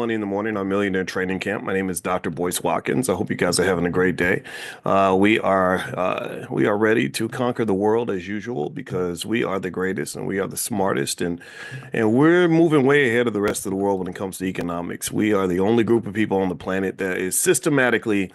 Money in the Morning on Millionaire Training Camp. My name is Dr. Boyce Watkins. I hope you guys are having a great day. We are ready to conquer the world as usual because we are the greatest and we are the smartest and we're moving way ahead of the rest of the world when it comes to economics. We are the only group of people on the planet that is systematically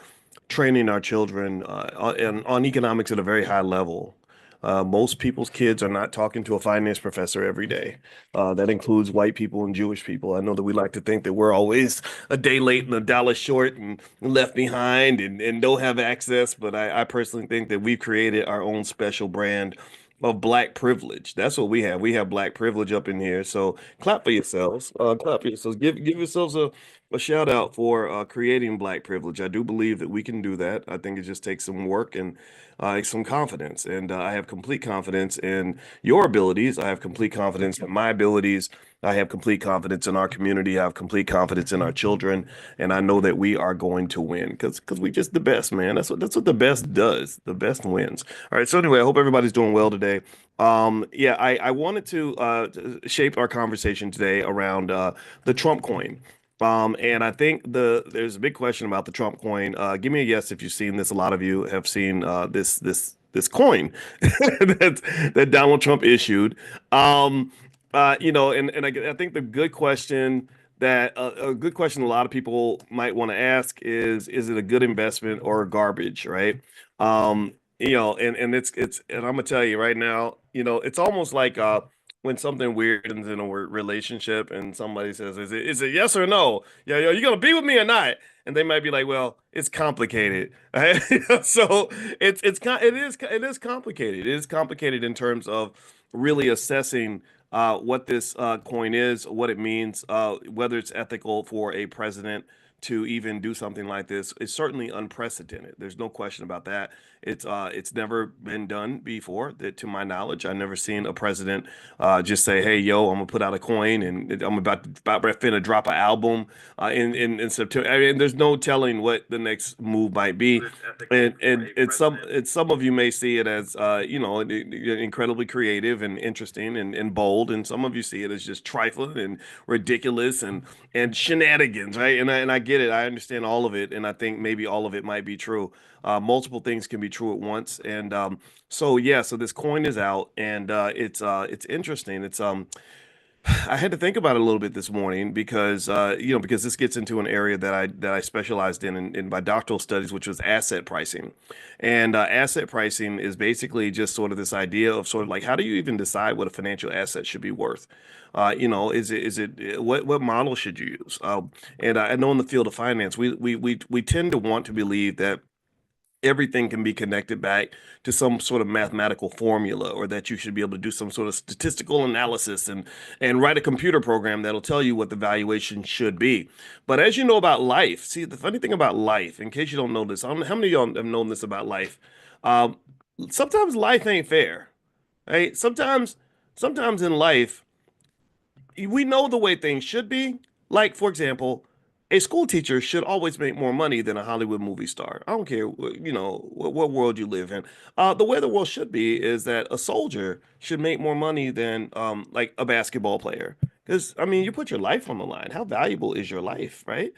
training our children on economics at a very high level. Most people's kids are not talking to a finance professor every day. That includes white people and Jewish people. I know that we like to think that we're always a day late and a dollar short and left behind and don't have access, but I personally think that we've created our own special brand of black privilege. That's what we have. We have black privilege up in here. So clap for yourselves. Clap for yourselves. Give yourselves a shout out for creating black privilege. I do believe that we can do that. I think it just takes some work and some confidence. And I have complete confidence in your abilities. I have complete confidence in my abilities. I have complete confidence in our community. I have complete confidence in our children. And I know that we are going to win because we just the best, man. That's what the best does. The best wins. All right. So anyway, I hope everybody's doing well today. Yeah, I wanted to shape our conversation today around the Trump coin. And I think there's a big question about the Trump coin. Give me a yes if you've seen this. A lot of you have seen this coin that Donald Trump issued. And I think the good question that a good question a lot of people might want to ask is it a good investment or garbage, right? And I'm gonna tell you right now, it's almost like when something weird ends in a relationship and somebody says, is it yes or no? Yeah, you gonna be with me or not? And they might be like, well, it's complicated. So it is complicated. It is complicated in terms of really assessing what this coin is, what it means, whether it's ethical for a president to even do something like this. It's certainly unprecedented. There's no question about that. It's never been done before, that to my knowledge. I've never seen a president just say, "Hey, yo, I'm gonna put out a coin and I'm about to drop an album in September." I mean, there's no telling what the next move might be, and some of you may see it as incredibly creative and interesting and bold, and some of you see it as just trifling and ridiculous and shenanigans, right? And I get it. I understand all of it, and I think maybe all of it might be true. Multiple things can be true at once, and so yeah. So this coin is out, and it's interesting. I had to think about it a little bit this morning because this gets into an area that I specialized in my doctoral studies, which was asset pricing. And asset pricing is basically just sort of this idea of sort of like how do you even decide what a financial asset should be worth? Is it what model should you use? And I know in the field of finance, we tend to want to believe that everything can be connected back to some sort of mathematical formula, or that you should be able to do some sort of statistical analysis and write a computer program that'll tell you what the valuation should be. But as you know about life, see, the funny thing about life, in case you don't know this, I don't know how many of y'all have known this about life. um, Sometimes life ain't fair, right? Sometimes in life we know the way things should be. Like, for example, a school teacher should always make more money than a Hollywood movie star. I don't care, what world you live in. The way the world should be is that a soldier should make more money than like a basketball player. Because I mean, you put your life on the line. How valuable is your life, right?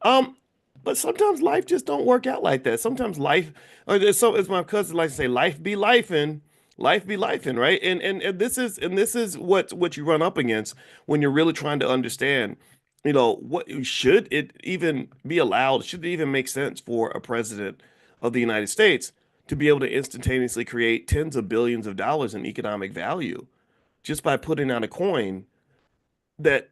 Um, but sometimes life just don't work out like that. Sometimes life, as my cousin likes to say, life be lifing, right? And this is what you run up against when you're really trying to understand, what should it even be allowed? Should it even make sense for a president of the United States to be able to instantaneously create tens of billions of dollars in economic value just by putting out a coin that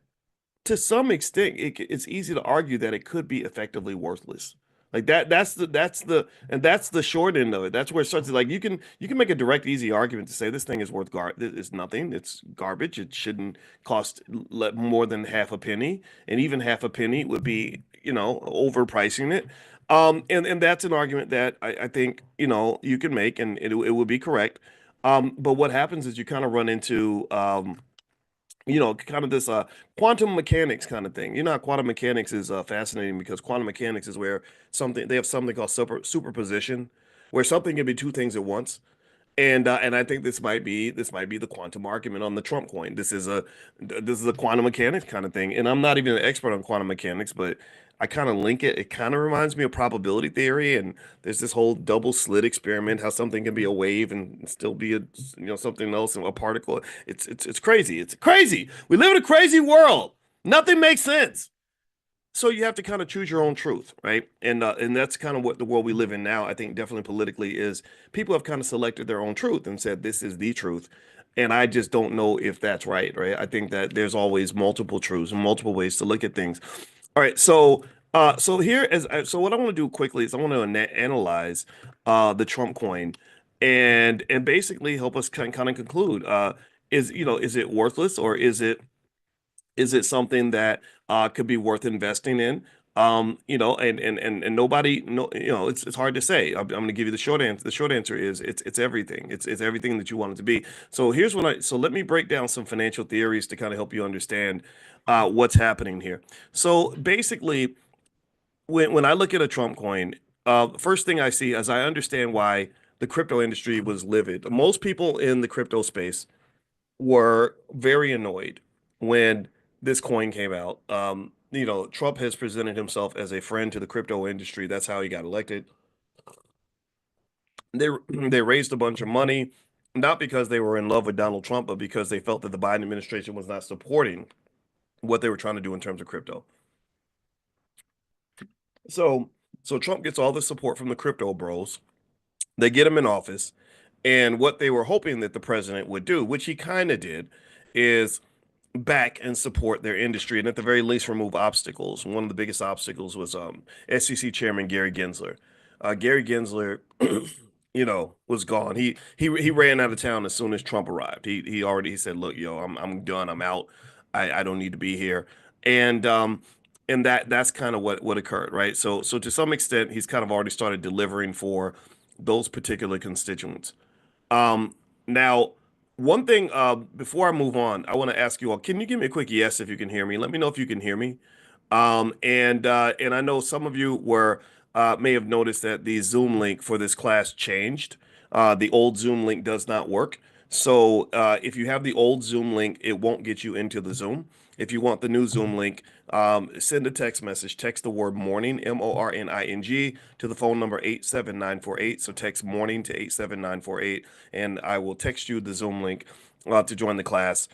to some extent, it's easy to argue that it could be effectively worthless. Like that, that's the short end of it. That's where it starts. Like you can make a direct, easy argument to say this thing is worth it's nothing. It's garbage. It shouldn't cost more than half a penny, and even half a penny would be, overpricing it. And that's an argument that I think you can make, and it would be correct. But what happens is you kind of run into kind of this quantum mechanics kind of thing. Quantum mechanics is fascinating because quantum mechanics is where they have something called superposition, where something can be two things at once. And I think this might be the quantum argument on the Trump coin. This is a quantum mechanics kind of thing. And I'm not even an expert on quantum mechanics, but I kind of link it. It kind of reminds me of probability theory. And there's this whole double slit experiment, how something can be a wave and still be something else and a particle. It's crazy. It's crazy. We live in a crazy world. Nothing makes sense. So you have to kind of choose your own truth, right? And that's kind of what the world we live in now. I think definitely politically is people have kind of selected their own truth and said this is the truth, and I just don't know if that's right, right? I think that there's always multiple truths and multiple ways to look at things. All right, so here is so what I want to do quickly is I want to analyze the Trump coin and basically help us kind of conclude is it worthless or is it something that could be worth investing in? And nobody, no, it's hard to say. I'm going to give you the short answer. The short answer is it's everything. It's everything that you want it to be. So let me break down some financial theories to kind of help you understand what's happening here. So basically, when I look at a Trump coin, first thing I see is I understand why the crypto industry was livid. Most people in the crypto space were very annoyed when this coin came out. Trump has presented himself as a friend to the crypto industry. That's how he got elected. They raised a bunch of money, not because they were in love with Donald Trump, but because they felt that the Biden administration was not supporting what they were trying to do in terms of crypto. So, so Trump gets all the support from the crypto bros. They get him in office, and what they were hoping that the president would do, which he kind of did, is back and support their industry and at the very least remove obstacles. One of the biggest obstacles was SEC Chairman Gary Gensler. Gary Gensler, was gone. He ran out of town as soon as Trump arrived. He said, "Look, yo, I'm done. I'm out. I don't need to be here." And that's kind of what occurred, right? So to some extent, he's kind of already started delivering for those particular constituents. Now, one thing before I move on, I want to ask you all, can you give me a quick yes if you can hear me? Let me know if you can hear me. And I know some of you were may have noticed that the Zoom link for this class changed. The old Zoom link does not work. So if you have the old Zoom link, it won't get you into the Zoom. If you want the new Zoom link, send a text message. Text the word morning, MORNING, to the phone number 87948. So text morning to 87948, and I will text you the Zoom link to join the class.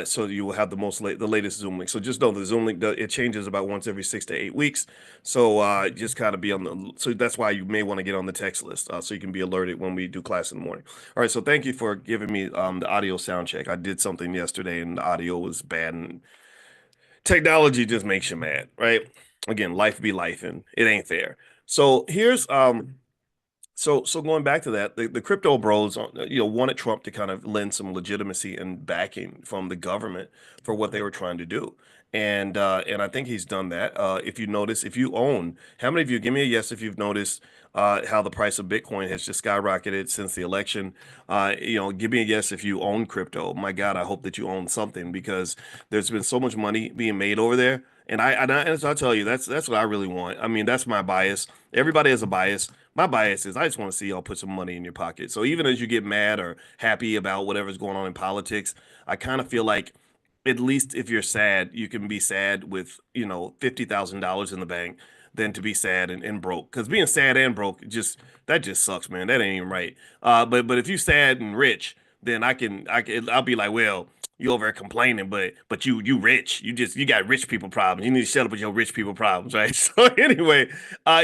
So you will have the latest Zoom link. So just know the Zoom link it changes about once every 6 to 8 weeks. So just kind of be on the. So that's why you may want to get on the text list so you can be alerted when we do class in the morning. All right. So thank you for giving me the audio sound check. I did something yesterday and the audio was bad, and technology just makes you mad, right? Again, life be life, and it ain't fair. So here's so going back to that, the crypto bros, wanted Trump to kind of lend some legitimacy and backing from the government for what they were trying to do, and I think he's done that. If you notice, if you own, how many of you give me a yes if you've noticed how the price of Bitcoin has just skyrocketed since the election? Give me a yes if you own crypto. My God, I hope that you own something because there's been so much money being made over there. And I'll tell you, that's what I really want. I mean, that's my bias. Everybody has a bias. My bias is I just want to see y'all put some money in your pocket. So even as you get mad or happy about whatever's going on in politics, I kind of feel like at least if you're sad, you can be sad with, $50,000 in the bank than to be sad and broke. Because being sad and broke that just sucks, man. That ain't even right. But if you sad and rich, then I'll be like, well, you over there complaining, but you rich. You got rich people problems. You need to shut up with your rich people problems, right? So anyway,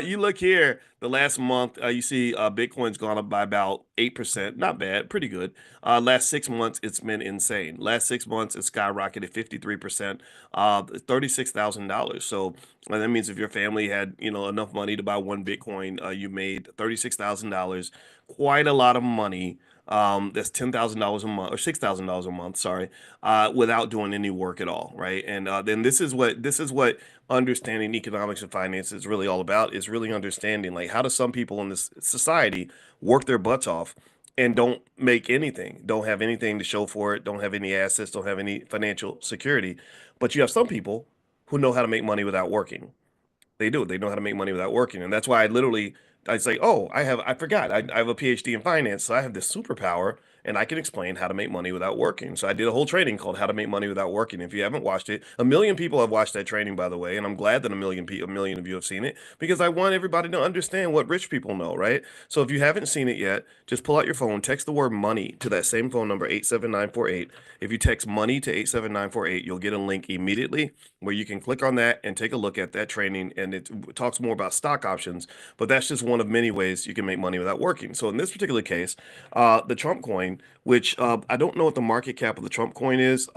you look here, the last month, you see Bitcoin's gone up by about 8%. Not bad, pretty good. Last 6 months, it's been insane. Last 6 months, it's skyrocketed 53%, $36,000. So that means if your family had, enough money to buy one Bitcoin, you made $36,000. Quite a lot of money. That's $10,000 a month or $6,000 a month, sorry, without doing any work at all, right? And then this is what understanding economics and finance is really all about, is really understanding like how do some people in this society work their butts off and don't make anything, don't have anything to show for it, don't have any assets, don't have any financial security. But you have some people who know how to make money without working. They do. They know how to make money without working. And that's why I literally I say, oh, I forgot, I have a PhD in finance, so I have this superpower and I can explain how to make money without working. So I did a whole training called How to Make Money Without Working. If you haven't watched it, a million people have watched that training, by the way, and I'm glad that a million of you have seen it because I want everybody to understand what rich people know, right? So if you haven't seen it yet, just pull out your phone, text the word money to that same phone number 87948. If you text money to 87948, you'll get a link immediately where you can click on that and take a look at that training. And it talks more about stock options, but that's just one of many ways you can make money without working. So in this particular case, the Trump coin, which I don't know what the market cap of the Trump coin is.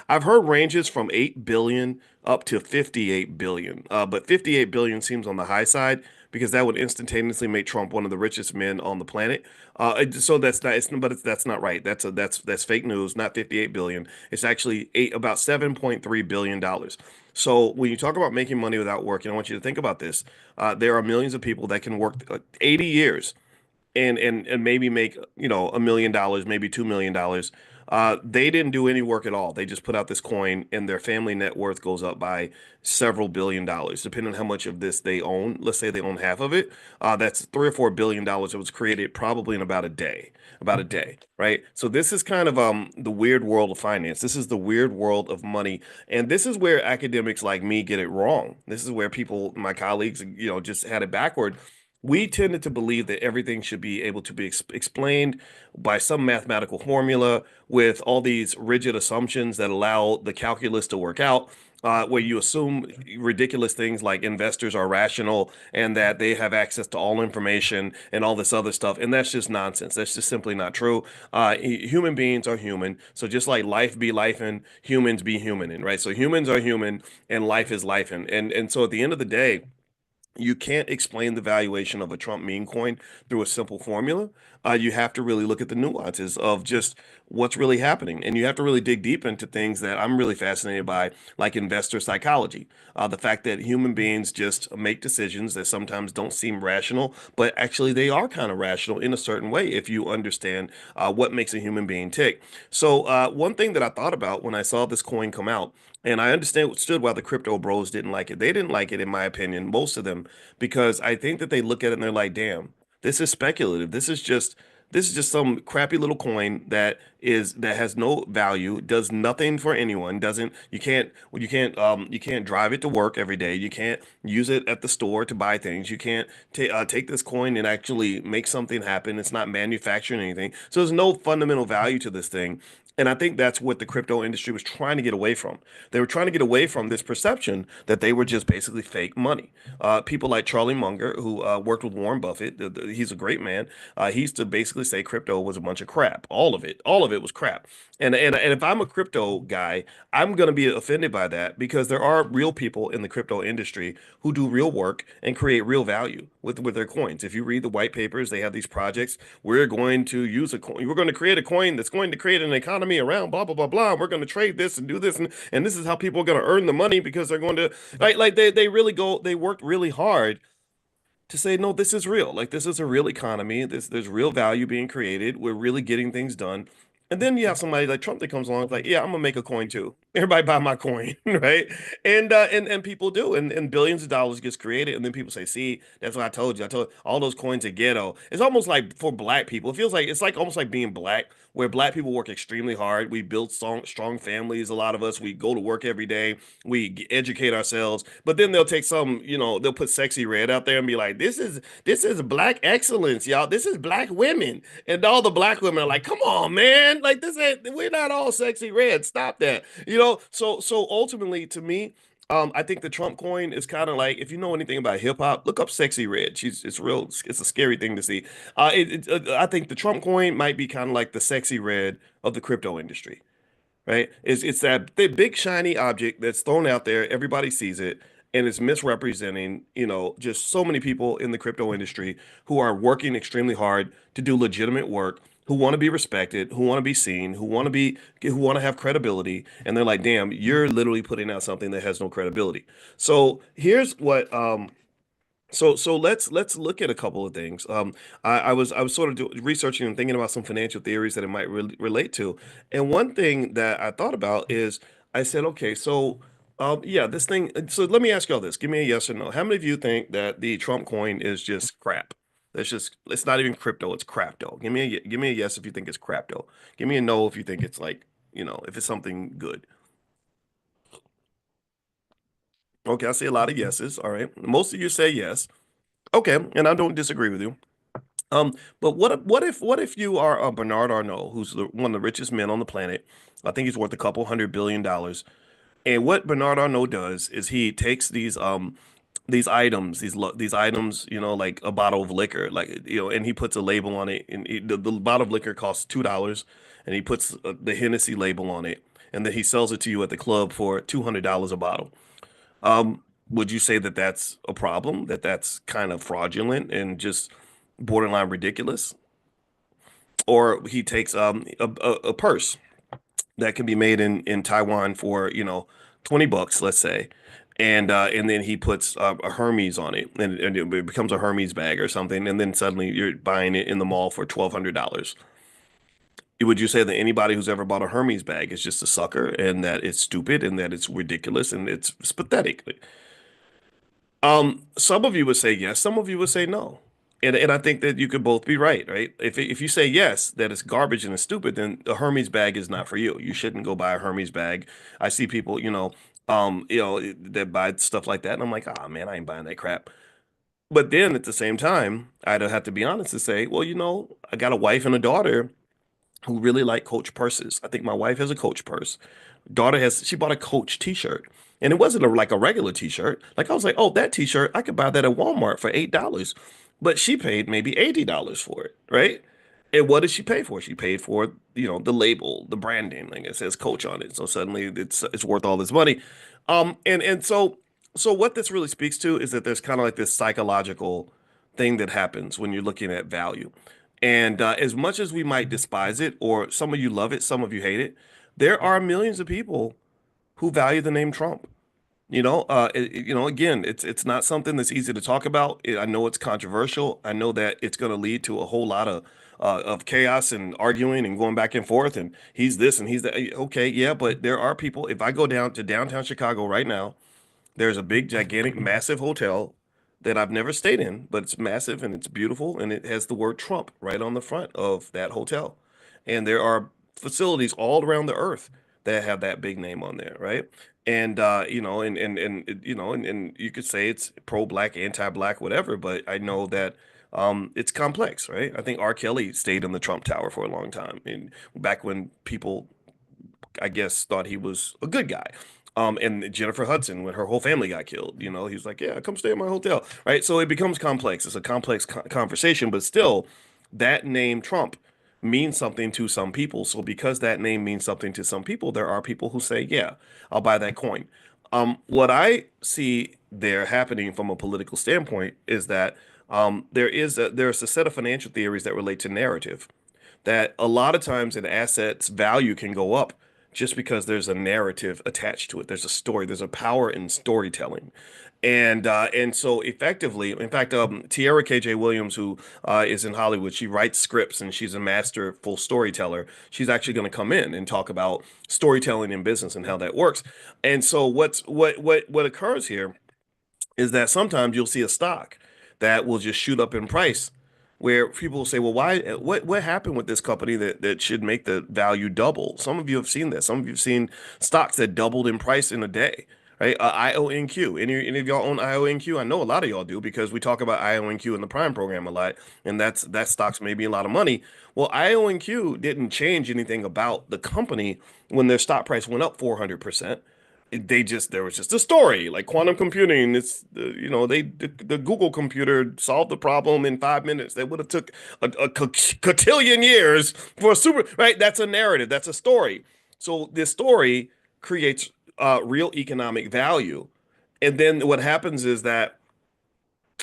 I've heard ranges from 8 billion up to 58 billion, but 58 billion seems on the high side because that would instantaneously make Trump one of the richest men on the planet. So that's not, that's not right. That's fake news. Not 58 billion. It's actually about 7.3 billion dollars. So when you talk about making money without working, I want you to think about this. There are millions of people that can work 80 years and maybe make $1 million, maybe $2 million. They didn't do any work at all. They just put out this coin, and their family net worth goes up by several billion dollars, depending on how much of this they own. Let's say they own half of it. That's $3 or $4 billion. It was created probably in about a day, right? So this is kind of the weird world of finance. This is the weird world of money, and this is where academics like me get it wrong. This is where people, my colleagues, just had it backward. We tended to believe that everything should be able to be explained by some mathematical formula with all these rigid assumptions that allow the calculus to work out, where you assume ridiculous things like investors are rational and that they have access to all information and all this other stuff. And that's just nonsense. That's just simply not true. Human beings are human. So just like life be life and humans be human, and right? So humans are human and life is life. And so at the end of the day, you can't explain the valuation of a Trump meme coin through a simple formula. You have to really look at the nuances of just what's really happening. And you have to really dig deep into things that I'm really fascinated by, like investor psychology. The fact that human beings just make decisions that sometimes don't seem rational, but actually they are kind of rational in a certain way if you understand what makes a human being tick. So, one thing that I thought about when I saw this coin come out, and I understood why the crypto bros didn't like it. They didn't like it, in my opinion, most of them, because I think that they look at it and they're like, damn, this is speculative. This is just some crappy little coin that has no value, does nothing for anyone, doesn't you can't drive it to work every day. You can't use it at the store to buy things. You can't take this coin and actually make something happen. It's not manufacturing anything. So there's no fundamental value to this thing. And I think that's what the crypto industry was trying to get away from. They were trying to get away from this perception that they were just basically fake money. People like Charlie Munger, who worked with Warren Buffett, he's a great man. He used to basically say crypto was a bunch of crap. All of it was crap. And if I'm a crypto guy, I'm going to be offended by that because there are real people in the crypto industry who do real work and create real value with their coins. If you read the white papers, they have these projects. We're going to use a coin. We're going to create a coin that's going to create an economy around blah blah blah blah. We're going to trade this and do this, and this is how people are going to earn the money because they're going to like they really go they worked really hard to say, no, this is real. Like this is a real economy. There's real value being created. We're really getting things done. And then you have somebody like Trump that comes along, it's like, yeah, I'm gonna make a coin too. Everybody buy my coin, right? And people do, and billions of dollars gets created, and then people say, see, that's what I told you. I told all those coins are ghetto. It's almost like for black people, it feels like it's like almost like being black, where black people work extremely hard. We build strong families. A lot of us, we go to work every day. We educate ourselves, but then they'll take they'll put sexy red out there and be like, this is black excellence, y'all. This is black women, and all the black women are like, come on, man, like this ain't we're not all sexy red. Stop that, So ultimately, to me. I think the Trump coin is kind of like if you know anything about hip hop, look up Sexy Red. It's real. It's a scary thing to see. I think the Trump coin might be kind of like the Sexy Red of the crypto industry, right? It's that big shiny object that's thrown out there. Everybody sees it, and it's misrepresenting, just so many people in the crypto industry who are working extremely hard to do legitimate work, who want to be respected, who want to be seen, who want to have credibility, and they're like, "Damn, you're literally putting out something that has no credibility." So here's what so let's look at a couple of things. I was sort of researching and thinking about some financial theories that it might relate to, and one thing that I thought about is I said, okay, so yeah, this thing. So let me ask y'all this: give me a yes or no. How many of you think that the Trump coin is just crap? It's not even crypto, it's crapto. Give me a yes if you think it's crapto. Give me a no if you think it's like, if it's something good. Okay, I see a lot of yeses. All right. Most of you say yes. Okay, and I don't disagree with you. Um, but what if you are Bernard Arnault, who's one of the richest men on the planet? I think he's worth a couple $100 billion. And what Bernard Arnault does is he takes these items, these items, like a bottle of liquor, like and he puts a label on it, and the bottle of liquor costs $2, and he puts the Hennessy label on it, and then he sells it to you at the club for $200 a bottle. Would you say that that's a problem? That that's kind of fraudulent and just borderline ridiculous? Or he takes a purse that can be made in Taiwan for, 20 bucks, let's say. And then he puts a Hermes on it, and it becomes a Hermes bag or something, and then suddenly you're buying it in the mall for $1,200. Would you say that anybody who's ever bought a Hermes bag is just a sucker, and that it's stupid, and that it's ridiculous, and it's pathetic? Some of you would say yes, some of you would say no. And I think that you could both be right, right? If you say yes, that it's garbage and it's stupid, then a Hermes bag is not for you. You shouldn't go buy a Hermes bag. I see people, that buy stuff like that, and I'm like, ah, man, I ain't buying that crap. But then at the same time, I'd have to be honest and say, well, I got a wife and a daughter who really like Coach purses. I think my wife has a Coach purse. She bought a Coach t-shirt. And it wasn't like a regular t-shirt. Like I was like, oh, that t-shirt, I could buy that at Walmart for $8. But she paid maybe $80 for it, right? And what did she pay for? She paid for, the label, the branding, like it says Coach on it. So suddenly it's worth all this money. And so what this really speaks to is that there's kind of like this psychological thing that happens when you're looking at value. And as much as we might despise it, or some of you love it, some of you hate it, there are millions of people who value the name Trump. Again, it's not something that's easy to talk about. I know it's controversial. I know that it's going to lead to a whole lot of chaos and arguing and going back and forth. And he's this and he's that. Okay, yeah, but there are people. If I go down to downtown Chicago right now, there's a big, gigantic, massive hotel that I've never stayed in, but it's massive and it's beautiful, and it has the word Trump right on the front of that hotel. And there are facilities all around the earth that have that big name on there, right? And and you could say it's pro-black, anti-black, whatever, but I know that it's complex, right? I think R. Kelly stayed in the Trump Tower for a long time, and back when people, I guess, thought he was a good guy. And Jennifer Hudson, when her whole family got killed, he was like, "Yeah, come stay at my hotel," right? So it becomes complex. It's a complex conversation, but still, that name Trump means something to some people. So because that name means something to some people, there are people who say, "Yeah, I'll buy that coin." What I see there happening from a political standpoint is that there's a set of financial theories that relate to narrative, that a lot of times an asset's value can go up just because there's a narrative attached to it. There's a story. There's a power in storytelling. And so effectively, in fact, Tierra KJ Williams, who is in Hollywood, she writes scripts and she's a masterful storyteller. She's actually going to come in and talk about storytelling in business and how that works. And so what occurs here is that sometimes you'll see a stock that will just shoot up in price, where people will say, well, why, what happened with this company that should make the value double? Some of you have seen this. Some of you have seen stocks that doubled in price in a day, right? IONQ. Any of y'all own IONQ? I know a lot of y'all do, because we talk about IONQ in the Prime program a lot, and that stock's maybe a lot of money. Well, IONQ didn't change anything about the company when their stock price went up 400%. There was just a story like quantum computing. The Google computer solved the problem in 5 minutes. That would have took a cotillion years for a super, right? That's a narrative. That's a story. So this story creates real economic value. And then what happens is that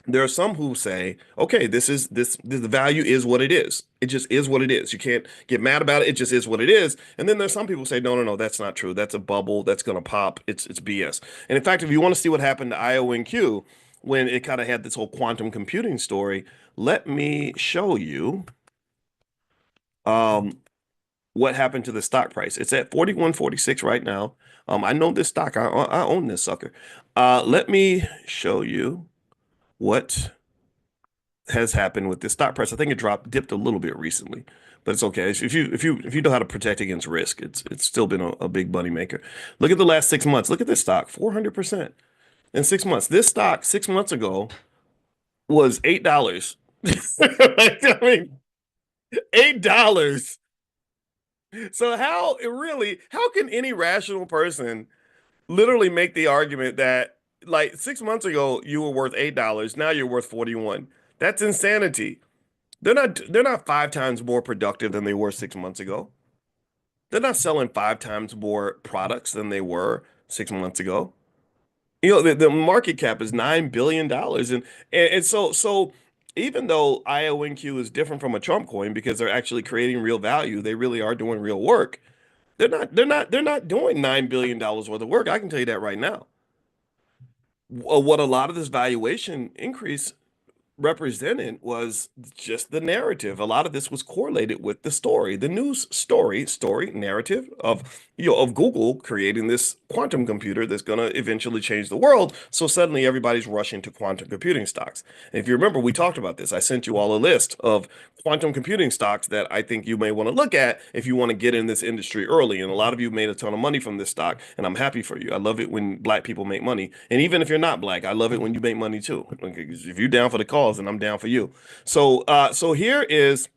there are some who say, okay, the value is what it is. It just is what it is. You can't get mad about it. It just is what it is. And then there's some people who say, no, no, no, that's not true. That's a bubble. That's gonna pop. It's BS. And in fact, if you want to see what happened to IONQ when it kind of had this whole quantum computing story, let me show you um what happened to the stock price. It's at 41.46 right now. I know this stock. I own this sucker. Let me show you what has happened with the stock price. I think it dipped a little bit recently, but it's okay. If you know how to protect against risk, it's still been a big money maker. Look at the last 6 months. Look at this stock, 400% in 6 months. This stock 6 months ago was $8. I mean, $8. So how can any rational person literally make the argument that like 6 months ago you were worth $8, now you're worth 41? That's insanity. They're not 5 times more productive than they were 6 months ago. They're not selling 5 times more products than they were 6 months ago. The market cap is $9 billion, and so even though IONQ is different from a Trump coin because they're actually creating real value, they really are doing real work. They're not doing $9 billion worth of work. I can tell you that right now. What a lot of this valuation increase represented was just the narrative. A lot of this was correlated with the story, the news story narrative of Google creating this quantum computer that's going to eventually change the world. So suddenly everybody's rushing to quantum computing stocks. And if you remember, we talked about this. I sent you all a list of quantum computing stocks that I think you may want to look at if you want to get in this industry early. And a lot of you made a ton of money from this stock, and I'm happy for you. I love it when black people make money. And even if you're not black, I love it when you make money too. If you're down for the cause, then I'm down for you. So here is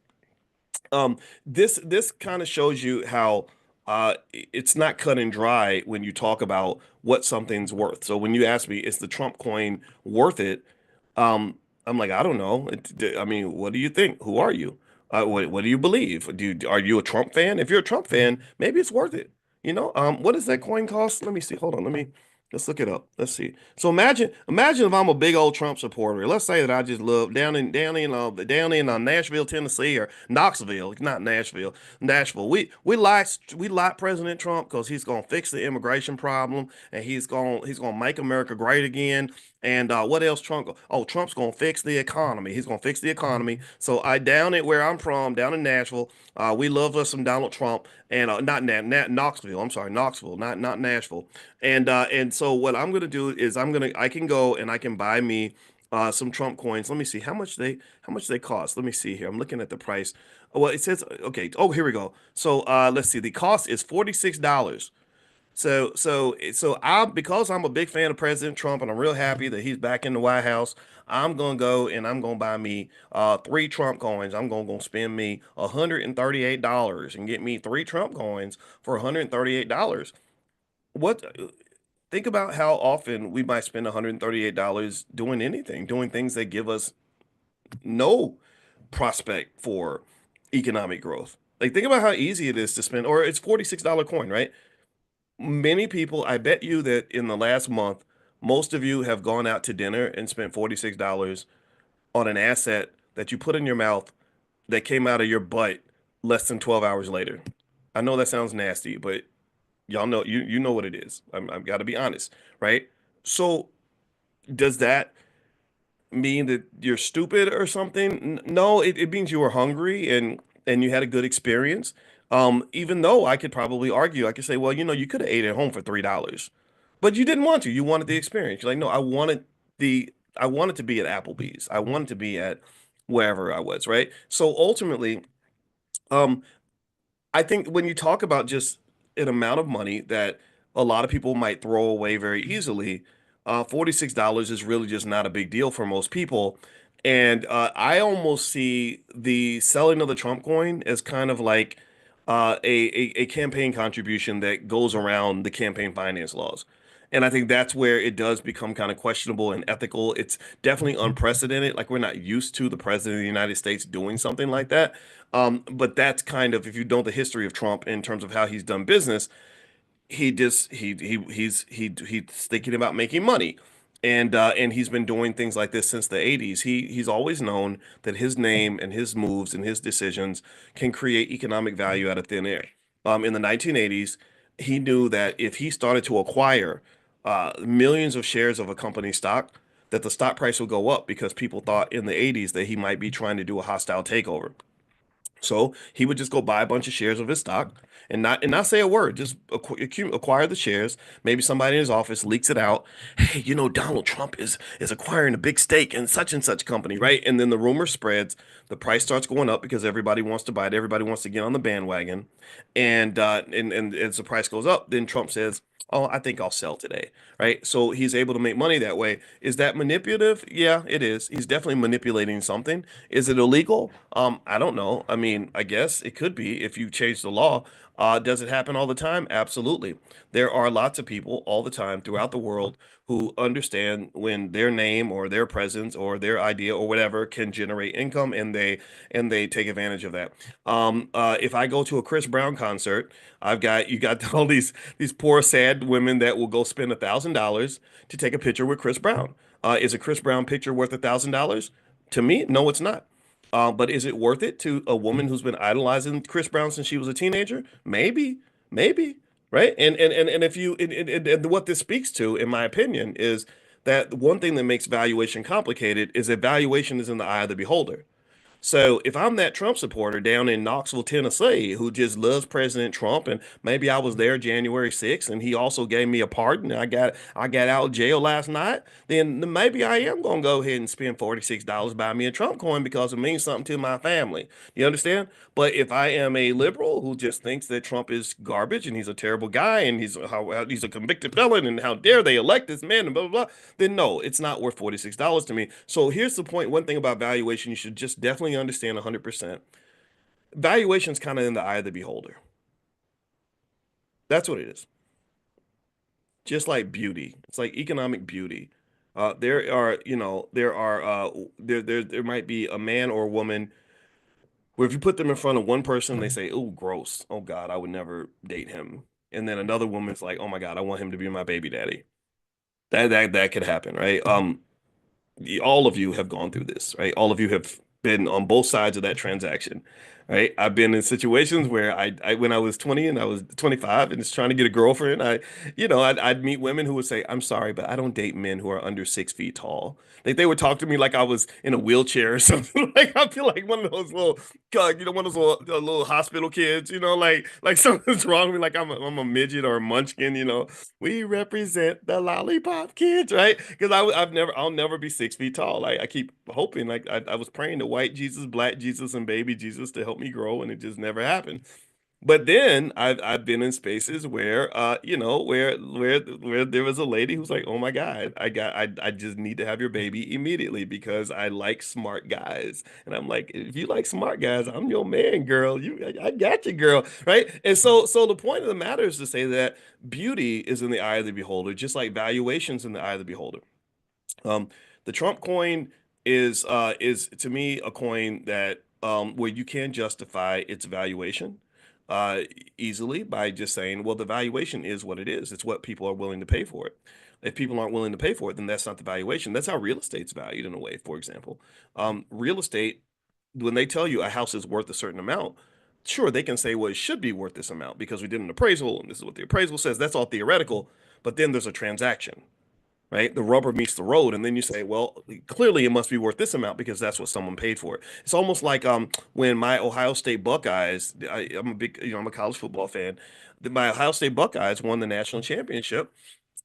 this kind of shows you how it's not cut and dry when you talk about what something's worth. So when you ask me, is the Trump coin worth it? I'm like, I don't know. I mean, what do you think? Who are you? What do you believe? Are you a Trump fan? If you're a Trump fan, maybe it's worth it. What does that coin cost? Let me see. Hold on. Let's look it up. Let's see. So imagine if I'm a big old Trump supporter. Let's say that I just love down in Nashville, Tennessee, or Knoxville, not Nashville, Nashville. We like President Trump because he's gonna fix the immigration problem and he's gonna make America great again. And what else Trump? Oh, Trump's gonna fix the economy. He's gonna fix the economy. So I down at where I'm from, down in Nashville, we love us some Donald Trump, and not Knoxville. I'm sorry, Knoxville, not Nashville. And so what I'm gonna do is I can go and I can buy me some Trump coins. Let me see how much they cost. Let me see here. I'm looking at the price. Well, it says okay. Oh, here we go. So let's see. The cost is $46. So I because I'm a big fan of President Trump and I'm real happy that he's back in the White House. I'm gonna go and I'm gonna buy me three Trump coins. I'm gonna spend me $138 and get me three Trump coins for $138. What Think about how often we might spend $138 doing anything, doing things that give us no prospect for economic growth. Like think about how easy it is to spend, or it's $46 coin, right? Many people, I bet you that in the last month, most of you have gone out to dinner and spent $46 on an asset that you put in your mouth that came out of your butt less than 12 hours later. I know that sounds nasty, but y'all know you know what it is. I've got to be honest, right? So does that mean that you're stupid or something? No, it means you were hungry and you had a good experience. Even though I could probably argue, I could say, well, you could have ate at home for $3, but you didn't want to. You wanted the experience. You're like, no, I wanted to be at Applebee's. I wanted to be at wherever I was, right? So ultimately, um, I think when you talk about just an amount of money that a lot of people might throw away very easily, $46 is really just not a big deal for most people. And I almost see the selling of the Trump coin as kind of like a campaign contribution that goes around the campaign finance laws. And I think that's where it does become kind of questionable and ethical. It's definitely unprecedented. Like we're not used to the president of the United States doing something like that. But that's kind of, if you know the history of Trump in terms of how he's done business, he's thinking about making money, and he's been doing things like this since the 80s. He's always known that his name and his moves and his decisions can create economic value out of thin air. In the 1980s, he knew that if he started to acquire millions of shares of a company stock, that the stock price would go up because people thought in the 80s that he might be trying to do a hostile takeover. So he would just go buy a bunch of shares of his stock and not say a word, just acquire the shares. Maybe somebody in his office leaks it out. Hey, Donald Trump is acquiring a big stake in such and such company, right? And then the rumor spreads, the price starts going up because everybody wants to buy it, everybody wants to get on the bandwagon, and as the price goes up, then Trump says, "Oh, I think I'll sell today." Right? So he's able to make money that way. Is that manipulative? Yeah, it is. He's definitely manipulating something. Is it illegal? I don't know. I mean, I guess it could be if you change the law. Does it happen all the time? Absolutely. There are lots of people all the time throughout the world who understand when their name or their presence or their idea or whatever can generate income, and they take advantage of that. If I go to a Chris Brown concert, I've got you got all these poor sad women that will go spend $1,000 to take a picture with Chris Brown. Is a Chris Brown picture worth $1,000? To me, no, it's not. But is it worth it to a woman who's been idolizing Chris Brown since she was a teenager? Maybe, maybe, right? And if you and what this speaks to, in my opinion, is that one thing that makes valuation complicated is that valuation is in the eye of the beholder. So if I'm that Trump supporter down in Knoxville, Tennessee, who just loves President Trump, and maybe I was there January 6th, and he also gave me a pardon, and I got out of jail last night, then maybe I am gonna go ahead and spend $46 buy me a Trump coin because it means something to my family. You understand? But if I am a liberal who just thinks that Trump is garbage and he's a terrible guy and he's a convicted felon and how dare they elect this man and blah blah blah, then no, it's not worth $46 to me. So here's the point. One thing about valuation you should just definitely understand 100%. Valuation is kind of in the eye of the beholder. That's what it is. Just like beauty. It's like economic beauty. There might be a man or a woman where if you put them in front of one person, they say, "Oh, gross. Oh God, I would never date him." And then another woman's like, "Oh my God, I want him to be my baby daddy." That could happen, right? All of you have gone through this, right? All of you have been on both sides of that transaction, right? I've been in situations where when I was 20 and I was 25 and just trying to get a girlfriend, I'd meet women who would say, "I'm sorry, but I don't date men who are under 6 feet tall." Like they would talk to me like I was in a wheelchair or something. Like I feel like one of those little, one of those little hospital kids, like something's wrong with me, like I'm a midget or a munchkin, we represent the lollipop kids, right? Because I'll never be 6 feet tall. Like I keep hoping, like I was praying to white Jesus, black Jesus, and baby Jesus to help me grow, and it just never happened. But then I've been in spaces where where there was a lady who's like, "Oh my God, I just need to have your baby immediately because I like smart guys." And I'm like, "If you like smart guys, I'm your man, girl. I got you, girl." Right? And so the point of the matter is to say that beauty is in the eye of the beholder, just like valuations in the eye of the beholder. Um, the Trump coin is to me a coin that where you can justify its valuation uh, easily by just saying, well, the valuation is what it is. It's what people are willing to pay for it. If people aren't willing to pay for it, then that's not the valuation. That's how real estate's valued in a way. For example, real estate, when they tell you a house is worth a certain amount, sure, they can say, well, it should be worth this amount because we did an appraisal and this is what the appraisal says. That's all theoretical. But then there's a transaction, right? The rubber meets the road, and then you say, well, clearly it must be worth this amount because that's what someone paid for it. It's almost like when my Ohio State Buckeyes, I'm a big, I'm a college football fan. My Ohio State Buckeyes won the national championship,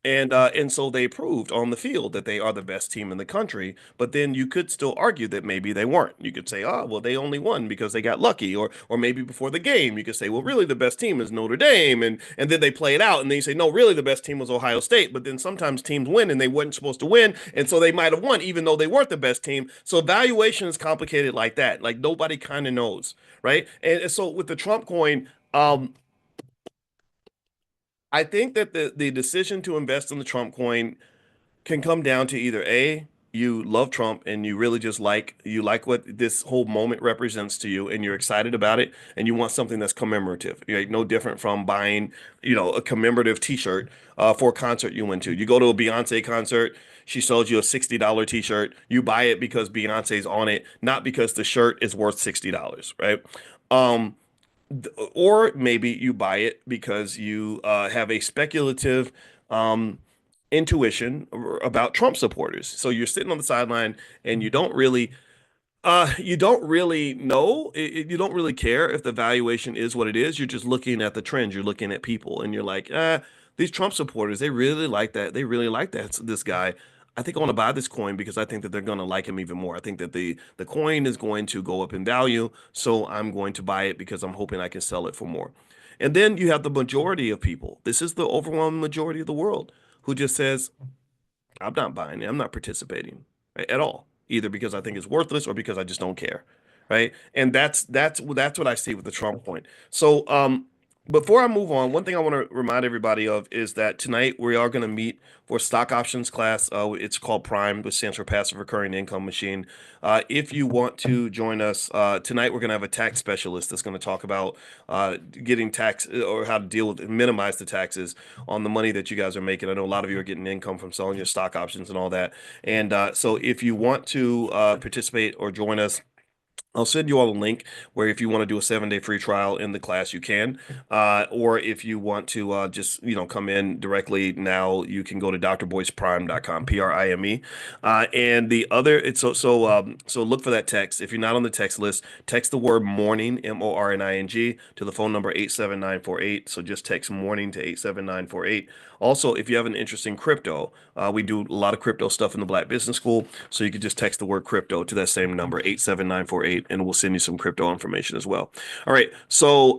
and so they proved on the field that they are the best team in the country. But then you could still argue that maybe they weren't. You could say, oh, well, they only won because they got lucky, or maybe before the game, you could say, well, really the best team is Notre Dame, and then they play it out, and then you say, no, really the best team was Ohio State. But then sometimes teams win and they weren't supposed to win, and so they might have won even though they weren't the best team. So valuation is complicated like that. Like nobody kind of knows, right? And so with the Trump coin, I think that the decision to invest in the Trump coin can come down to either A, you love Trump and you really just like what this whole moment represents to you and you're excited about it and you want something that's commemorative. No different from buying, a commemorative t-shirt for a concert you went to. You go to a Beyonce concert, she sells you a $60 t-shirt. You buy it because Beyonce's on it, not because the shirt is worth $60, right? Um, or maybe you buy it because you have a speculative intuition about Trump supporters. So you're sitting on the sideline and you don't really You don't really know. You don't really care if the valuation is what it is. You're just looking at the trends. You're looking at people, and you're like, these Trump supporters, they really like that. They really like this guy. I think I want to buy this coin because I think that they're going to like him even more. I think that the coin is going to go up in value, so I'm going to buy it because I'm hoping I can sell it for more. And then you have the majority of people. This is the overwhelming majority of the world who just says, I'm not buying it. I'm not participating, right, at all, either because I think it's worthless or because I just don't care, right? And that's what I see with the Trump point. So, before I move on, one thing I want to remind everybody of is that tonight we are going to meet for stock options class. It's called Prime, which stands for Passive Recurring Income Machine. If you want to join us tonight, we're going to have a tax specialist that's going to talk about getting tax or how to deal with minimize the taxes on the money that you guys are making. I know a lot of you are getting income from selling your stock options and all that. And so if you want to participate or join us, I'll send you all a link where if you want to do a 7-day free trial in the class, you can. Or if you want to just, come in directly now, you can go to drboyceprime.com, Prime. And the other, it's so look for that text. If you're not on the text list, text the word morning, MORNING, to the phone number 87948. So just text morning to 87948. Also, if you have an interest in crypto, we do a lot of crypto stuff in the Black Business School. So you could just text the word crypto to that same number, 87948, and we'll send you some crypto information as well. All right. So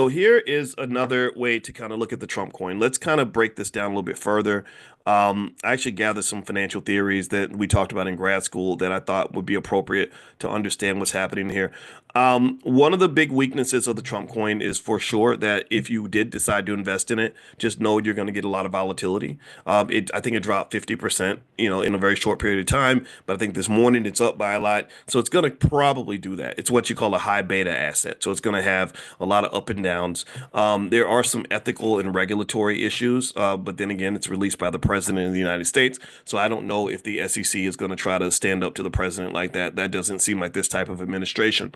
here is another way to kind of look at the Trump coin. Let's kind of break this down a little bit further. I actually gathered some financial theories that we talked about in grad school that I thought would be appropriate to understand what's happening here. One of the big weaknesses of the Trump coin is for sure that if you did decide to invest in it, just know you're going to get a lot of volatility. I think it dropped 50%, in a very short period of time, but I think this morning it's up by a lot. So it's going to probably do that. It's what you call a high beta asset. So it's going to have a lot of up and downs. There are some ethical and regulatory issues, but then again, it's released by the president of the United States. So I don't know if the SEC is going to try to stand up to the president like that. That doesn't seem like this type of administration.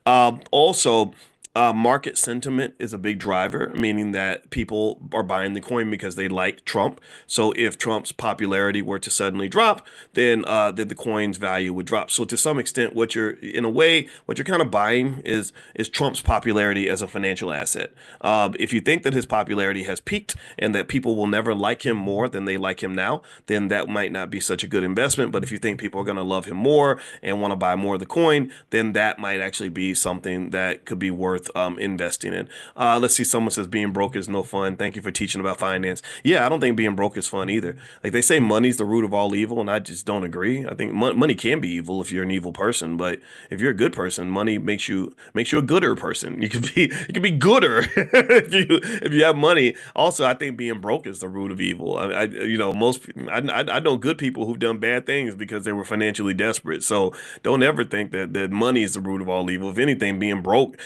Also, market sentiment is a big driver, meaning that people are buying the coin because they like Trump. So if Trump's popularity were to suddenly drop, then the coin's value would drop. So to some extent, in a way, what you're kind of buying is Trump's popularity as a financial asset. If you think that his popularity has peaked and that people will never like him more than they like him now, then that might not be such a good investment. But if you think people are going to love him more and want to buy more of the coin, then that might actually be something that could be worth investing in. Let's see. Someone says being broke is no fun. Thank you for teaching about finance. Yeah, I don't think being broke is fun either. Like they say, money's the root of all evil, and I just don't agree. I think money can be evil if you're an evil person, but if you're a good person, money makes you a gooder person. You can be gooder if you have money. Also, I think being broke is the root of evil. I know good people who've done bad things because they were financially desperate. So don't ever think that money is the root of all evil. If anything, being broke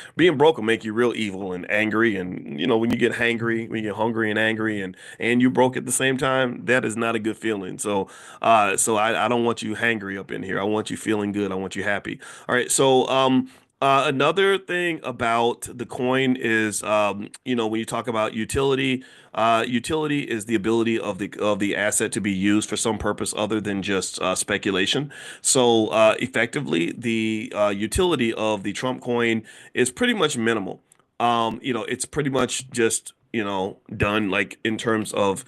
will make you real evil and angry. And when you get hangry, when you get hungry and angry, and you broke at the same time, that is not a good feeling. So I don't want you hangry up in here. I want you feeling good. I want you happy. All right. So another thing about the coin is, when you talk about utility, utility is the ability of the asset to be used for some purpose other than just speculation. So effectively, the utility of the Trump coin is pretty much minimal. It's pretty much just done like in terms of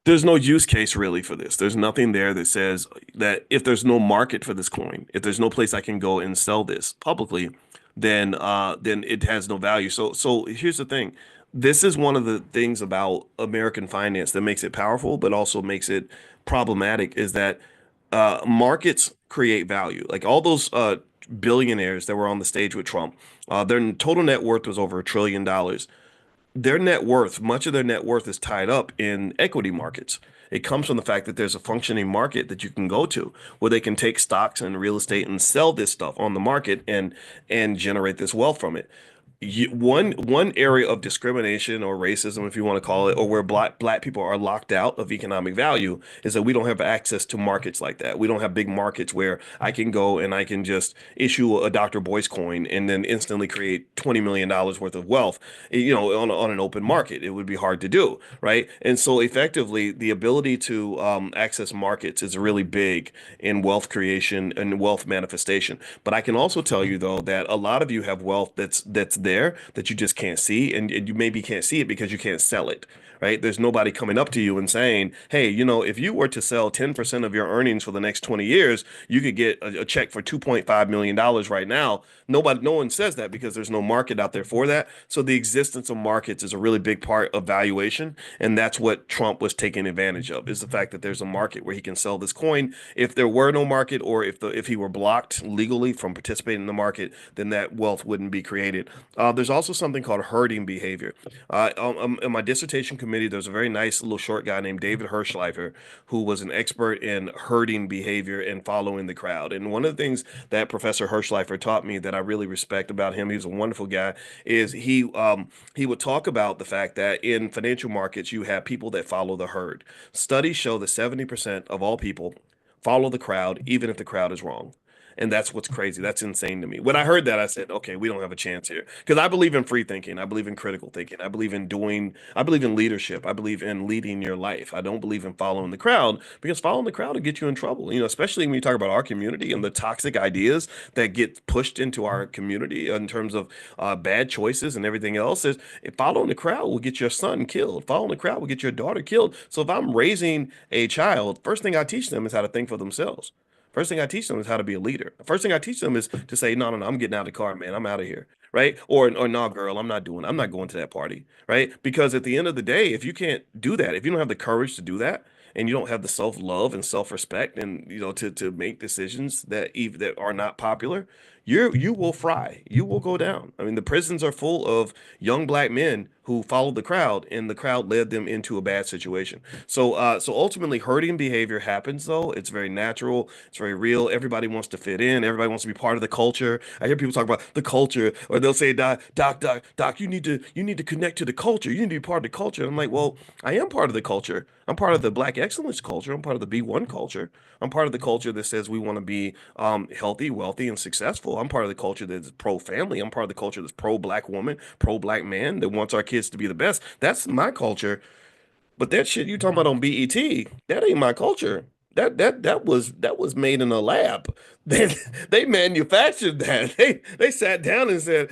there's no use case really for this. There's nothing there that says that if there's no market for this coin, if there's no place I can go and sell this publicly, then it has no value. So here's the thing. This is one of the things about American finance that makes it powerful, but also makes it problematic is that markets create value. Like all those billionaires that were on the stage with Trump, their total net worth was over $1 trillion. Their net worth, much of their net worth is tied up in equity markets. It comes from the fact that there's a functioning market that you can go to where they can take stocks and real estate and sell this stuff on the market and generate this wealth from it. One area of discrimination or racism, if you want to call it, or where black people are locked out of economic value, is that we don't have access to markets like that. We don't have big markets where I can go and I can just issue a Dr. Boyce coin and then instantly create $20 million worth of wealth, on an open market. It would be hard to do, right? And so effectively, the ability to access markets is really big in wealth creation and wealth manifestation. But I can also tell you though that a lot of you have wealth that's there that you just can't see, and you maybe can't see it because you can't sell it. Right? There's nobody coming up to you and saying, "Hey, if you were to sell 10% of your earnings for the next 20 years, you could get a check for $2.5 million right now." No one says that because there's no market out there for that. So the existence of markets is a really big part of valuation, and that's what Trump was taking advantage of, is the fact that there's a market where he can sell this coin. If there were no market, or if he were blocked legally from participating in the market, then that wealth wouldn't be created. There's also something called herding behavior. In my dissertation committee, there's a very nice little short guy named David Hirschleifer who was an expert in herding behavior and following the crowd. And one of the things that Professor Hirschleifer taught me that I really respect about him, he was a wonderful guy, is he would talk about the fact that in financial markets you have people that follow the herd. Studies show that 70% of all people follow the crowd, even if the crowd is wrong. And that's what's crazy. That's insane to me. When I heard that, I said, okay, we don't have a chance here. Because I believe in free thinking. I believe in critical thinking. I believe in leadership. I believe in leading your life. I don't believe in following the crowd, because following the crowd will get you in trouble. Especially when you talk about our community and the toxic ideas that get pushed into our community in terms of bad choices and everything else. Is following the crowd will get your son killed. Following the crowd will get your daughter killed. So if I'm raising a child, first thing I teach them is how to think for themselves. First thing I teach them is how to be a leader. First thing I teach them is to say, no, no, no, I'm getting out of the car, man. I'm out of here. Right. Or no, girl, I'm not going to that party. Right. Because at the end of the day, if you can't do that, if you don't have the courage to do that, and you don't have the self-love and self-respect, and to make decisions that are not popular, you will fry. You will go down. I mean, the prisons are full of young black men who followed the crowd, and the crowd led them into a bad situation. So ultimately, herding behavior happens. Though it's very natural, it's very real. Everybody wants to fit in. Everybody wants to be part of the culture. I hear people talk about the culture, or they'll say, Doc, you need to connect to the culture. You need to be part of the culture." And I'm like, well, I am part of the culture. I'm part of the Black excellence culture. I'm part of the B1 culture. I'm part of the culture that says we want to be healthy, wealthy, and successful. I'm part of the culture that's pro family. I'm part of the culture that's pro black woman, pro black man, that wants our kids to be the best. That's my culture. But that shit you talking about on BET, that ain't my culture. That was made in a lab. They they manufactured that. They sat down and said,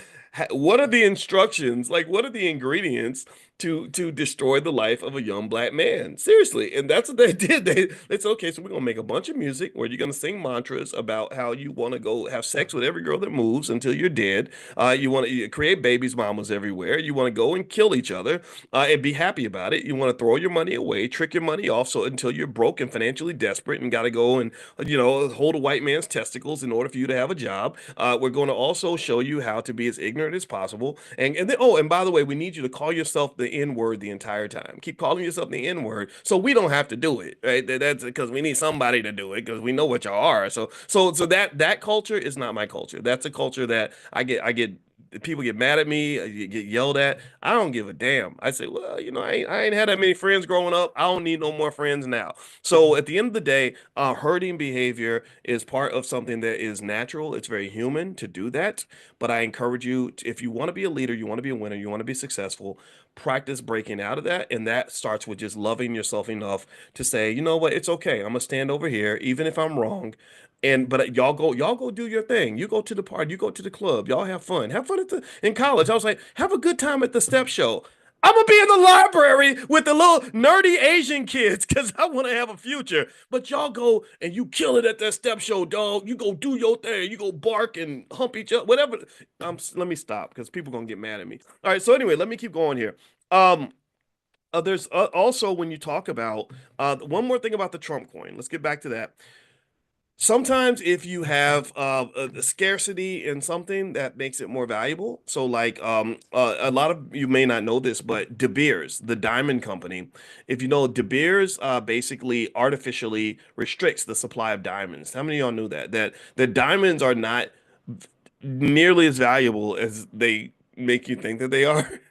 "What are the instructions? Like, what are the ingredients to destroy the life of a young black man?" Seriously, and that's what they did. It's okay. So we're gonna make a bunch of music where you're gonna sing mantras about how you want to go have sex with every girl that moves until you're dead. You want to create babies, mamas everywhere. You want to go and kill each other and be happy about it. You want to throw your money away, trick your money off, so until you're broke and financially desperate and got to go and hold a white man's testicles in order for you to have a job. We're going to also show you how to be as ignorant as possible. And then, oh, and by the way, we need you to call yourself the N word the entire time. Keep calling yourself the N word, so we don't have to do it, right? That's because we need somebody to do it because we know what y'all are. So that culture is not my culture. That's a culture that I get people get mad at me, you get yelled at. I don't give a damn. I say, well, I ain't had that many friends growing up. I don't need no more friends now. So at the end of the day, herding behavior is part of something that is natural. It's very human to do that. But I encourage you, if you want to be a leader, you want to be a winner, you want to be successful, practice breaking out of that. And that starts with just loving yourself enough to say, you know what, it's okay. I'm gonna stand over here, even if I'm wrong. And but y'all go do your thing. You go to the party, you go to the club, y'all have fun. Have fun in college. I was like, have a good time at the step show. I'm gonna be in the library with the little nerdy Asian kids because I want to have a future. But y'all go and you kill it at that step show, dog. You go do your thing. You go bark and hump each other, whatever. Let me stop because people gonna get mad at me. All right. So anyway, let me keep going here. Um, there's also when you talk about one more thing about the Trump coin. Let's get back to that. Sometimes if you have a scarcity in something, that makes it more valuable. So like a lot of you may not know this, but De Beers, the diamond company, if you know, De Beers basically artificially restricts the supply of diamonds. How many of y'all knew that? That the diamonds are not nearly as valuable as they make you think that they are.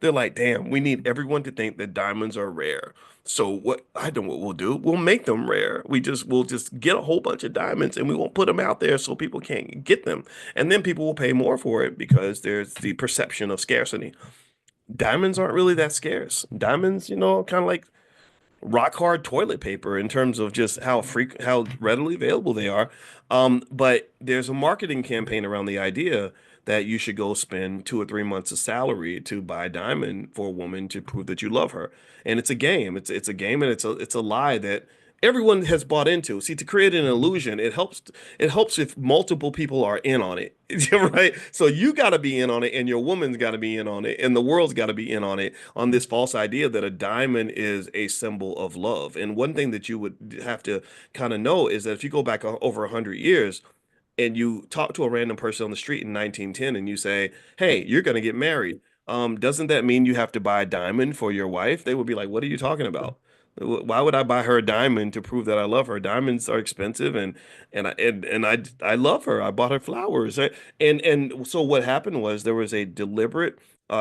They're like, damn, we need everyone to think that diamonds are rare. So what I know what we'll do, we'll make them rare. We'll just get a whole bunch of diamonds and we won't put them out there so people can't get them. And then people will pay more for it because there's the perception of scarcity. Diamonds aren't really that scarce. Diamonds, kind of like rock hard toilet paper in terms of just how readily available they are. But there's a marketing campaign around the idea that you should go spend 2 or 3 months of salary to buy a diamond for a woman to prove that you love her. And it's a game. It's a game, and it's a lie that everyone has bought into. See, to create an illusion, it helps if multiple people are in on it. Right? So you got to be in on it, and your woman's got to be in on it, and the world's got to be in on it, on this false idea that a diamond is a symbol of love. And one thing that you would have to kind of know is that if you go back over 100 years and you talk to a random person on the street in 1910 and you say, "Hey, you're going to get married," doesn't that mean you have to buy a diamond for your wife? They would be like, "What are you talking about? Why would I buy her a diamond to prove that I love her? Diamonds are expensive, and I love her. I bought her flowers." Right? And so what happened was there was a deliberate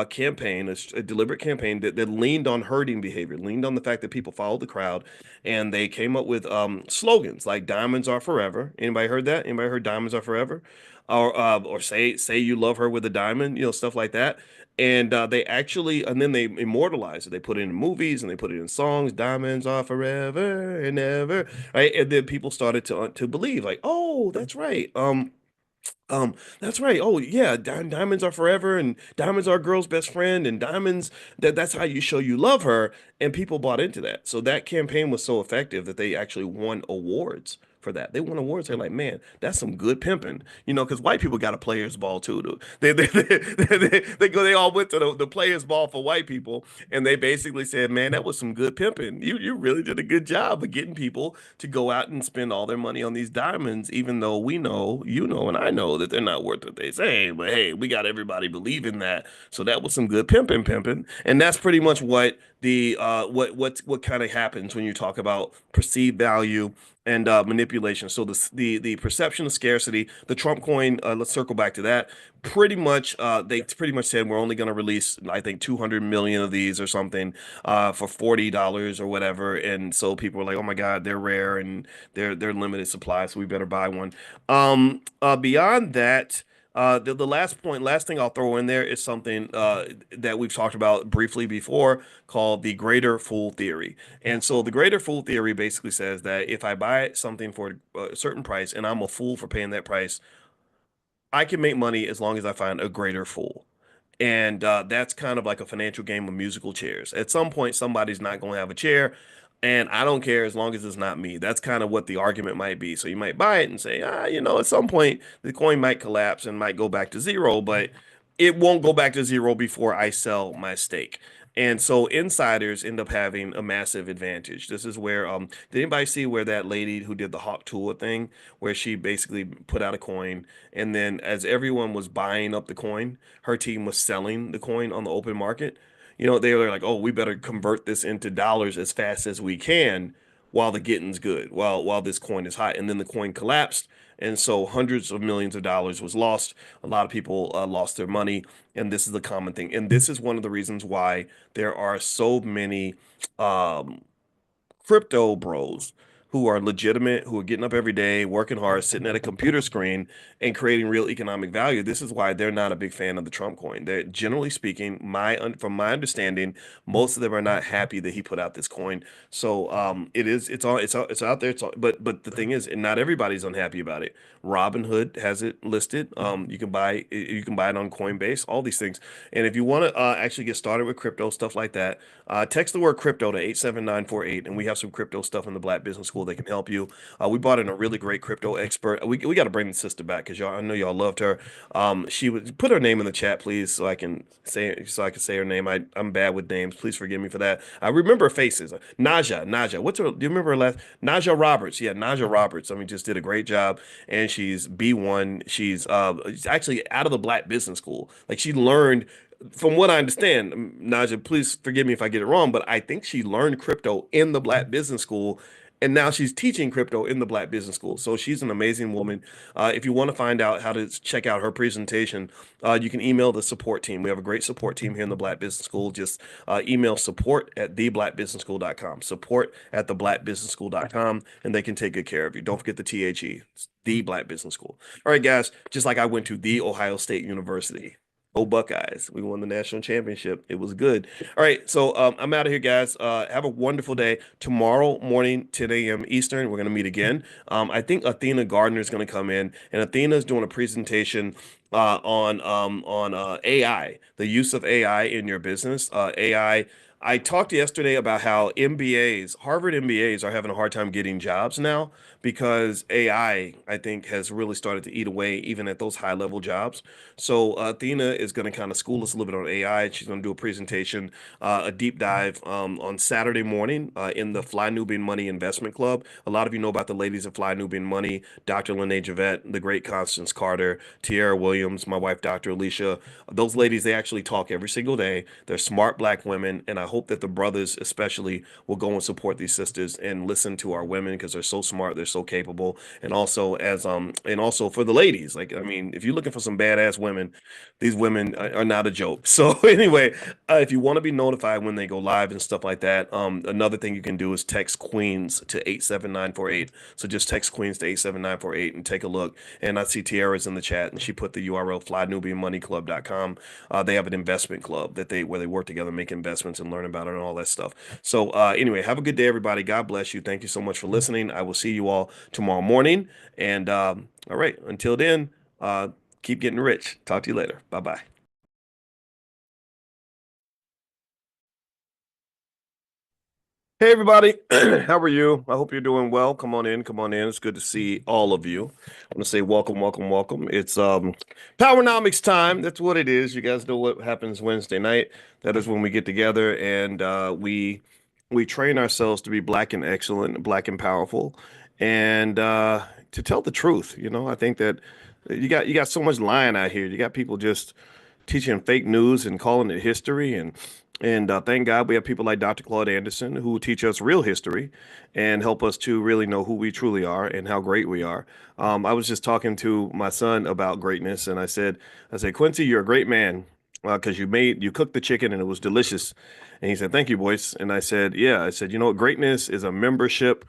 campaign, a deliberate campaign that leaned on herding behavior, leaned on the fact that people followed the crowd, and they came up with slogans like "Diamonds are forever." Anybody heard that? Anybody heard "Diamonds are forever"? Or say you love her with a diamond, stuff like that. And and then they immortalized it. They put it in movies and they put it in songs. Diamonds are forever and ever, right? And then people started to believe, like, oh, that's right. That's right. Oh, yeah, diamonds are forever, and diamonds are a girl's best friend, and diamonds that's how you show you love her. And people bought into that. So that campaign was so effective that they actually won awards for that. They won awards. They're like, man, that's some good pimping, because white people got a players ball too. They all went to the players ball for white people, and they basically said, man, that was some good pimping. You really did a good job of getting people to go out and spend all their money on these diamonds, even though we know, and I know that they're not worth what they say. But hey, we got everybody believing that. So that was some good pimping. And that's pretty much what the what kind of happens when you talk about perceived value and manipulation. So the perception of scarcity, the Trump coin. Let's circle back to that. Pretty much, they pretty much said we're only going to release, I think, 200 million of these or something, for $40 or whatever. And so people were like, "Oh my God, they're rare and they're limited supply, so we better buy one." Beyond that. The last thing I'll throw in there is something that we've talked about briefly before, called the greater fool theory. And so the greater fool theory basically says that if I buy something for a certain price and I'm a fool for paying that price, I can make money as long as I find a greater fool. And that's kind of like a financial game of musical chairs. At some point, somebody's not going to have a chair, and I don't care as long as it's not me. That's kind of what the argument might be. So you might buy it and say, at some point the coin might collapse and might go back to zero, but it won't go back to zero before I sell my stake. And so insiders end up having a massive advantage. This is where did anybody see where that lady who did the Hawk Tuah thing, where she basically put out a coin, and then as everyone was buying up the coin, her team was selling the coin on the open market. They were like, "Oh, we better convert this into dollars as fast as we can while the getting's good, while this coin is hot." And then the coin collapsed, and so hundreds of millions of dollars was lost. A lot of people lost their money, and this is the common thing. And this is one of the reasons why there are so many um, crypto bros who are legitimate, who are getting up every day, working hard, sitting at a computer screen and creating real economic value. This is why they're not a big fan of the Trump coin. They're generally speaking, from my understanding, most of them are not happy that he put out this coin. So it's out there. But the thing is, and not everybody's unhappy about it. Robinhood has it listed. You can buy it on Coinbase, all these things. And if you want to actually get started with crypto stuff like that, text the word crypto to 87948, and we have some crypto stuff in the Black Business School that can help you. We brought in a really great crypto expert. We got to bring the sister back because I know y'all loved her. She would put her name in the chat, please, so I can say her name. I'm bad with names. Please forgive me for that. I remember her faces. Naja. Do you remember her last? Naja Roberts. Yeah, Naja Roberts. I mean, just did a great job, and she's B1. She's actually out of the Black Business School. Like, she learned, from what I understand, Naja, please forgive me if I get it wrong, but I think she learned crypto in the Black Business School, and now she's teaching crypto in the Black Business School. So she's an amazing woman. If you want to find out how to check out her presentation, you can email the support team. We have a great support team here in the Black Business School. Just email support at theblackbusinessschool.com, support at theblackbusinessschool.com, and they can take good care of you. Don't forget the THE. It's the Black Business School. All right, guys, just like I went to the Ohio State University. Go Buckeyes. We won the national championship. It was good. All right, so I'm out of here, guys. Have a wonderful day. Tomorrow morning, 10 a.m. Eastern, we're going to meet again. I think Athena Gardner is going to come in, and Athena is doing a presentation on AI, the use of AI in your business. AI. I talked yesterday about how MBAs, Harvard MBAs, are having a hard time getting jobs now because I think, has really started to eat away even at those high level jobs. So Athena is going to kind of school us a little bit on AI. She's going to do a presentation, a deep dive on Saturday morning in the Fly Nubian Money Investment Club. A lot of you know about the ladies of Fly Nubian Money, Dr. Lene Javette, the great Constance Carter, Tierra Williams, my wife, Dr. Alicia. Those ladies, they actually talk every single day. They're smart black women, and I hope that the brothers especially will go and support these sisters and listen to our women because they're so smart, they're so capable, and also for the ladies, like I mean, if you're looking for some badass women, these women are not a joke. So anyway, if you want to be notified when they go live and stuff like that, another thing you can do is text Queens to 87948. So just text Queens to 87948 and take a look. And I see Tiara's in the chat, and she put the URL flynubianmoneyclub.com. They have an investment club that they where they work together, make investments and learn about it and all that stuff. So anyway, have a good day, everybody. God bless you. Thank you so much for listening. I will see you all tomorrow morning. And all right, until then, keep getting rich. Talk to you later. Bye bye. Hey everybody, how are you? I hope you're doing well. Come on in, come on in. It's good to see all of you. I want to say welcome, welcome, welcome. It's Powernomics time. That's what it is. You guys know what happens Wednesday night. That is when we get together and we train ourselves to be black and excellent, black and powerful, and to tell the truth. I think that you got so much lying out here. You got people just teaching fake news and calling it history and thank God we have people like Dr. Claude Anderson who teach us real history and help us to really know who we truly are and how great we are. I was just talking to my son about greatness, and I said, Quincy, you're a great man because you cooked the chicken and it was delicious. And he said, thank you, Boyce. And I said, yeah. I said, greatness is a membership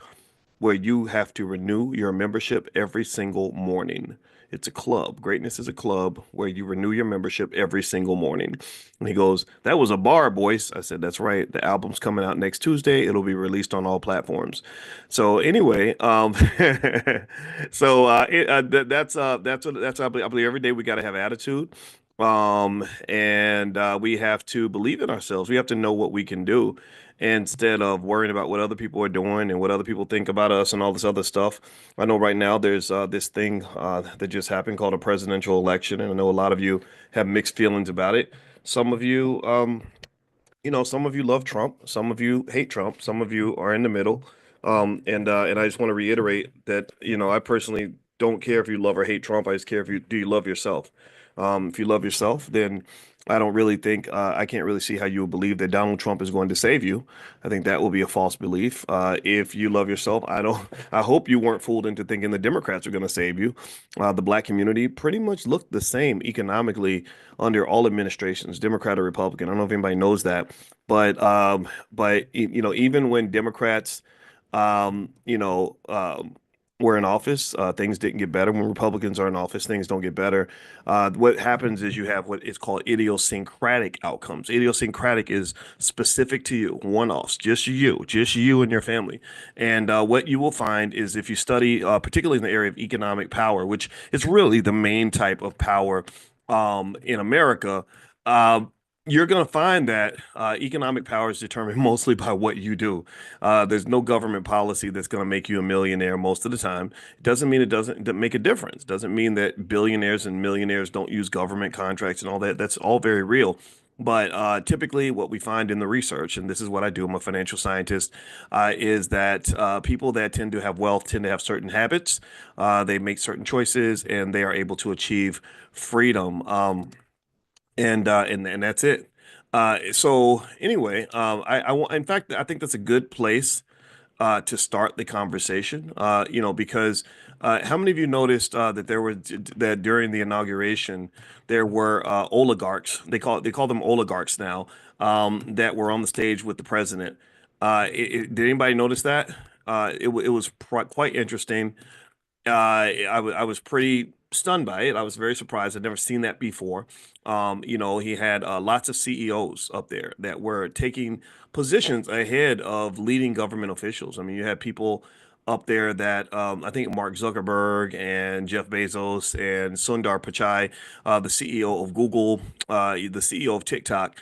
where you have to renew your membership every single morning. It's a club. Greatness is a club where you renew your membership every single morning. And he goes, that was a bar, Boyce. I said, that's right. The album's coming out next Tuesday. It'll be released on all platforms. So anyway, I believe every day we got to have attitude. And we have to believe in ourselves. We have to know what we can do instead of worrying about what other people are doing and what other people think about us and all this other stuff. I know right now there's this thing that just happened called a presidential election, and I know a lot of you have mixed feelings about it. Some of you, some of you love Trump, some of you hate Trump, some of you are in the middle. And I just want to reiterate that, I personally don't care if you love or hate Trump. I just care if you do you love yourself. If you love yourself, then I don't really think I can't really see how you would believe that Donald Trump is going to save you. I think that will be a false belief. If you love yourself, I don't. I hope you weren't fooled into thinking the Democrats are going to save you. The black community pretty much looked the same economically under all administrations, Democrat or Republican. I don't know if anybody knows that, but even when Democrats, um, you know, um, were in office, things didn't get better. When Republicans are in office, things don't get better. What happens is you have what is called idiosyncratic outcomes. Idiosyncratic is specific to you, one-offs, just you and your family. And what you will find is if you study, particularly in the area of economic power, which is really the main type of power in America, uh, you're going to find that economic power is determined mostly by what you do. There's no government policy that's going to make you a millionaire most of the time. It doesn't mean it doesn't make a difference. Doesn't mean that billionaires and millionaires don't use government contracts and all that. That's all very real. But typically, what we find in the research, and this is what I do, I'm a financial scientist, is that people that tend to have wealth tend to have certain habits. They make certain choices, and they are able to achieve freedom. And that's it. So anyway, in fact, I think that's a good place to start the conversation. Because how many of you noticed that that during the inauguration there were oligarchs? They call them oligarchs now, that were on the stage with the president. Did anybody notice that? It was quite interesting. I was pretty stunned by it. I was very surprised. I'd never seen that before. He had lots of CEOs up there that were taking positions ahead of leading government officials. I mean, you had people up there that I think Mark Zuckerberg and Jeff Bezos and Sundar Pichai, the CEO of Google, the CEO of TikTok.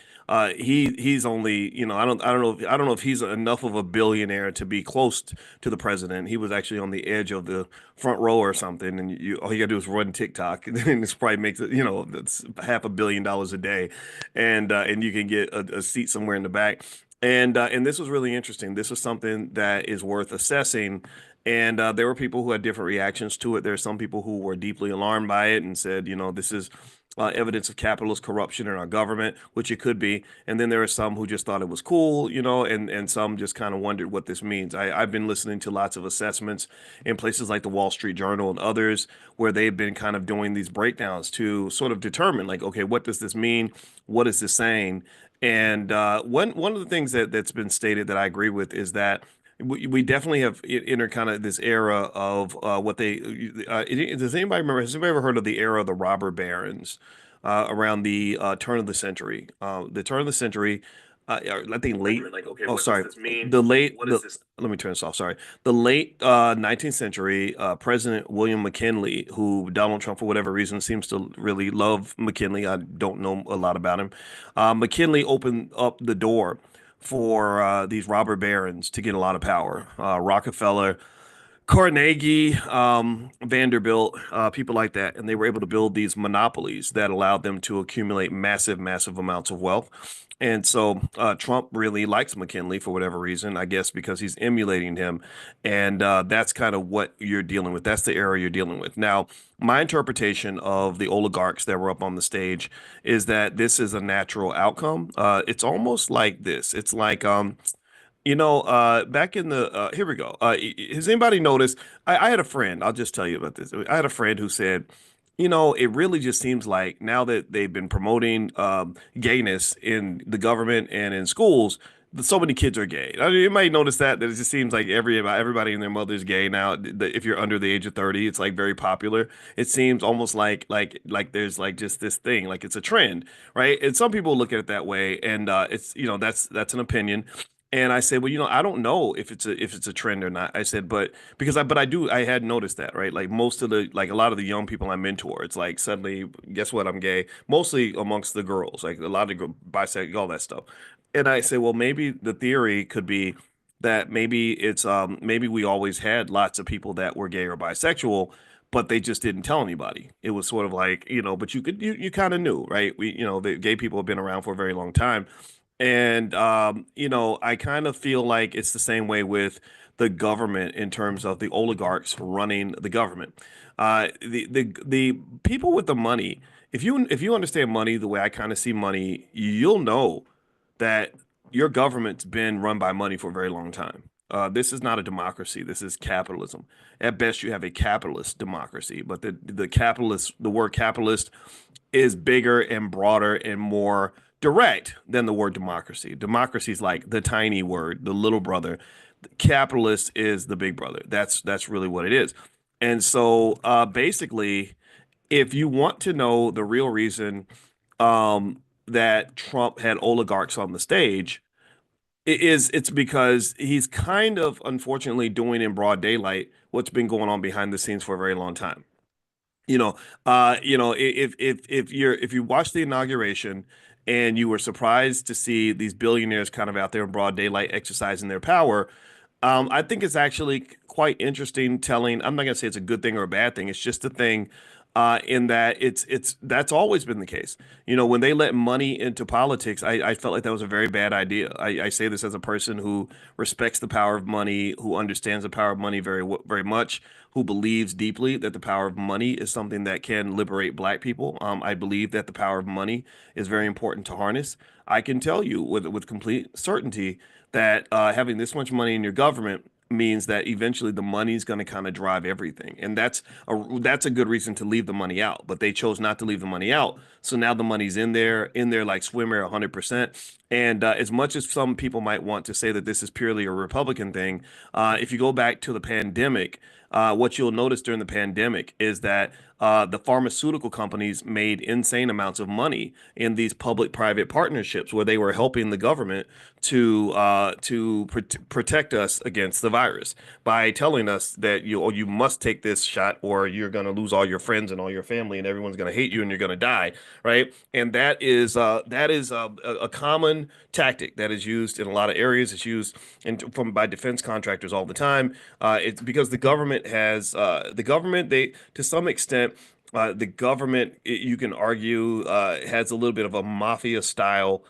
He's only, I don't know if he's enough of a billionaire to be close to the president. He was actually on the edge of the front row or something, and all you gotta do is run TikTok, and this probably makes it, that's $500 million a day, and you can get a seat somewhere in the back. And this was really interesting. This was something that is worth assessing. And there were people who had different reactions to it. There are some people who were deeply alarmed by it and said, this is evidence of capitalist corruption in our government, which it could be. And then there are some who just thought it was cool, and some just kind of wondered what this means. I've been listening to lots of assessments in places like the Wall Street Journal and others where they've been kind of doing these breakdowns to sort of determine, like, okay, what does this mean? What is this saying? And one of the things that's been stated that I agree with is that we definitely have entered kind of this era of what they does anybody remember? Has anybody ever heard of the era of the robber barons around the turn of the century? The turn of the century, I think late. Like, okay, oh, sorry. Does this mean? The late. What is this? Let me turn this off. Sorry. The late 19th century, President William McKinley, who Donald Trump, for whatever reason, seems to really love McKinley. I don't know a lot about him. McKinley opened up the door for these robber barons to get a lot of power. Rockefeller, Carnegie, Vanderbilt, people like that, and they were able to build these monopolies that allowed them to accumulate massive, massive amounts of wealth. And so Trump really likes McKinley for whatever reason, I guess because he's emulating him. And that's kind of what you're dealing with. That's the era you're dealing with. Now, my interpretation of the oligarchs that were up on the stage is that this is a natural outcome. It's almost like this. It's like back in the here we go. Has anybody noticed? I had a friend. I'll just tell you about this. I had a friend who said, it really just seems like now that they've been promoting gayness in the government and in schools, so many kids are gay. I mean, you might notice that it just seems like everybody and their mother's gay now. If you're under the age of 30, it's like very popular. It seems almost like there's like just this thing, like it's a trend, right? And some people look at it that way, and it's that's an opinion. And I said, well, I don't know if it's a trend or not. I said, but I had noticed that, right? Like most of a lot of the young people I mentor, it's like suddenly, guess what? I'm gay, mostly amongst the girls, like a lot of bisexual, all that stuff. And I say, well, maybe the theory could be that maybe we always had lots of people that were gay or bisexual, but they just didn't tell anybody. It was sort of like, but you kind of knew, right? The gay people have been around for a very long time. And I kind of feel like it's the same way with the government in terms of the oligarchs running the government. The people with the money, if you understand money the way I kind of see money, you'll know that your government's been run by money for a very long time. This is not a democracy. This is capitalism. At best, you have a capitalist democracy, but the word capitalist is bigger and broader and more direct than the word democracy. Democracy is like the tiny word, the little brother. Capitalist is the big brother. That's really what it is. And so basically, if you want to know the real reason that Trump had oligarchs on the stage, it's because he's kind of unfortunately doing in broad daylight what's been going on behind the scenes for a very long time. If you watch the inauguration and you were surprised to see these billionaires kind of out there in broad daylight exercising their power, I think it's actually quite interesting telling. I'm not gonna say it's a good thing or a bad thing. It's just a thing, in that it's that's always been the case. When they let money into politics, I felt like that was a very bad idea. I say this as a person who respects the power of money, who understands the power of money very much, who believes deeply that the power of money is something that can liberate Black people. I believe that the power of money is very important to harness. I can tell you with complete certainty that having this much money in your government means that eventually the money's going to kind of drive everything. And that's a good reason to leave the money out. But they chose not to leave the money out. So now the money's in there like swimmer 100%. And as much as some people might want to say that this is purely a Republican thing, if you go back to the pandemic, what you'll notice during the pandemic is that the pharmaceutical companies made insane amounts of money in these public-private partnerships where they were helping the government to protect us against the virus by telling us that you must take this shot or you're going to lose all your friends and all your family and everyone's going to hate you and you're going to die, right? And that is a common tactic that is used in a lot of areas. It's used by defense contractors all the time. It's because the government, they to some extent, the government, you can argue, has a little bit of a mafia style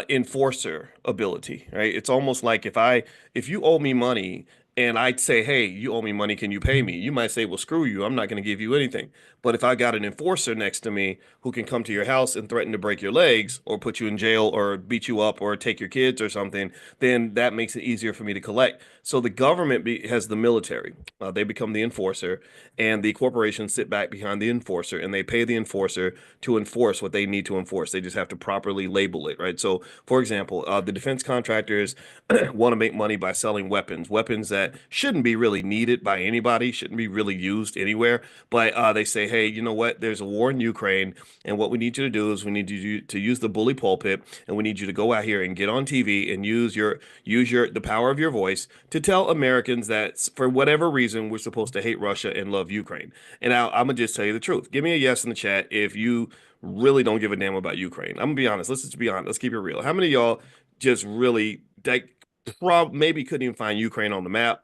enforcer ability, right? It's almost like if you owe me money and I'd say, hey, you owe me money, can you pay me? You might say, well, screw you, I'm not going to give you anything. But if I got an enforcer next to me who can come to your house and threaten to break your legs or put you in jail or beat you up or take your kids or something, then that makes it easier for me to collect. So the government has the military. They become the enforcer, and the corporations sit back behind the enforcer, and they pay the enforcer to enforce what they need to enforce. They just have to properly label it, right? So, for example, the defense contractors want to make money by selling weapons that shouldn't be really needed by anybody, shouldn't be really used anywhere. But they say, hey, you know what? There's a war in Ukraine, and what we need you to do is we need you to use the bully pulpit, and we need you to go out here and get on TV and use your the power of your voice to tell Americans that for whatever reason we're supposed to hate Russia and love Ukraine. And I'm gonna just tell you the truth. Give me a yes in the chat if you really don't give a damn about Ukraine. I'm gonna be honest. Let's just be honest. Let's keep it real. How many of y'all just really like maybe couldn't even find Ukraine on the map?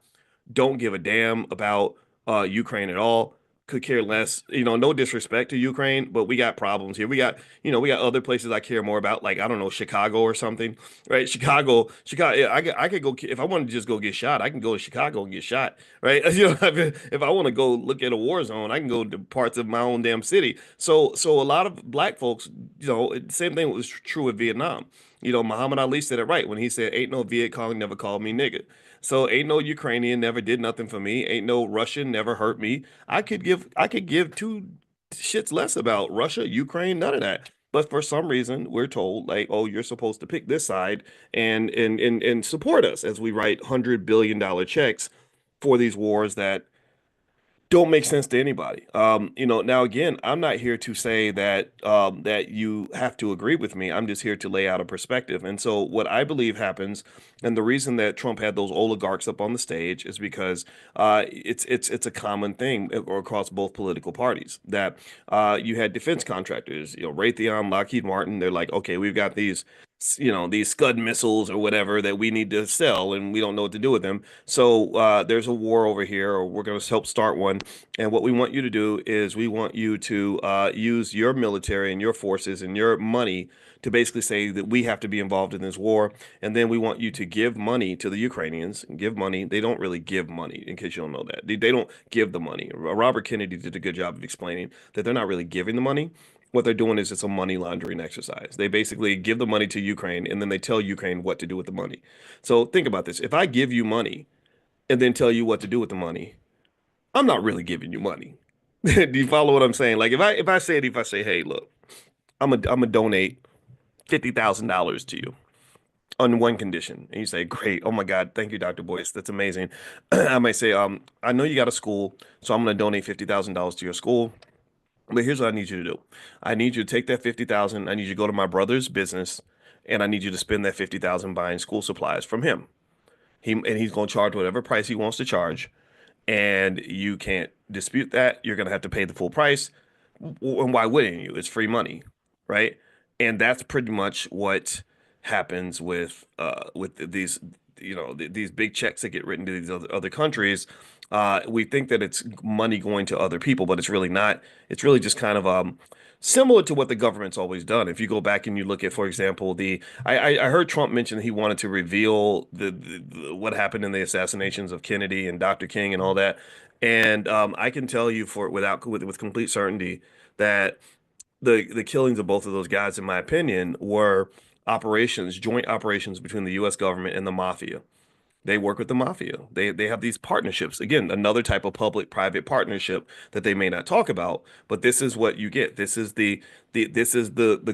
Don't give a damn about Ukraine at all. Could care less. No disrespect to Ukraine, but we got problems here. We got other places I care more about, like I don't know, Chicago or something, right? Chicago. Yeah, I could go if I wanted to just go get shot. I can go to Chicago and get shot, right? If I want to go look at a war zone, I can go to parts of my own damn city. So a lot of black folks, same thing was true with Vietnam. Muhammad Ali said it right when he said, "Ain't no Viet Cong never called me nigga." So ain't no Ukrainian never did nothing for me. Ain't no Russian never hurt me. I could give two shits less about Russia, Ukraine, none of that. But for some reason, we're told like, oh, you're supposed to pick this side and support us as we write $100 billion checks for these wars that don't make sense to anybody. Now again, I'm not here to say that you have to agree with me. I'm just here to lay out a perspective. And so what I believe happens, and the reason that Trump had those oligarchs up on the stage is because it's a common thing across both political parties that you had defense contractors, Raytheon, Lockheed Martin. They're like, okay, we've got these Scud missiles or whatever that we need to sell, and we don't know what to do with them. So there's a war over here, or we're going to help start one. And what we want you to do is we want you to use your military and your forces and your money to basically say that we have to be involved in this war. And then we want you to give money to the Ukrainians and give money. They don't really give money, in case you don't know that. They don't give the money. Robert Kennedy did a good job of explaining that they're not really giving the money. What they're doing is it's a money laundering exercise. They basically give the money to Ukraine and then they tell Ukraine what to do with the money. So think about this. If I give you money and then tell you what to do with the money, I'm not really giving you money. Do you follow what I'm saying? Like if I say, hey, look, I'm gonna donate $50,000 to you on one condition, and you say, great, oh my God, thank you, Dr. Boyce, that's amazing. I might say, I know you got a school, so I'm gonna donate $50,000 to your school. But here's what I need you to do. I need you to take that 50,000. I need you to go to my brother's business, and I need you to spend that 50,000 buying school supplies from him. He's going to charge whatever price he wants to charge, and you can't dispute that. You're going to have to pay the full price. And why wouldn't you? It's free money, right? And that's pretty much what happens with these these big checks that get written to these other countries. We think that it's money going to other people, but it's really not. It's really just kind of similar to what the government's always done. If you go back and you look at, for example, I heard Trump mention he wanted to reveal what happened in the assassinations of Kennedy and Dr. King and all that. And I can tell you with complete certainty that the killings of both of those guys, in my opinion, were joint operations between the U.S. government and the mafia. They work with the mafia. They have these partnerships. Again, another type of public-private partnership that they may not talk about, but this is what you get. This is the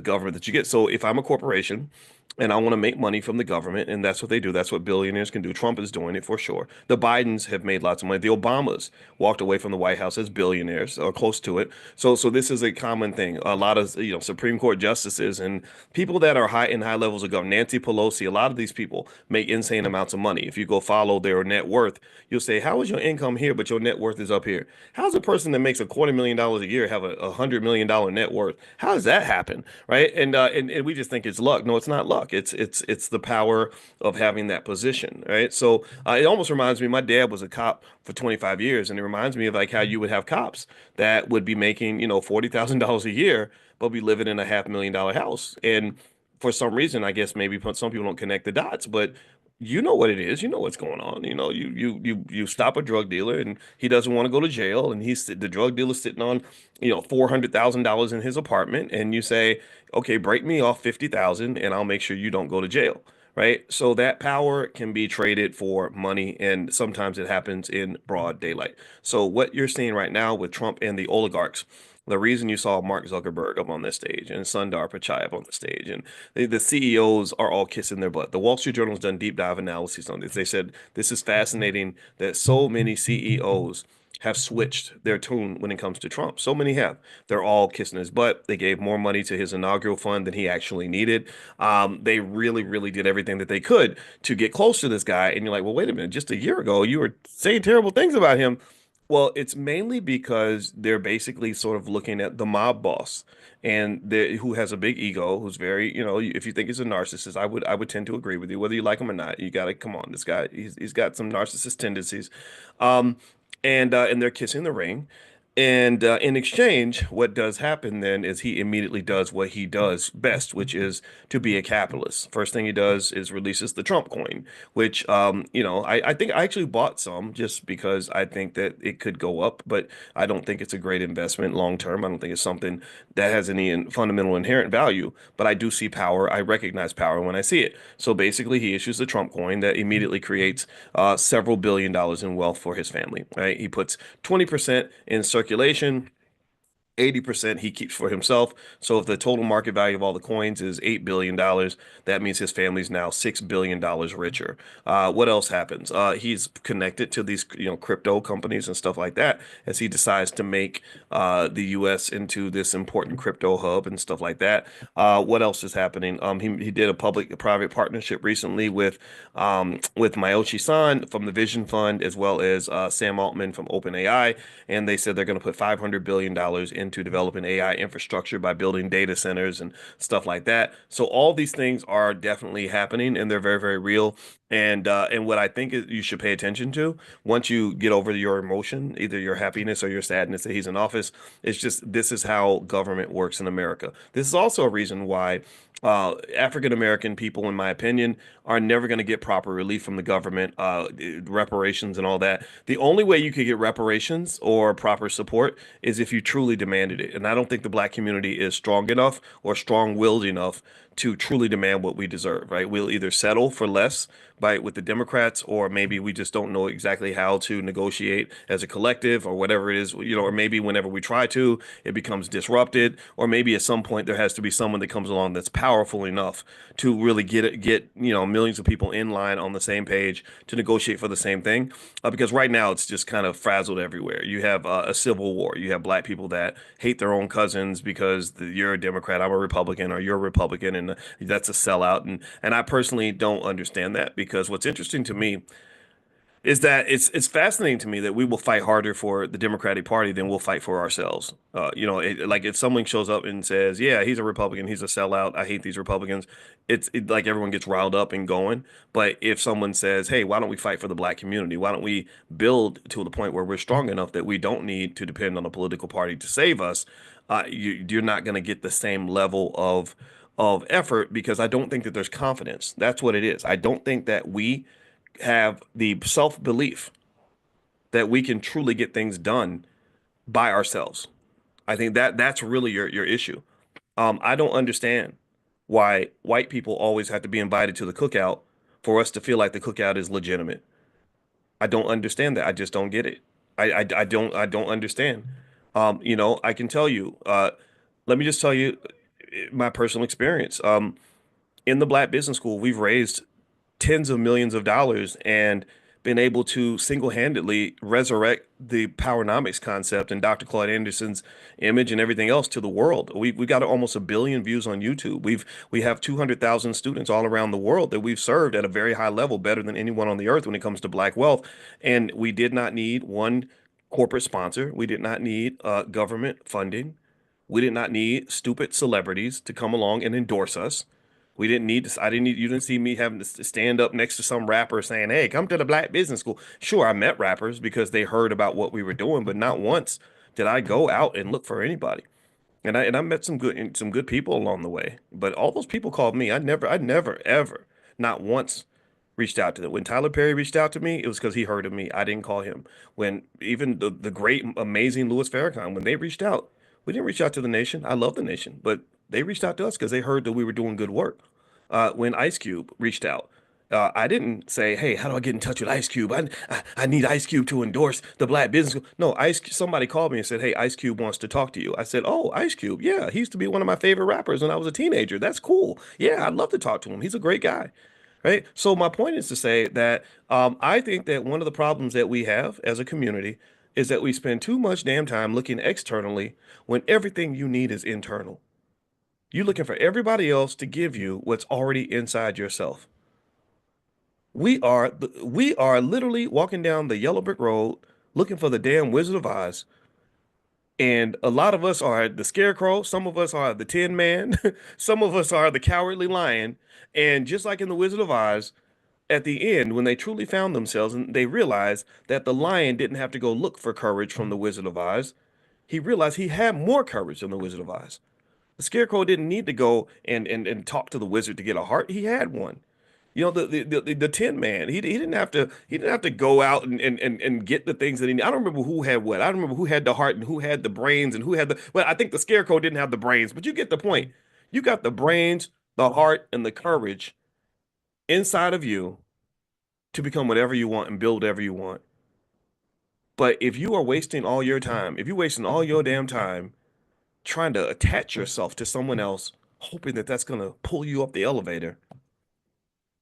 government that you get. So if I'm a corporation and I want to make money from the government, and that's what they do. That's what billionaires can do. Trump is doing it for sure. The Bidens have made lots of money. The Obamas walked away from the White House as billionaires or close to it. So this is a common thing. A lot of Supreme Court justices and people that are high levels of government. Nancy Pelosi, a lot of these people make insane amounts of money. If you go follow their net worth, you'll say, "How is your income here, but your net worth is up here? How's a person that makes $250,000 a year have a $100 million net worth? How does that happen?" Right? And we just think it's luck. No, it's not luck. It's the power of having that position. Right? So it almost reminds me. My dad was a cop for 25 years, and it reminds me of like how you would have cops that would be making $40,000 a year, but be living in a $500,000 house. And for some reason, I guess maybe some people don't connect the dots, but you know what it is. You know what's going on. You stop a drug dealer and he doesn't want to go to jail, and the drug dealer's sitting on $400,000 in his apartment, and you say, okay, break me off 50,000, and I'll make sure you don't go to jail. Right. So that power can be traded for money, and sometimes it happens in broad daylight. So what you're seeing right now with Trump and the oligarchs, the reason you saw Mark Zuckerberg up on this stage and Sundar Pichai up on the stage, and the CEOs are all kissing their butt. The Wall Street Journal has done deep dive analysis on this. They said this is fascinating that so many CEOs have switched their tune when it comes to Trump. So many have. They're all kissing his butt. They gave more money to his inaugural fund than he actually needed. They really, really did everything that they could to get close to this guy. And you're like, well, wait a minute. Just a year ago, you were saying terrible things about him. Well, it's mainly because they're basically sort of looking at the mob boss and who has a big ego, who's very, if you think he's a narcissist, I would tend to agree with you, whether you like him or not. You got to come on, this guy, he's got some narcissist tendencies. Um, and they're kissing the ring. And in exchange, what does happen then is he immediately does what he does best, which is to be a capitalist. First thing he does is releases the Trump coin, which, I think I actually bought some just because I think that it could go up, but I don't think it's a great investment long term. I don't think it's something that has any fundamental inherent value, but I do see power. I recognize power when I see it. So basically, he issues the Trump coin that immediately creates several billion dollars in wealth for his family, right? He puts 20% in circulation. 80% he keeps for himself. So if the total market value of all the coins is $8 billion, that means his family's now $6 billion richer. What else happens? He's connected to these, crypto companies and stuff like that as he decides to make the US into this important crypto hub and stuff like that. What else is happening? He did a public-private partnership recently with Mayoshi Son from the Vision Fund, as well as Sam Altman from OpenAI, and they said they're going to put $500 billion into developing AI infrastructure by building data centers and stuff like that. So all these things are definitely happening, and they're very, very real. And what I think is you should pay attention to once you get over your emotion, either your happiness or your sadness that he's in office, it's just this is how government works in America. This is also a reason why African American people, in my opinion, are never going to get proper relief from the government, reparations and all that. The only way you could get reparations or proper support is if you truly demanded it. And I don't think the black community is strong enough or strong-willed enough to truly demand what we deserve, right? We'll either settle for less with the Democrats, or maybe we just don't know exactly how to negotiate as a collective or whatever it is, or maybe whenever we try to, it becomes disrupted, or maybe at some point there has to be someone that comes along that's powerful enough to really get millions of people in line on the same page to negotiate for the same thing. Because right now it's just kind of frazzled everywhere. You have a civil war. You have black people that hate their own cousins because you're a Democrat, I'm a Republican, or you're a Republican, and that's a sellout. And I personally don't understand that, because what's interesting to me is that it's fascinating to me that we will fight harder for the Democratic Party than we'll fight for ourselves. Like if someone shows up and says, "Yeah, he's a Republican, he's a sellout, I hate these Republicans," like everyone gets riled up and going. But if someone says, "Hey, why don't we fight for the black community? Why don't we build to the point where we're strong enough that we don't need to depend on a political party to save us?" You're not going to get the same level of effort, because I don't think that there's confidence. That's what it is. I don't think that we have the self-belief that we can truly get things done by ourselves. I think that that's really your issue. I don't understand why white people always have to be invited to the cookout, for us to feel like the cookout is legitimate. I don't understand that. I just don't get it. I don't understand. I can tell you, let me just tell you my personal experience. In the Black Business School, we've raised tens of millions of dollars and been able to single-handedly resurrect the powernomics concept and Dr. Claude Anderson's image and everything else to the world. We got almost 1 billion views on YouTube. We have 200,000 students all around the world that we've served at a very high level, better than anyone on the earth when it comes to Black wealth. And we did not need one corporate sponsor. We did not need government funding. We did not need stupid celebrities to come along and endorse us. We didn't need this. I didn't need, you didn't see me having to stand up next to some rapper saying, "Hey, come to the Black Business School." Sure, I met rappers because they heard about what we were doing, but not once did I go out and look for anybody. And I met some good people along the way. But all those people called me. I never ever, not once reached out to them. When Tyler Perry reached out to me, it was because he heard of me. I didn't call him. When even the great, amazing Louis Farrakhan, when they reached out, we didn't reach out to the nation. I love the nation, but they reached out to us because they heard that we were doing good work. When Ice Cube reached out, I didn't say, "Hey, how do I get in touch with Ice Cube? I need Ice Cube to endorse the Black Business School." No, somebody called me and said, "Hey, Ice Cube wants to talk to you." I said, "Oh, Ice Cube, yeah, he used to be one of my favorite rappers when I was a teenager. That's cool. Yeah, I'd love to talk to him. He's a great guy." Right. So my point is to say that I think that one of the problems that we have as a community is that we spend too much damn time looking externally when everything you need is internal. You're looking for everybody else to give you what's already inside yourself. We are literally walking down the yellow brick road looking for the damn Wizard of Oz. And a lot of us are the Scarecrow, some of us are the Tin Man, some of us are the Cowardly Lion. And just like in the Wizard of Oz, at the end, when they truly found themselves and they realized that the lion didn't have to go look for courage from the Wizard of Oz, he realized he had more courage than the Wizard of Oz. The Scarecrow didn't need to go and talk to the wizard to get a heart. He had one. The Tin Man. He didn't have to go out and get the things that he. I don't remember who had what. I don't remember who had the heart and who had the brains and who had the. Well, I think the Scarecrow didn't have the brains, but you get the point. You got the brains, the heart, and the courage inside of you to become whatever you want and build whatever you want. But if you are wasting all your time, if you're wasting all your damn time trying to attach yourself to someone else, hoping that that's going to pull you up the elevator,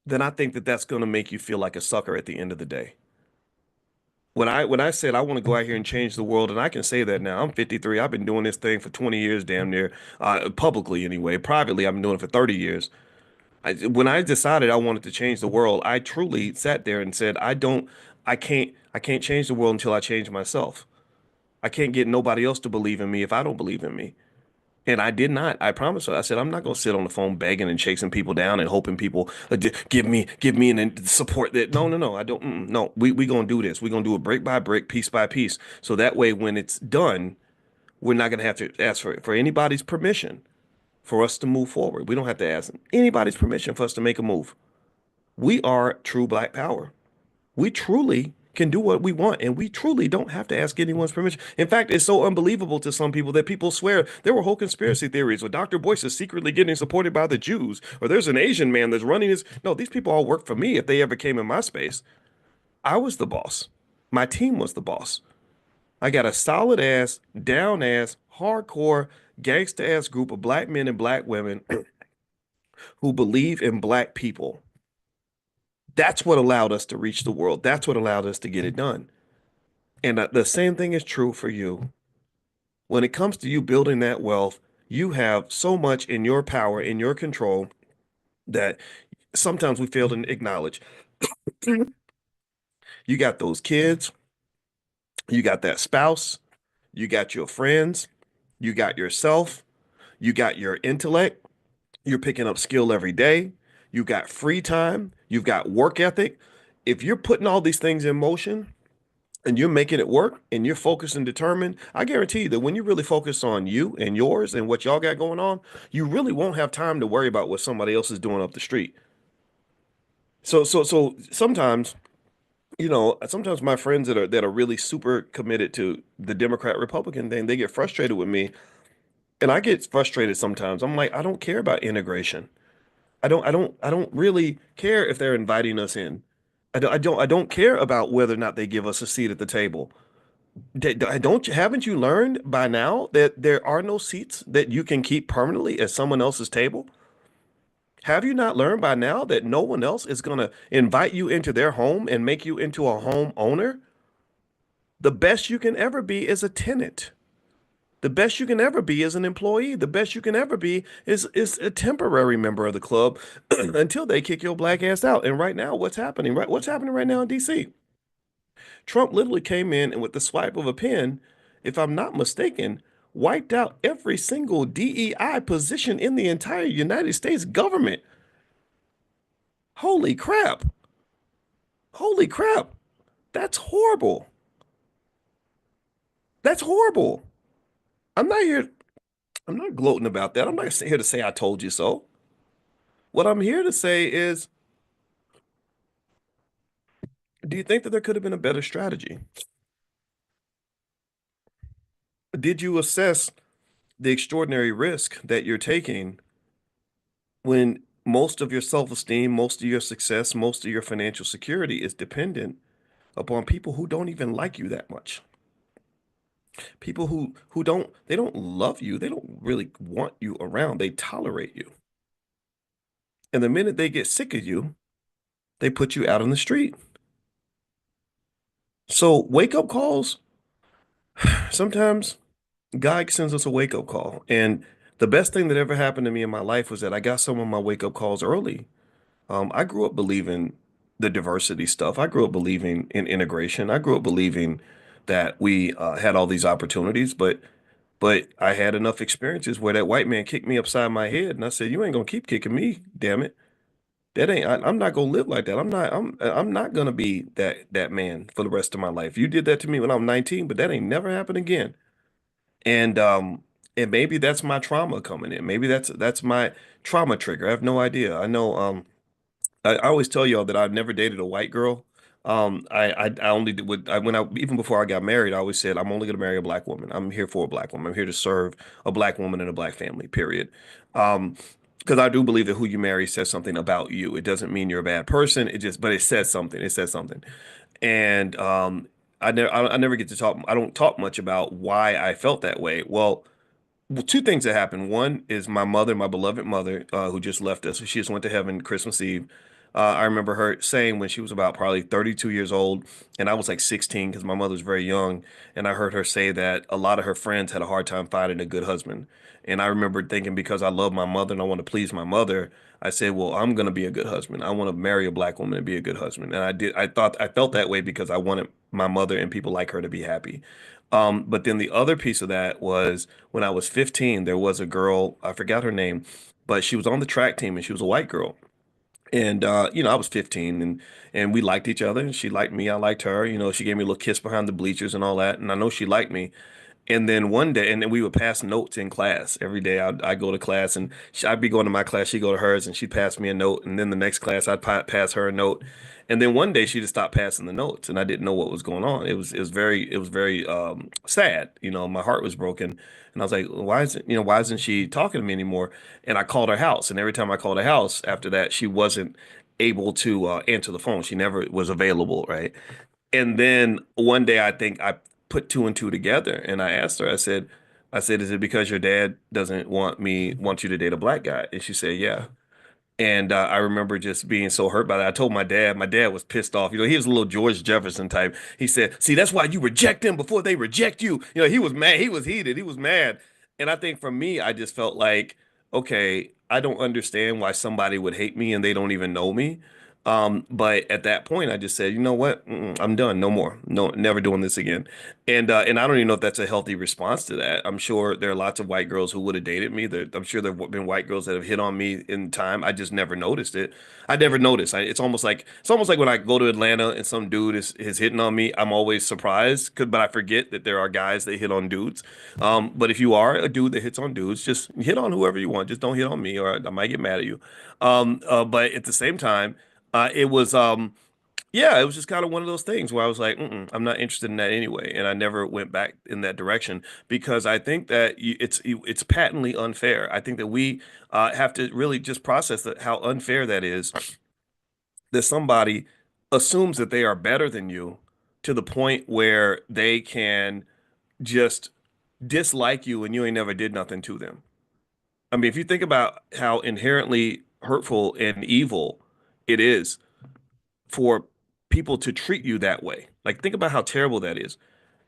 then I think that that's going to make you feel like a sucker at the end of the day. When I said I want to go out here and change the world, and I can say that now, I'm 53. I've been doing this thing for 20 years, damn near, publicly anyway. Privately, I've been doing it for 30 years. When I decided I wanted to change the world, I truly sat there and said, I can't change the world until I change myself. I can't get nobody else to believe in me if I don't believe in me. And I did not. I promised her. I said, I'm not going to sit on the phone begging and chasing people down and hoping people give me an support that. No, no, no. I don't. No, we going to do this. We're going to do it brick by brick, piece by piece. So that way, when it's done, we're not going to have to ask for anybody's permission for us to move forward. We don't have to ask anybody's permission for us to make a move. We are true Black power. We truly can do what we want, and we truly don't have to ask anyone's permission. In fact, it's so unbelievable to some people that people swear there were whole conspiracy theories where Dr. Boyce is secretly getting supported by the Jews, or there's an Asian man that's running his. No, these people all work for me if they ever came in my space. I was the boss. My team was the boss. I got a solid ass, down ass, hardcore, gangsta ass group of Black men and Black women who believe in Black people. That's what allowed us to reach the world. That's what allowed us to get it done. And the same thing is true for you. When it comes to you building that wealth, you have so much in your power, in your control, that sometimes we fail to acknowledge. You got those kids, you got that spouse, you got your friends, you got yourself, you got your intellect, you're picking up skill every day, you got free time, you've got work ethic. If you're putting all these things in motion, and you're making it work and you're focused and determined, I guarantee you that when you really focus on you and yours and what y'all got going on, you really won't have time to worry about what somebody else is doing up the street. So sometimes, sometimes my friends that are really super committed to the Democrat Republican thing, they get frustrated with me. And I get frustrated sometimes. I'm like, I don't care about integration. I don't really care if they're inviting us in. I don't care about whether or not they give us a seat at the table. Haven't you learned by now that there are no seats that you can keep permanently at someone else's table? Have you not learned by now that no one else is going to invite you into their home and make you into a home owner? The best you can ever be is a tenant. The best you can ever be is an employee. The best you can ever be is a temporary member of the club until they kick your black ass out. And right now, what's happening? Right, what's happening right now in DC? Trump literally came in and with the swipe of a pen, if I'm not mistaken, wiped out every single DEI position in the entire United States government. Holy crap. Holy crap. That's horrible. That's horrible. I'm not here, I'm not gloating about that. I'm not here to say I told you so. What I'm here to say is, do you think that there could have been a better strategy? Did you assess the extraordinary risk that you're taking when most of your self-esteem, most of your success, most of your financial security is dependent upon people who don't even like you that much? People who don't love you, they don't really want you around. They tolerate you. And the minute they get sick of you, they put you out on the street. So wake up calls, sometimes God sends us a wake up call. And the best thing that ever happened to me in my life was that I got some of my wake up calls early. I grew up believing the diversity stuff. I grew up believing in integration. I grew up believing that we had all these opportunities, but I had enough experiences where that white man kicked me upside my head, and I said, "You ain't gonna keep kicking me, damn it. That ain't. I'm not gonna live like that. I'm not gonna be that man for the rest of my life. You did that to me when I'm 19, but that ain't never happened again." And and maybe that's my trauma coming in. Maybe that's my trauma trigger. I have no idea. I know I always tell y'all that I've never dated a white girl. I only did with I, when I even before I got married, I always said I'm only gonna marry a black woman. I'm here for a black woman. I'm here to serve a black woman and a black family, period. Um, because I do believe that who you marry says something about you. It doesn't mean you're a bad person. It just, but it says something. It says something. And I never get to talk. I don't talk much about why I felt that way. Well, two things that happened. One is my mother, my beloved mother, who just left us. She just went to heaven Christmas Eve. I remember her saying when she was about probably 32 years old, and I was like 16 because my mother was very young. And I heard her say that a lot of her friends had a hard time finding a good husband. And I remember thinking because I love my mother and I want to please my mother, I said, well, I'm going to be a good husband. I want to marry a black woman and be a good husband. And I did. I felt that way because I wanted my mother and people like her to be happy. But then the other piece of that was when I was 15, there was a girl, I forgot her name, but she was on the track team and she was a white girl. And I was 15 and we liked each other and she liked me, I liked her. She gave me a little kiss behind the bleachers and all that. And I know she liked me. And then one day, and then we would pass notes in class every day. I go to class, and I'd be going to my class. She'd go to hers, and she'd pass me a note. And then the next class, I'd pass her a note. And then one day, she just stopped passing the notes, and I didn't know what was going on. It was very sad. My heart was broken, and I was like, why isn't she talking to me anymore? And I called her house, and every time I called her house after that, she wasn't able to answer the phone. She never was available, right? And then one day I think I put two and two together and I asked her, I said, is it because your dad doesn't want you to date a black guy? And she said, yeah. And I remember just being so hurt by that. I told my dad was pissed off. He was a little George Jefferson type. He said, see, that's why you reject them before they reject you. He was mad. He was heated. He was mad. And I think for me, I just felt like, okay, I don't understand why somebody would hate me and they don't even know me. But at that point, I just said, you know what? I'm done. No more. No, never doing this again. And I don't even know if that's a healthy response to that. I'm sure there are lots of white girls who would have dated me. I'm sure there have been white girls that have hit on me in time. I just never noticed it. I never noticed. It's almost like when I go to Atlanta and some dude is hitting on me. I'm always surprised. But I forget that there are guys that hit on dudes. But if you are a dude that hits on dudes, just hit on whoever you want. Just don't hit on me, or I might get mad at you. But at the same time. It was Yeah, it was just kind of one of those things where I was like, I'm not interested in that anyway, and I never went back in that direction because I think that it's patently unfair. I think that we have to really just process that how unfair that is that somebody assumes that they are better than you to the point where they can just dislike you and you ain't never did nothing to them. I mean, if you think about how inherently hurtful and evil it is for people to treat you that way. Like, think about how terrible that is.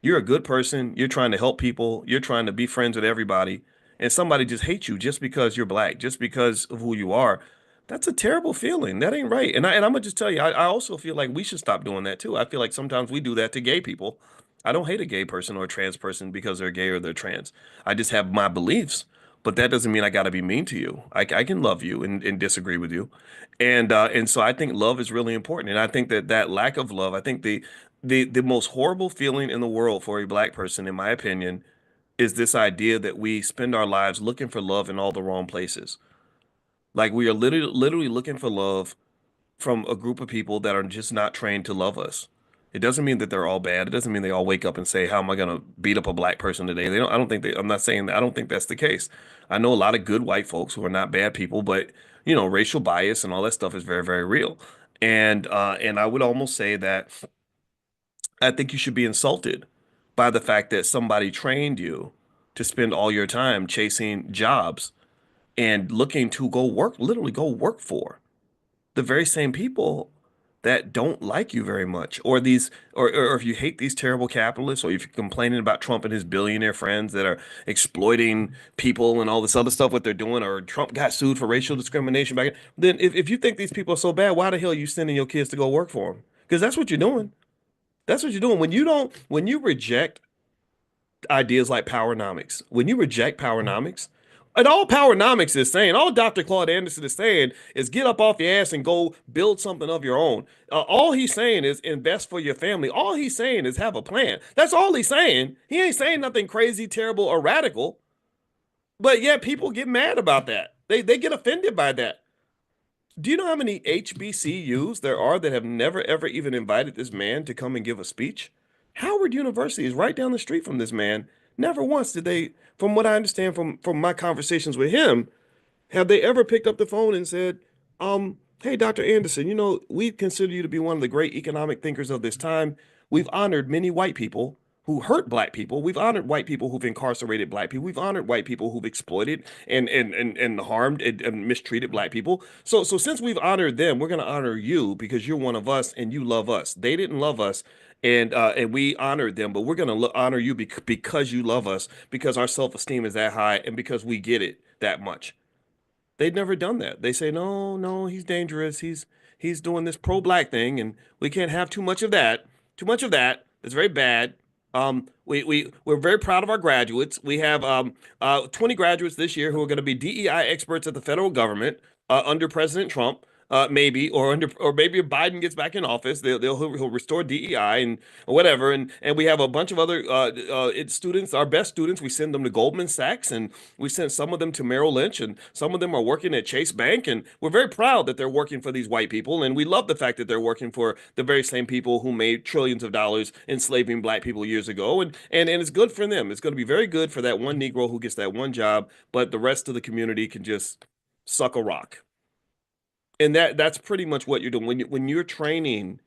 You're a good person, you're trying to help people, you're trying to be friends with everybody, and somebody just hates you just because you're black, just because of who you are. That's a terrible feeling. That ain't right. And I'm gonna just tell you, I also feel like we should stop doing that too. I feel like sometimes we do that to gay people. I don't hate a gay person or a trans person because they're gay or they're trans. I just have my beliefs, but that doesn't mean I got to be mean to you. I can love you and disagree with you, and so I think love is really important. And I think that that lack of love, I think the most horrible feeling in the world for a black person, in my opinion, is this idea that we spend our lives looking for love in all the wrong places. Like we are literally looking for love from a group of people that are just not trained to love us. It doesn't mean that they're all bad. It doesn't mean they all wake up and say, "How am I going to beat up a black person today?" They don't. I don't think they. I'm not saying that. I don't think that's the case. I know a lot of good white folks who are not bad people, but racial bias and all that stuff is very, very real. And I would almost say that I think you should be insulted by the fact that somebody trained you to spend all your time chasing jobs and looking to go work, literally go work for the very same people that don't like you very much, or these, or if you hate these terrible capitalists, or if you're complaining about Trump and his billionaire friends that are exploiting people and all this other stuff, what they're doing, or Trump got sued for racial discrimination back, then if you think these people are so bad, why the hell are you sending your kids to go work for them? Because that's what you're doing. That's what you're doing when you reject ideas like powernomics. When you reject powernomics, and all powernomics is saying, all Dr. Claude Anderson is saying is get up off your ass and go build something of your own. All he's saying is invest for your family. All he's saying is have a plan. That's all he's saying. He ain't saying nothing crazy, terrible, or radical. But yet people get mad about that. They get offended by that. Do you know how many HBCUs there are that have never ever even invited this man to come and give a speech? Howard University is right down the street from this man. Never once did they, from what I understand from my conversations with him, have they ever picked up the phone and said, hey, Dr. Anderson, we consider you to be one of the great economic thinkers of this time. We've honored many white people who hurt black people. We've honored white people who've incarcerated black people. We've honored white people who've exploited and harmed and mistreated black people. So since we've honored them, we're going to honor you because you're one of us and you love us. They didn't love us. And we honored them, but we're gonna honor you because you love us, because our self-esteem is that high, and because we get it that much. They've never done that. They say, no, no, he's dangerous. He's doing this pro-black thing, and we can't have too much of that. Too much of that. It's very bad. We're very proud of our graduates. We have 20 graduates this year who are going to be DEI experts at the federal government under President Trump. Maybe or maybe if Biden gets back in office, he'll restore DEI and or whatever. And we have a bunch of other students, our best students. We send them to Goldman Sachs, and we sent some of them to Merrill Lynch, and some of them are working at Chase Bank. And we're very proud that they're working for these white people. And we love the fact that they're working for the very same people who made trillions of dollars enslaving black people years ago. And it's good for them. It's going to be very good for that one Negro who gets that one job, but the rest of the community can just suck a rock. And that's pretty much what you're doing when you're training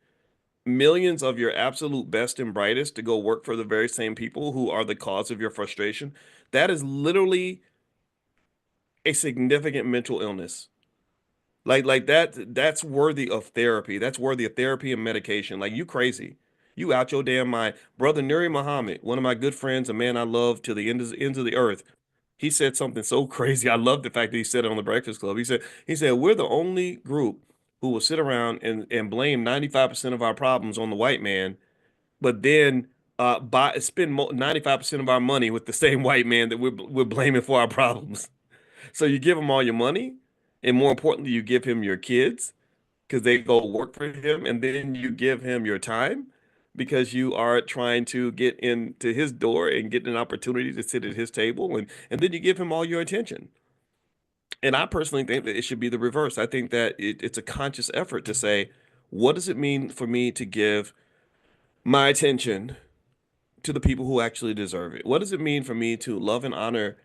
millions of your absolute best and brightest to go work for the very same people who are the cause of your frustration. That is literally a significant mental illness. Like that's worthy of therapy. That's worthy of therapy and medication. Like you crazy. You out your damn mind. Brother Nuri Muhammad, one of my good friends, a man I love to the ends of the earth. He said something so crazy. I love the fact that he said it on the Breakfast Club. He said we're the only group who will sit around and blame 95% of our problems on the white man, but then spend 95% of our money with the same white man that we're blaming for our problems. So you give him all your money, and more importantly, you give him your kids because they go work for him, and then you give him your time because you are trying to get into his door and get an opportunity to sit at his table, and then you give him all your attention. And I personally think that it should be the reverse. I think that it's a conscious effort to say, What does it mean for me to give my attention to the people who actually deserve it? What does it mean for me to love and honor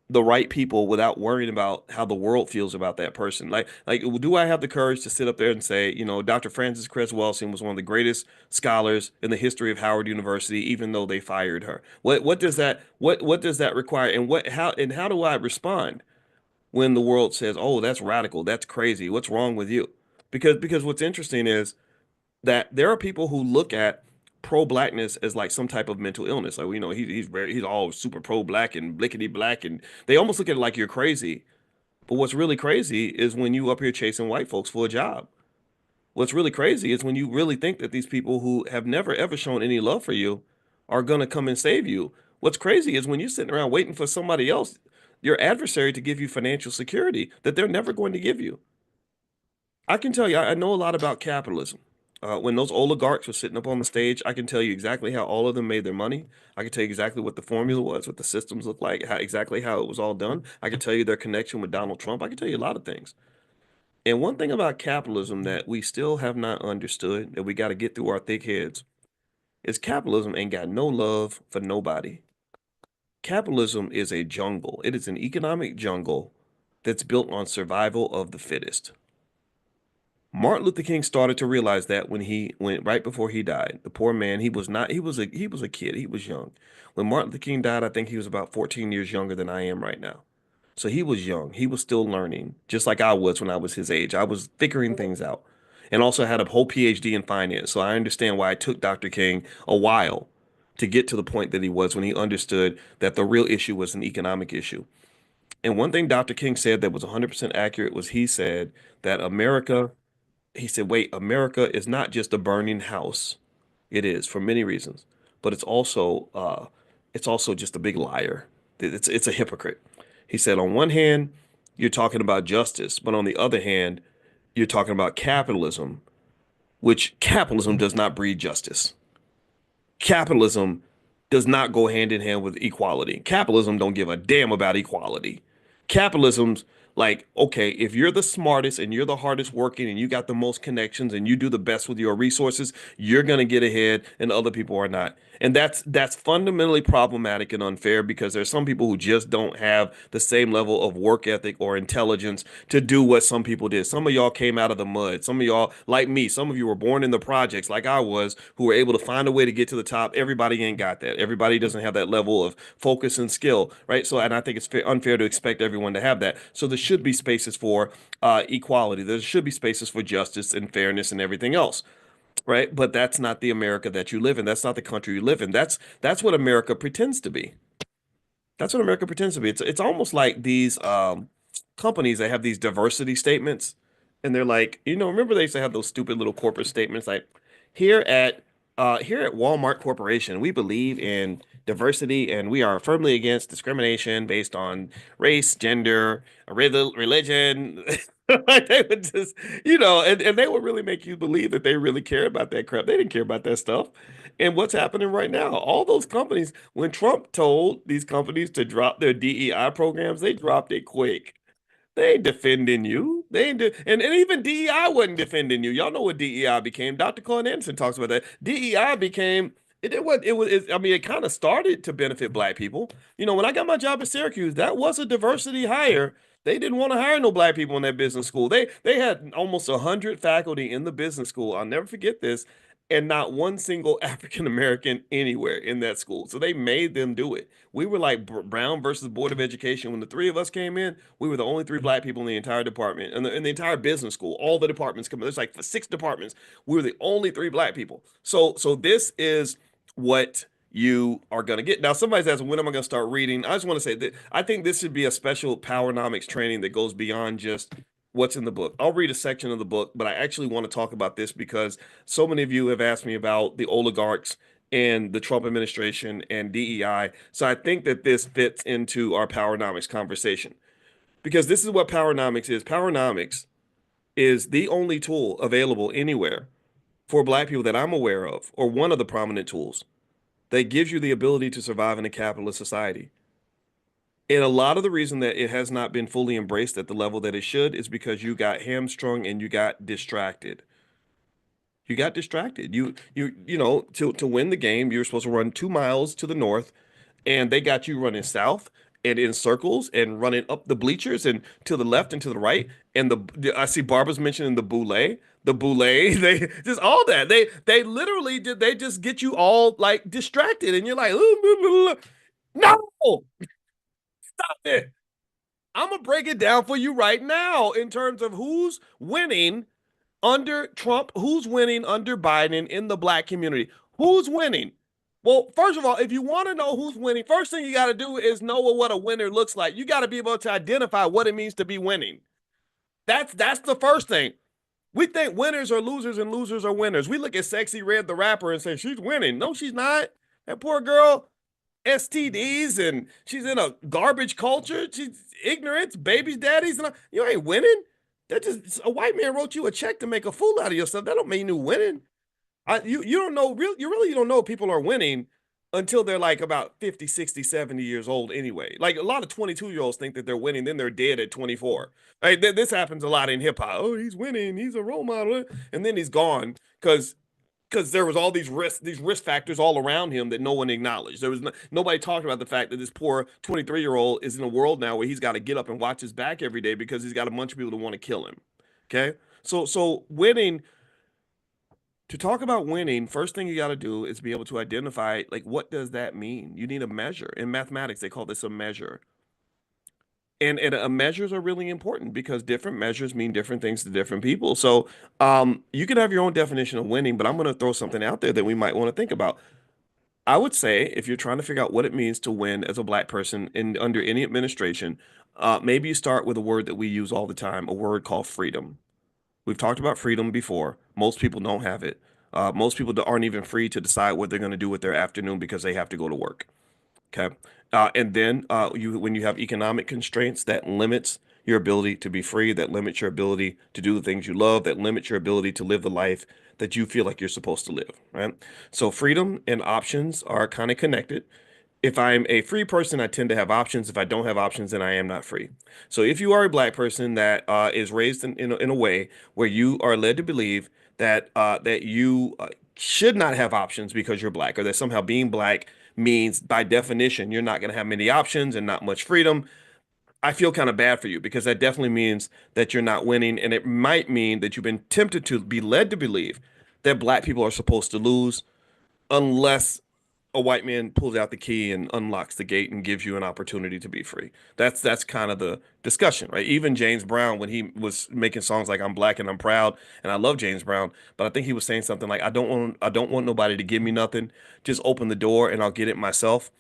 the right people without worrying about how the world feels about that person? Like, do I have the courage to sit up there and say, Dr. Frances Cress Welsing was one of the greatest scholars in the history of Howard University, even though they fired her? What does that require? And how do I respond when the world says, "Oh, that's radical, that's crazy, what's wrong with you?" Because what's interesting is that there are people who look at pro-blackness as like some type of mental illness. Like, he's all super pro-black and blickety black, and they almost look at it like you're crazy. But what's really crazy is when you up here chasing white folks for a job. What's really crazy is when you really think that these people who have never ever shown any love for you are gonna come and save you. What's crazy is when you're sitting around waiting for somebody else, your adversary, to give you financial security that they're never going to give you. I can tell you, I know a lot about capitalism. When those oligarchs were sitting up on the stage, I can tell you exactly how all of them made their money. I can tell you exactly what the formula was, what the systems looked like, exactly how it was all done. I can tell you their connection with Donald Trump. I can tell you a lot of things. And one thing about capitalism that we still have not understood, that we got to get through our thick heads, is capitalism ain't got no love for nobody. Capitalism is a jungle. It is an economic jungle that's built on survival of the fittest. Martin Luther King started to realize that when he went right before he died. The poor man, he was not, he was a kid, he was young. When Martin Luther King died, I think he was about 14 years younger than I am right now. So he was young. He was still learning, just like I was when I was his age. I was figuring things out. And also had a whole PhD in finance. So I understand why it took Dr. King a while to get to the point that he was when he understood that the real issue was an economic issue. And one thing Dr. King said that was 100% accurate was he said that he said, wait, America is not just a burning house. It is for many reasons, but it's also just a big liar. It's a hypocrite. He said, on one hand, you're talking about justice, but on the other hand, you're talking about capitalism, which capitalism does not breed justice. Capitalism does not go hand in hand with equality. Capitalism don't give a damn about equality. Capitalism's like, okay, if you're the smartest and you're the hardest working and you got the most connections and you do the best with your resources, you're gonna get ahead and other people are not. And that's fundamentally problematic and unfair because there's some people who just don't have the same level of work ethic or intelligence to do what some people did. Some of y'all came out of the mud. Some of y'all, like me, some of you were born in the projects like I was, who were able to find a way to get to the top. Everybody ain't got that. Everybody doesn't have that level of focus and skill, right? So, and I think it's unfair to expect everyone to have that. So there should be spaces for equality. There should be spaces for justice and fairness and everything else, right? But that's not the America that you live in. That's not the country you live in. That's what America pretends to be. That's what America pretends to be. It's almost like these companies that have these diversity statements, and they're like, remember they used to have those stupid little corporate statements like, here at here at Walmart Corporation, we believe in diversity and we are firmly against discrimination based on race, gender, religion. Like they would just, and they would really make you believe that they really care about that crap. They didn't care about that stuff. And what's happening right now? All those companies, when Trump told these companies to drop their DEI programs, they dropped it quick. They ain't defending you. They ain't and even DEI wasn't defending you. Y'all know what DEI became. Dr. Colin Anderson talks about that. DEI became I mean, it kind of started to benefit black people. When I got my job at Syracuse, that was a diversity hire. They didn't want to hire no black people in that business school. They had almost 100 faculty in the business school. I'll never forget this, and not one single African American anywhere in that school. So they made them do it. We were like Brown versus Board of Education. When the three of us came in, we were the only three black people in the entire department, in the entire business school. All the departments come in. There's like for six departments. We were the only three black people. So this is what you are going to get. Now, somebody's asking, when am I going to start reading? I just want to say that I think this should be a special Powernomics training that goes beyond just what's in the book. I'll read a section of the book, but I actually want to talk about this because so many of you have asked me about the oligarchs and the Trump administration and DEI. So I think that this fits into our Powernomics conversation because this is what Powernomics is. Powernomics is the only tool available anywhere for black people that I'm aware of, or one of the prominent tools that gives you the ability to survive in a capitalist society. And a lot of the reason that it has not been fully embraced at the level that it should is because you got hamstrung and you got distracted. You got distracted. To win the game, you're supposed to run 2 miles to the north, and they got you running south and in circles and running up the bleachers and to the left and to the right. And I see Barbara's mentioning the boule, they just all that. They literally did. They just get you all like distracted, and you're like, "Ooh, no, stop it." I'm gonna break it down for you right now in terms of who's winning under Trump, who's winning under Biden in the black community. Who's winning? Well, first of all, if you want to know who's winning, first thing you got to do is know what a winner looks like. You got to be able to identify what it means to be winning. That's the first thing. We think winners are losers and losers are winners. We look at Sexy Red the rapper and say she's winning. No, she's not. That poor girl, STDs, and she's in a garbage culture. She's ignorance, babies, daddies, and you ain't winning. That just a white man wrote you a check to make a fool out of yourself. That don't mean you winning. You don't know you don't know if people are winning until they're like about 50, 60, 70 years old anyway. Like a lot of 22-year-olds think that they're winning, then they're dead at 24. Right? This happens a lot in hip hop. Oh, he's winning, he's a role model, and then he's gone because there was all these risk factors all around him that no one acknowledged. There was nobody talked about the fact that this poor 23-year-old is in a world now where he's got to get up and watch his back every day because he's got a bunch of people that want to kill him. Okay? So winning, to talk about winning, first thing you got to do is be able to identify like what does that mean? You need a measure. In mathematics, they call this a measure. And measures are really important because different measures mean different things to different people. So you can have your own definition of winning, but I'm going to throw something out there that we might want to think about. I would say if you're trying to figure out what it means to win as a black person in under any administration, maybe you start with a word that we use all the time, a word called freedom. We've talked about freedom before. Most people don't have it. Most people aren't even free to decide what they're going to do with their afternoon because they have to go to work. Okay. And then when you have economic constraints, that limits your ability to be free, that limits your ability to do the things you love, that limits your ability to live the life that you feel like you're supposed to live, right? So freedom and options are kind of connected. If I'm a free person, I tend to have options. If I don't have options, then I am not free. So if you are a black person that is raised in a way where you are led to believe that you should not have options because you're black, or that somehow being black means by definition you're not going to have many options and not much freedom, I feel kind of bad for you because that definitely means that you're not winning, and it might mean that you've been tempted to be led to believe that black people are supposed to lose unless a white man pulls out the key and unlocks the gate and gives you an opportunity to be free. That's kind of the discussion, right? Even James Brown, when he was making songs like "I'm Black and I'm Proud," and I love James Brown, but I think he was saying something like, "I don't want nobody to give me nothing. Just open the door and I'll get it myself."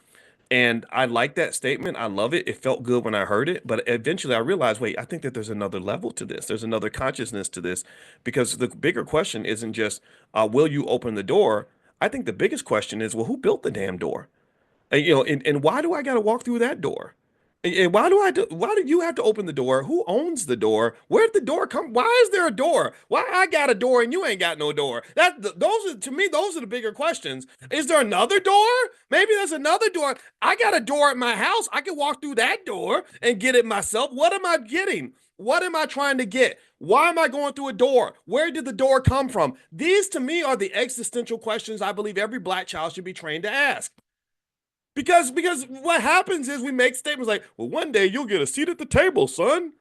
And I like that statement. I love it. It felt good when I heard it. But eventually I realized, wait, I think that there's another level to this. There's another consciousness to this because the bigger question isn't just, will you open the door? I think the biggest question is, well, who built the damn door? And why do I got to walk through that door? And why do you have to open the door? Who owns the door? Where'd the door come? Why is there a door? Why I got a door and you ain't got no door? Those are to me, those are the bigger questions. Is there another door? Maybe there's another door. I got a door at my house. I can walk through that door and get it myself. What am I getting? What am I trying to get? Why am I going through a door? Where did the door come from? These to me are the existential questions I believe every black child should be trained to ask. Because what happens is we make statements like, well, one day you'll get a seat at the table, son.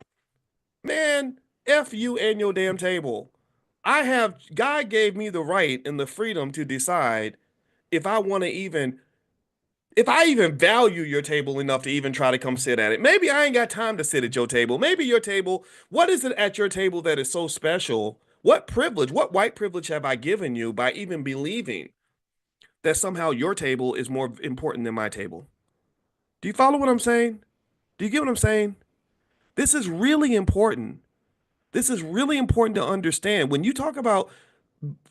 Man, F you and your damn table. God gave me the right and the freedom to decide if I want to even, if I even value your table enough to even try to come sit at it. Maybe I ain't got time to sit at your table. Maybe your table, what is it at your table that is so special? What privilege, what white privilege have I given you by even believing that somehow your table is more important than my table? Do you follow what I'm saying? Do you get what I'm saying? This is really important. This is really important to understand. When you talk about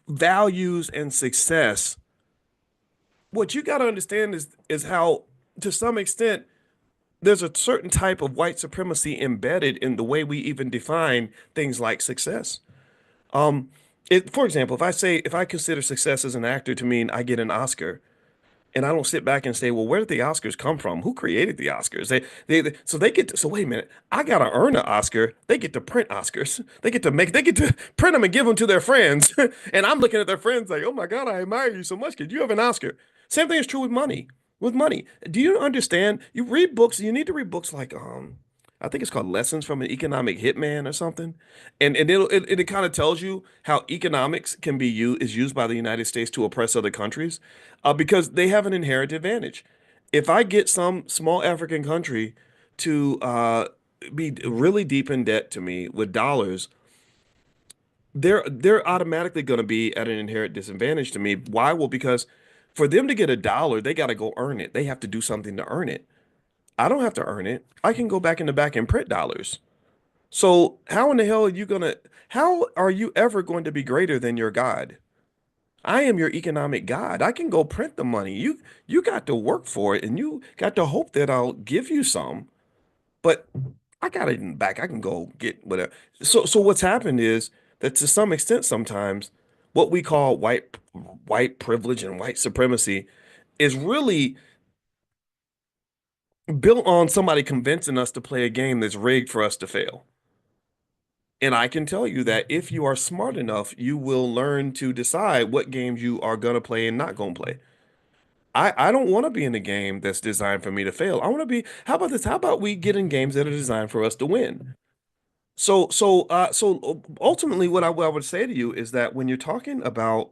values and success, what you got to understand is how, to some extent, there's a certain type of white supremacy embedded in the way we even define things like success. For example, if I consider success as an actor to mean I get an Oscar, And I don't sit back and say, well, where did the Oscars come from? Who created the Oscars? So they get to, so wait a minute, I gotta earn an Oscar. They get to print Oscars. They get to print them and give them to their friends. And I'm looking at their friends like, oh my God, I admire you so much. Could you have an Oscar? Same thing is true with money. With money. Do you understand? You read books, you need to read books like I think it's called Lessons from an Economic Hitman or something. And it kind of tells you how economics can be used is used by the United States to oppress other countries, because they have an inherent advantage. If I get some small African country to be really deep in debt to me with dollars, they're automatically going to be at an inherent disadvantage to me. Why? Well, because for them to get a dollar, they got to go earn it. They have to do something to earn it. I don't have to earn it. I can go back in the back and print dollars. So how in the hell are you gonna, how are you ever going to be greater than your God? I am your economic God. I can go print the money. You got to work for it and you got to hope that I'll give you some, but I got it in the back. I can go get whatever. So what's happened is that to some extent sometimes what we call white privilege and white supremacy is really built on somebody convincing us to play a game that's rigged for us to fail. And I can tell you that if you are smart enough, you will learn to decide what games you are going to play and not going to play. I don't want to be in a game that's designed for me to fail. I want to be, how about this? How about we get in games that are designed for us to win? So ultimately what I would say to you is that when you're talking about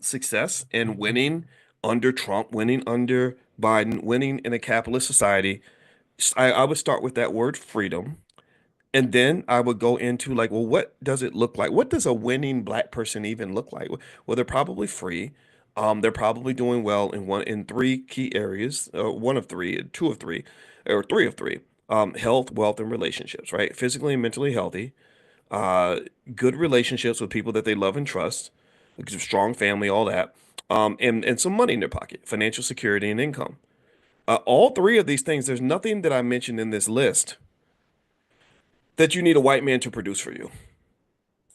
success and winning under Trump, winning under Biden, winning in a capitalist society, I would start with that word freedom. And then I would go into like, well, what does it look like? What does a winning black person even look like? Well, they're probably free. They're probably doing well in three key areas, one of three, two of three, or three of three. Health, wealth, and relationships, right? Physically and mentally healthy, uh, good relationships with people that they love and trust, like a strong family, all that, and some money in their pocket, financial security and income. All three of these things, there's nothing that I mentioned in this list that you need a white man to produce for you.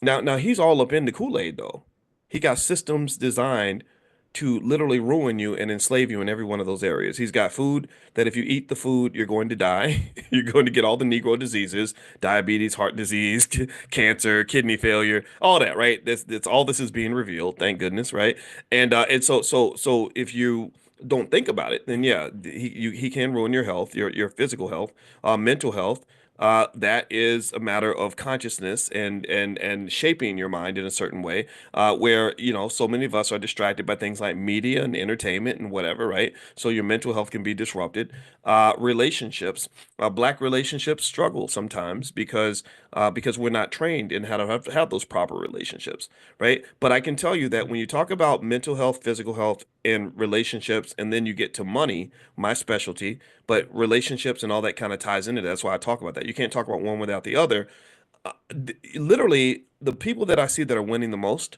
Now he's all up in the Kool-Aid though. He got systems designed to literally ruin you and enslave you in every one of those areas. He's got food that if you eat the food, you're going to die. You're going to get all the Negro diseases, diabetes, heart disease, cancer, kidney failure, all that, right? That's all this is being revealed, thank goodness, right? And if you don't think about it, then yeah, he can ruin your health, your physical health, mental health. That is a matter of consciousness and shaping your mind in a certain way, where so many of us are distracted by things like media and entertainment and whatever, right? So your mental health can be disrupted. Relationships, black relationships struggle sometimes because we're not trained in how to have those proper relationships, right? But I can tell you that when you talk about mental health, physical health, and relationships, and then you get to money, my specialty, but relationships and all that kind of ties into that. That's why I talk about that. You can't talk about one without the other. Literally, the people that I see that are winning the most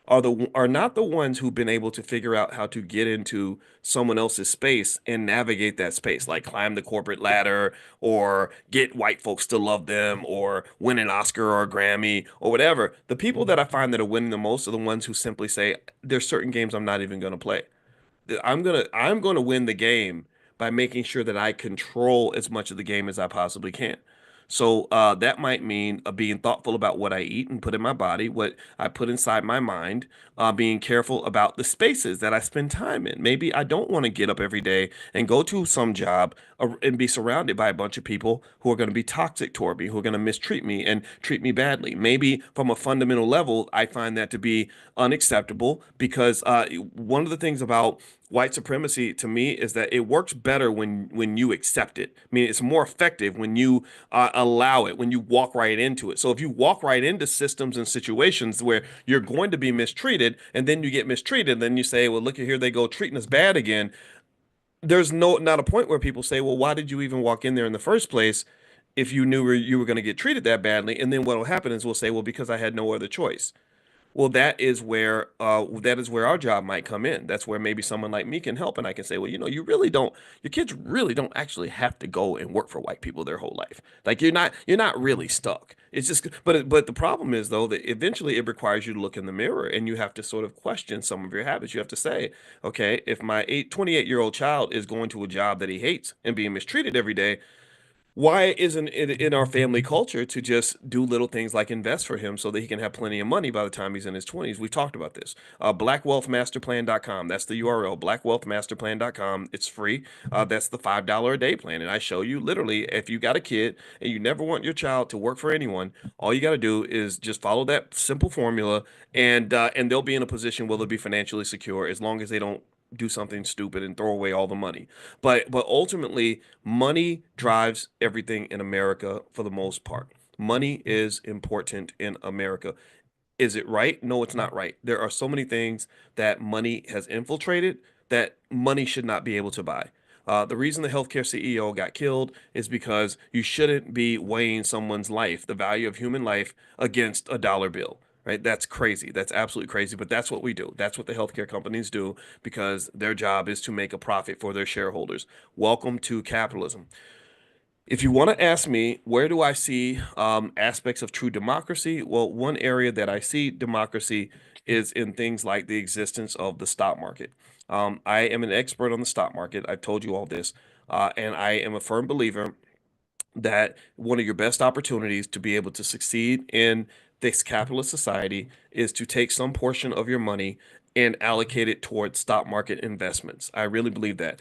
are not the ones who've been able to figure out how to get into someone else's space and navigate that space, like climb the corporate ladder or get white folks to love them or win an Oscar or a Grammy or whatever. The people that I find that are winning the most are the ones who simply say, there's certain games I'm not even going to play. I'm gonna win the game by making sure that I control as much of the game as I possibly can. So that might mean being thoughtful about what I eat and put in my body, what I put inside my mind, being careful about the spaces that I spend time in. Maybe I don't want to get up every day and go to some job and be surrounded by a bunch of people who are going to be toxic toward me, who are going to mistreat me and treat me badly. Maybe from a fundamental level, I find that to be unacceptable because one of the things about white supremacy to me is that it works better when you accept it. I mean, it's more effective when you allow it, when you walk right into it. So if you walk right into systems and situations where you're going to be mistreated, and then you get mistreated, then you say, "Well, look at here, they go treating us bad again." There's not a point where people say, "Well, why did you even walk in there in the first place if you knew you were going to get treated that badly?" And then what will happen is we'll say, "Well, because I had no other choice." Well, that is where our job might come in. That's where maybe someone like me can help, and I can say, well, you really don't. Your kids really don't actually have to go and work for white people their whole life. Like you're not really stuck. It's just, but the problem is though that eventually it requires you to look in the mirror and you have to sort of question some of your habits. You have to say, okay, if my 28-year-old child is going to a job that he hates and being mistreated every day, why isn't it in our family culture to just do little things like invest for him so that he can have plenty of money by the time he's in his 20s? We've talked about this. Blackwealthmasterplan.com. That's the URL, blackwealthmasterplan.com. It's free. That's the $5 a day plan. And I show you literally if you got a kid and you never want your child to work for anyone, all you got to do is just follow that simple formula and they'll be in a position where they'll be financially secure as long as they don't do something stupid and throw away all the money. But ultimately, money drives everything in America for the most part. Money is important in America. Is it right? No, it's not right. There are so many things that money has infiltrated that money should not be able to buy. The reason the healthcare CEO got killed is because you shouldn't be weighing someone's life, the value of human life, against a dollar bill. Right? That's crazy. That's absolutely crazy. But that's what we do. That's what the healthcare companies do because their job is to make a profit for their shareholders. Welcome to capitalism. If you want to ask me, where do I see aspects of true democracy? Well, one area that I see democracy is in things like the existence of the stock market. I am an expert on the stock market. I've told you all this, and I am a firm believer that one of your best opportunities to be able to succeed in this capitalist society is to take some portion of your money and allocate it towards stock market investments. I really believe that.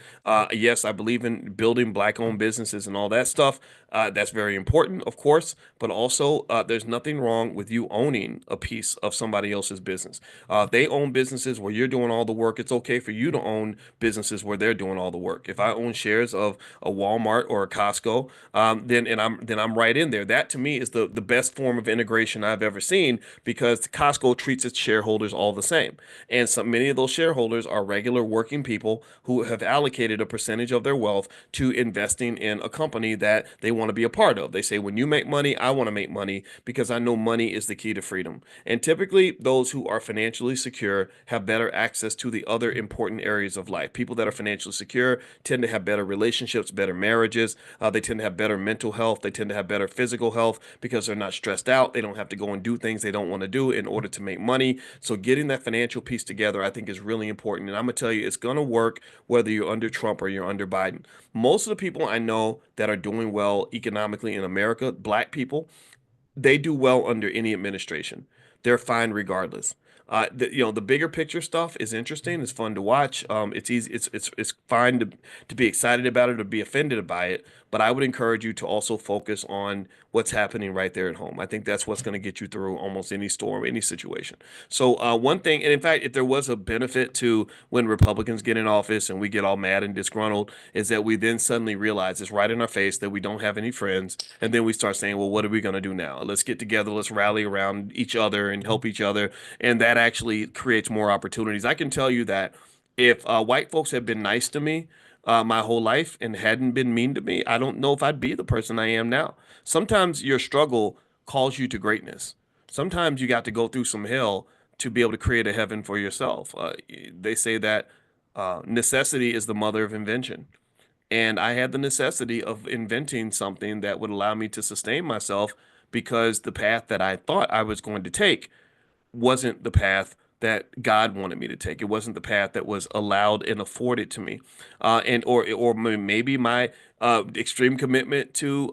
Yes, I believe in building black-owned businesses and all that stuff. That's very important, of course, but also there's nothing wrong with you owning a piece of somebody else's business. If they own businesses where you're doing all the work, it's okay for you to own businesses where they're doing all the work. If I own shares of a Walmart or a Costco, then I'm right in there. That to me is the best form of integration I've ever seen because Costco treats its shareholders all the same, and so many of those shareholders are regular working people who have allocated a percentage of their wealth to investing in a company that they want to be a part of. They say, when you make money, I want to make money because I know money is the key to freedom. And typically, those who are financially secure have better access to the other important areas of life. People that are financially secure tend to have better relationships, better marriages. They tend to have better mental health. They tend to have better physical health because they're not stressed out. They don't have to go and do things they don't want to do in order to make money. So getting that financial piece together, I think, is really important. And I'm gonna tell you, it's gonna work whether you're under Trump or you're under Biden. Most of the people I know that are doing well economically in America, black people, they do well under any administration. They're fine regardless. The bigger picture stuff is interesting. It's fun to watch. It's easy. It's fine to be excited about it or be offended by it. But I would encourage you to also focus on what's happening right there at home. I think that's what's going to get you through almost any storm, any situation. So one thing, and in fact, if there was a benefit to when Republicans get in office and we get all mad and disgruntled, is that we then suddenly realize it's right in our face that we don't have any friends, and then we start saying, well, what are we going to do now? Let's get together, let's rally around each other and help each other, and that actually creates more opportunities. I can tell you that if white folks had been nice to me my whole life and hadn't been mean to me, I don't know if I'd be the person I am now. Sometimes your struggle calls you to greatness. Sometimes you got to go through some hell to be able to create a heaven for yourself. They say that necessity is the mother of invention. And I had the necessity of inventing something that would allow me to sustain myself because the path that I thought I was going to take wasn't the path that God wanted me to take. It wasn't the path that was allowed and afforded to me. And maybe my extreme commitment to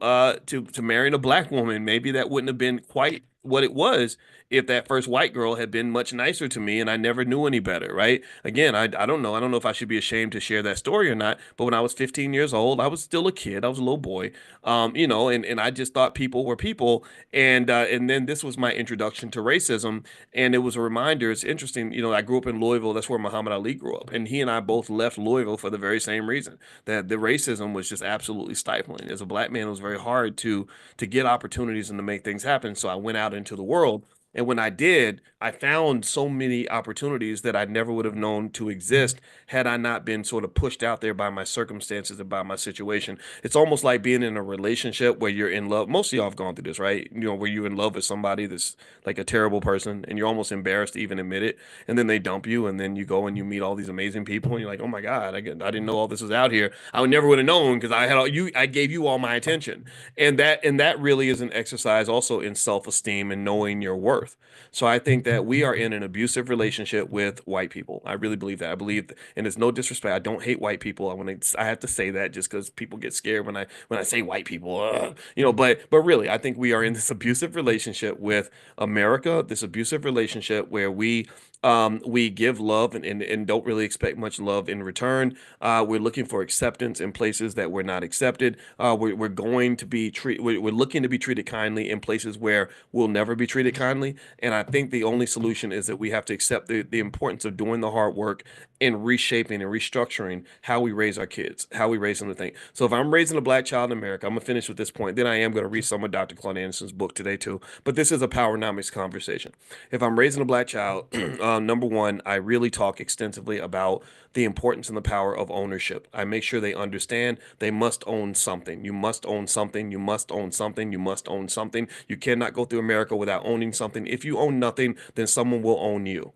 marrying a black woman, maybe that wouldn't have been quite what it was if that first white girl had been much nicer to me and I never knew any better, right? Again, I don't know. I don't know if I should be ashamed to share that story or not, but when I was 15 years old, I was still a kid. I was a little boy. And I just thought people were people. And then this was my introduction to racism, and it was a reminder. It's interesting, I grew up in Louisville. That's where Muhammad Ali grew up, and he and I both left Louisville for the very same reason, that the racism was just absolutely stifling. As a black man, it was very hard to get opportunities and to make things happen. So I went out into the world And when I did, I found so many opportunities that I never would have known to exist had I not been sort of pushed out there by my circumstances and by my situation. It's almost like being in a relationship where you're in love. Most of y'all have gone through this, right? You know, where you're in love with somebody that's like a terrible person and you're almost embarrassed to even admit it. And then they dump you, and then you go and you meet all these amazing people, and you're like, oh my God, I didn't know all this was out here. I would never would have known because I had all you, I gave you all my attention. And that really is an exercise also in self-esteem and knowing your worth. So I think that we are in an abusive relationship with white people. I really believe that. I believe, and it's no disrespect. I don't hate white people. I have to say that just because people get scared when I say white people, But really, I think we are in this abusive relationship with America. This abusive relationship where we give love and don't really expect much love in return. We're looking for acceptance in places that we're not accepted. We're going to be we're looking to be treated kindly in places where we'll never be treated kindly. And I think the only solution is that we have to accept the importance of doing the hard work and reshaping and restructuring how we raise our kids, how we raise them to think. So if I'm raising a black child in America, I'm gonna finish with this point. Then I am gonna read some of Dr. Claude Anderson's book today too. But this is a powernomics conversation. If I'm raising a black child, number one, I really talk extensively about the importance and the power of ownership. I make sure they understand they must own something. You must own something. You must own something. You must own something. You cannot go through America without owning something. If you own nothing, then someone will own you.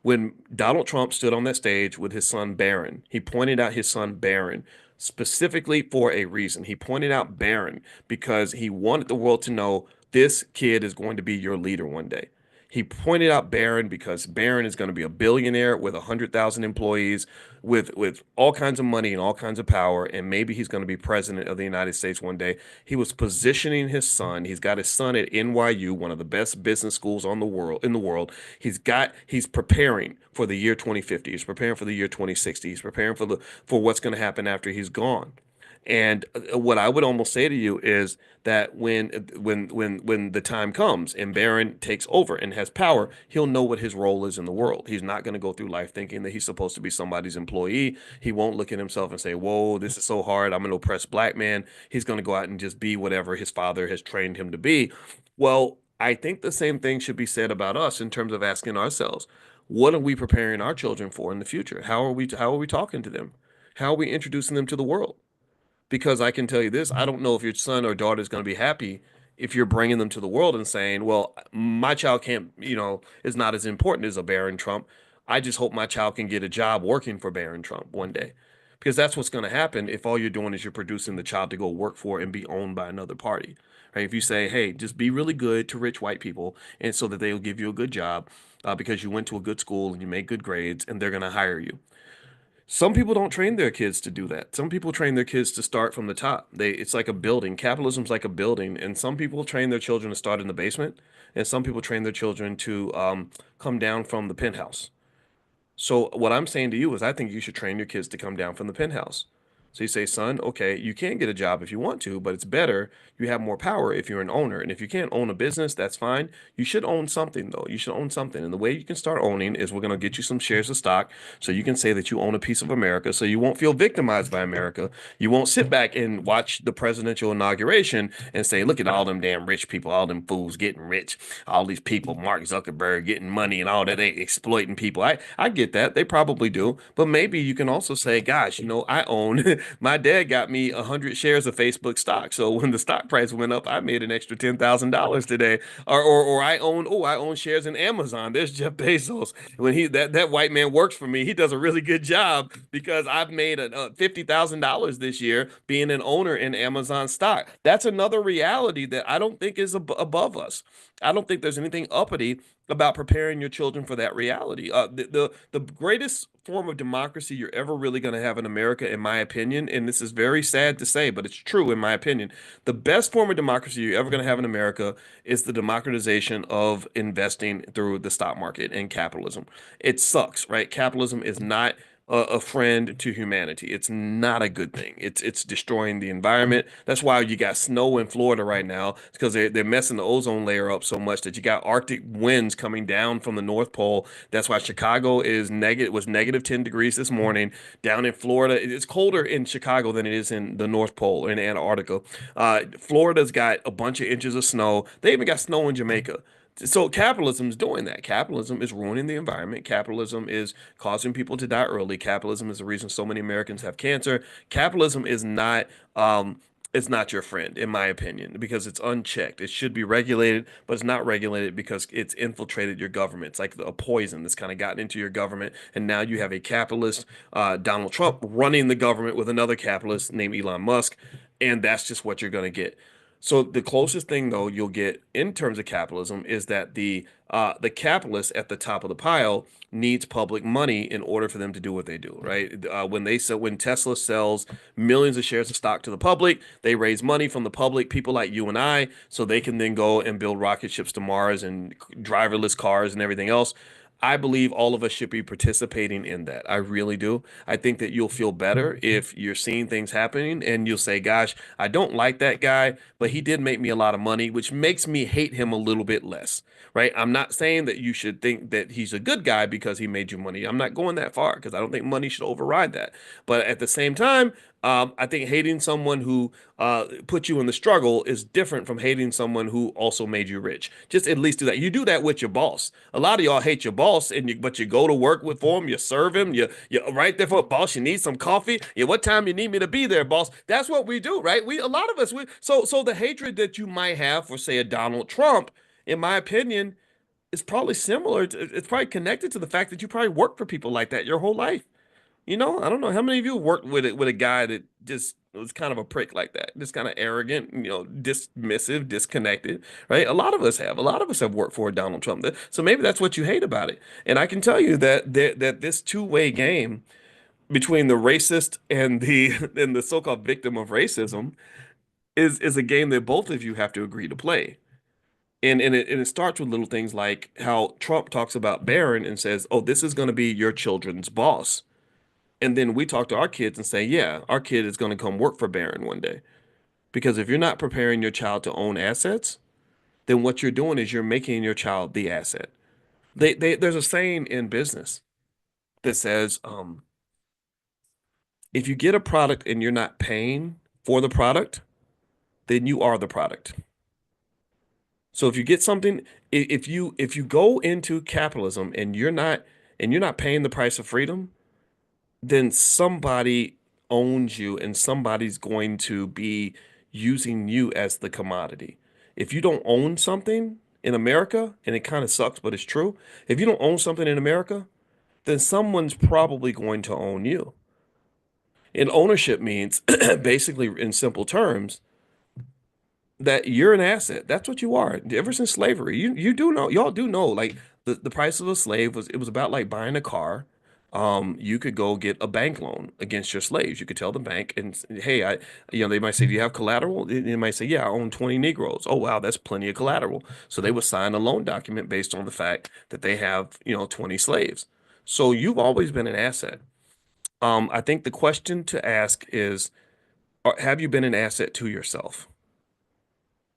When Donald Trump stood on that stage with his son Barron, he pointed out his son Barron specifically for a reason. He pointed out Barron because he wanted the world to know this kid is going to be your leader one day. He pointed out Barron because Barron is going to be a billionaire with 100,000 employees, with all kinds of money and all kinds of power, and maybe he's going to be president of the United States one day. He was positioning his son. He's got his son at NYU, one of the best business schools in the world. He's preparing for the year 2050. He's preparing for the year 2060. He's preparing for what's going to happen after he's gone. And what I would almost say to you is that when the time comes and Barron takes over and has power, he'll know what his role is in the world. He's not going to go through life thinking that he's supposed to be somebody's employee. He won't look at himself and say, "Whoa, this is so hard. I'm an oppressed black man." He's going to go out and just be whatever his father has trained him to be. Well, I think the same thing should be said about us in terms of asking ourselves, what are we preparing our children for in the future? How are we talking to them? How are we introducing them to the world? Because I can tell you this, I don't know if your son or daughter is going to be happy if you're bringing them to the world and saying, well, my child can't, is not as important as a Barron Trump. I just hope my child can get a job working for Barron Trump one day. Because that's what's going to happen if all you're doing is you're producing the child to go work for and be owned by another party. Right? If you say, hey, just be really good to rich white people and so that they'll give you a good job because you went to a good school and you made good grades and they're going to hire you. Some people don't train their kids to do that. Some people train their kids to start from the top. It's like a building. Capitalism's like a building, and some people train their children to start in the basement, and some people train their children to come down from the penthouse. So what I'm saying to you is I think you should train your kids to come down from the penthouse. So you say, son, okay, you can get a job if you want to, but it's better. You have more power if you're an owner. And if you can't own a business, that's fine. You should own something, though. You should own something. And the way you can start owning is we're going to get you some shares of stock so you can say that you own a piece of America so you won't feel victimized by America. You won't sit back and watch the presidential inauguration and say, look at all them damn rich people, all them fools getting rich, all these people, Mark Zuckerberg getting money and all that, they exploiting people. I get that. They probably do. But maybe you can also say, gosh, I own my dad got me 100 shares of Facebook stock. So when the stock price went up, I made an extra $10,000 today. Or I own shares in Amazon. There's Jeff Bezos. When that white man works for me, he does a really good job because I've made $50,000 this year being an owner in Amazon stock. That's another reality that I don't think is above us. I don't think there's anything uppity about preparing your children for that reality. The greatest form of democracy you're ever really going to have in America, in my opinion, and this is very sad to say, but it's true in my opinion. The best form of democracy you're ever going to have in America is the democratization of investing through the stock market and capitalism. It sucks, right? Capitalism is not a friend to humanity. It's not a good thing. It's destroying the environment. That's why you got snow in Florida right now. It's because they're messing the ozone layer up so much that you got Arctic winds coming down from the North Pole. That's why Chicago was negative 10 degrees this morning. Down in Florida, it's colder in Chicago than it is in the North Pole in Antarctica. Florida's got a bunch of inches of snow. They even got snow in Jamaica. So capitalism is doing that. Capitalism is ruining the environment. Capitalism is causing people to die early. Capitalism is the reason so many Americans have cancer. Capitalism is not it's not your friend, in my opinion, because it's unchecked. It should be regulated, but it's not regulated because it's infiltrated your government. It's like a poison that's kind of gotten into your government, and now you have a capitalist, Donald Trump, running the government with another capitalist named Elon Musk, and that's just what you're going to get. So the closest thing though you'll get in terms of capitalism is that the capitalist at the top of the pile needs public money in order for them to do what they do, right? When Tesla sells millions of shares of stock to the public, they raise money from the public, people like you and I, so they can then go and build rocket ships to Mars and driverless cars and everything else. I believe all of us should be participating in that. I really do. I think that you'll feel better if you're seeing things happening and you'll say, gosh, I don't like that guy, but he did make me a lot of money, which makes me hate him a little bit less, right? I'm not saying that you should think that he's a good guy because he made you money. I'm not going that far because I don't think money should override that. But at the same time, I think hating someone who put you in the struggle is different from hating someone who also made you rich. Just at least do that. You do that with your boss. A lot of y'all hate your boss, but you go to work with for him. You serve him. You're right there for a boss. You need some coffee. Yeah, what time you need me to be there, boss? That's what we do, right? A lot of us so the hatred that you might have for say a Donald Trump, in my opinion, is probably similar. It's probably connected to the fact that you probably worked for people like that your whole life. I don't know how many of you worked with a guy that just was kind of a prick like that, just kind of arrogant, dismissive, disconnected, right? A lot of us have. A lot of us have worked for Donald Trump. So maybe that's what you hate about it. And I can tell you that this two-way game between the racist and the and the so-called victim of racism is a game that both of you have to agree to play. And it starts with little things like how Trump talks about Barron and says, "Oh, this is going to be your children's boss." And then we talk to our kids and say, yeah, our kid is going to come work for Barron one day. Because if you're not preparing your child to own assets, then what you're doing is you're making your child the asset. There's a saying in business that says, if you get a product and you're not paying for the product, then you are the product. So if you get something, if you go into capitalism and you're not paying the price of freedom, then somebody owns you and somebody's going to be using you as the commodity. If you don't own something in America, and it kind of sucks, but it's true, if you don't own something in America, then someone's probably going to own you. And ownership means, basically, in simple terms, that you're an asset. That's what you are. Ever since slavery, you do know, y'all do know, like the price of a slave was about like buying a car. You could go get a bank loan against your slaves. You could tell the bank and hey, they might say, do you have collateral? They might say, yeah, I own 20 Negroes. Oh, wow, that's plenty of collateral. So they would sign a loan document based on the fact that they have, 20 slaves. So you've always been an asset. I think the question to ask is, have you been an asset to yourself?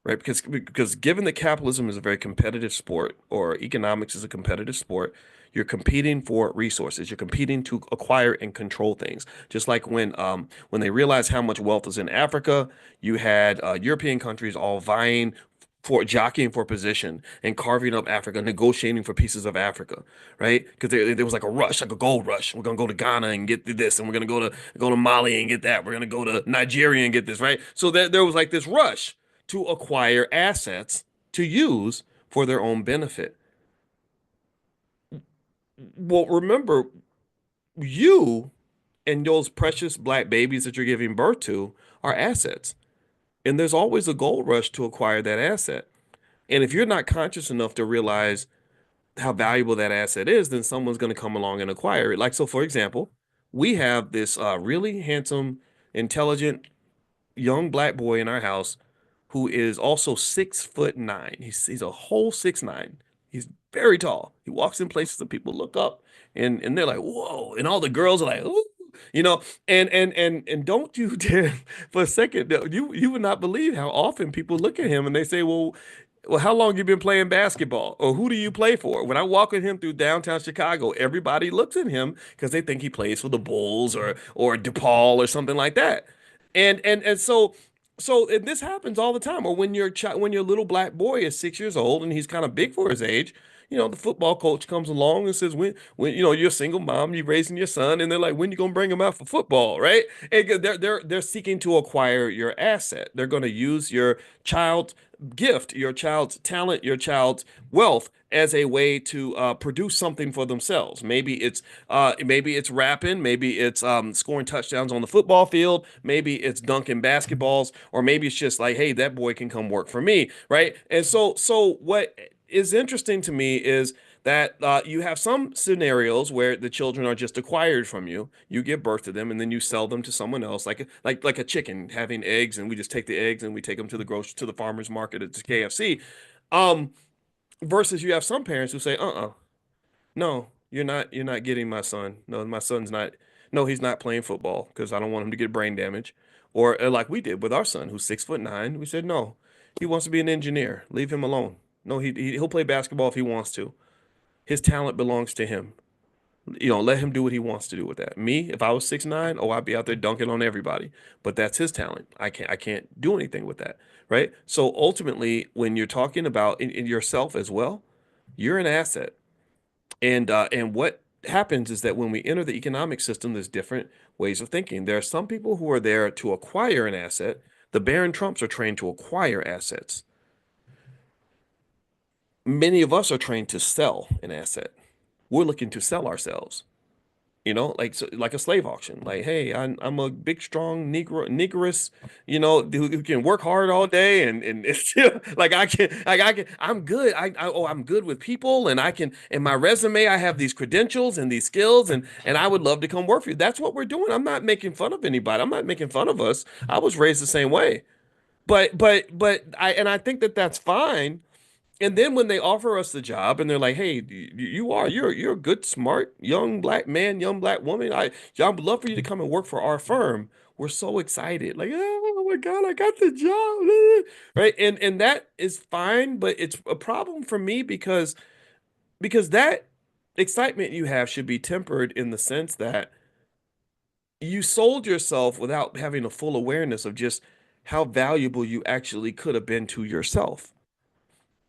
Right? Because given that capitalism is a very competitive sport, or economics is a competitive sport, you're competing for resources. You're competing to acquire and control things. Just like when they realized how much wealth is in Africa, you had European countries all vying for jockeying for position and carving up Africa, negotiating for pieces of Africa, right? Because there was like a rush, like a gold rush. We're gonna go to Ghana and get this, and we're gonna go to Mali and get that. We're gonna go to Nigeria and get this, right? So there was like this rush to acquire assets to use for their own benefit. Well, remember, you and those precious black babies that you're giving birth to are assets. And there's always a gold rush to acquire that asset. And if you're not conscious enough to realize how valuable that asset is, then someone's going to come along and acquire it. Like, so for example, we have this really handsome, intelligent young black boy in our house who is also 6'9". He's a whole 6'9". He's very tall. He walks in places that people look up and they're like, whoa, and all the girls are like, ooh, you know, and don't you dare for a second, you would not believe how often people look at him and they say, well, how long you been playing basketball? Or who do you play for? When I walk with him through downtown Chicago, everybody looks at him because they think he plays for the Bulls or DePaul or something like that. And so So, and this happens all the time. Or when when your little black boy is 6 years old and he's kind of big for his age, the football coach comes along and says, when you're a single mom, you're raising your son, and they're like, when you gonna bring him out for football, right? And they're seeking to acquire your asset. They're going to use your child's gift, your child's talent, your child's wealth as a way to produce something for themselves. Maybe it's rapping, maybe it's scoring touchdowns on the football field, maybe it's dunking basketballs, or maybe it's just like, hey, that boy can come work for me, right? And so what is interesting to me is that you have some scenarios where the children are just acquired from you. You give birth to them, and then you sell them to someone else, like a chicken having eggs, and we just take the eggs and we take them to the farmers market at the KFC. Um, versus you have some parents who say, no, you're not getting my son. No, my son's not. No, he's not playing football because I don't want him to get brain damage. Or like we did with our son, who's 6'9". We said no, he wants to be an engineer. Leave him alone. No, he'll play basketball if he wants to. His talent belongs to him. Let him do what he wants to do with that. Me, if I was 6'9", oh, I'd be out there dunking on everybody. But that's his talent. I can't do anything with that, right? So ultimately, when you're talking about in yourself as well, you're an asset. And what happens is that when we enter the economic system, there's different ways of thinking. There are some people who are there to acquire an asset. The Barron Trumps are trained to acquire assets. Many of us are trained to sell an asset. We're looking to sell ourselves. Like a slave auction. Like, hey, I'm a big, strong negress, who can work hard all day, and it's still I'm good. I'm good with people, and I can, in my resume, I have these credentials and these skills, and I would love to come work for you. That's what we're doing. I'm not making fun of anybody. I'm not making fun of us. I was raised the same way. But I think that that's fine. And then when they offer us the job and they're like, "Hey, you're a good, smart, young black man, young black woman. I'd love for you to come and work for our firm." We're so excited, like, "Oh my God, I got the job!" Right? And that is fine, but it's a problem for me because that excitement you have should be tempered in the sense that you sold yourself without having a full awareness of just how valuable you actually could have been to yourself.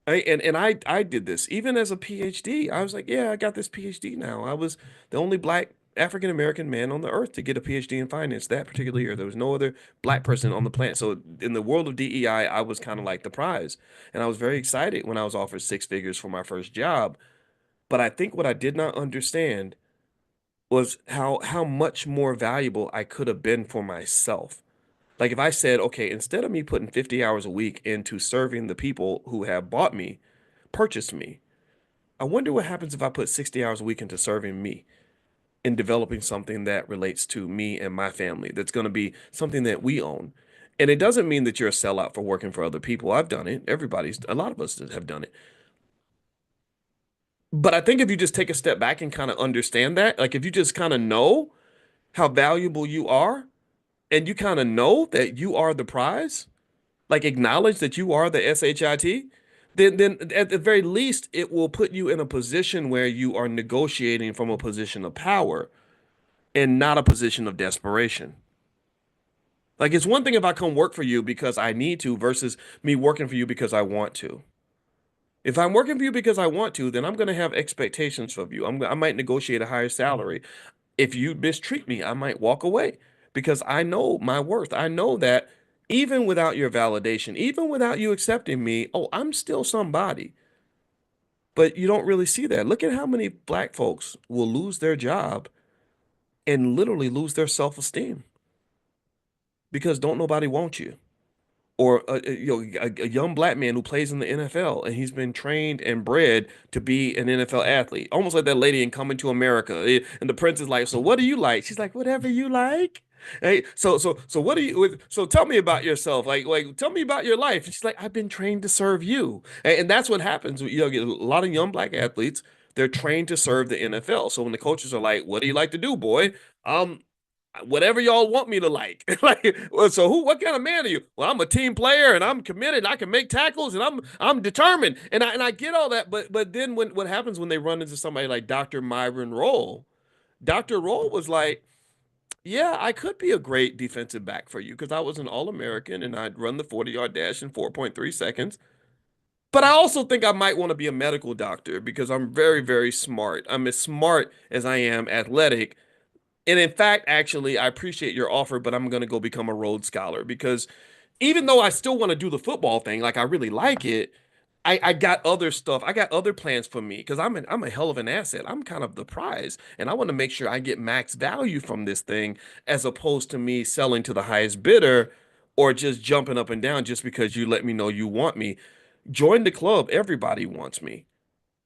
And I did this even as a PhD. I was like, yeah, I got this PhD now. I was the only black African American man on the earth to get a PhD in finance that particular year. There was no other black person on the planet. So in the world of DEI, I was kind of like the prize. And I was very excited when I was offered six figures for my first job. But I think what I did not understand was how much more valuable I could have been for myself. Like if I said, okay, instead of me putting 50 hours a week into serving the people who have bought me, purchased me, I wonder what happens if I put 60 hours a week into serving me and developing something that relates to me and my family that's going to be something that we own. And it doesn't mean that you're a sellout for working for other people. I've done it. A lot of us have done it. But I think if you just take a step back and kind of understand that, like if you just kind of know how valuable you are and you kind of know that you are the prize, like acknowledge that you are the SHIT, then at the very least it will put you in a position where you are negotiating from a position of power and not a position of desperation. Like it's one thing if I come work for you because I need to versus me working for you because I want to. If I'm working for you because I want to, then I'm going to have expectations of you. I might negotiate a higher salary. If you mistreat me, I might walk away because I know my worth. I know that even without your validation, even without you accepting me, oh, I'm still somebody. But you don't really see that. Look at how many black folks will lose their job and literally lose their self-esteem because don't nobody want you. Or a young black man who plays in the NFL and he's been trained and bred to be an NFL athlete, almost like that lady in Coming to America. And the prince is like, "So what do you like?" She's like, "Whatever you like." Hey, so what do you? So tell me about yourself. Like tell me about your life. And she's like, "I've been trained to serve you," and that's what happens. Get a lot of young black athletes. They're trained to serve the NFL. So when the coaches are like, "What do you like to do, boy?" Um, whatever y'all want me to like. Like, well, so what kind of man are you? Well, I'm a team player and I'm committed. I can make tackles and I'm determined. And I get all that, but then what happens when they run into somebody like Dr. Myron Roll? Dr. Roll was like, Yeah, I could be a great defensive back for you because I was an All-American and I'd run the 40-yard dash in 4.3 seconds. But I also think I might want to be a medical doctor because I'm very, very smart. I'm as smart as I am athletic. And in fact, actually, I appreciate your offer, but I'm going to go become a Rhodes Scholar because even though I still want to do the football thing, like I really like it, I got other stuff. I got other plans for me because I'm a hell of an asset. I'm kind of the prize, and I want to make sure I get max value from this thing as opposed to me selling to the highest bidder or just jumping up and down just because you let me know you want me. Join the club. Everybody wants me.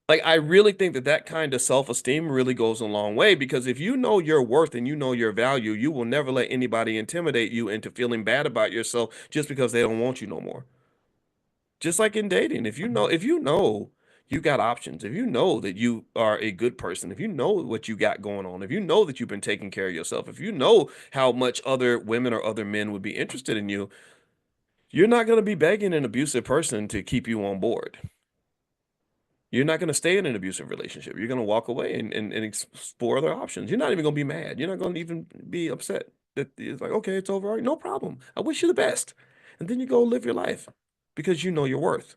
Like, I really think that that kind of self-esteem really goes a long way because if you know your worth and you know your value, you will never let anybody intimidate you into feeling bad about yourself just because they don't want you no more. Just like in dating, if you know you got options, if you know that you are a good person, if you know what you got going on, if you know that you've been taking care of yourself, if you know how much other women or other men would be interested in you, you're not going to be begging an abusive person to keep you on board. You're not going to stay in an abusive relationship. You're going to walk away and explore other options. You're not even going to be mad. You're not going to even be upset that it's like, okay, it's over. All right, no problem. I wish you the best. And then you go live your life because you know your worth.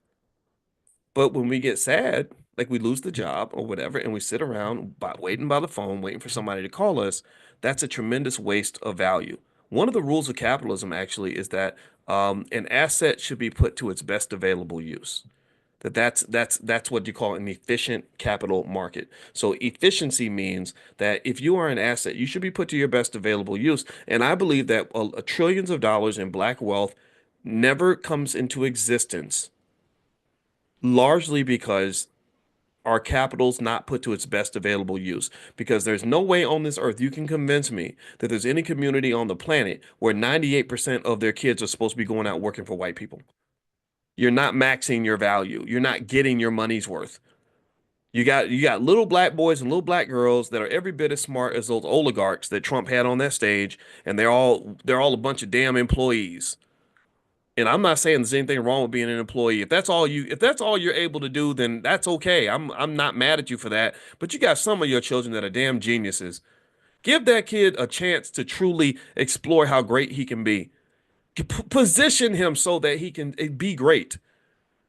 But when we get sad, like we lose the job or whatever, and we sit around waiting by the phone, waiting for somebody to call us, that's a tremendous waste of value. One of the rules of capitalism actually is that an asset should be put to its best available use. That's what you call an efficient capital market. So efficiency means that if you are an asset, you should be put to your best available use. And I believe that trillions of dollars in black wealth never comes into existence largely because our capital's not put to its best available use. Because there's no way on this earth you can convince me that there's any community on the planet where 98% of their kids are supposed to be going out working for white people. You're not maxing your value. You're not getting your money's worth. You got little black boys and little black girls that are every bit as smart as those oligarchs that Trump had on that stage, and they're all a bunch of damn employees. And I'm not saying there's anything wrong with being an employee. If that's all you're able to do, then that's okay. I'm not mad at you for that. But you got some of your children that are damn geniuses. Give that kid a chance to truly explore how great he can be. Position him so that he can be great.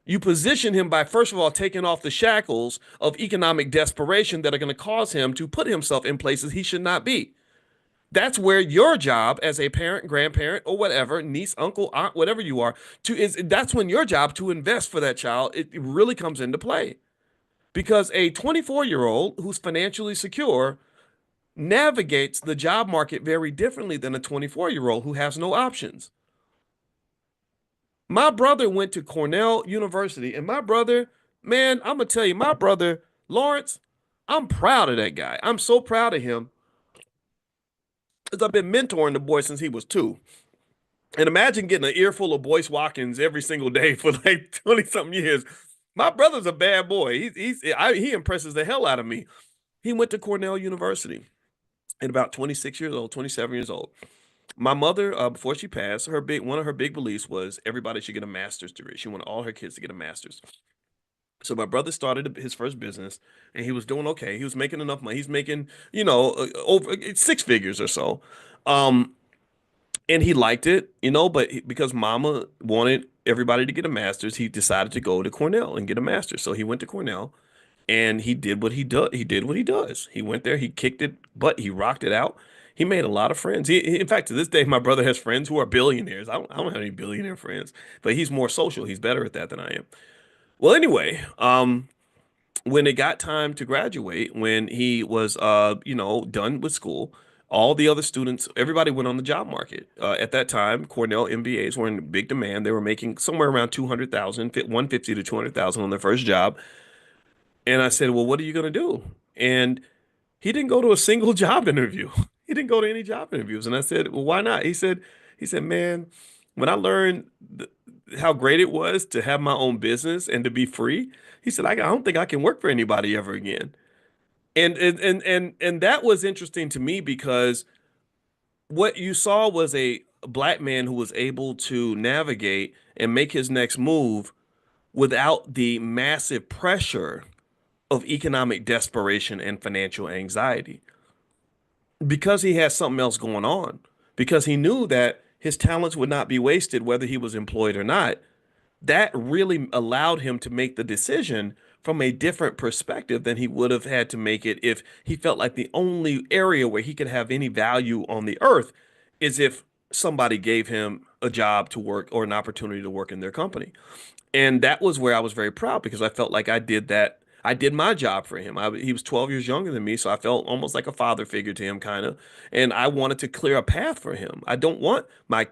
You position him by, first of all, taking off the shackles of economic desperation that are going to cause him to put himself in places he should not be. That's where your job as a parent, grandparent, or whatever, niece, uncle, aunt, whatever you are, to is that's when your job to invest for that child, it really comes into play. Because a 24-year-old who's financially secure navigates the job market very differently than a 24-year-old who has no options. My brother went to Cornell University, and my brother, man, I'm gonna tell you, my brother, Lawrence, I'm proud of that guy. I'm so proud of him because I've been mentoring the boy since he was 2. And imagine getting an earful of Boyce Watkins every single day for like 20 something years. My brother's a bad boy. He impresses the hell out of me. He went to Cornell University at about 26 years old, 27 years old. My mother, before she passed, her big one of her big beliefs was everybody should get a master's degree. She wanted all her kids to get a master's. So my brother started his first business, and he was doing okay. He was making enough money. He's making, over 6 figures or so. Um, and he liked it, but because mama wanted everybody to get a master's, he decided to go to Cornell and get a master's. So he went to Cornell and he did what he does. He did what he does. He went there, he kicked it, but he rocked it out. He made a lot of friends. In fact, to this day, my brother has friends who are billionaires. I don't have any billionaire friends, but he's more social. He's better at that than I am. Well, anyway, when it got time to graduate, when he was done with school, all the other students, everybody went on the job market. At that time, Cornell MBAs were in big demand. They were making somewhere around 200,000, 150 to 200,000 on their first job. And I said, "Well, what are you going to do?" And he didn't go to a single job interview. He didn't go to any job interviews. And I said, "Well, why not?" He said, "Man, when I learned how great it was to have my own business and to be free," he said, "I don't think I can work for anybody ever again." And that was interesting to me because what you saw was a black man who was able to navigate and make his next move without the massive pressure of economic desperation and financial anxiety. because he had something else going on, because he knew that his talents would not be wasted whether he was employed or not. That really allowed him to make the decision from a different perspective than he would have had to make it if he felt like the only area where he could have any value on the earth is if somebody gave him a job to work or an opportunity to work in their company. And that was where I was very proud because I felt like I did that. I did my job for him. He was 12 years younger than me, so I felt almost like a father figure to him, kind of. And I wanted to clear a path for him. I don't want my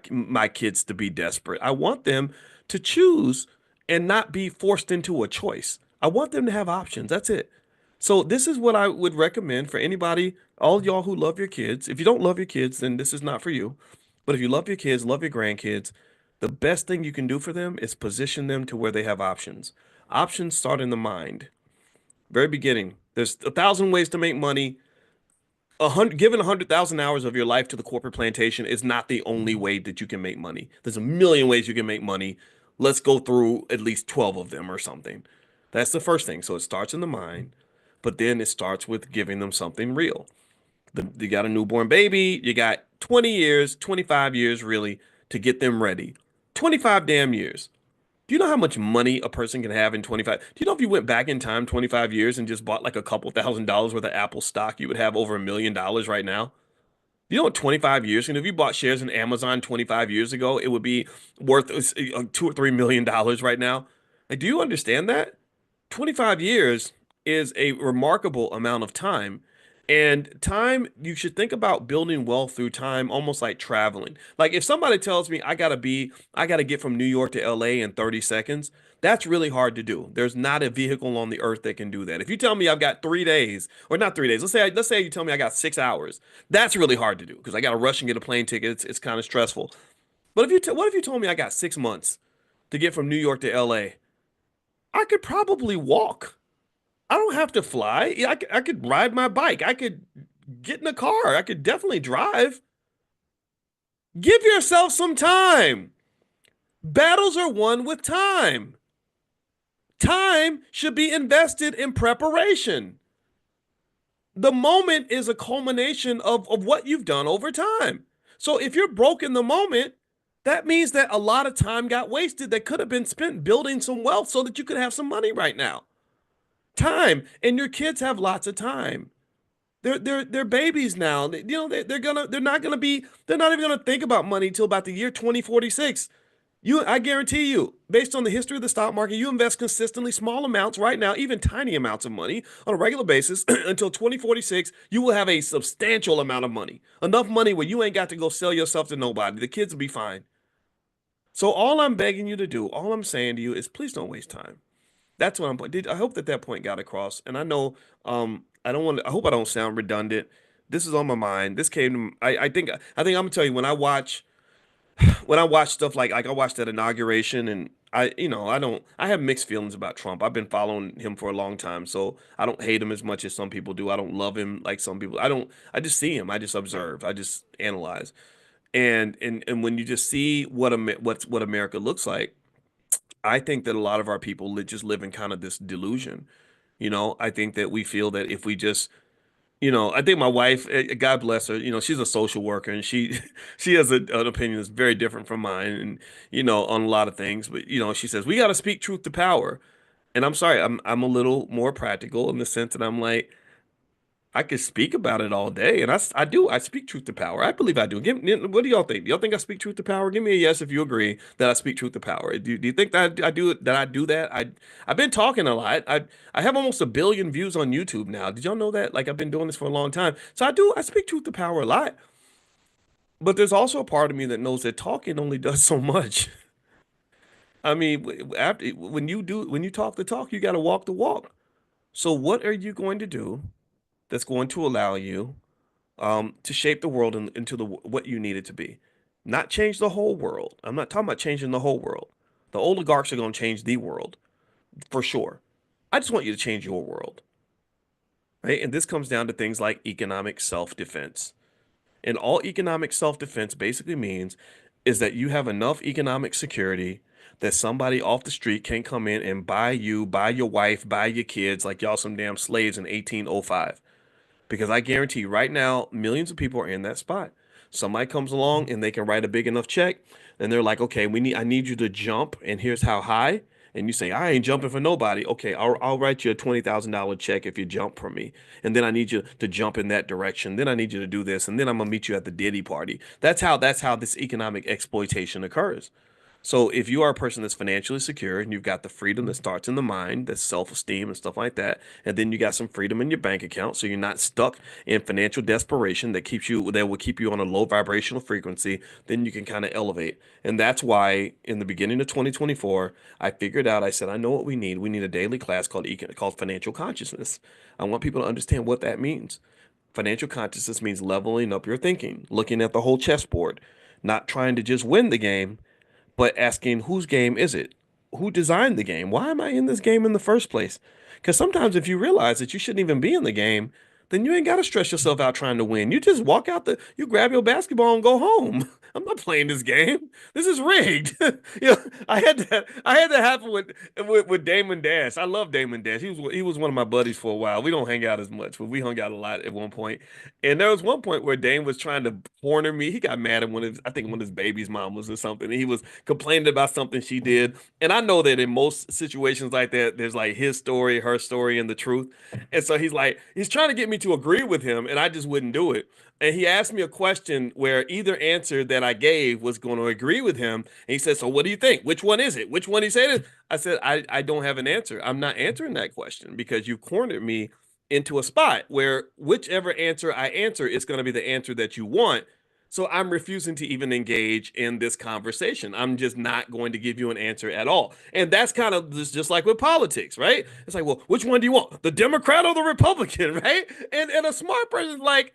kids to be desperate. I want them to choose and not be forced into a choice. I want them to have options. That's it. So this is what I would recommend for anybody, all y'all who love your kids. If you don't love your kids, then this is not for you. But if you love your kids, love your grandkids, the best thing you can do for them is position them to where they have options. Options start in the mind. Very beginning. There's 1,000 ways to make money. Given 100,000 hours of your life to the corporate plantation is not the only way that you can make money. There's a million ways you can make money. Let's go through at least 12 of them or something. That's the first thing. So it starts in the mind, but then it starts with giving them something real. You got a newborn baby, you got 20 years, 25 years really to get them ready. 25 damn years. Do you know how much money a person can have in 25? Do you know if you went back in time 25 years and just bought like a couple $1,000s worth of Apple stock, you would have over $1 million right now? You know what 25 years, and if you bought shares in Amazon 25 years ago, it would be worth $2 or $3 million right now. Like, do you understand that? 25 years is a remarkable amount of time. And time, you should think about building wealth through time, almost like traveling. Like if somebody tells me I gotta get from New York to LA in 30 seconds, that's really hard to do. There's not a vehicle on the earth that can do that. If you tell me I've got 3 days, or not 3 days, let's say you tell me I got 6 hours, that's really hard to do because I gotta rush and get a plane ticket. It's kind of stressful. But what if you told me I got 6 months to get from New York to LA? I could probably walk. I don't have to fly. Yeah, I could ride my bike. I could get in a car. I could definitely drive. Give yourself some time. Battles are won with time. Time should be invested in preparation. The moment is a culmination of what you've done over time. So if you're broke in the moment, that means that a lot of time got wasted that could have been spent building some wealth so that you could have some money right now. Time. And your kids have lots of time. They're babies now. They're not even gonna think about money until about the year 2046. I guarantee you, based on the history of the stock market, you invest consistently small amounts right now, even tiny amounts of money on a regular basis until 2046, you will have a substantial amount of money. Enough money where you ain't got to go sell yourself to nobody. The kids will be fine. So all I'm begging you to do, all I'm saying to you is please don't waste time. That's what I hope that point got across. And I know, I don't want to, I hope I don't sound redundant. This is on my mind. This came to, I think I'm gonna tell you when I watch stuff like I watched that inauguration and I have mixed feelings about Trump. I've been following him for a long time, so I don't hate him as much as some people do. I don't love him like some people. I just see him. I just observe. I just analyze. And when you just see what America looks like, I think that a lot of our people just live in kind of this delusion. I think that we feel that if we just, I think my wife, God bless her, she's a social worker and she she has an opinion that's very different from mine and on a lot of things, but she says we got to speak truth to power. And I'm sorry, I'm a little more practical in the sense that I'm like I could speak about it all day, and I do. I speak truth to power. I believe I do. What do y'all think? Do y'all think I speak truth to power? Give me a yes if you agree that I speak truth to power. Do you think that I do it? That I do that? I've been talking a lot. I have almost 1 billion views on YouTube now. Did y'all know that? Like I've been doing this for a long time, so I do. I speak truth to power a lot. But there's also a part of me that knows that talking only does so much. I mean, after when you talk the talk, you got to walk the walk. So what are you going to do that's going to allow you? To shape the world into what you need it to be. Not change the whole world. I'm not talking about changing the whole world. The oligarchs are going to change the world for sure. I just want you to change your world, right? And this comes down to things like economic self-defense. And all economic self-defense basically means is that you have enough economic security that somebody off the street can't come in and buy you, buy your wife, buy your kids like y'all some damn slaves in 1805. because I guarantee you right now, millions of people are in that spot. Somebody comes along and they can write a big enough check, and they're like, okay, I need you to jump, and here's how high. And you say, I ain't jumping for nobody. Okay, I'll write you a $20,000 check if you jump for me. And then I need you to jump in that direction. Then I need you to do this. And then I'm gonna meet you at the Diddy party. That's how this economic exploitation occurs. So if you are a person that's financially secure and you've got the freedom that starts in the mind, that's self-esteem and stuff like that, and then you got some freedom in your bank account, so you're not stuck in financial desperation that will keep you on a low vibrational frequency, then you can kind of elevate. And that's why in the beginning of 2024, I figured out, I said, I know what we need. We need a daily class called financial consciousness. I want people to understand what that means. Financial consciousness means leveling up your thinking, looking at the whole chessboard, not trying to just win the game, but asking whose game is it? Who designed the game? Why am I in this game in the first place? Because sometimes if you realize that you shouldn't even be in the game, then you ain't got to stress yourself out trying to win. You just you grab your basketball and go home. I'm not playing this game. This is rigged. I had that happen with Damon Dash. I love Damon Dash. He was one of my buddies for a while. We don't hang out as much, but we hung out a lot at one point. And there was one point where Dame was trying to corner me. He got mad at I think one of his baby's mamas or something. And he was complaining about something she did. And I know that in most situations like that, there's like his story, her story, and the truth. And so he's trying to get me to agree with him, and I just wouldn't do it. And he asked me a question where either answer that I gave was going to agree with him. And he said, so what do you think? Which one is it? Which one he said it? I said, I don't have an answer. I'm not answering that question because you cornered me into a spot where whichever answer I answer is going to be the answer that you want. So I'm refusing to even engage in this conversation. I'm just not going to give you an answer at all. And that's kind of just like with politics, right? It's like, well, which one do you want? The Democrat or the Republican, right? And a smart person is like,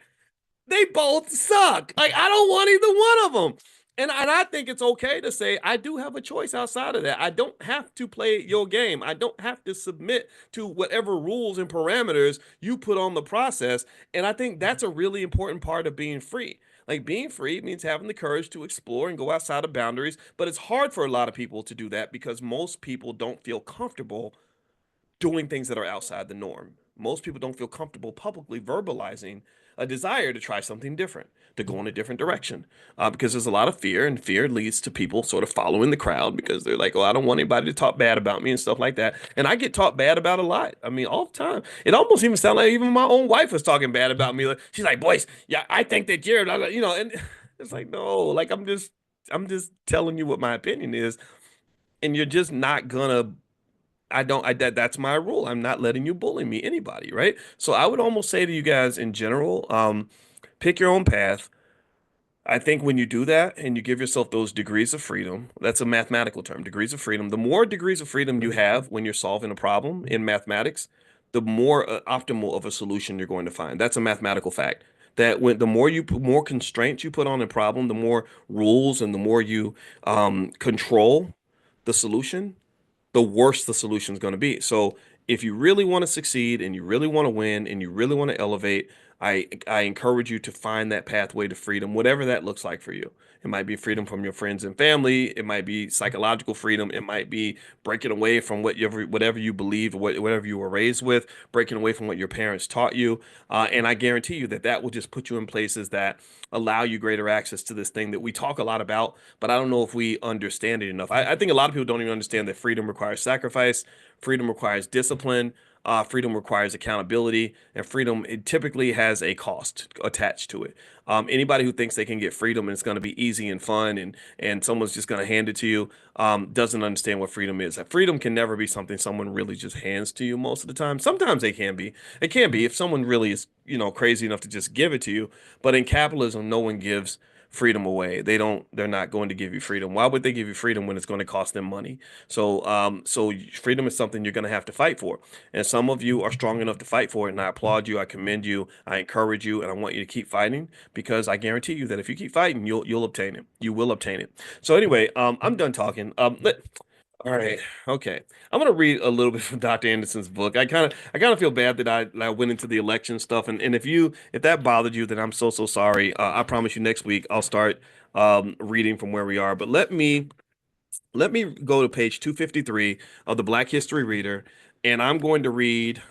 they both suck. Like, I don't want either one of them. And I think it's okay to say I do have a choice outside of that. I don't have to play your game. I don't have to submit to whatever rules and parameters you put on the process. And I think that's a really important part of being free. Like being free means having the courage to explore and go outside of boundaries, but it's hard for a lot of people to do that because most people don't feel comfortable doing things that are outside the norm. Most people don't feel comfortable publicly verbalizing a desire to try something different, to go in a different direction, because there's a lot of fear, and fear leads to people sort of following the crowd because they're like, "Oh, I don't want anybody to talk bad about me and stuff like that." And I get talked bad about a lot. I mean, all the time. It almost even sounds like even my own wife was talking bad about me. Like, she's like, "Boyce, yeah, I think that you're," and it's like, no, like I'm just telling you what my opinion is, and you're just not gonna I don't I that's my rule. I'm not letting you bully me, anybody, right? So I would almost say to you guys in general, pick your own path. I think when you do that and you give yourself those degrees of freedom, that's a mathematical term, degrees of freedom. The more degrees of freedom you have when you're solving a problem in mathematics, the more optimal of a solution you're going to find. That's a mathematical fact. That when the more you put more constraints you put on a problem, the more rules and the more you control the solution, the worse the solution is going to be. So if you really want to succeed and you really want to win and you really want to elevate, I encourage you to find that pathway to freedom, whatever that looks like for you. It might be freedom from your friends and family. It might be psychological freedom. It might be breaking away from whatever you believe, whatever you were raised with, breaking away from what your parents taught you. And I guarantee you that that will just put you in places that allow you greater access to this thing that we talk a lot about, but I don't know if we understand it enough. I think a lot of people don't even understand that freedom requires sacrifice, freedom requires discipline, freedom requires accountability, and freedom it typically has a cost attached to it. Anybody who thinks they can get freedom and it's going to be easy and fun and someone's just going to hand it to you doesn't understand what freedom is. Freedom can never be something someone really just hands to you most of the time. Sometimes they can be. It can be if someone really is, crazy enough to just give it to you. But in capitalism, no one gives freedom away. They're not going to give you freedom. Why would they give you freedom when it's going to cost them money? So freedom is something you're going to have to fight for. And some of you are strong enough to fight for it. And I applaud you. I commend you. I encourage you. And I want you to keep fighting because I guarantee you that if you keep fighting, you'll obtain it. You will obtain it. So anyway, I'm done talking. All right. Okay. I'm gonna read a little bit from Dr. Anderson's book. I kind of feel bad that I went into the election stuff, and if that bothered you, then I'm so sorry. I promise you next week I'll start reading from where we are. But let me go to page 253 of the Black History Reader, and I'm going to read.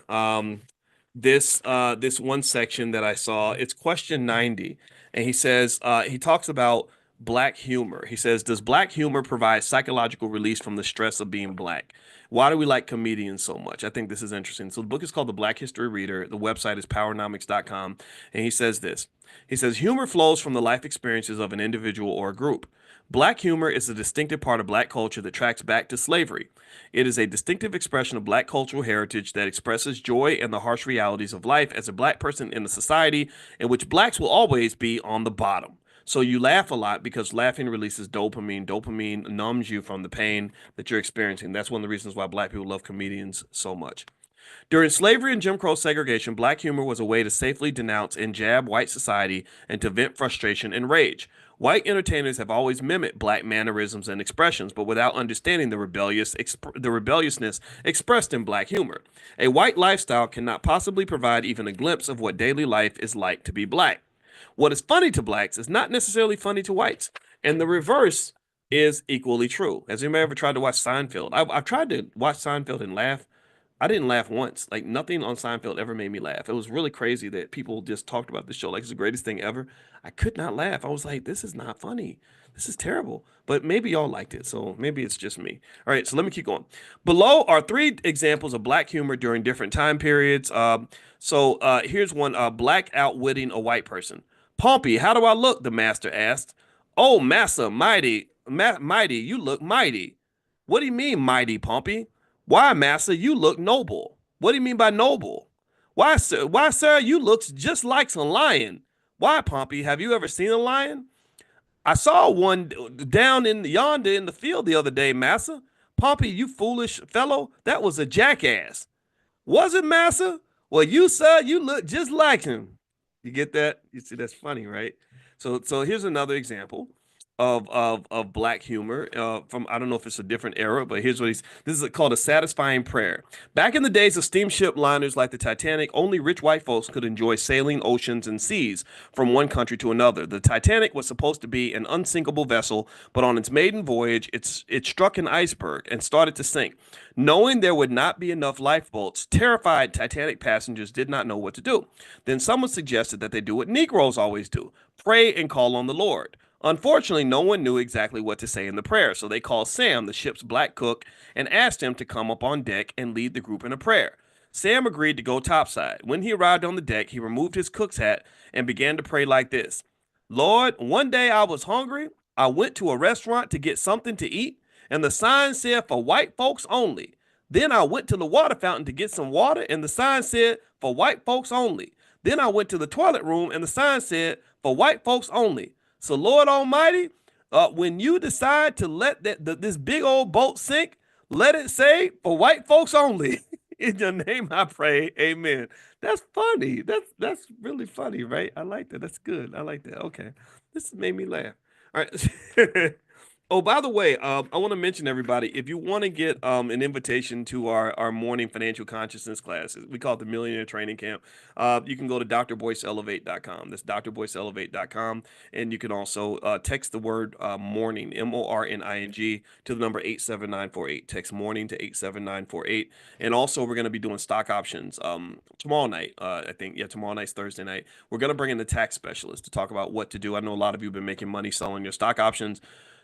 this one section that I saw. It's question 90, and he says he talks about black humor. He says, "Does black humor provide psychological release from the stress of being black? Why do we like comedians so much?" I think this is interesting. So the book is called The Black History Reader. The website is powernomics.com, and he says this. He says, "Humor flows from the life experiences of an individual or a group. Black humor is a distinctive part of black culture that tracks back to slavery. It is a distinctive expression of black cultural heritage that expresses joy and the harsh realities of life as a black person in a society in which blacks will always be on the bottom. So you laugh a lot because laughing releases dopamine. Dopamine numbs you from the pain that you're experiencing. That's one of the reasons why black people love comedians so much. During slavery and Jim Crow segregation, black humor was a way to safely denounce and jab white society and to vent frustration and rage. White entertainers have always mimicked black mannerisms and expressions, but without understanding the rebelliousness expressed in black humor. A white lifestyle cannot possibly provide even a glimpse of what daily life is like to be black. What is funny to blacks is not necessarily funny to whites, and the reverse is equally true. Has anybody ever tried to watch Seinfeld? I've tried to watch Seinfeld and laugh. I didn't laugh once. Like nothing on Seinfeld ever made me laugh. It was really crazy that people just talked about the show like it's the greatest thing ever. I could not laugh. I was like, this is not funny. This is terrible. But maybe y'all liked it, so maybe it's just me. All right, so let me keep going. Below are three examples of black humor during different time periods. Here's one: black outwitting a white person. "Pompey, how do I look?" the master asked. "Oh, massa, mighty, you look mighty." "What do you mean, mighty, Pompey?" "Why, massa, you look noble." "What do you mean by noble?" Why, sir, you looks just like a lion." "Why, Pompey, have you ever seen a lion?" "I saw one down in yonder in the field the other day, massa." "Pompey, you foolish fellow, that was a jackass." "Was it, massa?" "Well, you, sir, you look just like him." You get that? You see, that's funny, right? So here's another example of black humor from, I don't know if it's a different era, but here's what he's this is called a satisfying prayer. "Back in the days of steamship liners like the Titanic, only rich white folks could enjoy sailing oceans and seas from one country to another. The Titanic was supposed to be an unsinkable vessel, but on its maiden voyage, it struck an iceberg and started to sink. Knowing there would not be enough lifeboats, terrified Titanic passengers did not know what to do. Then someone suggested that they do what Negroes always do: pray and call on the Lord. Unfortunately, no one knew exactly what to say in the prayer, so they called Sam, the ship's black cook, and asked him to come up on deck and lead the group in a prayer. Sam agreed to go topside. When he arrived on the deck, he removed his cook's hat and began to pray like this: "Lord, one day I was hungry. I went to a restaurant to get something to eat, and the sign said for white folks only. Then I went to the water fountain to get some water, and the sign said for white folks only. Then I went to the toilet room, and the sign said for white folks only. So, Lord Almighty, when you decide to let this big old boat sink, let it say for white folks only." "In your name I pray, amen." That's funny. That's really funny, right? I like that. That's good. I like that. Okay. This made me laugh. All right. Oh, by the way, I want to mention everybody, if you want to get an invitation to our morning financial consciousness classes, we call it the Millionaire Training Camp. You can go to drboyceelevate.com. That's drboyceelevate.com. And you can also text the word morning, MORNING, to the number 87948. Text morning to 87948. And also, we're going to be doing stock options tomorrow night. I think, yeah, tomorrow night's Thursday night. We're going to bring in the tax specialist to talk about what to do. I know a lot of you have been making money selling your stock options.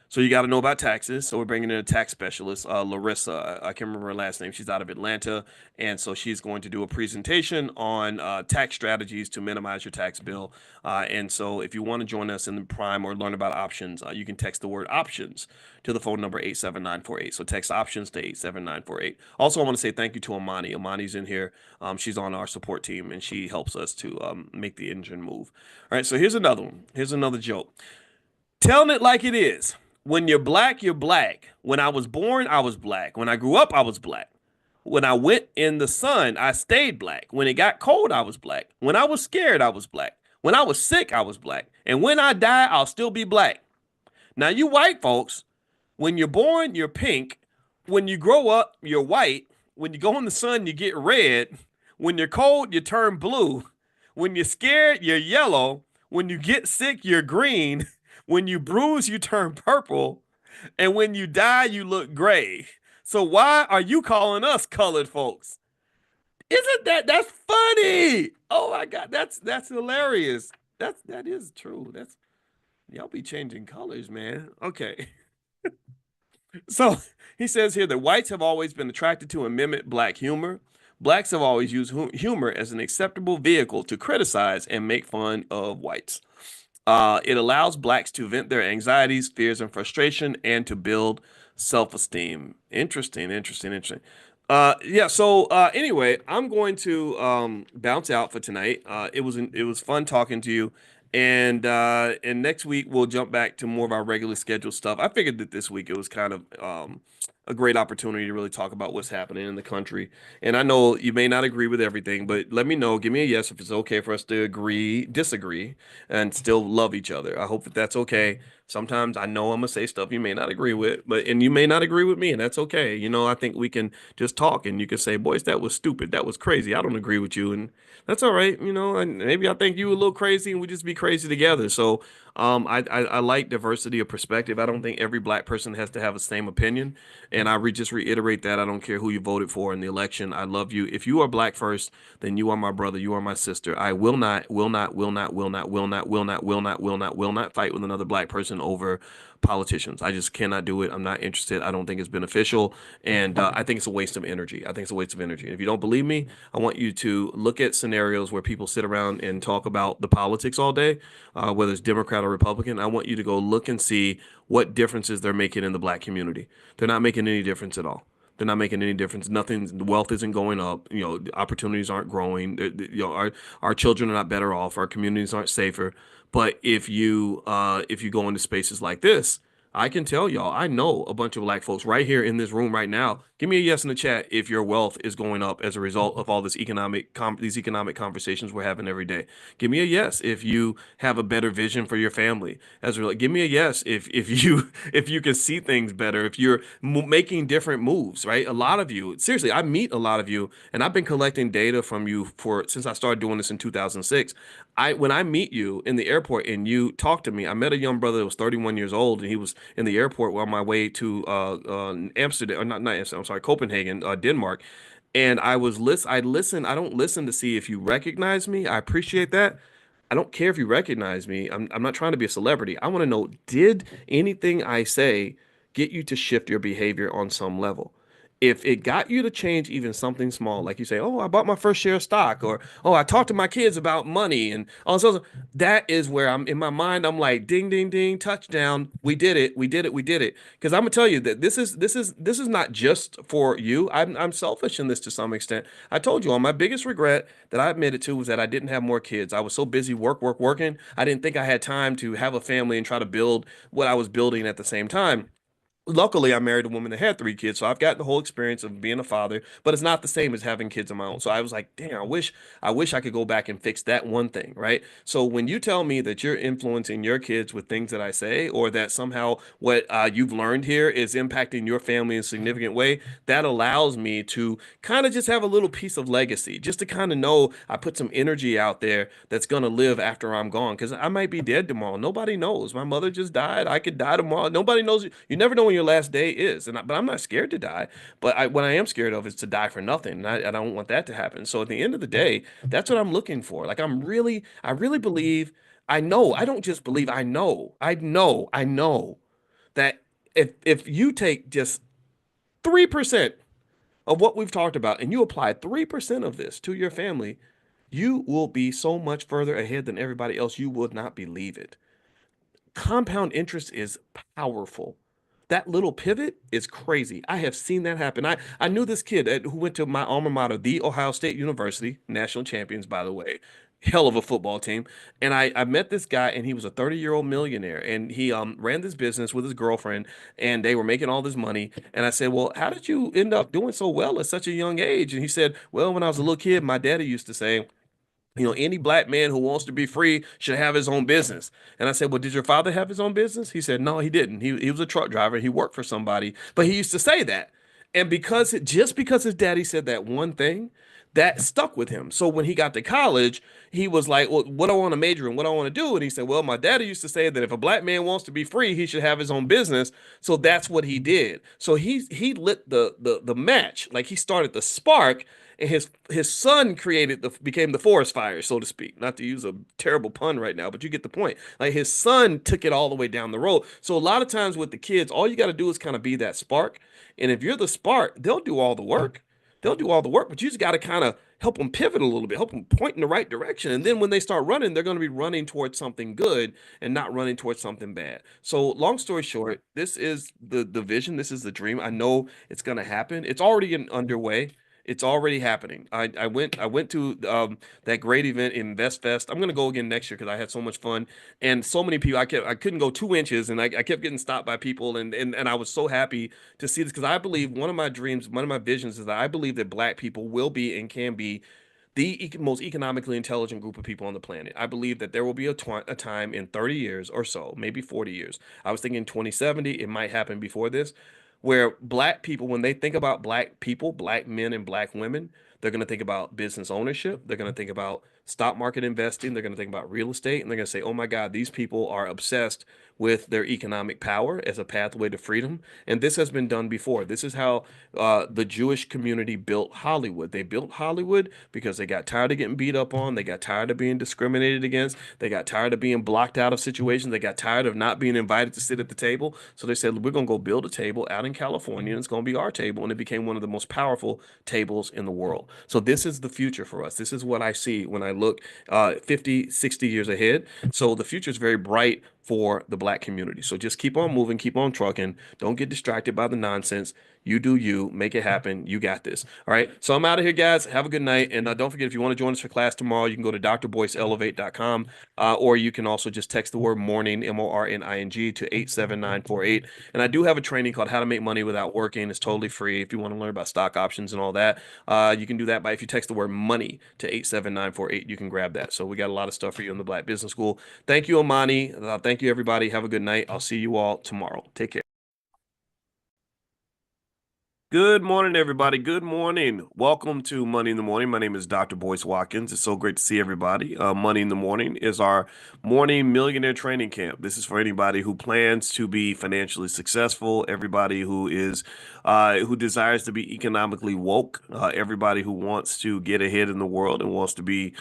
So you got to know about taxes. So we're bringing in a tax specialist, Larissa. I can't remember her last name. She's out of Atlanta. And so she's going to do a presentation on tax strategies to minimize your tax bill. And so if you want to join us in the Prime or learn about options, you can text the word options to the phone number 87948. So text options to 87948. Also, I want to say thank you to Amani. Amani's in here. She's on our support team, and she helps us to make the engine move. All right, so here's another one. Here's another joke. "Telling it like it is. When you're black, you're black. When I was born, I was black. When I grew up, I was black. When I went in the sun, I stayed black. When it got cold, I was black. When I was scared, I was black. When I was sick, I was black. And when I die, I'll still be black." Now, you white folks, when you're born, you're pink. When you grow up, you're white. When you go in the sun, you get red. When you're cold, you turn blue. When you're scared, you're yellow. When you get sick, you're green. When you bruise, you turn purple. And when you die, you look gray. So why are you calling us colored folks? Isn't that's funny? Oh my God, that's hilarious. That is true. That's y'all be changing colors, man. Okay. So he says here that whites have always been attracted to and mimic black humor. Blacks have always used humor as an acceptable vehicle to criticize and make fun of whites. It allows blacks to vent their anxieties, fears, and frustration and to build self-esteem. Interesting, interesting, interesting. Yeah, so anyway, I'm going to bounce out for tonight. It was fun talking to you. And next week we'll jump back to more of our regularly scheduled stuff. I figured that this week it was kind of a great opportunity to really talk about what's happening in the country. And I know you may not agree with everything, but let me know. Give me a yes if it's okay for us to agree, disagree, and still love each other. I hope that that's okay. Sometimes I know I'm gonna say stuff you may not agree with, but and you may not agree with me, and that's okay. I think we can just talk, and you can say, "Boys, that was stupid. That was crazy. I don't agree with you," and that's all right. And maybe I think you a little crazy, and we just be crazy together. So, I like diversity of perspective. I don't think every black person has to have the same opinion, and just reiterate that I don't care who you voted for in the election. I love you. If you are black first, then you are my brother. You are my sister. I will not, will not, will not, will not, will not, will not, will not, will not, will not fight with another black person over politicians. I just cannot do it. I'm not interested. I don't think it's beneficial, and I think it's a waste of energy. I think it's a waste of energy. If you don't believe me, I want you to look at scenarios where people sit around and talk about the politics all day, whether it's Democrat or Republican. I want you to go look and see what differences they're making in the black community. They're not making any difference at all. They're not making any difference. Nothing, wealth isn't going up. Opportunities aren't growing. Our children are not better off. Our communities aren't safer. But if you go into spaces like this, I can tell y'all, I know a bunch of black folks right here in this room right now. Give me a yes in the chat if your wealth is going up as a result of all these economic conversations we're having every day. Give me a yes if you have a better vision for your family. Give me a yes if you if you can see things better, if you're making different moves, right? A lot of you, seriously, I meet a lot of you, and I've been collecting data from you for since I started doing this in 2006. When I meet you in the airport and you talk to me, I met a young brother that was 31 years old, and he was in the airport on my way to Amsterdam, or not Amsterdam, I'm sorry, Copenhagen, Denmark. And I listen. I don't listen to see if you recognize me. I appreciate that. I don't care if you recognize me. I'm not trying to be a celebrity. I want to know, did anything I say get you to shift your behavior on some level? If it got you to change even something small, like you say, oh, I bought my first share of stock, or oh, I talked to my kids about money, and all this other, that is where I'm in my mind. I'm like, ding, ding, ding, touchdown. We did it. We did it. We did it. Because I'm gonna tell you that this is not just for you. I'm selfish in this to some extent. I told you all my biggest regret that I admitted to was that I didn't have more kids. I was so busy working. I didn't think I had time to have a family and try to build what I was building at the same time. Luckily, I married a woman that had 3 kids, so I've got the whole experience of being a father, but it's not the same as having kids of my own. So I was like, damn, I wish I could go back and fix that one thing, right? So when you tell me that you're influencing your kids with things that I say, or that somehow what you've learned here is impacting your family in a significant way, that allows me to kind of just have a little piece of legacy, just to kind of know I put some energy out there that's gonna live after I'm gone, because I might be dead tomorrow. Nobody knows. My mother just died. I could die tomorrow. Nobody knows. You never know when your last day is, but I'm not scared to die. But what I am scared of is to die for nothing, and I don't want that to happen. So at the end of the day, that's what I'm looking for. Like I really believe. I know. I don't just believe. I know. I know. I know that if you take just 3% of what we've talked about and you apply 3% of this to your family, you will be so much further ahead than everybody else. You would not believe it. Compound interest is powerful. That little pivot is crazy. I have seen that happen. I knew this kid who went to my alma mater, the Ohio State University, national champions, by the way. Hell of a football team. And I met this guy, and he was a 30-year-old millionaire. And he ran this business with his girlfriend, and they were making all this money. And I said, well, how did you end up doing so well at such a young age? And he said, well, when I was a little kid, my daddy used to say, any black man who wants to be free should have his own business. And I said, well, did your father have his own business? He said, no, he didn't. He was a truck driver. He worked for somebody, but he used to say that. And just because his daddy said that one thing, that stuck with him. So when he got to college, he was like, well, what do I want to major in? What do I want to do? And he said, well, my daddy used to say that if a black man wants to be free, he should have his own business. So that's what he did. So he lit the match, like he started the spark, and his son became the forest fire, so to speak. Not to use a terrible pun right now, but you get the point. Like his son took it all the way down the road. So a lot of times with the kids, all you got to do is kind of be that spark. And if you're the spark, they'll do all the work. They'll do all the work, but you just got to kind of help them pivot a little bit, help them point in the right direction. And then when they start running, they're going to be running towards something good and not running towards something bad. So long story short, this is the vision. This is the dream. I know it's going to happen. It's already underway. It's already happening. I went to that great event in InvestFest. I'm gonna go again next year because I had so much fun and so many people. I couldn't go 2 inches, and I kept getting stopped by people, and I was so happy to see this because I believe one of my dreams, one of my visions is that I believe that Black people will be and can be the most economically intelligent group of people on the planet. I believe that there will be a time in 30 years or so, maybe 40 years. I was thinking 2070, it might happen before this, where Black people, when they think about Black people, Black men and Black women, they're going to think about business ownership. They're going to think about stock market investing. They're going to think about real estate. And they're going to say, oh my God, these people are obsessed with their economic power as a pathway to freedom. And this has been done before. This is how the Jewish community built Hollywood. They built Hollywood because they got tired of getting beat up on. They got tired of being discriminated against. They got tired of being blocked out of situations. They got tired of not being invited to sit at the table. So they said, we're going to go build a table out in California, and it's going to be our table. And it became one of the most powerful tables in the world. So this is the future for us. This is what I see when I look 50, 60 years ahead. So the future is very bright for the Black community. So just keep on moving, keep on trucking. Don't get distracted by the nonsense. You do you, make it happen. You got this. All right. So I'm out of here, guys. Have a good night. And don't forget, if you want to join us for class tomorrow, you can go to drboyceelevate.com, or you can also just text the word morning, MORNING, to 87948. And I do have a training called How to Make Money Without Working. It's totally free. If you want to learn about stock options and all that, you can do that if you text the word money to 87948, you can grab that. So we got a lot of stuff for you in the Black Business School. Thank you, Amani. Thank you, everybody. Have a good night. I'll see you all tomorrow. Take care. Good morning, everybody. Good morning. Welcome to Money in the Morning. My name is Dr. Boyce Watkins. It's so great to see everybody. Money in the Morning is our morning millionaire training camp. This is for anybody who plans to be financially successful, everybody who desires to be economically woke, everybody who wants to get ahead in the world and wants to be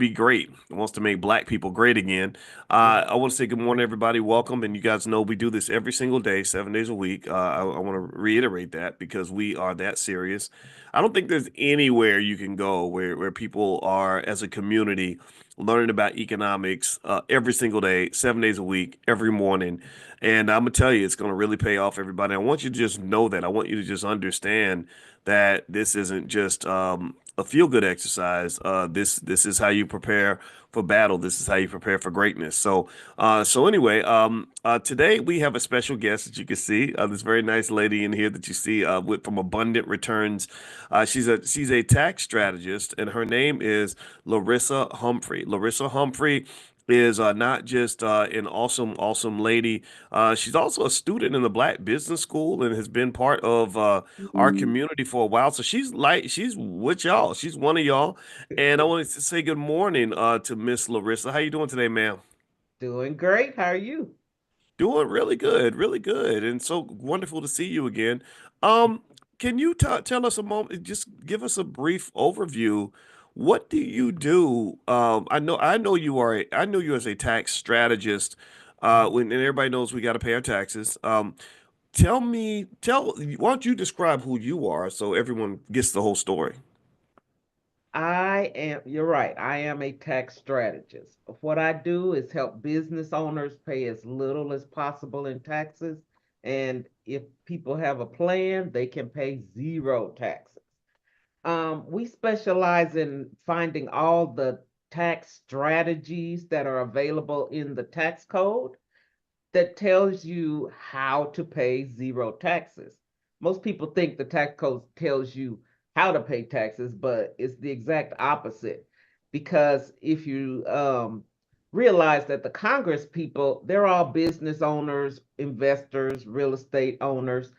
great, wants to make Black people great again. I want to say good morning, everybody. Welcome. And you guys know we do this every single day, 7 days a week. I want to reiterate that because we are that serious. I don't think there's anywhere you can go where people are, as a community, learning about economics every single day, 7 days a week, every morning. And I'm gonna tell you, it's gonna really pay off, everybody. I want you to just know that. I want you to just understand that this isn't just a feel-good exercise. This is how you prepare for battle. This is how you prepare for greatness. So anyway, today we have a special guest that you can see. This very nice lady in here that you see from Abundant Returns. She's a tax strategist, and her name is Larissa Humphrey. Larissa Humphrey is not just an awesome lady. She's also a student in the Black Business School and has been part of our community for a while. So she's with y'all. She's one of y'all. And I wanted to say good morning to Miss Larissa. How you doing today, ma'am? Doing great. How are you? Doing really good, and so wonderful to see you again. Um, can you tell us a moment, just give us a brief overview? What do you do? I know I know you as a tax strategist. And everybody knows we got to pay our taxes. Why don't you describe who you are so everyone gets the whole story? You're right. I am a tax strategist. What I do is help business owners pay as little as possible in taxes. And if people have a plan, they can pay zero taxes. We specialize in finding all the tax strategies that are available in the tax code that tells you how to pay zero taxes. Most people think the tax code tells you how to pay taxes, but it's the exact opposite. Because if you realize that the Congress people, they're all business owners, investors, real estate owners,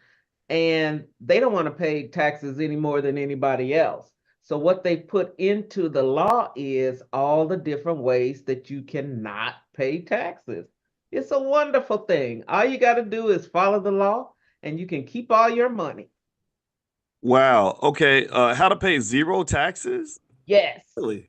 and they don't want to pay taxes any more than anybody else. So what they put into the law is all the different ways that you cannot pay taxes. It's a wonderful thing. All you got to do is follow the law and you can keep all your money. Wow. Okay. How to pay zero taxes? Yes. Really?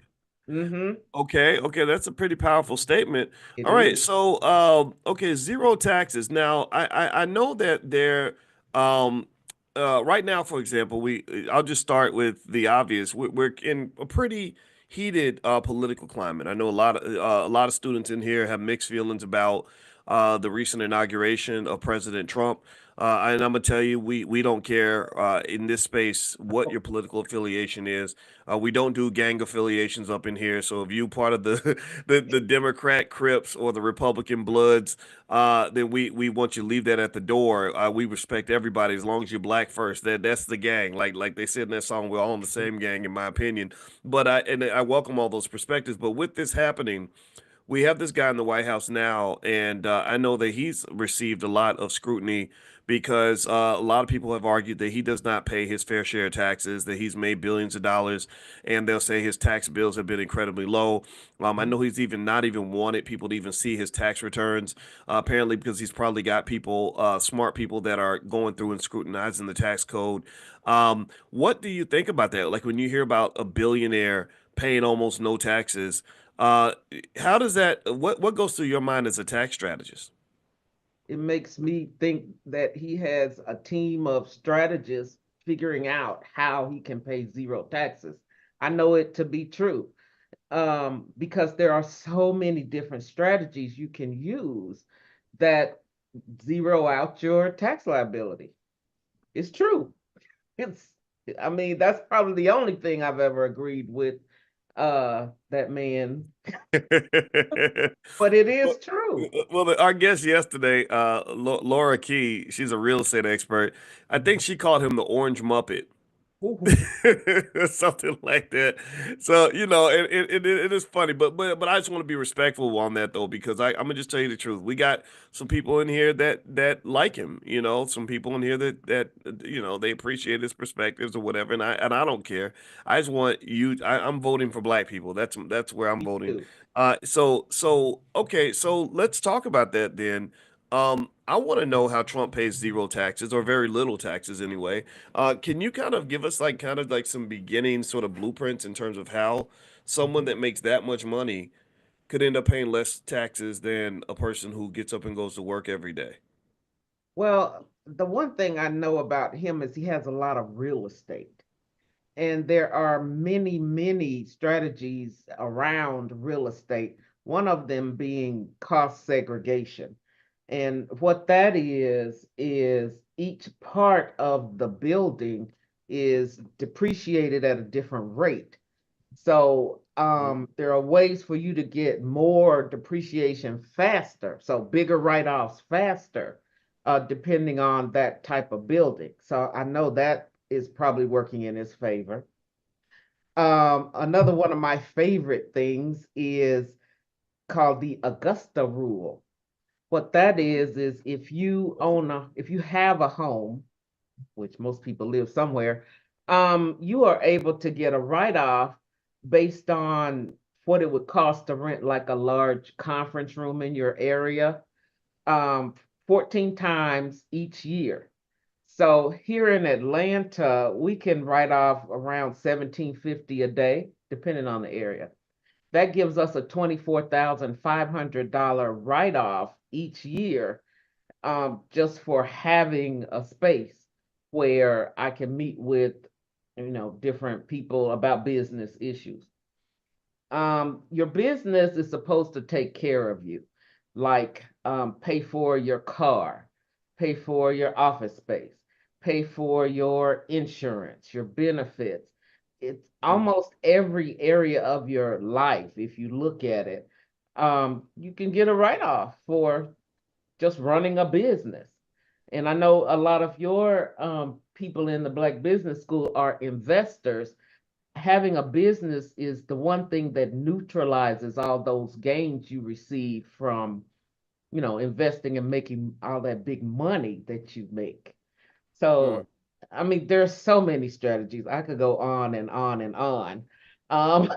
Mm-hmm. Okay, okay, that's a pretty powerful statement. It All right, is. so okay, zero taxes. Now, I know that there, um, right now, for example, I'll just start with the obvious. We're in a pretty heated political climate. I know a lot of students in here have mixed feelings about the recent inauguration of President Trump. And I'm gonna tell you, we don't care in this space what your political affiliation is. We don't do gang affiliations up in here. So if you part of the the Democrat Crips or the Republican Bloods, then we want you to leave that at the door. We respect everybody as long as you're black first. That's the gang. Like they said in that song, we're all in the same gang, in my opinion. But I welcome all those perspectives. But with this happening, we have this guy in the White House now, and I know that he's received a lot of scrutiny because a lot of people have argued that he does not pay his fair share of taxes, that he's made billions of dollars, and they'll say his tax bills have been incredibly low. I know he's even not even wanted people to even see his tax returns, apparently because he's probably got people, smart people that are going through and scrutinizing the tax code. What do you think about that? Like when you hear about a billionaire paying almost no taxes, uh, how does that what goes through your mind as a tax strategist? It makes me think that he has a team of strategists figuring out how he can pay zero taxes. I know it to be true because there are so many different strategies you can use that zero out your tax liability. It's true. It's, I mean, that's probably the only thing I've ever agreed with that man, but it Well, is true. our guest yesterday, Laura Key, she's a real estate expert. I think she called him the Orange Muppet. Ooh, Something like that. So, it is funny, but I just want to be respectful on that though, because I'm gonna just tell you the truth. We got some people in here that like him, some people in here that they appreciate his perspectives or whatever, and I don't care. I just want you. I'm voting for black people. That's where I'm me voting. too. So okay, so let's talk about that then. I want to know how Trump pays zero taxes or very little taxes anyway. Can you kind of give us like kind of like some beginning sort of blueprints in terms of how someone that makes that much money could end up paying less taxes than a person who gets up and goes to work every day? Well, the one thing I know about him is he has a lot of real estate. And there are many, many strategies around real estate, one of them being cost segregation. And what that is each part of the building is depreciated at a different rate. So there are ways for you to get more depreciation faster, so bigger write-offs faster, depending on that type of building. So I know that is probably working in his favor. Another one of my favorite things is called the Augusta rule. What that is if you have a home, which most people live somewhere, you are able to get a write-off based on what it would cost to rent like a large conference room in your area, um, 14 times each year. So here in Atlanta, we can write off around 1750 a day, depending on the area. That gives us a $24,500 write-off each year, just for having a space where I can meet with, different people about business issues. Your business is supposed to take care of you, like pay for your car, pay for your office space, pay for your insurance, your benefits. It's almost every area of your life, if you look at it. You can get a write-off for just running a business. And I know a lot of your people in the Black Business School are investors. Having a business is the one thing that neutralizes all those gains you receive from, investing and making all that big money that you make. Hmm. So I mean, there's so many strategies. I could go on and on and on. Um,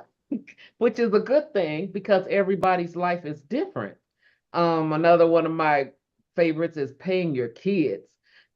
which is a good thing because everybody's life is different. Another one of my favorites is paying your kids.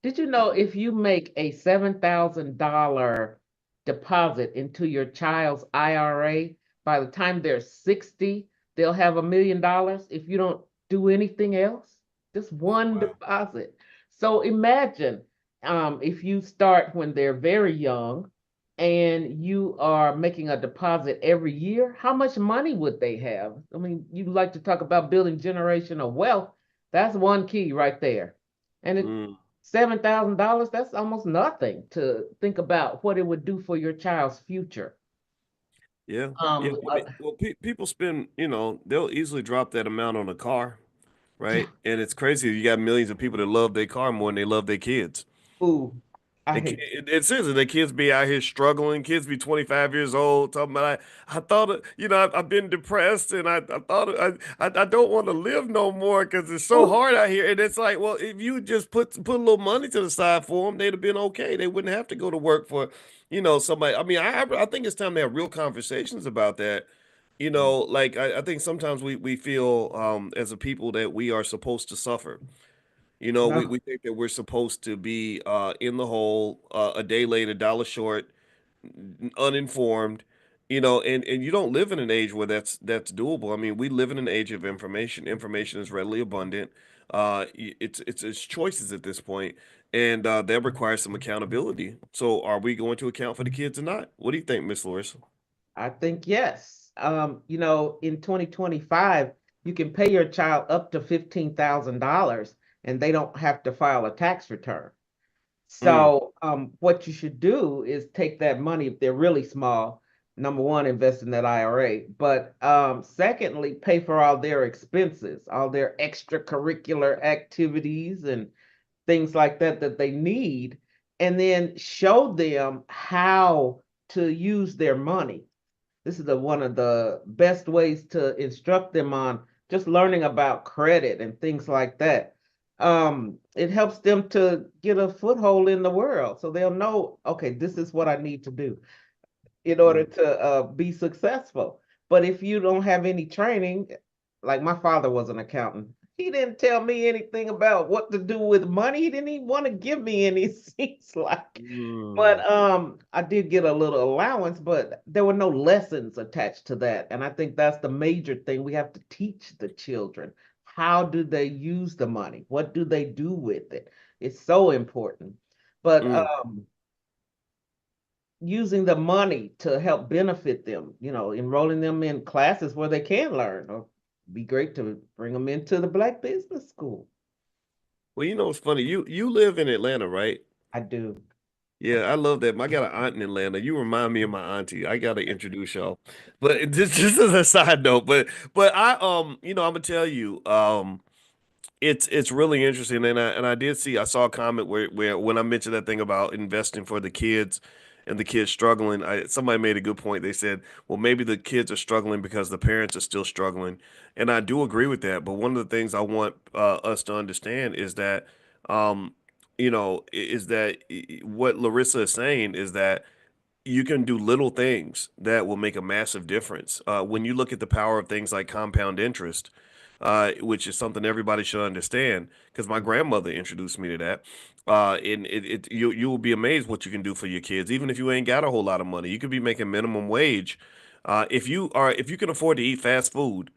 Did you know if you make a $7,000 deposit into your child's IRA, by the time they're 60, they'll have $1 million if you don't do anything else? Just one Wow. deposit. So imagine if you start when they're very young and you are making a deposit every year, how much money would they have? I mean, you like to talk about building generational wealth. That's one key right there. And it Mm. $7,000, that's almost nothing to think about what it would do for your child's future. Yeah. Yeah. Um, I uh, mean, well, people spend, they'll easily drop that amount on a car, right? And it's crazy. You got millions of people that love their car more than they love their kids. ooh, I And hate. it's seriously, the kids be out here struggling. Kids be 25 years old talking about, I thought, I've been depressed and I thought, I don't want to live no more because it's so Ooh, hard out here. And it's like, well, if you just put a little money to the side for them, they'd have been okay. They wouldn't have to go to work for, somebody. I mean, I think it's time to have real conversations about that. Like I think sometimes we feel as a people that we are supposed to suffer. no, We think that we're supposed to be in the hole, a day late, a dollar short, uninformed, and you don't live in an age where that's doable. I mean, we live in an age of information. Information is readily abundant. It's choices at this point, and that requires some accountability. So, are we going to account for the kids or not? What do you think, Miss Larissa? I think yes. In 2025, you can pay your child up to $15,000 and they don't have to file a tax return. Mm, So, what you should do is take that money if they're really small. Number one, invest in that IRA. But secondly, pay for all their expenses, all their extracurricular activities and things like that that they need, and then show them how to use their money. This is one of the best ways to instruct them on just learning about credit and things like that. It helps them to get a foothold in the world so they'll know, okay, this is what I need to do in order mm, to be successful. But if you don't have any training, like my father was an accountant, he didn't tell me anything about what to do with money. He didn't even want to give me any, it seems like. mm, But I did get a little allowance, but there were no lessons attached to that. And I think that's the major thing. We have to teach the children. How do they use the money? What do they do with it? It's so important. But mm. using the money to help benefit them, enrolling them in classes where they can learn, or be great to bring them into the Black Business School. Well, it's funny. You live in Atlanta, right? I do. Yeah, I love that. I got an aunt in Atlanta. You remind me of my auntie. I gotta introduce y'all. But just as a side note, but I'm gonna tell you, it's really interesting, and I did see I saw a comment where when I mentioned that thing about investing for the kids and the kids struggling, somebody made a good point. They said, well, maybe the kids are struggling because the parents are still struggling, and I do agree with that. But one of the things I want us to understand is that, um, is that what Larissa is saying is that you can do little things that will make a massive difference. When you look at the power of things like compound interest, which is something everybody should understand, because my grandmother introduced me to that. And you will be amazed what you can do for your kids, even if you ain't got a whole lot of money. You could be making minimum wage. If you can afford to eat fast food,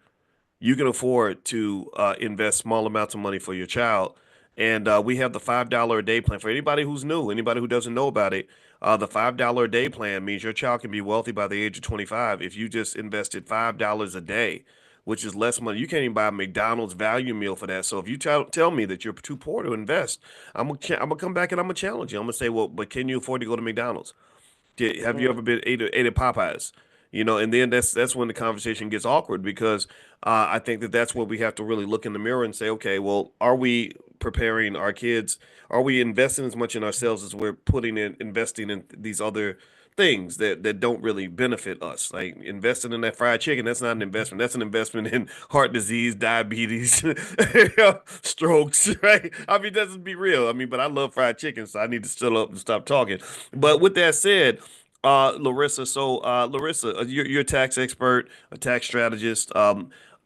you can afford to invest small amounts of money for your child. And we have the $5 a day plan for anybody who's new, anybody who doesn't know about it. The $5 a day plan means your child can be wealthy by the age of 25 if you just invested $5 a day, which is less money. You can't even buy a McDonald's value meal for that. So if you tell me that you're too poor to invest, I'm gonna come back and I'm gonna challenge you. I'm gonna say, well, but can you afford to go to McDonald's? Have you Mm, ever been ate at Popeyes? And then that's when the conversation gets awkward because I think that's where we have to really look in the mirror and say, okay, well, are we preparing our kids? Are we investing as much in ourselves as we're putting in investing in these other things that don't really benefit us. Like investing in that fried chicken, that's not an investment. That's an investment in heart disease, diabetes, strokes, right? I mean, let's be real. I mean, but I love fried chicken, so I need to still up and stop talking. But with that said, Larissa, Larissa, you're a tax expert, a tax strategist.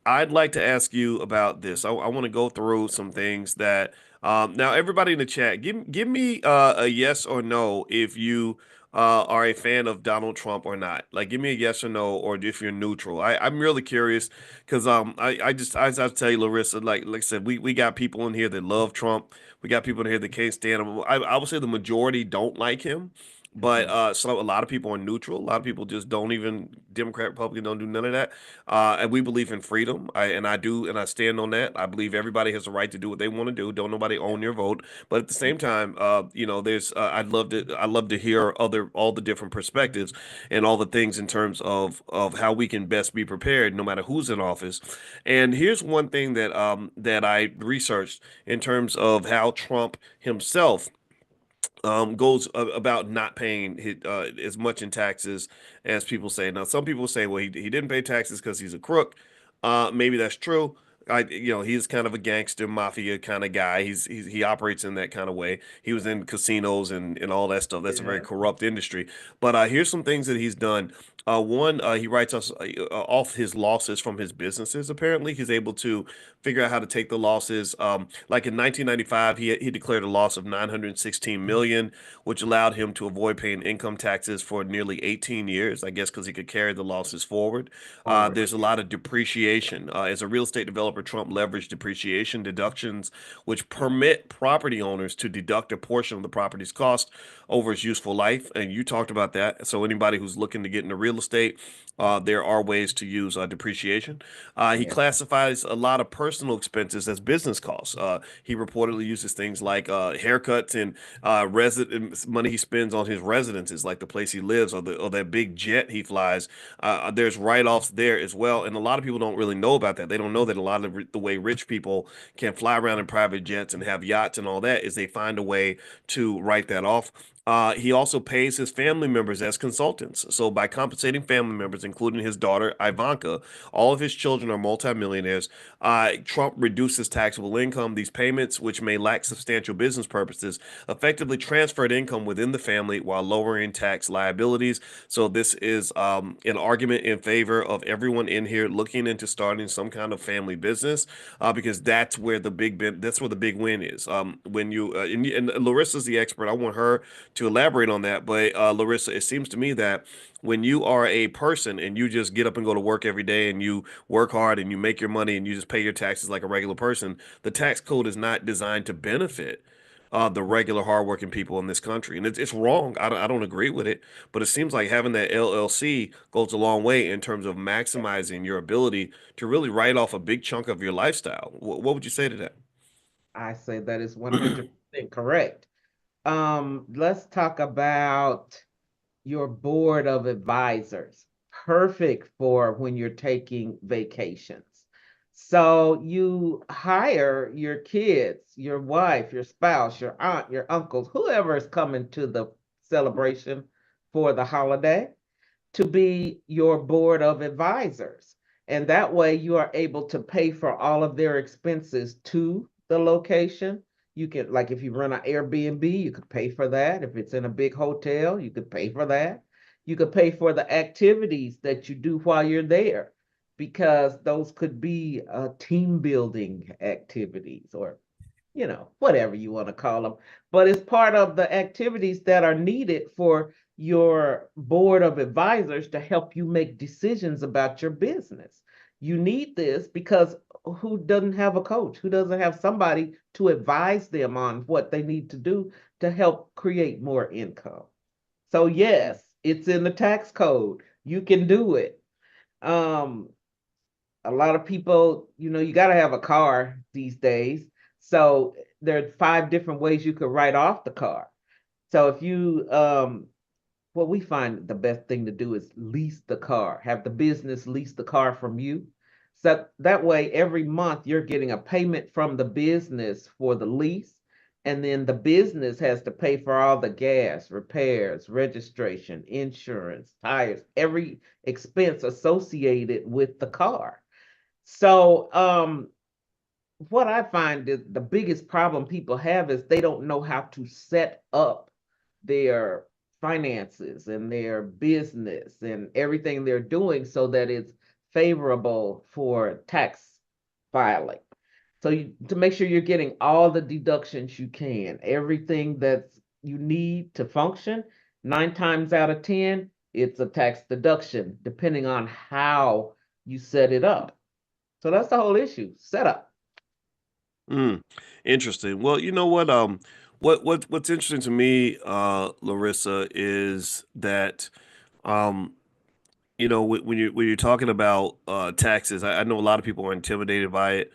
I'd like to ask you about this. I want to go through some things that now everybody in the chat, give me a yes or no if you are a fan of Donald Trump or not. Like, give me a yes or no, or if you're neutral. I'm really curious because I tell you, Larissa, like I said, we got people in here that love Trump. We got people in here that can't stand him. I would say the majority don't like him. But Mhm. so a lot of people are neutral. A lot of people just don't even Democrat, Republican don't do none of that. And we believe in freedom. I do, and I stand on that. I believe everybody has the right to do what they want to do. Don't nobody Yeah. own your vote. But at the same time, there's I love to hear all the different perspectives and all the things in terms of how we can best be prepared, no matter who's in office. And here's one thing that I researched in terms of how Trump himself goes about not paying as much in taxes as people say. Now, some people say, well, he didn't pay taxes because he's a crook. Maybe that's true. He's kind of a gangster mafia kind of guy. He operates in that kind of way. He was in casinos and all that stuff. That's a very Yeah. corrupt industry. But here's some things that he's done. One, he writes us off his losses from his businesses. Apparently, he's able to figure out how to take the losses. Like in 1995, he declared a loss of 916 million, which allowed him to avoid paying income taxes for nearly 18 years. I guess because he could carry the losses forward. Forward. There's a lot of depreciation. As a real estate developer, Trump leveraged depreciation deductions, which permit property owners to deduct a portion of the property's cost over its useful life. And you talked about that. So anybody who's looking to get into real estate, there are ways to use depreciation. He Yeah. classifies a lot of personal expenses as business costs. He reportedly uses things like haircuts and resident money he spends on his residences, like the place he lives or that big jet he flies. There's write-offs there as well, and a lot of people don't really know about that. They don't know that a lot of the way rich people can fly around in private jets and have yachts and all that is they find a way to write that off. He also pays his family members as consultants. So by compensating family members, including his daughter Ivanka, all of his children are multimillionaires. Trump reduces taxable income. These payments, which may lack substantial business purposes, effectively transferred income within the family while lowering tax liabilities. So this is an argument in favor of everyone in here looking into starting some kind of family business, because that's where the big win is. When you and Larissa's the expert. I want her to elaborate on that. But Larissa, it seems to me that when you are a person and you just get up and go to work every day and you work hard and you make your money and you just pay your taxes like a regular person, the tax code is not designed to benefit the regular hardworking people in this country. And it's wrong. I don't agree with it, but it seems like having that LLC goes a long way in terms of maximizing your ability to really write off a big chunk of your lifestyle. What would you say to that? I say that is 100% correct. Let's talk about your board of advisors. Perfect for when you're taking vacations. So you hire your kids, your wife, your spouse, your aunt, your uncles, whoever is coming to the celebration for the holiday to be your board of advisors. And that way you are able to pay for all of their expenses to the location. You can, like, if you run an Airbnb, you could pay for that. If it's in a big hotel, you could pay for that. You could pay for the activities that you do while you're there, because those could be team building activities, or whatever you want to call them. But it's part of the activities that are needed for your board of advisors to help you make decisions about your business. You need this because who doesn't have a coach? Who doesn't have somebody to advise them on what they need to do to help create more income? So, yes, it's in the tax code. You can do it. Um, a lot of people, you got to have a car these days. So there are 5 different ways you could write off the car. So if you, what we find the best thing to do is lease the car, have the business lease the car from you. So that way, every month you're getting a payment from the business for the lease. And then the business has to pay for all the gas, repairs, registration, insurance, tires, every expense associated with the car. So, what I find is the biggest problem people have is they don't know how to set up their finances and their business and everything they're doing so that it's favorable for tax filing. So to make sure you're getting all the deductions you can, everything that's you need to function, 9 times out of 10, it's a tax deduction, depending on how you set it up. So that's the whole issue, setup. Mm, interesting. Well, you know what? What's interesting to me, Larissa, is that um, when you're talking about taxes, I know a lot of people are intimidated by it,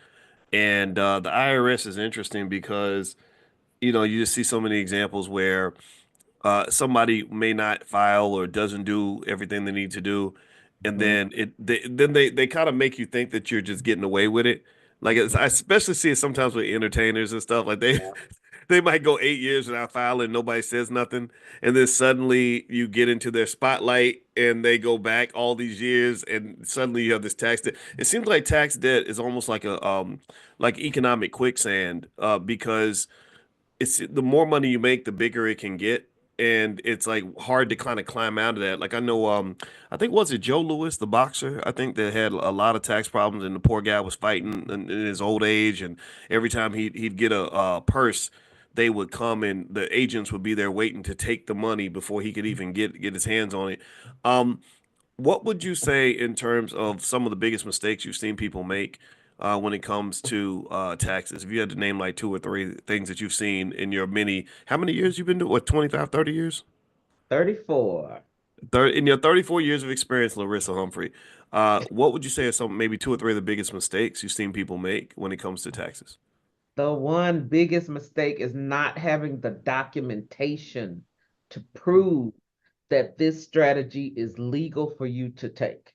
and the IRS is interesting because you just see so many examples where somebody may not file or doesn't do everything they need to do, and Mhm. then they kind of make you think that you're just getting away with it. Like I especially see it sometimes with entertainers and stuff. Like they Yeah. they might go 8 years without filing, nobody says nothing, and then suddenly you get into their spotlight and they go back all these years, and suddenly you have this tax debt. It seems like tax debt is almost like a like economic quicksand because it's the more money you make, the bigger it can get. And it's like hard to kind of climb out of that. Like I know, I think was it Joe Louis, the boxer? I think that had a lot of tax problems, and the poor guy was fighting in his old age. And every time he'd get a purse, they would come and the agents would be there waiting to take the money before he could even get his hands on it. Um, what would you say in terms of some of the biggest mistakes you've seen people make when it comes to taxes? If you had to name like two or three things that you've seen in your how many years you've been doing? What, 25, 30 years? 34. In your 34 years of experience, Larissa Humphrey, what would you say are some maybe two or three of the biggest mistakes you've seen people make when it comes to taxes? The one biggest mistake is not having the documentation to prove that this strategy is legal for you to take.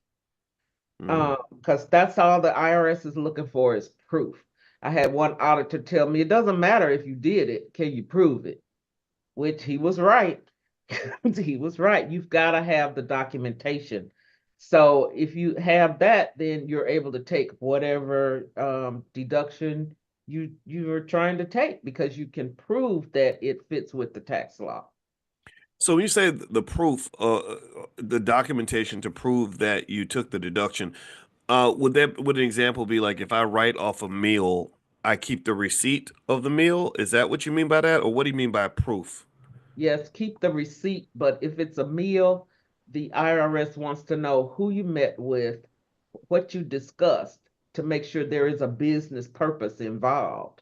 Mm. Because that's all the IRS is looking for is proof. I had one auditor tell me it doesn't matter if you did it, can you prove it? Which he was right. He was right. You've got to have the documentation. So if you have that, then you're able to take whatever deduction you are trying to take because you can prove that it fits with the tax law. So when you say the proof, the documentation to prove that you took the deduction, would an example be like if I write off a meal, I keep the receipt of the meal? Is that what you mean by that, or what do you mean by proof? Yes, keep the receipt, but if it's a meal, the IRS wants to know who you met with, what you discussed to make sure there is a business purpose involved.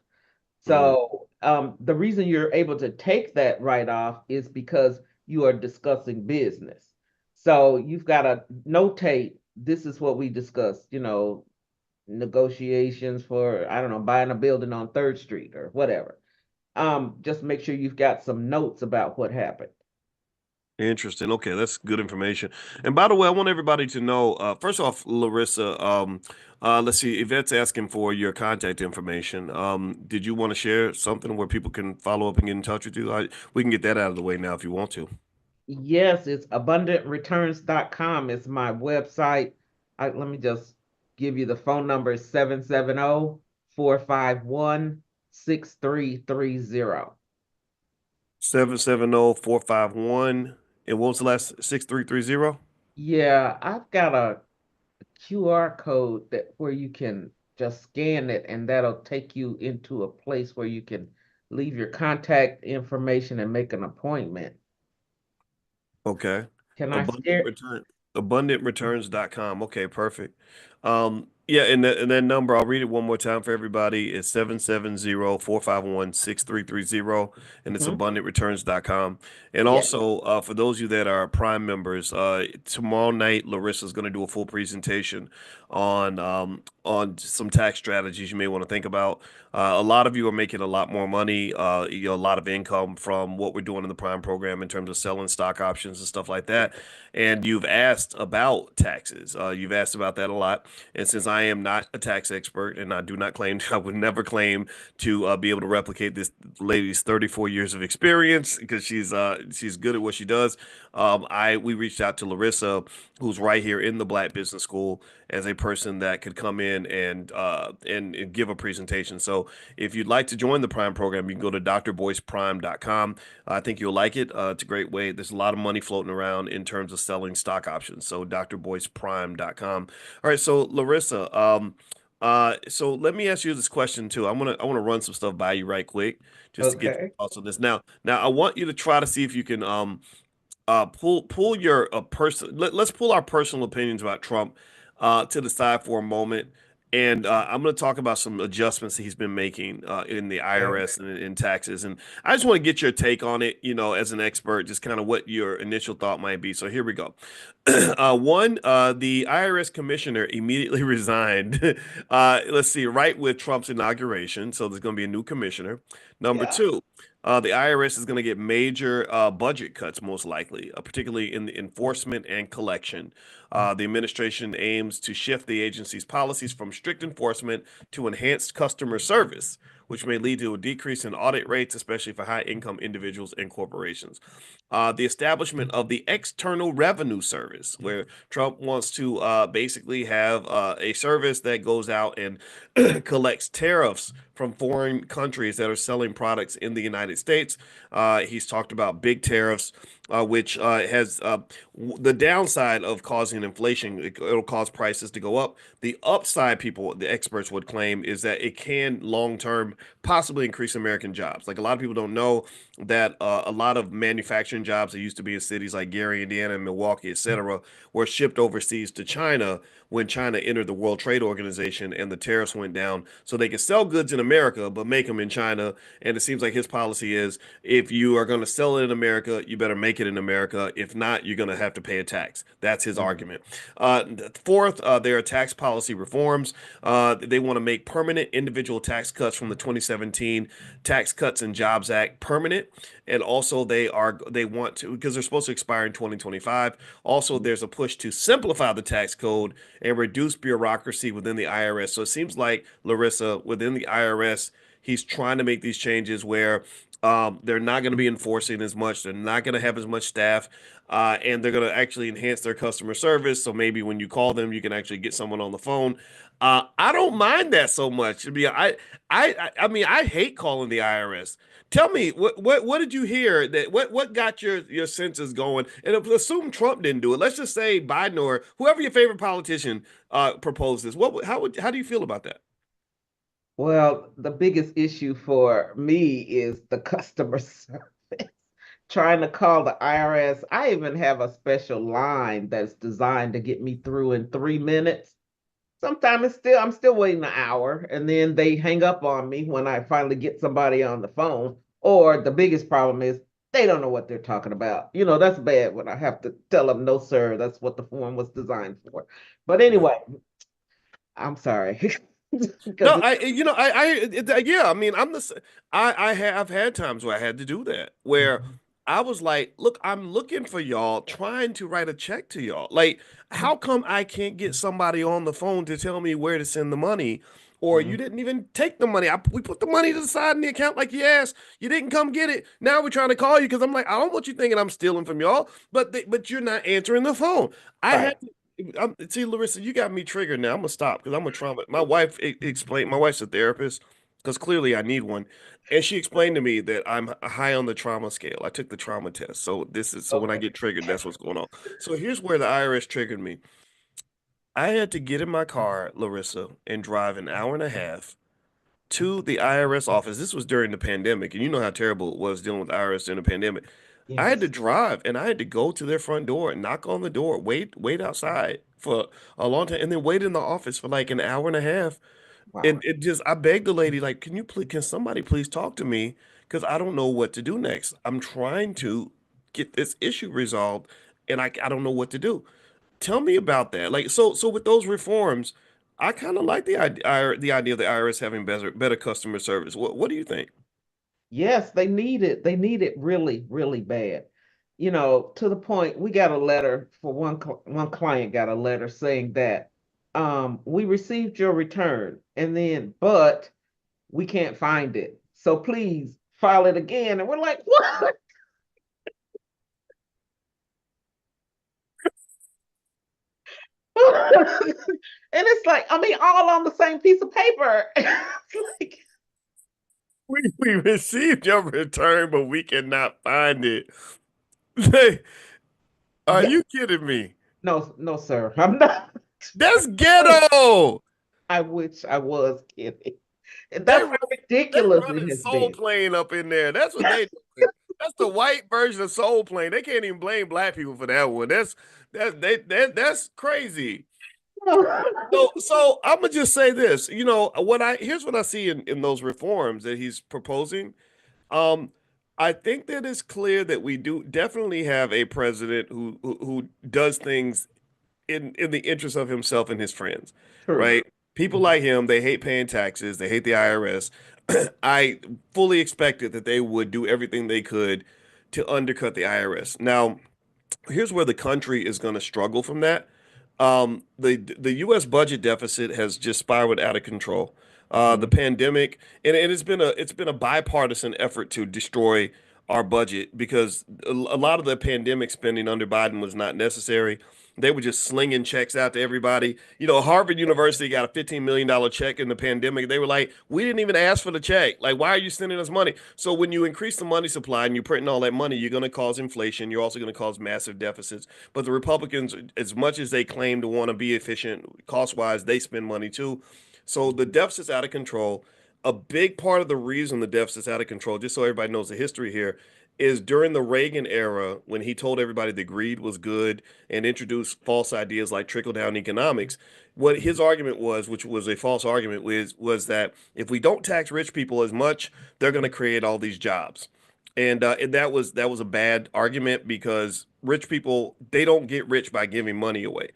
Mm. So the reason you're able to take that write off is because you are discussing business. So you've got to notate this is what we discussed, negotiations for, I don't know, buying a building on Third Street or whatever. Just make sure you've got some notes about what happened. Interesting. Okay, that's good information. And by the way, I want everybody to know, first off, Larissa, let's see, Yvette's asking for your contact information. Did you want to share something where people can follow up and get in touch with you? We can get that out of the way now if you want to. Yes, it's abundantreturns.com. It's my website. Let me just give you the phone number 770-451-6330. 770-451. And what was the last 6330? Yeah, I've got a QR code that where you can just scan it and that'll take you into a place where you can leave your contact information and make an appointment. Okay. Can I Abundant share? return abundantreturns.com. Okay, perfect. Yeah, and that number, I'll read it one more time for everybody. It's 770-451-6330, and it's Mhm. abundantreturns.com. And Yeah. also, for those of you that are Prime members, tomorrow night Larissa's going to do a full presentation on some tax strategies you may want to think about. A lot of you are making a lot more money, a lot of income from what we're doing in the Prime program in terms of selling stock options and stuff like that. And you've asked about taxes. You've asked about that a lot. And since I am not a tax expert, and I do not claim I would never claim to be able to replicate this lady's 34 years of experience because she's good at what she does. I we reached out to Larissa, who's right here in the Black Business School, as a person that could come in and give a presentation. So if you'd like to join the Prime program, you can go to drboyceprime.com. I think you'll like it. It's a great way. There's a lot of money floating around in terms of selling stock options. So drboyceprime.com. All right, so Larissa, so let me ask you this question too. I want to run some stuff by you right quick just to get your Okay. thoughts on this. Now I want you to try to see if you can pull your person. Let's pull our personal opinions about Trump to the side for a moment, and I'm going to talk about some adjustments that he's been making in the Okay. IRS and in taxes. And I just want to get your take on it, as an expert, just kind of what your initial thought might be. So here we go. One, the IRS commissioner immediately resigned. Let's see, right with Trump's inauguration. So there's going to be a new commissioner. Number Yeah. two, the IRS is going to get major budget cuts, most likely, particularly in the enforcement and collection. The administration aims to shift the agency's policies from strict enforcement to enhanced customer service, which may lead to a decrease in audit rates, especially for high income individuals and corporations. The establishment of the External Revenue Service, where Trump wants to basically have a service that goes out and collects tariffs from foreign countries that are selling products in the United States. He's talked about big tariffs, which has the downside of causing inflation. It'll cause prices to go up. The upside, the experts would claim, is that it can long term possibly increase American jobs. Like a lot of people don't know that a lot of manufacturing jobs that used to be in cities like Gary, Indiana, and Milwaukee, etc., were shipped overseas to China when China entered the World Trade Organization and the tariffs went down, so they could sell goods in America but make them in China. And it seems like his policy is if you are going to sell it in America, you better make it in America. If not, you're going to have to pay a tax. That's his Mhm. argument. Fourth, there are tax policy reforms. They want to make permanent individual tax cuts from the 2017 Tax Cuts and Jobs Act permanent, and also they want to, because they're supposed to expire in 2025. Also, there's a push to simplify the tax code and reduce bureaucracy within the IRS. So it seems like, Larissa, within the IRS, he's trying to make these changes where they're not going to be enforcing as much. They're not going to have as much staff, and they're going to actually enhance their customer service. So maybe when you call them, you can actually get someone on the phone. I don't mind that so much. I mean, I hate calling the IRS. Tell me, what did you hear that what got your senses going? And assume Trump didn't do it. Let's just say Biden or whoever your favorite politician proposed this. How do you feel about that? Well, the biggest issue for me is the customer service. Trying to call the IRS. I even have a special line that's designed to get me through in 3 minutes. Sometimes I'm still waiting an hour, and then they hang up on me when I finally get somebody on the phone. Or the biggest problem is they don't know what they're talking about. That's bad when I have to tell them, no, sir, that's what the form was designed for. But Yeah. anyway, I'm sorry. No, Because yeah. I mean, I've had times where I had to do that, where I was like, look, I'm looking for y'all, trying to write a check to y'all. Like, how come I can't get somebody on the phone to tell me where to send the money? Or you didn't even take the money. We put the money to the side in the account like you asked. You didn't come get it. Now we're trying to call you because I'm like, I don't want you thinking I'm stealing from y'all, but you're not answering the phone. I right. had See, Larissa, you got me triggered now. I'm gonna stop because I'm a trauma. My wife explained. My wife's a therapist because clearly I need one, and she explained to me that I'm high on the trauma scale. I took the trauma test, so when I Okay. get triggered, that's what's going on. So here's where the IRS triggered me. I had to get in my car, Larissa, and drive an hour and a half to the IRS office. This was during the pandemic, and you know how terrible it was dealing with the IRS during the pandemic. I had to Yes. drive and I had to go to their front door and knock on the door, wait outside for a long time, and then wait in the office for like an hour and a half. Wow. And it just, I begged the lady, like, can somebody please talk to me? Because I don't know what to do next. I'm trying to get this issue resolved, and I don't know what to do. Tell me about that. Like, so with those reforms, I kind of like the idea of the IRS having better customer service. What do you think? Yes, they need it. They need it really, really bad. To the point we got a letter for one client got a letter saying that we received your return, and then, but we can't find it. So please file it again. And we're like, what? And it's like, I mean, all on the same piece of paper. It's like, We received your return, but we cannot find it. Are yeah, you kidding me? no, no, sir. I'm not. That's Wait, ghetto. I wish I was kidding. And They that's run, how they ridiculous it running has Soul been. Plane up in there. That's what they doing. That's the white version of Soul Plane. They can't even blame black people for that one. That's crazy. So I'm gonna just say this. Here's what I see in those reforms that he's proposing. Um, I think that it's clear that we do definitely have a president who does things in the interest of himself and his friends, True. right? People like him, they hate paying taxes, they hate the IRS. I fully expected that they would do everything they could to undercut the IRS. Now, here's where the country is going to struggle from that. The U.S. budget deficit has just spiraled out of control. The Mhm. pandemic, and it's been a bipartisan effort to destroy our budget because a lot of the pandemic spending under Biden was not necessary. They were just slinging checks out to everybody. Harvard University got a $15 million check in the pandemic. They were like, we didn't even ask for the check. Like, why are you sending us money? So when you increase the money supply and you're printing all that money, you're going to cause inflation. You're also going to cause massive deficits. But the Republicans, as much as they claim to want to be efficient cost wise, they spend money too. So the deficit's out of control. A big part of the reason the deficit's out of control, just so everybody knows the history here, is during the Reagan era when he told everybody that greed was good and introduced false ideas like trickle down economics. What his argument was, which was a false argument, was that if we don't tax rich people as much, they're going to create all these jobs. And that was a bad argument because rich people, they don't get rich by giving money away.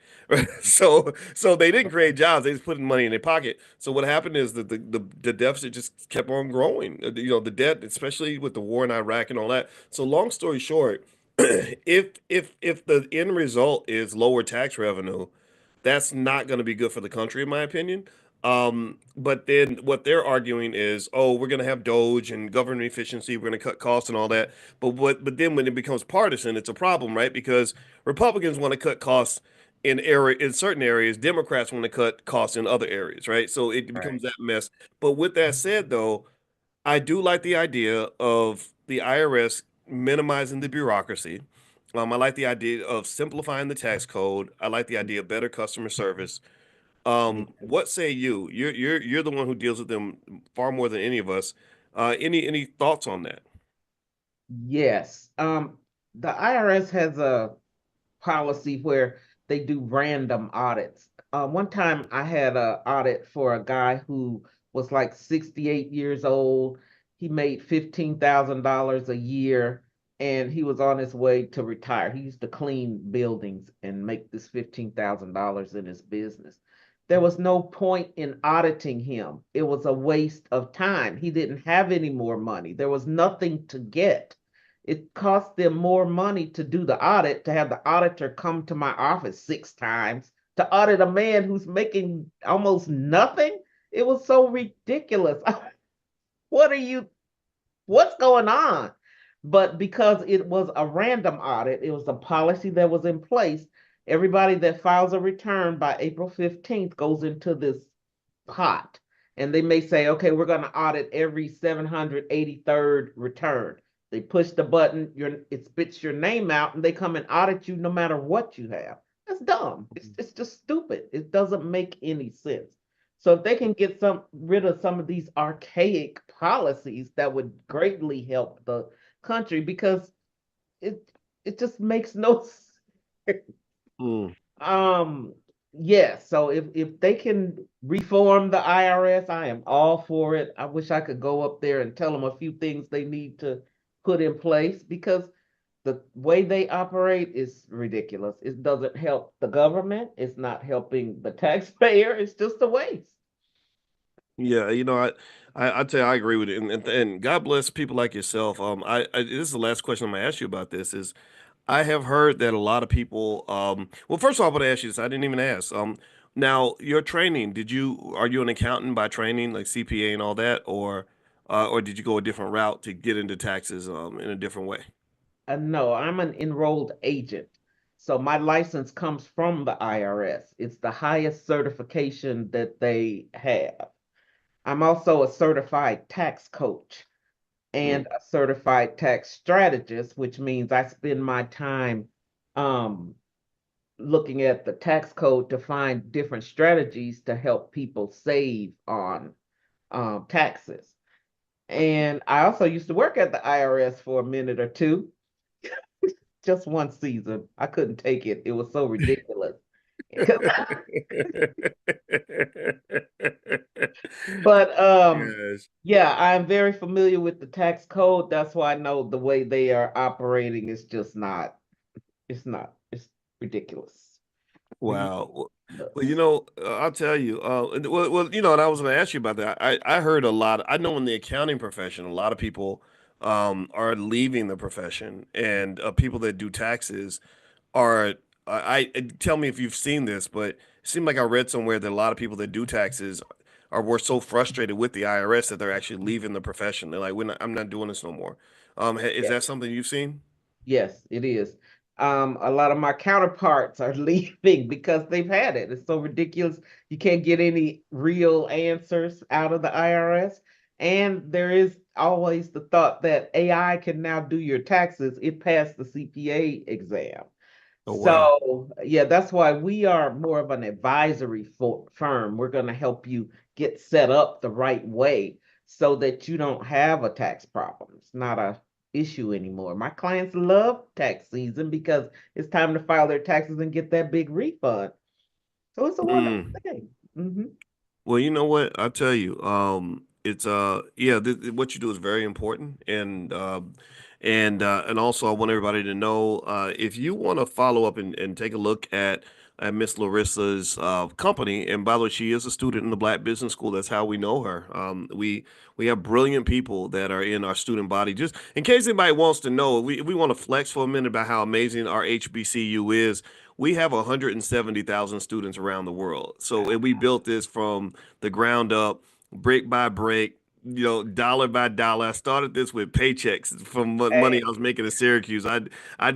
So they didn't create jobs, they just put money in their pocket. So what happened is that the deficit just kept on growing. The debt, especially with the war in Iraq and all that. So long story short, if the end result is lower tax revenue, that's not going to be good for the country, in my opinion. But then what they're arguing is, oh, we're going to have Doge and government efficiency, we're going to cut costs and all that. But then when it becomes partisan, it's a problem, right? Because Republicans want to cut costs in certain areas, Democrats want to cut costs in other areas, right? So it Right. becomes that mess. But with that said, though, I do like the idea of the IRS minimizing the bureaucracy. I like the idea of simplifying the tax code. I like the idea of better customer service. What say you? You're the one who deals with them far more than any of us. Any thoughts on that? Yes. The IRS has a policy where they do random audits. One time I had an audit for a guy who was like 68 years old. He made $15,000 a year and he was on his way to retire. He used to clean buildings and make this $15,000 in his business. There was no point in auditing him. It was a waste of time. He didn't have any more money. There was nothing to get. It cost them more money to do the audit, to have the auditor come to my office 6 times to audit a man who's making almost nothing. It was so ridiculous. What are you, what's going on? But because it was a random audit, it was a policy that was in place. Everybody that files a return by April 15th goes into this pot. And they may say, okay, we're going to audit every 783rd return. They push the button, it spits your name out, and they come and audit you no matter what you have. That's dumb. It's just stupid. It doesn't make any sense. So if they can get rid of some of these archaic policies, that would greatly help the country because it it just makes no sense. Mm. Um, yes, so if they can reform the IRS, I am all for it. I wish I could go up there and tell them a few things they need to put in place because the way they operate is ridiculous. It doesn't help the government. It's not helping the taxpayer. It's just a waste. Yeah, I tell you, I agree with it, and God bless people like yourself. This is the last question I'm gonna ask you about this. Is I have heard that a lot of people, well, first of all, I'm going to ask you this. I didn't even ask. Now, your training, are you an accountant by training, like CPA and all that, or did you go a different route to get into taxes in a different way? No, I'm an enrolled agent. So my license comes from the IRS. It's the highest certification that they have. I'm also a certified tax coach Mm. and a certified tax strategist, which means I spend my time um, looking at the tax code to find different strategies to help people save on taxes. And I also used to work at the IRS for a minute or two, just one season. I couldn't take it. It was so ridiculous. But Yes. yeah, I'm very familiar with the tax code. That's why I know the way they are operating is just not, it's ridiculous. Wow. Well, Ridiculous. I'll tell you. And I was going to ask you about that. I heard a lot. I know in the accounting profession, a lot of people are leaving the profession, and people that do taxes are. Tell me if you've seen this, but it seemed like I read somewhere that a lot of people that do taxes were so frustrated with the IRS that they're actually leaving the profession. They're like, I'm not doing this no more. Is Yeah. that something you've seen? Yes, it is. A lot of my counterparts are leaving because they've had it. It's so ridiculous. You can't get any real answers out of the IRS. And there is always the thought that AI can now do your taxes. It passed the CPA exam. Oh, wow. So, yeah, that's why we are more of an advisory firm. We're going to help you get set up the right way so that you don't have a tax problem. It's not a issue anymore. My clients love tax season because it's time to file their taxes and get that big refund. So it's a wonderful Mm. thing. Hmm. Well, you know what? I'll tell you. It's yeah, what you do is very important, and also I want everybody to know if you want to follow up and take a look at Miss Larissa's company. And by the way, she is a student in the Black Business School. That's how we know her. We have brilliant people that are in our student body. Just in case anybody wants to know, we want to flex for a minute about how amazing our HBCU is. We have 170,000 students around the world. So and we built this from the ground up, brick by brick, dollar by dollar. I started this with paychecks from money I was making at Syracuse. I'd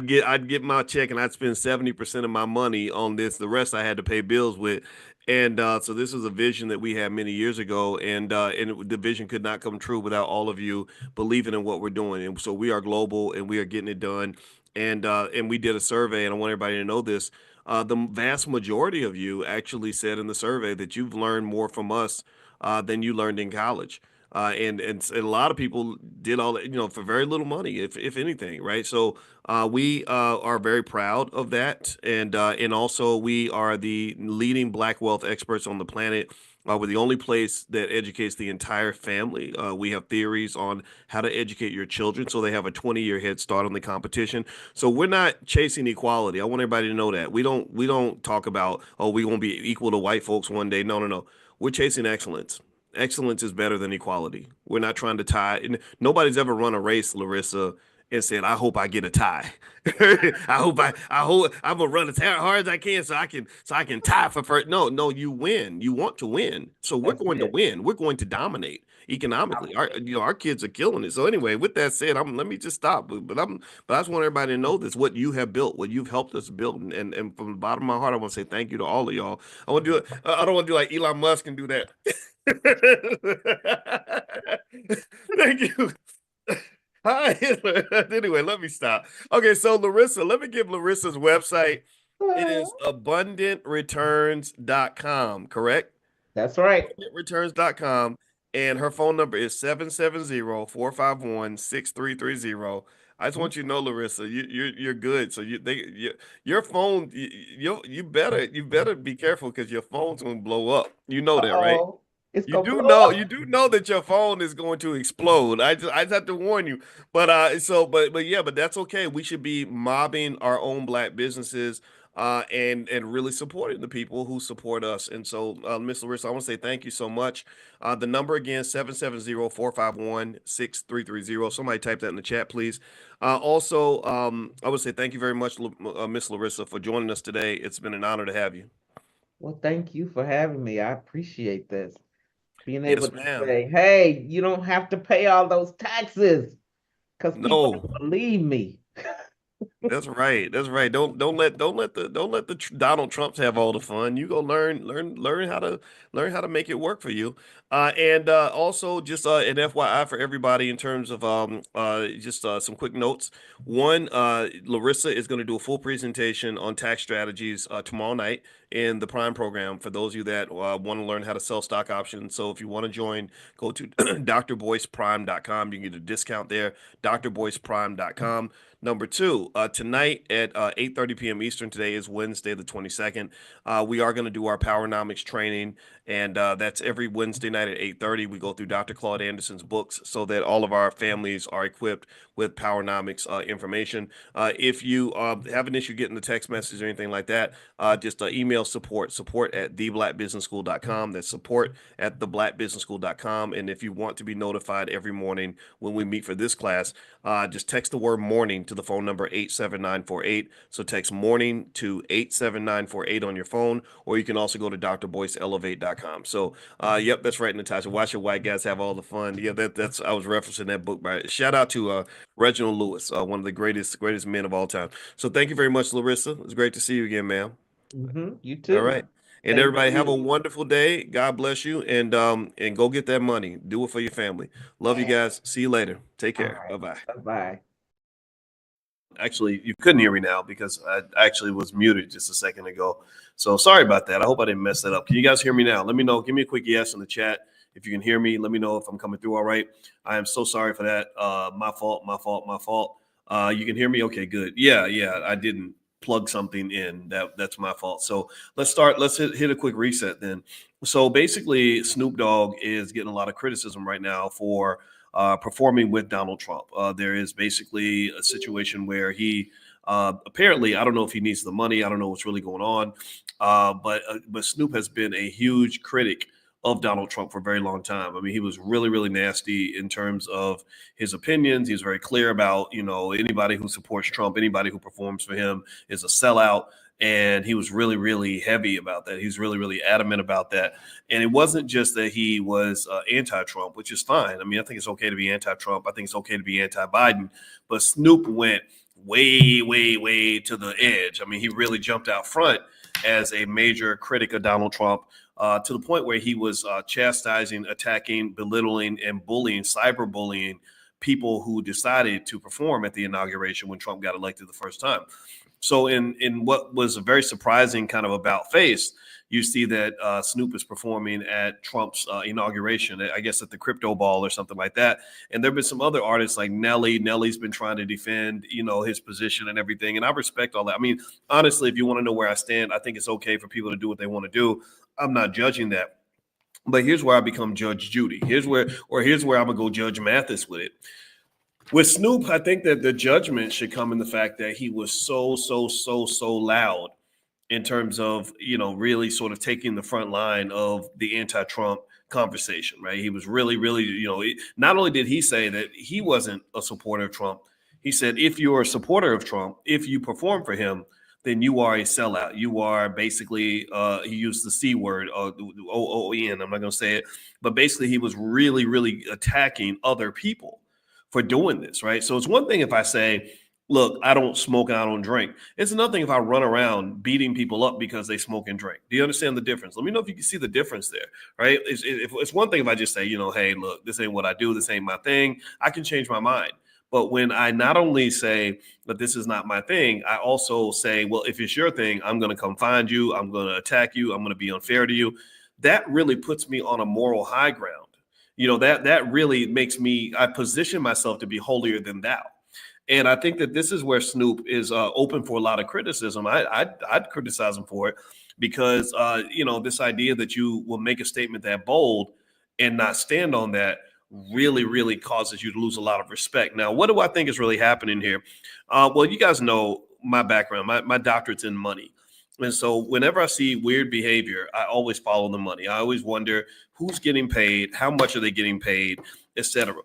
get my check and I'd spend 70% of my money on this. The rest I had to pay bills with. And so this was a vision that we had many years ago, and the vision could not come true without all of you believing in what we're doing. And so we are global, and we are getting it done. And we did a survey, and I want everybody to know this. The vast majority of you actually said in the survey that you've learned more from us than you learned in college. And a lot of people did all that, for very little money, if anything, right? So we are very proud of that, and also we are the leading Black wealth experts on the planet. We're the only place that educates the entire family. We have theories on how to educate your children so they have a 20-year head start on the competition. So we're not chasing equality. I want everybody to know that. We don't talk about, oh, we're gonna be equal to white folks one day. No, no, no. We're chasing excellence. Excellence is better than equality. We're not trying to tie. Nobody's ever run a race, Larissa, and said, "I hope I get a tie." I hope I'm gonna run as hard as I can so I can tie for first. No, no, you win. You want to win, so we're That's going to it. win. We're going to dominate economically. Our kids are killing it. So anyway, with that said, let me just stop. But I just want everybody to know this: what you have built, what you've helped us build, and from the bottom of my heart, I want to say thank you to all of y'all. I want to do it. I don't want to do like Elon Musk and do that. Thank you. Hi, Hitler. Anyway, let me stop. Okay, so Larissa, let me give Larissa's website. It is abundantreturns.com, correct? That's right. Returns.com, and her phone number is 770-451-6330. I just want you to know, Larissa, you're good. So your phone, you better be careful because your phone's gonna blow up. You know that, right? Uh-oh. It's You gonna do blow know up. you do know that your phone is going to explode. I just have to warn you. But yeah, but that's okay. We should be mobbing our own black businesses and really supporting the people who support us. And so Miss Larissa, I want to say thank you so much. The number again 770-451-6330. Somebody type that in the chat, please. Also, I would say thank you very much, Miss Larissa, for joining us today. It's been an honor to have you. Well, thank you for having me. I appreciate this. Being able Yes, to ma'am. say, hey, you don't have to pay all those taxes because people No. don't believe me. That's right. That's right. Don't let the Donald Trumps have all the fun. You go learn how to make it work for you. And also just an FYI for everybody in terms of just some quick notes. One, Larissa is going to do a full presentation on tax strategies tomorrow night in the Prime program for those of you that want to learn how to sell stock options. So if you want to join, go to drboyceprime.com. You can get a discount there. drboyceprime.com. Number two, tonight at 8:30 p.m. Eastern, today is Wednesday, the 22nd. We are going to do our Powernomics training, and that's every Wednesday night at 8:30. We go through Dr. Claude Anderson's books so that all of our families are equipped with Powernomics information. If you have an issue getting the text message or anything like that, just email support at theblackbusinessschool.com. That's support at theblackbusinessschool.com. And if you want to be notified every morning when we meet for this class, just text the word morning to the phone number 87948. So text morning to 87948 on your phone, or you can also go to drboyceelevate.com. So, yep, that's right, Natasha. Watch your white guys have all the fun. Yeah, that's I was referencing that book. By shout out to Reginald Lewis, one of the greatest men of all time. So thank you very much, Larissa. It's great to see you again, ma'am. You All too. right. And Thank everybody have a you. wonderful day. God bless you. And go get that money. Do it for your family. Love you guys. See you later. Take All care. right. Bye-bye. Bye-bye. Actually, you couldn't hear me now because I actually was muted just a second ago. So sorry about that. I hope I didn't mess that up. Can you guys hear me now? Let me know. Give me a quick yes in the chat if you can hear me. Let me know if I'm coming through all right. I am so sorry for that. My fault, my fault, my fault. You can hear me? Okay, good. Yeah. I didn't plug something in. That's my fault. So let's start. Let's hit a quick reset then. So basically, Snoop Dogg is getting a lot of criticism right now for performing with Donald Trump. There is basically a situation where he apparently, I don't know if he needs the money. I don't know what's really going on. But Snoop has been a huge critic of Donald Trump for a very long time. I mean, he was really, really nasty in terms of his opinions. He was very clear about, anybody who supports Trump, anybody who performs for him is a sellout. And he was really, really heavy about that. He's really, really adamant about that. And it wasn't just that he was anti-Trump, which is fine. I mean, I think it's okay to be anti-Trump. I think it's okay to be anti-Biden. But Snoop went way, way, way to the edge. I mean, he really jumped out front as a major critic of Donald Trump, to the point where he was chastising, attacking, belittling, and bullying, cyberbullying people who decided to perform at the inauguration when Trump got elected the first time. So in what was a very surprising kind of about face, you see that Snoop is performing at Trump's inauguration, I guess at the Crypto Ball or something like that. And there have been some other artists like Nelly. Nelly's been trying to defend, his position and everything. And I respect all that. I mean, honestly, if you want to know where I stand, I think it's okay for people to do what they want to do. I'm not judging that. But here's where I become Judge Judy. Here's where I'm gonna go Judge Mathis with it. With Snoop, I think that the judgment should come in the fact that he was so loud in terms of, really sort of taking the front line of the anti-Trump conversation, right? He was really, really, not only did he say that he wasn't a supporter of Trump, he said, if you're a supporter of Trump, if you perform for him, then you are a sellout. You are basically, he used the C word, OON. I'm not going to say it, but basically he was really, really attacking other people for doing this, right? So it's one thing if I say, look, I don't smoke and I don't drink. It's another thing if I run around beating people up because they smoke and drink. Do you understand the difference? Let me know if you can see the difference there, right? It's one thing if I just say, hey, look, this ain't what I do. This ain't my thing. I can change my mind. But when I not only say that this is not my thing, I also say, well, if it's your thing, I'm going to come find you. I'm going to attack you. I'm going to be unfair to you. That really puts me on a moral high ground. That really makes me, I position myself to be holier than thou. And I think that this is where Snoop is open for a lot of criticism. I'd criticize him for it because, this idea that you will make a statement that bold and not stand on that really, really causes you to lose a lot of respect. Now, what do I think is really happening here? Well, you guys know my background. My doctorate's in money. And so whenever I see weird behavior, I always follow the money. I always wonder who's getting paid, how much are they getting paid, etc.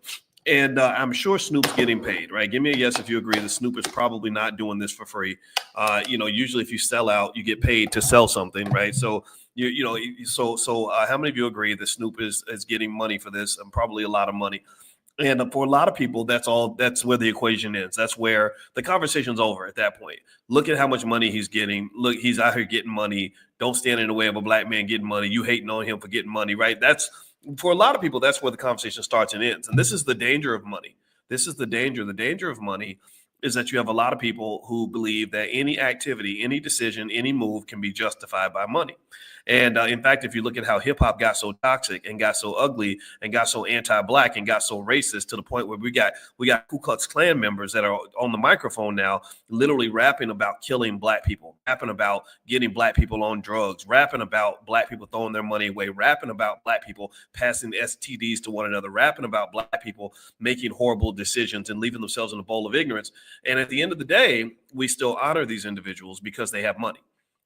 And I'm sure Snoop's getting paid, right? Give me a yes if you agree that Snoop is probably not doing this for free. Usually if you sell out, you get paid to sell something, right? So how many of you agree that Snoop is getting money for this, and probably a lot of money? And for a lot of people, that's where the equation ends. That's where the conversation's over at that point. Look at how much money he's getting. Look, he's out here getting money. Don't stand in the way of a black man getting money. You hating on him for getting money, right? That's for a lot of people, that's where the conversation starts and ends. And this is the danger of money. This is the danger. The danger of money is that you have a lot of people who believe that any activity, any decision, any move can be justified by money. And in fact, if you look at how hip hop got so toxic and got so ugly and got so anti-black and got so racist to the point where we got Ku Klux Klan members that are on the microphone now, literally rapping about killing black people, rapping about getting black people on drugs, rapping about black people throwing their money away, rapping about black people passing STDs to one another, rapping about black people making horrible decisions and leaving themselves in a bowl of ignorance. And at the end of the day, we still honor these individuals because they have money.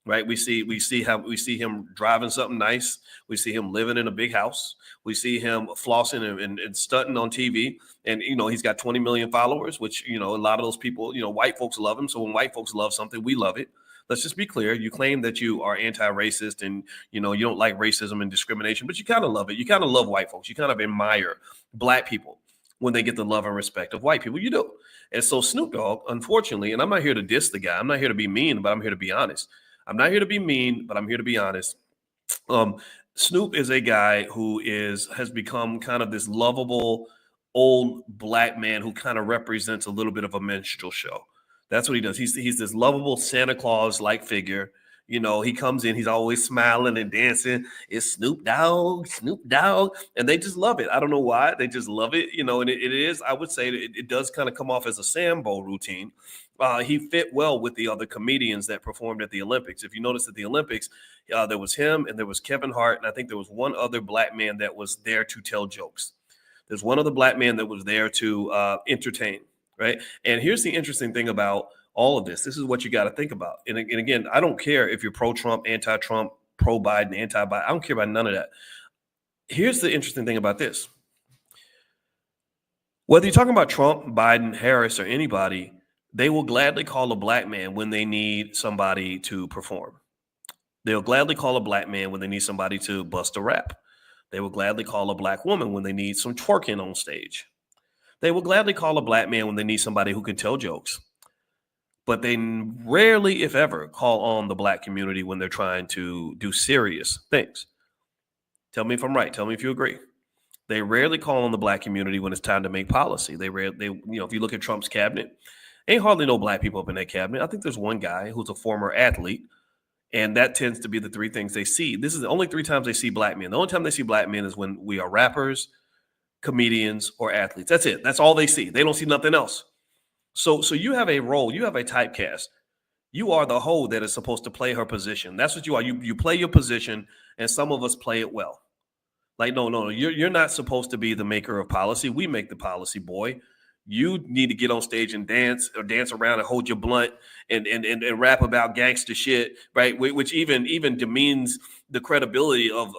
Right, we see him driving something nice. We see him living in a big house. We see him flossing and stunting on TV. And he's got 20 million followers, which a lot of those people, white folks love him. So when white folks love something, we love it. Let's just be clear. You claim that you are anti-racist and you don't like racism and discrimination, but you kind of love it. You kind of love white folks. You kind of admire black people when they get the love and respect of white people. You do. And so Snoop Dogg, unfortunately, and I'm not here to diss the guy. I'm not here to be mean, but I'm here to be honest. I'm not here to be mean, but I'm here to be honest. Snoop is a guy who has become kind of this lovable old black man who kind of represents a little bit of a minstrel show. That's what he does. He's this lovable Santa Claus like figure. He comes in, he's always smiling and dancing. It's Snoop Dogg, Snoop Dogg, and they just love it. I don't know why, they just love it. And it is. I would say it does kind of come off as a Sambo routine. He fit well with the other comedians that performed at the Olympics. If you notice at the Olympics, there was him and there was Kevin Hart, and I think there was one other black man that was there to tell jokes. There's one other black man that was there to entertain, right? And here's the interesting thing about all of this. This is what you got to think about. And again, I don't care if you're pro-Trump, anti-Trump, pro-Biden, anti-Biden. I don't care about none of that. Here's the interesting thing about this. Whether you're talking about Trump, Biden, Harris, or anybody, they will gladly call a black man when they need somebody to perform. They'll gladly call a black man when they need somebody to bust a rap. They will gladly call a black woman when they need some twerking on stage. They will gladly call a black man when they need somebody who can tell jokes. But they rarely, if ever, call on the black community when they're trying to do serious things. Tell me if I'm right. Tell me if you agree. They rarely call on the black community when it's time to make policy. If you look at Trump's cabinet, ain't hardly no black people up in that cabinet. I think there's one guy who's a former athlete, and that tends to be the three things they see. This is the only three times they see black men. The only time they see black men is when we are rappers, comedians, or athletes. That's it. That's all they see. They don't see nothing else. So you have a role. You have a typecast. You are the hoe that is supposed to play her position. That's what you are. You play your position, and some of us play it well. Like, no. You're not supposed to be the maker of policy. We make the policy, boy. You need to get on stage and dance around and hold your blunt and rap about gangster shit, right? Which even demeans the credibility of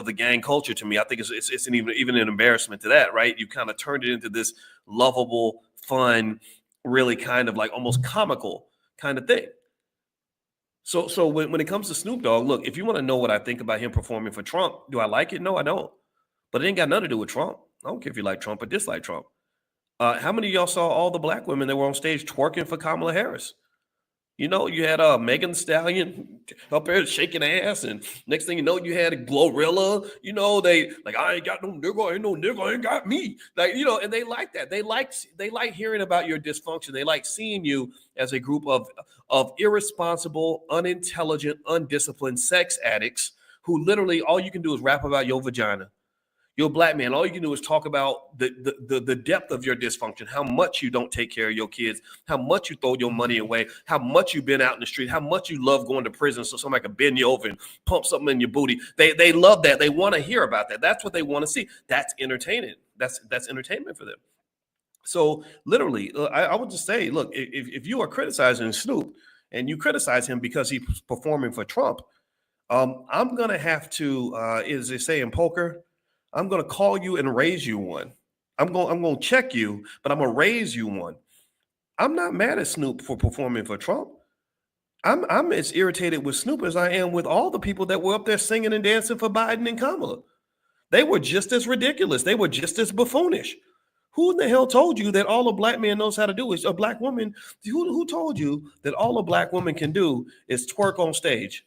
the gang culture to me. I think it's even an embarrassment to that, right? You kind of turned it into this lovable, fun, really kind of like almost comical kind of thing. So when it comes to Snoop Dogg, look, if you want to know what I think about him performing for Trump, do I like it? No, I don't. But it ain't got nothing to do with Trump. I don't care if you like Trump or dislike Trump. How many of y'all saw all the black women that were on stage twerking for Kamala Harris? You had Megan Thee Stallion up there shaking ass, and next thing you know, you had a Glorilla. They like, I ain't got no nigga ain't got me. Like, and they like that. They like hearing about your dysfunction. They like seeing you as a group of irresponsible, unintelligent, undisciplined sex addicts who literally all you can do is rap about your vagina. You're a black man. All you can do is talk about the depth of your dysfunction, how much you don't take care of your kids, how much you throw your money away, how much you've been out in the street, how much you love going to prison so somebody can bend you over and pump something in your booty. They love that. They want to hear about that. That's what they want to see. That's entertaining. That's entertainment for them. So literally, I would just say, look, if you are criticizing Snoop and you criticize him because he's performing for Trump, I'm going to have to, as they say in poker, I'm going to call you and raise you one. I'm gonna check you, but I'm gonna raise you one. I'm not mad at Snoop for performing for Trump. I'm as irritated with Snoop as I am with all the people that were up there singing and dancing for Biden and Kamala. They were just as ridiculous. They were just as buffoonish. Who in the hell told you that all a black man knows how to do is a black woman? Who told you that all a black woman can do is twerk on stage?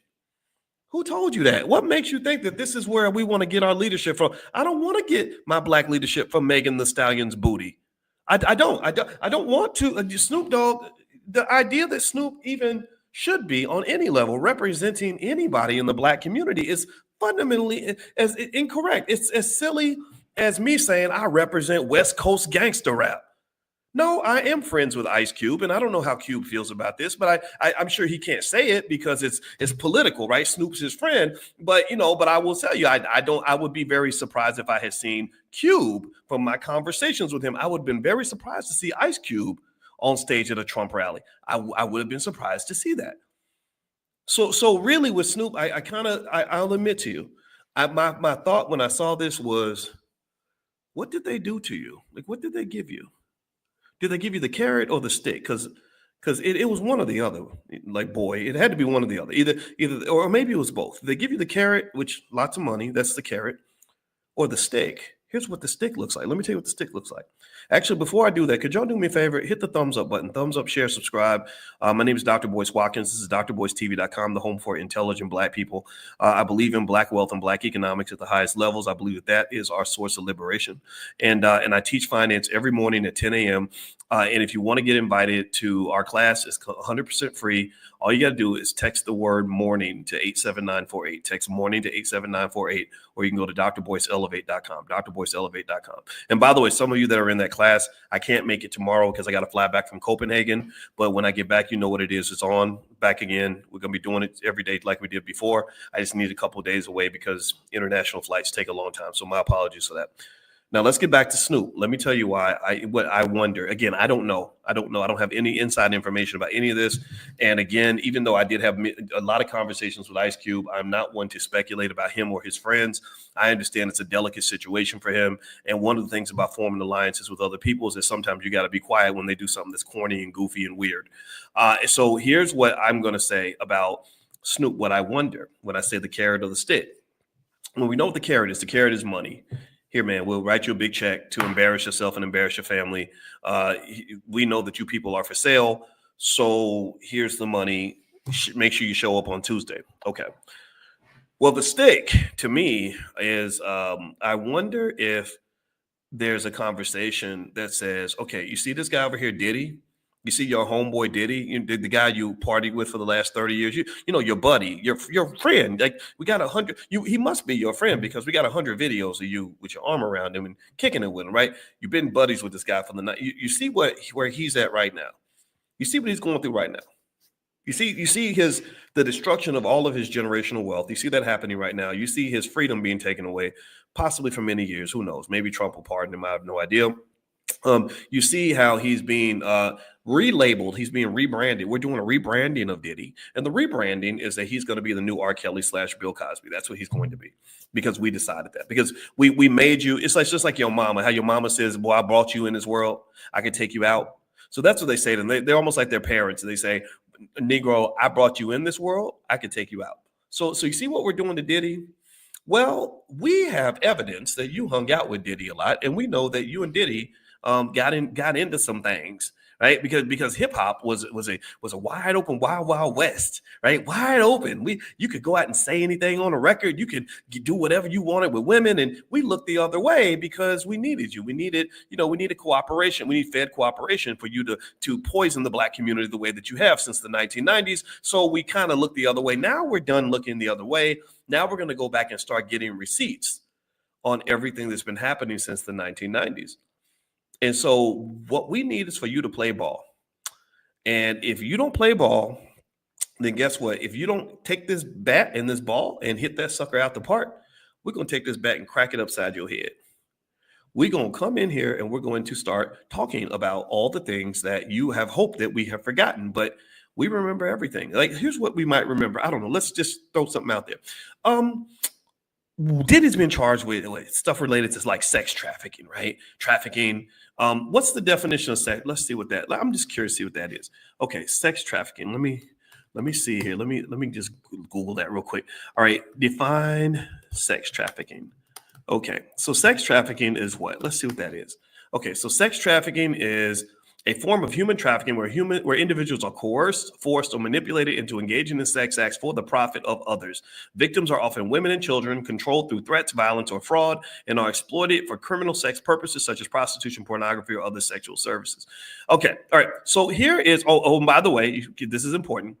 Who told you that? What makes you think that this is where we want to get our leadership from? I don't want to get my black leadership from Megan the Stallion's booty. I don't want to. Snoop Dogg, the idea that Snoop even should be on any level representing anybody in the black community is fundamentally as incorrect. It's as silly as me saying I represent West Coast gangster rap. No, I am friends with Ice Cube, and I don't know how Cube feels about this, but I'm sure he can't say it because it's political, right? Snoop's his friend, but I will tell you, I would be very surprised if I had seen Cube from my conversations with him. I would have been very surprised to see Ice Cube on stage at a Trump rally. I would have been surprised to see that. So really with Snoop, I'll admit to you, my thought when I saw this was, what did they do to you? Like, what did they give you? Did they give you the carrot or the stick? Because it was one or the other. Like, boy, it had to be one or the other. Either or maybe it was both. They give you the carrot, which lots of money, that's the carrot, or the stick. Here's what the stick looks like. Let me tell you what the stick looks like. Actually, before I do that, could y'all do me a favor? Hit the thumbs up button. Thumbs up, share, subscribe. My name is Dr. Boyce Watkins. This is drboycetv.com, the home for intelligent black people. I believe in black wealth and black economics at the highest levels. I believe that is our source of liberation. And I teach finance every morning at 10 a.m. And if you want to get invited to our class, it's 100% free. All you got to do is text the word morning to 87948. Text morning to 87948, or you can go to drboyceelevate.com, drboyceelevate.com. And by the way, some of you that are in that class, I can't make it tomorrow because I got to fly back from Copenhagen. But when I get back, you know what it is. It's on back again. We're going to be doing it every day like we did before. I just need a couple of days away because international flights take a long time. So my apologies for that. Now let's get back to Snoop. Let me tell you why. What I wonder. Again, I don't know. I don't have any inside information about any of this. And again, even though I did have a lot of conversations with Ice Cube, I'm not one to speculate about him or his friends. I understand it's a delicate situation for him. And one of the things about forming alliances with other people is that sometimes you got to be quiet when they do something that's corny and goofy and weird. So here's what I'm going to say about Snoop. What I wonder when I say the carrot or the stick. When we know what the carrot is money. Here, man, we'll write you a big check to embarrass yourself and embarrass your family. We know that you people are for sale. So here's the money. Make sure you show up on Tuesday. Okay. Well, the stick to me is I wonder if there's a conversation that says, okay, you see this guy over here, Diddy? You see your homeboy Diddy, the guy you partied with for the last 30 years, you know, your buddy, your friend. Like, we got 100, he must be your friend because we got 100 videos of you with your arm around him and kicking it with him, right? You've been buddies with this guy for the night. You see where he's at right now. You see what he's going through right now. You see the destruction of all of his generational wealth. You see that happening right now. You see his freedom being taken away, possibly for many years. Who knows? Maybe Trump will pardon him. I have no idea. You see how he's being relabeled. He's being rebranded. We're doing a rebranding of Diddy. And the rebranding is that he's going to be the new R. Kelly / Bill Cosby. That's what he's going to be because we decided that. Because we made you. It's like just like your mama, how your mama says, boy, I brought you in this world. I can take you out. So that's what they say to them. They're almost like their parents. They say, Negro, I brought you in this world. I can take you out. So you see what we're doing to Diddy? Well, we have evidence that you hung out with Diddy a lot. And we know that you and Diddy got into some things, right? Because hip hop was a wide open, wild west, right? Wide open. You could go out and say anything on a record. You could do whatever you wanted with women, and we looked the other way because we needed you. We needed cooperation. We need Fed cooperation for you to poison the black community the way that you have since the 1990s. So we kind of looked the other way. Now we're done looking the other way. Now we're going to go back and start getting receipts on everything that's been happening since the 1990s. And so what we need is for you to play ball. And if you don't play ball, then guess what? If you don't take this bat and this ball and hit that sucker out the park, we're going to take this bat and crack it upside your head. We're going to come in here and we're going to start talking about all the things that you have hoped that we have forgotten, but we remember everything. Like, here's what we might remember. I don't know. Let's just throw something out there. Diddy's been charged with stuff related to like sex trafficking, right? Trafficking. What's the definition of sex? Let's see what that. I'm just curious to see what that is. Okay, sex trafficking. Let me see here. Let me just Google that real quick. All right, define sex trafficking. Okay, so sex trafficking is what? Let's see what that is. Okay, so sex trafficking is a form of human trafficking where individuals are coerced, forced, or manipulated into engaging in sex acts for the profit of others. Victims are often women and children, controlled through threats, violence, or fraud, and are exploited for criminal sex purposes such as prostitution, pornography, or other sexual services. Okay, all right. So here is. By the way, this is important.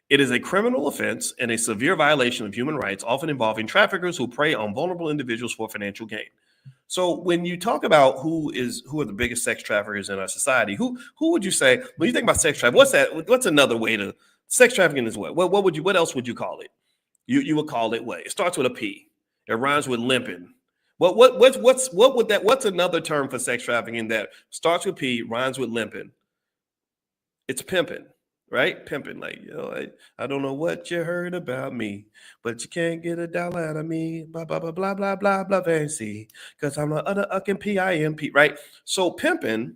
It is a criminal offense and a severe violation of human rights, often involving traffickers who prey on vulnerable individuals for financial gain. So when you talk about who are the biggest sex traffickers in our society, who would you say when you think about sex trafficking? What's that? What's another way to sex trafficking is what? What else would you call it? You would call it what? It starts with a P. It rhymes with limping. What's another term for sex trafficking that starts with P, rhymes with limping? It's pimping. Right? Pimping, like, I don't know what you heard about me, but you can't get a dollar out of me. Blah, blah, blah, blah, blah, blah, blah, fancy. Because I'm a other ucking P-I-M-P, right? So pimping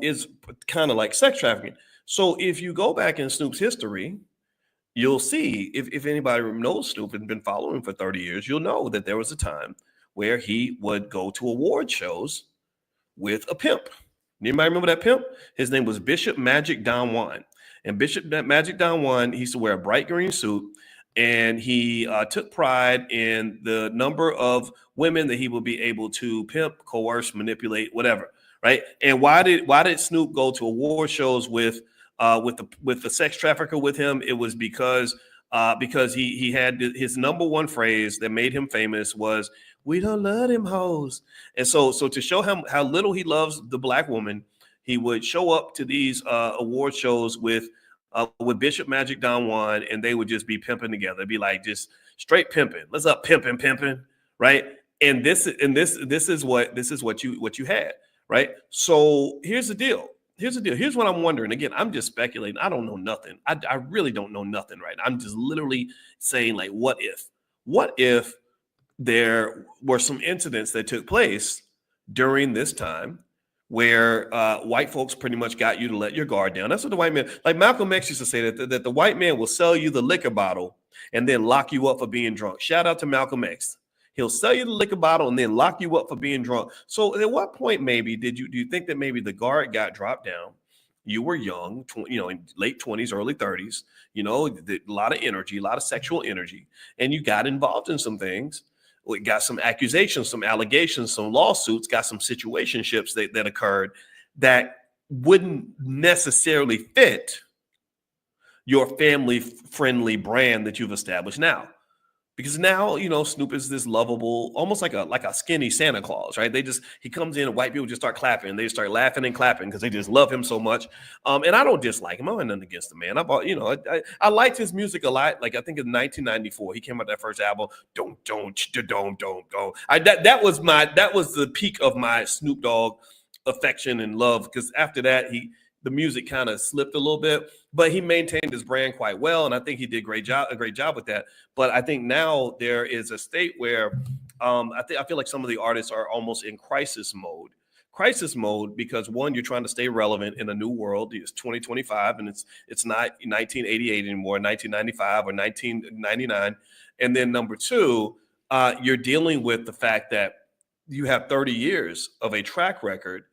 is kind of like sex trafficking. So if you go back in Snoop's history, you'll see, if anybody knows Snoop and been following him for 30 years, you'll know that there was a time where he would go to award shows with a pimp. Anybody remember that pimp? His name was Bishop Magic Don Juan. And Bishop Magic Don Juan, he used to wear a bright green suit, and he took pride in the number of women that he would be able to pimp, coerce, manipulate, whatever, right? And why did Snoop go to award shows with the sex trafficker with him? It was because he had his number one phrase that made him famous was, "We don't love them hoes." And so to show him how little he loves the black woman, he would show up to these award shows with Bishop Magic Don Juan, and they would just be pimping together. It'd be like just straight pimping. Let's up pimping, right? And this is what you had, right? So here's the deal. Here's what I'm wondering. Again, I'm just speculating. I don't know nothing. I really don't know nothing right now. I'm just literally saying, like, what if there were some incidents that took place during this time where white folks pretty much got you to let your guard down. That's what the white man, like Malcolm X used to say, that the white man will sell you the liquor bottle and then lock you up for being drunk. Shout out to Malcolm X. He'll sell you the liquor bottle and then lock you up for being drunk. So at what point maybe do you think that maybe the guard got dropped down? You were young, in late 20s, early 30s, a lot of energy, a lot of sexual energy, and you got involved in some things. We got some accusations, some allegations, some lawsuits, got some situationships that occurred that wouldn't necessarily fit your family-friendly brand that you've established now. Because now, Snoop is this lovable, almost like a skinny Santa Claus, right? He comes in and white people just start clapping. They start laughing and clapping because they just love him so much. And I don't dislike him. I have nothing against the man. I liked his music a lot. Like I think in 1994, he came out that first album. Don't. That was the peak of my Snoop Dogg affection and love. Because after that, the music kind of slipped a little bit, but he maintained his brand quite well, and I think he did a great job with that. But I think now there is a state where I feel like some of the artists are almost in crisis mode. Crisis mode because one, you're trying to stay relevant in a new world. It's 2025, and it's not 1988 anymore, 1995 or 1999. And then number two, you're dealing with the fact that you have 30 years of a track record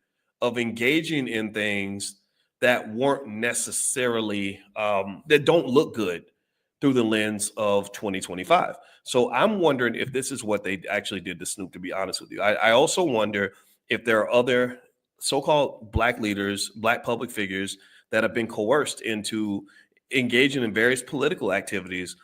of engaging in things that weren't necessarily that don't look good through the lens of 2025. So I'm wondering if this is what they actually did to Snoop, to be honest with you. I also wonder if there are other so-called black leaders, black public figures that have been coerced into engaging in various political activities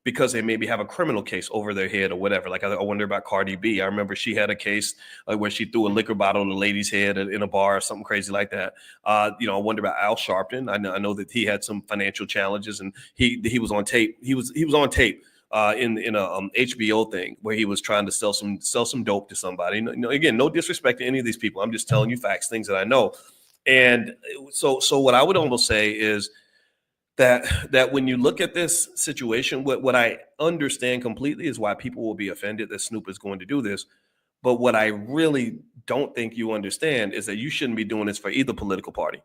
because they maybe have a criminal case over their head or whatever. Like I wonder about Cardi B. I remember she had a case where she threw a liquor bottle on a lady's head in a bar or something crazy like that. I wonder about Al Sharpton. I know that he had some financial challenges, and he was on tape. He was on tape in a HBO thing where he was trying to sell some dope to somebody. Again, no disrespect to any of these people. I'm just telling you facts, things that I know. And so what I would almost say is that when you look at this situation, what I understand completely is why people will be offended that Snoop is going to do this. But what I really don't think you understand is that you shouldn't be doing this for either political party.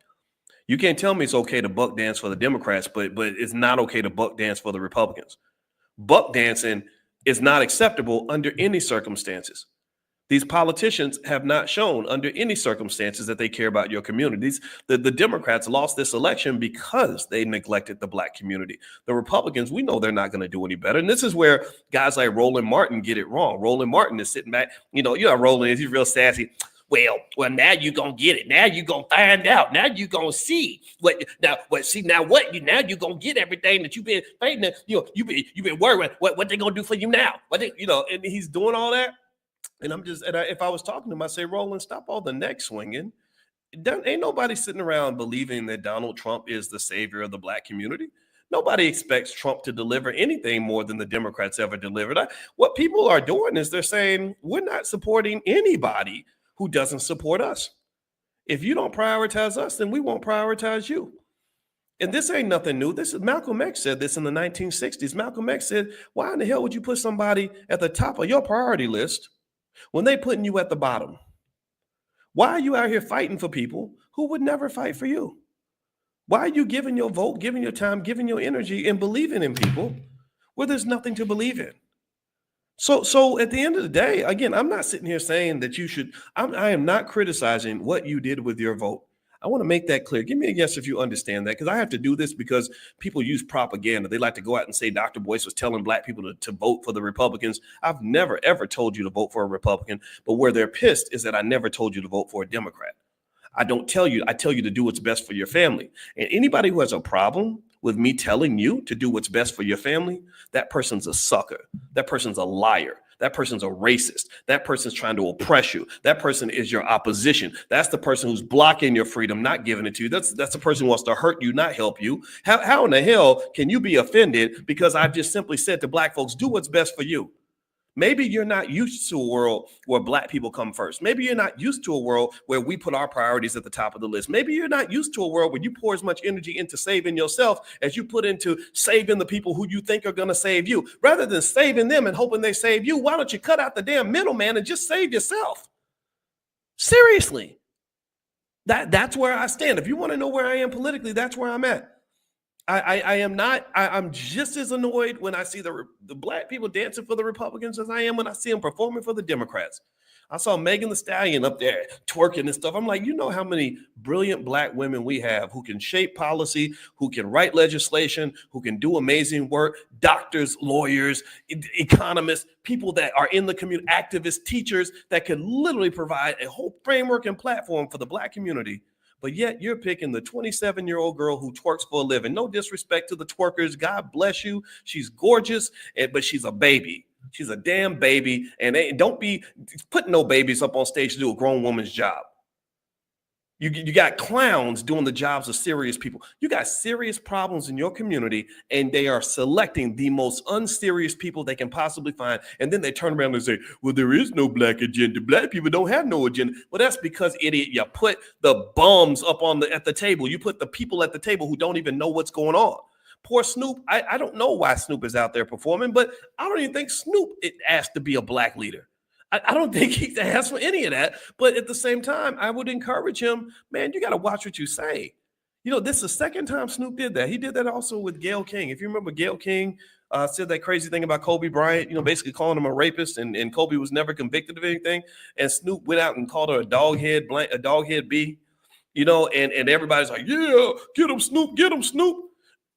You can't tell me it's okay to buck dance for the Democrats, but it's not okay to buck dance for the Republicans. Buck dancing is not acceptable under any circumstances. These politicians have not shown under any circumstances that they care about your communities. The Democrats lost this election because they neglected the Black community. The Republicans, we know they're not going to do any better. And this is where guys like Roland Martin get it wrong. Roland Martin is sitting back, you know Roland, he's real sassy. Well, now you're gonna get it. Now you're gonna find out. Now you're gonna see now you're gonna get everything that you've been fighting. You've been worried what they gonna do for you now. And he's doing all that. And if I was talking to him, I'd say, Roland, stop all the neck swinging. Ain't nobody sitting around believing that Donald Trump is the savior of the Black community. Nobody expects Trump to deliver anything more than the Democrats ever delivered. What people are doing is they're saying, we're not supporting anybody who doesn't support us. If you don't prioritize us, then we won't prioritize you. And this ain't nothing new. This is Malcolm X said this in the 1960s. Malcolm X said, why in the hell would you put somebody at the top of your priority list when they putting you at the bottom? Why are you out here fighting for people who would never fight for you? Why are you giving your vote, giving your time, giving your energy, and believing in people where there's nothing to believe in? So at the end of the day, again, I'm not sitting here saying that you should. I am not criticizing what you did with your vote. I want to make that clear. Give me a yes if you understand that, because I have to do this because people use propaganda. They like to go out and say Dr. Boyce was telling Black people to vote for the Republicans. I've never, ever told you to vote for a Republican. But where they're pissed is that I never told you to vote for a Democrat. I don't tell you. I tell you to do what's best for your family. And anybody who has a problem with me telling you to do what's best for your family, that person's a sucker. That person's a liar. That person's a racist. That person's trying to oppress you. That person is your opposition. That's the person who's blocking your freedom, not giving it to you. That's the person who wants to hurt you, not help you. How in the hell can you be offended because I've just simply said to Black folks, do what's best for you? Maybe you're not used to a world where Black people come first. Maybe you're not used to a world where we put our priorities at the top of the list. Maybe you're not used to a world where you pour as much energy into saving yourself as you put into saving the people who you think are going to save you. Rather than saving them and hoping they save you, why don't you cut out the damn middleman and just save yourself? Seriously. That's where I stand. If you want to know where I am politically, that's where I'm at. I'm just as annoyed when I see the Black people dancing for the Republicans as I am when I see them performing for the Democrats. I saw Megan Thee Stallion up there twerking and stuff. I'm like, you know how many brilliant Black women we have who can shape policy, who can write legislation, who can do amazing work, doctors, lawyers, economists, people that are in the community, activists, teachers that can literally provide a whole framework and platform for the Black community. But yet you're picking the 27-year-old girl who twerks for a living. No disrespect to the twerkers. God bless you. She's gorgeous, but she's a baby. She's a damn baby. And don't be putting no babies up on stage to do a grown woman's job. You got clowns doing the jobs of serious people. You got serious problems in your community, and they are selecting the most unserious people they can possibly find. And then they turn around and say, well, there is no Black agenda. Black people don't have no agenda. Well, that's because, idiot, you put the bums up at the table. You put the people at the table who don't even know what's going on. Poor Snoop. I don't know why Snoop is out there performing, but I don't even think Snoop asked to be a Black leader. I don't think he asked for any of that. But at the same time, I would encourage him, man, you got to watch what you say. This is the second time Snoop did that. He did that also with Gayle King. If you remember, Gayle King said that crazy thing about Kobe Bryant, basically calling him a rapist, and Kobe was never convicted of anything. And Snoop went out and called her a doghead B, and everybody's like, yeah, get him, Snoop, get him, Snoop.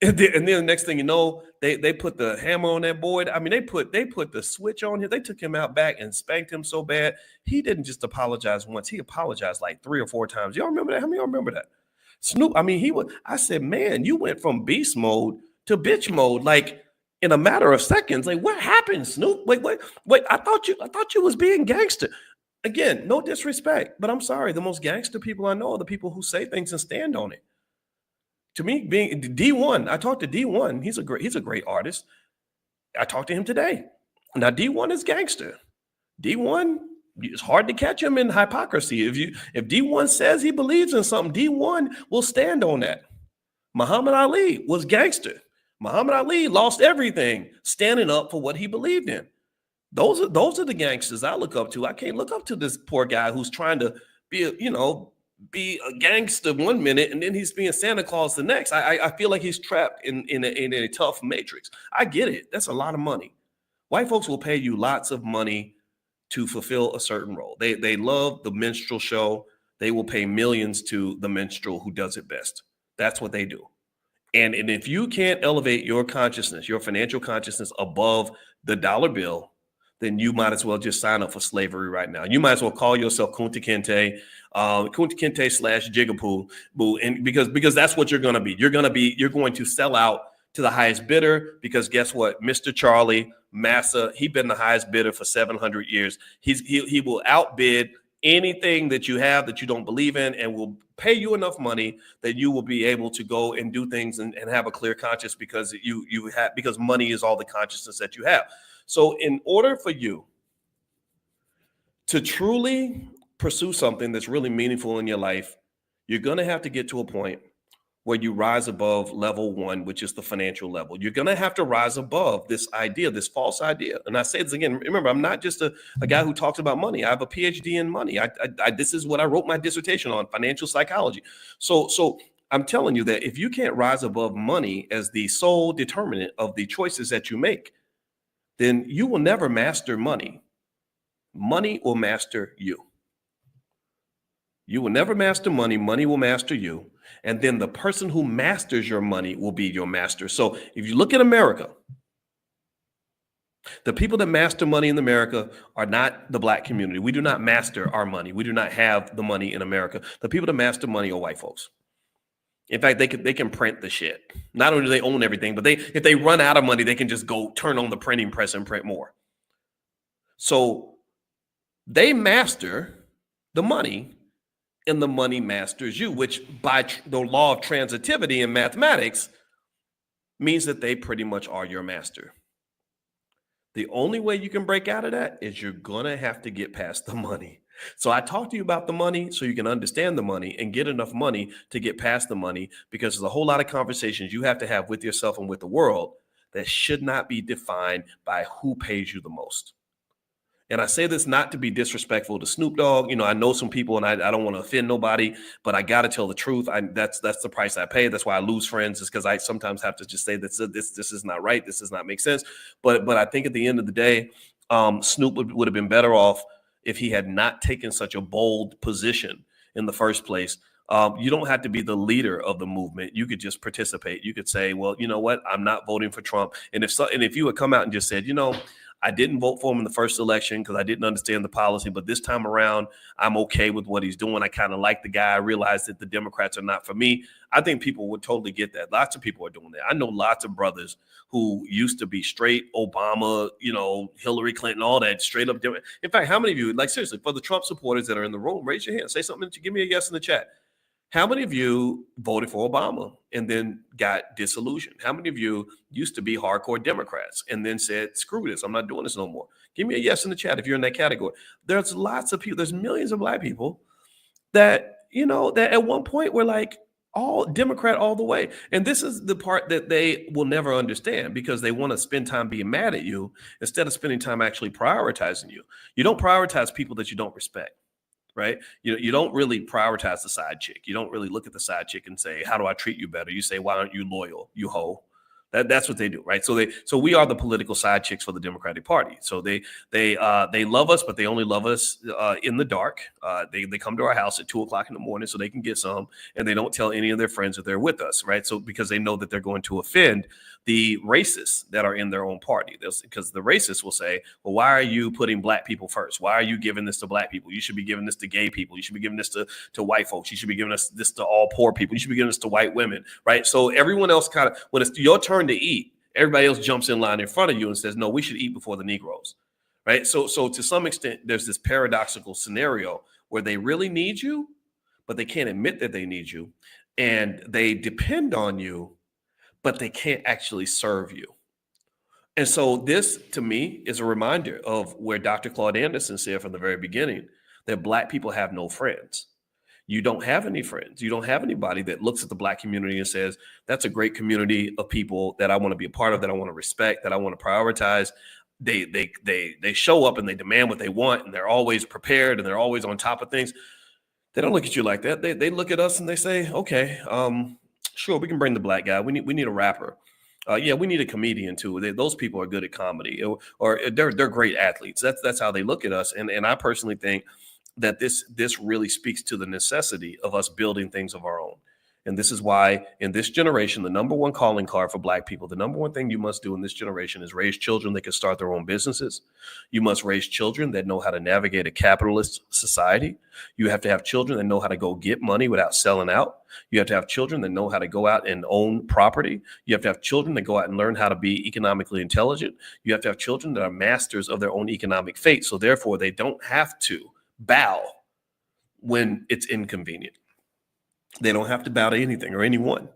And then the next thing you know, they put the hammer on that boy. I mean, they put the switch on him. They took him out back and spanked him so bad. He didn't just apologize once. He apologized like 3 or 4 times. Y'all remember that? How many of y'all remember that? Snoop, I mean, I said, man, you went from beast mode to bitch mode, like in a matter of seconds. Like, what happened, Snoop? Wait, I thought you was being gangster. Again, no disrespect, but I'm sorry. The most gangster people I know are the people who say things and stand on it. To me, being D1, I talked to D1. He's a great artist. I talked to him today. Now, D1 is gangster. D1, it's hard to catch him in hypocrisy. If D1 says he believes in something, D1 will stand on that. Muhammad Ali was gangster. Muhammad Ali lost everything standing up for what he believed in. Those are the gangsters I look up to. I can't look up to this poor guy who's trying to be be a gangster one minute and then he's being Santa Claus the next. I feel like he's trapped in a tough matrix. I get it. That's a lot of money. White folks will pay you lots of money to fulfill a certain role. They love the minstrel show. They will pay millions to the minstrel who does it best. That's what they do. And if you can't elevate your consciousness, your financial consciousness above the dollar bill, then you might as well just sign up for slavery right now. You might as well call yourself Kunta Kinte, Kunta Kinte / Jigapoo, and because that's what you're going to be. You're going to sell out to the highest bidder because guess what? Mr. Charlie Massa, he's been the highest bidder for 700 years. He will outbid anything that you have that you don't believe in and will pay you enough money that you will be able to go and do things and have a clear conscience because because money is all the consciousness that you have. So in order for you to truly pursue something that's really meaningful in your life, you're going to have to get to a point where you rise above level one, which is the financial level. You're going to have to rise above this idea, this false idea. And I say this again, remember, I'm not just a guy who talks about money. I have a PhD in money. This is what I wrote my dissertation on, financial psychology. So I'm telling you that if you can't rise above money as the sole determinant of the choices that you make, then you will never master money. Money will master you. You will never master money. Money will master you. And then the person who masters your money will be your master. So if you look at America, the people that master money in America are not the Black community. We do not master our money. We do not have the money in America. The people that master money are white folks. In fact, they can print the shit. Not only do they own everything, but if they run out of money, they can just go turn on the printing press and print more. So they master the money and the money masters you, which by the law of transitivity in mathematics means that they pretty much are your master. The only way you can break out of that is you're going to have to get past the money. So I talked to you about the money so you can understand the money and get enough money to get past the money, because there's a whole lot of conversations you have to have with yourself and with the world that should not be defined by who pays you the most. And I say this not to be disrespectful to Snoop Dogg. I know some people, and I don't want to offend nobody, but I got to tell the truth. That's the price I pay. That's why I lose friends, is because I sometimes have to just say that this is not right. This does not make sense. But I think at the end of the day, Snoop would have been better off if he had not taken such a bold position in the first place. You don't have to be the leader of the movement. You could just participate. You could say, well, you know what? I'm not voting for Trump. And if you had come out and just said, I didn't vote for him in the first election because I didn't understand the policy, but this time around, I'm okay with what he's doing. I kind of like the guy. I realized that the Democrats are not for me. I think people would totally get that. Lots of people are doing that. I know lots of brothers who used to be straight Obama, Hillary Clinton, all that, straight up. In fact, how many of you, like seriously, for the Trump supporters that are in the room, raise your hand. Say something. Give me a yes in the chat. How many of you voted for Obama and then got disillusioned? How many of you used to be hardcore Democrats and then said, screw this, I'm not doing this no more? Give me a yes in the chat if you're in that category. There's lots of people, there's millions of Black people that, that at one point were like all Democrat all the way. And this is the part that they will never understand, because they want to spend time being mad at you instead of spending time actually prioritizing you. You don't prioritize people that you don't respect. Right? You don't really prioritize the side chick. You don't really look at the side chick and say, how do I treat you better? You say, why aren't you loyal, you hoe? That's what they do, right? So we are the political side chicks for the Democratic Party. So they love us, but they only love us in the dark. They come to our house at 2:00 in the morning so they can get some, and they don't tell any of their friends that they're with us, right? So because they know that they're going to offend the racists that are in their own party, because the racists will say, well, why are you putting Black people first? Why are you giving this to Black people? You should be giving this to gay people. You should be giving this to white folks. You should be giving this to all poor people. You should be giving this to white women, right? So everyone else when it's your turn to eat, everybody else jumps in line in front of you and says, no, we should eat before the Negroes, right? So to some extent, there's this paradoxical scenario where they really need you, but they can't admit that they need you. And they depend on you, but they can't actually serve you. And so this, to me, is a reminder of where Dr. Claude Anderson said from the very beginning that Black people have no friends. You don't have any friends. You don't have anybody that looks at the Black community and says, that's a great community of people that I want to be a part of, that I want to respect, that I want to prioritize. They show up and they demand what they want, and they're always prepared and they're always on top of things. They don't look at you like that. They look at us and they say, okay, sure, we can bring the Black guy. We need a rapper. Yeah, we need a comedian too. Those people are good at comedy, or they're great athletes. That's how they look at us. And I personally think that this really speaks to the necessity of us building things of our own. And this is why in this generation, the number one calling card for Black people, the number one thing you must do in this generation is raise children that can start their own businesses. You must raise children that know how to navigate a capitalist society. You have to have children that know how to go get money without selling out. You have to have children that know how to go out and own property. You have to have children that go out and learn how to be economically intelligent. You have to have children that are masters of their own economic fate. So therefore, they don't have to bow when it's inconvenient. They don't have to bow to anything or anyone.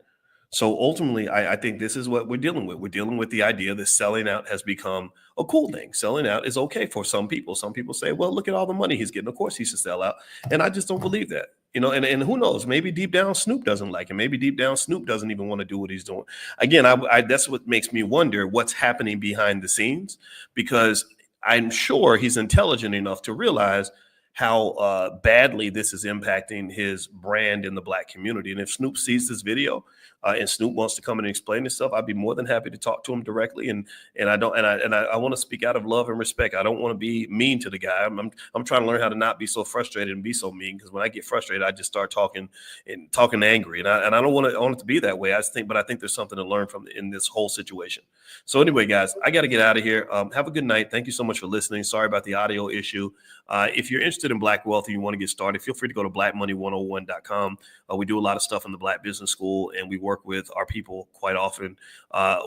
So ultimately, I think this is what we're dealing with. We're dealing with the idea that selling out has become a cool thing. Selling out is okay for some people. Some people say, well, look at all the money he's getting. Of course he should sell out. And I just don't believe that. And who knows? Maybe deep down Snoop doesn't like it. Maybe deep down Snoop doesn't even want to do what he's doing. Again, that's what makes me wonder what's happening behind the scenes, because I'm sure he's intelligent enough to realize how badly this is impacting his brand in the Black community. And if Snoop sees this video and Snoop wants to come in and explain himself, I'd be more than happy to talk to him directly. And I want to speak out of love and respect. I don't want to be mean to the guy. I'm trying to learn how to not be so frustrated and be so mean, because when I get frustrated, I just start talking angry, and I don't want it to be that way. I think there's something to learn from in this whole situation. So anyway, guys, I got to get out of here. Have a good night. Thank you so much for listening. Sorry about the audio issue. If you're interested in Black wealth and you want to get started, feel free to go to blackmoney101.com. We do a lot of stuff in the Black Business School, and we work with our people quite often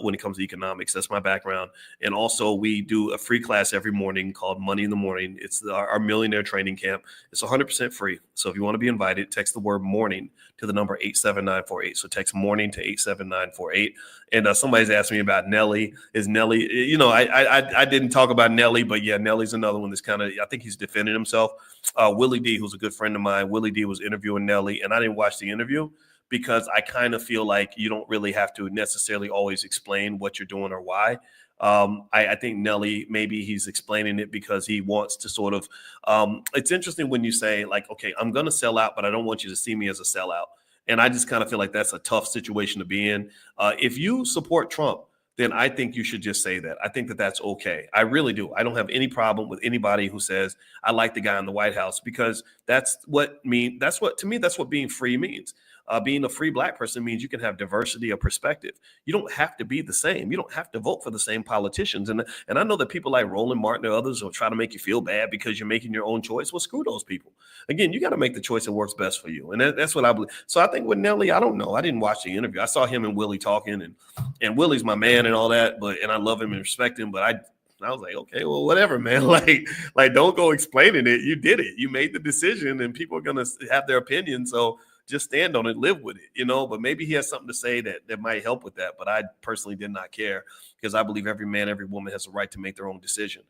when it comes to economics. That's my background. And also, we do a free class every morning called Money in the Morning. It's our millionaire training camp. It's 100% free. So if you want to be invited, text the word morning to the number 87948. So text morning to 87948. And somebody's asked me about Nelly. Is Nelly, I didn't talk about Nelly, but yeah, Nelly's another one that's kind of, I think he's defending himself. Willie D, who's a good friend of mine, Willie D was interviewing Nelly, and I didn't watch the interview because I kind of feel like you don't really have to necessarily always explain what you're doing or why. I think Nelly, maybe he's explaining it because he wants to sort of, it's interesting when you say like, okay, I'm going to sell out, but I don't want you to see me as a sellout. And I just kind of feel like that's a tough situation to be in. If you support Trump, then I think you should just say that. I think that that's okay. I really do. I don't have any problem with anybody who says, I like the guy in the White House, because that's what being free means. Being a free Black person means you can have diversity of perspective. You don't have to be the same. You don't have to vote for the same politicians. And I know that people like Roland Martin or others will try to make you feel bad because you're making your own choice. Well, screw those people. Again, you got to make the choice that works best for you. And that's what I believe. So I think with Nelly, I don't know. I didn't watch the interview. I saw him and Willie talking, and Willie's my man and all that, and I love him and respect him, but I was like, okay, well, whatever, man. Like, don't go explaining it. You did it. You made the decision, and people are gonna have their opinion. So just stand on it, live with it, But maybe he has something to say that might help with that. But I personally did not care, because I believe every man, every woman has a right to make their own decision.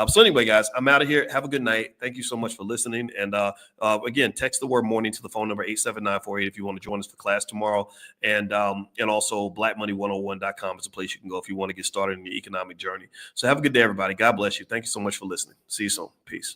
So anyway, guys, I'm out of here. Have a good night. Thank you so much for listening. And again, text the word morning to the phone number 87948 if you want to join us for class tomorrow. And also blackmoney101.com is a place you can go if you want to get started in your economic journey. So have a good day, everybody. God bless you. Thank you so much for listening. See you soon. Peace.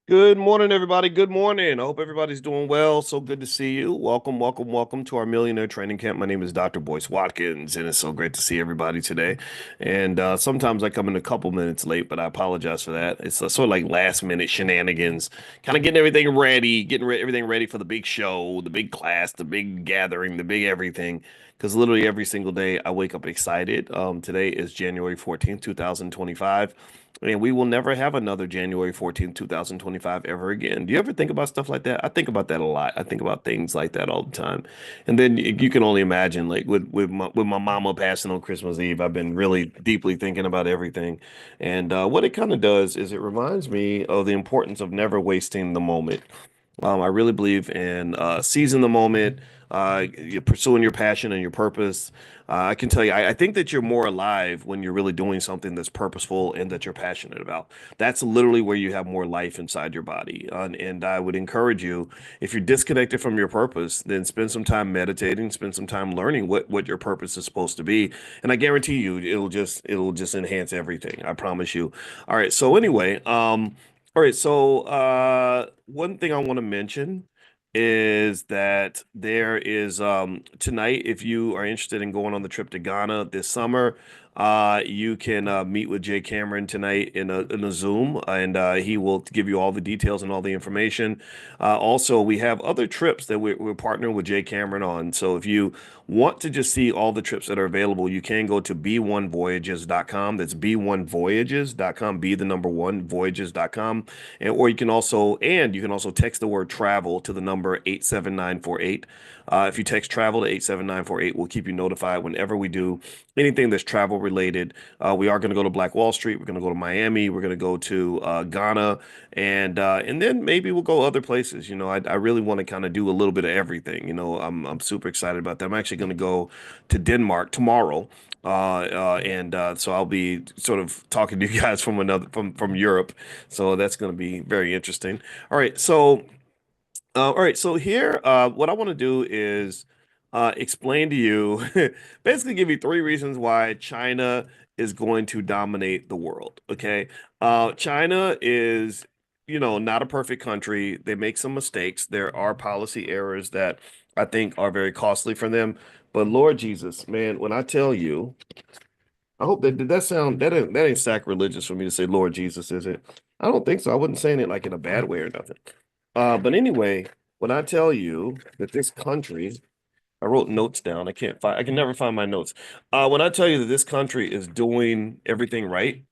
Good morning, everybody. Good morning. I hope everybody's doing well. So good to see you. Welcome, welcome, welcome to our Millionaire Training Camp. My name is Dr. Boyce Watkins, and it's so great to see everybody today. And sometimes I come in a couple minutes late, but I apologize for that. It's sort of like last minute shenanigans, kind of getting everything ready, everything ready for the big show, the big class, the big gathering, the big everything. Because literally every single day I wake up excited. Today is January 14th, 2025. And we will never have another January 14th, 2025 ever again. Do you ever think about stuff like that? I think about that a lot. I think about things like that all the time. And then you can only imagine, like with my mama passing on Christmas Eve, I've been really deeply thinking about everything. And what it kind of does is it reminds me of the importance of never wasting the moment. I really believe in seizing the moment, you're pursuing your passion and your purpose. I can tell you, I think that you're more alive when you're really doing something that's purposeful and that you're passionate about. That's literally where you have more life inside your body. And I would encourage you, if you're disconnected from your purpose, then spend some time meditating, spend some time learning what your purpose is supposed to be. And I guarantee you, it'll just enhance everything. I promise you. All right. So anyway, all right. So one thing I want to mention is that there is tonight, if you are interested in going on the trip to Ghana this summer, you can meet with Jay Cameron tonight in a Zoom, and he will give you all the details and all the information. Also, we have other trips that we're partnering with Jay Cameron on. So if you want to just see all the trips that are available, you can go to b1voyages.com. That's b1voyages.com, be the number one voyages.com. And you can also text the word travel to the number 87948. If you text travel to 87948, we'll keep you notified whenever we do anything that's travel related. We are going to go to Black Wall Street. We're going to go to Miami. We're going to go to Ghana, and then maybe we'll go other places. I really want to kind of do a little bit of everything. I'm super excited about that. I'm actually going to go to Denmark tomorrow. And so I'll be sort of talking to you guys from Europe. So that's going to be very interesting. All right, so here, what I want to do is explain to you, basically give you three reasons why China is going to dominate the world. Okay, China is, not a perfect country. They make some mistakes. There are policy errors that I think are very costly for them. But Lord Jesus, man, when I tell you, I hope that did that sound that ain't sacrilegious for me to say Lord Jesus, is it? I don't think so. I wasn't saying it like in a bad way or nothing. But anyway, when I tell you that this country, I wrote notes down. I can never find my notes. When I tell you that this country is doing everything right,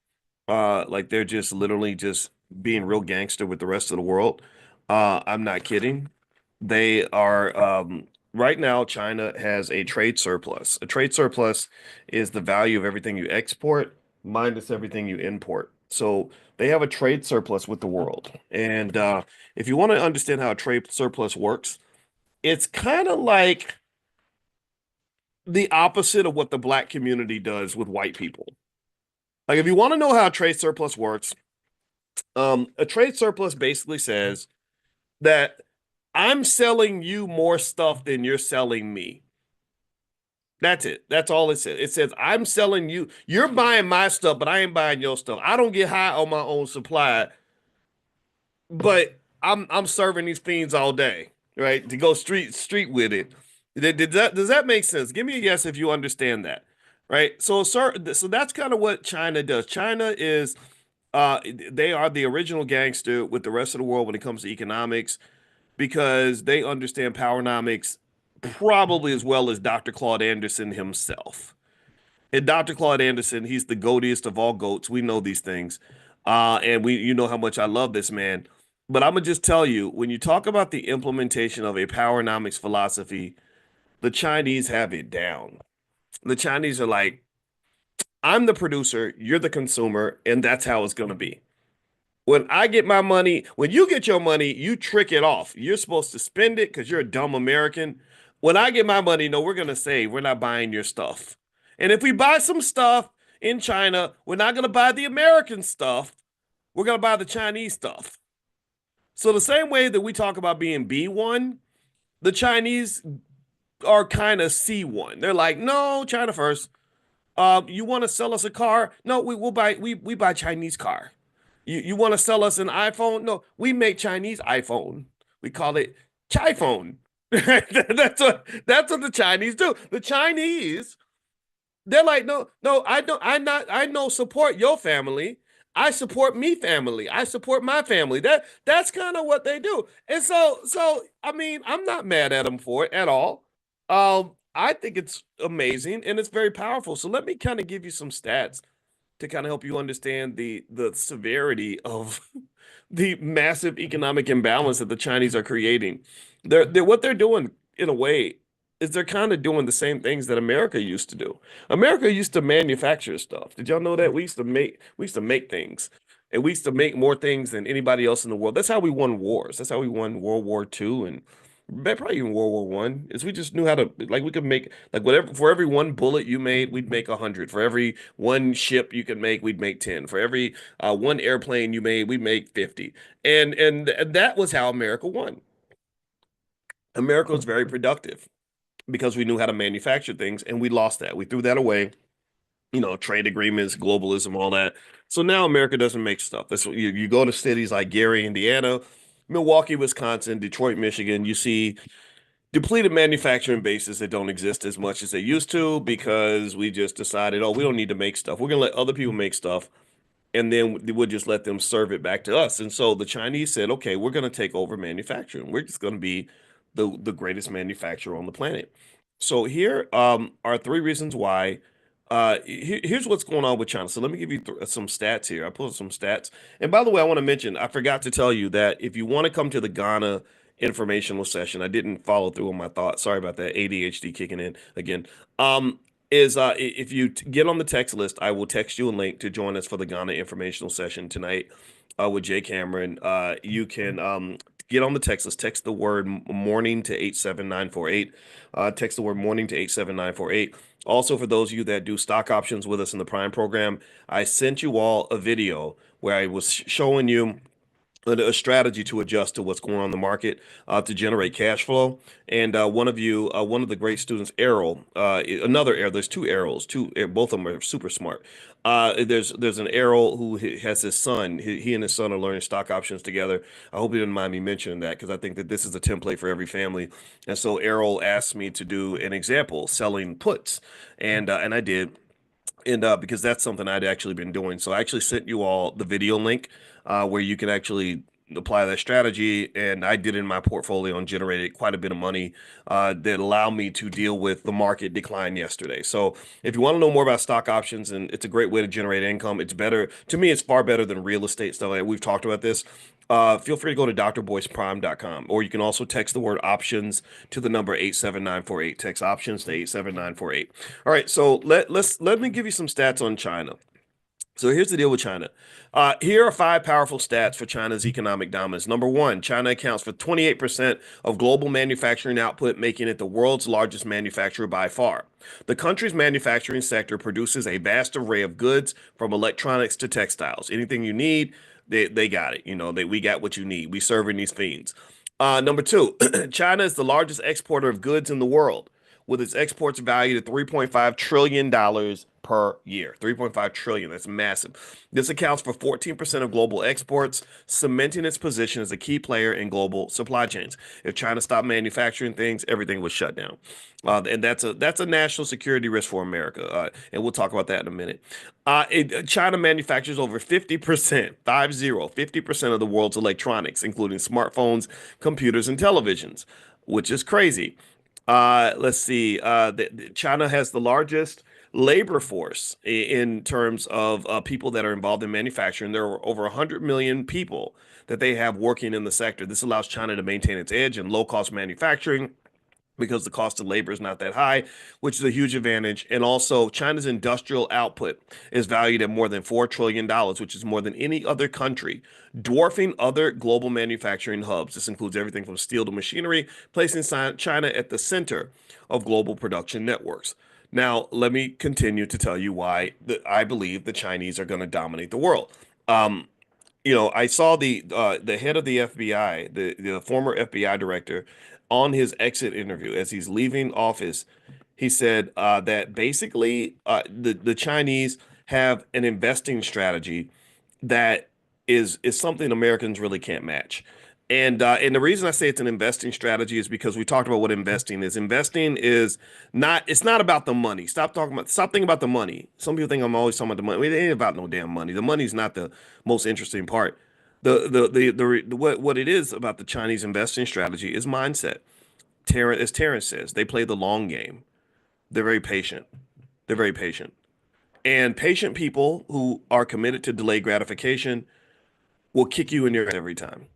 like they're just literally just being real gangster with the rest of the world. I'm not kidding. They are right now, China has a trade surplus. A trade surplus is the value of everything you export minus everything you import. So they have a trade surplus with the world. And if you want to understand how a trade surplus works, it's kind of like the opposite of what the black community does with white people. Like if you want to know how a trade surplus works, a trade surplus basically says that I'm selling you more stuff than you're selling me. That's it. That's all it says. It says I'm selling you. You're buying my stuff, but I ain't buying your stuff. I don't get high on my own supply, but I'm serving these fiends all day, right? To go street with it. Does that make sense? Give me a yes if you understand that, right? So that's kind of what China does. China is they are the original gangster with the rest of the world when it comes to economics because they understand powernomics probably as well as Dr. Claude Anderson himself. And Dr. Claude Anderson, he's the goatiest of all goats. We know these things. And you know how much I love this man. But I'm gonna just tell you, when you talk about the implementation of a powernomics philosophy, the Chinese have it down. The Chinese are like, I'm the producer, you're the consumer, and that's how it's gonna be. When I get my money, when you get your money, you trick it off. You're supposed to spend it because you're a dumb American. When I get my money, no, we're gonna say we're not buying your stuff. And if we buy some stuff in China, we're not gonna buy the American stuff. We're gonna buy the Chinese stuff. So the same way that we talk about being B1, the Chinese are kind of C1. They're like, no, China first. You want to sell us a car? No, we buy Chinese car. You want to sell us an iPhone? No, we make Chinese iPhone. We call it Chai phone. That's what the Chinese do. The Chinese, they're like, no, no, I don't, I know support your family. I support me family. I support my family. That's kind of what they do. And so I mean, I'm not mad at them for it at all. I think it's amazing and it's very powerful. So let me kind of give you some stats to kind of help you understand the severity of the massive economic imbalance that the Chinese are creating. They're what they're doing in a way is they're kind of doing the same things that America used to do. America used to manufacture stuff. Did y'all know that? We used to make things. And we used to make more things than anybody else in the world. That's how we won wars. That's how we won World War II and Probably even World War I, is we just knew how to, like, we could make, like, whatever, for every one bullet you made, we'd make 100. For every one ship you could make, we'd make 10. For every one airplane you made, we'd make 50. And that was how America won. America was very productive because we knew how to manufacture things, and we lost that. We threw that away, trade agreements, globalism, all that. So now America doesn't make stuff. That's what you go to cities like Gary, Indiana, Milwaukee, Wisconsin, Detroit, Michigan. You see depleted manufacturing bases that don't exist as much as they used to because we just decided, oh, we don't need to make stuff. We're gonna let other people make stuff, and then we'll just let them serve it back to us. And so the Chinese said, okay, we're going to take over manufacturing. We're just going to be the greatest manufacturer on the planet. So here are three reasons why. Here's what's going on with China. So let me give you some stats here. I pulled some stats. And by the way, I want to mention, I forgot to tell you that if you want to come to the Ghana informational session, I didn't follow through on my thoughts. Sorry about that. ADHD kicking in again. Um, is if you get on the text list, I will text you a link to join us for the Ghana informational session tonight with Jay Cameron. You can get on the text list, text the word morning to 87948. Text the word morning to 87948. Also, for those of you that do stock options with us in the Prime program, I sent you all a video where I was showing you a strategy to adjust to what's going on in the market to generate cash flow. And one of the great students, Errol, another Errol, there's two Errols, both of them are super smart. There's an Errol who has his son. He and his son are learning stock options together. I hope you didn't mind me mentioning that because I think that this is a template for every family. And so Errol asked me to do an example selling puts, and I did and because that's something I'd actually been doing. So I actually sent you all the video link where you can actually apply that strategy, and I did it in my portfolio and generated quite a bit of money that allowed me to deal with the market decline yesterday. So if you want to know more about stock options, and it's a great way to generate income, it's better to me. It's far better than real estate stuff. Like we've talked about this. Feel free to go to drboyceprime.com, or you can also text the word options to the number 87948. Text options to 87948. All right, so let me give you some stats on China. So here's the deal with China. Here are five powerful stats for China's economic dominance. Number one, China accounts for 28% of global manufacturing output, making it the world's largest manufacturer by far. The country's manufacturing sector produces a vast array of goods from electronics to textiles. Anything you need, they got it. We got what you need. We serving these fiends. Number two, China is the largest exporter of goods in the world, with its exports valued at $3.5 trillion per year. 3.5 trillion. That's massive. This accounts for 14% of global exports, cementing its position as a key player in global supply chains. If China stopped manufacturing things, everything would shut down. And that's a national security risk for America. And we'll talk about that in a minute. China manufactures over 50%, 50% of the world's electronics, including smartphones, computers, and televisions, which is crazy. Let's see. China has the largest labor force in terms of people that are involved in manufacturing. There are over 100 million people that they have working in the sector. This allows China to maintain its edge in low-cost manufacturing because the cost of labor is not that high, which is a huge advantage. And also, China's industrial output is valued at more than $4 trillion, which is more than any other country, dwarfing other global manufacturing hubs. This includes everything from steel to machinery, placing China at the center of global production networks. Now, let me continue to tell you why I believe the Chinese are going to dominate the world. Um, I saw the head of the FBI, the former FBI director, on his exit interview as he's leaving office. He said that basically the Chinese have an investing strategy that is something Americans really can't match. And the reason I say it's an investing strategy is because we talked about what investing is. Investing is not it's not about the money. Stop thinking about the money. Some people think I'm always talking about the money. I mean, it ain't about no damn money. The money's not the most interesting part. What it is about the Chinese investing strategy is mindset. As Terrence says, they play the long game. They're very patient. They're very patient. And patient people who are committed to delayed gratification will kick you in your head every time.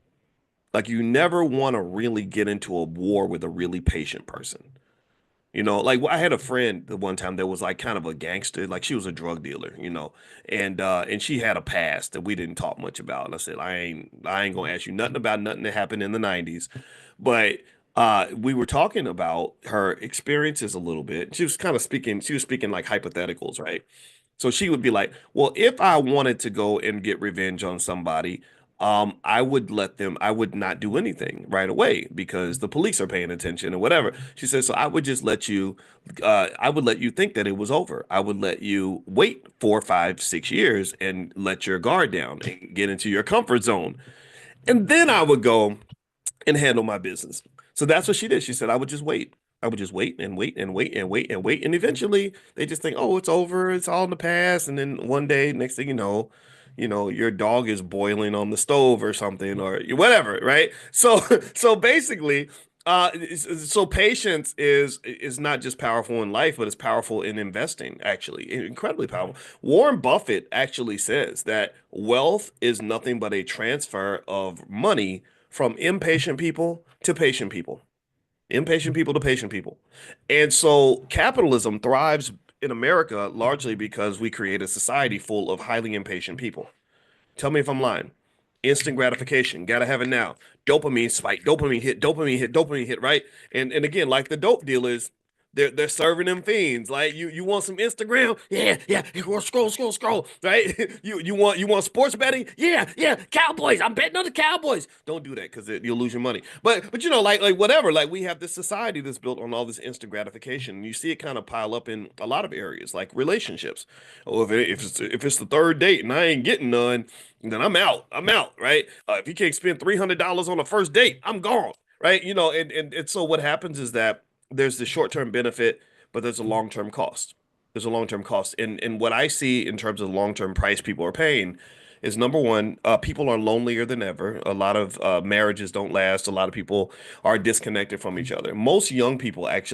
Like you never want to really get into a war with a really patient person. Like I had a friend the one time that was like kind of a gangster, like she was a drug dealer, and she had a past that we didn't talk much about. And I said, I ain't gonna ask you nothing about nothing that happened in the 90s. But We were talking about her experiences a little bit. She was speaking like hypotheticals, right? So she would be like, well, if I wanted to go and get revenge on somebody, I would not do anything right away because the police are paying attention or whatever. She says, so I would just I would let you think that it was over. I would let you wait 4, 5, 6 years and let your guard down and get into your comfort zone. And then I would go and handle my business. So that's what she did. She said, I would just wait. I would just wait and wait and wait and wait and wait. And eventually they just think, oh, it's over. It's all in the past. And then one day, next thing you know, your dog is boiling on the stove or something or whatever, right? So, so basically, so patience is not just powerful in life, but it's powerful in investing, actually, incredibly powerful. Warren Buffett actually says that wealth is nothing but a transfer of money from impatient people to patient people, impatient people to patient people. And so capitalism thrives in America largely because we create a society full of highly impatient people. Tell me if I'm lying. Instant gratification, gotta have it now. Dopamine spike, dopamine hit, dopamine hit, dopamine hit, right? And again, like the dope dealers, they're serving them fiends. Like you want some Instagram? Yeah, yeah. Scroll, scroll, scroll. Right? You want sports betting? Yeah, yeah. Cowboys. I'm betting on the Cowboys. Don't do that because you'll lose your money. But you know, like whatever. Like we have this society that's built on all this instant gratification. And you see it kind of pile up in a lot of areas, like relationships. Oh, if it's the third date and I ain't getting none, then I'm out. I'm out. Right? If you can't spend $300 on a first date, I'm gone. Right? You know, and so what happens is that there's the short-term benefit, but there's a long-term cost. There's a long-term cost. And what I see in terms of the long-term price people are paying is number one, people are lonelier than ever. A lot of marriages don't last. A lot of people are disconnected from each other. Most young guys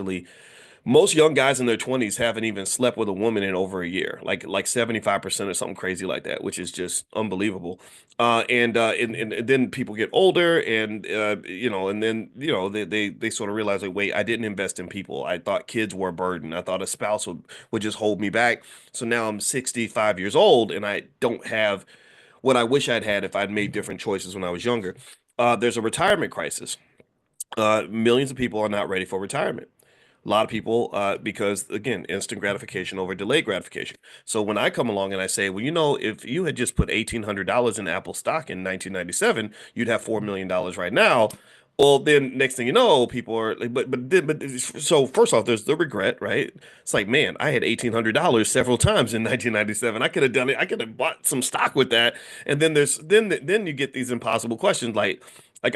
in their 20s haven't even slept with a woman in over a year, like 75% or something crazy like that, which is just unbelievable. And then people get older and and then they sort of realize like, wait, I didn't invest in people. I thought kids were a burden. I thought a spouse would just hold me back. So now I'm 65 years old and I don't have what I wish I'd had if I'd made different choices when I was younger. There's a retirement crisis. Millions of people are not ready for retirement. A lot of people, because again, instant gratification over delayed gratification. So when I come along and I say, well, you know, if you had just put $1,800 in Apple stock in 1997, you'd have $4 million right now. Well, then next thing you know, people are like, so first off, there's the regret, right? It's like, man, I had $1,800 several times in 1997. I could have done it. I could have bought some stock with that. And then you get these impossible questions like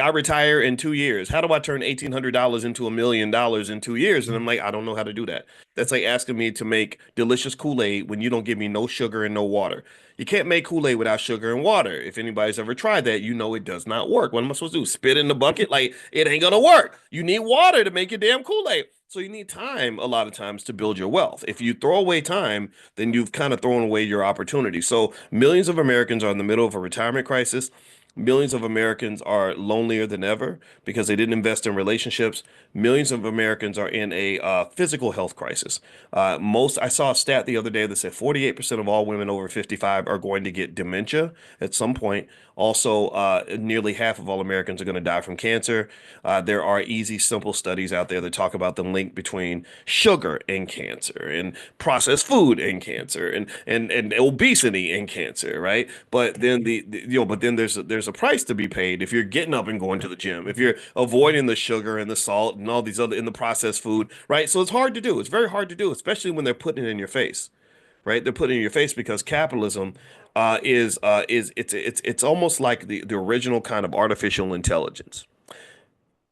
I retire in 2 years. How do I turn $1,800 into $1 million in 2 years? And I'm like, I don't know how to do that. That's like asking me to make delicious Kool-Aid when you don't give me no sugar and no water. You can't make Kool-Aid without sugar and water. If anybody's ever tried that, you know it does not work. What am I supposed to do? Spit in the bucket? Like it ain't gonna work. You need water to make your damn Kool-Aid. So you need time a lot of times to build your wealth. If you throw away time, then you've kind of thrown away your opportunity. So millions of Americans are in the middle of a retirement crisis. Millions of Americans are lonelier than ever because they didn't invest in relationships. Millions of Americans are in a physical health crisis. I saw a stat the other day that said 48% of all women over 55 are going to get dementia at some point. Also, nearly half of all Americans are going to die from cancer. There are easy, simple studies out there that talk about the link between sugar and cancer, and processed food and cancer, and obesity and cancer, right? But then but then there's a price to be paid if you're getting up and going to the gym, if you're avoiding the sugar and the salt and all these other in the processed food, right? So it's hard to do. It's very hard to do, especially when they're putting it in your face, right? They're putting it in your face because capitalism is it's almost like the original kind of artificial intelligence.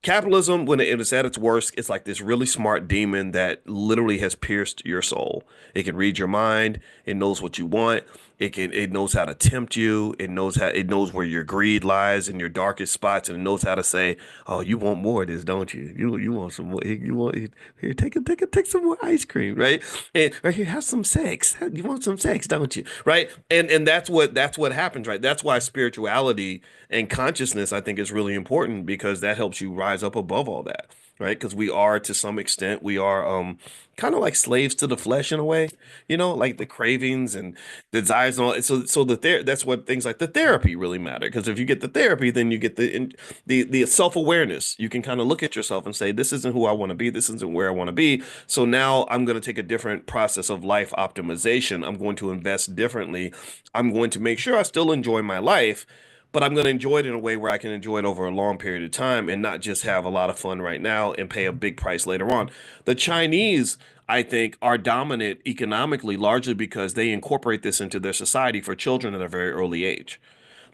Capitalism, when it is at its worst, it's like this really smart demon that literally has pierced your soul. It can read your mind. It knows what you want. It knows how to tempt you. It knows where your greed lies in your darkest spots, and it knows how to say, "Oh, you want more of this, don't you? You want some more? You want here? Take some more ice cream, right? And right here, have some sex. You want some sex, don't you? Right? And that's what happens, right? That's why spirituality and consciousness, I think, is really important because that helps you rise up above all that. right? Because we are, to some extent, we are kind of like slaves to the flesh in a way, like the cravings and desires and all. So that's what things like the therapy really matter. Because if you get the therapy, then you get the self-awareness. You can kind of look at yourself and say, this isn't who I want to be. This isn't where I want to be. So now I'm going to take a different process of life optimization. I'm going to invest differently. I'm going to make sure I still enjoy my life, but I'm going to enjoy it in a way where I can enjoy it over a long period of time and not just have a lot of fun right now and pay a big price later on. The Chinese, I think, are dominant economically largely because they incorporate this into their society for children at a very early age.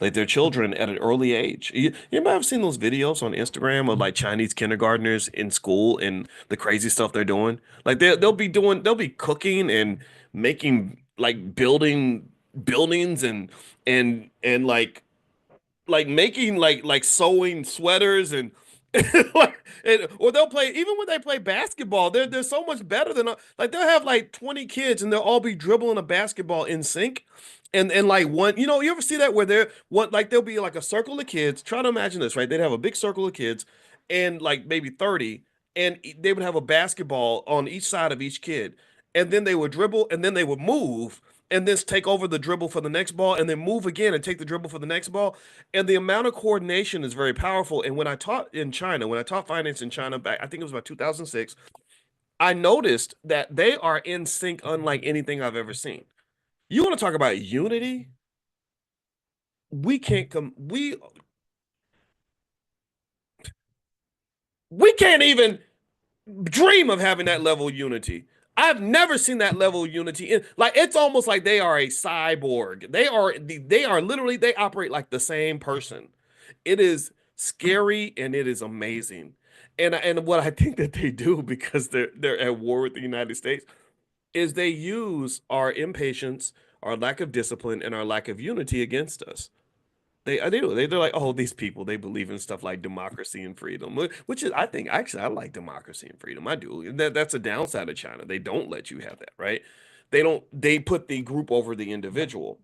Like their children at an early age. You might have seen those videos on Instagram of like Chinese kindergartners in school and the crazy stuff they're doing. Like they'll be cooking and making like building buildings and like making like sewing sweaters and or they'll play even when they play basketball. They're so much better than like they'll have like 20 kids and they'll all be dribbling a basketball in sync. And like one, you ever see that where they're one like there'll be like a circle of kids. Try to imagine this, right? They'd have a big circle of kids and like maybe 30, and they would have a basketball on each side of each kid. And then they would dribble and then they would move and then take over the dribble for the next ball and then move again and take the dribble for the next ball. And the amount of coordination is very powerful. And when I taught in China, when I taught finance in China back, I think it was about 2006, I noticed that they are in sync unlike anything I've ever seen. You want to talk about unity? We can't come we can't even dream of having that level of unity. I've never seen that level of unity in like it's almost like they are a cyborg. They are literally they operate like the same person. It is scary and it is amazing. And what I think that they do because they're at war with the United States is they use our impatience, our lack of discipline, and our lack of unity against us. They do. They're like, oh, these people, they believe in stuff like democracy and freedom, which is, I think, actually, I like democracy and freedom. I do. That's a downside of China. They don't let you have that, right? They put the group over the individual.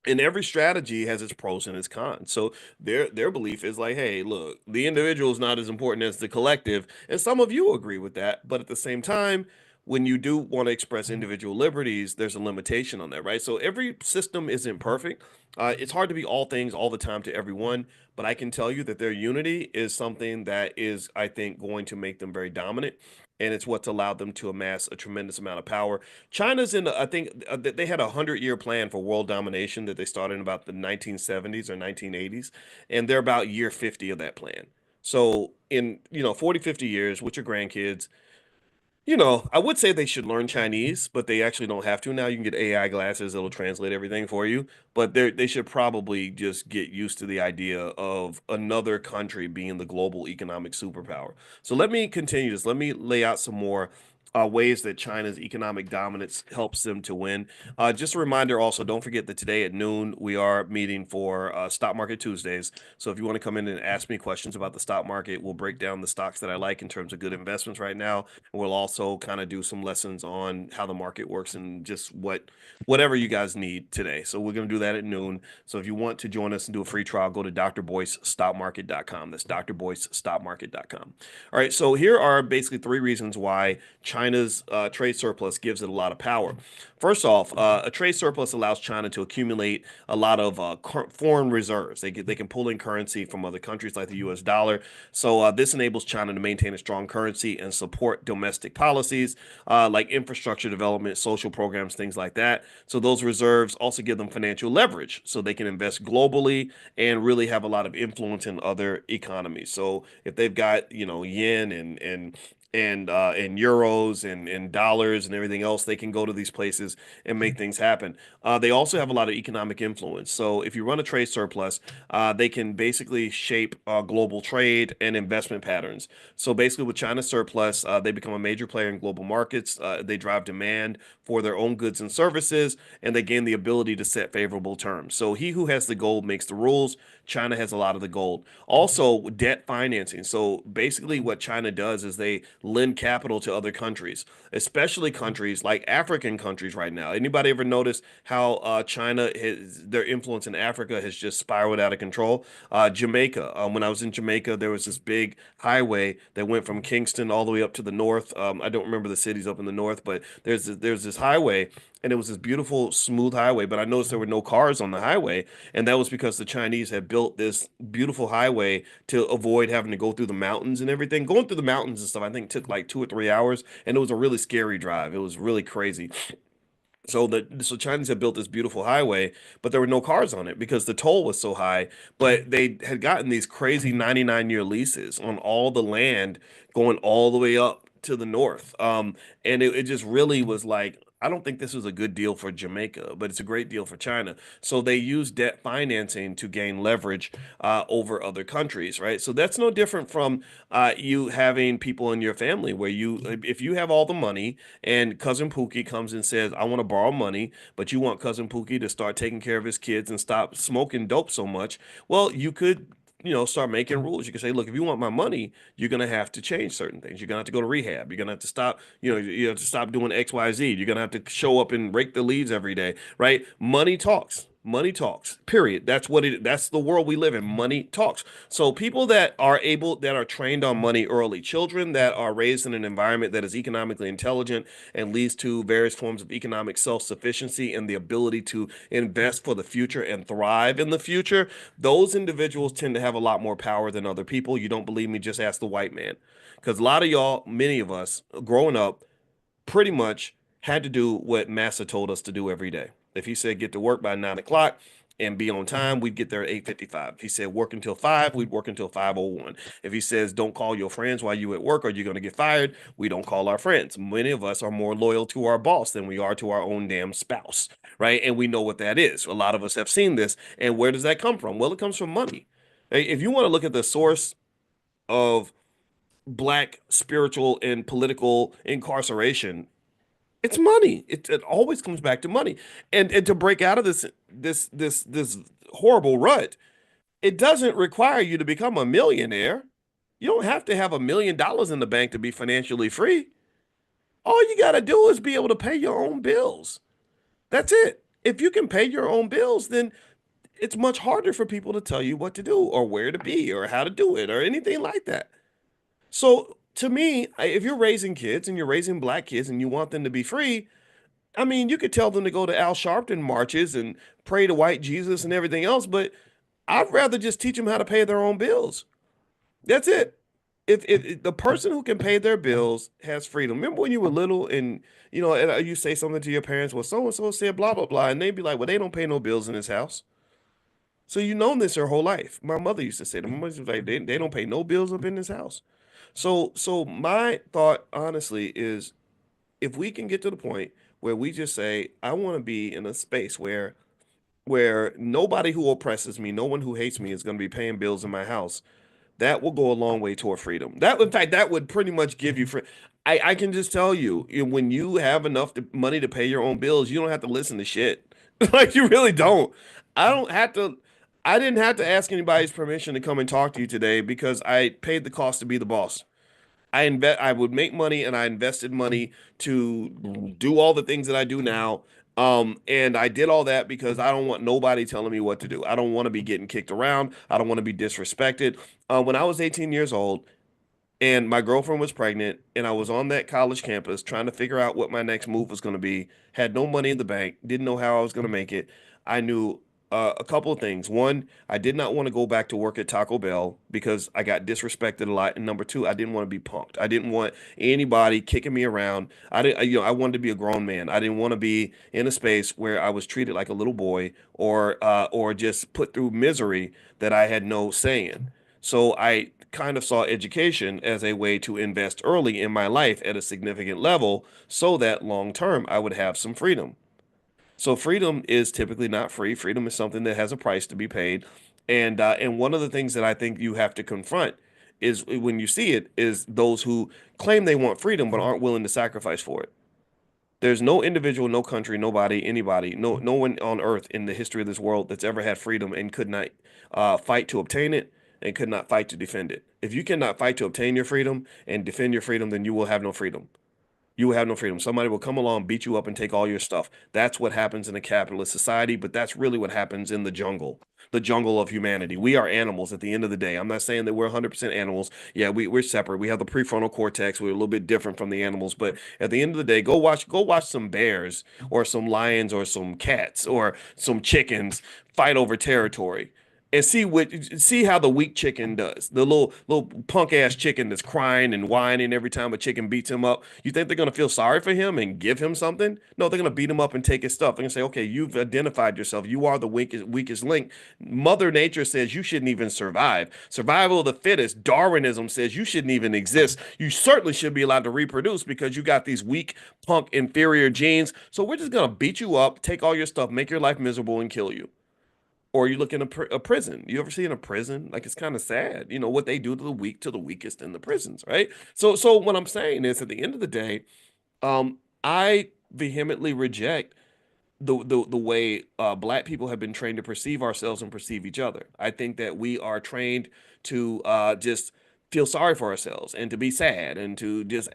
And every strategy has its pros and its cons. So their belief is like, hey, look, the individual is not as important as the collective, and some of you agree with that. But at the same time, when you do want to express individual liberties, there's a limitation on that, right? So every system isn't perfect. It's hard to be all things all the time to everyone, but I can tell you that their unity is something that is, I think, going to make them very dominant. And it's what's allowed them to amass a tremendous amount of power. China's in, I think, they had a 100-year plan for world domination that they started in about the 1970s or 1980s, and they're about year 50 of that plan. So in 40, 50 years with your grandkids, I would say they should learn Chinese, but they actually don't have to now. You can get AI glasses that'll translate everything for you, but they should probably just get used to the idea of another country being the global economic superpower. So let me continue this. Let me lay out some more ways that China's economic dominance helps them to win. Just a reminder also, don't forget that today at noon, we are meeting for Stock Market Tuesdays. So if you want to come in and ask me questions about the stock market, we'll break down the stocks that I like in terms of good investments right now. We'll also kind of do some lessons on how the market works and just whatever you guys need today. So we're going to do that at noon. So if you want to join us and do a free trial, go to drboycestockmarket.com. That's drboycestockmarket.com. All right. So here are basically three reasons why China's trade surplus gives it a lot of power. First off, a trade surplus allows China to accumulate a lot of foreign reserves. They can pull in currency from other countries like the U.S. dollar. So this enables China to maintain a strong currency and support domestic policies like infrastructure development, social programs, things like that. So those reserves also give them financial leverage, so they can invest globally and really have a lot of influence in other economies. So if they've got yen and euros and dollars and everything else, they can go to these places and make things happen. They also have a lot of economic influence. So if you run a trade surplus, they can basically shape global trade and investment patterns. So basically, with China's surplus, they become a major player in global markets. They drive demand for their own goods and services, and they gain the ability to set favorable terms. So he who has the gold makes the rules. China has a lot of the gold. Also, debt financing. So basically, what China does is they lend capital to other countries, especially countries like African countries right now. Anybody ever notice how China has their influence in Africa has just spiraled out of control? Jamaica. When I was in Jamaica, there was this big highway that went from Kingston all the way up to the north. I don't remember the cities up in the north, but there's this highway, and it was this beautiful, smooth highway. But I noticed there were no cars on the highway, and that was because the Chinese had built this beautiful highway to avoid having to go through the mountains and everything. Going through the mountains and stuff, I think took like 2 or 3 hours, and it was a really scary drive. It was really crazy. So Chinese had built this beautiful highway, but there were no cars on it because the toll was so high. But they had gotten these crazy 99-year leases on all the land going all the way up to the north. And it just really was like, I don't think this was a good deal for Jamaica, but it's a great deal for China. So they use debt financing to gain leverage over other countries, right? So that's no different from you having people in your family where if you have all the money and cousin Pookie comes and says, I want to borrow money, but you want cousin Pookie to start taking care of his kids and stop smoking dope so much. Well, you could, start making rules. You can say, look, if you want my money, you're going to have to change certain things. You're going to have to go to rehab. You're going to have to stop, you have to stop doing X, Y, Z. You're going to have to show up and rake the leaves every day, right? Money talks. Money talks. Period. That's the world we live in. Money talks. So people that are trained on money early, children that are raised in an environment that is economically intelligent and leads to various forms of economic self-sufficiency and the ability to invest for the future and thrive in the future, those individuals tend to have a lot more power than other people. You don't believe me? Just ask the white man. Because a lot of y'all, many of us growing up, pretty much had to do what Massa told us to do every day. If he said get to work by 9 o'clock and be on time, we'd get there at 8:55. If he said work until 5, we'd work until 5:01. If he says don't call your friends while you at work or you're going to get fired, we don't call our friends. Many of us are more loyal to our boss than we are to our own damn spouse, right? And we know what that is. A lot of us have seen this. And where does that come from? Well, it comes from money. If you want to look at the source of black spiritual and political incarceration, it's money. It always comes back to money. And to break out of this horrible rut, it doesn't require you to become a millionaire. You don't have to have $1 million in the bank to be financially free. All you got to do is be able to pay your own bills. That's it. If you can pay your own bills, then it's much harder for people to tell you what to do or where to be or how to do it or anything like that. So to me, if you're raising kids and you're raising black kids and you want them to be free, I mean, you could tell them to go to Al Sharpton marches and pray to white Jesus and everything else, but I'd rather just teach them how to pay their own bills. That's it. If the person who can pay their bills has freedom. Remember when you were little and you say something to your parents, well, so and so said blah blah blah, and they'd be like, well, they don't pay no bills in this house. So you known this your whole life. My mother used to say that. My mother was like, they don't pay no bills up in this house. So my thought, honestly, is if we can get to the point where we just say, I want to be in a space where nobody who oppresses me, no one who hates me is going to be paying bills in my house, that will go a long way toward freedom. In fact, that would pretty much give you free. I can just tell you, when you have enough money to pay your own bills, you don't have to listen to shit. Like you really don't. I don't have to. I didn't have to ask anybody's permission to come and talk to you today because I paid the cost to be the boss. I would make money and I invested money to do all the things that I do now. And I did all that because I don't want nobody telling me what to do. I don't want to be getting kicked around. I don't want to be disrespected. When I was 18 years old, and my girlfriend was pregnant and I was on that college campus trying to figure out what my next move was going to be, had no money in the bank, didn't know how I was going to make it. I knew a couple of things. One, I did not want to go back to work at Taco Bell because I got disrespected a lot. And number two, I didn't want to be punked. I didn't want anybody kicking me around. I didn't, I wanted to be a grown man. I didn't want to be in a space where I was treated like a little boy or just put through misery that I had no say in. So I kind of saw education as a way to invest early in my life at a significant level so that long term I would have some freedom. So freedom is typically not free. Freedom is something that has a price to be paid. And one of the things that I think you have to confront is when you see it is those who claim they want freedom but aren't willing to sacrifice for it. There's no individual, no country, nobody, anybody, no one on earth in the history of this world that's ever had freedom and could not fight to obtain it and could not fight to defend it. If you cannot fight to obtain your freedom and defend your freedom, then you will have no freedom. You will have no freedom. Somebody will come along, beat you up, and take all your stuff. That's what happens in a capitalist society, but that's really what happens in the jungle of humanity. We are animals at the end of the day. I'm not saying that we're 100% animals. Yeah, we're separate. We have the prefrontal cortex. We're a little bit different from the animals, but at the end of the day, go watch some bears or some lions or some cats or some chickens fight over territory and see how the weak chicken does. The little punk ass chicken that's crying and whining every time a chicken beats him up. You think they're gonna feel sorry for him and give him something? No, they're gonna beat him up and take his stuff. They're gonna say, okay, you've identified yourself. You are the weakest link. Mother Nature says you shouldn't even survive. Survival of the fittest. Darwinism says you shouldn't even exist. You certainly should be allowed to reproduce because you got these weak, punk, inferior genes. So we're just gonna beat you up, take all your stuff, make your life miserable, and kill you. Or you look in a prison. You ever see in a prison? Like it's kind of sad, what they do to the weak, to the weakest in the prisons, right? So what I'm saying is, at the end of the day, I vehemently reject the way black people have been trained to perceive ourselves and perceive each other. I think that we are trained to just feel sorry for ourselves and to be sad and to just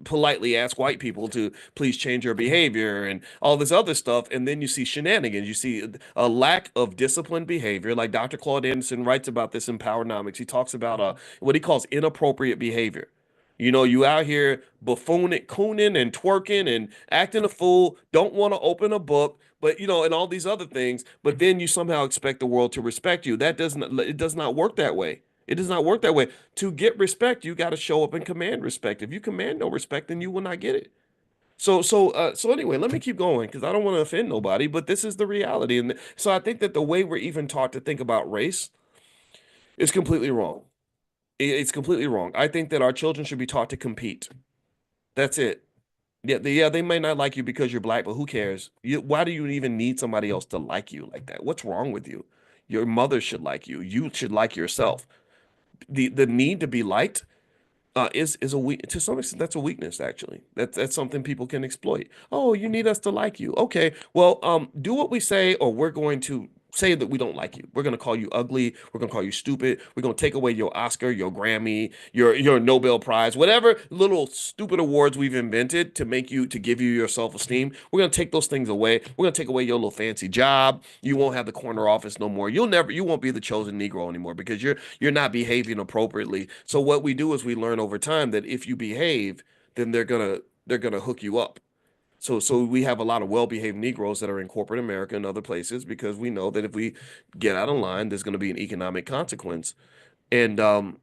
politely ask white people to please change your behavior and all this other stuff. And then you see shenanigans. You see a lack of disciplined behavior. Like Dr. Claude Anderson writes about this in Powernomics. He talks about what he calls inappropriate behavior. You out here buffooning, cooning, and twerking and acting a fool, don't want to open a book, but and all these other things, but then you somehow expect the world to respect you. It does not work that way. It does not work that way. To get respect, you got to show up and command respect. If you command no respect, then you will not get it. So anyway, let me keep going because I don't want to offend nobody, but this is the reality. And so I think that the way we're even taught to think about race is completely wrong. It's completely wrong. I think that our children should be taught to compete. That's it. Yeah, they may not like you because you're black, but who cares? Why do you even need somebody else to like you like that? What's wrong with you? Your mother should like you. You should like yourself. The need to be liked is a weak to some extent. That's a weakness, actually. That's something people can exploit. Oh, you need us to like you. Okay, well, do what we say, or we're going to say that we don't like you. We're going to call you ugly. We're going to call you stupid. We're going to take away your Oscar, your Grammy, your Nobel Prize, whatever little stupid awards we've invented to give you your self-esteem. We're going to take those things away. We're going to take away your little fancy job. You won't have the corner office no more. You won't be the chosen Negro anymore because you're not behaving appropriately. So what we do is we learn over time that if you behave, then they're gonna hook you up. So we have a lot of well-behaved Negroes that are in corporate America and other places because we know that if we get out of line, there's going to be an economic consequence. And I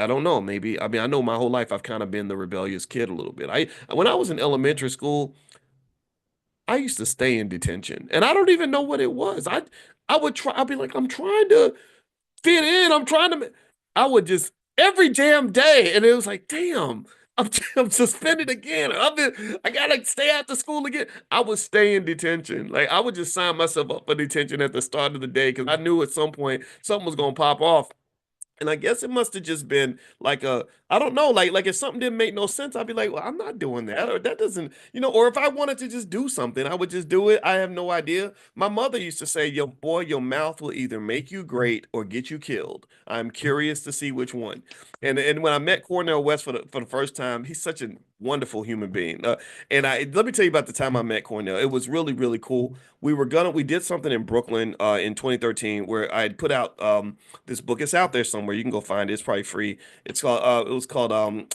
don't know, maybe, I mean, I know my whole life I've kind of been the rebellious kid a little bit. When I was in elementary school, I used to stay in detention, and I don't even know what it was. I would try. I'd be like, I'm trying to fit in. I'm trying to. I would just every damn day, and it was like, damn, I'm suspended again. I gotta stay after school again. I would stay in detention. Like I would just sign myself up for detention at the start of the day because I knew at some point something was gonna pop off. And I guess it must have just been like I don't know, like if something didn't make no sense, I'd be like, well, I'm not doing that, or that doesn't, or if I wanted to just do something, I would just do it. I have no idea. My mother used to say, "Yo, boy, your mouth will either make you great or get you killed. I'm curious to see which one." And when I met Cornell West for the first time, he's such a wonderful human being. And let me tell you about the time I met Cornell. It was really really cool. We did something in Brooklyn in 2013 where I had put out this book. It's out there somewhere. You can go find it. It's probably free. It was called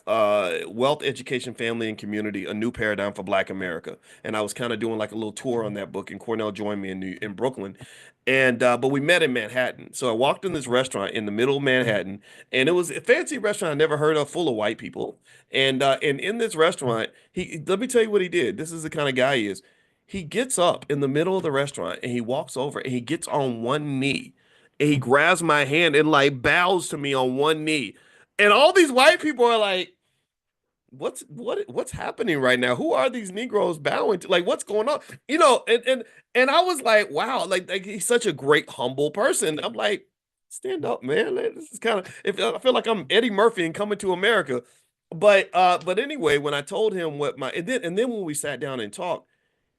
Wealth, Education, Family, and Community: A New Paradigm for Black America. And I was kind of doing like a little tour on that book, and Cornell joined me in Brooklyn. And but we met in Manhattan. So I walked in this restaurant in the middle of Manhattan, and it was a fancy restaurant I never heard of, full of white people. And in this restaurant, he let me tell you what he did. This is the kind of guy he is. He gets up in the middle of the restaurant and he walks over and he gets on one knee and he grabs my hand and like bows to me on one knee. And all these white people are like, what's happening right now? Who are these Negroes bowing to? Like, what's going on? And I was like, wow, like he's such a great, humble person. I'm like, stand up, man. Like, this is kind of if I feel like I'm Eddie Murphy and Coming to America. But anyway, when I told him what my and then when we sat down and talked,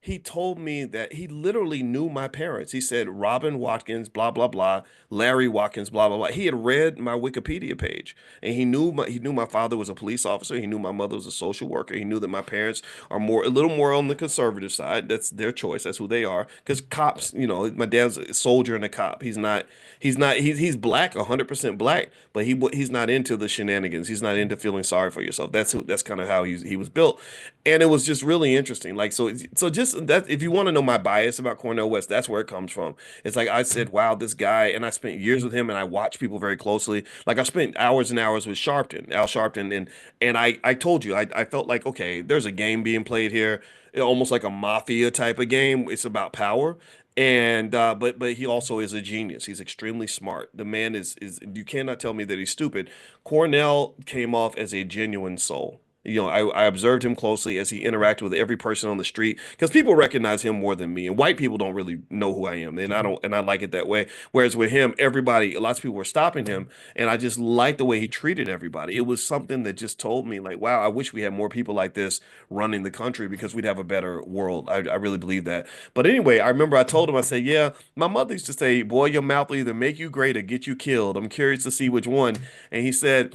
he told me that he literally knew my parents. He said Robin Watkins, blah blah blah, Larry Watkins, blah blah blah. He had read my Wikipedia page, and he knew my father was a police officer. He knew my mother was a social worker. He knew that my parents are a little more on the conservative side. That's their choice. That's who they are. Because cops, my dad's a soldier and a cop. He's black, 100% black, but he's not into the shenanigans. He's not into feeling sorry for yourself. That's kind of how he was built. And it was just really interesting. Like, so just that, if you want to know my bias about Cornel West, that's where it comes from. It's like I said, wow, this guy, and I spent years with him, and I watched people very closely. Like I spent hours and hours with Al Sharpton, and I told you, I felt like, okay, there's a game being played here, almost like a mafia type of game. It's about power. And but he also is a genius. He's extremely smart. The man is you cannot tell me that he's stupid. Cornell came off as a genuine soul. I observed him closely as he interacted with every person on the street because people recognize him more than me, and white people don't really know who I am, and I don't, and I like it that way. Whereas with him, everybody, lots of people were stopping him, and I just liked the way he treated everybody. It was something that just told me, like, wow, I wish we had more people like this running the country because we'd have a better world. I really believe that. But anyway, I remember I told him, I said, yeah, my mother used to say, boy, your mouth will either make you great or get you killed. I'm curious to see which one. And he said,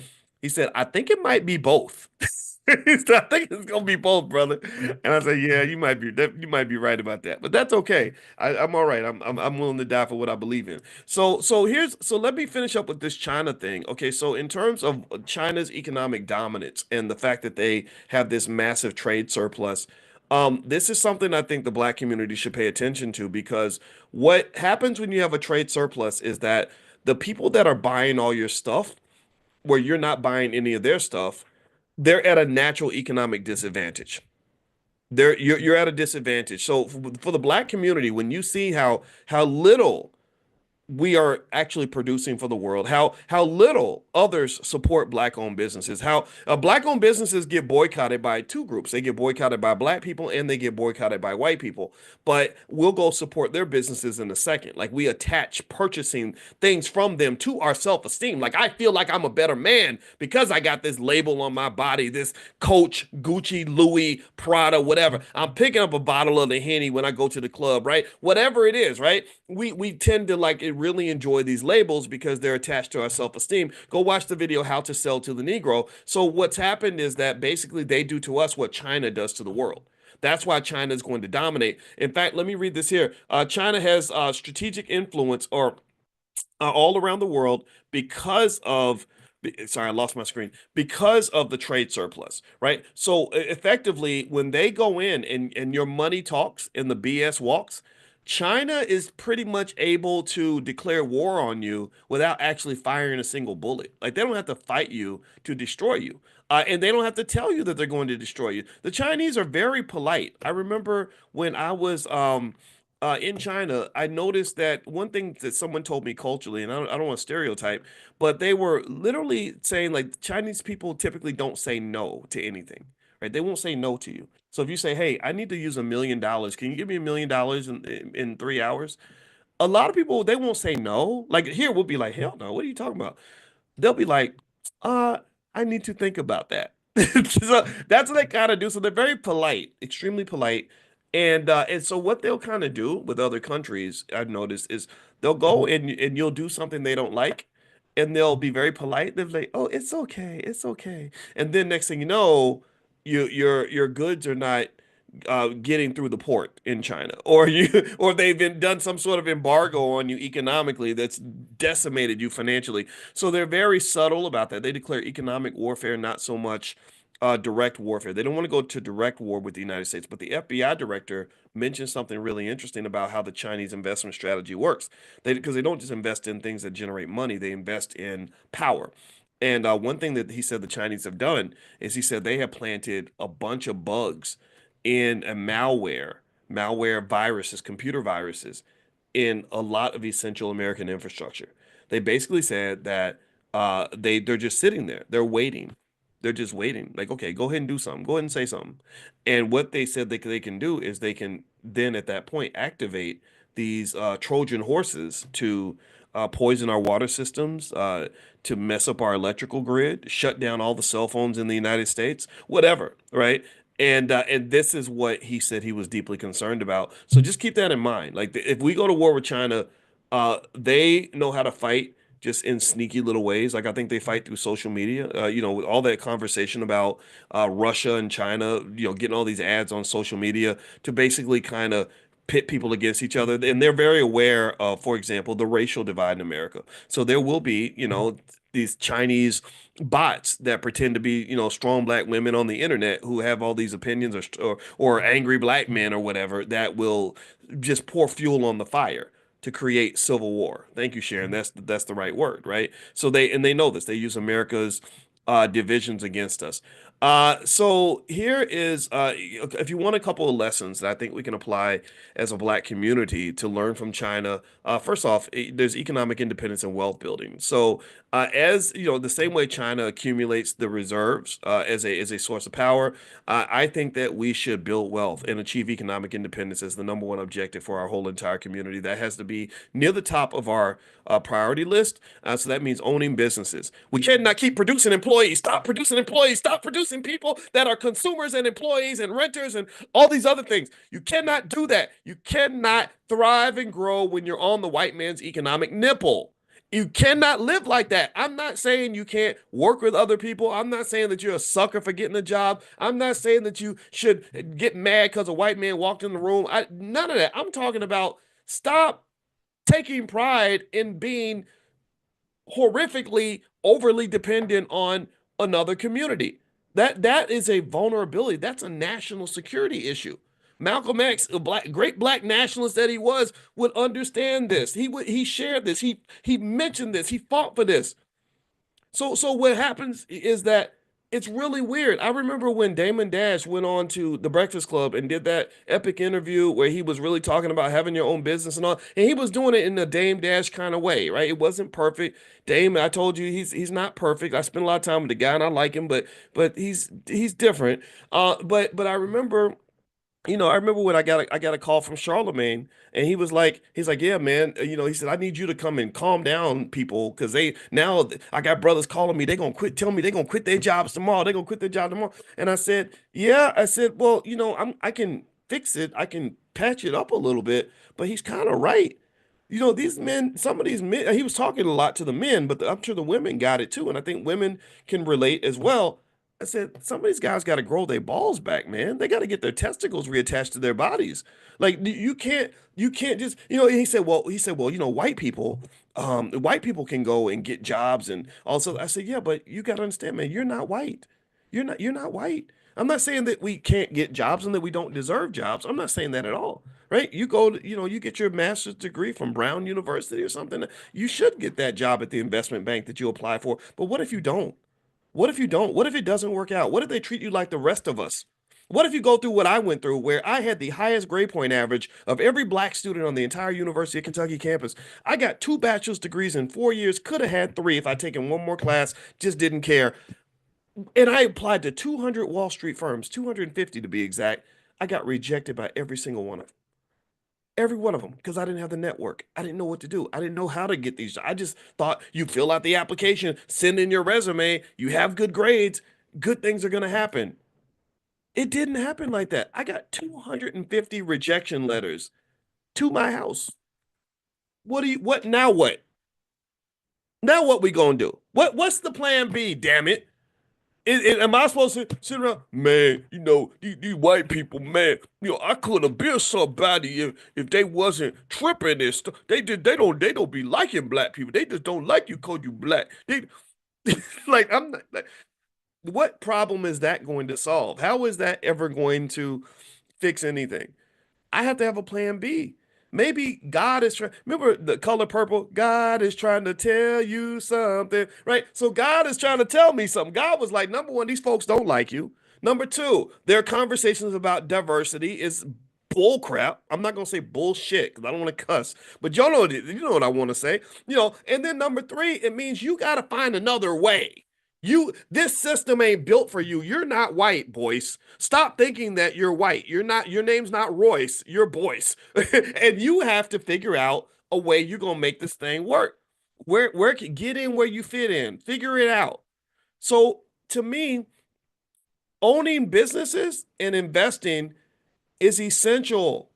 I think it might be both. He said, I think it's gonna be both, brother. And I said, yeah, you might be right about that. But that's okay. I'm all right. I'm willing to die for what I believe in. So let me finish up with this China thing. Okay, so in terms of China's economic dominance and the fact that they have this massive trade surplus, this is something I think the black community should pay attention to because what happens when you have a trade surplus is that the people that are buying all your stuff, where you're not buying any of their stuff, they're at a natural economic disadvantage. You're at a disadvantage. So for the black community, when you see how little we are actually producing for the world, how little others support black owned businesses, how black owned businesses get boycotted by two groups. They get boycotted by black people and they get boycotted by white people. But we'll go support their businesses in a second. Like we attach purchasing things from them to our self-esteem. Like I feel like I'm a better man because I got this label on my body, this Coach, Gucci, Louis, Prada, whatever. I'm picking up a bottle of the Henny when I go to the club, right? Whatever it is, right? We tend to like really enjoy these labels because they're attached to our self-esteem. Go watch the video How to Sell to the Negro. So what's happened is that basically they do to us what China does to the world. That's why China is going to dominate. In fact, let me read this here. China has strategic influence or all around the world because of sorry, I lost my screen. Because of the trade surplus, right? So effectively, when they go in and your money talks and the BS walks, China is pretty much able to declare war on you without actually firing a single bullet. Like they don't have to fight you to destroy you. And they don't have to tell you that they're going to destroy you. The Chinese are very polite. I remember when I was in China, I noticed that one thing that someone told me culturally, and I don't want to stereotype, but they were literally saying like Chinese people typically don't say no to anything, right? They won't say no to you. So if you say, "Hey, I need to use $1 million. Can you give me $1 million in 3 hours?" A lot of people they won't say no. Like here, we'll be like, "Hell no! What are you talking about?" They'll be like, uh, I need to think about that. So that's what they kind of do. So they're very polite, extremely polite. And so what they'll kind of do with other countries, I've noticed, is they'll go and you'll do something they don't like, and they'll be very polite. They'll be like, "Oh, it's okay, it's okay." And then next thing you know, your goods are not getting through the port in China, or or they've been done some sort of embargo on you economically that's decimated you financially. So they're very subtle about that. They declare economic warfare, not so much direct warfare. They don't want to go to direct war with the United States, but the FBI director mentioned something really interesting about how the Chinese investment strategy works. Because they don't just invest in things that generate money, they invest in power. And one thing that he said the Chinese have done is he said they have planted a bunch of bugs in a malware viruses, computer viruses, in a lot of essential American infrastructure. They basically said that they're just sitting there. They're waiting. They're just waiting. Like, okay, go ahead and do something. Go ahead and say something. And what they said they can do is they can then at that point activate these Trojan horses to poison our water systems, to mess up our electrical grid, shut down all the cell phones in the United States, whatever, right? And this is what he said he was deeply concerned about. So just keep that in mind. Like if we go to war with China, they know how to fight just in sneaky little ways. Like I think they fight through social media. With all that conversation about Russia and China, getting all these ads on social media to basically kind of pit people against each other. And they're very aware of, for example, the racial divide in America. So there will be, these Chinese bots that pretend to be, strong black women on the internet who have all these opinions, or angry black men or whatever that will just pour fuel on the fire to create civil war. Thank you, Sharon. That's the right word, right? So they know this. They use America's divisions against us. So here is, if you want a couple of lessons that I think we can apply as a black community to learn from China. First off, there's economic independence and wealth building. So as you know, the same way China accumulates the reserves as a source of power, I think that we should build wealth and achieve economic independence as the number one objective for our whole entire community. That has to be near the top of our priority list. So that means owning businesses. We cannot keep producing employees. Stop producing employees. Stop producing people that are consumers and employees and renters and all these other things. You cannot do that. You cannot thrive and grow when you're on the white man's economic nipple. You cannot live like that. I'm not saying you can't work with other people. I'm not saying that you're a sucker for getting a job. I'm not saying that you should get mad because a white man walked in the room. None of that. I'm talking about stop taking pride in being horrifically overly dependent on another community. That is a vulnerability. That's a national security issue. Malcolm X, a great black nationalist that he was, would understand this. He shared this. He mentioned this. He fought for this. So what happens is that it's really weird. I remember when Damon Dash went on to the Breakfast Club and did that epic interview where he was really talking about having your own business and all, and he was doing it in a Dame Dash kind of way, right? It wasn't perfect. Dame, I told you he's not perfect. I spent a lot of time with the guy and I like him, but he's different. But I remember I remember when I got a call from Charlemagne, and he's like, yeah, man, he said, I need you to come and calm down people because I got brothers calling me, they gonna quit, tell me they gonna quit their jobs tomorrow, they gonna quit their job tomorrow, and I said, yeah, I said, well, I can fix it, I can patch it up a little bit, but he's kind of right. These men, some of these men, he was talking a lot to the men, but I'm sure the women got it too, and I think women can relate as well. I said, some of these guys got to grow their balls back, man. They got to get their testicles reattached to their bodies. Like you can't just, he said, well, white people can go and get jobs and also. I said, yeah, but you got to understand, man, you're not white. You're not white. I'm not saying that we can't get jobs and that we don't deserve jobs. I'm not saying that at all. Right? You go to, you get your master's degree from Brown University or something. You should get that job at the investment bank that you apply for. But what if you don't? What if you don't? What if it doesn't work out? What if they treat you like the rest of us? What if you go through what I went through, where I had the highest grade point average of every black student on the entire University of Kentucky campus? I got 2 bachelor's degrees in 4 years, could have had 3 if I'd taken one more class, just didn't care. And I applied to 200 Wall Street firms, 250 to be exact. I got rejected by every single one of them. Every one of them, because I didn't have the network. I didn't know what to do. I didn't know how to get these. I just thought you fill out the application, send in your resume, you have good grades, good things are going to happen. It didn't happen like that. I got 250 rejection letters to my house. What now what? Now what we going to do? What's the plan B, damn it? Am I supposed to sit around, man? These white people, man. I couldn't have been somebody if they wasn't tripping this stuff. They don't be liking black people. They just don't like you cause you black. They like I'm not like, what problem is that going to solve? How is that ever going to fix anything? I have to have a plan B. Maybe God is trying. Remember the color purple? God is trying to tell you something, right? So God is trying to tell me something. God was like, number one, these folks don't like you. Number two, their conversations about diversity is bull crap. I'm not gonna say bullshit because I don't want to cuss, but you know what I want to say. And then number three, it means you got to find another way. This system ain't built for you. You're not white, Boyce. Stop thinking that you're white. You're not, your name's not Royce, you're Boyce. And you have to figure out a way you're gonna make this thing work. Get in where you fit in, figure it out. So to me, Owning businesses and investing is essential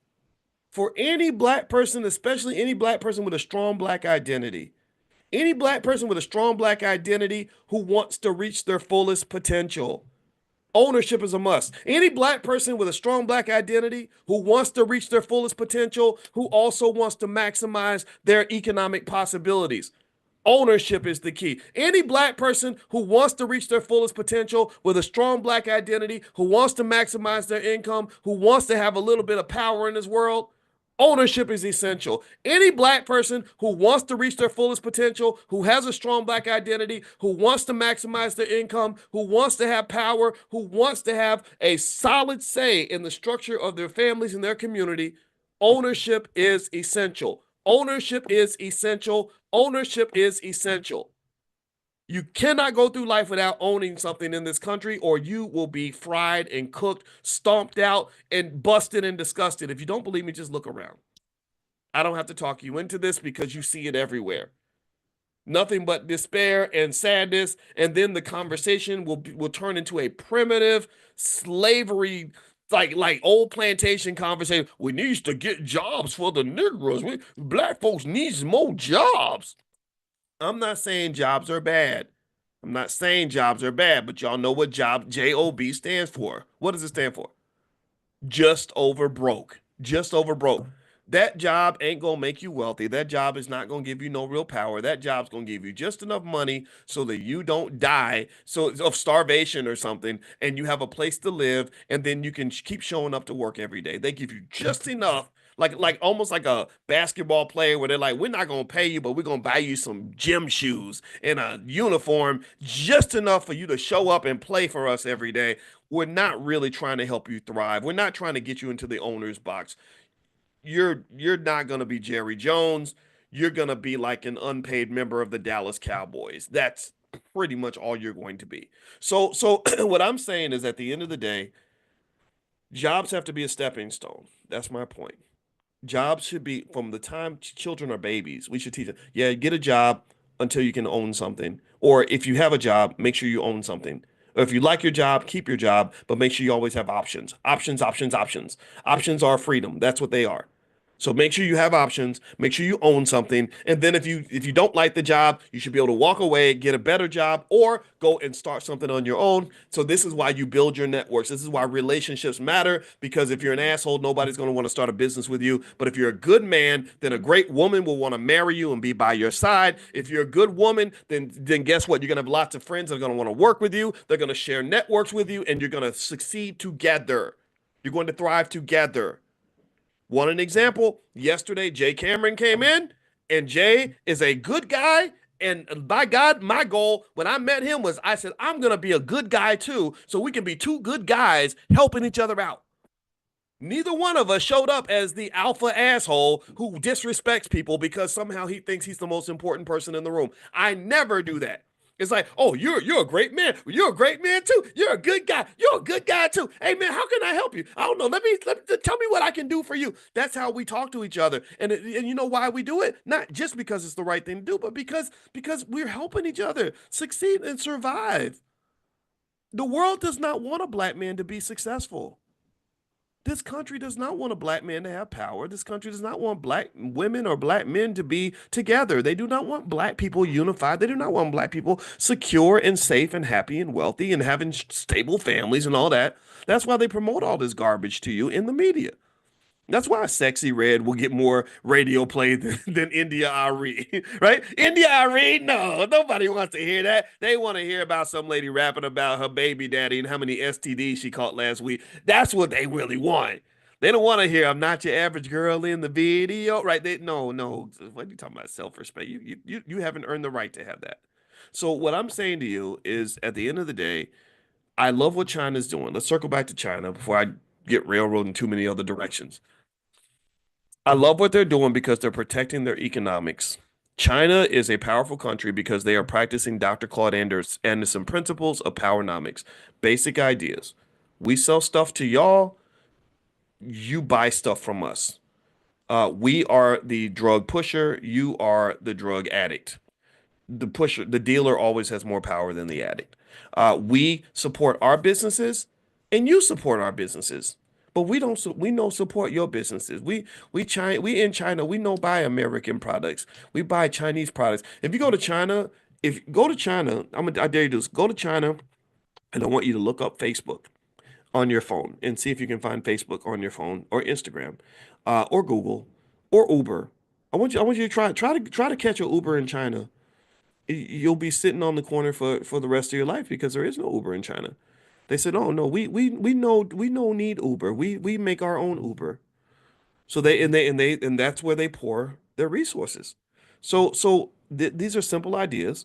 for any black person, especially any black person with a strong black identity. Any black person with a strong black identity who wants to reach their fullest potential. Ownership is a must. Any black person with a strong black identity who wants to reach their fullest potential, who also wants to maximize their economic possibilities. Ownership is the key. Any black person who wants to reach their fullest potential with a strong black identity, who wants to maximize their income, who wants to have a little bit of power in this world, ownership is essential. Any black person who wants to reach their fullest potential, who has a strong black identity, who wants to maximize their income, who wants to have power, who wants to have a solid say in the structure of their families and their community, ownership is essential. Ownership is essential. Ownership is essential. You cannot go through life without owning something in this country, or you will be fried and cooked, stomped out, and busted and disgusted. If you don't believe me, just look around. I don't have to talk you into this because you see it everywhere. Nothing but despair and sadness, and then the conversation will turn into a primitive slavery, like old plantation conversation. We need to get jobs for the Negroes. Black folks needs more jobs. I'm not saying jobs are bad. I'm not saying jobs are bad, but y'all know what job stands for. What does it stand for? Just over broke. Just over broke. That job ain't gonna make you wealthy. That job is not gonna give you no real power. That job's gonna give you just enough money so that you don't die so of starvation or something, and you have a place to live, and then you can keep showing up to work every day. They give you just enough, like almost like a basketball player where they're like, we're not gonna pay you, but we're gonna buy you some gym shoes and a uniform, just enough for you to show up and play for us every day. We're not really trying to help you thrive. We're not trying to get you into the owner's box. You're not going to be Jerry Jones. You're going to be like an unpaid member of the Dallas Cowboys. That's pretty much all you're going to be. So what I'm saying is at the end of the day, jobs have to be a stepping stone. That's my point. Jobs should be from the time children are babies. We should teach them. Yeah, get a job until you can own something. Or if you have a job, make sure you own something. Or if you like your job, keep your job, but make sure you always have options. Options, options, options. Options are freedom. That's what they are. So make sure you have options, make sure you own something, and then if you don't like the job, you should be able to walk away, get a better job, or go and start something on your own. So this is why you build your networks. This is why relationships matter, because if you're an asshole, nobody's going to want to start a business with you. But if you're a good man, then a great woman will want to marry you and be by your side. If you're a good woman, then guess what? You're going to have lots of friends that are going to want to work with you. They're going to share networks with you, and you're going to succeed together. You're going to thrive together. Want an example? Yesterday, Jay Cameron came in, and Jay is a good guy. And by God, my goal when I met him was I said, I'm going to be a good guy too, so we can be two good guys helping each other out. Neither one of us showed up as the alpha asshole who disrespects people because somehow he thinks he's the most important person in the room. I never do that. It's like, oh, you're a great man. You're a great man too. You're a good guy. You're a good guy too. Hey man, how can I help you? I don't know. Let me tell me what I can do for you. That's how we talk to each other. And you know why we do it? Not just because it's the right thing to do, but because we're helping each other succeed and survive. The world does not want a black man to be successful. This country does not want a black man to have power. This country does not want black women or black men to be together. They do not want black people unified. They do not want black people secure and safe and happy and wealthy and having stable families and all that. That's why they promote all this garbage to you in the media. That's why Sexy Red will get more radio play than India Ari, right? India Ari, no, nobody wants to hear that. They want to hear about some lady rapping about her baby daddy and how many STDs she caught last week. That's what they really want. They don't want to hear I'm not your average girl in the video, right? No. What are you talking about? Self-respect. You haven't earned the right to have that. So what I'm saying to you is, at the end of the day, I love what China's doing. Let's circle back to China before I get railroaded in too many other directions. I love what they're doing because they're protecting their economics. China is a powerful country because they are practicing Dr. Claude Anderson principles of powernomics, basic ideas. We sell stuff to y'all, you buy stuff from us. We are the drug pusher, you are the drug addict. The dealer always has more power than the addict. We support our businesses, and you support our businesses. But we don't we know support your businesses. We in China, we know buy American products. We buy Chinese products. If you go to China, if go to China, I dare you to do this. Go to China and I want you to look up Facebook on your phone and see if you can find Facebook on your phone or Instagram, or Google or Uber. I want you to try to catch an Uber in China. You'll be sitting on the corner for the rest of your life because there is no Uber in China. They said, "Oh no, we know need Uber. We make our own Uber." So and that's where they pour their resources. These are simple ideas.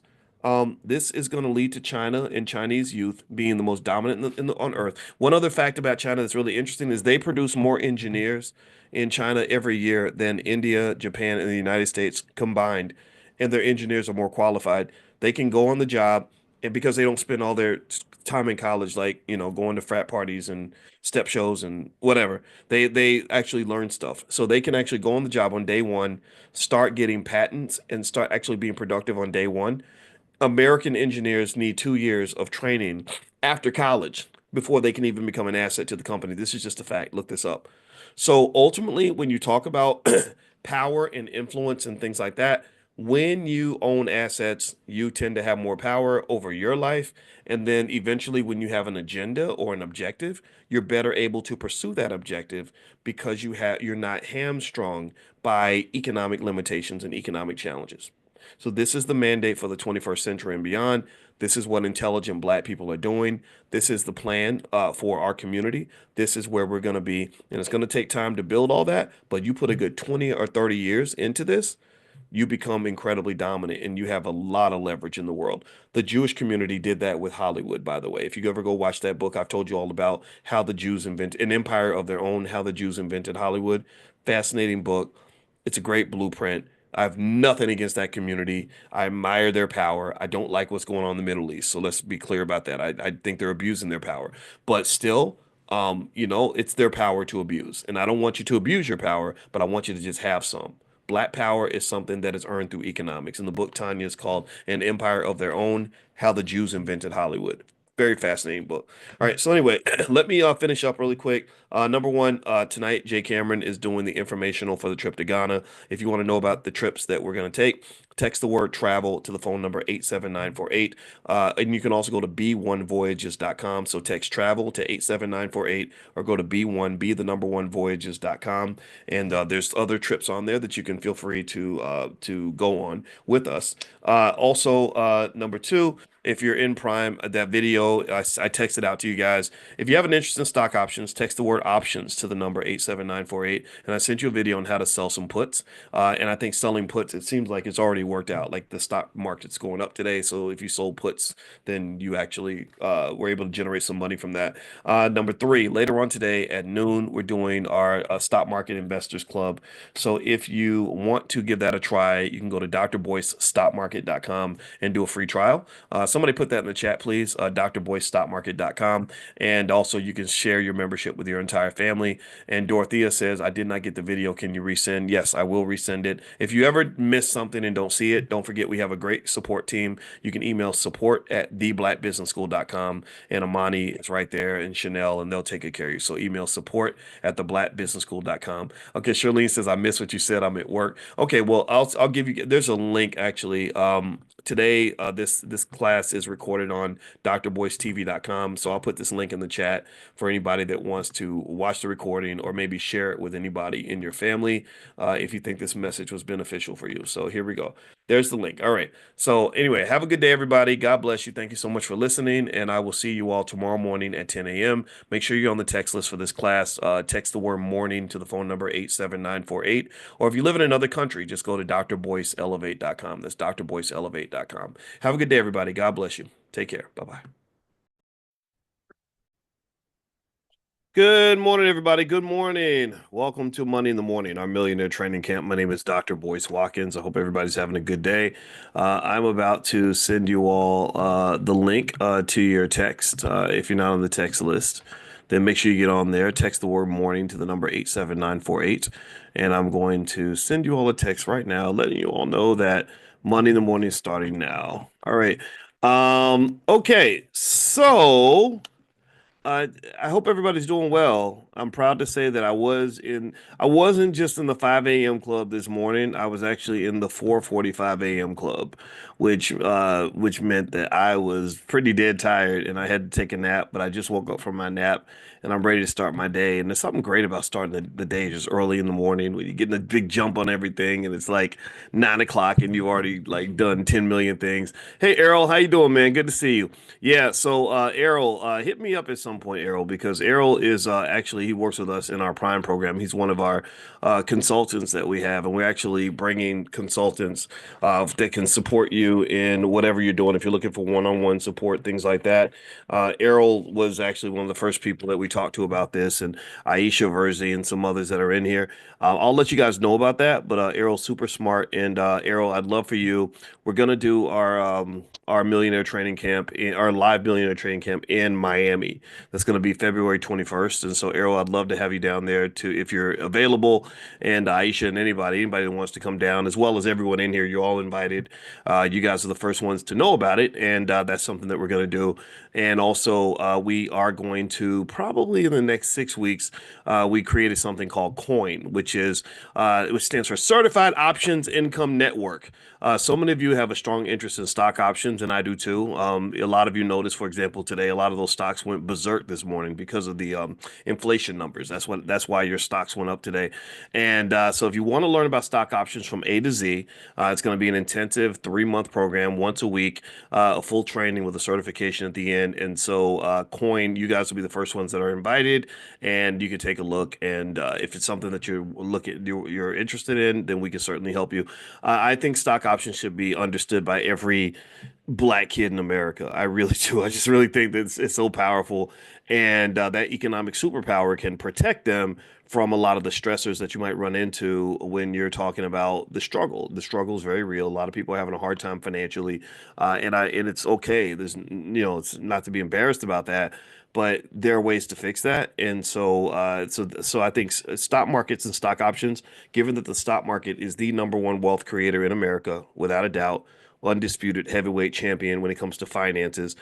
This is going to lead to China and Chinese youth being the most dominant on earth. One other fact about China that's really interesting is they produce more engineers in China every year than India, Japan, and the United States combined, and their engineers are more qualified. They can go on the job, and because they don't spend all their time in college, like going to frat parties and step shows and whatever, they actually learn stuff. So they can actually go on the job on day one, start getting patents, and start actually being productive on day one. American engineers need 2 years of training after college before they can even become an asset to the company. This is just a fact. Look this up. So ultimately, when you talk about power and influence and things like that, when you own assets, you tend to have more power over your life. And then eventually, when you have an agenda or an objective, you're better able to pursue that objective because you're not hamstrung by economic limitations and economic challenges. So this is the mandate for the 21st century and beyond. This is what intelligent Black people are doing. This is the plan for our community. This is where we're going to be. And it's going to take time to build all that. But you put a good 20 or 30 years into this, you become incredibly dominant and you have a lot of leverage in the world. The Jewish community did that with Hollywood, by the way. If you ever go watch that book, I've told you all about how the Jews invented an empire of their own, how the Jews invented Hollywood. Fascinating book. It's a great blueprint. I have nothing against that community. I admire their power. I don't like what's going on in the Middle East. So let's be clear about that. I think they're abusing their power. But still, it's their power to abuse. And I don't want you to abuse your power, but I want you to just have some. Black power is something that is earned through economics. And the book Tanya is called An Empire of Their Own: How the Jews Invented Hollywood. Very fascinating book. All right, so anyway, let me finish up really quick. Number one, tonight, Jay Cameron is doing the informational for the trip to Ghana. If you want to know about the trips that we're going to take, text the word travel to the phone number 87948. And you can also go to b1voyages.com. So text travel to 87948 or go to b1, the number one voyages.com. And there's other trips on there that you can feel free to go on with us. Also, number two, if you're in Prime, that video I texted out to you guys. If you have an interest in stock options, text the word options to the number 87948. And I sent you a video on how to sell some puts. And I think selling puts, it seems like it's already worked out. Like the stock market's going up today. So if you sold puts, then you actually were able to generate some money from that. Number three, later on today at noon, we're doing our stock market investors club. So if you want to give that a try, you can go to drboycestockmarket.com and do a free trial. Somebody put that in the chat, please. drboycestockmarket.com. And also, you can share your membership with your entire family. And Dorothea says, I did not get the video. Can you resend? Yes, I will resend it. If you ever miss something and don't see it, don't forget we have a great support team. You can email support@theblackbusinessschool.com. And Amani is right there, and Chanel, and they'll take good care of you. So email support@theblackbusinessschool.com. Okay, Charlene says, I missed what you said. I'm at work. Okay, well, I'll give you, there's a link actually. Today, this class is recorded on drboycetv.com. So I'll put this link in the chat for anybody that wants to watch the recording or maybe share it with anybody in your family if you think this message was beneficial for you. So here we go. There's the link. All right. So anyway, have a good day, everybody. God bless you. Thank you so much for listening. And I will see you all tomorrow morning at 10 a.m. Make sure you're on the text list for this class. Text the word morning to the phone number 87948. Or if you live in another country, just go to drboyceelevate.com. That's drboyceelevate.com. Have a good day, everybody. God bless you. Take care. Bye-bye. Good morning, everybody. Good morning. Welcome to Money in the Morning, our millionaire training camp. My name is Dr. Boyce Watkins. I hope everybody's having a good day. I'm about to send you all the link to your text. If you're not on the text list, then make sure you get on there. Text the word morning to the number 87948. And I'm going to send you all a text right now, letting you all know that Money in the Morning is starting now. All right. Okay. So. I hope everybody's doing well. I'm proud to say that I wasn't just in the 5 a.m. club this morning. I was actually in the 4:45 a.m. club, which meant that I was pretty dead tired and I had to take a nap, but I just woke up from my nap and I'm ready to start my day. And there's something great about starting the day just early in the morning when you're getting a big jump on everything and it's like 9 o'clock and you've already like done 10 million things. Hey Errol, how you doing, man? Good to see you. Yeah, so Errol, hit me up at some point, Errol, because Errol is actually he works with us in our Prime program. He's one of our consultants that we have, and we're actually bringing consultants that can support you in whatever you're doing. If you're looking for one-on-one support, things like that, Errol was actually one of the first people that we talked to about this, and Aisha Verzi and some others that are in here. I'll let you guys know about that, but Errol's super smart, and Errol, I'd love for you. We're gonna do our millionaire training camp in our live millionaire training camp in Miami. That's going to be February 21st. And so, Errol, I'd love to have you down there to if you're available, and Aisha and anybody that wants to come down, as well as everyone in here, you're all invited. You guys are the first ones to know about it, and that's something that we're going to do. And also, we are going to probably in the next 6 weeks, we created something called COIN, which stands for Certified Options Income Network. So many of you have a strong interest in stock options, and I do too. A lot of you noticed, for example, today a lot of those stocks went berserk this morning because of the inflation numbers. That's why your stocks went up today. And so, if you want to learn about stock options from A to Z, it's going to be an intensive 3 month program, once a week, a full training with a certification at the end. And so, Coin, you guys will be the first ones that are invited, and you can take a look. And if it's something that you're interested in, then we can certainly help you. I think stock options should be understood by every black kid in America. I really do. I just really think that it's so powerful, and that economic superpower can protect them from a lot of the stressors that you might run into when you're talking about the struggle. The struggle is very real. A lot of people are having a hard time financially, and it's okay. It's not to be embarrassed about that. But there are ways to fix that, and so I think stock markets and stock options, given that the stock market is the number one wealth creator in America, without a doubt, undisputed heavyweight champion when it comes to finances,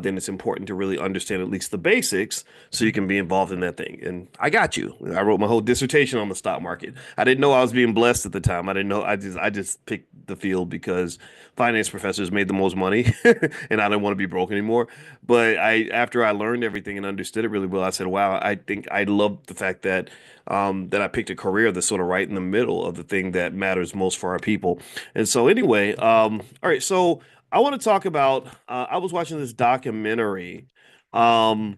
then it's important to really understand at least the basics so you can be involved in that thing. And I got you. I wrote my whole dissertation on the stock market. I didn't know I was being blessed at the time. I didn't know. I just picked the field because finance professors made the most money, and I didn't want to be broke anymore. But after I learned everything and understood it really well, I said, "Wow, I think I love the fact that I picked a career that's sort of right in the middle of the thing that matters most for our people." And so, anyway, all right. So, I want to talk about. I was watching this documentary, um,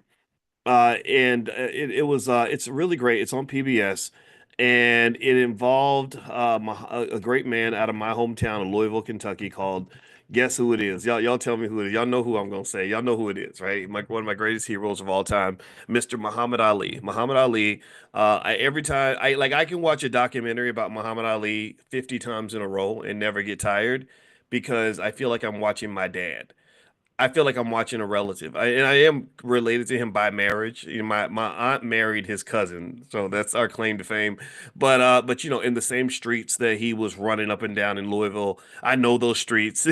and it's really great. It's on PBS, and it involved a great man out of my hometown of Louisville, Kentucky, called. Guess who it is? Y'all tell me who it is. Y'all know who I'm gonna say. Y'all know who it is, right? One of my greatest heroes of all time, Mr. Muhammad Ali. Muhammad Ali. Every time I can watch a documentary about Muhammad Ali 50 times in a row and never get tired because I feel like I'm watching my dad. I feel like I'm watching a relative. And I am related to him by marriage. My aunt married his cousin, so that's our claim to fame. But in the same streets that he was running up and down in Louisville, I know those streets.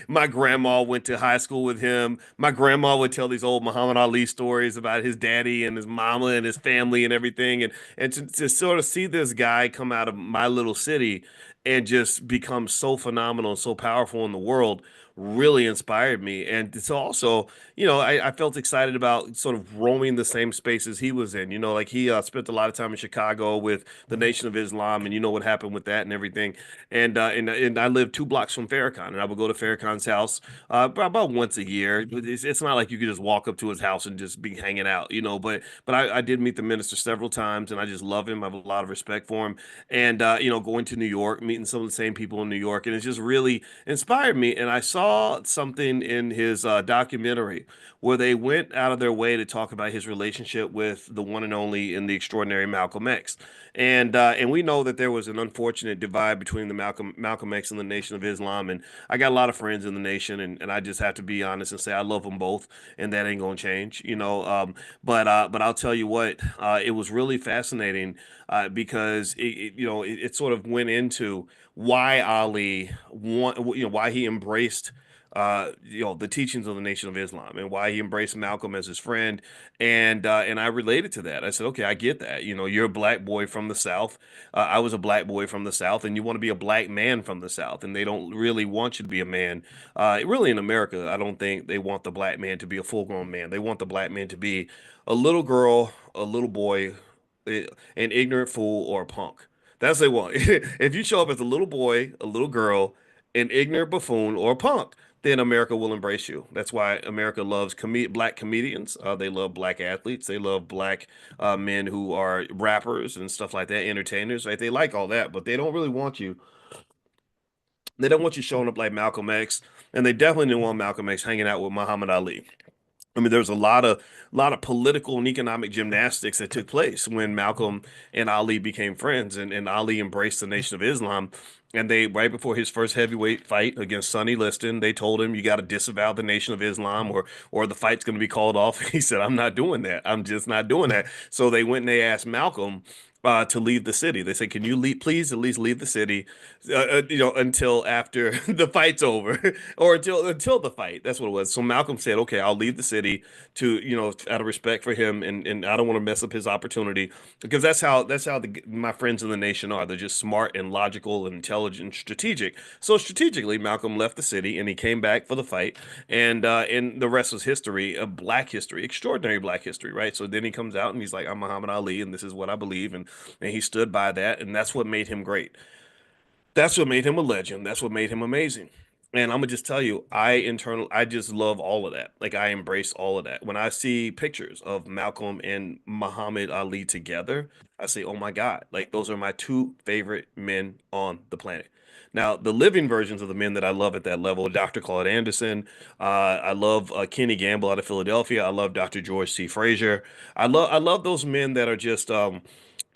My grandma went to high school with him. My grandma would tell these old Muhammad Ali stories about his daddy and his mama and his family and everything. And to sort of see this guy come out of my little city and just become so phenomenal and so powerful in the world really inspired me. And so also, I felt excited about sort of roaming the same spaces he was in. Like he spent a lot of time in Chicago with the Nation of Islam, and you know what happened with that and everything. And I lived 2 blocks from Farrakhan, and I would go to Farrakhan's house about once a year. It's not like you could just walk up to his house and just be hanging out, But I did meet the minister several times, and I just love him. I have a lot of respect for him. And going to New York, meeting some of the same people in New York, and it just really inspired me. And I saw something in his documentary where they went out of their way to talk about his relationship with the one and only and the extraordinary Malcolm X. And we know that there was an unfortunate divide between the Malcolm X and the Nation of Islam. And I got a lot of friends in the nation, and I just have to be honest and say I love them both, and that ain't gonna change, But I'll tell you what, it was really fascinating because it sort of went into why Ali why he embraced the teachings of the Nation of Islam and why he embraced Malcolm as his friend. And I related to that. I said, okay, I get that. You're a black boy from the South. I was a black boy from the South, and you want to be a black man from the South, and they don't really want you to be a man. Really, in America, I don't think they want the black man to be a full-grown man. They want the black man to be a little girl, a little boy, an ignorant fool, or a punk. That's what they want. If you show up as a little boy, a little girl, an ignorant buffoon, or a punk, then America will embrace you. That's why America loves black comedians. They love black athletes. They love black men who are rappers and stuff like that, entertainers, right? They like all that, but they don't really want you. They don't want you showing up like Malcolm X, and they definitely didn't want Malcolm X hanging out with Muhammad Ali. I mean, there's a lot of political and economic gymnastics that took place when Malcolm and Ali became friends, and Ali embraced the Nation of Islam. And they, right before his first heavyweight fight against Sonny Liston, they told him, "You got to disavow the Nation of Islam, or the fight's going to be called off." He said, "I'm not doing that. I'm just not doing that." So they went and they asked Malcolm to leave the city. They said, "Can you leave, please, at least leave the city, until after the fight's over, or until the fight." That's what it was. So Malcolm said, "Okay, I'll leave the city to, out of respect for him, and I don't want to mess up his opportunity because that's how my friends in the nation are. They're just smart and logical and intelligent, and strategic. So strategically, Malcolm left the city and he came back for the fight, and the rest was history, a black history, extraordinary black history, right? So then he comes out and he's like, "I'm Muhammad Ali, and this is what I believe," and he stood by that, and that's what made him great. That's what made him a legend. That's what made him amazing. And I'm gonna just tell you, I just love all of that. Like I embrace all of that. When I see pictures of Malcolm and Muhammad Ali together, I say, "Oh my God!" Like those are my two favorite men on the planet. Now, the living versions of the men that I love at that level, Dr. Claude Anderson, I love Kenny Gamble out of Philadelphia. I love Dr. George C. Frazier. I love those men that are just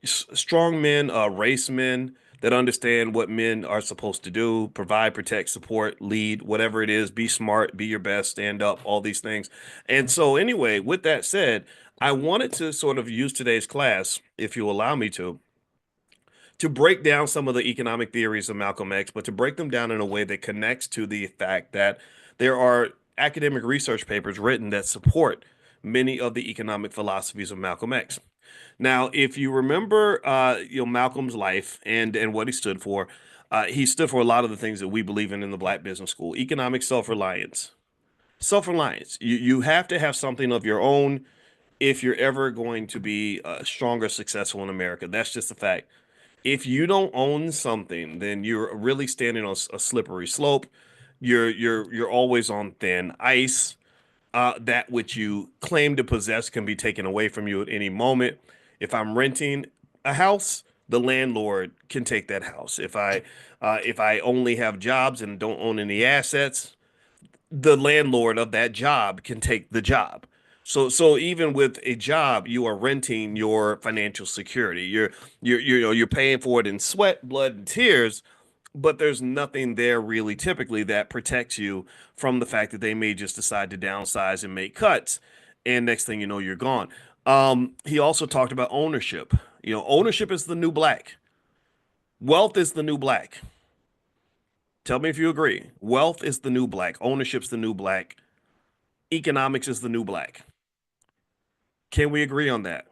strong men, race men that understand what men are supposed to do, provide, protect, support, lead, whatever it is, be smart, be your best, stand up, all these things. And so, anyway, with that said, I wanted to sort of use today's class, if you allow me to break down some of the economic theories of Malcolm X, but to break them down in a way that connects to the fact that there are academic research papers written that support many of the economic philosophies of Malcolm X. Now, if you remember, Malcolm's life and what he stood for a lot of the things that we believe in the Black Business School: economic self-reliance. Self-reliance. You have to have something of your own if you're ever going to be strong or successful in America. That's just a fact. If you don't own something, then you're really standing on a slippery slope. You're always on thin ice. That which you claim to possess can be taken away from you at any moment. If I'm renting a house, the landlord can take that house. If I only have jobs and don't own any assets, the landlord of that job can take the job. So even with a job, you are renting your financial security. You're paying for it in sweat, blood, and tears, but there's nothing there really typically that protects you from the fact that they may just decide to downsize and make cuts, and next thing you know, you're gone. He also talked about ownership. Ownership is the new black. Wealth is the new black. Tell me if you agree. Wealth is the new black. Ownership's the new black. Economics is the new black. Can we agree on that?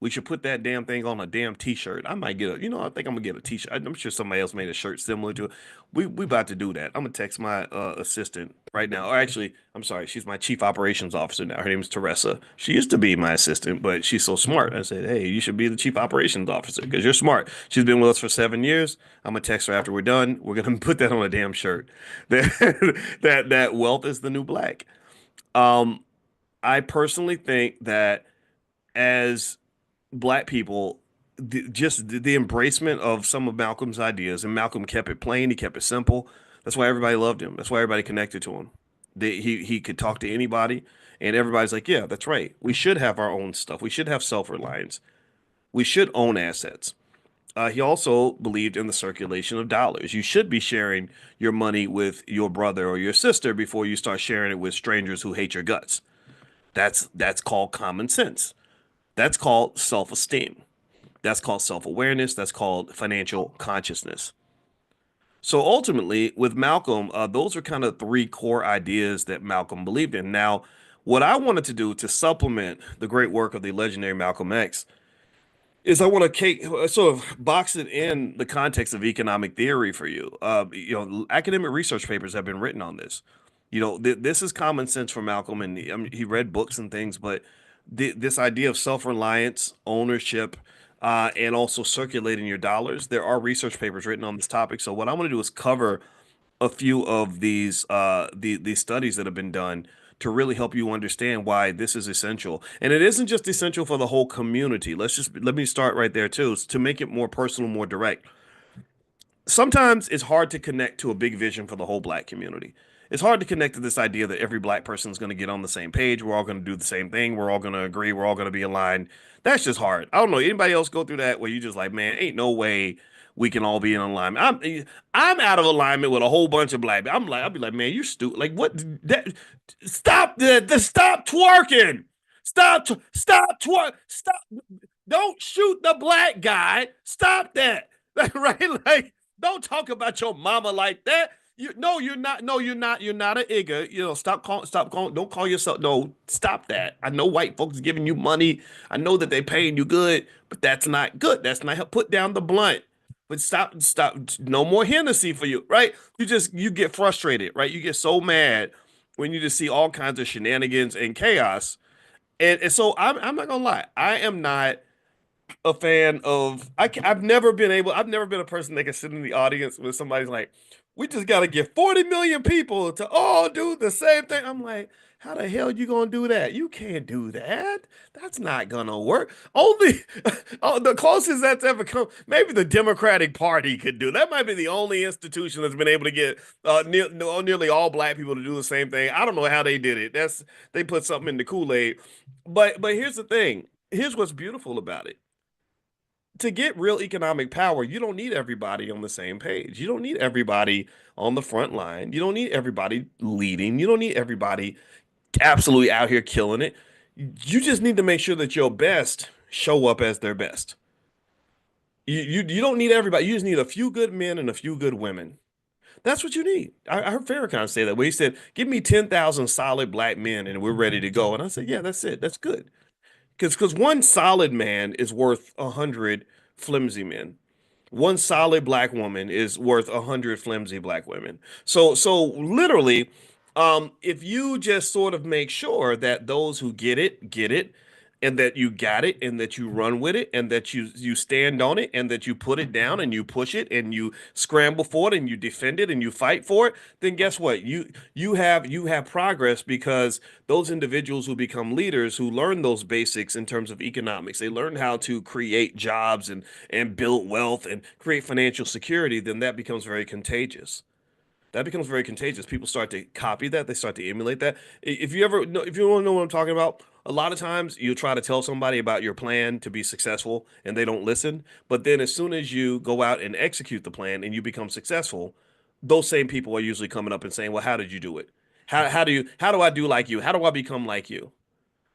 We should put that damn thing on a damn t-shirt. I might get I think I'm gonna get a t-shirt. I'm sure somebody else made a shirt similar to it. We about to do that. I'm gonna text my assistant right now. Or actually, I'm sorry, she's my chief operations officer now. Her name is Teresa. She used to be my assistant, but she's so smart. I said, "Hey, you should be the chief operations officer because you're smart." She's been with us for 7 years. I'm gonna text her after we're done. We're gonna put that on a damn shirt. That wealth is the new black. Um, I personally think that as black people, just the embracement of some of Malcolm's ideas, and Malcolm kept it plain, he kept it simple. That's why everybody loved him. That's why everybody connected to him. He could talk to anybody, and everybody's like, "Yeah, that's right. We should have our own stuff. We should have self-reliance. We should own assets." He also believed in the circulation of dollars. You should be sharing your money with your brother or your sister before you start sharing it with strangers who hate your guts. That's called common sense. That's called self-esteem. That's called self-awareness. That's called financial consciousness. So ultimately, with Malcolm, those are kind of three core ideas that Malcolm believed in. Now, what I wanted to do to supplement the great work of the legendary Malcolm X is I want to sort of box it in the context of economic theory for you. Academic research papers have been written on this. This is common sense for Malcolm, and he read books and things, but this idea of self-reliance, ownership, and also circulating your dollars, there are research papers written on this topic. So what I want to do is cover a few of these studies that have been done to really help you understand why this is essential. And it isn't just essential for the whole community. Let me start right there too, to make it more personal, more direct. Sometimes it's hard to connect to a big vision for the whole black community. It's hard to connect to this idea that every black person is going to get on the same page. We're all going to do the same thing. We're all going to agree. We're all going to be aligned. That's just hard. I don't know. Anybody else go through that where you just like, man, ain't no way we can all be in alignment. I'm out of alignment with a whole bunch of black. I'll be like, man, you stupid. Like what? That stop twerking. Stop twerk. Stop. Don't shoot the black guy. Stop that. Right? Like, don't talk about your mama like that. No, you're not. No, you're not. You're not an igga. Stop calling. Don't call yourself. No, stop that. I know white folks giving you money. I know that they paying you good, but that's not good. That's not. Put down the blunt. But stop. No more Hennessy for you, right? You get frustrated, right? You get so mad when you just see all kinds of shenanigans and chaos. And so I'm not gonna lie. I am not a fan of I've never been a person that can sit in the audience with somebody's like, we just got to get 40 million people to all do the same thing. I'm like, how the hell you gonna do that? You can't do that. That's not gonna work. Only oh, the closest that's ever come, maybe the Democratic Party could do. That might be the only institution that's been able to get nearly all black people to do the same thing. I don't know how they did it. They put something in the Kool-Aid. But here's the thing. Here's what's beautiful about it. To get real economic power, you don't need everybody on the same page. You don't need everybody on the front line. You don't need everybody leading. You don't need everybody absolutely out here killing it. You just need to make sure that your best show up as their best. You don't need everybody. You just need a few good men and a few good women. That's what you need. I heard Farrakhan say that where he said, "Give me 10,000 solid black men and we're ready to go." And I said, "Yeah, that's it. That's good." Because one solid man is worth 100 flimsy men. One solid black woman is worth 100 flimsy black women. So literally, if you just sort of make sure that those who get it, and that you got it, and that you run with it, and that you stand on it, and that you put it down, and you push it, and you scramble for it, and you defend it, and you fight for it, then guess what? You have progress because those individuals who become leaders who learn those basics in terms of economics, they learn how to create jobs and build wealth and create financial security, then that becomes very contagious. That becomes very contagious. People start to copy that. They start to emulate that. If you want to know what I'm talking about, a lot of times you try to tell somebody about your plan to be successful and they don't listen. But then as soon as you go out and execute the plan and you become successful, those same people are usually coming up and saying, "Well, how did you do it? How do I do like you? How do I become like you?"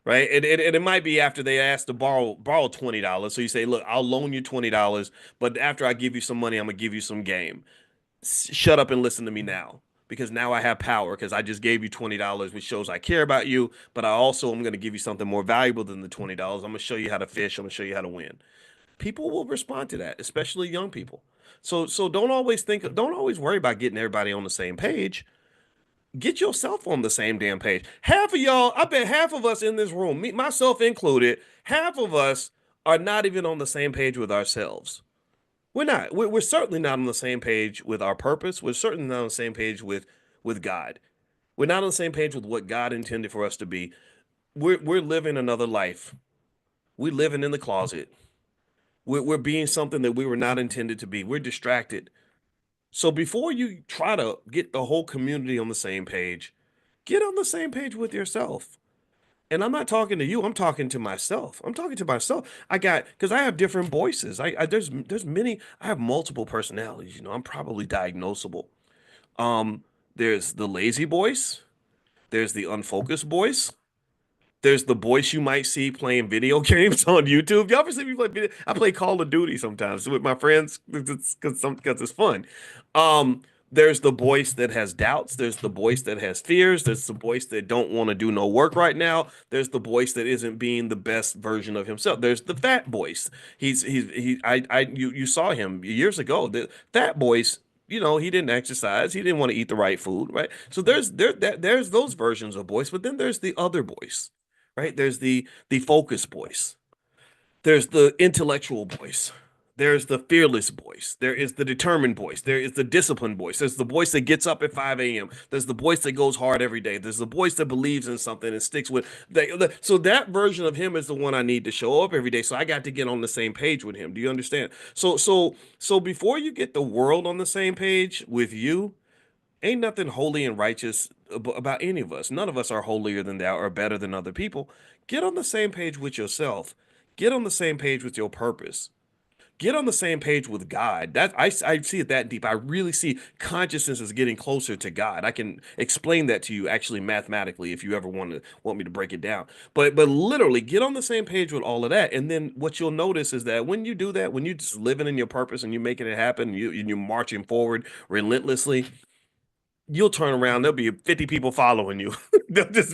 Right? And it might be after they ask to borrow $20. So you say, "Look, I'll loan you $20, but after I give you some money, I'm gonna give you some game. Shut up and listen to me now because now I have power because I just gave you $20, which shows I care about you, but I also am going to give you something more valuable than the $20. I'm going to show you how to fish. I'm going to show you how to win." People will respond to that, especially young people. So don't always worry about getting everybody on the same page. Get yourself on the same damn page. Half of y'all, I bet half of us in this room, me, myself included, half of us are not even on the same page with ourselves. We're not. We're certainly not on the same page with our purpose. We're certainly not on the same page with God. We're not on the same page with what God intended for us to be. We're living another life. We're living in the closet. We're being something that we were not intended to be. We're distracted. So before you try to get the whole community on the same page, get on the same page with yourself. And I'm not talking to you. I'm talking to myself. I'm talking to myself. Because I have different voices. There's many. I have multiple personalities. I'm probably diagnosable. There's the lazy voice. There's the unfocused voice. There's the Boyce you might see playing video games on YouTube. Y'all ever see me play video? I play Call of Duty sometimes with my friends because it's fun. Um, there's the Boyce that has doubts. There's the Boyce that has fears. There's the Boyce that don't want to do no work right now. There's the Boyce that isn't being the best version of himself. There's the fat Boyce. You saw him years ago. The fat Boyce, he didn't exercise. He didn't want to eat the right food, right? So there's those versions of Boyce, but then there's the other Boyce, right? There's the focused voice. There's the intellectual voice. There's the fearless voice. There is the determined voice. There is the disciplined voice. There's the voice that gets up at 5 a.m. There's the voice that goes hard every day. There's the voice that believes in something and sticks with. So that version of him is the one I need to show up every day. So I got to get on the same page with him. Do you understand? So before you get the world on the same page with you, ain't nothing holy and righteous about any of us. None of us are holier than thou or better than other people. Get on the same page with yourself. Get on the same page with your purpose. Get on the same page with God. I see it that deep. I really see consciousness as getting closer to God. I can explain that to you actually mathematically if you ever want me to break it down. But literally get on the same page with all of that. And then what you'll notice is that when you do that, when you're just living in your purpose and you're making it happen, you're marching forward relentlessly, you'll turn around, there'll be 50 people following you. They'll just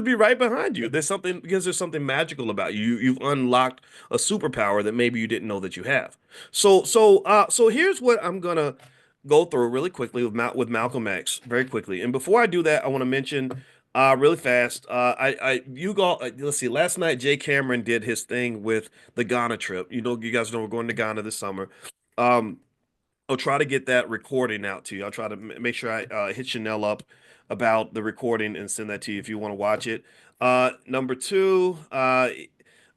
be right behind you. There's something because there's something magical about you. You've unlocked a superpower that maybe you didn't know that you have. So here's what I'm gonna go through really quickly with Malcolm X, very quickly. And before I do that, I want to mention really fast. I you go. Let's see. Last night, Jay Cameron did his thing with the Ghana trip. You guys know we're going to Ghana this summer. Um, I'll try to get that recording out to you. I'll try to make sure I hit Chanel up about the recording and send that to you if you want to watch it. Number two, what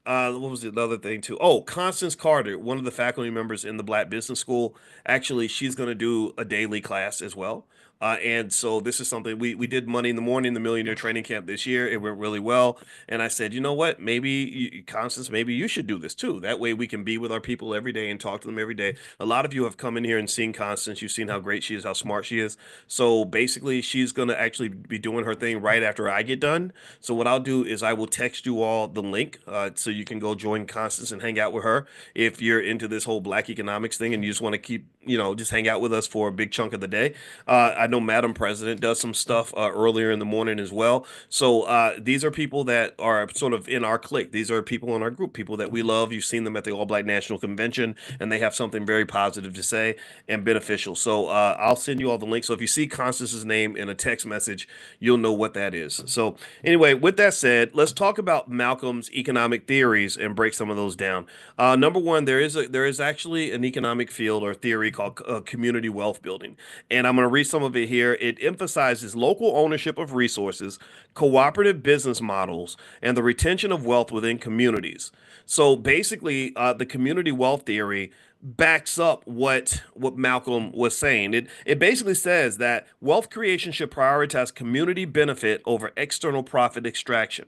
was the other thing too? Oh, Constance Carter, one of the faculty members in the Black Business School. Actually, she's going to do a daily class as well. And so this is something we did Money in the Morning, the Millionaire Training Camp this year. It went really well. And I said, you know what? Maybe Constance, maybe you should do this too. That way we can be with our people every day and talk to them every day. A lot of you have come in here and seen Constance. You've seen how great she is, how smart she is. So basically, she's going to actually be doing her thing right after I get done. So what I'll do is I will text you all the link so you can go join Constance and hang out with her. If you're into this whole Black economics thing and you just want to keep, just hang out with us for a big chunk of the day. I know Madam President does some stuff earlier in the morning as well. So these are people that are sort of in our clique. These are people in our group, people that we love. You've seen them at the All Black National Convention, and they have something very positive to say and beneficial. So I'll send you all the links. So if you see Constance's name in a text message, you'll know what that is. So anyway, with that said, let's talk about Malcolm's economic theories and break some of those down. Number one, there is actually an economic field or theory called community wealth building, and I'm going to read some of it here. It emphasizes local ownership of resources, cooperative business models, and the retention of wealth within communities. So basically, the community wealth theory backs up what Malcolm was saying. It basically says that wealth creation should prioritize community benefit over external profit extraction.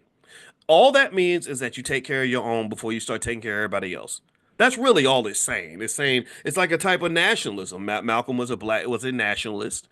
All that means is that you take care of your own before you start taking care of everybody else. That's really all it's saying. It's saying it's like a type of nationalism. Malcolm was a nationalist,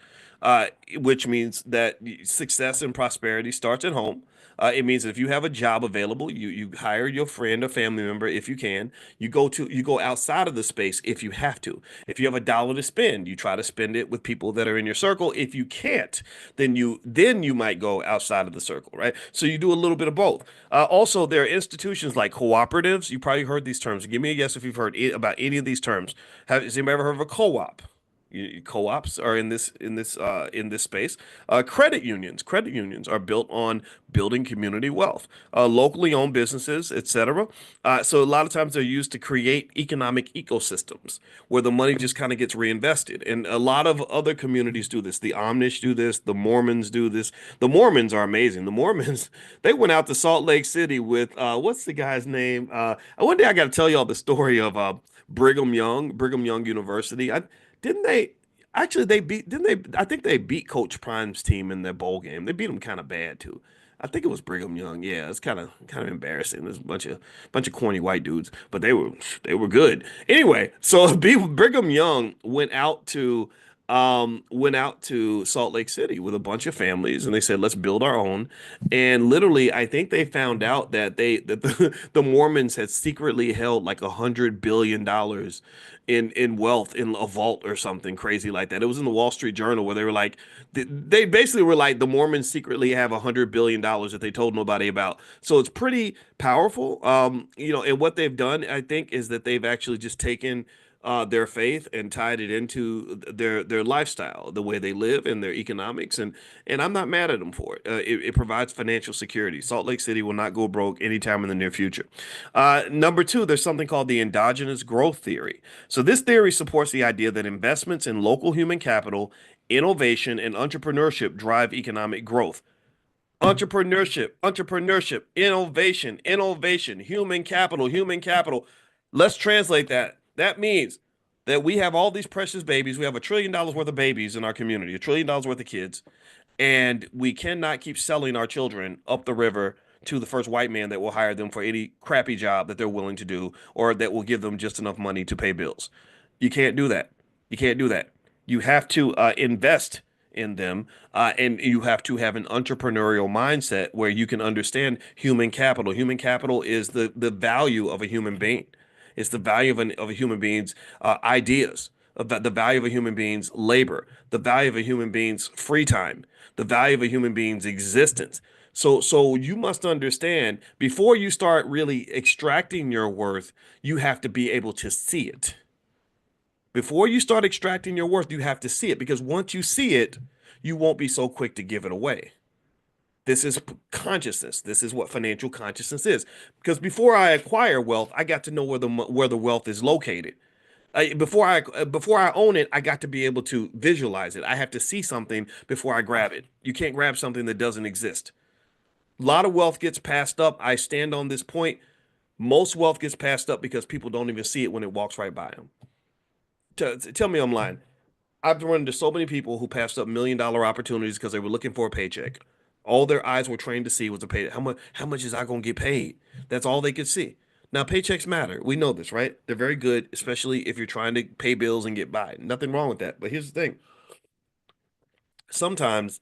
which means that success and prosperity starts at home. It means that if you have a job available, you hire your friend or family member if you can. You go outside of the space if you have to. If you have $1 to spend, you try to spend it with people that are in your circle. If you can't, then you might go outside of the circle, right? So you do a little bit of both. Also, there are institutions like cooperatives. You probably heard these terms. Give me a guess if you've heard about any of these terms. Has anybody ever heard of a co-op? Co-ops are in this space. Credit unions are built on building community wealth. Locally owned businesses, etc. So a lot of times they're used to create economic ecosystems where the money just kind of gets reinvested. And a lot of other communities do this. The Amish do this. The Mormons do this. The Mormons are amazing. The Mormons, they went out to Salt Lake City with what's the guy's name? One day I got to tell y'all the story of Brigham Young University. Didn't they actually they beat didn't they I think they beat Coach Prime's team in their bowl game. They beat them kind of bad too. I think it was Brigham Young. Yeah, it's kind of embarrassing. There's a bunch of corny white dudes, but they were good. Anyway, so Brigham Young went out to went out to Salt Lake City with a bunch of families, and they said, "Let's build our own." And literally, I think they found out that the Mormons had secretly held like $100 billion in wealth in a vault or something crazy like that. It was in the Wall Street Journal where they were like, they basically were like, the Mormons secretly have $100 billion that they told nobody about. So it's pretty powerful. And what they've done, I think, is that they've actually just taken their faith and tied it into their lifestyle, the way they live, and their economics, and I'm not mad at them for it. It provides financial security. Salt Lake City will not go broke anytime in the near future. Number two, there's something called the endogenous growth theory. So this theory supports the idea that investments in local human capital, innovation, and entrepreneurship drive economic growth. Entrepreneurship, innovation, human capital, human capital. Let's translate that. That means that we have all these precious babies. We have $1 trillion worth of babies in our community, $1 trillion worth of kids, and we cannot keep selling our children up the river to the first white man that will hire them for any crappy job that they're willing to do or that will give them just enough money to pay bills. You can't do that. You can't do that. You have to invest in them, and you have to have an entrepreneurial mindset where you can understand human capital. Human capital is the value of a human being. It's the value of a human being's ideas, about the value of a human being's labor, the value of a human being's free time, the value of a human being's existence. So you must understand before you start really extracting your worth, you have to be able to see it. Before you start extracting your worth, you have to see it because once you see it, you won't be so quick to give it away. This is consciousness. This is what financial consciousness is. Because before I acquire wealth, I got to know where the wealth is located. Before I own it, I got to be able to visualize it. I have to see something before I grab it. You can't grab something that doesn't exist. A lot of wealth gets passed up. I stand on this point. Most wealth gets passed up because people don't even see it when it walks right by them. Tell me I'm lying. I've run into so many people who passed up $1 million opportunities because they were looking for a paycheck. All their eyes were trained to see was a pay. How much is I gonna get paid? That's all they could see. Now paychecks matter. We know this, right? They're very good, especially if you're trying to pay bills and get by. Nothing wrong with that. But here's the thing. Sometimes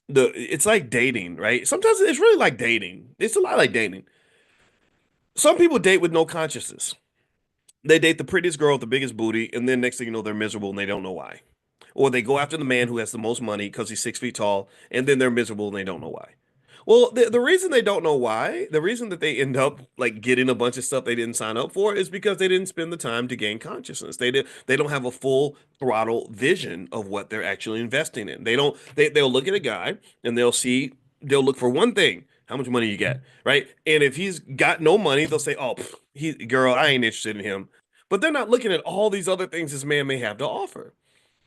it's like dating, right? Sometimes it's really like dating. It's a lot like dating. Some people date with no consciousness. They date the prettiest girl with the biggest booty, and then next thing you know, they're miserable and they don't know why. Or they go after the man who has the most money because he's 6 feet tall, and then they're miserable and they don't know why. Well, the reason they don't know why, the reason that they end up like getting a bunch of stuff they didn't sign up for is because they didn't spend the time to gain consciousness. They don't have a full throttle vision of what they're actually investing in. They'll look at a guy and they'll look for one thing. How much money you got, right? And if he's got no money, they'll say, "Oh, girl, I ain't interested in him." But they're not looking at all these other things this man may have to offer,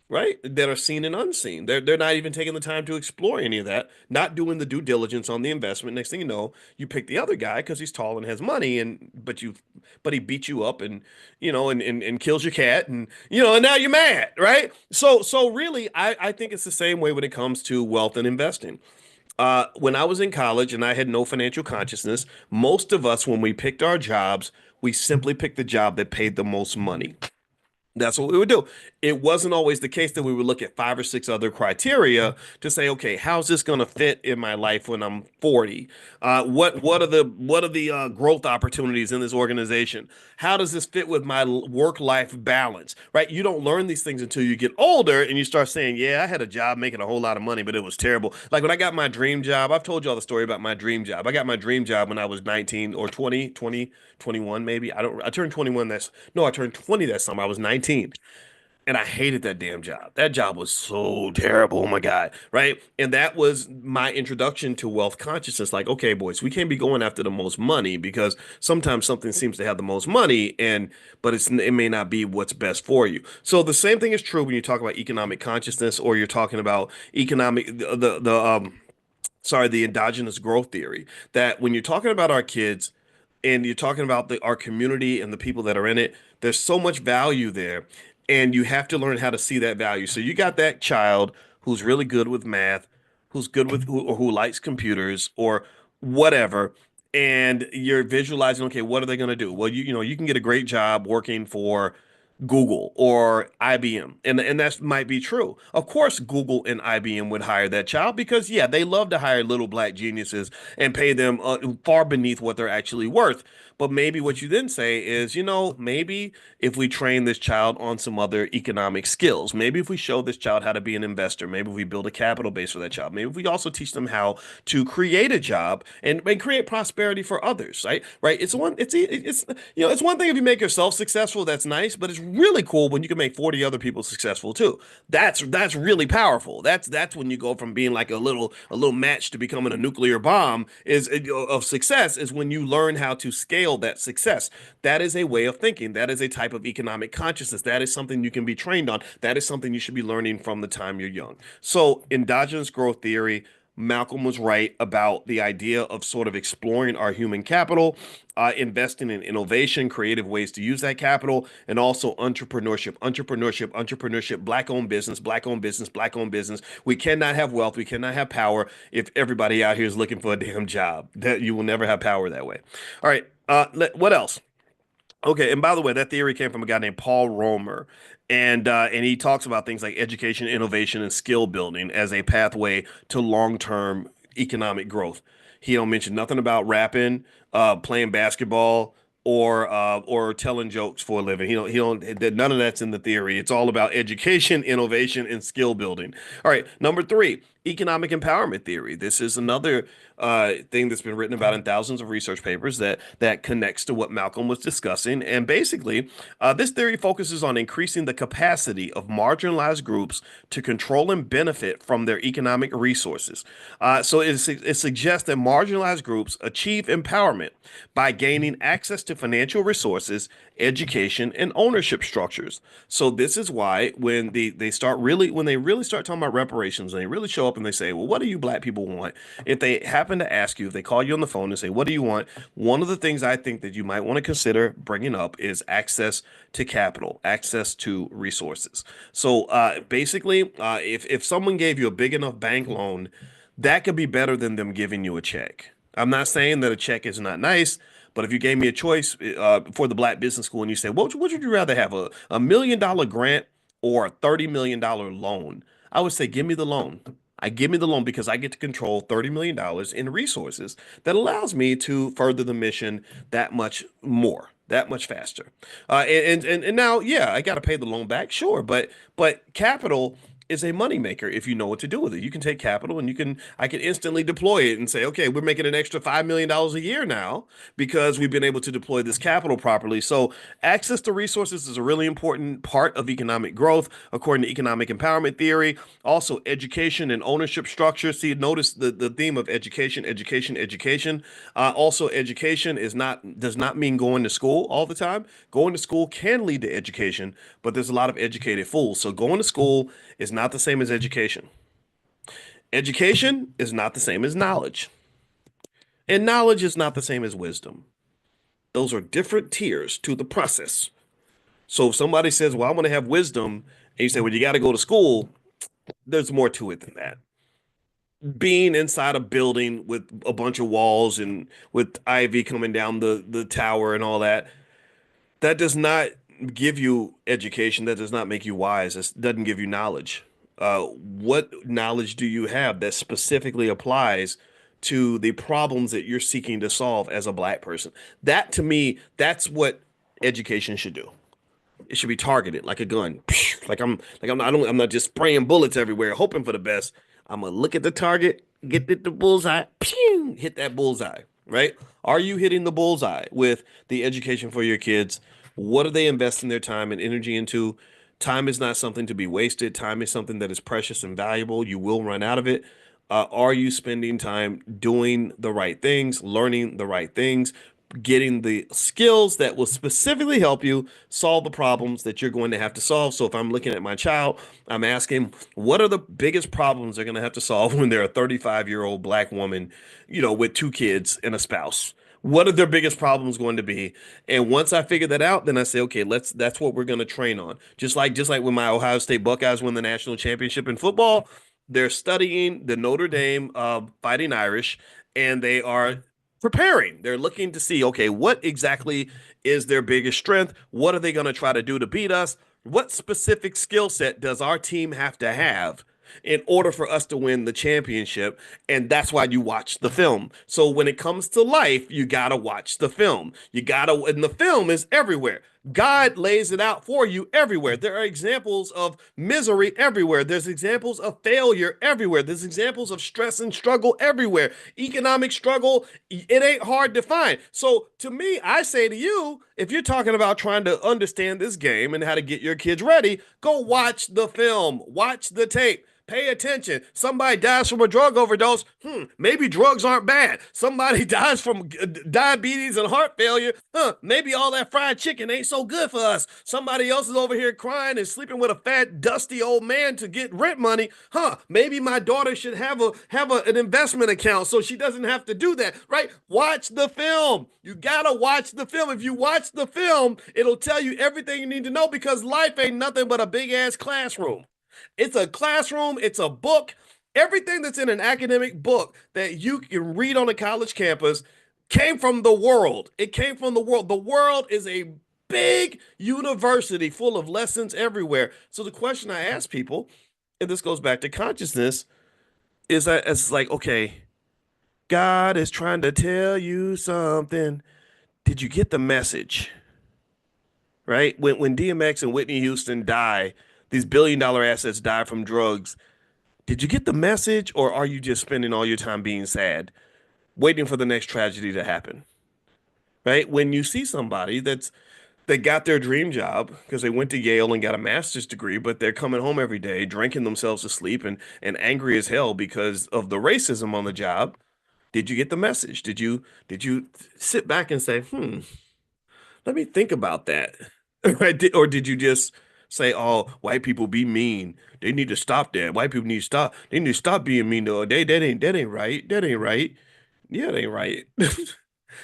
right? That are seen and unseen. They're not even taking the time to explore any of that, not doing the due diligence on the investment. Next thing you know, you pick the other guy because he's tall and has money, and but he beats you up and and kills your cat, and and now you're mad, right? So really, I think it's the same way when it comes to wealth and investing. When I was in college and I had no financial consciousness, most of us, when we picked our jobs, we simply picked the job that paid the most money. That's what we would do. It wasn't always the case that we would look at 5 or 6 other criteria to say, okay, how's this going to fit in my life when I'm 40? What are the growth opportunities in this organization? How does this fit with my work-life balance? Right? You don't learn these things until you get older and you start saying, yeah, I had a job making a whole lot of money, but it was terrible. Like when I got my dream job, I've told you all the story about my dream job. I got my dream job when I was 19 or 21 maybe. I turned 21 that's no, I turned 20 that summer. I was 19 and I hated that damn job. That job was so terrible. Oh my God. Right. And that was my introduction to wealth consciousness. Like, okay, boys, we can't be going after the most money because sometimes something seems to have the most money but it may not be what's best for you. So the same thing is true when you talk about economic consciousness or you're talking about economic, the endogenous growth theory that when you're talking about our kids and you're talking about our community and the people that are in it, there's so much value there. And you have to learn how to see that value. So you got that child who's really good with math, who's good with who likes computers or whatever. And you're visualizing, okay, what are they going to do? Well, you can get a great job working for, Google or IBM. And that might be true. Of course, Google and IBM would hire that child because, yeah, they love to hire little black geniuses and pay them far beneath what they're actually worth. But maybe what you then say is, maybe if we train this child on some other economic skills, maybe if we show this child how to be an investor, maybe if we build a capital base for that child, maybe if we also teach them how to create a job and create prosperity for others, right? Right. It's one thing if you make yourself successful, that's nice, but it's really cool when you can make 40 other people successful too. That's really powerful. That's when you go from being like a little match to becoming a nuclear bomb is of success is when you learn how to scale that success. That is a way of thinking. That is a type of economic consciousness. That is something you can be trained on. That is something you should be learning from the time you're young. So, endogenous growth theory, Malcolm was right about the idea of sort of exploring our human capital, investing in innovation, creative ways to use that capital, and also entrepreneurship, black owned business, black owned business, black owned business. We cannot have wealth, we cannot have power if everybody out here is looking for a damn job. That you will never have power that way. All right. What else? Okay, and by the way, that theory came from a guy named Paul Romer, and he talks about things like education, innovation, and skill building as a pathway to long-term economic growth. He don't mention nothing about rapping, playing basketball, or telling jokes for a living. None of that's in the theory. It's all about education, innovation, and skill building. All right, number three, economic empowerment theory. This is another thing that's been written about in thousands of research papers that connects to what Malcolm was discussing. And basically, this theory focuses on increasing the capacity of marginalized groups to control and benefit from their economic resources. So it suggests that marginalized groups achieve empowerment by gaining access to financial resources, education, and ownership structures. So this is why when they really start talking about reparations, and they really show up and they say, well, what do you black people want? If they happen to ask you, if they call you on the phone and say, what do you want? One of the things I think that you might want to consider bringing up is access to capital, access to resources. So basically, if someone gave you a big enough bank loan, that could be better than them giving you a check. I'm not saying that a check is not nice, but if you gave me a choice for the Black Business School and you say, what would you rather have, a $1 million grant or a $30 million loan? I would say, give me the loan. I give me the loan because I get to control $30 million in resources that allows me to further the mission that much more, that much faster. And now, yeah, I got to pay the loan back, sure, but capital is a moneymaker if you know what to do with it. You can take capital and I can instantly deploy it and say, okay, we're making an extra $5 million a year now because we've been able to deploy this capital properly. So access to resources is a really important part of economic growth, according to economic empowerment theory. Also, education and ownership structure. See, notice the theme of education, education, education. Also, education does not mean going to school all the time. Going to school can lead to education, but there's a lot of educated fools. So going to school is not the same as education. Education is not the same as knowledge. And knowledge is not the same as wisdom. Those are different tiers to the process. So if somebody says, well, I want to have wisdom, and you say, well, you got to go to school, there's more to it than that. Being inside a building with a bunch of walls and with ivy coming down the tower and all that, that does not give you education. That does not make you wise. It doesn't give you knowledge. What knowledge do you have that specifically applies to the problems that you're seeking to solve as a black person? That to me, that's what education should do. It should be targeted like a gun. I'm not just spraying bullets everywhere, hoping for the best. I'm gonna look at the target, get the bullseye, pew, hit that bullseye, right? Are you hitting the bullseye with the education for your kids? What are they investing their time and energy into? Time is not something to be wasted. Time is something that is precious and valuable. You will run out of it. Are you spending time doing the right things, learning the right things, getting the skills that will specifically help you solve the problems that you're going to have to solve? So if I'm looking at my child, I'm asking, what are the biggest problems they're going to have to solve when they're a 35-year-old black woman, with two kids and a spouse? What are their biggest problems going to be? And once I figure that out, then I say, okay, that's what we're going to train on. Just like when my Ohio State Buckeyes win the national championship in football, they're studying the Notre Dame Fighting Irish, and they are preparing. They're looking to see, okay, what exactly is their biggest strength? What are they going to try to do to beat us? What specific skill set does our team have to have in order for us to win the championship? And that's why you watch the film. So when it comes to life, you got to watch the film. You got to, and the film is everywhere. God lays it out for you everywhere. There are examples of misery everywhere. There's examples of failure everywhere. There's examples of stress and struggle everywhere. Economic struggle, it ain't hard to find. So to me, I say to you, if you're talking about trying to understand this game and how to get your kids ready, go watch the film, watch the tape. Pay attention. Somebody dies from a drug overdose. Maybe drugs aren't bad. Somebody dies from diabetes and heart failure. Maybe all that fried chicken ain't so good for us. Somebody else is over here crying and sleeping with a fat, dusty old man to get rent money. Maybe my daughter should an investment account so she doesn't have to do that. Right? Watch the film. You gotta watch the film. If you watch the film, it'll tell you everything you need to know because life ain't nothing but a big ass classroom. It's a classroom, it's a book. Everything that's in an academic book that you can read on a college campus came from the world. It came from the world. The world is a big university full of lessons everywhere. So the question I ask people, and this goes back to consciousness, is that it's like, okay, God is trying to tell you something. Did you get the message? Right? When DMX and Whitney Houston die, these billion-dollar assets die from drugs. Did you get the message, or are you just spending all your time being sad, waiting for the next tragedy to happen? Right? When you see somebody that got their dream job because they went to Yale and got a master's degree, but they're coming home every day drinking themselves to sleep and angry as hell because of the racism on the job. Did you get the message? Did you sit back and say, let me think about that? Right? Or did you just say, "Oh, white people be mean. They need to stop that. White people need to stop. They need to stop being mean. No, that ain't right. That ain't right. Yeah, that ain't right."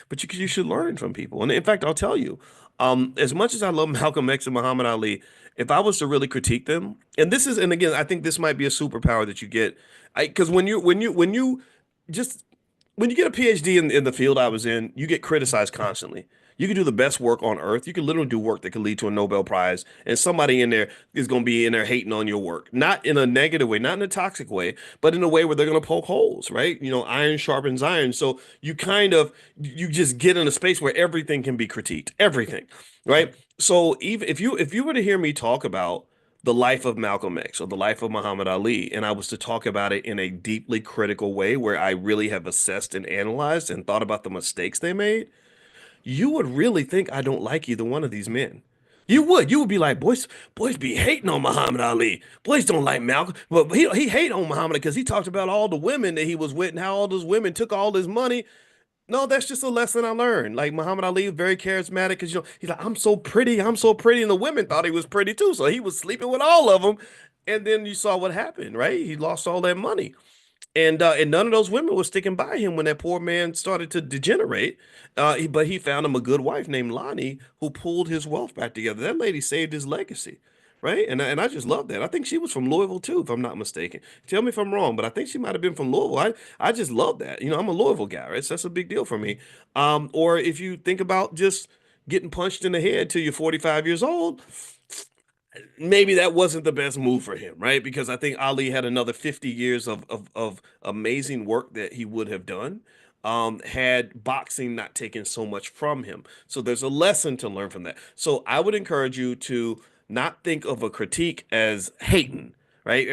But you should learn from people. And in fact, I'll tell you, as much as I love Malcolm X and Muhammad Ali, if I was to really critique them, and again, I think this might be a superpower that you get, because just when you get a PhD in the field I was in, you get criticized constantly. You can do the best work on earth. You can literally do work that could lead to a Nobel Prize, and somebody in there is going to be in there hating on your work, not in a negative way, not in a toxic way, but in a way where they're going to poke holes, right? Iron sharpens iron. So you just get in a space where everything can be critiqued, everything, right? So even if you were to hear me talk about the life of Malcolm X or the life of Muhammad Ali, and I was to talk about it in a deeply critical way where I really have assessed and analyzed and thought about the mistakes they made, you would really think I don't like either one of these men. You would. You would be like, boys be hating on Muhammad Ali. Boys don't like Malcolm. But he hate on Muhammad because he talked about all the women that he was with and how all those women took all his money. No, that's just a lesson I learned. Like Muhammad Ali is very charismatic because he's like, I'm so pretty, and the women thought he was pretty too. So he was sleeping with all of them. And then you saw what happened, right? He lost all that money. And none of those women were sticking by him when that poor man started to degenerate. But he found him a good wife named Lonnie who pulled his wealth back together. That lady saved his legacy, right? And I just love that. I think she was from Louisville too, if I'm not mistaken. Tell me if I'm wrong, but I think she might have been from Louisville. I just love that. I'm a Louisville guy, right? So that's a big deal for me. Or if you think about just getting punched in the head till you're 45 years old, maybe that wasn't the best move for him, right? Because I think Ali had another 50 years of amazing work that he would have done, had boxing not taken so much from him. So there's a lesson to learn from that. So I would encourage you to not think of a critique as hating, right?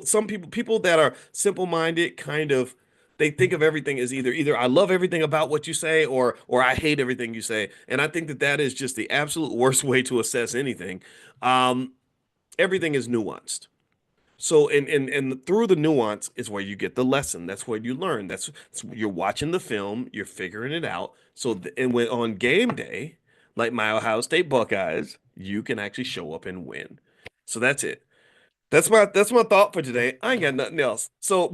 Some people that are simple-minded kind of they think of everything as either I love everything about what you say or I hate everything you say. And I think that that is just the absolute worst way to assess anything. Um, Everything is nuanced. So and through the nuance is where you get the lesson. That's where you learn. You're watching the film, you're figuring it out. And when on game day, like my Ohio State Buckeyes, you can actually show up and win. So that's it. That's my thought for today. I ain't got nothing else. So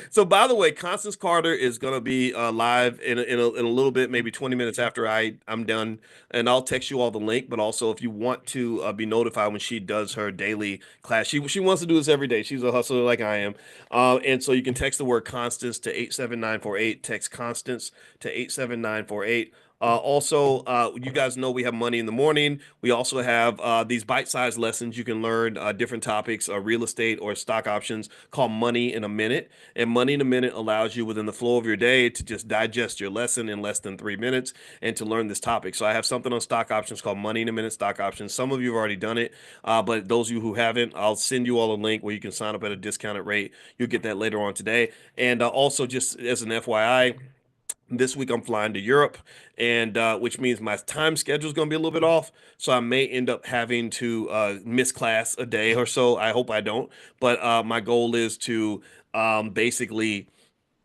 so by the way, Constance Carter is gonna be live in a little bit, maybe 20 minutes after I'm done, and I'll text you all the link. But also, if you want to be notified when she does her daily class, she wants to do this every day. She's a hustler like I am, and so you can text the word Constance to 87948. Text Constance to 87948. Also, you guys know we have money in the morning. We also have these bite-sized lessons you can learn different topics, real estate or stock options, called Money in a Minute. And Money in a Minute allows you within the flow of your day to just digest your lesson in less than 3 minutes and to learn this topic. So I have something on stock options called Money in a Minute stock options. Some of you have already done it, but those of you who haven't, I'll send you all a link where you can sign up at a discounted rate. You'll get that later on today. And also, just as an FYI, this week I'm flying to Europe, and which means my time schedule is going to be a little bit off. So I may end up having to miss class a day or so. I hope I don't. But my goal is to basically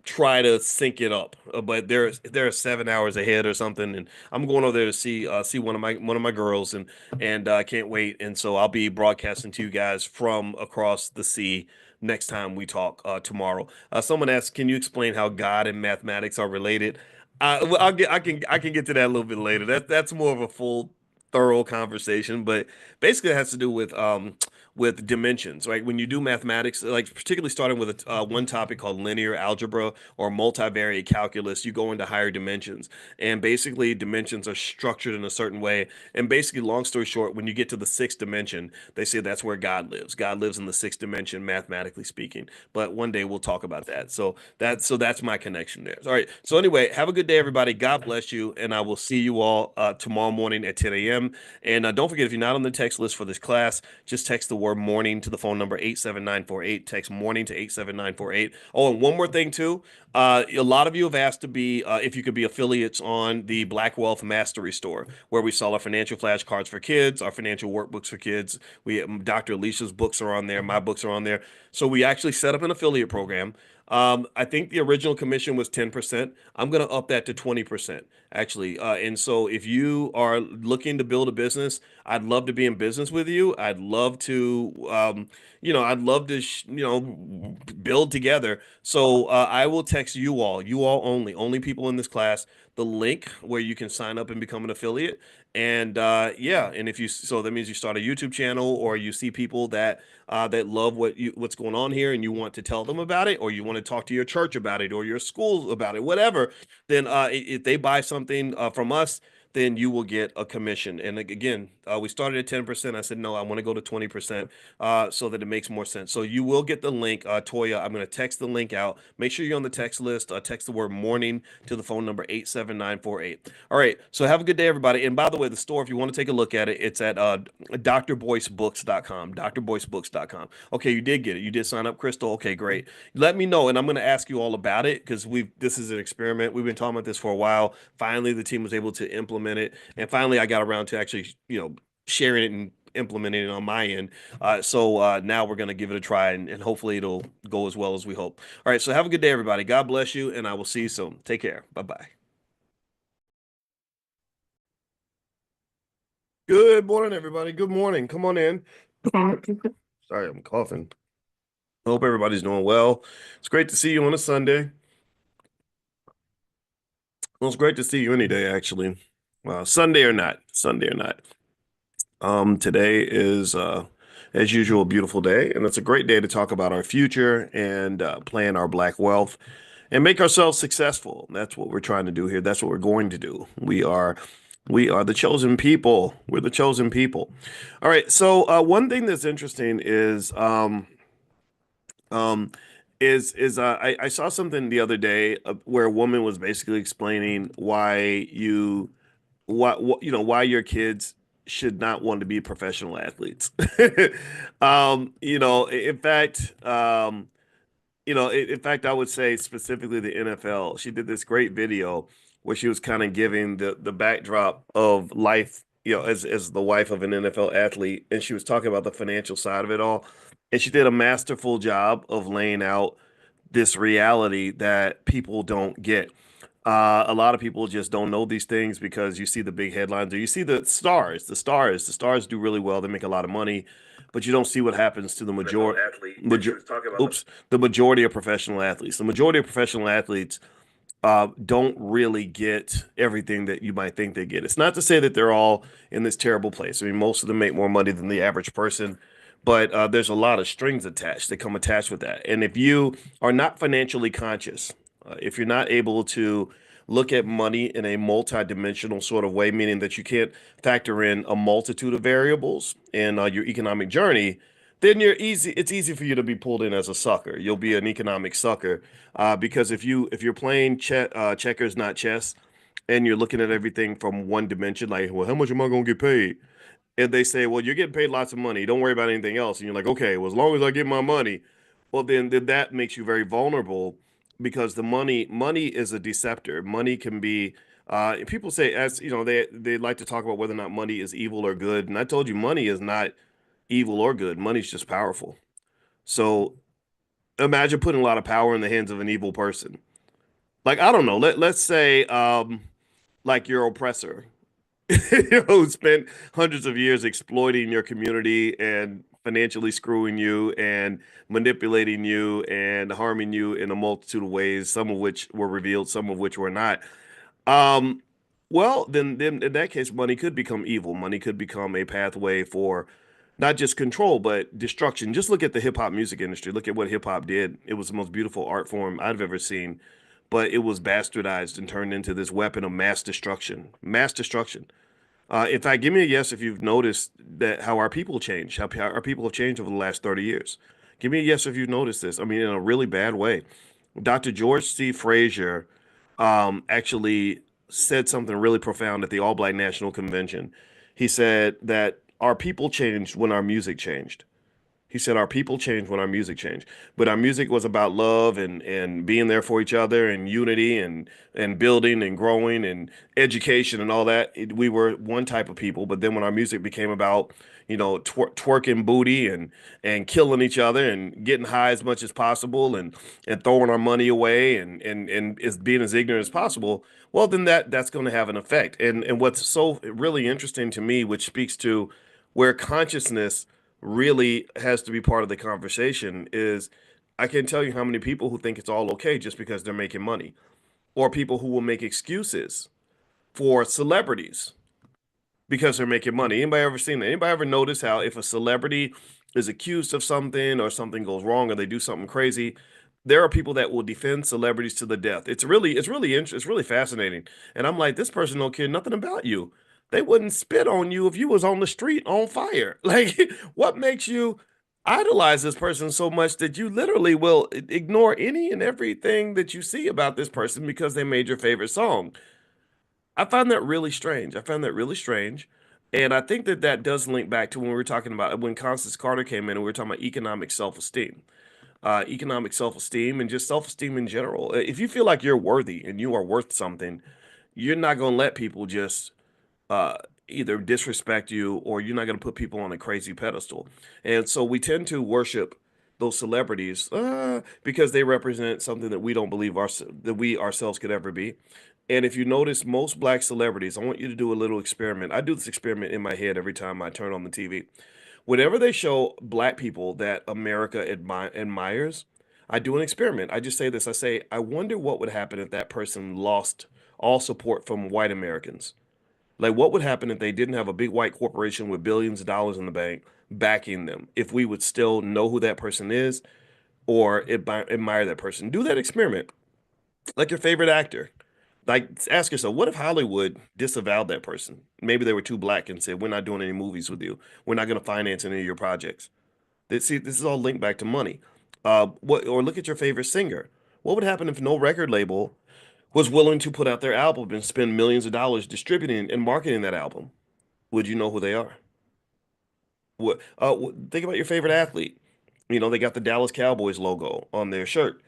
try to sync it up. But they're 7 hours ahead or something, and I'm going over there to see one of my girls, and I can't wait. And so I'll be broadcasting to you guys from across the sea next time we talk tomorrow. Someone asked, "Can you explain how God and mathematics are related?" Well, I can get to that a little bit later. That's more of a full thorough conversation, but basically it has to do with dimensions, right? When you do mathematics, like particularly starting with one topic called linear algebra or multivariate calculus, you go into higher dimensions, and basically dimensions are structured in a certain way. And basically, long story short, when you get to the sixth dimension, they say that's where God lives. God lives in the sixth dimension, mathematically speaking. But one day we'll talk about that. So that's my connection there. All right. So anyway, have a good day, everybody. God bless you, and I will see you all tomorrow morning at 10 a.m. And don't forget, if you're not on the text list for this class, just text the word morning to the phone number 87948. Text morning to 87948. Oh, and one more thing, too. A lot of you have asked to be, if you could be affiliates on the Black Wealth Mastery Store, where we sell our financial flashcards for kids, our financial workbooks for kids. Dr. Alicia's books are on there, my books are on there. So we actually set up an affiliate program. I think the original commission was 10%. I'm going to up that to 20%, actually. And so if you are looking to build a business, I'd love to be in business with you. I'd love to, build together. So I will text you all only people in this class, the link where you can sign up and become an affiliate. And yeah, and so that means you start a YouTube channel, or you see people that love what's going on here, and you want to tell them about it, or you want to talk to your church about it or your school about it, whatever. Then if they buy something from us, then you will get a commission. And again, we started at 10%. I said, no, I want to go to 20% so that it makes more sense. So you will get the link, Toya. I'm going to text the link out. Make sure you're on the text list. Text the word morning to the phone number 87948. All right. So have a good day, everybody. And by the way, the store, if you want to take a look at it, it's at drboycebooks.com, drboycebooks.com. Okay, you did get it. You did sign up, Crystal. Okay, great. Let me know, and I'm going to ask you all about it, because this is an experiment. We've been talking about this for a while. Finally, the team was able to implement it, and finally, I got around to actually, sharing it and implementing it on my end. So now we're going to give it a try, and hopefully it'll go as well as we hope. All right, so have a good day, everybody. God bless you, and I will see you soon. Take care. Bye bye. Good morning, everybody. Good morning. Come on in. Sorry, I'm coughing. Hope everybody's doing well. It's great to see you on a Sunday. Well, it's great to see you any day, actually. Sunday or not, Sunday or not. Today is, as usual, a beautiful day, and it's a great day to talk about our future and plan our black wealth and make ourselves successful. That's what we're trying to do here. That's what we're going to do. We are the chosen people. We're the chosen people. All right. So one thing that's interesting um, I saw something the other day where a woman was basically explaining why your kids should not want to be professional athletes. In fact, in fact, I would say specifically the NFL. She did this great video where she was kind of giving the backdrop of life, as the wife of an NFL athlete, and she was talking about the financial side of it all. And she did a masterful job of laying out this reality that people don't get. A lot of people just don't know these things because you see the big headlines, or you see the stars. The stars do really well. They make a lot of money. but you don't see what happens to the professional majority. athlete, and she Major, was talking about the oops, the majority of professional athletes. The majority of professional athletes don't really get everything that you might think they get. It's not to say that they're all in this terrible place. I mean, most of them make more money than the average person, but there's a lot of strings attached that come attached with that. And if you are not financially conscious, if you're not able to look at money in a multi-dimensional sort of way, meaning that you can't factor in a multitude of variables in your economic journey, then it's easy for you to be pulled in as a sucker. You'll be an economic sucker because if you're playing checkers, not chess, and you're looking at everything from one dimension, like, well, how much am I gonna get paid? And they say, well, you're getting paid lots of money. Don't worry about anything else. And you're like, okay, well, as long as I get my money, well, then that makes you very vulnerable because the money is a deceptor. Money can be people say, as you know, they like to talk about whether or not money is evil or good. And I told you, money is not evil or good. Money's just powerful. So imagine putting a lot of power in the hands of an evil person. Like, I don't know, let's say like your oppressor, who spent hundreds of years exploiting your community and financially screwing you and manipulating you and harming you in a multitude of ways, some of which were revealed, some of which were not. Um, well, then in that case, money could become evil. Money could become a pathway for not just control, but destruction. Just look at the hip hop music industry. Look at what hip hop did. It was the most beautiful art form I've ever seen, but it was bastardized and turned into this weapon of mass destruction. Mass destruction. In fact, give me a yes if you've noticed that how our people change, how our people have changed over the last 30 years. Give me a yes if you've noticed this. I mean, in a really bad way. Dr. George C. Frazier actually said something really profound at the All Black National Convention. He said that our people changed when our music changed. He said our people changed when our music changed, but our music was about love and being there for each other and unity and building and growing and education and all that. We were one type of people, but then when our music became about twerking booty and killing each other and getting high as much as possible and throwing our money away and is being as ignorant as possible, well then that's going to have an effect. And what's so really interesting to me, which speaks to where consciousness really has to be part of the conversation is I can tell you how many people who think it's all okay just because they're making money, or people who will make excuses for celebrities because they're making money. Anybody ever seen that? Anybody ever notice how if a celebrity is accused of something or something goes wrong or they do something crazy, there are people that will defend celebrities to the death. It's really fascinating. And I'm like, this person don't care nothing about you. They wouldn't spit on you if you was on the street on fire. Like, what makes you idolize this person so much that you literally will ignore any and everything that you see about this person because they made your favorite song? I find that really strange. I found that really strange. And I think that that does link back to when we were talking about when Constance Carter came in and we were talking about economic self-esteem and just self-esteem in general. If you feel like you're worthy and you are worth something, you're not going to let people just uh, either disrespect you or you're not going to put people on a crazy pedestal. And so we tend to worship those celebrities because they represent something that we don't believe that we ourselves could ever be. And if you notice, most black celebrities, I want you to do a little experiment. I do this experiment in my head every time I turn on the TV. Whenever they show black people that America admires, I do an experiment. I just say this. I say, I wonder what would happen if that person lost all support from white Americans. Like, what would happen if they didn't have a big white corporation with billions of dollars in the bank backing them? If we would still know who that person is or admire that person? Do that experiment. Like your favorite actor. Like, ask yourself, what if Hollywood disavowed that person? Maybe they were too black and said, we're not doing any movies with you. We're not going to finance any of your projects. See, this is all linked back to money. Or look at your favorite singer. What would happen if no record label was willing to put out their album and spend millions of dollars distributing and marketing that album? Would you know who they are? Think about your favorite athlete. You know, they got the Dallas Cowboys logo on their shirt.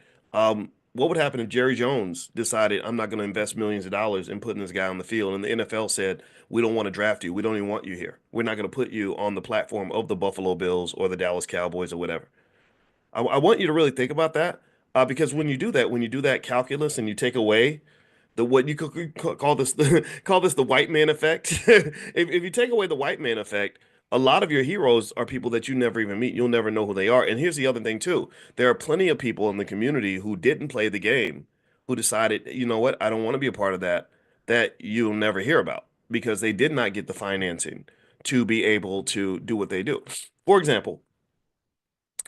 What would happen if Jerry Jones decided, I'm not going to invest millions of dollars in putting this guy on the field, and the NFL said, we don't want to draft you. We don't even want you here. We're not going to put you on the platform of the Buffalo Bills or the Dallas Cowboys or whatever. I want you to really think about that because when you do that calculus and you take away the what you could call this call this the white man effect. If you take away the white man effect, A lot of your heroes are people that you never even meet. You'll never know who they are. And here's the other thing too. There are plenty of people in the community who didn't play the game, who decided, you know what, I don't want to be a part of that, that you'll never hear about because they did not get the financing to be able to do what they do. For example,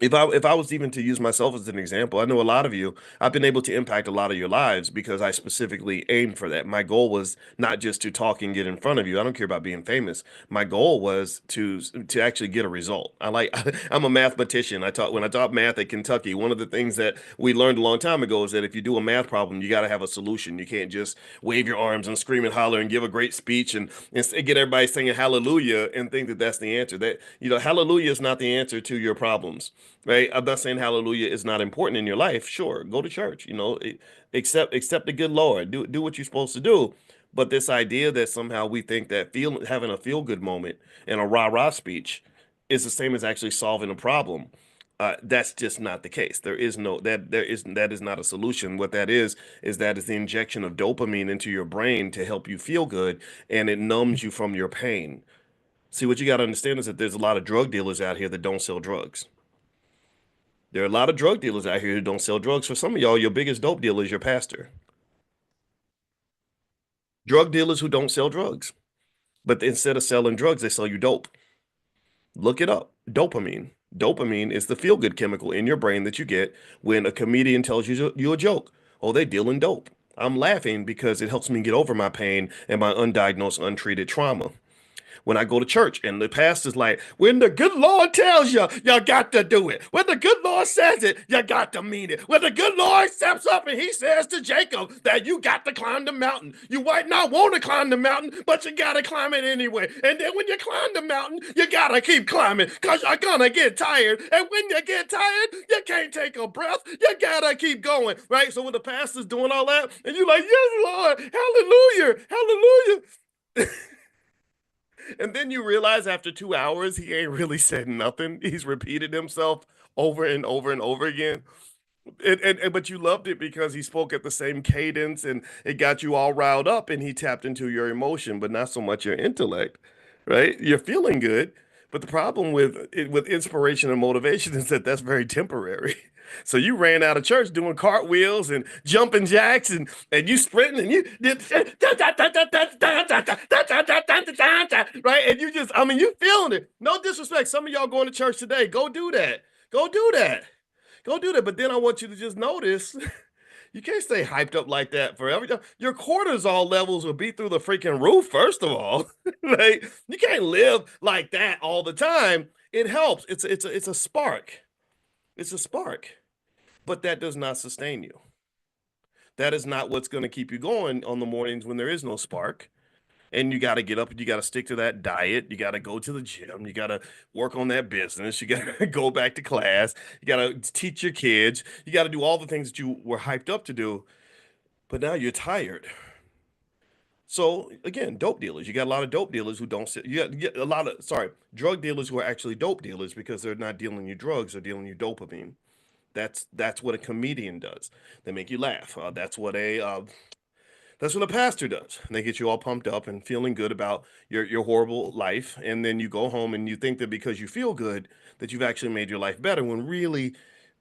if I was even to use myself as an example, I know a lot of you, I've been able to impact a lot of your lives because I specifically aimed for that. My goal was not just to talk and get in front of you. I don't care about being famous. My goal was to actually get a result. I'm a mathematician. When I taught math at Kentucky, one of the things that we learned a long time ago is that if you do a math problem, you got to have a solution. You can't just wave your arms and scream and holler and give a great speech and get everybody singing hallelujah and think that that's the answer. That, hallelujah is not the answer to your problems. Right? I'm not saying hallelujah is not important in your life. Sure, go to church, accept the good Lord. Do what you're supposed to do. But this idea that somehow we think that having a feel good moment and a rah-rah speech is the same as actually solving a problem. That's just not the case. That is not a solution. What that is the injection of dopamine into your brain to help you feel good, and it numbs you from your pain. See, what you got to understand is that there's a lot of drug dealers out here that don't sell drugs. There are a lot of drug dealers out here who don't sell drugs. For some of y'all, your biggest dope dealer is your pastor. Drug dealers who don't sell drugs, but instead of selling drugs, they sell you dope. Look it up. Dopamine. Dopamine is the feel-good chemical in your brain that you get when a comedian tells you a joke. Oh, they dealing dope. I'm laughing because it helps me get over my pain and my undiagnosed, untreated trauma. When I go to church and the pastor's like, when the good Lord tells you, you got to do it. When the good Lord says it, you got to mean it. When the good Lord steps up and he says to Jacob that you got to climb the mountain. You might not want to climb the mountain, but you got to climb it anyway. And then when you climb the mountain, you got to keep climbing because you're going to get tired. And when you get tired, you can't take a breath. You got to keep going, right? So when the pastor's doing all that and you're like, yes, Lord, hallelujah, hallelujah. And then you realize after 2 hours, he ain't really said nothing. He's repeated himself over and over and over again. But you loved it because he spoke at the same cadence and it got you all riled up and he tapped into your emotion, but not so much your intellect, right? You're feeling good. But the problem with inspiration and motivation is that that's very temporary. So you ran out of church doing cartwheels and jumping jacks and you sprinting and you did right and you just I mean you feeling it. No disrespect. Some of y'all going to church today. Go do that. Go do that. Go do that. But then I want you to just notice you can't stay hyped up like that forever. Your cortisol levels will be through the freaking roof, first of all. Like you can't live like that all the time. It helps. It's a spark. It's a spark. But that does not sustain you. That is not what's going to keep you going on the mornings when there is no spark. And you got to get up and you got to stick to that diet. You got to go to the gym. You got to work on that business. You got to go back to class. You got to teach your kids. You got to do all the things that you were hyped up to do. But now you're tired. So again, dope dealers. You got a lot of dope dealers who don't sit. You got a lot of, sorry, drug dealers who are actually dope dealers because they're not dealing you drugs, they're dealing you dopamine. That's what a comedian does. They make you laugh. That's what a pastor does. They get you all pumped up and feeling good about your horrible life, and then you go home and you think that because you feel good that you've actually made your life better when really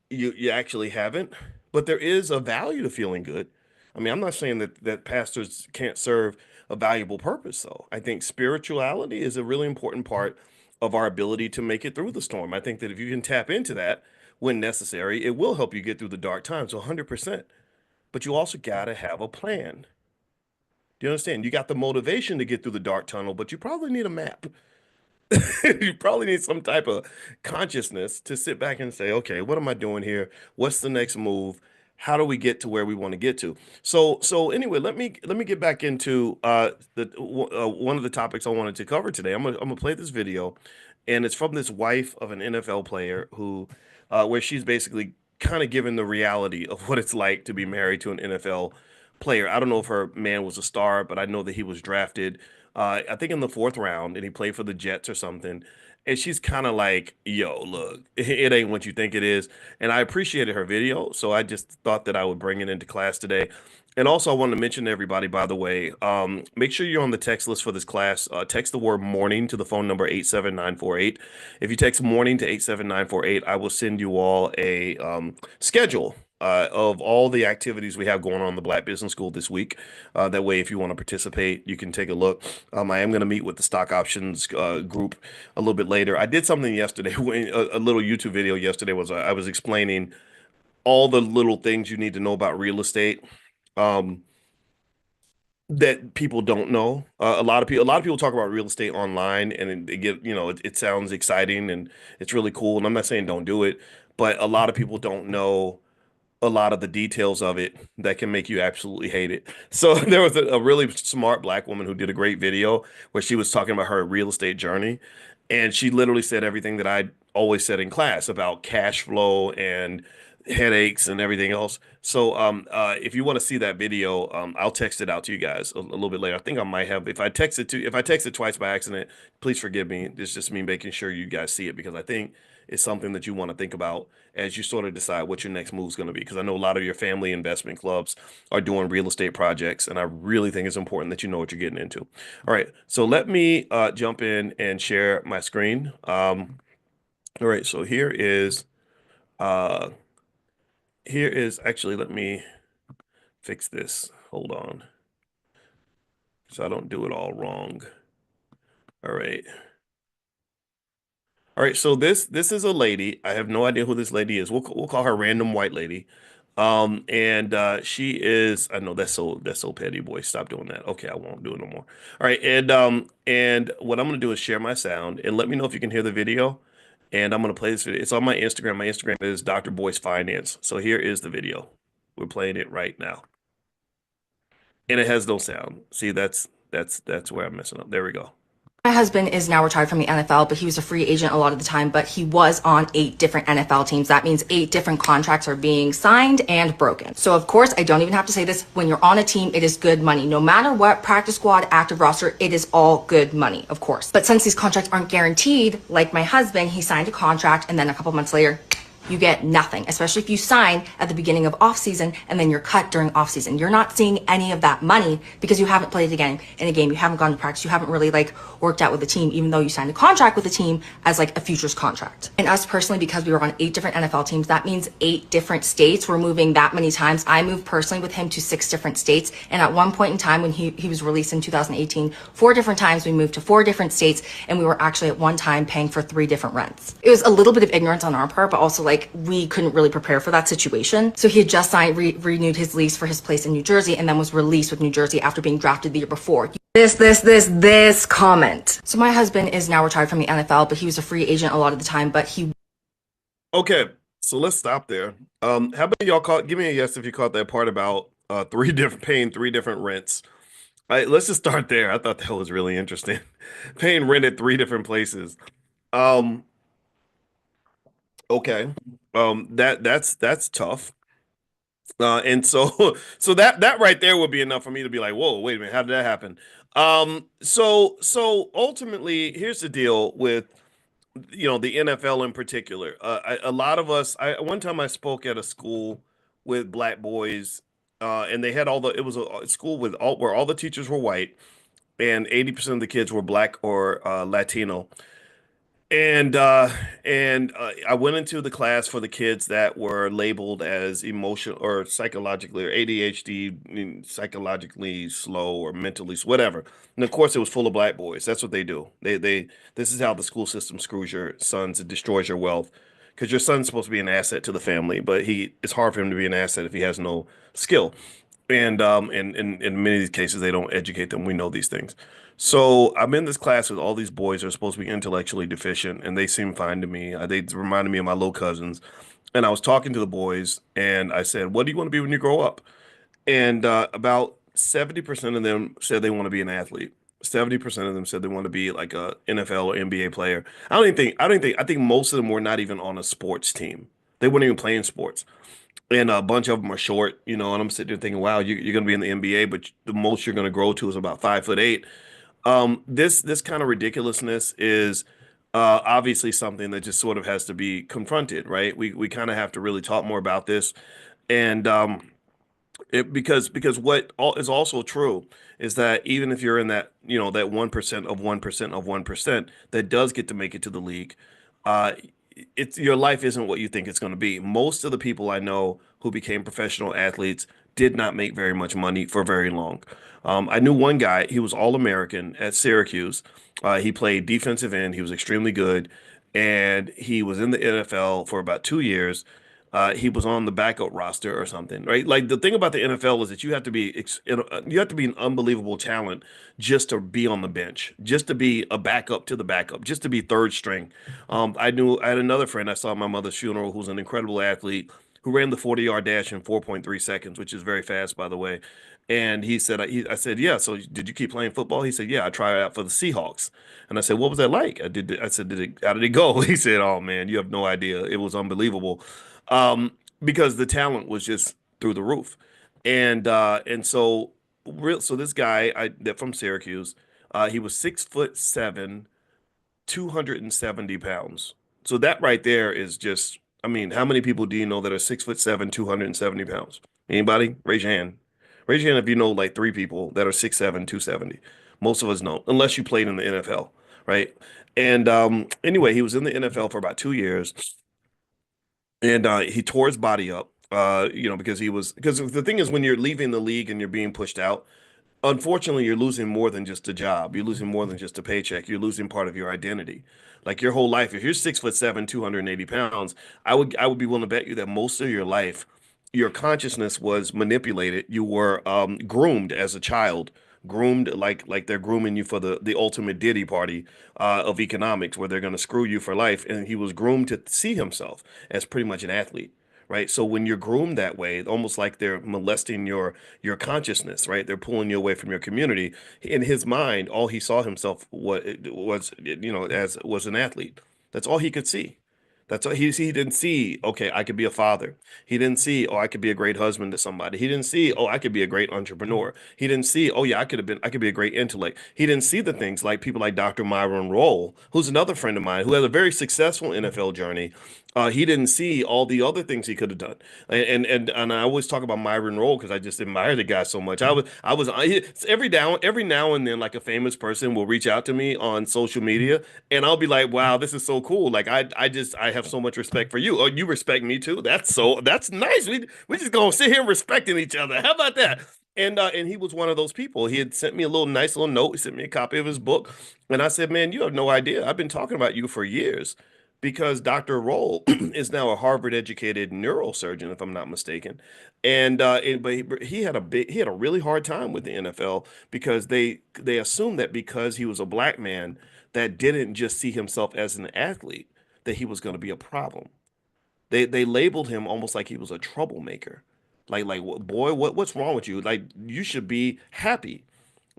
you actually haven't. But there is a value to feeling good. I mean, I'm not saying that pastors can't serve a valuable purpose, though. I think spirituality is a really important part of our ability to make it through the storm. I think that if you can tap into that when necessary, it will help you get through the dark times 100%. But you also got to have a plan. Do you understand? You got the motivation to get through the dark tunnel, but you probably need a map. You probably need some type of consciousness to sit back and say, okay, what am I doing here? What's the next move? How do we get to where we want to get to? So anyway, let me get back into one of the topics I wanted to cover today. I'm gonna play this video, and it's from this wife of an NFL player who, where she's basically kind of given the reality of what it's like to be married to an NFL player. I don't know if her man was a star, but I know that he was drafted, I think in the fourth round, and he played for the Jets or something. And she's kind of like, yo, look, it ain't what you think it is. And I appreciated her video, so I just thought that I would bring it into class today. And also, I wanted to mention to everybody, by the way, make sure you're on the text list for this class. Text the word morning to the phone number 87948. If you text morning to 87948, I will send you all a schedule of all the activities we have going on in the Black Business School this week. That way, if you want to participate, you can take a look. I am going to meet with the stock options group a little bit later. I did something yesterday, a little YouTube video yesterday was I was explaining all the little things you need to know about real estate. Um, that people don't know. A lot of people talk about real estate online, and they get, it sounds exciting and it's really cool. And I'm not saying don't do it, but a lot of people don't know a lot of the details of it that can make you absolutely hate it. So there was a really smart black woman who did a great video where she was talking about her real estate journey. And she literally said everything that I always said in class about cash flow and headaches and everything else. So if you want to see that video, I'll text it out to you guys a little bit later. I think I might have, if I text it twice by accident, please forgive me. It's just me making sure you guys see it, because I think it's something that you want to think about as you sort of decide what your next move is going to be. Because I know a lot of your family investment clubs are doing real estate projects, and I really think it's important that you know what you're getting into. All right, so let me jump in and share my screen. All right, so uh, here is actually, let me fix this. Hold on, so I don't do it all wrong. All right. All right, so this is a lady. I have no idea who this lady is. We'll call her random white lady. And she is, I know that's so petty, boy. Stop doing that. Okay, I won't do it no more. All right, and what I'm gonna do is share my sound and let me know if you can hear the video. And I'm gonna play this video. It's on my Instagram. My Instagram is Dr. Boyce Finance. So here is the video. We're playing it right now. And it has no sound. See, that's where I'm messing up. There we go. My husband is now retired from the NFL, but he was a free agent a lot of the time, but he was on 8 different NFL teams. That means 8 different contracts are being signed and broken. So of course, I don't even have to say this. When you're on a team, it is good money. No matter what, practice squad, active roster, it is all good money, of course. But since these contracts aren't guaranteed, like my husband, he signed a contract and then a couple months later, you get nothing, especially if you sign at the beginning of off season and then you're cut during off season. You're not seeing any of that money because you haven't played again in a game. You haven't gone to practice. You haven't really like worked out with the team, even though you signed a contract with the team as like a futures contract. And us personally, because we were on 8 different NFL teams, that means 8 different states. We're moving that many times. I moved personally with him to 6 different states. And at one point in time when he was released in 2018, 4 different times we moved to 4 different states. And we were actually at one time paying for 3 different rents. It was a little bit of ignorance on our part, but also like we couldn't really prepare for that situation. So he had just signed, renewed his lease for his place in New Jersey and then was released with New Jersey after being drafted the year before. This comment. So my husband is now retired from the NFL, but he was a free agent a lot of the time, but he Okay, so let's stop there. How about y'all give me a yes if you caught that part about paying 3 different rents. Let's just start there. I thought that was really interesting. Paying rent at 3 different places. Um, okay. That's tough. And so so that right there would be enough for me to be like, whoa, wait a minute, how did that happen? So ultimately, here's the deal with the NFL in particular. A lot of us. One time I spoke at a school with black boys, and they had it was a school with all where all the teachers were white, and 80% of the kids were black or Latino. And I went into the class for the kids that were labeled as emotional or psychologically or ADHD, psychologically slow or mentally whatever. And of course, it was full of black boys. That's what they do. They this is how the school system screws your sons. It destroys your wealth because your son's supposed to be an asset to the family, but it's hard for him to be an asset if he has no skill. And in many of these cases, they don't educate them. We know these things. So I'm in this class with all these boys that are supposed to be intellectually deficient, and they seem fine to me. They reminded me of my little cousins. And I was talking to the boys, and I said, "What do you want to be when you grow up?" And about 70% of them said they want to be an athlete. 70% of them said they want to be like a NFL or NBA player. I think most of them were not even on a sports team. They weren't even playing sports. And a bunch of them are short, and I'm sitting there thinking, wow, you're going to be in the NBA, but the most you're going to grow to is about 5'8". This kind of ridiculousness is Obviously something that just sort of has to be confronted, right? We kind of have to really talk more about this. And because what all is also true is that even if you're in that, that 1% of 1% of 1% that does get to make it to the league, uh, it's your life isn't what you think it's going to be. Most of the people I know who became professional athletes did not make very much money for very long. I knew one guy, he was All-American at Syracuse. He played defensive end. He was extremely good, and he was in the NFL for about 2 years. He was on the backup roster or something, right? Like the thing about the NFL is that you have to be an unbelievable talent just to be on the bench, just to be a backup to the backup, just to be third string. I had another friend I saw at my mother's funeral who's an incredible athlete who ran the 40-yard dash in 4.3 seconds, which is very fast, by the way. And he said, I said, yeah. So did you keep playing football? He said, yeah, I tried out for the Seahawks. And I said, what was that like? I said, how did it go? He said, oh man, you have no idea. It was unbelievable. Because the talent was just through the roof. And so so this guy that from Syracuse, he was 6'7", 270 pounds. So that right there is just, I mean, how many people do you know that are 6'7", 270 pounds? Anybody? Raise your hand. Raise your hand if you know like three people that are 6'7", 270. Most of us don't, unless you played in the NFL, right? And anyway, he was in the NFL for about 2 years, and he tore his body up. Because the thing is, when you're leaving the league and you're being pushed out, unfortunately, you're losing more than just a job. You're losing more than just a paycheck. You're losing part of your identity. Like your whole life. If you're 6'7", 280 pounds, I would be willing to bet you that most of your life, your consciousness was manipulated. You were groomed as a child, groomed like they're grooming you for the ultimate Diddy party of economics, where they're going to screw you for life. And he was groomed to see himself as pretty much an athlete. Right. So when you're groomed that way, almost like they're molesting your consciousness, right? They're pulling you away from your community. In his mind, all he saw himself as was an athlete. That's all he could see. That's all he didn't see. Okay, I could be a father. He didn't see, oh, I could be a great husband to somebody. He didn't see, oh, I could be a great entrepreneur. He didn't see, oh yeah, I could be a great intellect. He didn't see the things like people like Dr. Myron Roll, who's another friend of mine who has a very successful NFL journey. He didn't see all the other things he could have done, and I always talk about Myron Roll because I just admire the guy so much. Every now and then, like a famous person will reach out to me on social media, and I'll be like, wow, this is so cool. Like I have so much respect for you. Oh, you respect me too. That's nice. We just gonna sit here respecting each other. How about that? And he was one of those people. He had sent me a little nice little note. He sent me a copy of his book, and I said, man, you have no idea. I've been talking about you for years because Dr. Roll is now a Harvard educated neurosurgeon, if I'm not mistaken. But he had a really hard time with the NFL because they assumed that because he was a black man that didn't just see himself as an athlete, that he was going to be a problem. They labeled him almost like he was a troublemaker. Boy, what's wrong with you? Like you should be happy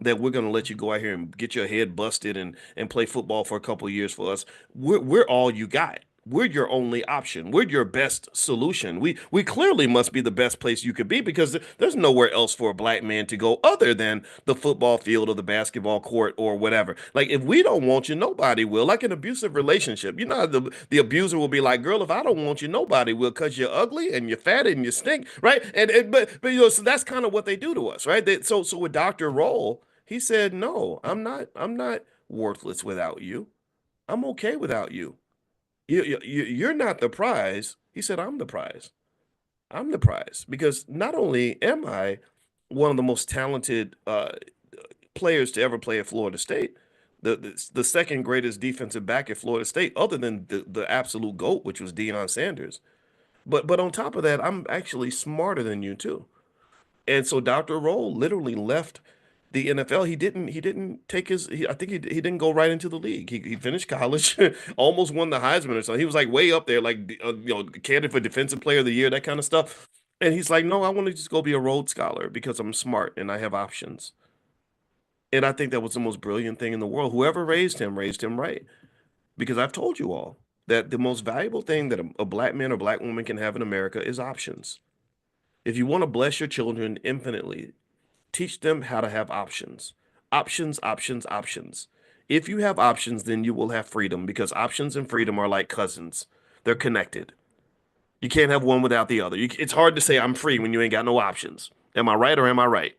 that we're going to let you go out here and get your head busted and play football for a couple of years for us. We're all you got. We're your only option. We're your best solution. We clearly must be the best place you could be because there's nowhere else for a black man to go other than the football field or the basketball court or whatever. Like if we don't want you, nobody will. Like an abusive relationship, you know, how the abuser will be like, "Girl, if I don't want you, nobody will, because you're ugly and you're fat and you stink," right? But so that's kind of what they do to us, right? So with Dr. Roll, he said, "No, I'm not worthless without you. I'm okay without you. You're not the prize." He said, "I'm the prize. I'm the prize because not only am I one of the most talented players to ever play at Florida State, the second greatest defensive back at Florida State, other than the absolute GOAT, which was Deion Sanders. But on top of that, I'm actually smarter than you too." And so Dr. Roll literally left the NFL. He didn't take I think he didn't go right into the league. He finished college, almost won the Heisman or something. He was like way up there, like candidate for defensive player of the year, that kind of stuff. And he's like, no, I want to just go be a Rhodes Scholar because I'm smart and I have options. And I think that was the most brilliant thing in the world. Whoever raised him right. Because I've told you all that the most valuable thing that a black man or black woman can have in America is options. If you want to bless your children infinitely, teach them how to have options. Options, options, options. If you have options, then you will have freedom because options and freedom are like cousins. They're connected. You can't have one without the other. It's hard to say I'm free when you ain't got no options. Am I right or am I right?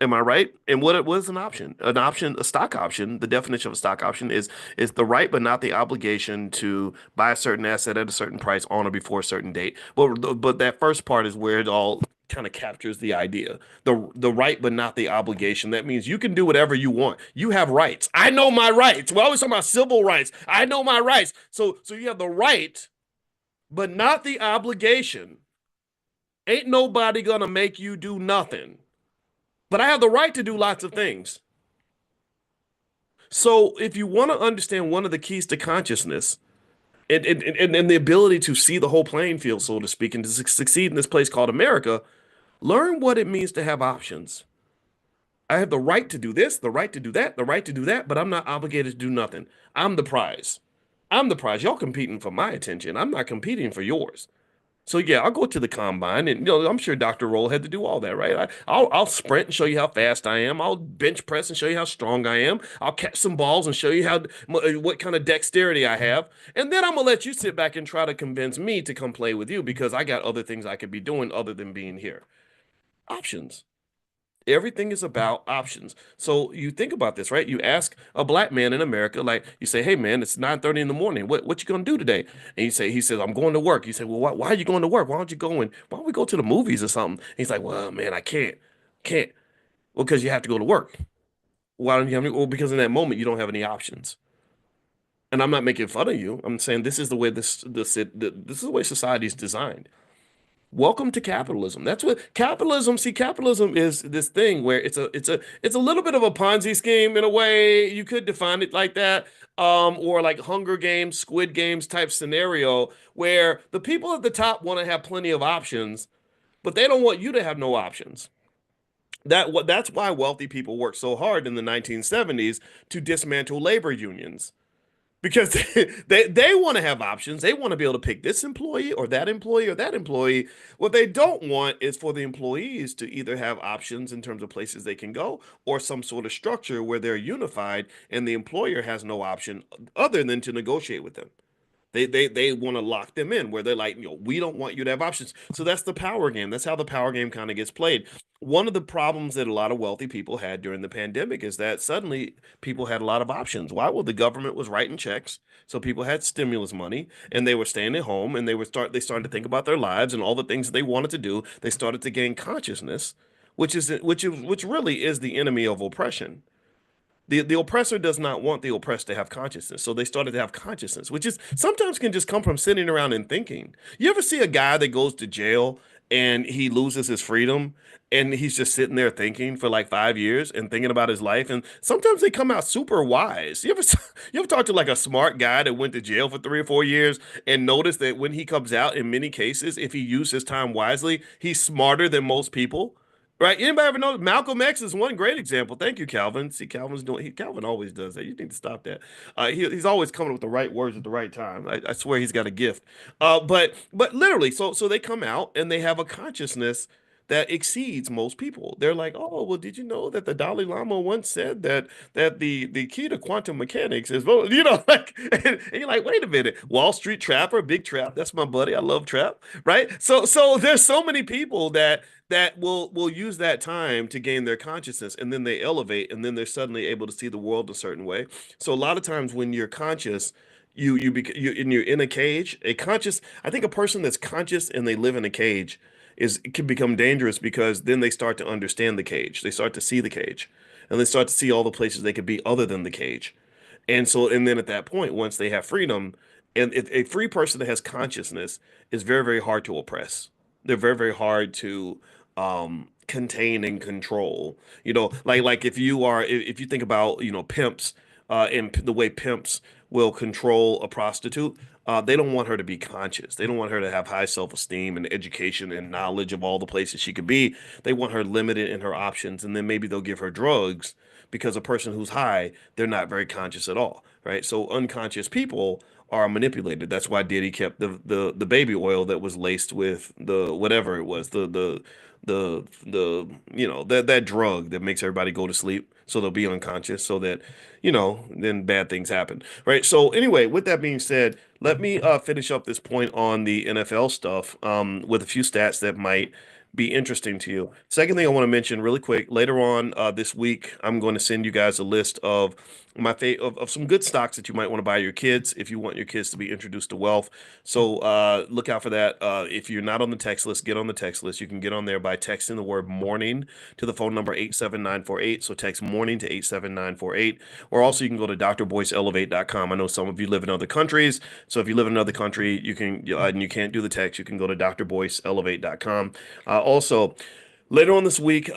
Am I right? And what is an option? An option, a stock option, the definition of a stock option is the right but not the obligation to buy a certain asset at a certain price on or before a certain date. But that first part is where it all kind of captures the idea. The right but not the obligation. That means you can do whatever you want. You have rights. I know my rights. We're always talking about civil rights. I know my rights. So you have the right, but not the obligation. Ain't nobody gonna make you do nothing. But I have the right to do lots of things. So if you want to understand one of the keys to consciousness and the ability to see the whole playing field, so to speak, and to succeed in this place called America, learn what it means to have options. I have the right to do this, the right to do that, the right to do that, but I'm not obligated to do nothing. I'm the prize. I'm the prize. Y'all competing for my attention. I'm not competing for yours. So yeah, I'll go to the combine, and I'm sure Dr. Roll had to do all that, right? I'll sprint and show you how fast I am. I'll bench press and show you how strong I am. I'll catch some balls and show you how what kind of dexterity I have, and then I'm gonna let you sit back and try to convince me to come play with you because I got other things I could be doing other than being here. Options. Everything is about options. So you think about this, right? You ask a black man in America, like you say, "Hey man, it's 9:30 in the morning. What you gonna do today?" And he says, "I'm going to work." You say, "Well, why are you going to work? Why don't you go and why don't we go to the movies or something?" And he's like, "Well, man, I can't." Well, because you have to go to work. Why don't you have any? Well, because in that moment you don't have any options. And I'm not making fun of you. I'm saying this is the way this is the way society is designed. Welcome to capitalism. That's what capitalism, see, capitalism is this thing where it's a little bit of a Ponzi scheme in a way. You could define it like that. Or like Hunger Games, Squid Games type scenario where the people at the top want to have plenty of options, but they don't want you to have no options. That's why wealthy people worked so hard in the 1970s to dismantle labor unions because they want to have options. They want to be able to pick this employee or that employee or that employee. What they don't want is for the employees to either have options in terms of places they can go or some sort of structure where they're unified and the employer has no option other than to negotiate with them. They want to lock them in where they're like, we don't want you to have options. So that's the power game. That's how the power game kind of gets played. One of the problems that a lot of wealthy people had during the pandemic is that suddenly people had a lot of options. Why? Well, the government was writing checks, so people had stimulus money, and they were staying at home, and they started to think about their lives and all the things that they wanted to do. They started to gain consciousness, which really is the enemy of oppression. The oppressor does not want the oppressed to have consciousness. So they started to have consciousness, which is sometimes can just come from sitting around and thinking. You ever see a guy that goes to jail and he loses his freedom and he's just sitting there thinking for like 5 years and thinking about his life? And sometimes they come out super wise. You ever talk to like a smart guy that went to jail for 3 or 4 years and notice that when he comes out, in many cases, if he used his time wisely, he's smarter than most people? Right? Anybody ever know Malcolm X is one great example. Thank you, Calvin. See, Calvin always does that. You need to stop that. He's always coming with the right words at the right time. I swear he's got a gift. But literally, so they come out and they have a consciousness that exceeds most people. They're like, oh, well, did you know that the Dalai Lama once said that the key to quantum mechanics is, well, like, and you're like, wait a minute, Wall Street Trapper, Big Trap, that's my buddy. I love Trap, right? So there's so many people that will use that time to gain their consciousness and then they elevate and then they're suddenly able to see the world a certain way. So a lot of times when you're conscious, you're in a cage, I think a person that's conscious and they live in a cage it can become dangerous because then they start to understand the cage. They start to see the cage and they start to see all the places they could be other than the cage. And then at that point, once they have freedom, and a free person that has consciousness is very, very hard to oppress. They're very, very hard to contain and control. Like if you think about pimps and the way pimps will control a prostitute. They don't want her to be conscious. They don't want her to have high self-esteem and education and knowledge of all the places she could be. They want her limited in her options, and then maybe they'll give her drugs because a person who's high, they're not very conscious at all, right? So unconscious people are manipulated. That's why Diddy kept the baby oil that was laced with the whatever it was, the that drug that makes everybody go to sleep so they'll be unconscious so that then bad things happen, right? So anyway, with that being said, let me finish up this point on the NFL stuff with a few stats that might be interesting to you. Second thing I want to mention really quick, later on this week, I'm going to send you guys a list of of some good stocks that you might want to buy your kids if you want your kids to be introduced to wealth. So look out for that. If you're not on the text list, get on the text list. You can get on there by texting the word morning to the phone number 87948. So text morning to 87948. Or also you can go to drboyceelevate.com. I know some of you live in other countries. So if you live in another country, you can and you can't do the text, you can go to drboyceelevate.com. Also, later on this week,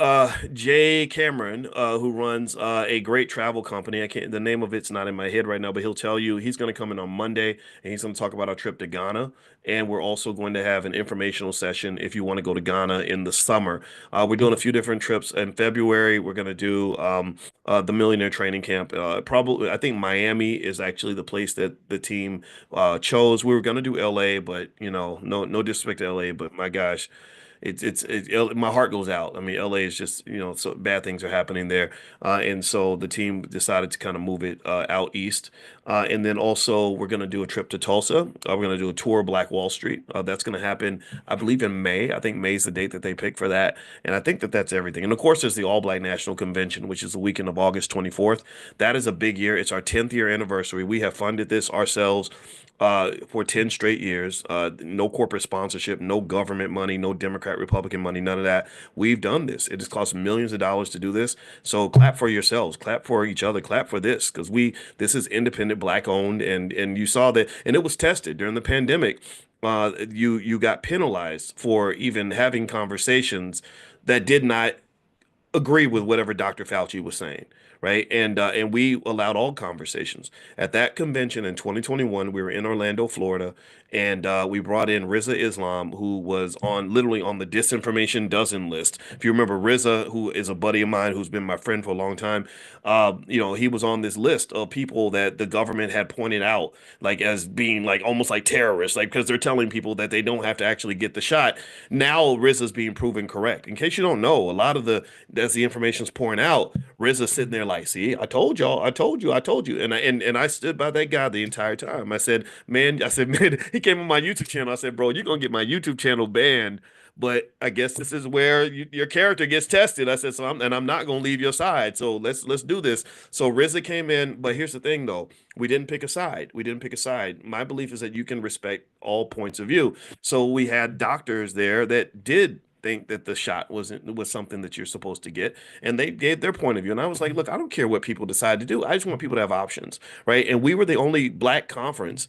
Jay Cameron, who runs a great travel company, I can't, the name of it's not in my head right now, but he'll tell you he's going to come in on Monday and he's going to talk about our trip to Ghana. And we're also going to have an informational session if you want to go to Ghana in the summer. We're doing a few different trips in February. We're going to do the Millionaire Training Camp. Probably, I think Miami is actually the place that the team chose. We were going to do LA, but no disrespect to LA, but my gosh, my heart goes out. I mean, LA is just, so bad things are happening there. And so the team decided to kind of move it out east. And then also we're going to do a trip to Tulsa. We're going to do a tour of Black Wall Street. That's going to happen, I believe, in May. I think May is the date that they picked for that. And I think that that's everything. And of course, there's the All Black National Convention, which is the weekend of August 24th. That is a big year. It's our 10th year anniversary. We have funded this ourselves for 10 straight years. No corporate sponsorship, no government money, no Democrat, Republican money, none of that. We've done this. It has cost millions of dollars to do this. So clap for yourselves, clap for each other, clap for this, because this is independent, black owned, and you saw that, and it was tested during the pandemic. You got penalized for even having conversations that did not agree with whatever Dr. Fauci was saying, right? And we allowed all conversations. At that convention in 2021, we were in Orlando, Florida, and we brought in Riza Islam, who was literally on the disinformation dozen list. If you remember Riza, who is a buddy of mine, who's been my friend for a long time, he was on this list of people that the government had pointed out, like as being like almost like terrorists, like because they're telling people that they don't have to actually get the shot. Now Riza's being proven correct. In case you don't know, a lot of as the information's pouring out, Riza's sitting there like, see, I told y'all, I told you, I told you. And I stood by that guy the entire time. Man, he came on my YouTube channel. I said, bro, you're gonna get my YouTube channel banned. But I guess this is where your character gets tested. I said, I'm not gonna leave your side. So let's do this. So Riza came in, but here's the thing though. We didn't pick a side. We didn't pick a side. My belief is that you can respect all points of view. So we had doctors there that did think that the shot was something that you're supposed to get, and they gave their point of view. And I was like, look, I don't care what people decide to do. I just want people to have options, right? And we were the only black conference,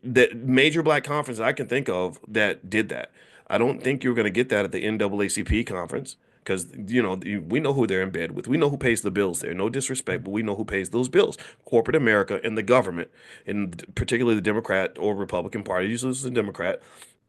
that major black conference I can think of that did that. I don't think you're going to get that at the NAACP conference because we know who they're in bed with. We know who pays the bills there. No disrespect, but we know who pays those bills. Corporate America and the government, and particularly the Democrat or Republican Party. Usually it's the Democrat.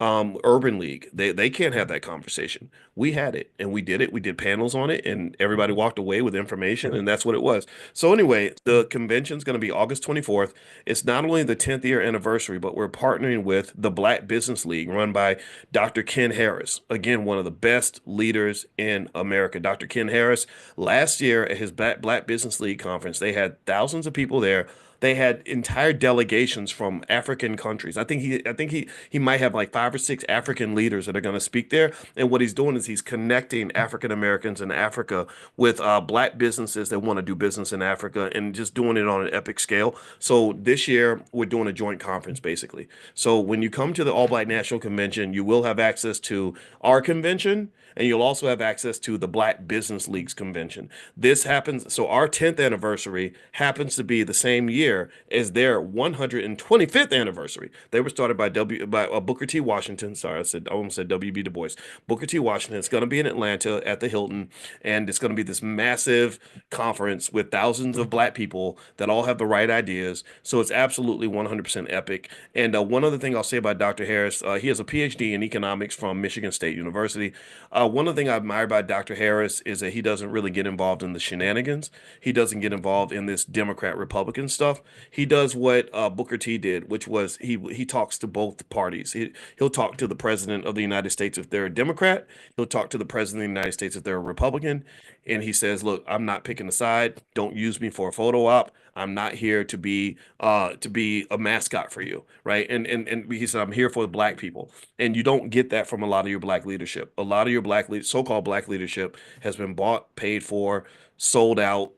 Urban League, they can't have that conversation. We had it and we did it. We did panels on it and everybody walked away with information, and that's what it was. So anyway, the convention's going to be August 24th. It's not only the 10th year anniversary, but we're partnering with the Black Business League run by Dr. Ken Harris. Again, one of the best leaders in America. Dr. Ken Harris, last year at his Black Business League conference, they had thousands of people there. They had entire delegations from African countries. I think he might have like 5 or 6 African leaders that are going to speak there. And what he's doing is he's connecting African Americans in Africa with black businesses that want to do business in Africa, and just doing it on an epic scale. So this year we're doing a joint conference basically. So when you come to the All Black National Convention, you will have access to our convention, and you'll also have access to the Black Business League's convention. This happens, so our 10th anniversary happens to be the same year as their 125th anniversary. They were started by Booker T. Washington. Sorry, I almost said W.B. Du Bois. Booker T. Washington. It's going to be in Atlanta at the Hilton, and it's going to be this massive conference with thousands of black people that all have the right ideas. So it's absolutely 100% epic. And one other thing I'll say about Dr. Harris, he has a PhD in economics from Michigan State University. One of the things I admire about Dr. Harris is that he doesn't really get involved in the shenanigans. He doesn't get involved in this Democrat Republican stuff. stuff, he does what Booker T did, which was he talks to both parties. He'll talk to the president of the United States if they're a Democrat. He'll talk to the president of the United States if they're a Republican, and he says, "Look, I'm not picking a side. Don't use me for a photo op. I'm not here to be a mascot for you, right?" And he said, "I'm here for the black people." And you don't get that from a lot of your black leadership. A lot of your so-called black leadership has been bought, paid for, sold out,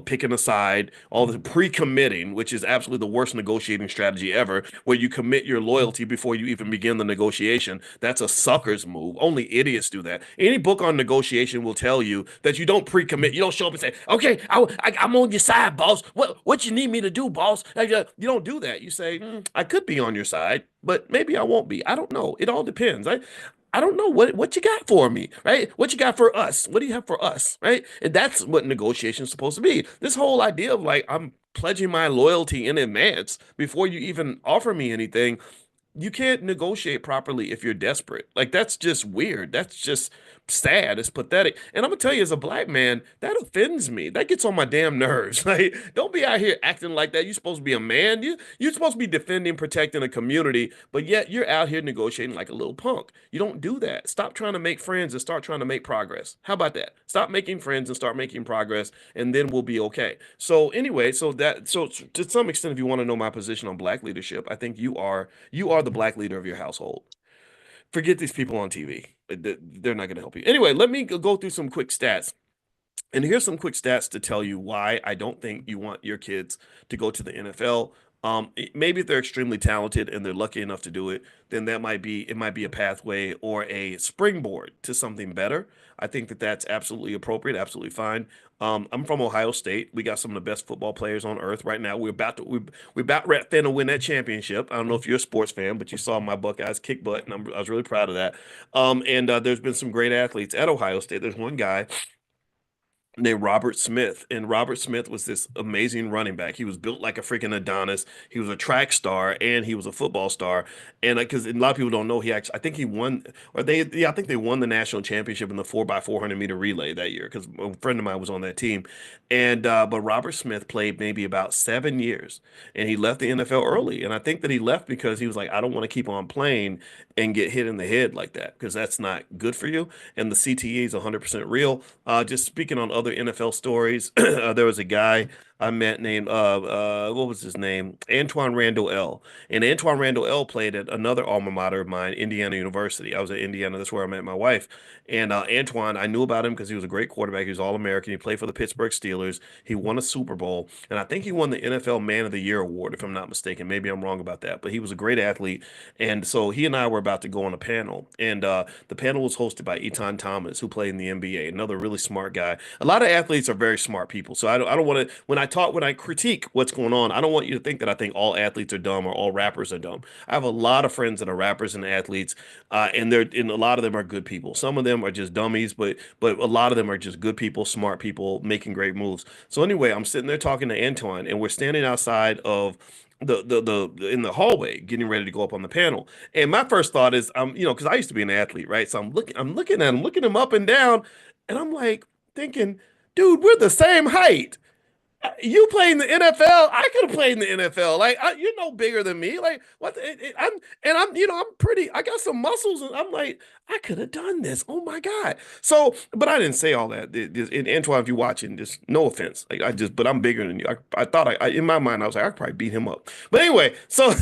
picking a side, all the pre-committing, which is absolutely the worst negotiating strategy ever, where you commit your loyalty before you even begin the negotiation. That's a sucker's move. Only idiots do that. Any book on negotiation will tell you that you don't pre-commit. You don't show up and say, "Okay, I'm on your side, boss. What you need me to do, boss?" You don't do that. You say, "I could be on your side, but maybe I won't be. I don't know. It all depends." I don't know what you got for me, right? What you got for us? What do you have for us, right? And that's what negotiation is supposed to be. This whole idea of like I'm pledging my loyalty in advance before you even offer me anything, you can't negotiate properly if you're desperate. Like that's just weird. That's just sad. It's pathetic. And I'm gonna tell you, as a black man, that offends me. That gets on my damn nerves. Like, don't be out here acting like that. You're supposed to be a man. You're supposed to be defending, protecting a community, but yet you're out here negotiating like a little punk. You don't do that. Stop trying to make friends and start trying to make progress. How about that? Stop making friends and start making progress, and then we'll be okay. So anyway, so to some extent, if you want to know my position on black leadership, I think you are the black leader of your household. Forget these people on TV. They're not going to help you. Anyway, let me go through some quick stats. And here's some quick stats to tell you why I don't think you want your kids to go to the NFL. Maybe if they're extremely talented and they're lucky enough to do it, then it might be a pathway or a springboard to something better. I think that that's absolutely appropriate, absolutely fine. I'm from Ohio State. We got some of the best football players on earth right now. We're about ready to win that championship. I don't know if you're a sports fan, but you saw my Buckeyes kick butt, and I was really proud of that. And there's been some great athletes at Ohio State. There's one guy named Robert Smith. And Robert Smith was this amazing running back. He was built like a freaking Adonis. He was a track star and he was a football star. And because a lot of people don't know, I think he won, I think they won the national championship in the 4x400 meter relay that year because a friend of mine was on that team. And, but Robert Smith played maybe about 7 years and he left the NFL early. And I think that he left because he was like, I don't want to keep on playing and get hit in the head like that because that's not good for you. And the CTE is 100% real. Just speaking on other NFL stories, there was a guy I met named what was his name? Antoine Randall L. And Antoine Randall L played at another alma mater of mine, Indiana University. I was at Indiana. That's where I met my wife. And Antoine, I knew about him because he was a great quarterback. He was All-American. He played for the Pittsburgh Steelers. He won a Super Bowl, and I think he won the NFL Man of the Year award, if I'm not mistaken. Maybe I'm wrong about that, but he was a great athlete. And so he and I were about to go on a panel, and the panel was hosted by Etan Thomas, who played in the NBA, another really smart guy. A lot of athletes are very smart people, so I don't want to when I critique what's going on, I don't want you to think that I think all athletes are dumb or all rappers are dumb. I have a lot of friends that are rappers and athletes, and a lot of them are good people. Some of them are just dummies, but a lot of them are just good people, smart people making great moves. So anyway, I'm sitting there talking to Antoine, and we're standing outside of in the hallway getting ready to go up on the panel. And my first thought is because I used to be an athlete, right? So I'm looking at him, looking him up and down, and I'm like thinking, dude, we're the same height. You play in the NFL. I could have played in the NFL. Like you're no bigger than me. Like what? I'm pretty. I got some muscles, and I'm like, I could have done this. Oh my god. So, but I didn't say all that. And Antoine, if you're watching, just no offense. Like but I'm bigger than you. I thought in my mind I was like I could probably beat him up. But anyway, so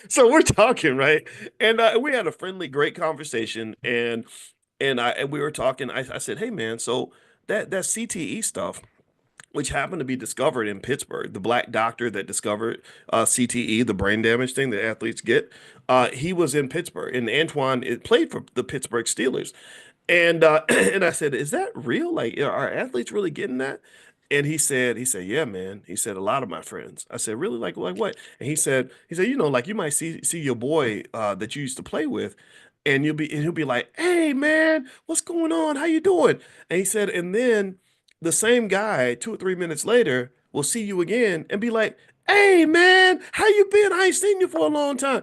so we're talking right, and we had a friendly, great conversation, and we were talking. I said, hey man, so that CTE stuff which happened to be discovered in Pittsburgh. The black doctor that discovered CTE, the brain damage thing that athletes get, he was in Pittsburgh, and Antoine it played for the Pittsburgh Steelers. And and I said, "Is that real? Like, are athletes really getting that?" And he said, "Yeah, man." He said, "A lot of my friends." I said, "Really? Like what?" And he said, like you might see your boy that you used to play with, and he'll be like, "Hey, man, what's going on? How you doing?" And he said, and then the same guy 2 or 3 minutes later will see you again and be like, "Hey, man, how you been? I ain't seen you for a long time."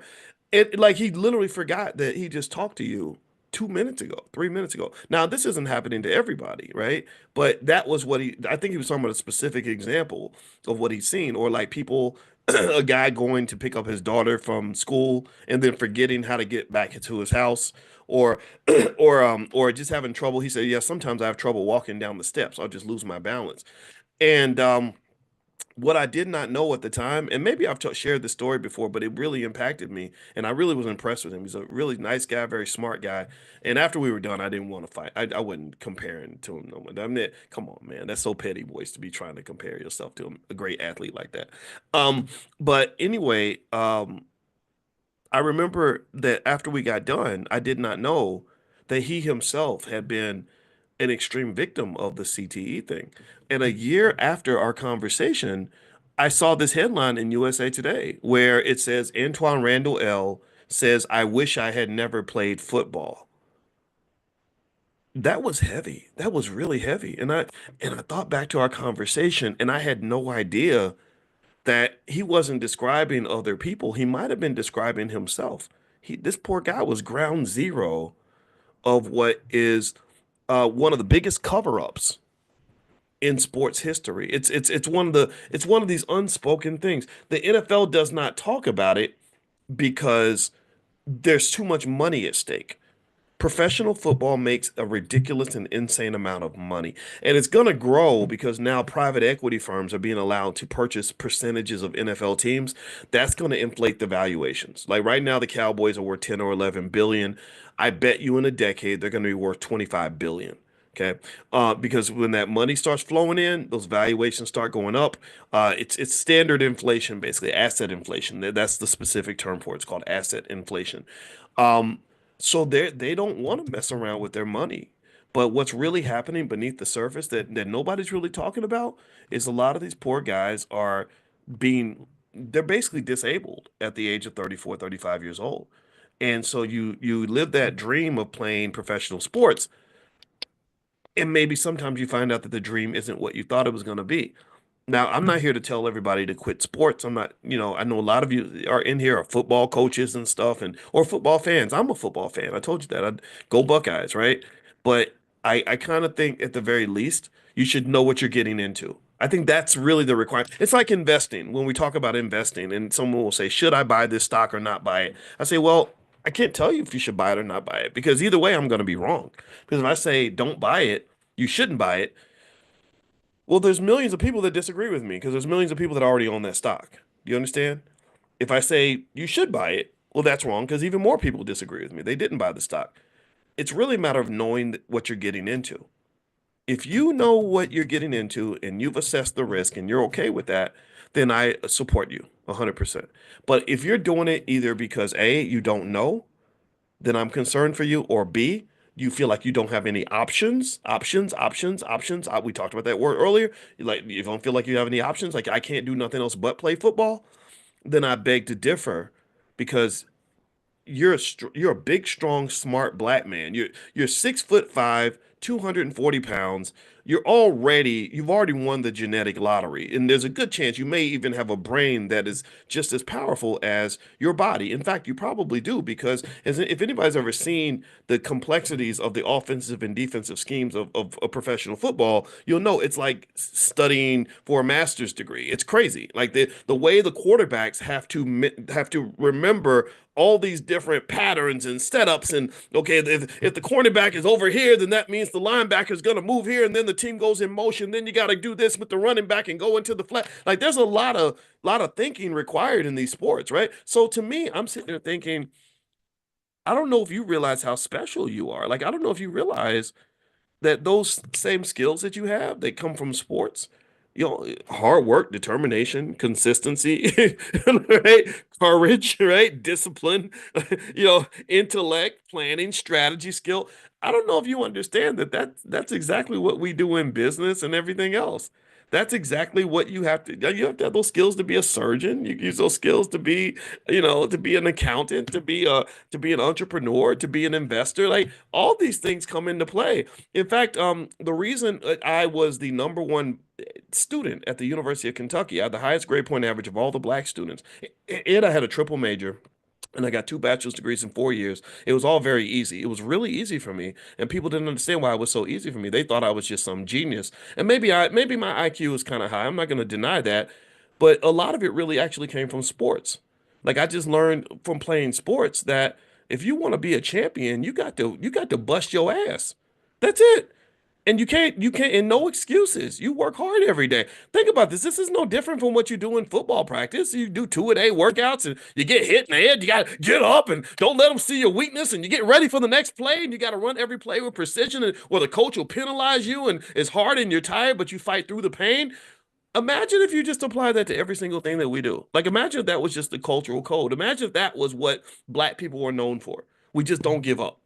It like he literally forgot that he just talked to you 2 minutes ago, 3 minutes ago. Now, this isn't happening to everybody, right? But that was what I think he was talking about a specific example of what he's seen, or like people, a guy going to pick up his daughter from school and then forgetting how to get back into his house, or, or just having trouble. He said, yeah, sometimes I have trouble walking down the steps. I'll just lose my balance. And, what I did not know at the time, and maybe I've shared this story before, but it really impacted me, and I really was impressed with him. He's a really nice guy, very smart guy. And after we were done, I didn't want to fight. I wasn't comparing to him no more. I mean, come on, man, that's so petty, boys, to be trying to compare yourself to a great athlete like that. Um, but anyway, I remember that after we got done, I did not know that he himself had been an extreme victim of the CTE thing. And a year after our conversation, I saw this headline in USA Today where it says Antoine Randall L. says, I wish I had never played football. That was heavy. That was really heavy. And I thought back to our conversation, and I had no idea that he wasn't describing other people. He might have been describing himself. This poor guy was ground zero of what is one of the biggest cover-ups in sports history. It's one of these unspoken things. The NFL does not talk about it because there's too much money at stake. Professional football makes a ridiculous and insane amount of money. And it's going to grow because now private equity firms are being allowed to purchase percentages of NFL teams. That's going to inflate the valuations. Like right now, the Cowboys are worth 10 or 11 billion. I bet you in a decade, they're going to be worth 25 billion. Okay. Because when that money starts flowing in, those valuations start going up. It's standard inflation, basically asset inflation. That's the specific term for it. It's called asset inflation. Um, so they don't want to mess around with their money. But what's really happening beneath the surface that nobody's really talking about is a lot of these poor guys are they're basically disabled at the age of 34, 35 years old. And so you live that dream of playing professional sports, and maybe sometimes you find out that the dream isn't what you thought it was going to be. Now, I'm not here to tell everybody to quit sports. I'm not, I know a lot of you are in here are football coaches and stuff and or football fans. I'm a football fan. I told you that. I'd go Buckeyes, right? But I kind of think at the very least, you should know what you're getting into. I think that's really the requirement. It's like investing. When we talk about investing and someone will say, should I buy this stock or not buy it? I say, well, I can't tell you if you should buy it or not buy it because either way, I'm going to be wrong. Because if I say don't buy it, you shouldn't buy it, well, there's millions of people that disagree with me because there's millions of people that already own that stock. Do you understand? If I say you should buy it, well, that's wrong because even more people disagree with me. They didn't buy the stock. It's really a matter of knowing what you're getting into. If you know what you're getting into and you've assessed the risk and you're okay with that, then I support you 100%. But if you're doing it either because A, you don't know, then I'm concerned for you, or B, you feel like you don't have any options. We talked about that word earlier. Like you don't feel like you have any options, like I can't do nothing else but play football, then I beg to differ because you're a big, strong, smart black man. You're 6'5", 240 pounds. You've already won the genetic lottery, and there's a good chance you may even have a brain that is just as powerful as your body. In fact, you probably do because if anybody's ever seen the complexities of the offensive and defensive schemes of professional football, you'll know it's like studying for a master's degree. It's crazy. Like the way the quarterbacks have to remember all these different patterns and setups. And okay, if the cornerback is over here, then that means the linebacker is going to move here, and then the team goes in motion. Then you got to do this with the running back and go into the flat. Like there's a lot of thinking required in these sports, right? So to me, I'm sitting there thinking, I don't know if you realize how special you are. Like I don't know if you realize that those same skills that you have, they come from sports. Hard work, determination, consistency, right? Courage, right? Discipline, intellect, planning, strategy, skill. I don't know if you understand that's exactly what we do in business and everything else. That's exactly what you have to have those skills to be a surgeon. You use those skills to be, to be an accountant, to be an entrepreneur, to be an investor. Like all these things come into play. In fact, the reason I was the number one student at the University of Kentucky, I had the highest grade point average of all the black students, and I had a triple major. and I got two bachelor's degrees in 4 years. It was all very easy. It was really easy for me, and people didn't understand why it was so easy for me. They thought I was just some genius, and maybe my IQ was kind of high. I'm not going to deny that, but a lot of it really actually came from sports. Like I just learned from playing sports that if you want to be a champion, you got to bust your ass. That's it. And you can't, and no excuses. You work hard every day. Think about this. This is no different from what you do in football practice. You do two-a-day workouts and you get hit in the head. You got to get up and don't let them see your weakness and you get ready for the next play and you got to run every play with precision and or the coach will penalize you and it's hard and you're tired, but you fight through the pain. Imagine if you just apply that to every single thing that we do. Like, imagine if that was just the cultural code. Imagine if that was what black people were known for. We just don't give up.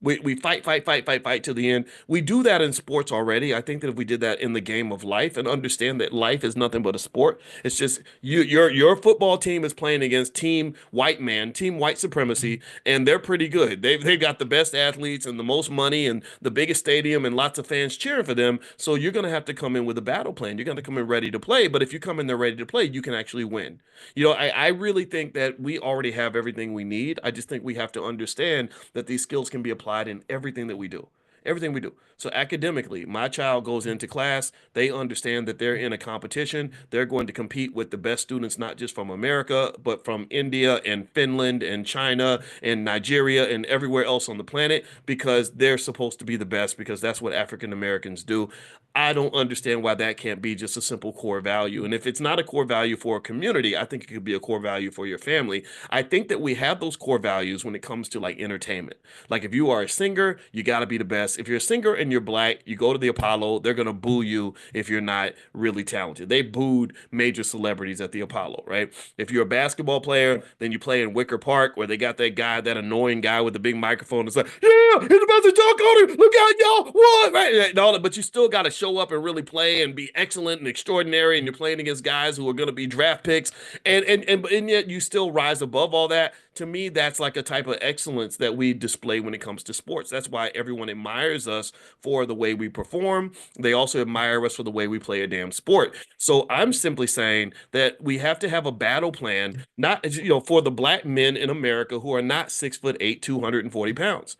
We fight, fight, fight, fight, fight to the end. We do that in sports already. I think that if we did that in the game of life and understand that life is nothing but a sport, it's just your football team is playing against team white man, team white supremacy, and they're pretty good. They've got the best athletes and the most money and the biggest stadium and lots of fans cheering for them. So you're gonna have to come in with a battle plan. You're gonna come in ready to play. But if you come in there ready to play, you can actually win. I really think that we already have everything we need. I just think we have to understand that these skills can be applied in everything that we do. Everything we do. So academically, my child goes into class, they understand that they're in a competition. They're going to compete with the best students, not just from America, but from India and Finland and China and Nigeria and everywhere else on the planet because they're supposed to be the best because that's what African Americans do. I don't understand why that can't be just a simple core value. And if it's not a core value for a community, I think it could be a core value for your family. I think that we have those core values when it comes to like entertainment. Like if you are a singer, you got to be the best. If you're a singer and you're black, you go to the Apollo, they're going to boo you if you're not really talented. They booed major celebrities at the Apollo, right? If you're a basketball player, then you play in Wicker Park where they got that guy, that annoying guy with the big microphone that's like, yeah, he's about to dunk on him. Look out, y'all. What? Right? And all that, but you still got to show up and really play and be excellent and extraordinary. And you're playing against guys who are going to be draft picks. And yet you still rise above all that. To me, that's like a type of excellence that we display when it comes to sports. That's why everyone admires us for the way we perform. They also admire us for the way we play a damn sport. So I'm simply saying that we have to have a battle plan, not for the black men in America who are not 6'8", 240 pounds.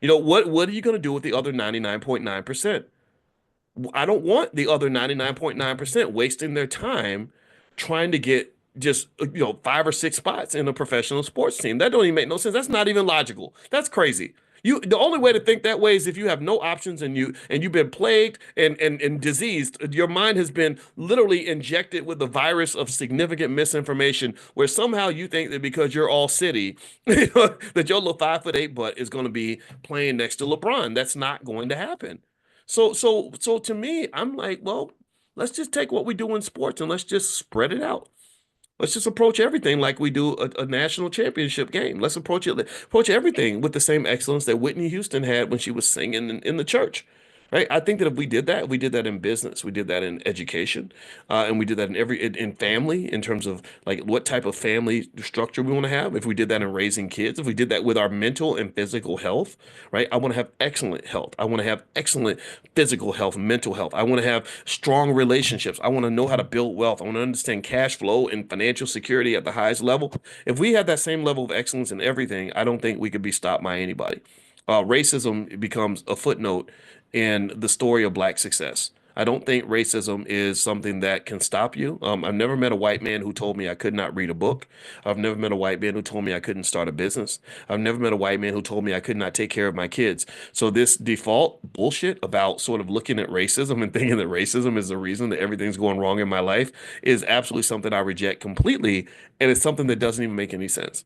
What are you going to do with the other 99.9%? I don't want the other 99.9% wasting their time trying to get just 5 or 6 spots in a professional sports team. That don't even make no sense. That's not even logical. That's crazy. The only way to think that way is if you have no options and you've been plagued and diseased. Your mind has been literally injected with the virus of significant misinformation, where somehow you think that because you're all city, that your little 5'8" butt is going to be playing next to LeBron. That's not going to happen. So to me, I'm like, well, let's just take what we do in sports and let's just spread it out. Let's just approach everything like we do a national championship game. Let's approach everything with the same excellence that Whitney Houston had when she was singing in the church. Right? I think that if we did that in business, we did that in education, and we did that in family in terms of like what type of family structure we want to have. If we did that in raising kids, if we did that with our mental and physical health, right? I want to have excellent health. I want to have excellent physical health, mental health. I want to have strong relationships. I want to know how to build wealth. I want to understand cash flow and financial security at the highest level. If we had that same level of excellence in everything, I don't think we could be stopped by anybody. Racism becomes a footnote in the story of black success. I don't think racism is something that can stop you. I've never met a white man who told me I could not read a book. I've never met a white man who told me I couldn't start a business. I've never met a white man who told me I could not take care of my kids. So this default bullshit about sort of looking at racism and thinking that racism is the reason that everything's going wrong in my life is absolutely something I reject completely. And it's something that doesn't even make any sense.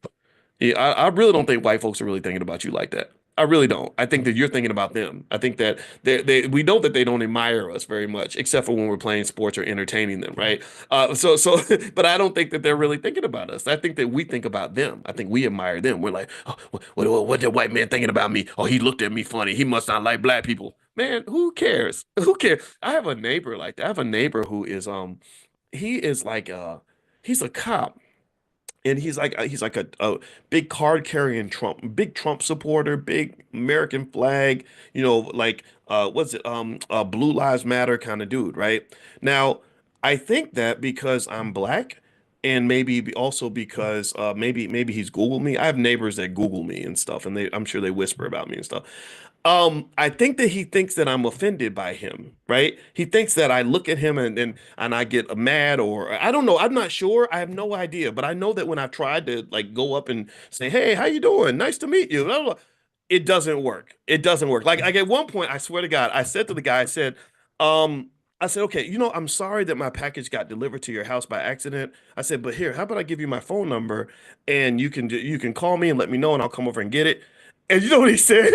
Yeah, I really don't think white folks are really thinking about you like that. I really don't. I think that you're thinking about them. I think that we know that they don't admire us very much, except for when we're playing sports or entertaining them, right? But I don't think that they're really thinking about us. I think that we think about them. I think we admire them. We're like, oh, what that white man thinking about me? Oh, he looked at me funny. He must not like black people. Man, who cares? Who cares? I have a neighbor like that. I have a neighbor who is he is like he's a cop and he's like a big card carrying big Trump supporter, big American flag, like what's it, Blue Lives Matter kind of dude, right? Now, I think that because I'm black and also because maybe he's Googled me. I have neighbors that Google me and stuff, and I'm sure they whisper about me and stuff. I think that he thinks that I'm offended by him, right? He thinks that I look at him and I get mad, or I don't know. I'm not sure. I have no idea, but I know that when I've tried to like go up and say, "Hey, how you doing? Nice to meet you," blah, blah, blah, it doesn't work. It doesn't work. Like at one point, I swear to God, I said to the guy, um, I said, okay, I'm sorry that my package got delivered to your house by accident. I said, but here, how about I give you my phone number and you can call me and let me know and I'll come over and get it. And you know what he said?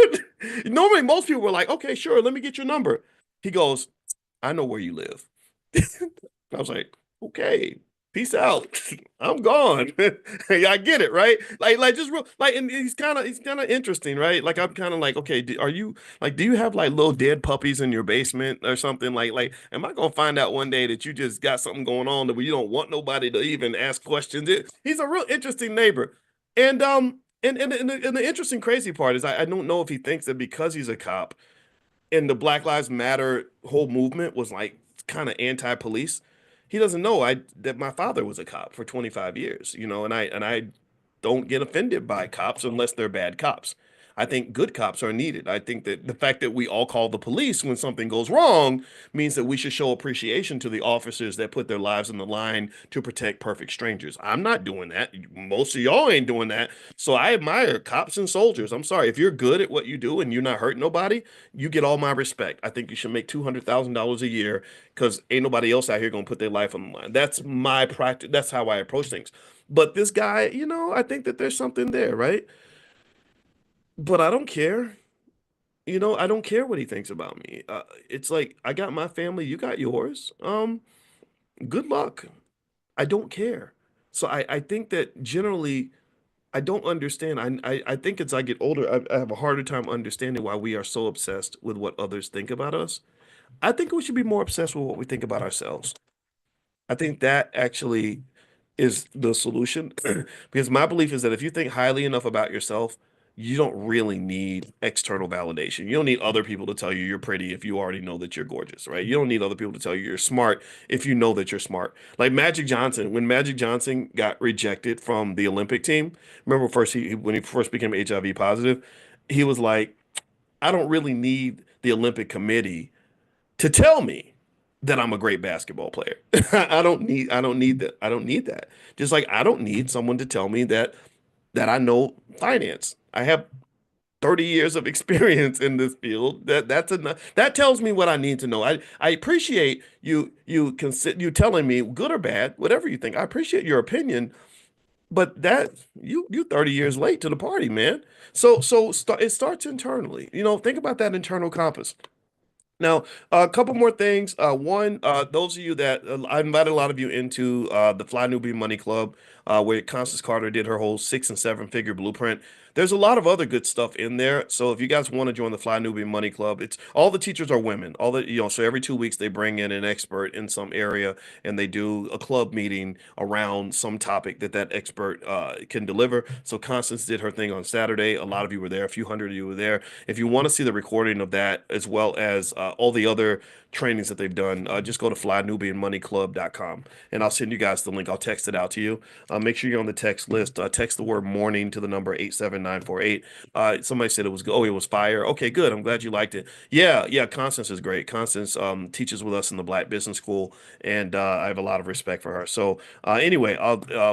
Normally, most people were like, okay, sure, let me get your number. He goes, I know where you live. I was like, okay, peace out. I'm gone. Yeah, I get it, right? Like just real, like, and he's kind of interesting, right? Like I'm kind of like, okay, are you like, do you have like little dead puppies in your basement or something? Like, am I gonna find out one day that you just got something going on that you don't want nobody to even ask questions? He's a real interesting neighbor, and the interesting crazy part is I don't know if he thinks that because he's a cop and the Black Lives Matter whole movement was like kind of anti-police. He doesn't know I that my father was a cop for 25 years, and I don't get offended by cops unless they're bad cops. I think good cops are needed. I think that the fact that we all call the police when something goes wrong means that we should show appreciation to the officers that put their lives on the line to protect perfect strangers. I'm not doing that. Most of y'all ain't doing that. So I admire cops and soldiers. I'm sorry. If you're good at what you do and you're not hurting nobody, you get all my respect. I think you should make $200,000 a year because ain't nobody else out here gonna put their life on the line. That's my practice. That's how I approach things. But this guy, I think that there's something there, right? But I don't care. I don't care what he thinks about me. It's like I got my family, you got yours. Good luck. I don't care. So I think that generally I don't understand. I think as I get older, I have a harder time understanding why we are so obsessed with what others think about us. I think we should be more obsessed with what we think about ourselves. I think that actually is the solution because my belief is that if you think highly enough about yourself, you don't really need external validation. You don't need other people to tell you you're pretty if you already know that you're gorgeous, right? You don't need other people to tell you you're smart if you know that you're smart. Like Magic Johnson, when Magic Johnson got rejected from the Olympic team, remember first when he first became HIV positive, he was like, I don't really need the Olympic committee to tell me that I'm a great basketball player. I don't need that. I don't need that. Just like I don't need someone to tell me that I know finance. I have 30 years of experience in this field. That's enough. That tells me what I need to know. I appreciate you telling me good or bad, whatever you think. I appreciate your opinion, but that you 30 years late to the party, man. It starts internally. Think about that internal compass. Now, a couple more things. One, those of you that I invited a lot of you into the Fly Newbie Money Club, where Constance Carter did her whole 6 and 7 figure blueprint. There's a lot of other good stuff in there. So if you guys want to join the Fly Newbie Money Club, it's all the teachers are women. So every 2 weeks they bring in an expert in some area and they do a club meeting around some topic that expert can deliver. So Constance did her thing on Saturday. A lot of you were there. A few hundred of you were there. If you want to see the recording of that, as well as all the other trainings that they've done, just go to flynubianmoneyclub.com and I'll send you guys the link. I'll text it out to you. Make sure you're on the text list. Text the word morning to the number 87948. Somebody said it was fire. Okay, good. I'm glad you liked it. Yeah, yeah. Constance is great. Constance teaches with us in the Black Business School, and I have a lot of respect for her. So anyway,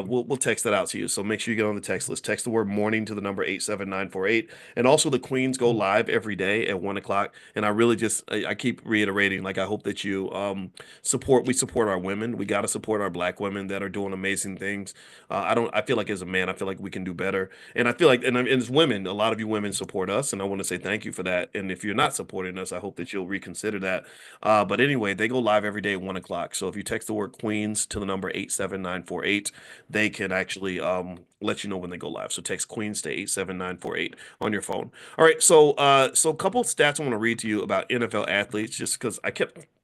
we'll text that out to you. So make sure you get on the text list. Text the word morning to the number 87948. And also the Queens go live every day at 1 o'clock. And I really I keep reiterating, like I hope that you we support our women. We got to support our Black women that are doing amazing things. I feel like as a man, I feel like we can do better. And I feel like, and as women, a lot of you women support us, and I want to say thank you for that. And if you're not supporting us, I hope that you'll reconsider that. But anyway, they go live every day at 1 o'clock. So if you text the word Queens to the number 87948, they can actually let you know when they go live. So text Queens to 87948 on your phone. All right, so a couple stats I want to read to you about NFL athletes, just because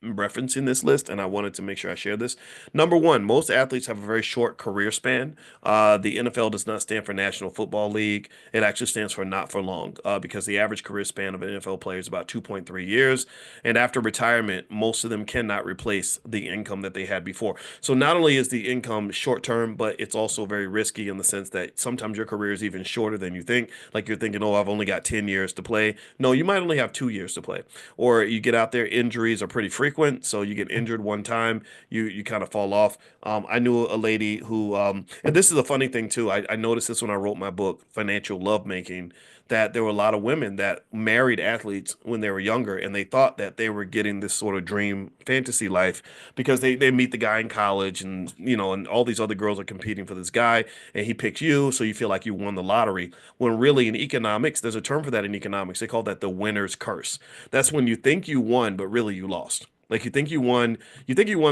referencing this list, and I wanted to make sure I share this. Number one, most athletes have a very short career span. The NFL does not stand for National Football League. It actually stands for not for long, because the average career span of an NFL player is about 2.3 years. And after retirement, most of them cannot replace the income that they had before. So not only is the income short term, but it's also very risky in the sense that sometimes your career is even shorter than you think. Like you're thinking, oh, I've only got 10 years to play. No, you might only have 2 years to play. Or you get out there, injuries are pretty frequent. So you get injured one time, you kind of fall off. I knew a lady who, and this is a funny thing too. I noticed this when I wrote my book, Financial Lovemaking, that there were a lot of women that married athletes when they were younger, and they thought that they were getting this sort of dream fantasy life because they meet the guy in college, and and all these other girls are competing for this guy, and he picks you, so you feel like you won the lottery. When really in economics, there's a term for that in economics. They call that the winner's curse. That's when you think you won, but really you lost. Like you think you won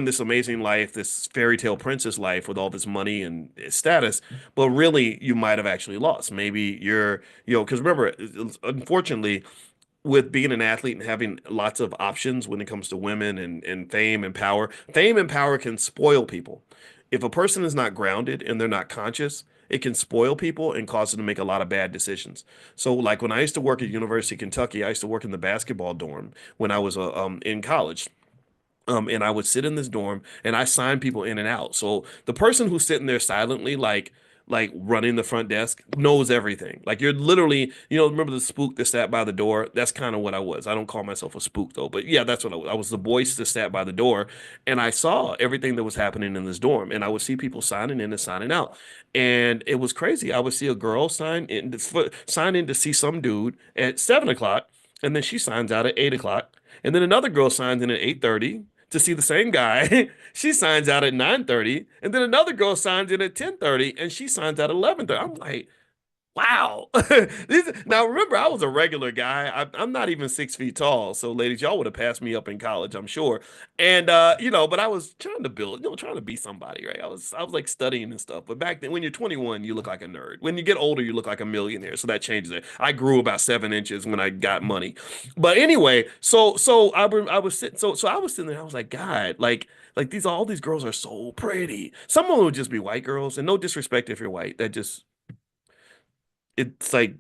this amazing life, this fairy tale princess life with all this money and status, but really you might have actually lost. Maybe because remember, unfortunately, with being an athlete and having lots of options when it comes to women and fame and power can spoil people. If a person is not grounded and they're not conscious, it can spoil people and cause them to make a lot of bad decisions. So, like when I used to work at University of Kentucky, I used to work in the basketball dorm when I was in college. And I would sit in this dorm and I sign people in and out. So the person who's sitting there silently, like running the front desk, knows everything. Like you're literally, remember the spook that sat by the door? That's kind of what I was. I don't call myself a spook though, but yeah, that's what I was. I was the Boyce that sat by the door, and I saw everything that was happening in this dorm, and I would see people signing in and signing out, and it was crazy. I would see a girl sign in to see some dude at 7 o'clock, and then she signs out at 8 o'clock, and then another girl signs in at 8:30 to see the same guy. She signs out at 9:30, and then another girl signs in at 10:30, and she signs out at 11:30. I'm like, wow. Now remember, I was a regular guy. I'm not even 6 feet tall. So ladies, y'all would have passed me up in college, I'm sure. And but I was trying to build, trying to be somebody, right? I was like studying and stuff. But back then, when you're 21, you look like a nerd. When you get older, you look like a millionaire. So that changes it. I grew about 7 inches when I got money. But anyway, so I was sitting, so I was sitting there, I was like, God, like all these girls are so pretty. Some of them would just be white girls, and no disrespect if you're white. That just it's like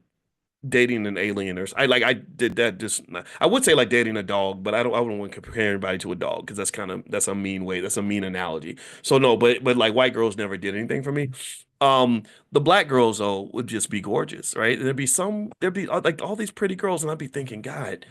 dating an alien, or I did that just I would say like dating a dog, but I wouldn't want to compare anybody to a dog because that's a mean way, that's a mean analogy. So no, but like white girls never did anything for me. The black girls though would just be gorgeous, right? There'd be like all these pretty girls, and I'd be thinking, God,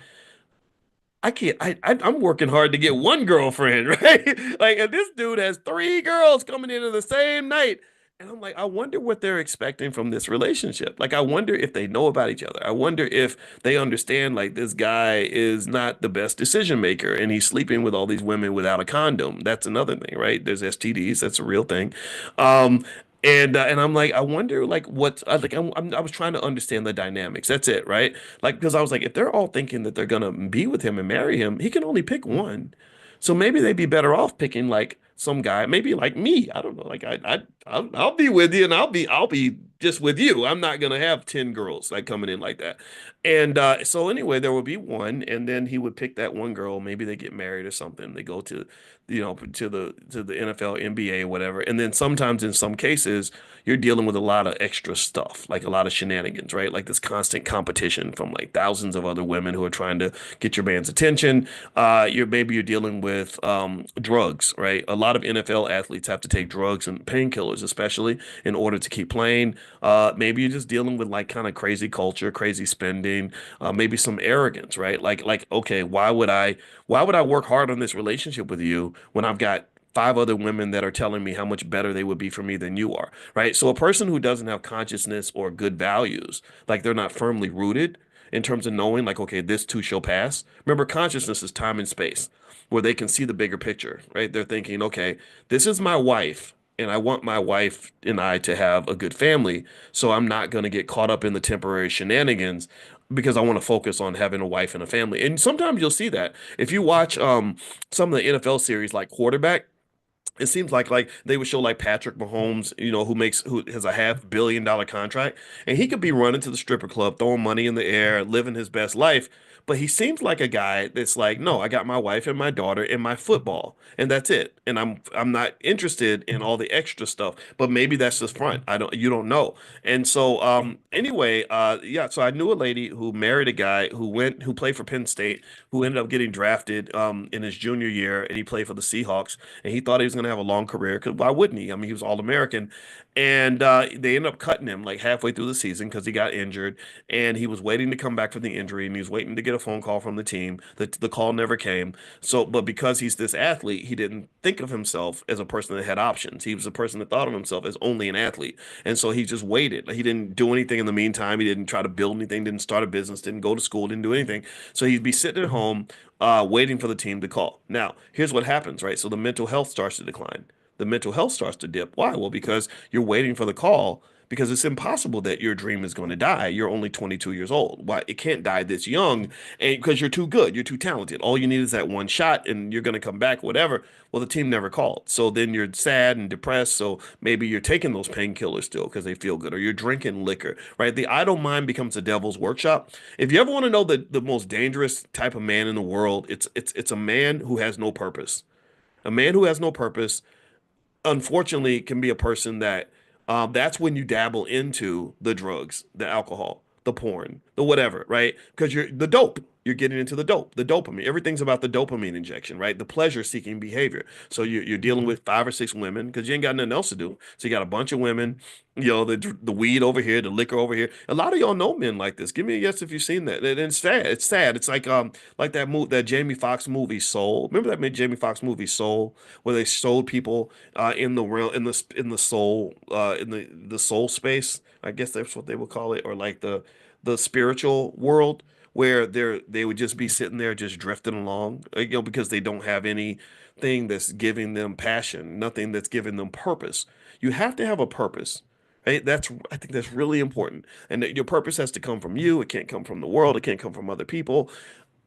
I can't. I'm working hard to get one girlfriend, right? Like, and this dude has three girls coming in the same night, and I'm like, I wonder what they're expecting from this relationship. Like, I wonder if they know about each other. I wonder if they understand like this guy is not the best decision maker, and he's sleeping with all these women without a condom. That's another thing, right? There's STDs. That's a real thing. Um, and I'm like, I wonder like what I like. I was trying to understand the dynamics. That's it, right? Like, because I was like, if they're all thinking that they're gonna be with him and marry him, he can only pick one. So maybe they'd be better off picking like some guy, maybe like me. I don't know. Like I'll be with you, and I'll be just with you. I'm not gonna have 10 girls like coming in like that. And so anyway, there would be one, and then he would pick that one girl. Maybe they get married or something. They go to to the NFL, NBA, whatever. And then sometimes in some cases, you're dealing with a lot of extra stuff, like a lot of shenanigans, right? Like this constant competition from like thousands of other women who are trying to get your man's attention. You're dealing with drugs, right? A lot of NFL athletes have to take drugs and painkillers, especially in order to keep playing. Maybe you're just dealing with like kind of crazy culture, crazy spending, maybe some arrogance, right? Like okay, why would I work hard on this relationship with you when I've got five other women that are telling me how much better they would be for me than you are, right? So a person who doesn't have consciousness or good values, like they're not firmly rooted in terms of knowing, like, okay, this too shall pass. Remember, consciousness is time and space, where they can see the bigger picture, right? They're thinking, okay, this is my wife, and I want my wife and I to have a good family. So I'm not going to get caught up in the temporary shenanigans because I want to focus on having a wife and a family. And sometimes you'll see that if you watch some of the NFL series like Quarterback. It seems like they would show like Patrick Mahomes, who has a $500 million contract, and he could be running to the stripper club, throwing money in the air, living his best life. But he seems like a guy that's like, no, I got my wife and my daughter and my football, and that's it. And I'm not interested in all the extra stuff. But maybe that's just front. You don't know. And so anyway, yeah. So I knew a lady who married a guy who played for Penn State, who ended up getting drafted in his junior year, and he played for the Seahawks, and he thought he was going to have a long career. Because why wouldn't he? I mean, he was All American, and they ended up cutting him like halfway through the season because he got injured, and he was waiting to come back from the injury, and he was waiting to get a phone call from the team. The call never came. So, but because he's this athlete, he didn't think of himself as a person that had options. He was a person that thought of himself as only an athlete, and so he just waited. He didn't do anything in the meantime. He didn't try to build anything. Didn't start a business. Didn't go to school. Didn't do anything. So he'd be sitting at home waiting for the team to call. Now, here's what happens, right? So the mental health starts to decline. The mental health starts to dip. Why? Well, because you're waiting for the call because it's impossible that your dream is going to die. You're only 22 years old. Why? It can't die this young, and because you're too good, you're too talented. All you need is that one shot, and you're going to come back, whatever. Well, the team never called. So then you're sad and depressed. So maybe you're taking those painkillers still because they feel good, or you're drinking liquor, right? The idle mind becomes a devil's workshop. If you ever want to know the most dangerous type of man in the world, it's a man who has no purpose. A man who has no purpose, unfortunately, can be a person that that's when you dabble into the drugs, the alcohol, the porn, the whatever, right? Because you're the dope. You're getting into the dope, the dopamine. Everything's about the dopamine injection, right? The pleasure-seeking behavior. So you're dealing with 5 or 6 women because you ain't got nothing else to do. So you got a bunch of women, the weed over here, the liquor over here. A lot of y'all know men like this. Give me a yes if you've seen that. And it's sad. It's sad. It's like that movie, that Jamie Foxx movie Soul. Remember that Jamie Foxx movie Soul, where they sold people in the real in the soul in the soul space. I guess that's what they would call it, or like the spiritual world where they would just be sitting there just drifting along, because they don't have anything that's giving them passion, nothing that's giving them purpose. You have to have a purpose. Right? I think that's really important. And that your purpose has to come from you. It can't come from the world. It can't come from other people.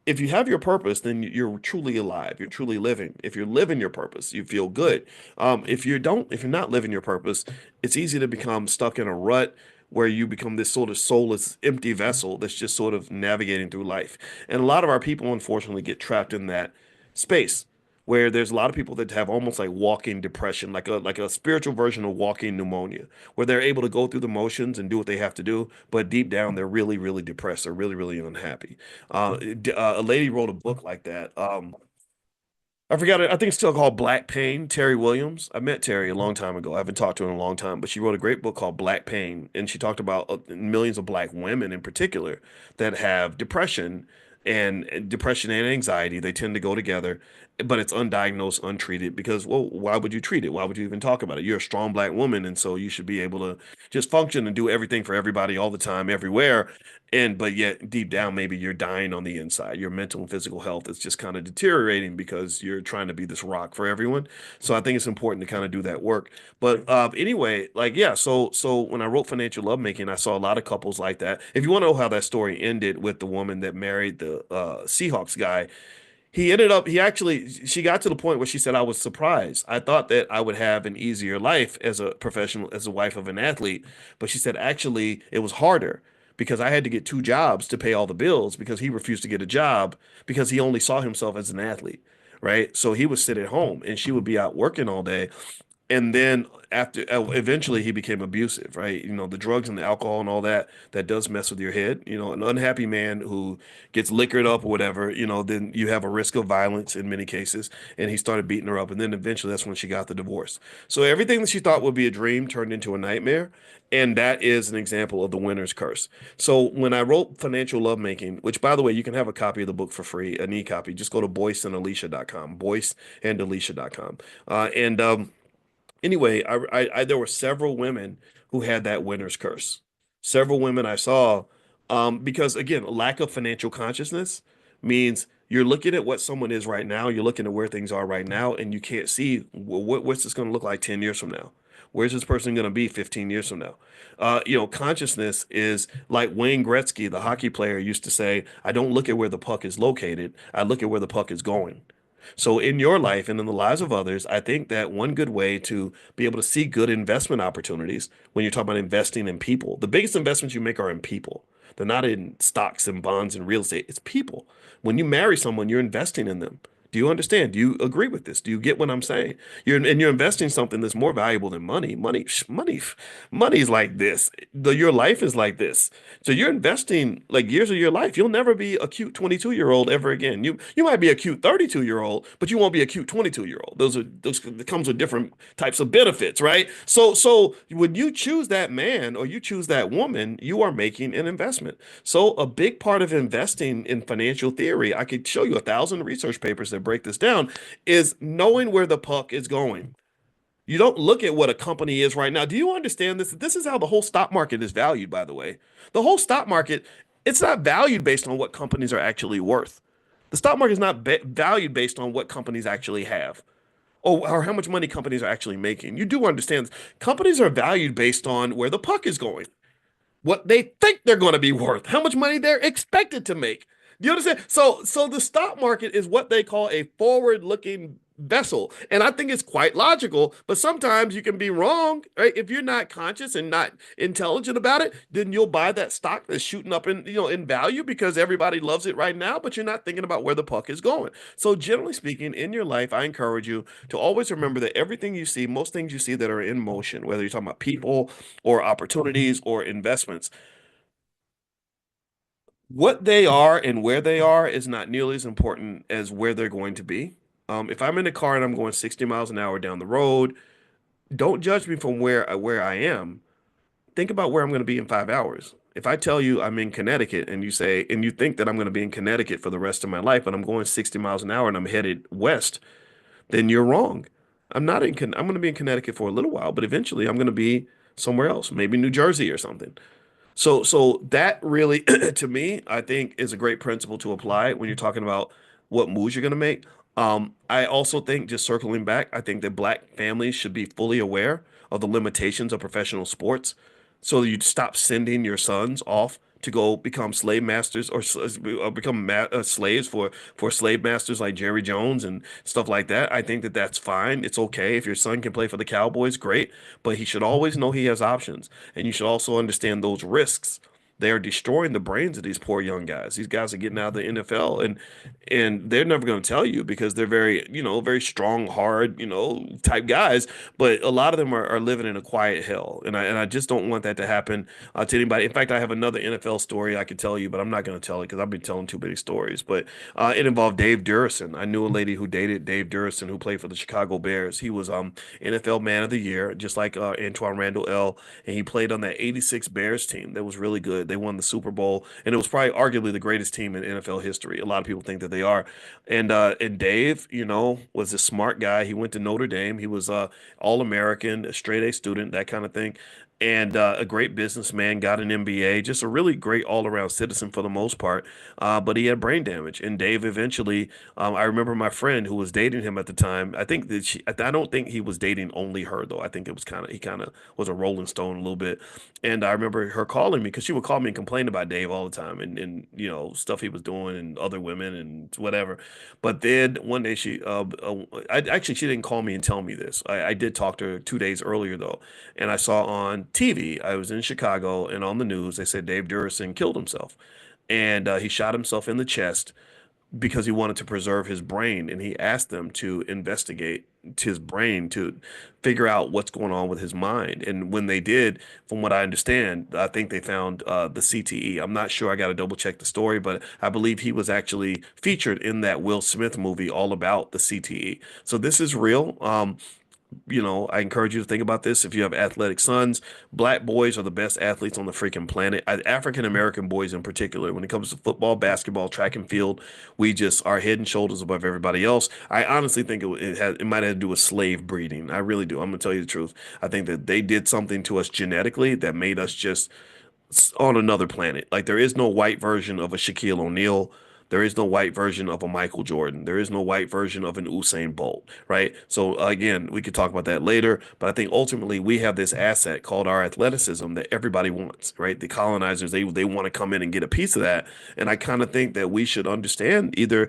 If you have your purpose, then you're truly alive. You're truly living. If you're living your purpose, you feel good. If you're not living your purpose, it's easy to become stuck in a rut where you become this sort of soulless, empty vessel that's just sort of navigating through life. And a lot of our people, unfortunately, get trapped in that space where there's a lot of people that have almost like walking depression, like a spiritual version of walking pneumonia, where they're able to go through the motions and do what they have to do, but deep down they're really, really depressed. They're really, really unhappy. A lady wrote a book like that. I forgot it. I think it's still called Black Pain. Terry Williams. I met Terry a long time ago. I haven't talked to her in a long time, but she wrote a great book called Black Pain, and she talked about millions of black women in particular that have depression and depression and anxiety. They tend to go together, but it's undiagnosed, untreated because, well, why would you treat it? Why would you even talk about it? You're a strong black woman, and so you should be able to just function and do everything for everybody all the time, everywhere. But yet deep down, maybe you're dying on the inside. Your mental and physical health is just kind of deteriorating because you're trying to be this rock for everyone. So I think it's important to kind of do that work. But anyway, like, yeah, so when I wrote Financial Lovemaking, I saw a lot of couples like that. If you want to know how that story ended with the woman that married the Seahawks guy, she got to the point where she said, I was surprised. I thought that I would have an easier life as a professional, as a wife of an athlete. But she said, actually, it was harder because I had to get 2 jobs to pay all the bills because he refused to get a job because he only saw himself as an athlete. Right. So he would sit at home and she would be out working all day. And then after eventually he became abusive, right? The drugs and the alcohol and all that does mess with your head. An unhappy man who gets liquored up or whatever, then you have a risk of violence in many cases. And he started beating her up. And then eventually that's when she got the divorce. So everything that she thought would be a dream turned into a nightmare. And that is an example of the winner's curse. So when I wrote Financial Lovemaking, which by the way, you can have a copy of the book for free, an e-copy, just go to boyceandalicia.com, boyceandalicia.com. Anyway, there were several women who had that winner's curse. Several women I saw, because again, lack of financial consciousness means you're looking at what someone is right now, you're looking at where things are right now, and you can't see what's this going to look like 10 years from now. Where's this person going to be 15 years from now? Consciousness is like Wayne Gretzky, the hockey player, used to say, I don't look at where the puck is located, I look at where the puck is going. So in your life and in the lives of others, I think that one good way to be able to see good investment opportunities when you're talking about investing in people, the biggest investments you make are in people. They're not in stocks and bonds and real estate. It's people. When you marry someone, you're investing in them. Do you understand? Do you agree with this? Do you get what I'm saying? You're investing something that's more valuable than money. Money is like this. Your life is like this. So you're investing like years of your life. You'll never be a cute 22-year-old ever again. You might be a cute 32-year-old, but you won't be a cute 22-year-old. Those comes with different types of benefits, right? So when you choose that man or you choose that woman, you are making an investment. So a big part of investing in financial theory, I could show you 1,000 research papers that break this down, is knowing where the puck is going. You don't look at what a company is right now. Do you understand this? This is how the whole stock market is valued, by the way. The whole stock market, it's not valued based on what companies are actually worth. The stock market is not valued based on what companies actually have or how much money companies are actually making. You do understand companies are valued based on where the puck is going, what they think they're going to be worth, how much money they're expected to make. Do you understand? So the stock market is what they call a forward-looking vessel, and I think it's quite logical. But sometimes you can be wrong, right? If you're not conscious and not intelligent about it, then you'll buy that stock that's shooting up in in value because everybody loves it right now, but you're not thinking about where the puck is going. So generally speaking, in your life, I encourage you to always remember that everything you see, most things you see that are in motion, whether you're talking about people or opportunities or investments, what they are and where they are is not nearly as important as where they're going to be. If I'm in a car and I'm going 60 miles an hour down the road, don't judge me from where I am. Think about where I'm going to be in 5 hours. If I tell you I'm in Connecticut and you say and you think that I'm going to be in Connecticut for the rest of my life, but I'm going 60 miles an hour and I'm headed west, then you're wrong. I'm going to be in Connecticut for a little while, but eventually I'm going to be somewhere else, maybe New Jersey or something. So that really, to me, I think is a great principle to apply when you're talking about what moves you're going to make. I also think, just circling back, I think that black families should be fully aware of the limitations of professional sports. So you'd stop sending your sons off to go become slave masters or become slaves for slave masters like Jerry Jones and stuff like that. I think that that's fine. It's okay if your son can play for the Cowboys, great, but he should always know he has options, and you should also understand those risks. They are destroying the brains of these poor young guys. These guys are getting out of the NFL, and they're never going to tell you because they're very, very strong, hard, type guys. But a lot of them are living in a quiet hell, and I just don't want that to happen to anybody. In fact, I have another NFL story I could tell you, but I'm not going to tell it because I've been telling too many stories. But it involved Dave Durrison. I knew a lady who dated Dave Durrison, who played for the Chicago Bears. He was NFL Man of the Year, just like Antoine Randall L. And he played on that '86 Bears team that was really good. They won the Super Bowl, and it was probably arguably the greatest team in NFL history. A lot of people think that they are. And Dave, was a smart guy. He went to Notre Dame. He was All-American, a straight A student, that kind of thing. And a great businessman, got an MBA, just a really great all-around citizen for the most part. But he had brain damage. And Dave eventually, I remember my friend who was dating him at the time. I don't think he was dating only her though. I think it was he kind of was a Rolling Stone a little bit. And I remember her calling me because she would call me and complain about Dave all the time and stuff he was doing and other women and whatever. But then one day she didn't call me and tell me this. I did talk to her 2 days earlier though, and I saw on TV, I was in Chicago, and on the news they said Dave Durrison killed himself, and he shot himself in the chest because he wanted to preserve his brain, and he asked them to investigate his brain to figure out what's going on with his mind. And when they did, from what I understand, I think they found the CTE. I'm not sure. I got to double check the story, but I believe he was actually featured in that Will Smith movie all about the CTE. So this is real. I encourage you to think about this. If you have athletic sons, black boys are the best athletes on the freaking planet. African American boys in particular, when it comes to football, basketball, track and field, we just are head and shoulders above everybody else. I honestly think it might have to do with slave breeding. I really do. I'm gonna tell you the truth. I think that they did something to us genetically that made us just on another planet. Like there is no white version of a Shaquille O'Neal. There is no white version of a Michael Jordan. There is no white version of an Usain Bolt, right? So again, we could talk about that later, but I think ultimately we have this asset called our athleticism that everybody wants, right? The colonizers, they want to come in and get a piece of that. And I kind of think that we should understand either,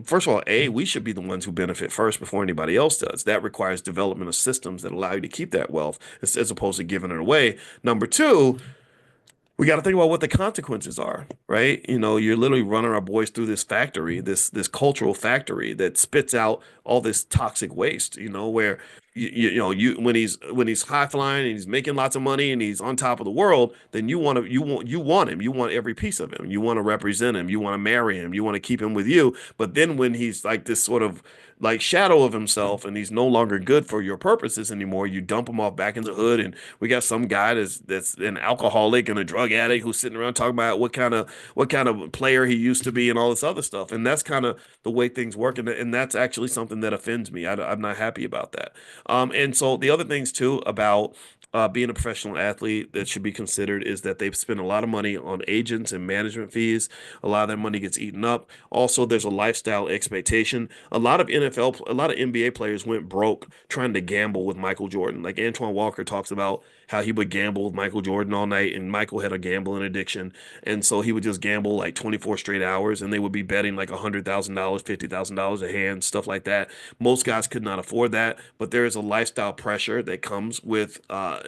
first of all, we should be the ones who benefit first before anybody else does. That requires development of systems that allow you to keep that wealth as opposed to giving it away. Number two, we got to think about what the consequences are, right? You're literally running our boys through this factory, this cultural factory that spits out all this toxic waste. Where you when he's high flying and he's making lots of money and he's on top of the world, then you want him, you want every piece of him, you want to represent him, you want to marry him, you want to keep him with you. But then when he's like this sort of like shadow of himself and he's no longer good for your purposes anymore, you dump him off back in the hood. And we got some guy that's an alcoholic and a drug addict who's sitting around talking about what kind of player he used to be and all this other stuff. And that's kind of the way things work. And that's actually something that offends me. I'm not happy about that. And so the other things too about being a professional athlete that should be considered is that they've spent a lot of money on agents and management fees. A lot of that money gets eaten up. Also, there's a lifestyle expectation. A lot of NBA players went broke trying to gamble with Michael Jordan. Like Antoine Walker talks about how he would gamble with Michael Jordan all night, and Michael had a gambling addiction. And so he would just gamble like 24 straight hours, and they would be betting like $100,000, $50,000 a hand, stuff like that. Most guys could not afford that, but there is a lifestyle pressure that comes with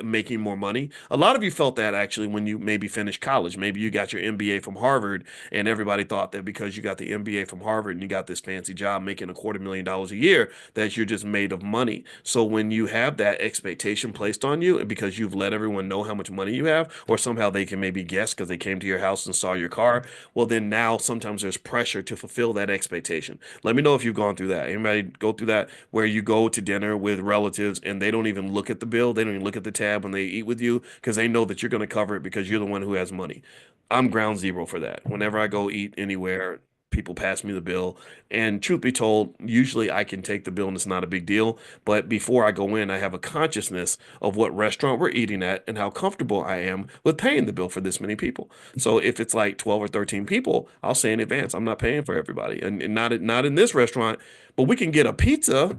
making more money. A lot of you felt that actually when you maybe finished college. Maybe you got your MBA from Harvard, and everybody thought that because you got the MBA from Harvard and you got this fancy job making $250,000 a year, that you're just made of money. So when you have that expectation placed on you, and because you've let everyone know how much money you have, or somehow they can maybe guess because they came to your house and saw your car, well, then now sometimes there's pressure to fulfill that expectation. Let me know if you've gone through that. Anybody go through that where you go to dinner with relatives and they don't even look at the bill, they don't even look at the tab when they eat with you because they know that you're going to cover it because you're the one who has money. I'm ground zero for that. Whenever I go eat anywhere, people pass me the bill. And truth be told, usually I can take the bill and it's not a big deal. But before I go in, I have a consciousness of what restaurant we're eating at and how comfortable I am with paying the bill for this many people. So if it's like 12 or 13 people, I'll say in advance, I'm not paying for everybody. And not in this restaurant, but we can get a pizza.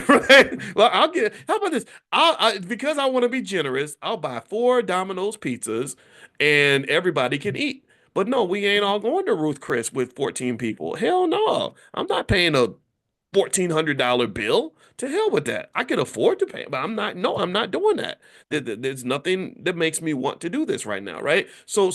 Right? Well, how about this? Because I want to be generous, I'll buy 4 Domino's pizzas and everybody can eat. But no, we ain't all going to Ruth Chris with 14 people. Hell no. I'm not paying a $1,400 bill. To hell with that. I can afford to pay, but I'm not. No, I'm not doing that. There's nothing that makes me want to do this right now, right? So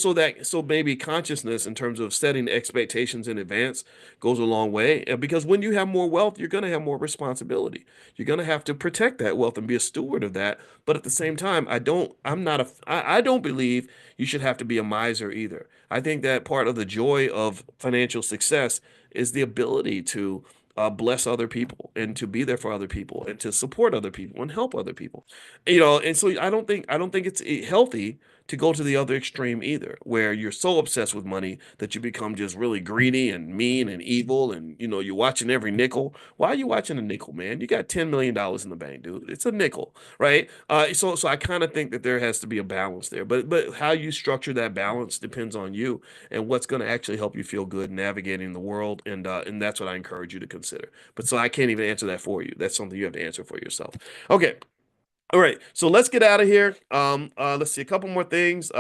maybe consciousness in terms of setting expectations in advance goes a long way. And because when you have more wealth, you're going to have more responsibility. You're going to have to protect that wealth and be a steward of that. But at the same time, I don't believe you should have to be a miser either. I think that part of the joy of financial success is the ability to bless other people and to be there for other people and to support other people and help other people. And so I don't think it's healthy to go to the other extreme either, where you're so obsessed with money that you become just really greedy and mean and evil, and you're watching every nickel. Why are you watching a nickel, man? You got $10 million in the bank, dude. It's a nickel, right? So I kind of think that there has to be a balance there, but how you structure that balance depends on you and what's going to actually help you feel good navigating the world, and that's what I encourage you to consider. But so I can't even answer that for you. That's something you have to answer for yourself. Okay. All right, so let's get out of here. Let's see a couple more things.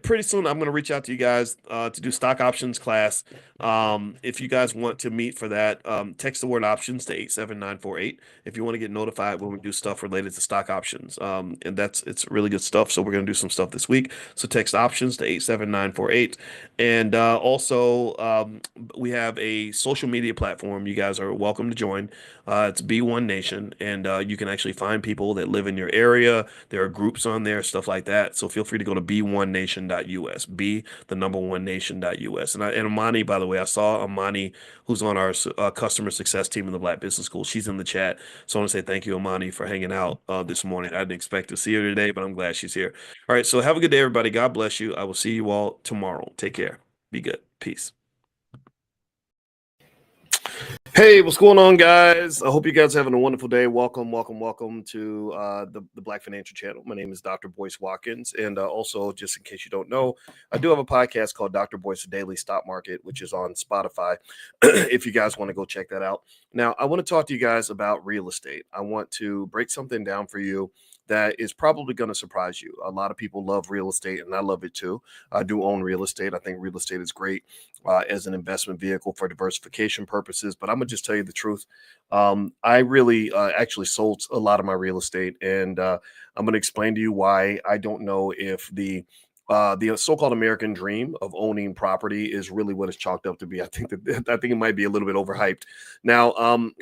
Pretty soon I'm going to reach out to you guys to do stock options class. If you guys want to meet for that, text the word options to 87948 if you want to get notified when we do stuff related to stock options. And it's really good stuff. So we're going to do some stuff this week. So text options to 87948. And also, we have a social media platform you guys are welcome to join. It's Be1 Nation, and you can actually find people that live in your area. There are groups on there, stuff like that. So feel free to go to be1nation.us, be the number one nation.us. And Amani, by the way, I saw Amani, who's on our customer success team in the Black Business School. She's in the chat. So I want to say thank you, Amani, for hanging out this morning. I didn't expect to see her today, but I'm glad she's here. All right, so have a good day, everybody. God bless you. I will see you all tomorrow. Take care. Be good. Peace. Hey, what's going on, guys? I hope you guys are having a wonderful day. Welcome to the Black Financial Channel. My name is Dr. Boyce Watkins, and also, just in case you don't know, I do have a podcast called Dr. Boyce Daily Stock Market, which is on Spotify. If you guys want to go check that out. Now, I want to talk to you guys about real estate. I want to break something down for you that is probably going to surprise you. A lot of people love real estate, and I love it too. I do own real estate. I think real estate is great as an investment vehicle for diversification purposes. But I'm gonna just tell you the truth. I really actually sold a lot of my real estate, and I'm gonna explain to you why I don't know if the so-called American dream of owning property is really what it's chalked up to be. I think it might be a little bit overhyped. Now,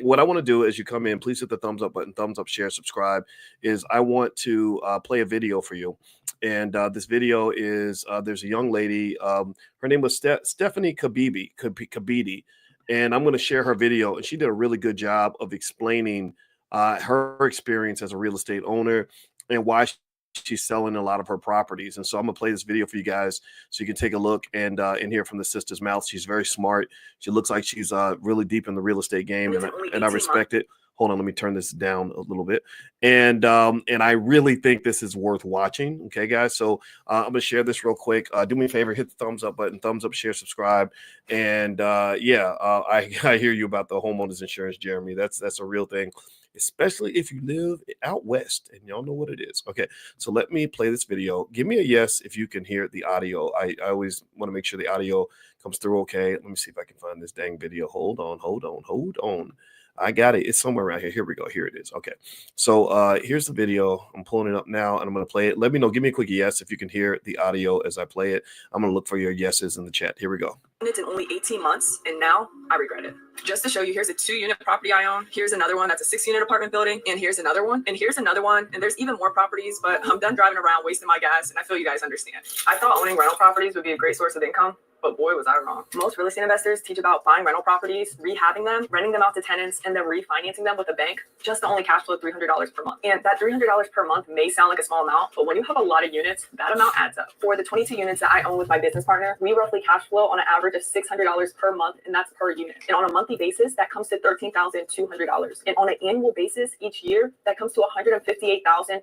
what I want to do as you come in, please hit the thumbs up button, thumbs up, share, subscribe. Is I want to play a video for you, and this video is there's a young lady. Her name was Stephanie Kabidi, and I'm going to share her video. And she did a really good job of explaining her experience as a real estate owner and why she's selling a lot of her properties. And so I'm gonna play this video for you guys so you can take a look and hear from the sister's mouth. She's very smart. She looks like she's really deep in the real estate game, and I respect it. Hold on, let me turn this down a little bit. And I really think this is worth watching. Okay, guys. So I'm gonna share this real quick. Do me a favor, hit the thumbs up button, thumbs up, share, subscribe. And I hear you about the homeowners insurance, Jeremy. That's a real thing, especially if you live out west and y'all know what it is. Okay, so let me play this video. Give me a yes if you can hear the audio. I always want to make sure the audio comes through okay. Let me see if I can find this dang video. Hold on. I got it. It's somewhere around here. Here we go. Here it is. Okay. So here's the video. I'm pulling it up now and I'm going to play it. Let me know. Give me a quick yes if you can hear the audio as I play it. I'm going to look for your yeses in the chat. Here we go. It's in only 18 months, and now I regret it. Just to show you, here's a 2-unit property I own. Here's another one that's a 6-unit apartment building, and here's another one, and here's another one, and there's even more properties, but I'm done driving around wasting my gas, and I feel you guys understand. I thought owning rental properties would be a great source of income, but boy, was I wrong. Most real estate investors teach about buying rental properties, rehabbing them, renting them out to tenants, and then refinancing them with a bank, just to only cash flow $300 per month. And that $300 per month may sound like a small amount, but when you have a lot of units, that amount adds up. For the 22 units that I own with my business partner, we roughly cash flow on an average of $600 per month, and that's per unit. And on a monthly basis, that comes to $13,200. And on an annual basis, each year, that comes to $158,400.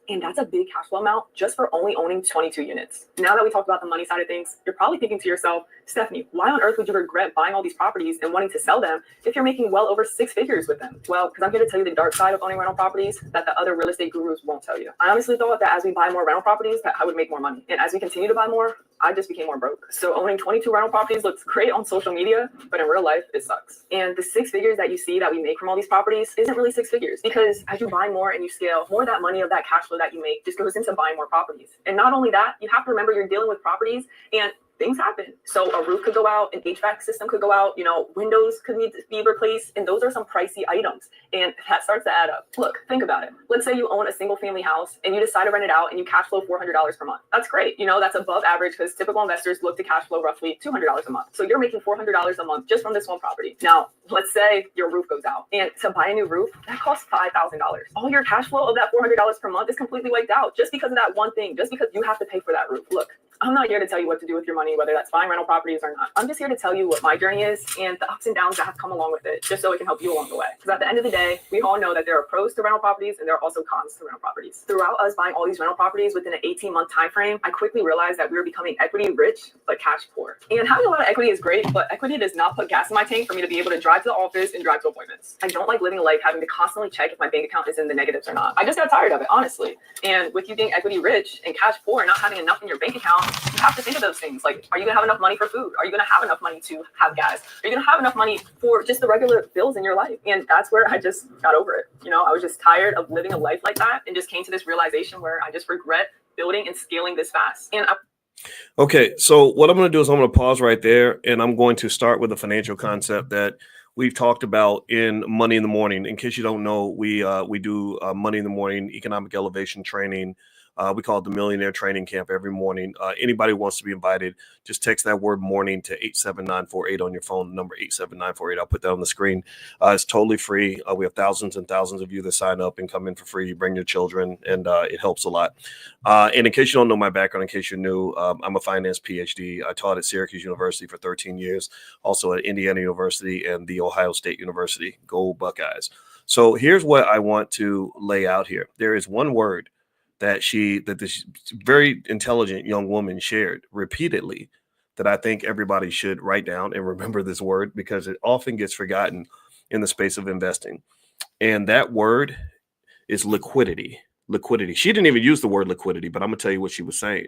And that's a big cash flow amount just for only owning 22 units. Now that we talked about the money side of things, you're probably thinking to yourself, Stephanie, why on earth would you regret buying all these properties and wanting to sell them if you're making well over 6 figures with them? Well, because I'm here to tell you the dark side of owning rental properties that the other real estate gurus won't tell you. I honestly thought that as we buy more rental properties, that I would make more money. And as we continue to buy more, I just became more broke. So owning 22 rental properties looks great on social media, but in real life, it sucks. And the 6 figures that you see that we make from all these properties isn't really 6 figures, because as you buy more and you scale, more of that money of that cash flow that you make just goes into buying more properties. And not only that, you have to remember you're dealing with properties and things happen. So a roof could go out, an HVAC system could go out, windows could need to be replaced, and those are some pricey items. And that starts to add up. Look, think about it. Let's say you own a single family house and you decide to rent it out and you cash flow $400 per month. That's great. That's above average because typical investors look to cash flow roughly $200 a month. So you're making $400 a month just from this one property. Now, let's say your roof goes out, and to buy a new roof, that costs $5,000. All your cash flow of that $400 per month is completely wiped out just because of that one thing, just because you have to pay for that roof. Look, I'm not here to tell you what to do with your money, whether that's buying rental properties or not. I'm just here to tell you what my journey is and the ups and downs that have come along with it, just so it can help you along the way. Because at the end of the day, we all know that there are pros to rental properties and there are also cons to rental properties. Throughout us buying all these rental properties within an 18-month time frame, I quickly realized that we were becoming equity rich, but cash poor. And having a lot of equity is great, but equity does not put gas in my tank for me to be able to drive to the office and drive to appointments. I don't like living a life having to constantly check if my bank account is in the negatives or not. I just got tired of it, honestly. And with you being equity rich and cash poor and not having enough in your bank account, you have to think of those things. Like, are you going to have enough money for food? Are you going to have enough money to have gas? Are you going to have enough money for just the regular bills in your life? And that's where I just got over it. I was just tired of living a life like that and just came to this realization where I just regret building and scaling this fast. Okay, so what I'm going to do is I'm going to pause right there, and I'm going to start with a financial concept that we've talked about in Money in the Morning. In case you don't know, we do Money in the Morning economic elevation training We call it the Millionaire Training Camp every morning. Anybody who wants to be invited, just text that word morning to 87948 on your phone, the number 87948. I'll put that on the screen. It's totally free. We have thousands and thousands of you that sign up and come in for free. You bring your children, and it helps a lot. And in case you don't know my background, in case you're new, I'm a finance PhD. I taught at Syracuse University for 13 years, also at Indiana University and the Ohio State University. Go Buckeyes. So here's what I want to lay out here. There is one word that this very intelligent young woman shared repeatedly that I think everybody should write down and remember this word, because it often gets forgotten in the space of investing. And that word is liquidity. Liquidity. She didn't even use the word liquidity, but I'm going to tell you what she was saying.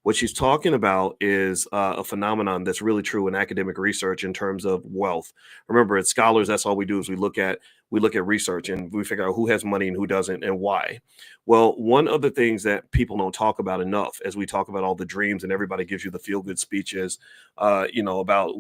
What she's talking about is a phenomenon that's really true in academic research in terms of wealth. Remember, as scholars, that's all we do is we look at research and we figure out who has money and who doesn't and why. Well, one of the things that people don't talk about enough, as we talk about all the dreams and everybody gives you the feel-good speeches, about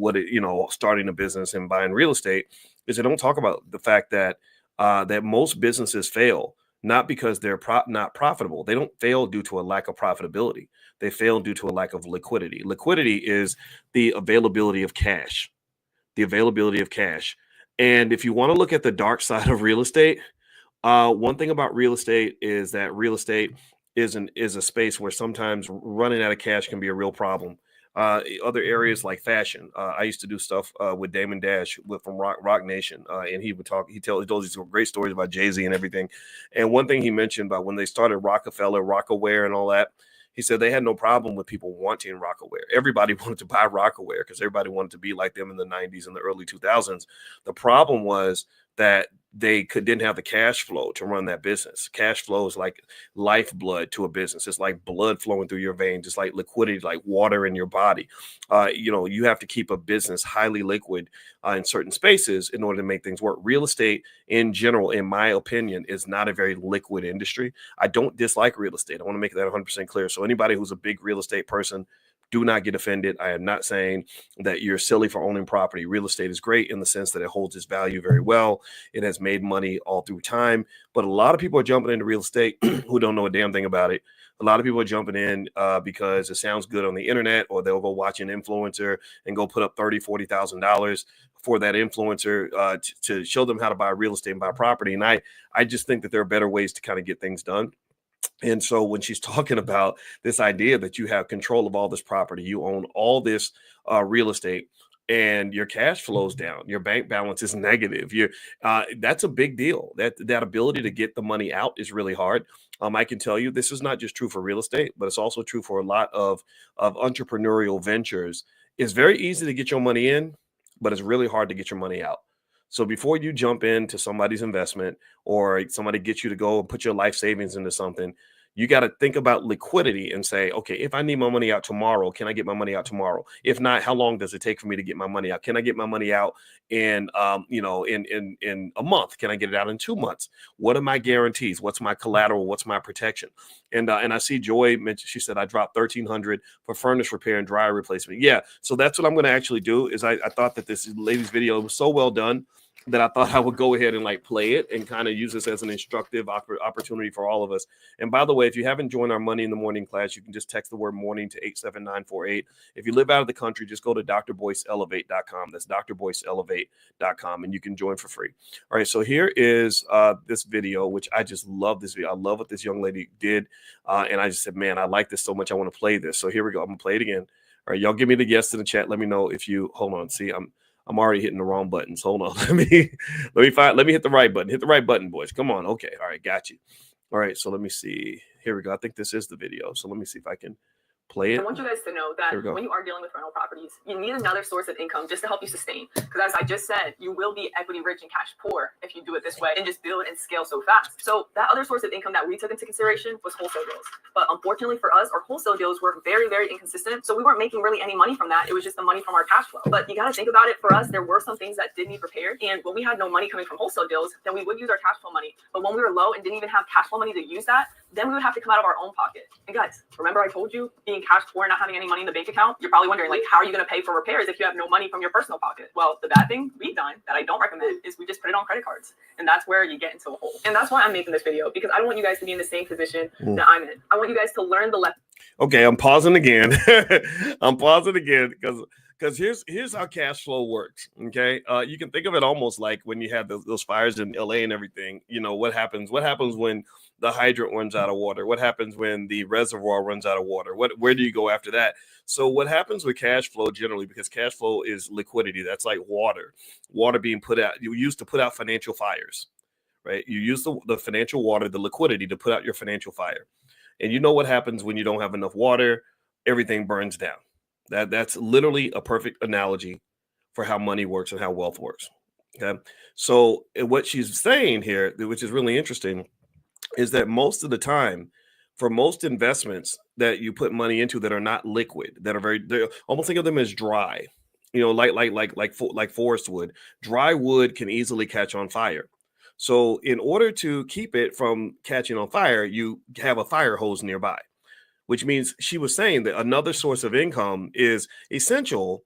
starting a business and buying real estate, is they don't talk about the fact that that most businesses fail not because they're not profitable. They don't fail due to a lack of profitability. They fail due to a lack of liquidity. Liquidity is the availability of cash. The availability of cash. And if you want to look at the dark side of real estate, one thing about real estate is that real estate is a space where sometimes running out of cash can be a real problem. Other areas like fashion. I used to do stuff with Damon Dash from Rock Nation, and he told these great stories about Jay-Z and everything. And one thing he mentioned about when they started Rockefeller, Rockaware, and all that, he said they had no problem with people wanting Rockaware. Everybody wanted to buy Rockaware because everybody wanted to be like them in the 90s and the early 2000s. The problem was that they didn't have the cash flow to run that business. Cash flow is like lifeblood to a business. It's like blood flowing through your veins. It's like liquidity, like water in your body. You have to keep a business highly liquid in certain spaces in order to make things work. Real estate in general, in my opinion, is not a very liquid industry. I don't dislike real estate. I want to make that 100% clear. So anybody who's a big real estate person, do not get offended. I am not saying that you're silly for owning property. Real estate is great in the sense that it holds its value very well. It has made money all through time. But a lot of people are jumping into real estate who don't know a damn thing about it. A lot of people are jumping in because it sounds good on the internet, or they'll go watch an influencer and go put up $30,000, $40,000 for that influencer to show them how to buy real estate and buy property. And I just think that there are better ways to kind of get things done. And so when she's talking about this idea that you have control of all this property, you own all this real estate, and your cash flows down, your bank balance is negative. That's a big deal. That ability to get the money out is really hard. I can tell you this is not just true for real estate, but it's also true for a lot of entrepreneurial ventures. It's very easy to get your money in, but it's really hard to get your money out. So before you jump into somebody's investment or somebody gets you to go and put your life savings into something, you got to think about liquidity and say, okay, if I need my money out tomorrow, can I get my money out tomorrow? If not, how long does it take for me to get my money out? Can I get my money out in a month? Can I get it out in 2 months? What are my guarantees? What's my collateral? What's my protection? And I see Joy mentioned, she said, I dropped $1,300 for furnace repair and dryer replacement. Yeah. So that's what I'm going to actually do is I thought that this lady's video was so well done that I thought I would go ahead and play it and kind of use this as an instructive opportunity for all of us. And by the way, if you haven't joined our Money in the Morning class, you can just text the word morning to 87948. If you live out of the country, just go to drboyceelevate.com. That's drboyceelevate.com, and you can join for free. All right, so here is this video, which I just love this video. I love what this young lady did. And I just said, man, I like this so much. I want to play this. So here we go. I'm going to play it again. All right, y'all give me the yes in the chat. Let me know if you, hold on. See, I'm already hitting the wrong buttons. Hold on. Let me hit the right button. Hit the right button, boys. Come on. Okay. All right. Got you. All right. So let me see. Here we go. I think this is the video. So let me see if I can play it. I want you guys to know that when you are dealing with rental properties, you need another source of income just to help you sustain. Because as I just said, you will be equity rich and cash poor if you do it this way and just build and scale so fast. So that other source of income that we took into consideration was wholesale deals. But unfortunately for us, our wholesale deals were very, very inconsistent. So we weren't making really any money from that. It was just the money from our cash flow. But you got to think about it. For us, there were some things that did need repaired. And when we had no money coming from wholesale deals, then we would use our cash flow money. But when we were low and didn't even have cash flow money to use that, then we would have to come out of our own pocket. And guys, remember I told you being being cash poor, not having any money in the bank account, you're probably wondering, like, how are you going to pay for repairs if you have no money from your personal pocket? Well, the bad thing we've done that I don't recommend is we just put it on credit cards. And that's where you get into a hole. And that's why I'm making this video, because I don't want you guys to be in the same position that I'm in. I want you guys to learn the lesson. Okay, I'm pausing again. I'm pausing again because here's how cash flow works. Okay, you can think of it almost like when you had those fires in LA and everything. You know what happens? What happens when the hydrant runs out of water? What happens when the reservoir runs out of water? Where do you go after that? So what happens with cash flow generally, because cash flow is liquidity. That's like water being put out. You used to put out financial fires, right? You use the financial water, the liquidity to put out your financial fire. And you know what happens when you don't have enough water? Everything burns down. That's literally a perfect analogy for how money works and how wealth works. Okay. So what she's saying here, which is really interesting, is that most of the time, for most investments that you put money into that are not liquid, that are they're almost think of them as dry, you know, like forest wood. Dry wood can easily catch on fire. So in order to keep it from catching on fire, you have a fire hose nearby, which means she was saying that another source of income is essential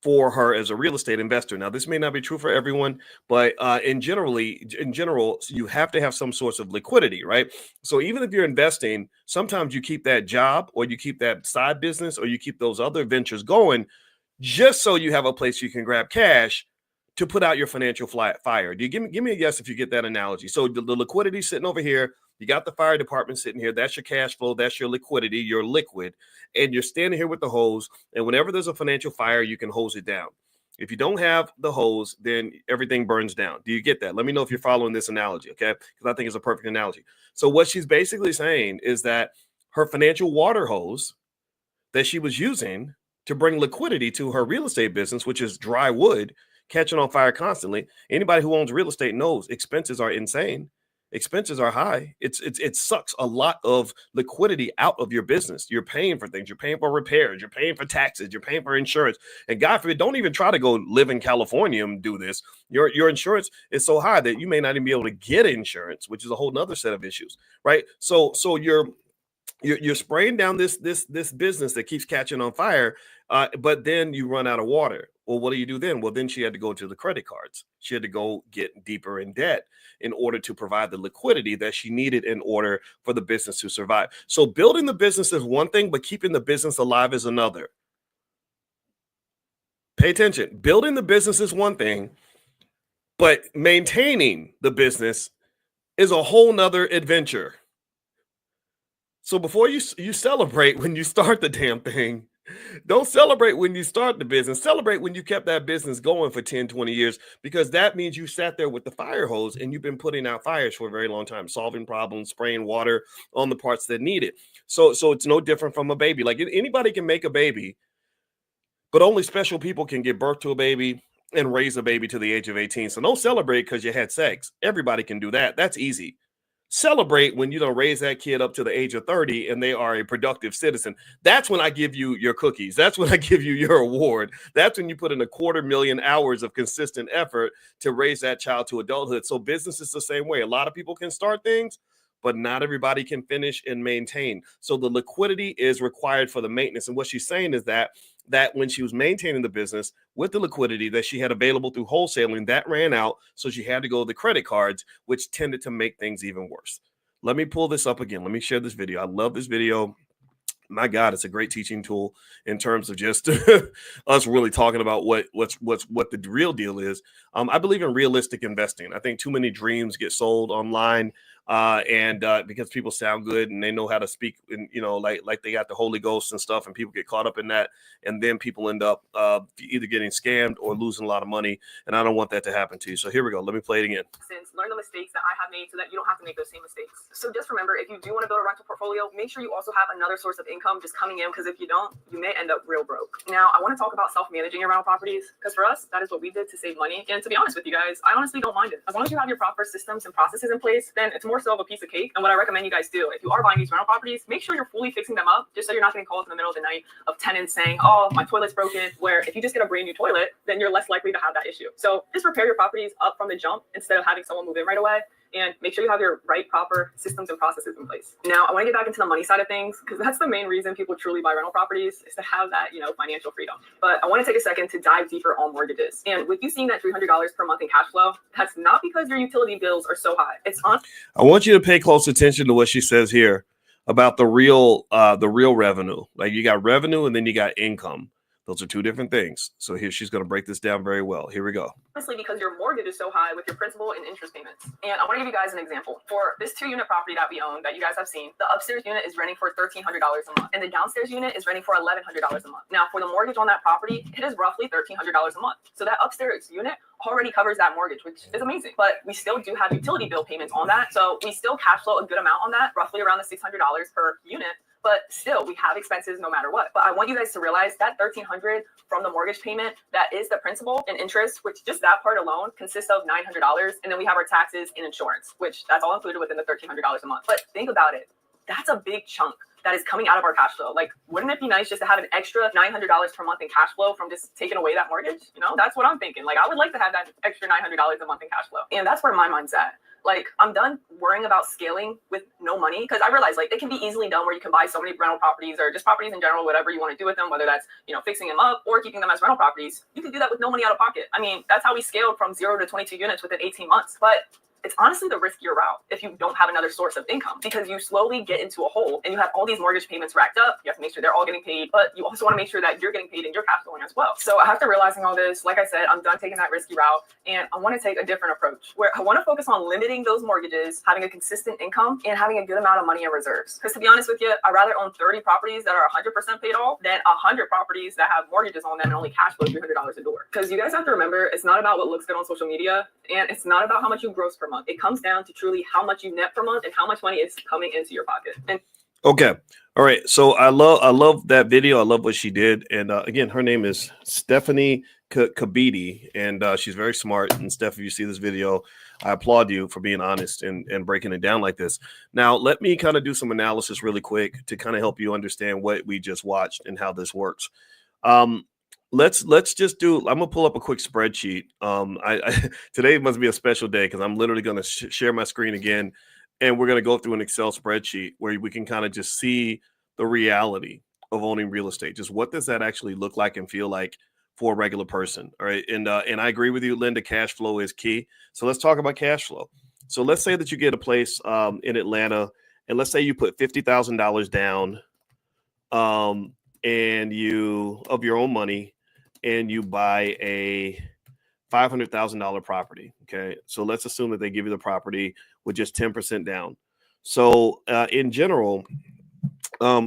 for her as a real estate investor. Now, this may not be true for everyone, but in general, you have to have some source of liquidity, right? So even if you're investing, sometimes you keep that job or you keep that side business or you keep those other ventures going just so you have a place you can grab cash to put out your financial fire. Do you give me a yes if you get that analogy? So the liquidity sitting over here, you got the fire department sitting here. That's your cash flow. That's your liquidity. You're liquid, and you're standing here with the hose. And whenever there's a financial fire, you can hose it down. If you don't have the hose, then everything burns down. Do you get that? Let me know if you're following this analogy, okay? Because I think it's a perfect analogy. So what she's basically saying is that her financial water hose that she was using to bring liquidity to her real estate business, which is dry wood, catching on fire constantly. Anybody who owns real estate knows expenses are insane. Expenses are high. It sucks a lot of liquidity out of your business. You're paying for things. You're paying for repairs. You're paying for taxes. You're paying for insurance. And God forbid, don't even try to go live in California and do this. Your insurance is so high that you may not even be able to get insurance, which is a whole nother set of issues, right? So you're spraying down this business that keeps catching on fire, but then you run out of water. Well, what do you do then? Well, then she had to go to the credit cards. She had to go get deeper in debt in order to provide the liquidity that she needed in order for the business to survive. So building the business is one thing, but keeping the business alive is another. Pay attention. Building the business is one thing, but maintaining the business is a whole nother adventure. So before you celebrate when you start the damn thing, don't celebrate when you start the business. Celebrate when you kept that business going for 10, 20 years, because that means you sat there with the fire hose and you've been putting out fires for a very long time, solving problems, spraying water on the parts that need it. So it's no different from a baby. Like anybody can make a baby, but only special people can give birth to a baby and raise a baby to the age of 18. So don't celebrate because you had sex. Everybody can do that. That's easy. Celebrate when you don't raise that kid up to the age of 30 and they are a productive citizen. That's when I give you your cookies. That's when I give you your award. That's when you put in 250,000 hours of consistent effort to raise that child to adulthood. So business is the same way. A lot of people can start things, but not everybody can finish and maintain. So the liquidity is required for the maintenance. And what she's saying is that when she was maintaining the business with the liquidity that she had available through wholesaling, that ran out. So she had to go to the credit cards, which tended to make things even worse. Let me pull this up again. Let me share this video. I love this video. My God, it's a great teaching tool in terms of just us really talking about what the real deal is. I believe in realistic investing. I think too many dreams get sold online, and because people sound good and they know how to speak, and like they got the Holy Ghost and stuff, and people get caught up in that, and then people end up either getting scammed or losing a lot of money. And I don't want that to happen to you. So here we go. Let me play it again. Learn the mistakes that I have made so that you don't have to make those same mistakes. So just remember, if you do want to build a rental portfolio, make sure you also have another source of income just coming in, because if you don't, you may end up real broke. Now, I want to talk about self-managing your rental properties, because for us, that is what we did to save money. And to be honest with you guys, I honestly don't mind it. As long as you have your proper systems and processes in place, then it's more so of a piece of cake. And what I recommend you guys do, if you are buying these rental properties, make sure you're fully fixing them up, just so you're not getting calls in the middle of the night of tenants saying, oh, my toilet's broken, where if you just get a brand new toilet, then you're less likely to have that issue. So just repair your properties up from the jump instead of having someone move in right away. and make sure you have your right proper systems and processes in place. Now, I want to get back into the money side of things because that's the main reason people truly buy rental properties is to have that, financial freedom. But I want to take a second to dive deeper on mortgages. And with you seeing that $300 per month in cash flow, that's not because your utility bills are so high. It's on. I want you to pay close attention to what she says here about the real revenue. Like you got revenue and then you got income. Those are two different things. So here she's going to break this down very well. Here we go. Honestly, because your mortgage is so high with your principal and interest payments. And I want to give you guys an example. For this 2-unit property that we own, that you guys have seen, the upstairs unit is renting for $1,300 a month, and the downstairs unit is renting for $1,100 a month. Now, for the mortgage on that property, it is roughly $1,300 a month. So that upstairs unit already covers that mortgage, which is amazing. But we still do have utility bill payments on that. So we still cash flow a good amount on that, roughly around the $600 per unit. But still, we have expenses no matter what. But I want you guys to realize that $1,300 from the mortgage payment, that is the principal and interest, which just that part alone consists of $900. And then we have our taxes and insurance, which that's all included within the $1,300 a month. But think about it. That's a big chunk that is coming out of our cash flow. Like, wouldn't it be nice just to have an extra $900 per month in cash flow from just taking away that mortgage? That's what I'm thinking. Like, I would like to have that extra $900 a month in cash flow. And that's where my mind's at. Like, I'm done worrying about scaling with no money because I realize like it can be easily done where you can buy so many rental properties or just properties in general, whatever you want to do with them, whether that's, fixing them up or keeping them as rental properties. You can do that with no money out of pocket. I mean, that's how we scaled from 0 to 22 units within 18 months. But it's honestly the riskier route if you don't have another source of income because you slowly get into a hole and you have all these mortgage payments racked up. You have to make sure they're all getting paid, but you also want to make sure that you're getting paid and you're cash flowing as well. So after realizing all this, like I said, I'm done taking that risky route and I want to take a different approach where I want to focus on limiting those mortgages, having a consistent income and having a good amount of money in reserves. Because to be honest with you, I'd rather own 30 properties that are 100% paid off than 100 properties that have mortgages on them and only cash flow $300 a door. Because you guys have to remember, it's not about what looks good on social media and it's not about how much you gross per month. It comes down to truly how much you net per month and how much money is coming into your pocket. And okay. All right. So I love that video. I love what she did. And again, her name is Stephanie Kabidi, and she's very smart. And Steph, if you see this video, I applaud you for being honest and breaking it down like this. Now, let me kind of do some analysis really quick to kind of help you understand what we just watched and how this works. Let's just do. I'm gonna pull up a quick spreadsheet. Today must be a special day because I'm literally gonna share my screen again, and we're gonna go through an Excel spreadsheet where we can kind of just see the reality of owning real estate. Just what does that actually look like and feel like for a regular person? All right, and I agree with you, Linda. Cash flow is key. So let's talk about cash flow. So let's say that you get a place in Atlanta, and let's say you put $50,000 down, and you of your own money. And you buy a $500,000 property. Okay. So let's assume that they give you the property with just 10% down. So in general,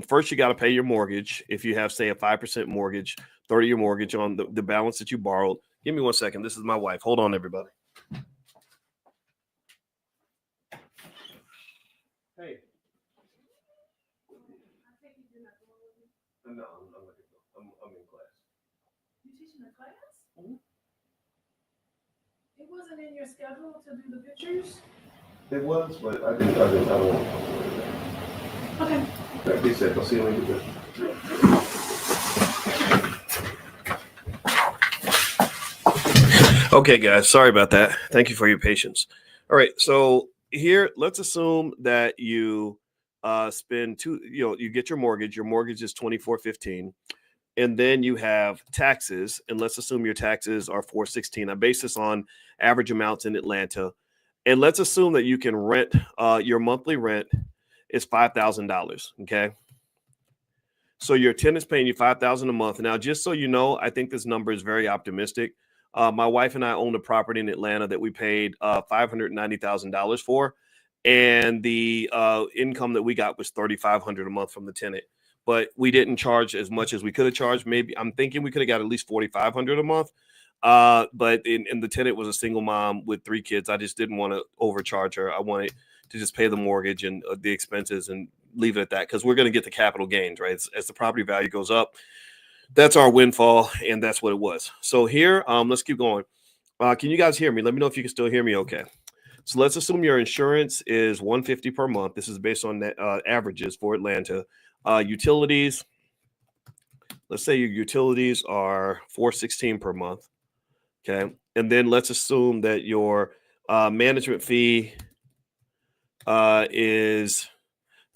first you got to pay your mortgage. If you have, say, a 5% mortgage, 30-year mortgage on the balance that you borrowed. Give me 1 second. This is my wife. Hold on, everybody. Hey. No, I'm in class. You teaching a class? Mm-hmm. It wasn't in your schedule to do the pictures? It was, but I don't want to. Okay. Be safe. I'll see you when you get there. Okay, guys. Sorry about that. Thank you for your patience. All right. So here, let's assume that you spend you get your mortgage. Your mortgage is $2,415. And then you have taxes, and let's assume your taxes are $416. I base this on average amounts in Atlanta, and let's assume that you can rent. Your monthly rent is $5,000. Okay, so your tenant's paying you $5,000 a month. Now, just so you know, I think this number is very optimistic. My wife and I owned a property in Atlanta that we paid $590,000 for, and the income that we got was $3,500 a month from the tenant. But we didn't charge as much as we could have charged. Maybe I'm thinking we could have got at least $4,500 a month. But the tenant was a single mom with 3 kids. I just didn't want to overcharge her. I wanted to just pay the mortgage and the expenses and leave it at that because we're going to get the capital gains, right? As the property value goes up, that's our windfall, and that's what it was. So here, let's keep going. Can you guys hear me? Let me know if you can still hear me okay. So let's assume your insurance is $150 per month. This is based on averages for Atlanta. Utilities, let's say your utilities are $416 per month. Okay. And then let's assume that your management fee is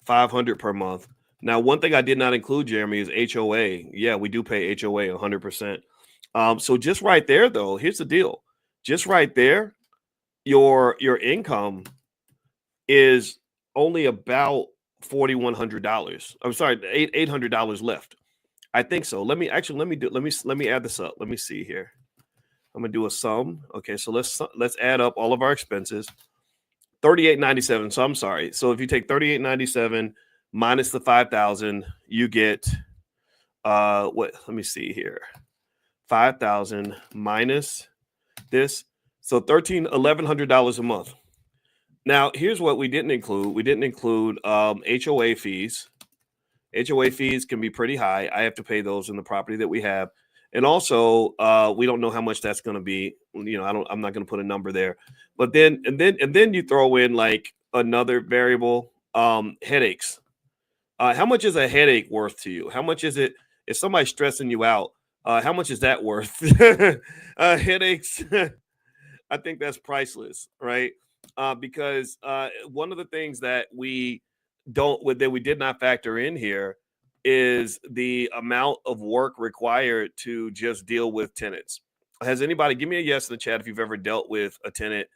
$500 per month. Now, one thing I did not include, Jeremy, is HOA. Yeah, we do pay HOA 100%. So just right there, though, here's the deal. Just right there, your income is only about $4,100. I'm sorry, $800 left. I think so. Let me add this up. Let me see here. I'm gonna do a sum. Okay, so let's add up all of our expenses. $38.97. So I'm sorry. So if you take $38.97 minus the 5,000, you get what? Let me see here. 5,000 minus this. So $1,100 a month. Now, here's what we didn't include. We didn't include HOA fees. HOA fees can be pretty high. I have to pay those in the property that we have. And also, we don't know how much that's going to be. You know, I'm not going to put a number there. But then you throw in like another variable, headaches. How much is a headache worth to you? How much is it if somebody's stressing you out? How much is that worth? Headaches. I think that's priceless, right? Because one of the things that we did not factor in here is the amount of work required to just deal with tenants. Has anybody, give me a yes in the chat if you've ever dealt with a tenant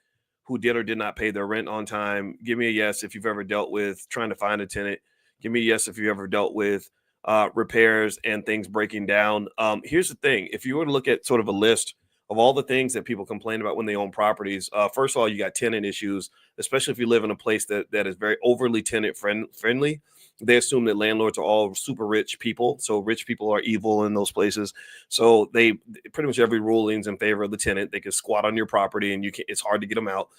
who did or did not pay their rent on time. Give me a yes if you've ever dealt with trying to find a tenant. Give me a yes if you ever dealt with repairs and things breaking down. Here's the thing. If you were to look at sort of a list of all the things that people complain about when they own properties, first of all, you got tenant issues, especially if you live in a place that is very overly tenant friendly. They assume that landlords are all super rich people. So rich people are evil in those places. So they pretty much every ruling's in favor of the tenant. They can squat on your property and it's hard to get them out.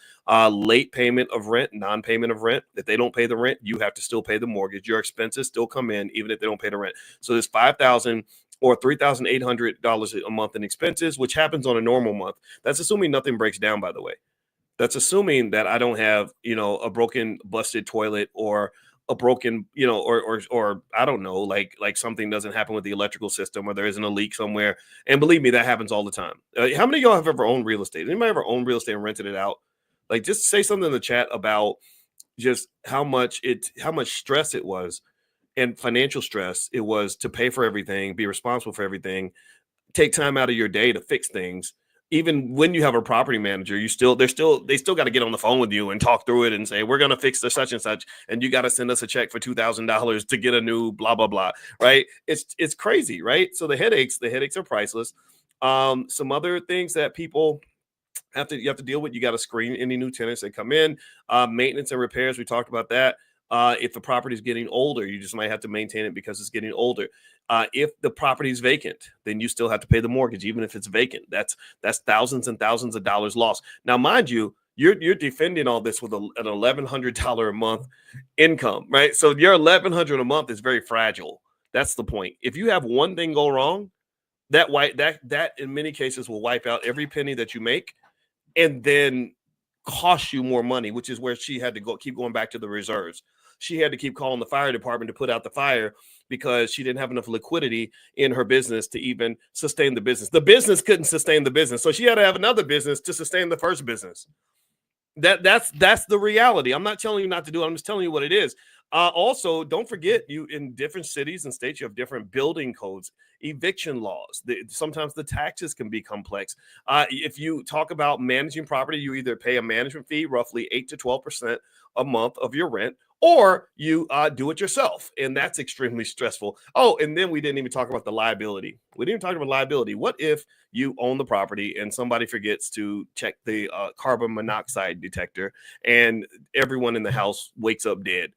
Late payment of rent, non-payment of rent. If they don't pay the rent, you have to still pay the mortgage. Your expenses still come in even if they don't pay the rent. So there's $5,000 or $3,800 a month in expenses, which happens on a normal month. That's assuming nothing breaks down, by the way. That's assuming that I don't have, a broken, busted toilet or a broken, or I don't know, like something doesn't happen with the electrical system or there isn't a leak somewhere. And believe me, that happens all the time. How many of y'all have ever owned real estate? Anybody ever owned real estate and rented it out? Like, just say something in the chat about just how much stress it was and financial stress it was to pay for everything, be responsible for everything, take time out of your day to fix things. Even when you have a property manager, they still got to get on the phone with you and talk through it and say, we're going to fix the such and such. And you got to send us a check for $2,000 to get a new blah, blah, blah. Right. It's crazy. Right. So the headaches are priceless. Some other things that people you have to deal with. You got to screen any new tenants that come in. Maintenance and repairs. We talked about that. If the property is getting older, you just might have to maintain it because it's getting older. If the property is vacant, then you still have to pay the mortgage, even if it's vacant. That's thousands and thousands of dollars lost. Now, mind you, you're defending all this with an $1,100 a month income, right? So your $1,100 a month is very fragile. That's the point. If you have one thing go wrong, that in many cases will wipe out every penny that you make, and then cost you more money, which is where she had to keep going back to the reserves. She had to keep calling the fire department to put out the fire because she didn't have enough liquidity in her business to even sustain the business. The business couldn't sustain the business. So she had to have another business to sustain the first business. That's the reality. I'm not telling you not to do it. I'm just telling you what it is. Also, don't forget, you in different cities and states, you have different building codes, eviction laws. Sometimes the taxes can be complex. If you talk about managing property, you either pay a management fee, roughly 8 to 12% a month of your rent, or you do it yourself. And that's extremely stressful. Oh, and then we didn't even talk about the liability. We didn't talk about liability. What if you own the property and somebody forgets to check the carbon monoxide detector and everyone in the house wakes up dead?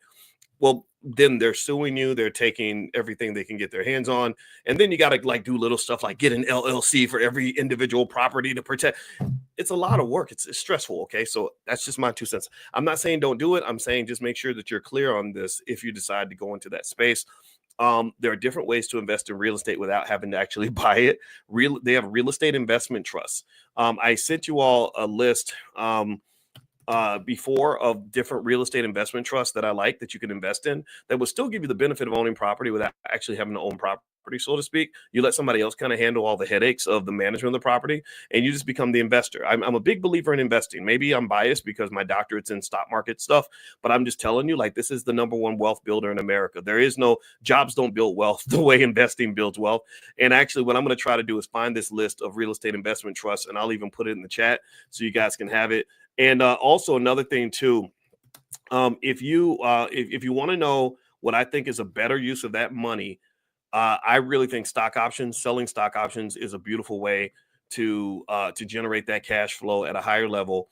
Well, then they're suing you. They're taking everything they can get their hands on. And then you got to do little stuff like get an LLC for every individual property to protect. It's a lot of work. It's stressful. Okay. So that's just my 2 cents. I'm not saying don't do it. I'm saying just make sure that you're clear on this if you decide to go into that space. There are different ways to invest in real estate without having to actually buy it. They have real estate investment trusts. I sent you all a list before of different real estate investment trusts that I like that you can invest in that will still give you the benefit of owning property without actually having to own property. property, so to speak. You let somebody else kind of handle all the headaches of the management of the property, and you just become the investor. I'm a big believer in investing. Maybe I'm biased because my doctorate's in stock market stuff, but I'm just telling you, like, this is the number one wealth builder in America. There is no jobs don't build wealth the way investing builds wealth. And actually, what I'm going to try to do is find this list of real estate investment trusts, and I'll even put it in the chat so you guys can have it. And also another thing too, if you want to know what I think is a better use of that money, I really think stock options, selling stock options, is a beautiful way to generate that cash flow at a higher level,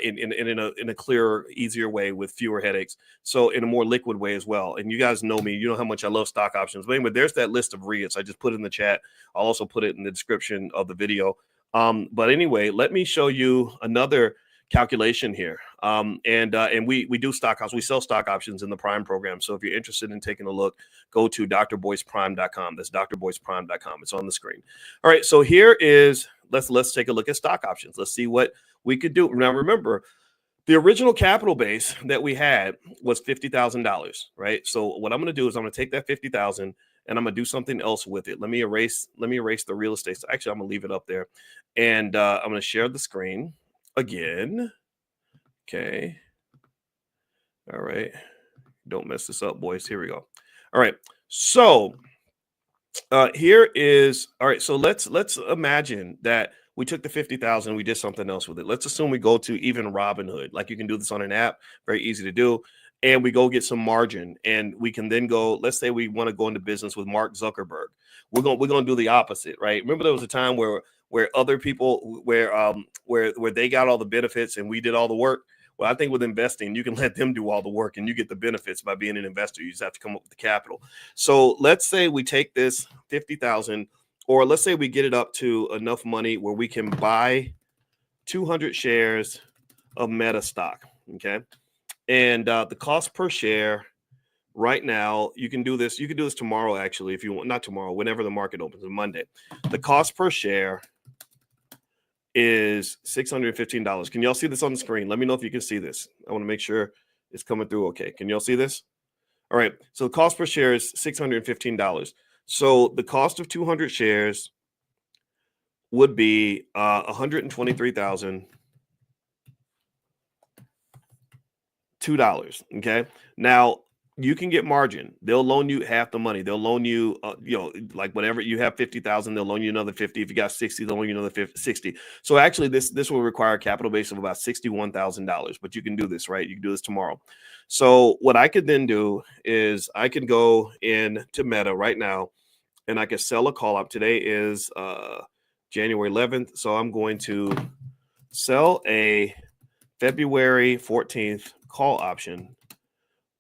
in a clearer, easier way with fewer headaches. So in a more liquid way as well. And you guys know me, you know how much I love stock options. But anyway, there's that list of REITs. I just put it in the chat. I'll also put it in the description of the video. But anyway, let me show you another calculation here. And we do stock options. We sell stock options in the Prime program. So if you're interested in taking a look, go to drboyceprime.com. That's drboyceprime.com. It's on the screen. All right. So here is, let's take a look at stock options. Let's see what we could do. Now, remember, the original capital base that we had was $50,000, right? So what I'm going to do is I'm going to take that $50,000 and I'm going to do something else with it. Let me erase the real estate. So actually, I'm going to leave it up there, and I'm going to share the screen again. Okay. All right. Don't mess this up, boys. Here we go. All right. So here is, all right. So let's imagine that we took the 50,000, we did something else with it. Let's assume we go to even Robinhood. Like, you can do this on an app, very easy to do. And we go get some margin, and we can then go, let's say we want to go into business with Mark Zuckerberg. We're going to do the opposite, right? Remember, there was a time where other people, where they got all the benefits and we did all the work. Well, I think with investing, you can let them do all the work and you get the benefits by being an investor. You just have to come up with the capital. So let's say we take this 50,000, or let's say we get it up to enough money where we can buy 200 shares of Meta stock. Okay. And the cost per share right now, you can do this. You can do this tomorrow, actually, if you want. Not tomorrow, whenever the market opens on Monday. The cost per share is $615. Can y'all see this on the screen? Let me know if you can see this. I want to make sure it's coming through okay. Can y'all see this? All right. So the cost per share is $615. So the cost of 200 shares would be $123,002. Okay. Now, you can get margin. They'll loan you half the money. They'll loan you, like whatever you have 50,000, they'll loan you another 50. If you got 60, they'll loan you another 60. So actually, this will require a capital base of about $61,000. But you can do this, right? You can do this tomorrow. So what I could then do is I can go in to Meta right now, and I can sell a call up. Today is January 11th, so I'm going to sell a February 14th call option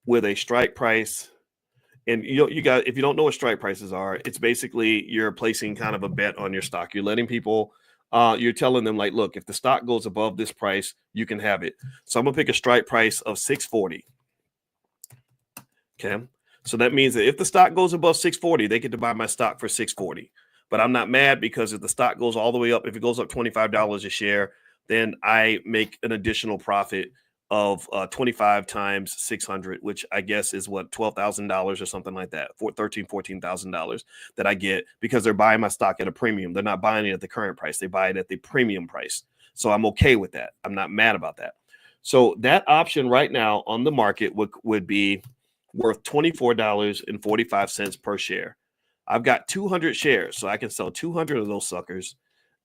with a strike price. And you got, if you don't know what strike prices are, it's basically you're placing kind of a bet on your stock. You're letting people, you're telling them, like, look, if the stock goes above this price, you can have it. So I'm gonna pick a strike price of 640. Okay. So that means that if the stock goes above 640, they get to buy my stock for 640. But I'm not mad, because if the stock goes all the way up, if it goes up $25 a share, then I make an additional profit of 25 times 600, which I guess is what, $12,000 or something like that, for $14,000 that I get, because they're buying my stock at a premium. They're not buying it at the current price. They buy it at the premium price. So I'm okay with that. I'm not mad about that. So that option right now on the market would be worth $24.45 per share. I've got 200 shares, so I can sell 200 of those suckers.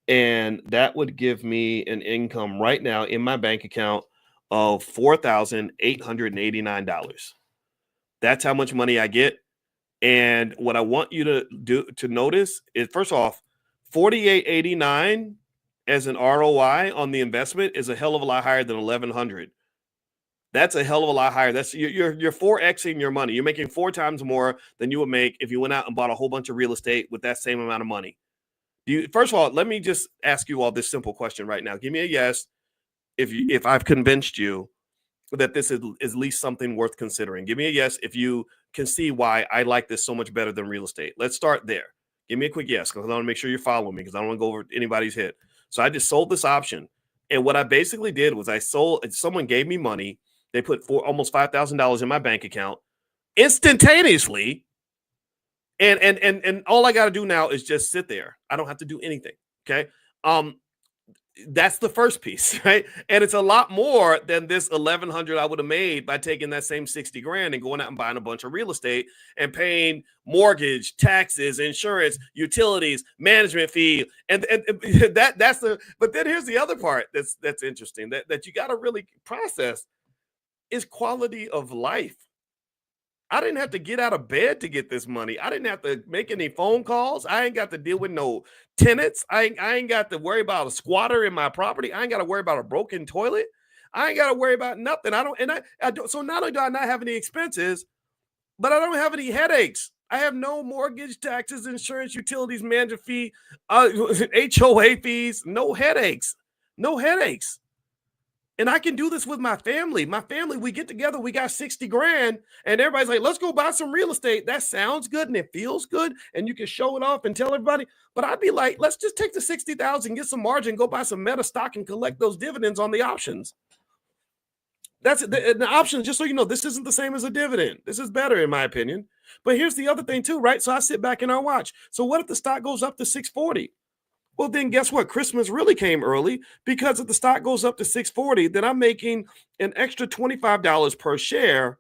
And that would give me an income right now in my bank account of $4,889. That's how much money I get. And what I want you to notice is, first off, $4,889 as an ROI on the investment is a hell of a lot higher than $1,100. That's a hell of a lot higher. That's you're 4xing your money. You're making 4 times more than you would make if you went out and bought a whole bunch of real estate with that same amount of money. First of all, let me just ask you all this simple question right now. Give me a yes if I've convinced you that this is at least something worth considering. Give me a yes if you can see why I like this so much better than real estate. Let's start there. Give me a quick yes, because I want to make sure you're following me, because I don't want to go over anybody's head. So I just sold this option. And what I basically did was someone gave me money. They put almost $5,000 in my bank account instantaneously. And all I got to do now is just sit there. I don't have to do anything. Okay. That's the first piece, right? And it's a lot more than this 1,100 I would have made by taking that same 60 grand and going out and buying a bunch of real estate and paying mortgage, taxes, insurance, utilities, management fee. And that's the, but then here's the other part that's interesting that you got to really process is quality of life. I didn't have to get out of bed to get this money. I didn't have to make any phone calls. I ain't got to deal with no tenants. I ain't got to worry about a squatter in my property. I ain't got to worry about a broken toilet. I ain't got to worry about nothing. I don't. So not only do I not have any expenses, but I don't have any headaches. I have no mortgage, taxes, insurance, utilities, management fee, HOA fees, no headaches, no headaches. And I can do this with my family. My family, we get together, we got 60 grand, and everybody's like, let's go buy some real estate. That sounds good and it feels good, and you can show it off and tell everybody. But I'd be like, let's just take the 60,000, get some margin, go buy some meta stock and collect those dividends on the options. That's the options, just so you know, this isn't the same as a dividend. This is better, in my opinion. But here's the other thing, too, right? So I sit back and I watch. So what if the stock goes up to 640? Well, then guess what? Christmas really came early, because if the stock goes up to 640, then I'm making an extra $25 per share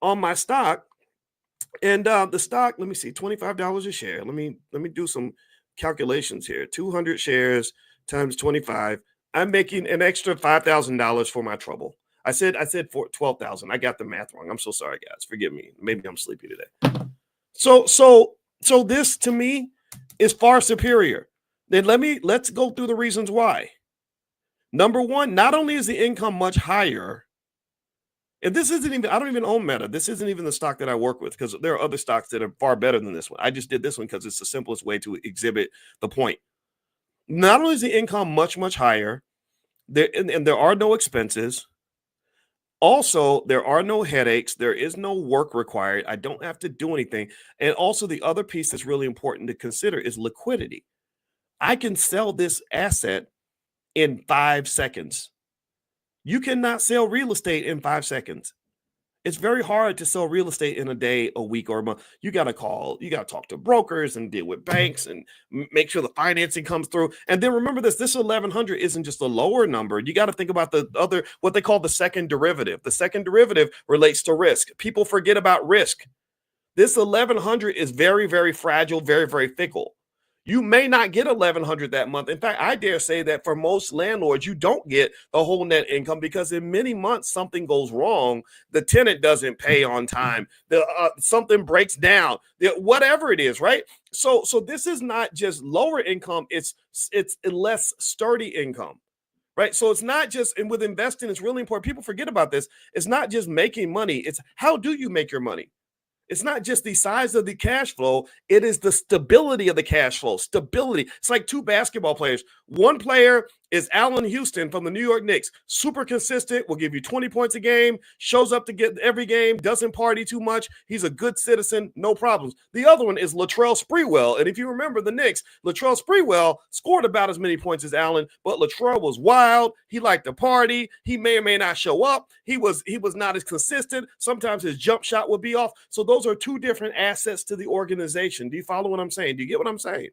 on my stock. And the stock, let me see, $25 a share. Let me do some calculations here. 200 shares times 25. I'm making an extra $5,000 for my trouble. I said for 12,000. I got the math wrong. I'm so sorry, guys. Forgive me. Maybe I'm sleepy today. So this to me is far superior. Then let's go through the reasons why. Number one, not only is the income much higher, and this isn't even, I don't even own Meta. This isn't even the stock that I work with, because there are other stocks that are far better than this one. I just did this one because it's the simplest way to exhibit the point. Not only is the income much, much higher, and there are no expenses. Also, there are no headaches. There is no work required. I don't have to do anything. And also, the other piece that's really important to consider is liquidity. I can sell this asset in 5 seconds. You cannot sell real estate in 5 seconds. It's very hard to sell real estate in a day, a week, or a month. You got to call, you got to talk to brokers and deal with banks and make sure the financing comes through. And then remember this 1,100 isn't just a lower number. You got to think about the other, what they call the second derivative. The second derivative relates to risk. People forget about risk. This 1,100 is very, very fragile, very, very fickle. You may not get 1,100 that month. In fact, I dare say that for most landlords, you don't get the whole net income, because in many months something goes wrong. The tenant doesn't pay on time. Something breaks down. Whatever it is, right? So this is not just lower income. It's less sturdy income, right? So it's not just, and with investing, it's really important. People forget about this. It's not just making money. It's how do you make your money? It's not just the size of the cash flow. It is the stability of the cash flow. Stability. It's like two basketball players. One player is Allen Houston from the New York Knicks. Super consistent, will give you 20 points a game, shows up to get every game, doesn't party too much. He's a good citizen, no problems. The other one is Latrell Sprewell. And if you remember the Knicks, Latrell Sprewell scored about as many points as Allen, but Latrell was wild. He liked to party. He may or may not show up. He was not as consistent. Sometimes his jump shot would be off. So those are two different assets to the organization. Do you follow what I'm saying? Do you get what I'm saying?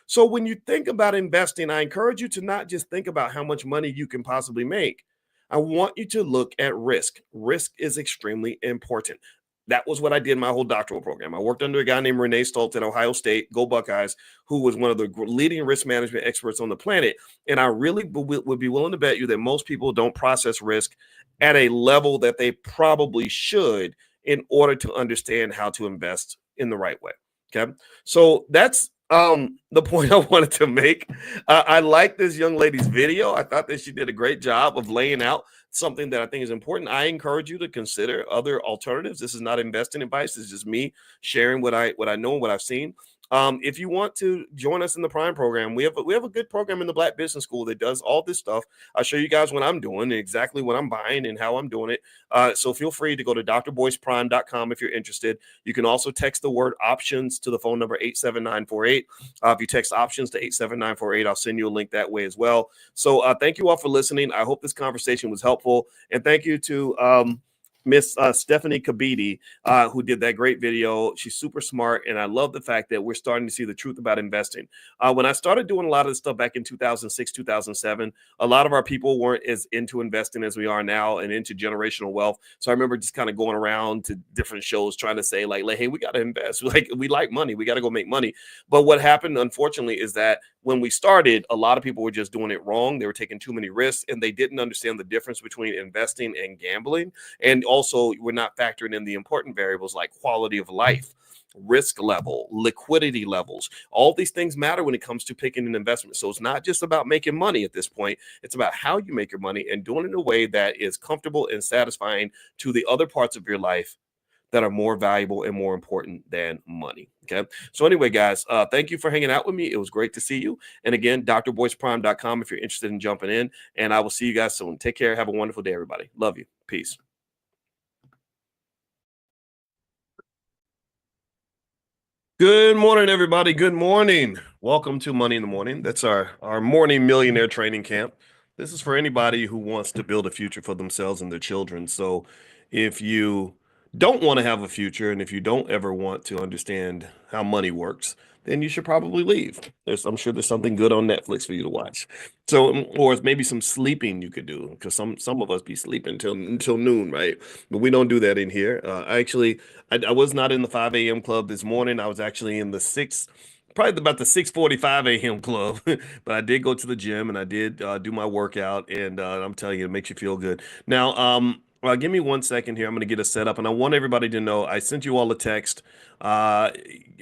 So when you think about investing, I encourage you to not just think about how much money you can possibly make. I want you to look at risk. Risk is extremely important. That was what I did in my whole doctoral program. I worked under a guy named Renee Stoltz at Ohio State, go Buckeyes, who was one of the leading risk management experts on the planet. And I really would be willing to bet you that most people don't process risk at a level that they probably should in order to understand how to invest in the right way. Okay. So that's the point I wanted to make. I like this young lady's video. I thought that she did a great job of laying out something that I think is important. I encourage you to consider other alternatives. This is not investing advice. This is just me sharing what I know and what I've seen. If you want to join us in the Prime program, we have a good program in the Black Business School that does all this stuff. I'll show you guys what I'm doing, exactly what I'm buying and how I'm doing it. So feel free to go to drboyceprime.com if you're interested. You can also text the word options to the phone number 87948. If you text options to 87948, I'll send you a link that way as well. So thank you all for listening. I hope this conversation was helpful. And thank you to Miss Stephanie Kabiti, who did that great video. She's super smart, and I love the fact that we're starting to see the truth about investing. When I started doing a lot of this stuff back in 2006, 2007, a lot of our people weren't as into investing as we are now and into generational wealth. So I remember just kind of going around to different shows trying to say, like hey, we got to invest. Like, we like money. We got to go make money. But what happened, unfortunately, is that when we started, a lot of people were just doing it wrong. They were taking too many risks, and they didn't understand the difference between investing and gambling. And also, we're not factoring in the important variables like quality of life, risk level, liquidity levels. All these things matter when it comes to picking an investment. So it's not just about making money at this point. It's about how you make your money and doing it in a way that is comfortable and satisfying to the other parts of your life that are more valuable and more important than money. Okay. So anyway, guys, thank you for hanging out with me. It was great to see you. And again, drboyceprime.com if you're interested in jumping in. And I will see you guys soon. Take care. Have a wonderful day, everybody. Love you. Peace. Good morning, everybody. Good morning. Welcome to Money in the Morning. That's our morning millionaire training camp. This is for anybody who wants to build a future for themselves and their children. So if you don't want to have a future, and if you don't ever want to understand how money works, then you should probably leave. I'm sure there's something good on Netflix for you to watch. So, or maybe some sleeping you could do, because some of us be sleeping until noon, right? But we don't do that in here. I was not in the 5 a.m. club this morning. I was actually in the probably about the 6:45 a.m. club, but I did go to the gym and I did do my workout, and I'm telling you, it makes you feel good. Now, give me 1 second here. I'm going to get us set up, and I want everybody to know I sent you all a text. Uh,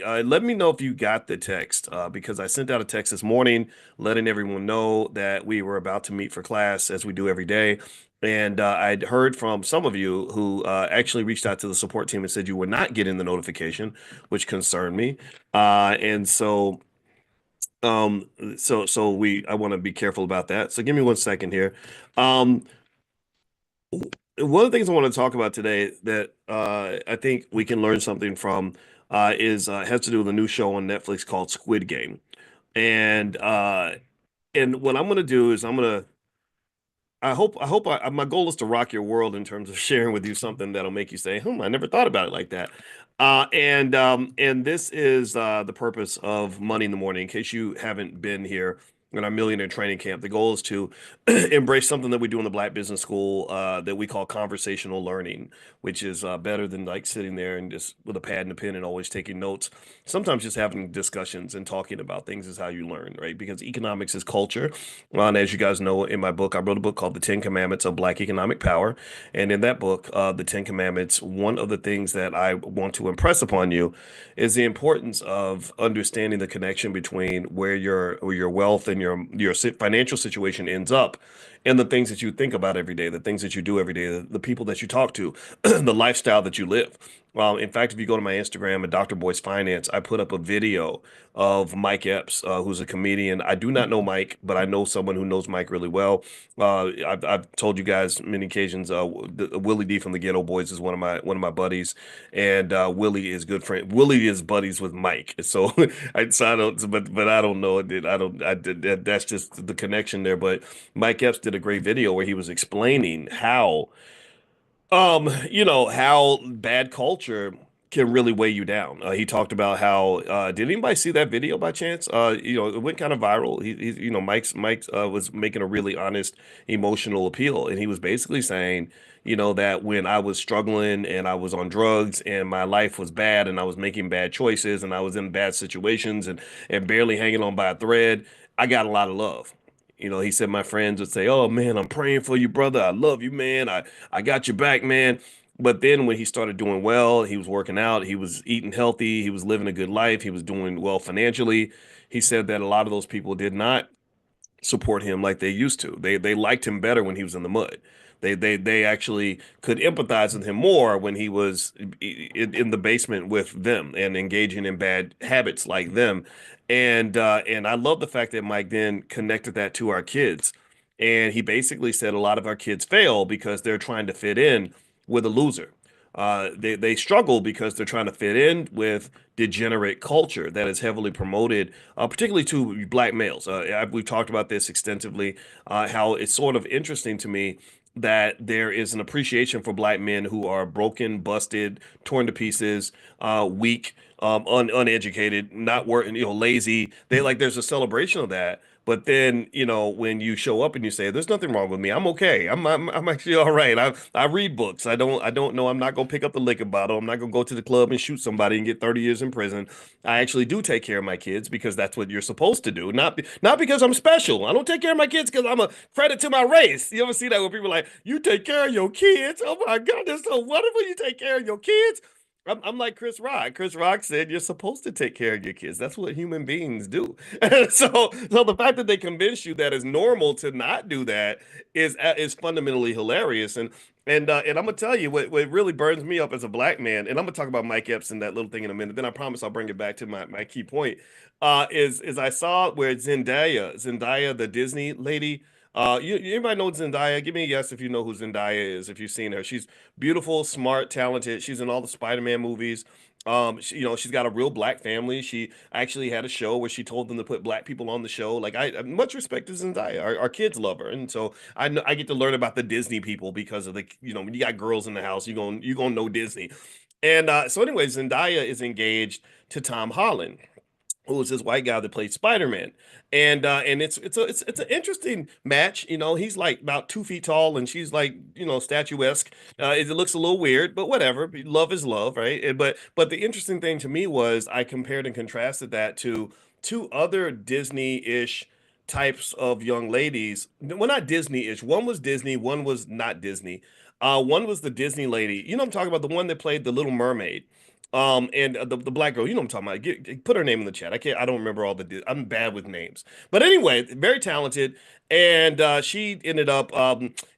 Let me know if you got the text, because I sent out a text this morning letting everyone know that we were about to meet for class as we do every day. And I'd heard from some of you who actually reached out to the support team and said you were not getting the notification, which concerned me. And so I want to be careful about that. So give me 1 second here. Um, one of the things I want to talk about today that I think we can learn something from is has to do with a new show on Netflix called Squid Game. And what I'm going to do is my goal is to rock your world in terms of sharing with you something that'll make you say, I never thought about it like that. And this is the purpose of Money in the Morning. In case you haven't been here in our millionaire training camp, the goal is to embrace something that we do in the Black Business School that we call conversational learning, which is better than like sitting there and just with a pad and a pen and always taking notes. Sometimes just having discussions and talking about things is how you learn, right? Because economics is culture. And as you guys know, in my book, I wrote a book called The 10 Commandments of Black Economic Power. And in that book, The 10 Commandments, one of the things that I want to impress upon you is the importance of understanding the connection between where your wealth and your financial situation ends up and the things that you think about every day, the things that you do every day, the people that you talk to, the lifestyle that you live. In fact, if you go to my Instagram at Dr. Boyce Finance, I put up a video of Mike Epps, who's a comedian. I do not know Mike, but I know someone who knows Mike really well. I've told you guys many occasions. Willie D from the Ghetto Boys is one of my buddies, and Willie is good friend. Willie is buddies with Mike, so I don't, but I don't know. That's just the connection there. But Mike Epps did a great video where he was explaining how bad culture can really weigh you down. He talked about how did anybody see that video by chance? It went kind of viral. Mike was making a really honest emotional appeal, and he was basically saying, that when I was struggling and I was on drugs and my life was bad and I was making bad choices and I was in bad situations and barely hanging on by a thread, I got a lot of love. He said my friends would say, "Oh man, I'm praying for you, brother. I love you, man. I got your back, man." But then when he started doing well, he was working out, he was eating healthy, he was living a good life, he was doing well financially. He said that a lot of those people did not support him like they used to. They liked him better when he was in the mud. They actually could empathize with him more when he was in the basement with them and engaging in bad habits like them. And I love the fact that Mike then connected that to our kids. And he basically said a lot of our kids fail because they're trying to fit in with a loser. they struggle because they're trying to fit in with degenerate culture that is heavily promoted, particularly to black males. We've talked about this extensively, how it's sort of interesting to me that there is an appreciation for black men who are broken, busted, torn to pieces, weak, uneducated, not working, lazy. There's a celebration of that. But then, when you show up and you say, "There's nothing wrong with me. I'm okay. I'm actually all right. I read books. I don't know. I'm not gonna pick up the liquor bottle. I'm not gonna go to the club and shoot somebody and get 30 years in prison. I actually do take care of my kids because that's what you're supposed to do. Not because I'm special. I don't take care of my kids because I'm a credit to my race." You ever see that when people are like, "You take care of your kids? Oh my God, that's so wonderful. You take care of your kids." I'm like Chris Rock. Chris Rock said you're supposed to take care of your kids. That's what human beings do. So the fact that they convince you that it's normal to not do that is fundamentally hilarious. And I'm gonna tell you what really burns me up as a black man. And I'm gonna talk about Mike Epps and that little thing in a minute. Then I promise I'll bring it back to my key point. Is I saw where Zendaya, the Disney lady. Anybody know Zendaya? Give me a yes if you know who Zendaya is, if you've seen her. She's beautiful, smart, talented. She's in all the Spider-Man movies. She's got a real black family. She actually had a show where she told them to put black people on the show. Like I much respect to Zendaya. Our kids love her, and so I get to learn about the Disney people because of when you got girls in the house, you gonna know Disney. And so anyway, Zendaya is engaged to Tom Holland, who was this white guy that played Spider-Man. And it's an interesting match. He's like about 2 feet tall and she's like, statuesque. It looks a little weird, but whatever. Love is love, right? But the interesting thing to me was I compared and contrasted that to two other Disney-ish types of young ladies. Well, not Disney-ish. One was Disney, one was not Disney. One was the Disney lady. You know what I'm talking about? The one that played the Little Mermaid. And the black girl, you know what I'm talking about. Put her name in the chat. I don't remember I'm bad with names. But anyway, very talented. And she ended up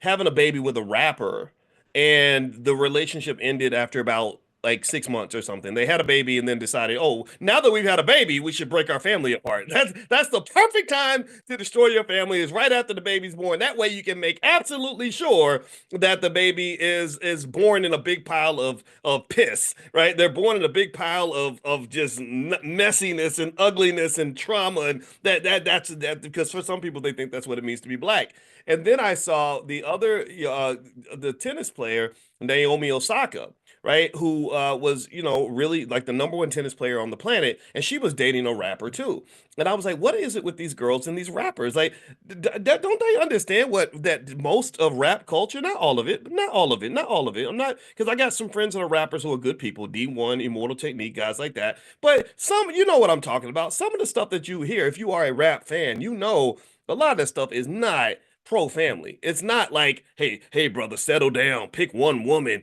having a baby with a rapper. And the relationship ended after about like 6 months or something. They had a baby and then decided, oh, now that we've had a baby, we should break our family apart. That's the perfect time to destroy your family is right after the baby's born. That way you can make absolutely sure that the baby is born in a big pile of piss, right? They're born in a big pile of just messiness and ugliness and trauma, and that's that because for some people they think that's what it means to be black. And then I saw the tennis player Naomi Osaka, right? Who was, really like the number one tennis player on the planet, and she was dating a rapper too. And I was like, what is it with these girls and these rappers? Like, don't they understand what that most of rap culture, not all of it, but not all of it, not all of it. I'm not because I got some friends that are rappers who are good people, D1, Immortal Technique, guys like that. But some, you know what I'm talking about. Some of the stuff that you hear, if you are a rap fan, a lot of that stuff is not pro family. It's not like, hey, brother, settle down, pick one woman,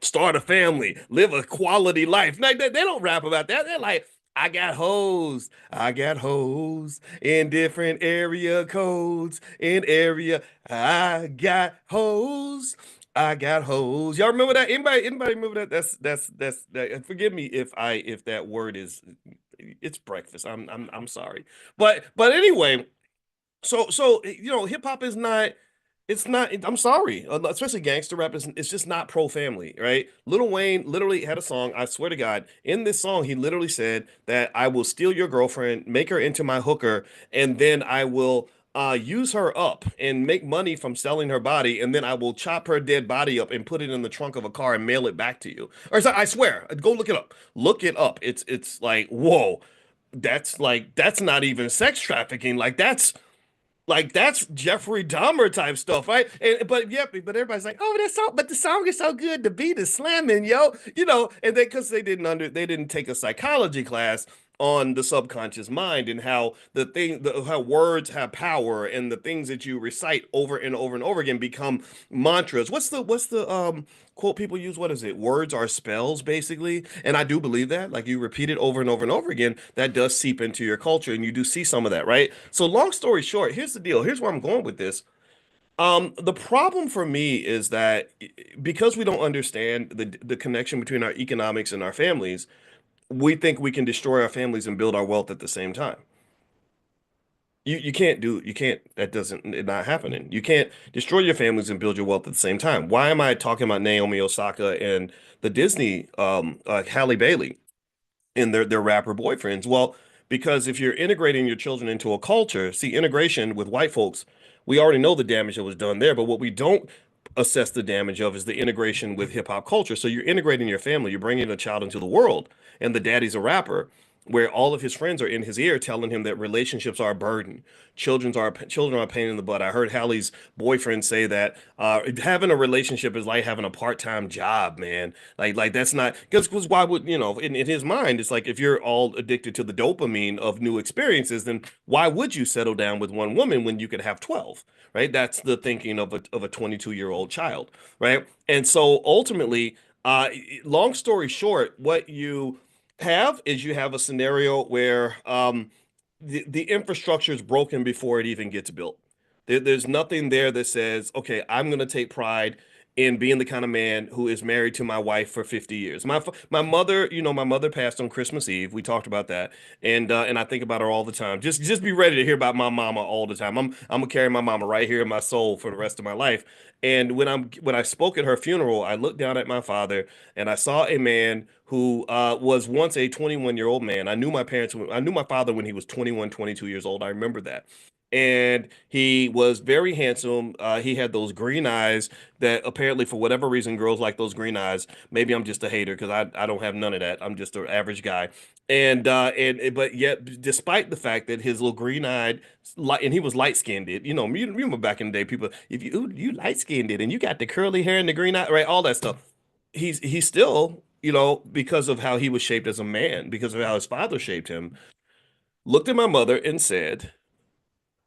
start a family, live a quality life. Like they don't rap about that. They're like, I got hoes in different area codes. In area, I got hoes. I got hoes. Y'all remember that? Anybody remember that? That's that. And forgive me if that word is it's breakfast. I'm sorry. But anyway, so hip hop is not. It's not. I'm sorry, especially gangster rap. It's just not pro family, right? Lil Wayne literally had a song. I swear to God, in this song, he literally said that I will steal your girlfriend, make her into my hooker, and then I will use her up and make money from selling her body, and then I will chop her dead body up and put it in the trunk of a car and mail it back to you. I swear, go look it up. Look it up. It's like whoa, that's not even sex trafficking. That's Jeffrey Dahmer type stuff, right? But everybody's like, oh, but the song is so good, the beat is slamming, yo, and because they didn't take a psychology class on the subconscious mind and how words have power and the things that you recite over and over and over again become mantras. What's the quote people use? What is it? Words are spells, basically. And I do believe that. Like you repeat it over and over and over again, that does seep into your culture, and you do see some of that, right? So long story short, here's the deal. Here's where I'm going with this. The problem for me is that because we don't understand the connection between our economics and our families, we think we can destroy our families and build our wealth at the same time. You can't, that doesn't, not happening. You can't destroy your families and build your wealth at the same time. Why am I talking about Naomi Osaka and the Disney Halle Bailey and their rapper boyfriends? Well, because if you're integrating your children into a culture, see, integration with white folks, we already know the damage that was done there, but what we don't assess the damage of is the integration with hip hop culture. So you're integrating your family, you're bringing a child into the world, and the daddy's a rapper, where all of his friends are in his ear telling him that relationships are a burden. Children are a pain in the butt. I heard Hallie's boyfriend say that having a relationship is like having a part-time job, man. Like that's not because why would in his mind it's like if you're all addicted to the dopamine of new experiences, then why would you settle down with one woman when you could have 12? Right? That's the thinking of a 22-year-old child, right? And so ultimately, long story short, what you have is you have a scenario where the infrastructure is broken before it even gets built. There's nothing there that says, okay, I'm going to take pride in being the kind of man who is married to my wife for 50 years. My mother, my mother passed on Christmas Eve. We talked about that, and I think about her all the time. Just be ready to hear about my mama all the time. I'm gonna carry my mama right here in my soul for the rest of my life. And when I spoke at her funeral, I looked down at my father and I saw a man who was once a 21-year-old man. I knew my father when he was 21, 22 years old. I remember that. And he was very handsome. He had those green eyes that apparently, for whatever reason, girls like those green eyes. Maybe I'm just a hater because I don't have none of that. I'm just an average guy. And but yet, despite the fact that his little green eyed, light, and he was light skinned, you remember back in the day, people, if you light skinned and you got the curly hair and the green eye, right, all that stuff. He's still, because of how he was shaped as a man, because of how his father shaped him, looked at my mother and said,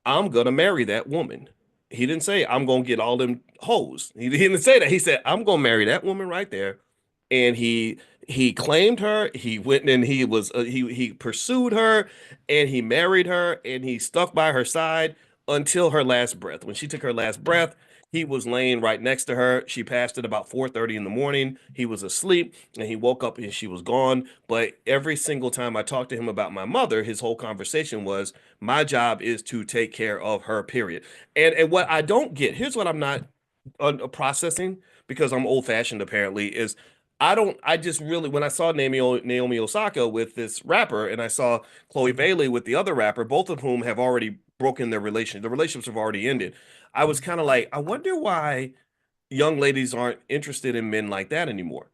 I'm gonna marry that woman. He didn't say I'm gonna get all them hoes. He didn't say that. He said I'm gonna marry that woman right there. And he claimed her. He went and he pursued her, and he married her, and he stuck by her side until her last breath. When she took her last breath, he was laying right next to her. She passed at about 4:30 in the morning. He was asleep, and he woke up and she was gone. But every single time I talked to him about my mother, his whole conversation was, my job is to take care of her, period. And what I don't get, here's what I'm not processing, because I'm old fashioned apparently, is I just really, when I saw Naomi Osaka with this rapper and I saw Chloe Bailey with the other rapper, both of whom have already broken the relationships have already ended. I was kind of like, I wonder why young ladies aren't interested in men like that anymore.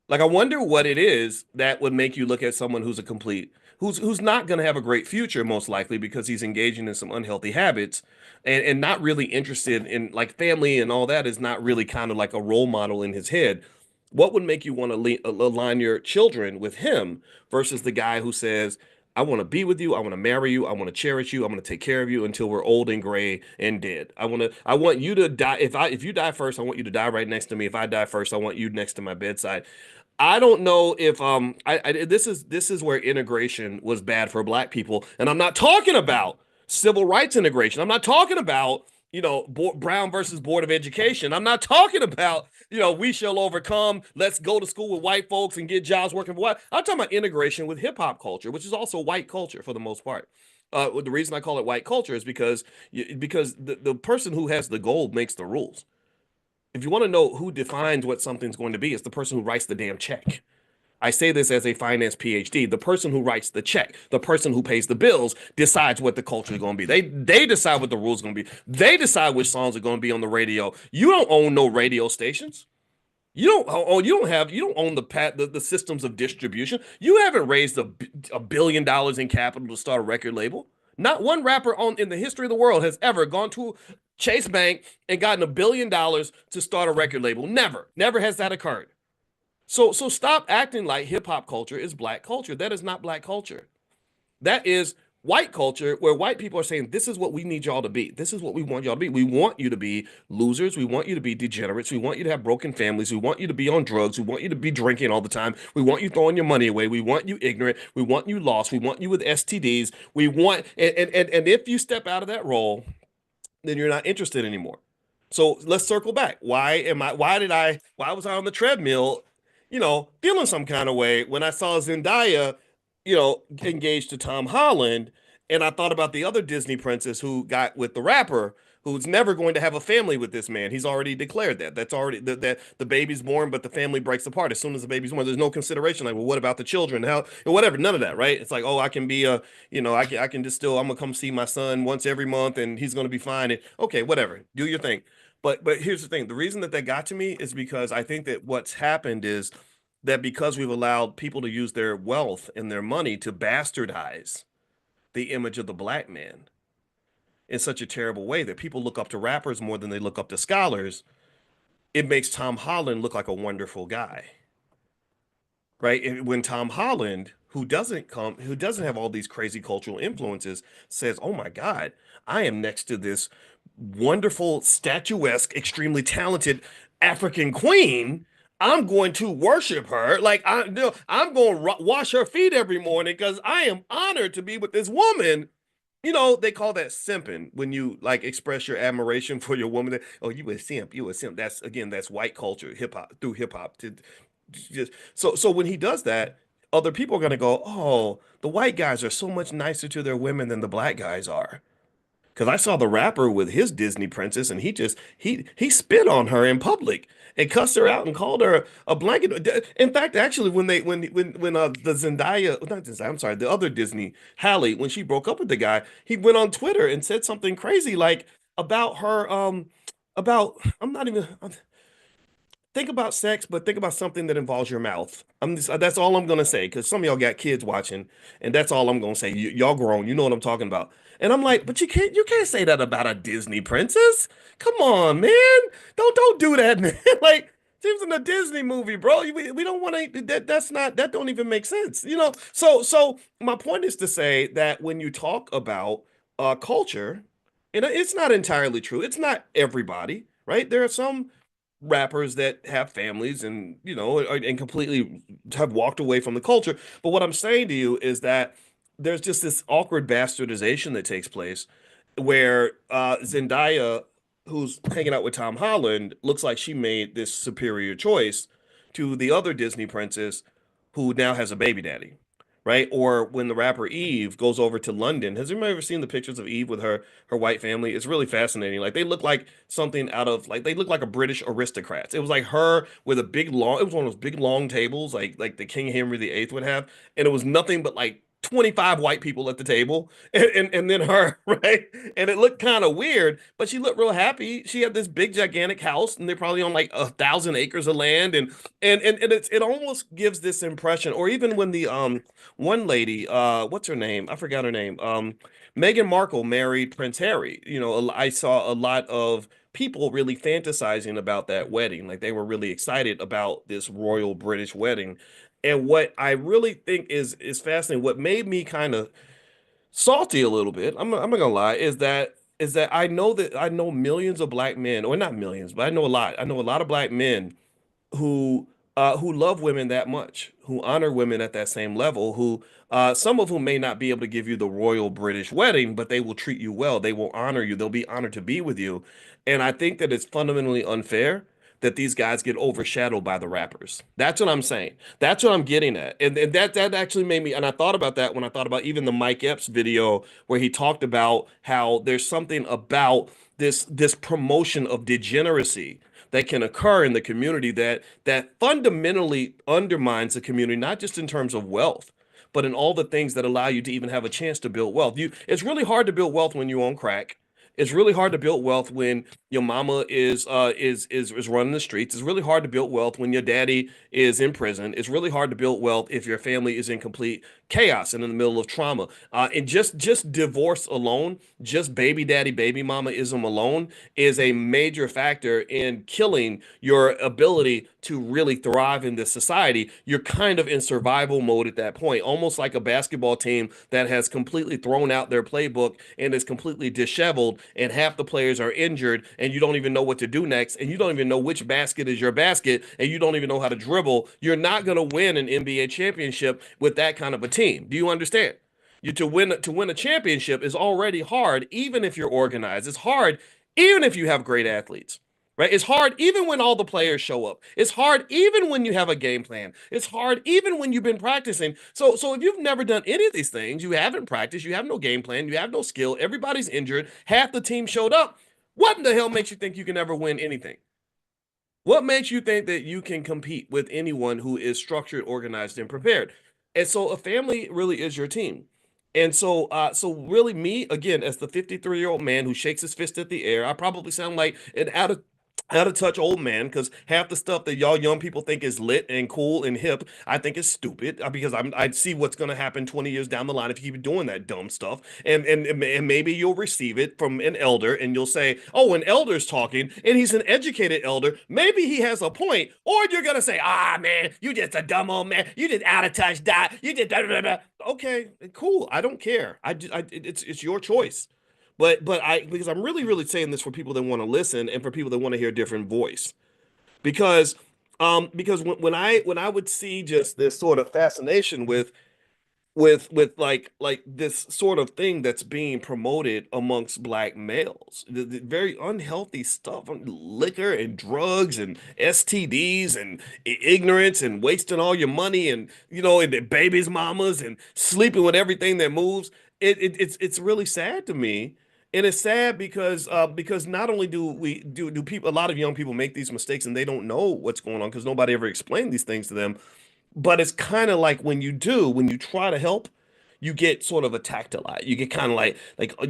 Like, I wonder what it is that would make you look at someone who's a complete, who's not going to have a great future, most likely because he's engaging in some unhealthy habits, and not really interested in like family and all that, is not really kind of like a role model in his head. What would make you want to align your children with him versus the guy who says, I want to be with you, I want to marry you, I want to cherish you, I'm going to take care of you until we're old and gray and dead. I want you to die. If you die first, I want you to die right next to me. If I die first, I want you next to my bedside. I don't know if this is where integration was bad for black people, and I'm not talking about civil rights integration. I'm not talking about Brown versus Board of Education. I'm not talking about we shall overcome. Let's go to school with white folks and get jobs working for white. I'm talking about integration with hip hop culture, which is also white culture for the most part. The reason I call it white culture is because the person who has the gold makes the rules. If you want to know who defines what something's going to be, it's the person who writes the damn check. I say this as a finance PhD. The person who writes the check, the person who pays the bills, decides what the culture is going to be. They decide what the rules are going to be. They decide which songs are going to be on the radio. You don't own no radio stations. You don't own the systems of distribution. You haven't raised $1 billion in capital to start a record label. Not one rapper in the history of the world has ever gone to Chase Bank and gotten $1 billion to start a record label. Never has that occurred. So stop acting like hip hop culture is black culture. That is not black culture. That is white culture, where white people are saying, this is what we need y'all to be. This is what we want y'all to be. We want you to be losers. We want you to be degenerates. We want you to have broken families. We want you to be on drugs. We want you to be drinking all the time. We want you throwing your money away. We want you ignorant. We want you lost. We want you with STDs. And if you step out of that role, then you're not interested anymore. So let's circle back. Why was I on the treadmill, feeling some kind of way when I saw Zendaya, engaged to Tom Holland, And I thought about the other Disney princess who got with the rapper, who's never going to have a family with this man. He's already declared that. That's already that the baby's born, but the family breaks apart as soon as the baby's born. There's no consideration like, well, what about the children? How whatever, none of that, right? It's like, oh, I can be a, I can just still I'm gonna come see my son once every month and he's gonna be fine. And okay, whatever, do your thing. But here's the thing: the reason that got to me is because I think that what's happened is that because we've allowed people to use their wealth and their money to bastardize the image of the black man in such a terrible way that people look up to rappers more than they look up to scholars. It makes Tom Holland look like a wonderful guy, right? And when Tom Holland, who doesn't have all these crazy cultural influences, says, "Oh my God, I am next to this wonderful, statuesque, extremely talented African queen. I'm going to worship her. Like I'm going to wash her feet every morning because I am honored to be with this woman." They call that simping when you like express your admiration for your woman. Oh, you a simp, you a simp. That's white culture, hip hop through hip hop. Just so when he does that, other people are gonna go, oh, the white guys are so much nicer to their women than the black guys are. Because I saw the rapper with his Disney princess, and he spit on her in public and cussed her out and called her a blanket. In fact, actually, when the Zendaya, not Zendaya, I'm sorry, the other Disney Halle, when she broke up with the guy, he went on Twitter and said something crazy like about her, about I'm not even think about sex, but think about something that involves your mouth. That's all I'm gonna say because some of y'all got kids watching, and that's all I'm gonna say. Y'all grown, you know what I'm talking about. And I'm like, but you can't say that about a Disney princess. Come on, man, don't do that, man. Like she was in a Disney movie, bro. We don't want to. That don't even make sense, you know. So my point is to say that when you talk about culture, and it's not entirely true. It's not everybody, right? There are some rappers that have families and and completely have walked away from the culture. But what I'm saying to you is that there's just this awkward bastardization that takes place where Zendaya, who's hanging out with Tom Holland, looks like she made this superior choice to the other Disney princess who now has a baby daddy, right? Or when the rapper Eve goes over to London, has anyone ever seen the pictures of Eve with her white family? It's really fascinating. Like they look like something out of like they look like a British aristocrats. It was like her with a big long. It was one of those big long tables like the King Henry VIII would have, and it was nothing but like 25 white people at the table and then her, right? And it looked kind of weird, but she looked real happy. She had this big gigantic house and they're probably on like 1,000 acres of land and it almost gives this impression. Or even when the one lady, what's her name? I forgot her name. Meghan Markle married Prince Harry. I saw a lot of people really fantasizing about that wedding. Like they were really excited about this royal British wedding. And what I really think is fascinating, what made me kind of salty a little bit, I'm not gonna lie, is that I know millions of black men, or not millions, but I know a lot. I know a lot of black men who love women that much, who honor women at that same level, who some of whom may not be able to give you the royal British wedding, but they will treat you well. They will honor you. They'll be honored to be with you. And I think that it's fundamentally unfair that these guys get overshadowed by the rappers. That's what I'm saying. That's what I'm getting at. And that actually made me, and I thought about that when I thought about even the Mike Epps video where he talked about how there's something about this promotion of degeneracy that can occur in the community that fundamentally undermines the community, not just in terms of wealth, but in all the things that allow you to even have a chance to build wealth. It's really hard to build wealth when you own crack. It's really hard to build wealth when your mama is running the streets. It's really hard to build wealth when your daddy is in prison. It's really hard to build wealth if your family is in complete chaos and in the middle of trauma. And just divorce alone, just baby daddy, baby mama-ism alone is a major factor in killing your ability to really thrive in this society. You're kind of in survival mode at that point, almost like a basketball team that has completely thrown out their playbook and is completely disheveled, and half the players are injured, and you don't even know what to do next, and you don't even know which basket is your basket, and you don't even know how to dribble. You're not going to win an NBA championship with that kind of a team. Do you understand? To win a championship is already hard, even if you're organized. It's hard, even if you have great athletes. right? It's hard even when all the players show up. It's hard even when you have a game plan. It's hard even when you've been practicing. So if you've never done any of these things, you haven't practiced, you have no game plan, you have no skill, everybody's injured, half the team showed up. What in the hell makes you think you can ever win anything? What makes you think that you can compete with anyone who is structured, organized, and prepared? And so a family really is your team. And so really me, again, as the 53-year-old man who shakes his fist at the air, I probably sound like an out of touch old man because half the stuff that y'all young people think is lit and cool and hip, I think is stupid because I see what's going to happen 20 years down the line if you keep doing that dumb stuff. And maybe you'll receive it from an elder and you'll say, "Oh, an elder's talking and he's an educated elder. Maybe he has a point." Or you're going to say, "Ah, man, you just a dumb old man. You just out of touch, dot. You just blah, blah, blah." Okay, cool. I don't care. It's your choice. But I because I'm really saying this for people that want to listen and for people that want to hear a different voice. Because because when I would see just this sort of fascination with like this sort of thing that's being promoted amongst black males, the very unhealthy stuff, liquor and drugs and STDs and ignorance and wasting all your money and and the babies mamas and sleeping with everything that moves. It's really sad to me. And it's sad because not only do people, a lot of young people make these mistakes and they don't know what's going on because nobody ever explained these things to them, but it's kind of like when you try to help, you get sort of attacked a lot. You get kind of like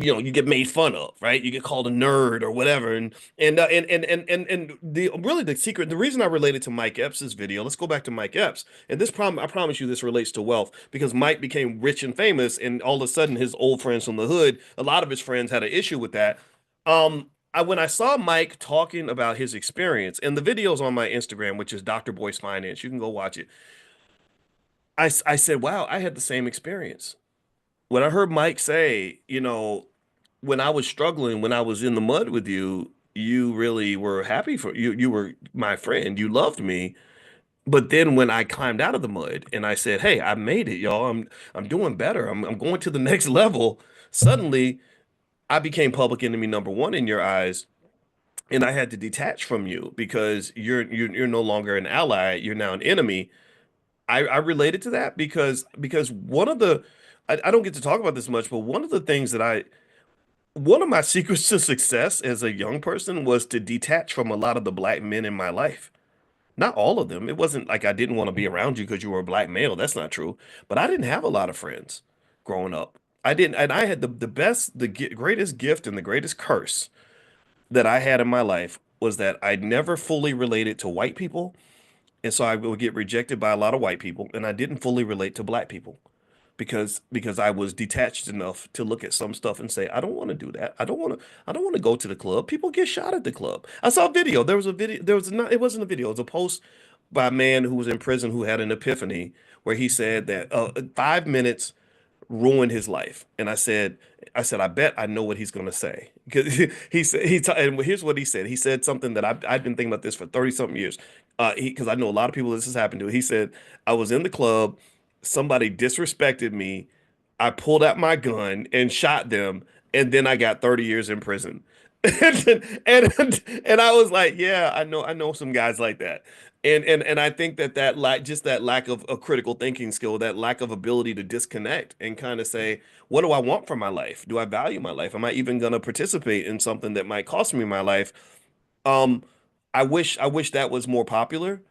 you get made fun of, right? You get called a nerd or whatever. And the really the secret, the reason I related to Mike Epps' video, let's go back to Mike Epps. And this problem, I promise you, this relates to wealth because Mike became rich and famous, and all of a sudden, his old friends from the hood, a lot of his friends had an issue with that. When I saw Mike talking about his experience, and the video's on my Instagram, which is Dr. Boyce Finance, you can go watch it. I said, wow, I had the same experience. When I heard Mike say, when I was struggling, when I was in the mud with you, you really were happy for you. You were my friend. You loved me. But then when I climbed out of the mud and I said, hey, I made it, y'all. I'm doing better. I'm going to the next level. Suddenly, I became public enemy number one in your eyes. And I had to detach from you because you're no longer an ally. You're now an enemy. I related to that because one of the I don't get to talk about this much, but one of the things that one of my secrets to success as a young person was to detach from a lot of the black men in my life. Not all of them. It wasn't like I didn't want to be around you because you were a black male. That's not true. But I didn't have a lot of friends growing up. I didn't, and I had the best, greatest gift and the greatest curse that I had in my life was that I never fully related to white people, and so I would get rejected by a lot of white people, and I didn't fully relate to black people because I was detached enough to look at some stuff and say, I don't want to do that. I don't want to go to the club. People get shot at the club. I saw a video. There was a video. There was not. It wasn't a video. It was a post by a man who was in prison who had an epiphany where he said that 5 minutes ruined his life. And I said, I bet I know what he's going to say. Because and here's what he said. He said something that I've been thinking about this for 30 something years. Because I know a lot of people this has happened to. He said, I was in the club, somebody disrespected me. I pulled out my gun and shot them, and then I got 30 years in prison. And I was like, yeah, I know some guys like that. And I think that like just that lack of a critical thinking skill, that lack of ability to disconnect and kind of say, what do I want from my life? Do I value my life? Am I even going to participate in something that might cost me my life? Um, I wish that was more popular,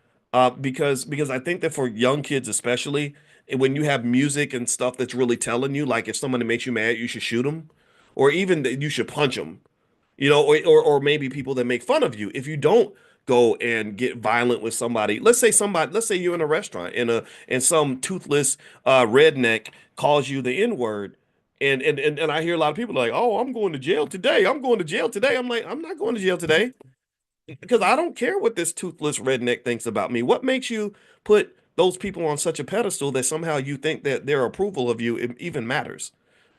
because I think that for young kids especially, when you have music and stuff that's really telling you, like if somebody makes you mad, you should shoot them, or even that you should punch them, or maybe people that make fun of you. If you don't go and get violent with somebody, let's say you're in a restaurant and some toothless redneck calls you the N-word. And I hear a lot of people like, oh, I'm going to jail today. I'm going to jail today. I'm like, I'm not going to jail today because I don't care what this toothless redneck thinks about me. What makes you put those people on such a pedestal that somehow you think that their approval of you even matters?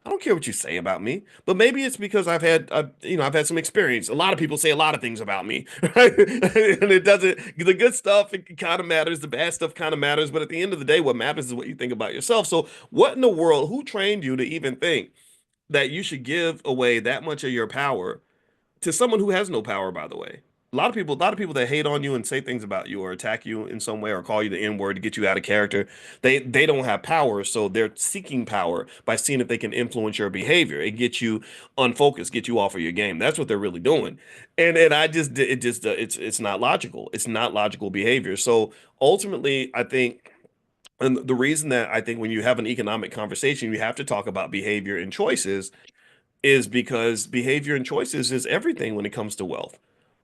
I don't care what you say about me, but maybe it's because I've had some experience. A lot of people say a lot of things about me, right? And it doesn't. The good stuff it kind of matters. The bad stuff kind of matters. But at the end of the day, what matters is what you think about yourself. So, what in the world? Who trained you to even think that you should give away that much of your power to someone who has no power, by the way? a lot of people that hate on you and say things about you or attack you in some way or call you the N word to get you out of character, they don't have power, so they're seeking power by seeing if they can influence your behavior. It gets you unfocused, get you off of your game. That's what they're really doing. And I just it just it's not logical. It's not logical behavior. So ultimately, I think. And the reason that I think when you have an economic conversation, you have to talk about behavior and choices is because behavior and choices is everything when it comes to wealth.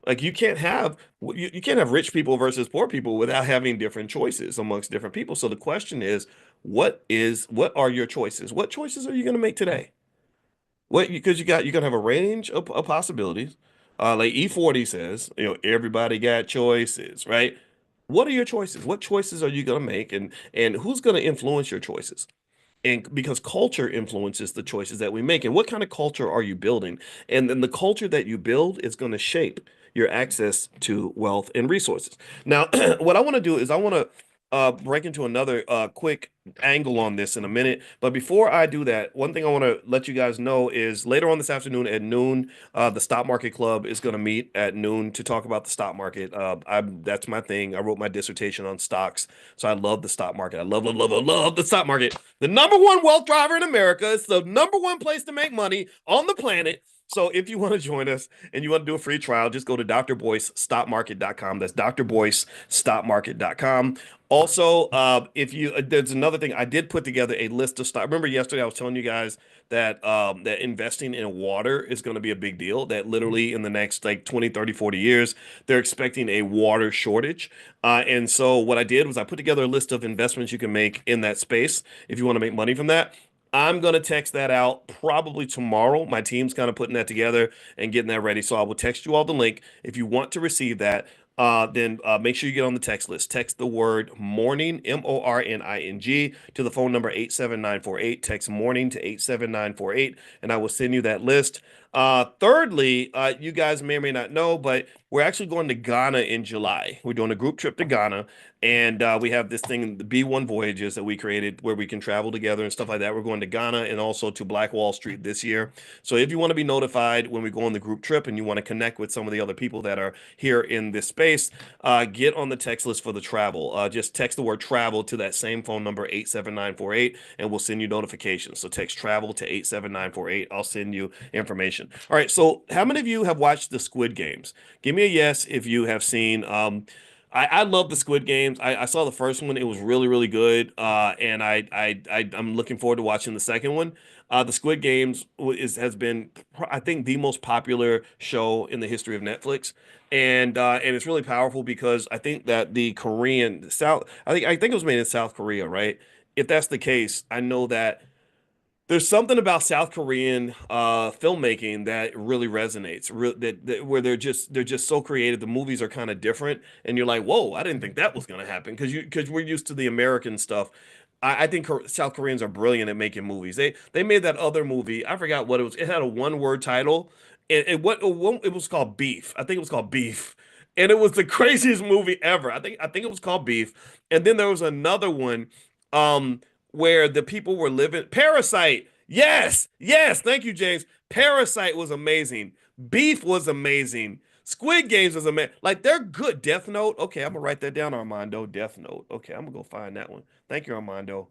Like you can't have rich people versus poor people without having different choices amongst different people. So the question is, what are your choices? What choices are you going to make today? What because you're gonna have a range of possibilities. Like E40 says, everybody got choices, right? What are your choices? What choices are you gonna make, and who's gonna influence your choices? And because culture influences the choices that we make, and what kind of culture are you building? And then the culture that you build is going to shape your access to wealth and resources. Now, what I want to do is I want to break into another quick angle on this in a minute. But before I do that, one thing I want to let you guys know is later on this afternoon at noon, the Stock Market Club is going to meet at noon to talk about the stock market. That's my thing. I wrote my dissertation on stocks, so I love the stock market. I love the stock market. The number one wealth driver in America. It's the number one place to make money on the planet. So if you want to join us and you want to do a free trial, just go to drboycestockmarket.com. That's drboycestockmarket.com. Also, if you there's another thing I did put together a list of stock. Remember yesterday I was telling you guys that investing in water is going to be a big deal. That literally in the next like 20, 30, 40 years, they're expecting a water shortage. And so what I did was I put together a list of investments you can make in that space if you want to make money from that. I'm going to text that out probably tomorrow. My team's kind of putting that together and getting that ready. So I will text you all the link. If you want to receive that, then make sure you get on the text list. Text the word morning, MORNING, to the phone number 87948. Text morning to 87948, and I will send you that list. Thirdly, you guys may or may not know, but we're actually going to Ghana in July. We're doing a group trip to Ghana, and we have this thing, the B1 Voyages that we created where we can travel together and stuff like that. We're going to Ghana and also to Black Wall Street this year. So if you want to be notified when we go on the group trip and you want to connect with some of the other people that are here in this space, get on the text list for the travel. Just text the word travel to that same phone number, 87948, and we'll send you notifications. So text travel to 87948. I'll send you information. All right. So how many of you have watched the Squid Games? Give me a yes if you have seen. I love the Squid Games. I saw the first one; it was really, really good. And I'm looking forward to watching the second one. The Squid Games has been, I think, the most popular show in the history of Netflix, and it's really powerful because I think that the Korean South, I think it was made in South Korea, right? If that's the case, I know that there's something about South Korean filmmaking that really resonates. Where they're just so creative. The movies are kind of different, and you're like, "Whoa, I didn't think that was going to happen." Because we're used to the American stuff. I think South Koreans are brilliant at making movies. They made that other movie. I forgot what it was. It had a one word title. It was called Beef. I think it was called Beef, and it was the craziest movie ever. I think it was called Beef. And then there was another one. Um, where the people were living. Parasite. Yes. Yes. Thank you, James. Parasite was amazing. Beef was amazing. Squid Games was amazing. Like they're good. Death Note. Okay, I'm gonna write that down, Armando. Death Note. Okay, I'm gonna go find that one. Thank you, Armando.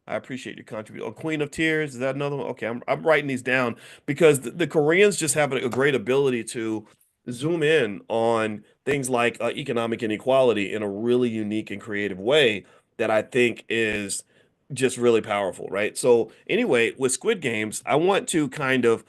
I appreciate your contribution. Oh, Queen of Tears. Is that another one? Okay, I'm writing these down because the Koreans just have a great ability to zoom in on things like economic inequality in a really unique and creative way that I think is just really powerful, right? So anyway, with Squid Games, I want to kind of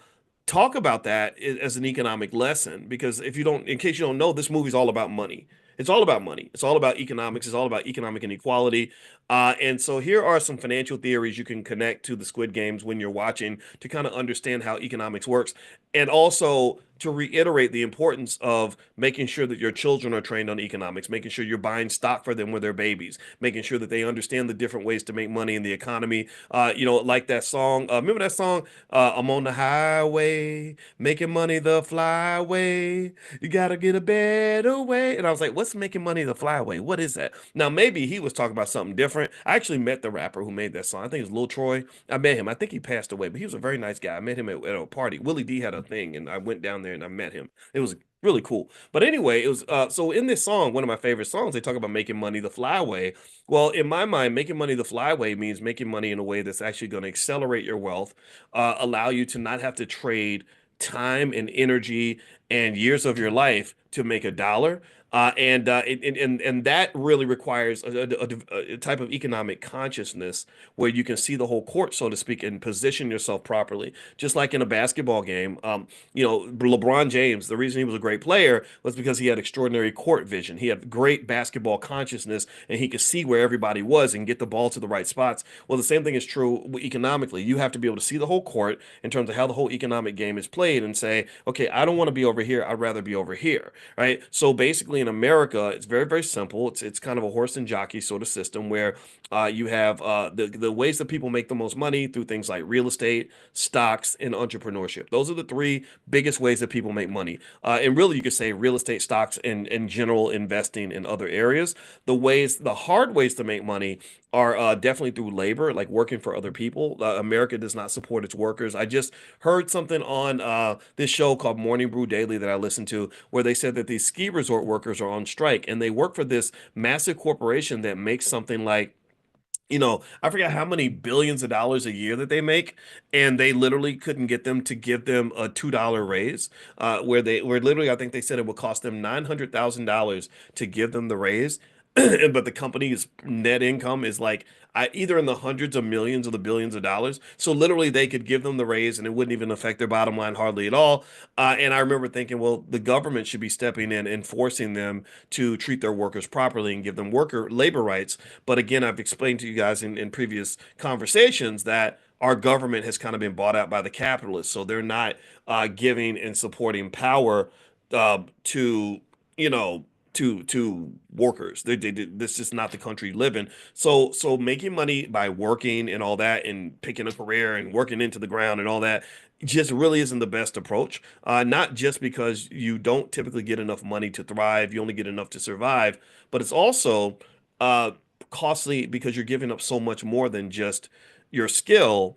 talk about that as an economic lesson because if you don't, in case you don't know, this movie's all about money. It's all about money. It's all about economics. It's all about economic inequality. And so here are some financial theories you can connect to the Squid Games when you're watching to kind of understand how economics works, and also to reiterate the importance of making sure that your children are trained on economics, making sure you're buying stock for them when they're babies, making sure that they understand the different ways to make money in the economy. Like that song. Remember that song? I'm on the highway, making money the flyway. You gotta get a better way. And I was like, what's making money the flyway? What is that? Now, maybe he was talking about something different. I actually met the rapper who made that song. I think it's Lil Troy. I met him. I think he passed away, but he was a very nice guy. I met him at a party. Willie D had a thing, and I went down there there and I met him. It was really cool. But anyway, it was so in this song, one of my favorite songs, they talk about making money the flyway. Well, in my mind, making money the flyway means making money in a way that's actually going to accelerate your wealth, allow you to not have to trade time and energy and years of your life to make a dollar. And that really requires a type of economic consciousness where you can see the whole court, so to speak, and position yourself properly. Just like in a basketball game, LeBron James, the reason he was a great player was because he had extraordinary court vision. He had great basketball consciousness, and he could see where everybody was and get the ball to the right spots. Well, the same thing is true economically. You have to be able to see the whole court in terms of how the whole economic game is played and say, okay, I don't want to be over here. I'd rather be over here, right? So basically, in America, it's very, very simple. It's kind of a horse and jockey sort of system where you have the ways that people make the most money through things like real estate, stocks, and entrepreneurship. Those are the three biggest ways that people make money. And really, you could say real estate, stocks, and general investing in other areas. The hard ways to make money are definitely through labor, like working for other people. America does not support its workers. I just heard something on this show called Morning Brew Daily that I listened to, where they said that these ski resort workers are on strike and they work for this massive corporation that makes something like, I forgot how many billions of dollars a year that they make, and they literally couldn't get them to give them a $2 raise. Where literally, I think they said it would cost them $900,000 to give them the raise, but the company's net income is like either in the hundreds of millions or the billions of dollars. So literally, they could give them the raise, and it wouldn't even affect their bottom line hardly at all. And I remember thinking, well, the government should be stepping in and forcing them to treat their workers properly and give them worker labor rights. But again, I've explained to you guys in previous conversations that our government has kind of been bought out by the capitalists. So they're not giving and supporting power to, you know, to workers. This is just not the country you live in. So making money by working and all that and picking a career and working into the ground and all that just really isn't the best approach. Not just because you don't typically get enough money to thrive, you only get enough to survive, but it's also uh, costly because you're giving up so much more than just your skill.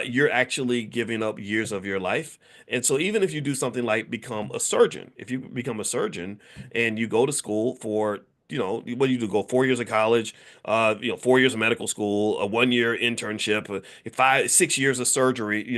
You're actually giving up years of your life. And so even if you do something like become a surgeon, if you become a surgeon and you go to school for, what do you do? Go 4 years of college, 4 years of medical school, a 1 year internship, 6 years of surgery,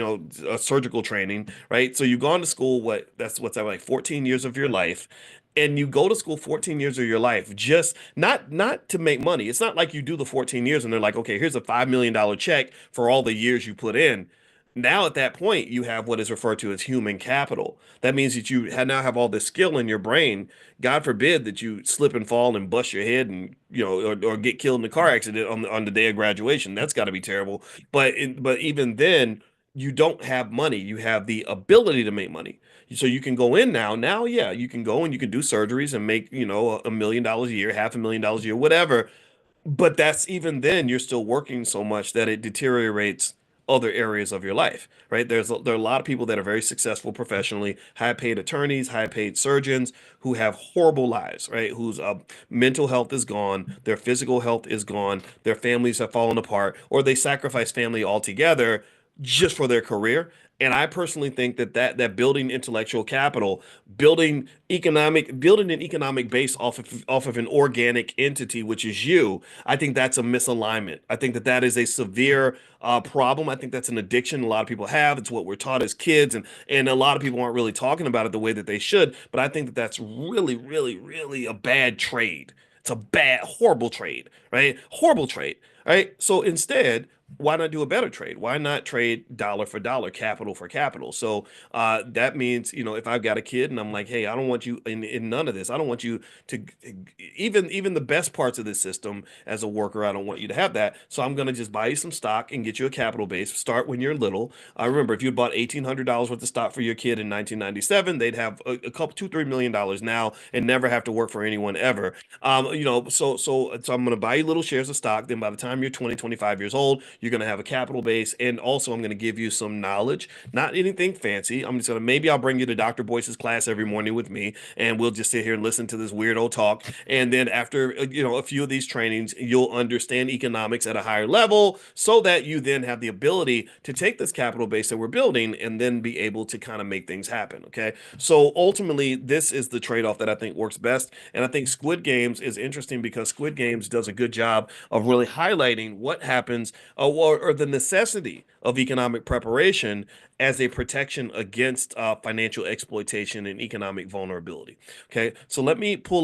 surgical training, right? So you've gone to school, what's that, like 14 years of your life, and you go to school 14 years of your life, just not to make money. It's not like you do the 14 years and they're like, okay, here's a $5 million check for all the years you put in. Now at that point, you have what is referred to as human capital. That means that now have all this skill in your brain. God forbid that you slip and fall and bust your head and or get killed in a car accident on the day of graduation. That's got to be terrible. But even then, you don't have money. You have the ability to make money. So you can go in now. Now, yeah, you can go and you can do surgeries and make, $1 million a year, $500,000 a year, whatever. But that's even then, you're still working so much that it deteriorates other areas of your life, right? There are a lot of people that are very successful professionally, high-paid attorneys, high-paid surgeons who have horrible lives, right? Whose mental health is gone, their physical health is gone, their families have fallen apart, or they sacrifice family altogether just for their career. And I personally think that building intellectual capital, building an economic base off of an organic entity, which is you, I think that's a misalignment. I think that is a severe problem. I think that's an addiction a lot of people have. It's what we're taught as kids, and a lot of people aren't really talking about it the way that they should. But I think that that's really, really, really a bad trade. It's a bad, horrible trade, right? Horrible trade, right? So instead, why not do a better trade? Why not trade dollar for dollar, capital for capital? So that means, if I've got a kid and I'm like, hey, I don't want you in none of this. I don't want you to even the best parts of this system as a worker. I don't want you to have that. So I'm going to just buy you some stock and get you a capital base. Start when you're little. I remember if you bought $1,800 worth of stock for your kid in 1997, they'd have a couple, $2, $3 million now and never have to work for anyone ever. So I'm going to buy you little shares of stock. Then by the time you're 20, 25 years old, You're going to have a capital base. And also, I'm going to give you some knowledge, not anything fancy. I'm just going to maybe I'll bring you to Dr. Boyce's class every morning with me, and we'll just sit here and listen to this weirdo talk. And then after, a few of these trainings, you'll understand economics at a higher level so that you then have the ability to take this capital base that we're building and then be able to kind of make things happen. Okay. So ultimately, this is the trade-off that I think works best. And I think Squid Games is interesting because Squid Games does a good job of really highlighting what happens or the necessity of economic preparation as a protection against financial exploitation and economic vulnerability. Okay, so let me pull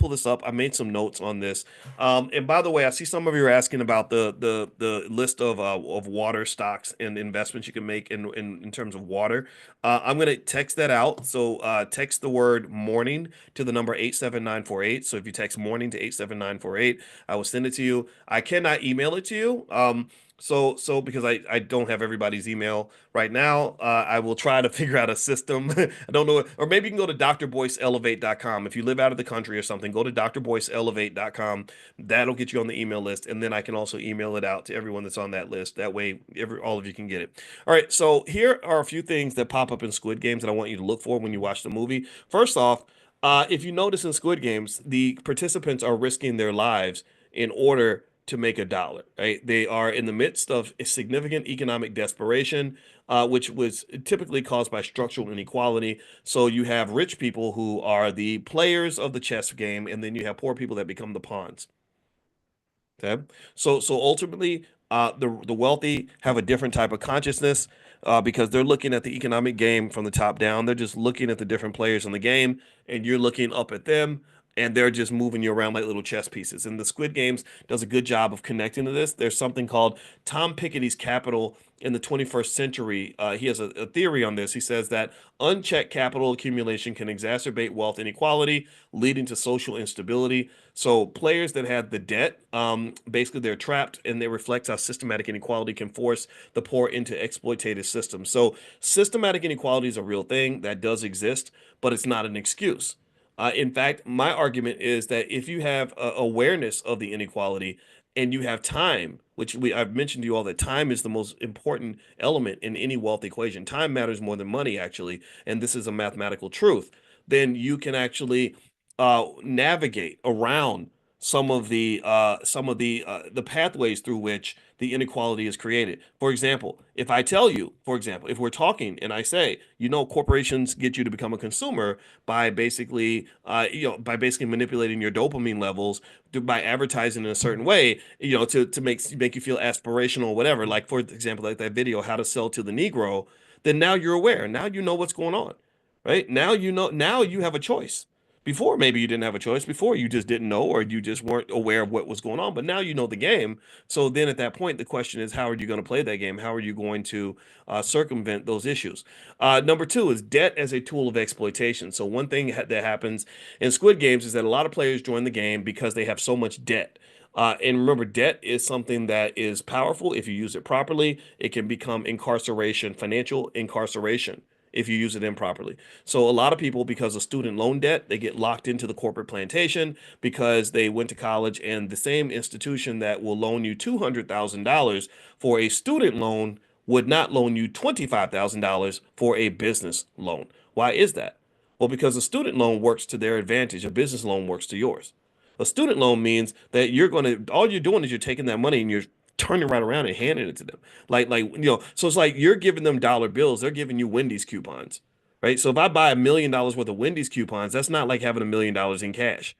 this up. I made some notes on this. And by the way, I see some of you are asking about the list of water stocks and investments you can make in terms of water. I'm gonna text that out. So text the word morning to the number 87948. So if you text morning to 87948, I will send it to you. I cannot email it to you. So because I don't have everybody's email right now, I will try to figure out a system. I don't know, or maybe you can go to drboyceelevate.com. If you live out of the country or something, go to drboyceelevate.com. That'll get you on the email list, and then I can also email it out to everyone that's on that list. That way, all of you can get it. All right, so here are a few things that pop up in Squid Games that I want you to look for when you watch the movie. First off, if you notice in Squid Games, the participants are risking their lives in order to make a dollar, right? They are in the midst of a significant economic desperation, which was typically caused by structural inequality. So you have rich people who are the players of the chess game, and then you have poor people that become the pawns. Okay, so ultimately, the wealthy have a different type of consciousness because they're looking at the economic game from the top down. They're just looking at the different players in the game, and you're looking up at them, and they're just moving you around like little chess pieces. And the Squid Games does a good job of connecting to this. There's something called Tom Piketty's Capital in the 21st century. He has a theory on this. He says that unchecked capital accumulation can exacerbate wealth inequality, leading to social instability. So players that have the debt, basically they're trapped, and they reflect how systematic inequality can force the poor into exploitative systems. So systematic inequality is a real thing that does exist, but it's not an excuse. In fact, my argument is that if you have awareness of the inequality and you have time, which I've mentioned to you all that time is the most important element in any wealth equation. Time matters more than money, actually, and this is a mathematical truth. Then you can actually navigate around some of the pathways through which the inequality is created. For example, if I tell you, for example, if we're talking and I say, corporations get you to become a consumer by basically manipulating your dopamine levels by advertising in a certain way, to make you feel aspirational or whatever. Like for example, like that video, how to sell to the Negro. Then now you're aware. Now you know what's going on, right? Now you know. Now you have a choice. Before, maybe you didn't have a choice. Before, you just didn't know, or you just weren't aware of what was going on. But now you know the game. So then at that point, the question is, how are you going to play that game? How are you going to circumvent those issues? Number two is debt as a tool of exploitation. So one thing that happens in Squid Games is that a lot of players join the game because they have so much debt. And remember, debt is something that is powerful if you use it properly. It can become incarceration, financial incarceration, if you use it improperly. So a lot of people, because of student loan debt, they get locked into the corporate plantation because they went to college, and the same institution that will loan you $200,000 for a student loan would not loan you $25,000 for a business loan. Why is that? Well, because a student loan works to their advantage, a business loan works to yours. A student loan means that all you're doing is you're taking that money and you're turning right around and handing it to them. So it's like you're giving them dollar bills, they're giving you Wendy's coupons, right? So if I buy $1 million worth of Wendy's coupons, that's not like having $1 million in cash,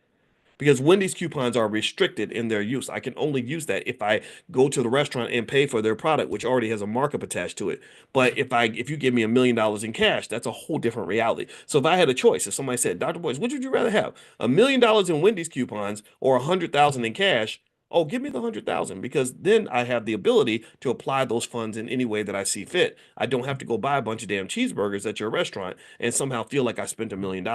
because Wendy's coupons are restricted in their use. I can only use that if I go to the restaurant and pay for their product, which already has a markup attached to it. But if you give me $1 million in cash, that's a whole different reality. So if I had a choice, if somebody said, Dr. Boyce, which would you rather have? $1 million in Wendy's coupons or 100,000 in cash? Oh, give me the 100,000, because then I have the ability to apply those funds in any way that I see fit. I don't have to go buy a bunch of damn cheeseburgers at your restaurant and somehow feel like I spent $1 million.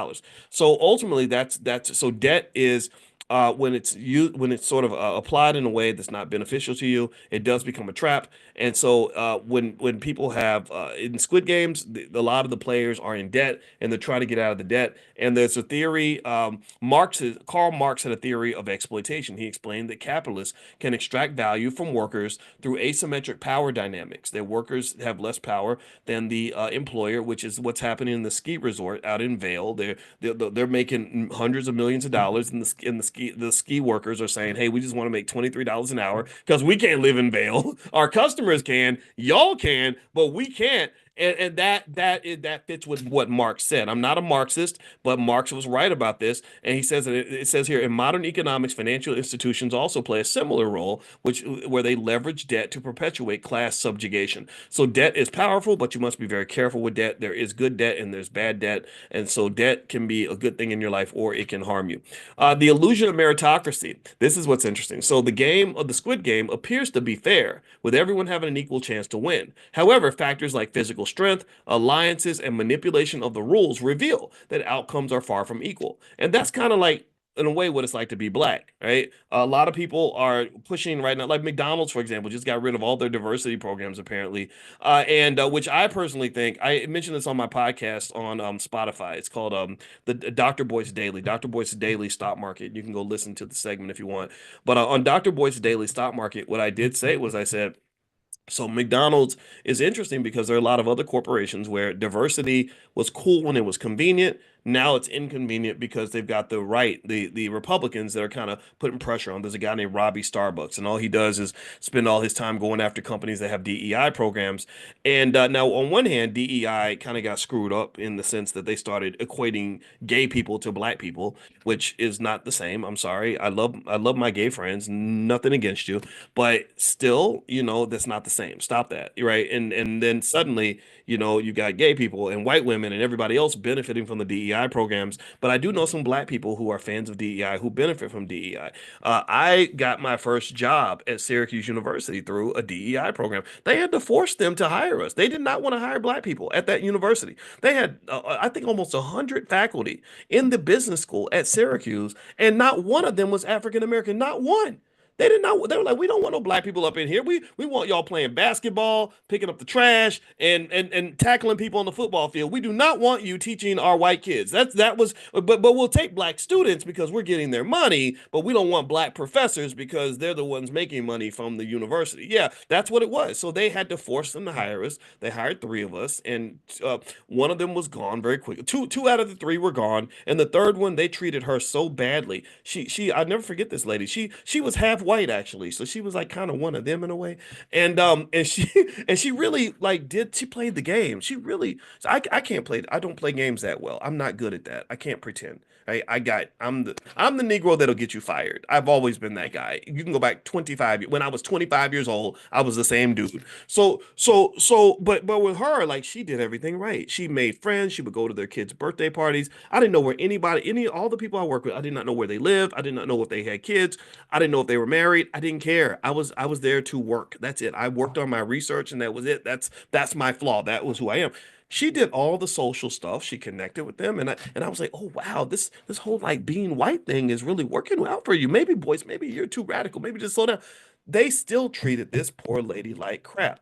So ultimately, that's so debt is when it's sort of applied in a way that's not beneficial to you, it does become a trap. And so when people have in Squid Games, a lot of the players are in debt and they're trying to get out of the debt. And there's a theory. Karl Marx had a theory of exploitation. He explained that capitalists can extract value from workers through asymmetric power dynamics. That workers have less power than the employer, which is what's happening in the ski resort out in Vail. They're making hundreds of millions of dollars, and the ski workers are saying, "Hey, we just want to make $23 an hour because we can't live in Vail. Our customers can, y'all can, but we can't." And that fits with what Marx said. I'm not a Marxist, but Marx was right about this, and he says that it says here in modern economics, financial institutions also play a similar role, which where they leverage debt to perpetuate class subjugation. So debt is powerful, but you must be very careful with debt. There is good debt and there's bad debt, and so debt can be a good thing in your life or it can harm you. The illusion of meritocracy. This is what's interesting. So the game of the Squid Game appears to be fair, with everyone having an equal chance to win. However, factors like physical strength, alliances, and manipulation of the rules reveal that outcomes are far from equal. And that's kind of like in a way what it's like to be black, right? A lot of people are pushing right now, like McDonald's, for example, just got rid of all their diversity programs apparently, and which I personally think I mentioned this on my podcast on Spotify. It's called the Dr. Boyce Daily, Dr. Boyce Daily Stock Market. You can go listen to the segment if you want. But on Dr. Boyce Daily Stock Market, what I did say was I said so McDonald's is interesting because there are a lot of other corporations where diversity was cool when it was convenient. Now it's inconvenient because they've got the Republicans that are kind of putting pressure on. There's a guy named Robbie Starbucks, and all he does is spend all his time going after companies that have DEI programs. And now, on one hand, DEI kind of got screwed up in the sense that they started equating gay people to black people, which is not the same. I'm sorry. I love my gay friends. Nothing against you, but still, that's not the same. Stop that, right? And then suddenly, you got gay people and white women and everybody else benefiting from the DEI programs. But I do know some black people who are fans of DEI who benefit from DEI. I got my first job at Syracuse University through a DEI program. They had to force them to hire us. They did not want to hire black people at that university. They had, I think, almost 100 faculty in the business school at Syracuse, and not one of them was African American. Not one. They did not. They were like, we don't want no black people up in here. We want y'all playing basketball, picking up the trash, and tackling people on the football field. We do not want you teaching our white kids. That was. But we'll take black students because we're getting their money. But we don't want black professors because they're the ones making money from the university. Yeah, that's what it was. So they had to force them to hire us. They hired three of us, and one of them was gone very quickly. Two out of the three were gone, and the third one they treated her so badly. I never forget this lady. She was half white actually, so she was like kind of one of them in a way. And she and she really like did she played the game. She really I can't play I don't play games that well. I'm not good at that. I can't pretend. I'm the Negro that'll get you fired. I've always been that guy. You can go back 25 when I was 25 years old, I was the same dude. But with her, like she did everything right. She made friends. She would go to their kids' birthday parties. I didn't know where all the people I work with, I did not know where they lived. I did not know if they had kids. I didn't know if they were married. I didn't care. I was there to work. That's it. I worked on my research and that was it. That's my flaw. That was who I am. She did all the social stuff. She connected with them, and I was like, oh wow, this whole like being white thing is really working out for you. Maybe boys, maybe you're too radical. Maybe just slow down. They still treated this poor lady like crap.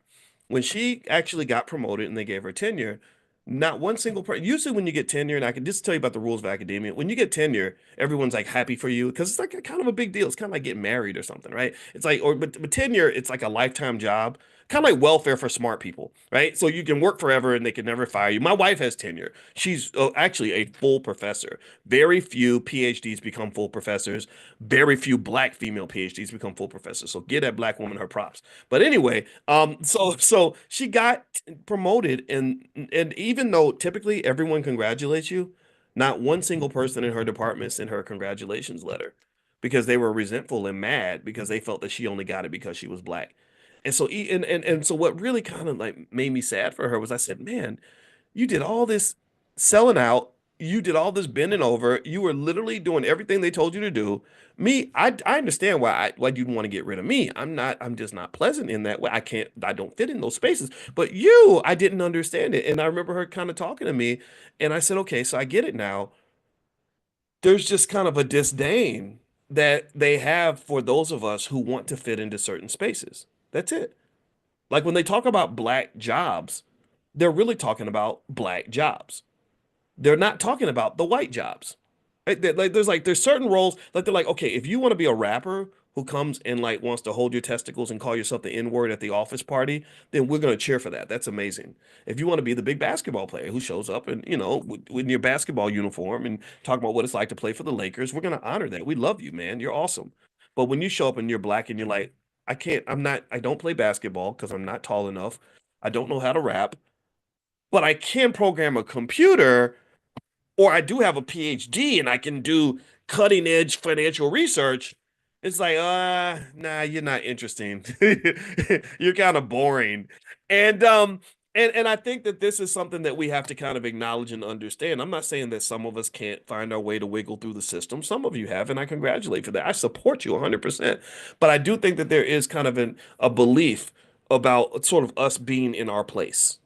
When she actually got promoted and they gave her tenure, not one single person. Usually, when you get tenure, and I can just tell you about the rules of academia, when you get tenure, everyone's like happy for you because it's like a kind of a big deal. It's kind of like getting married or something, right? It's like, but tenure, it's like a lifetime job, kind of like welfare for smart people, right? So you can work forever and they can never fire you. My wife has tenure. She's actually a full professor. Very few PhDs become full professors. Very few black female PhDs become full professors. So give that black woman her props. But anyway, so she got promoted, and even though typically everyone congratulates you, not one single person in her department sent her a congratulations letter because they were resentful and mad because they felt that she only got it because she was black. And so and so what really kind of like made me sad for her was I said, man, you did all this selling out. You did all this bending over. You were literally doing everything they told you to do. Me, I understand why you'd want to get rid of me. I'm just not pleasant in that way. I don't fit in those spaces. But you, I didn't understand it. And I remember her kind of talking to me, and I said, okay, so I get it now. There's just kind of a disdain that they have for those of us who want to fit into certain spaces. That's it. Like when they talk about black jobs, they're really talking about black jobs. They're not talking about the white jobs. Right? There's certain roles like they're like, okay, if you want to be a rapper who comes and like wants to hold your testicles and call yourself the N-word at the office party, then we're gonna cheer for that. That's amazing. If you want to be the big basketball player who shows up and with your basketball uniform and talk about what it's like to play for the Lakers, we're gonna honor that. We love you, man. You're awesome. But when you show up and you're black and you're like, I don't play basketball because I'm not tall enough. I don't know how to rap, but I can program a computer or I do have a PhD and I can do cutting edge financial research. It's like, nah, you're not interesting. You're kind of boring. And and I think that this is something that we have to kind of acknowledge and understand. I'm not saying that some of us can't find our way to wiggle through the system. Some of you have, and I congratulate for that. I support you 100%. But I do think that there is kind of a belief about sort of us being in our place,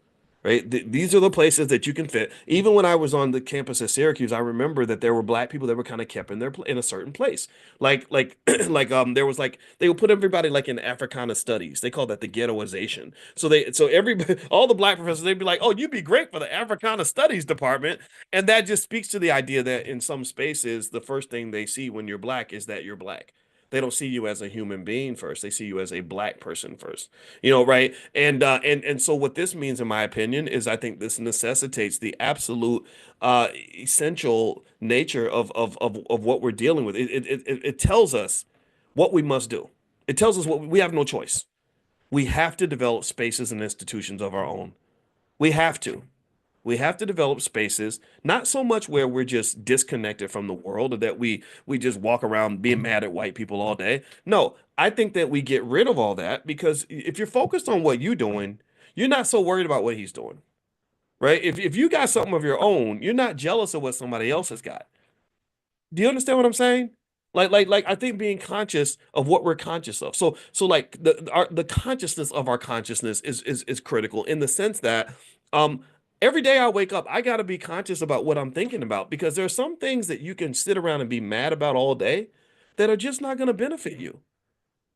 right? These are the places that you can fit. Even when I was on the campus at Syracuse, I remember that there were black people that were kind of kept in in a certain place. There was like they would put everybody like in Africana studies. They call that the ghettoization. So everybody all the black professors they'd be like, "Oh, you'd be great for the Africana studies department." And that just speaks to the idea that in some spaces the first thing they see when you're black is that you're black. They don't see you as a human being first. They see you as a black person first. Right? And so what this means, in my opinion, is I think this necessitates the absolute essential nature of what we're dealing with. It tells us what we must do. It tells us what we have no choice. We have to develop spaces and institutions of our own. We have to. We have to develop spaces, not so much where we're just disconnected from the world or that we just walk around being mad at white people all day. No, I think that we get rid of all that because if you're focused on what you're doing, you're not so worried about what he's doing, right? If you got something of your own, you're not jealous of what somebody else has got. Do you understand what I'm saying? Like I think being conscious of what we're conscious of. So like the consciousness of our consciousness is critical in the sense that um every day I wake up, I got to be conscious about what I'm thinking about because there are some things that you can sit around and be mad about all day that are just not going to benefit you.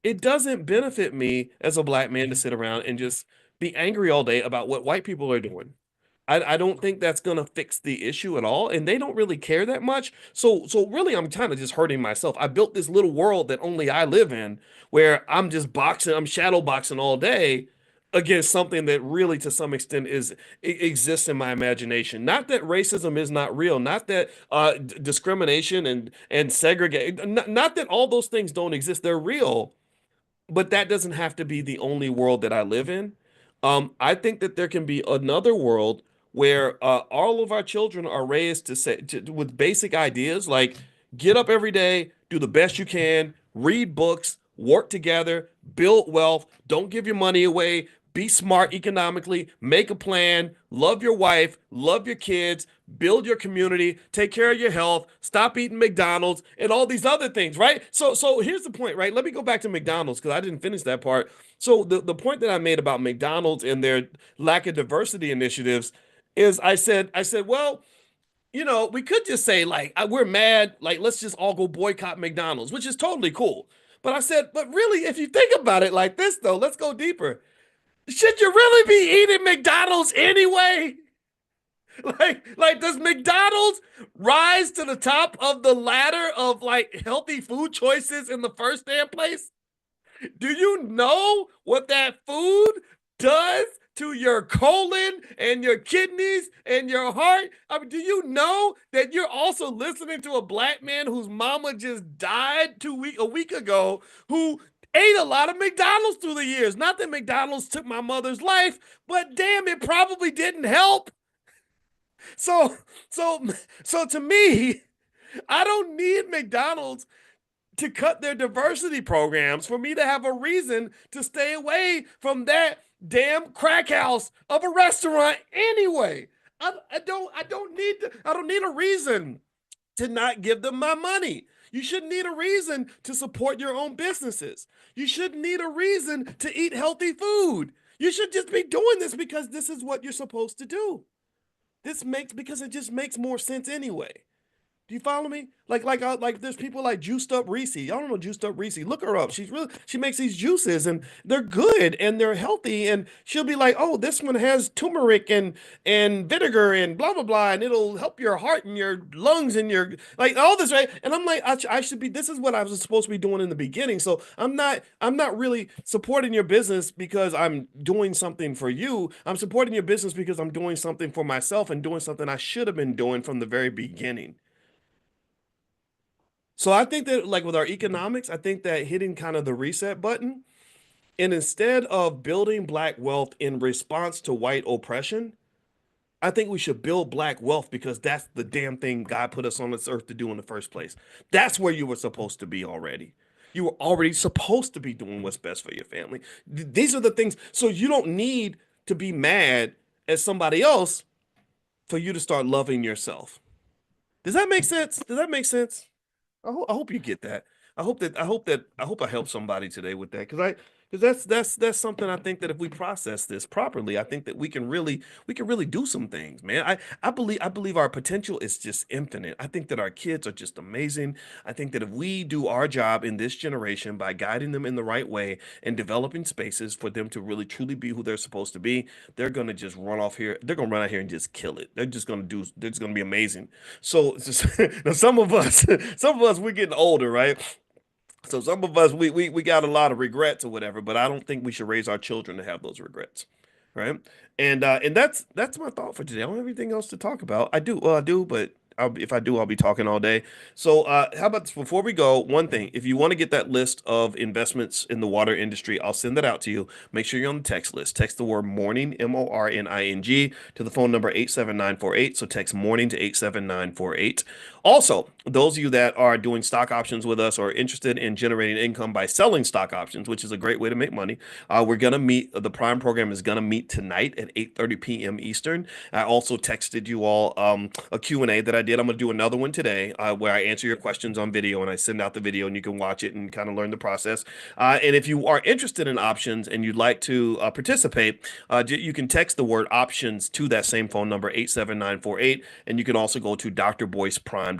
It doesn't benefit me as a black man to sit around and just be angry all day about what white people are doing. I don't think that's gonna fix the issue at all, and they don't really care that much. So really, I'm kind of just hurting myself. I built this little world that only I live in, where I'm just boxing, I'm shadow boxing all day against something that really, to some extent, exists in my imagination. Not that racism is not real, not that discrimination and segregate, not that all those things don't exist. They're real, but that doesn't have to be the only world that I live in. I think that there can be another world where all of our children are raised with basic ideas like get up every day, do the best you can, read books, work together, build wealth, don't give your money away, be smart economically, make a plan, love your wife, love your kids, build your community, take care of your health, stop eating McDonald's, and all these other things, right? So here's the point, right? Let me go back to McDonald's because I didn't finish that part. So the point that I made about McDonald's and their lack of diversity initiatives is I said, well, we could just say like we're mad, like let's just all go boycott McDonald's, which is totally cool. But I said, but really, if you think about it like this, though, let's go deeper. Should you really be eating McDonald's anyway? Like, does McDonald's rise to the top of the ladder of like healthy food choices in the first damn place? Do you know what that food does to your colon and your kidneys and your heart? I mean, do you know that you're also listening to a black man whose mama just died a week ago who ate a lot of McDonald's through the years? Not that McDonald's took my mother's life, but damn, it probably didn't help. So, so, so to me, I don't need McDonald's to cut their diversity programs for me to have a reason to stay away from that damn crack house of a restaurant anyway. I don't need a reason to not give them my money. You shouldn't need a reason to support your own businesses. You shouldn't need a reason to eat healthy food. You should just be doing this because this is what you're supposed to do. Because it just makes more sense anyway. Do you follow me? Like there's people like Juiced Up Reese. Y'all don't know Juiced Up Reese. Look her up. She makes these juices and they're good and they're healthy. And she'll be like, oh, this one has turmeric and vinegar and blah blah blah, and it'll help your heart and your lungs and your like all this, right? And I'm like, I should be. This is what I was supposed to be doing in the beginning. So I'm not really supporting your business because I'm doing something for you. I'm supporting your business because I'm doing something for myself and doing something I should have been doing from the very beginning. So I think that like with our economics, I think that hitting kind of the reset button and instead of building black wealth in response to white oppression, I think we should build black wealth because that's the damn thing God put us on this earth to do in the first place. That's where you were supposed to be already. You were already supposed to be doing what's best for your family. These are the things. So you don't need to be mad at somebody else for you to start loving yourself. Does that make sense? Does that make sense? I hope you get that. I hope I help somebody today with that because that's something I think that if we process this properly, I think that we can really do some things, man. I believe our potential is just infinite. I think that our kids are just amazing. I think that if we do our job in this generation by guiding them in the right way and developing spaces for them to really truly be who they're supposed to be, they're gonna just run off here. They're gonna run out here and just kill it. They're just gonna be amazing. So it's just, now some of us we're getting older, right? So some of us we got a lot of regrets or whatever, but I don't think we should raise our children to have those regrets, right? And that's my thought for today. I don't have anything else to talk about. I do, but if I do, I'll be talking all day. So how about this? Before we go, one thing: if you want to get that list of investments in the water industry, I'll send that out to you. Make sure you're on the text list. Text the word morning, MORNING, to the phone number 87948. So text morning to 87948. Also, those of you that are doing stock options with us or interested in generating income by selling stock options, which is a great way to make money, we're gonna meet. The Prime program is gonna meet tonight at 8:30 p.m. Eastern. I also texted you all a Q&A that I did. I'm gonna do another one today where I answer your questions on video and I send out the video and you can watch it and kind of learn the process. And if you are interested in options and you'd like to participate, you can text the word options to that same phone number 87948, and you can also go to drboyceprime.com.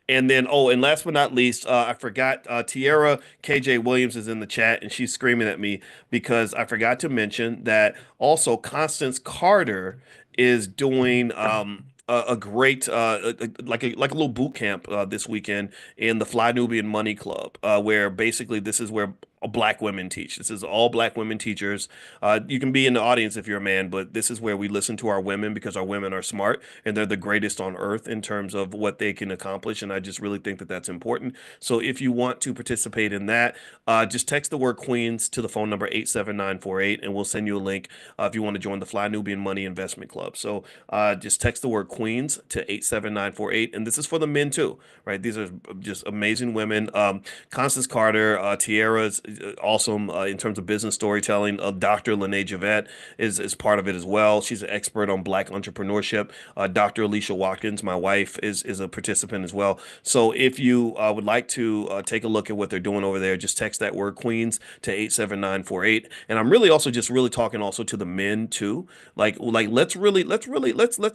And then, oh, and last but not least, I forgot Tierra KJ Williams is in the chat and she's screaming at me because I forgot to mention that also Constance Carter is doing a great like a little boot camp this weekend in the Fly Nubian Money Club, where basically this is where black women teach. This is all black women teachers. You can be in the audience if you're a man, but this is where we listen to our women because our women are smart and they're the greatest on earth in terms of what they can accomplish. And I just really think that that's important. So if you want to participate in that, just text the word Queens to the phone number 87948 and we'll send you a link if you want to join the Fly Nubian Money Investment Club. So just text the word Queens to 87948. And this is for the men too, right? These are just amazing women. Constance Carter, Tierra's awesome in terms of business storytelling. Dr. Lene Javette is part of it as well. She's an expert on black entrepreneurship. Dr. Alicia Watkins, my wife, is a participant as well. So if you would like to take a look at what they're doing over there, just text that word Queens to 87948. And I'm really also just really talking also to the men too. Like let's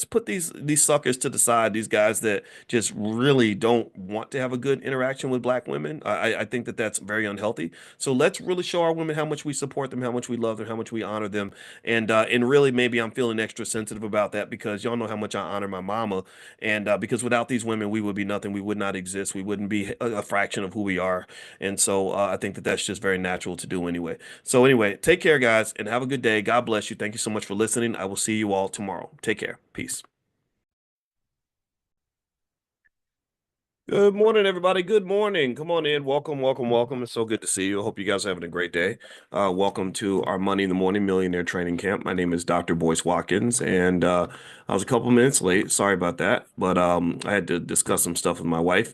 put these suckers to the side, these guys that just really don't want to have a good interaction with black women. I think that that's very unhealthy. So let's really show our women how much we support them, how much we love them, how much we honor them. And really maybe I'm feeling extra sensitive about that because y'all know how much I honor my mama. And because without these women, we would be nothing. We would not exist. We wouldn't be a fraction of who we are. And so I think that that's just very natural to do anyway. So anyway, take care, guys, and have a good day. God bless you. Thank you so much for listening. I will see you all tomorrow. Take care. Peace. Good morning, everybody. Good morning. Come on in. Welcome, welcome, welcome. It's so good to see you. I hope you guys are having a great day. Welcome to our Money in the Morning Millionaire Training Camp. My name is Dr. Boyce Watkins, and I was a couple minutes late. Sorry about that, but I had to discuss some stuff with my wife.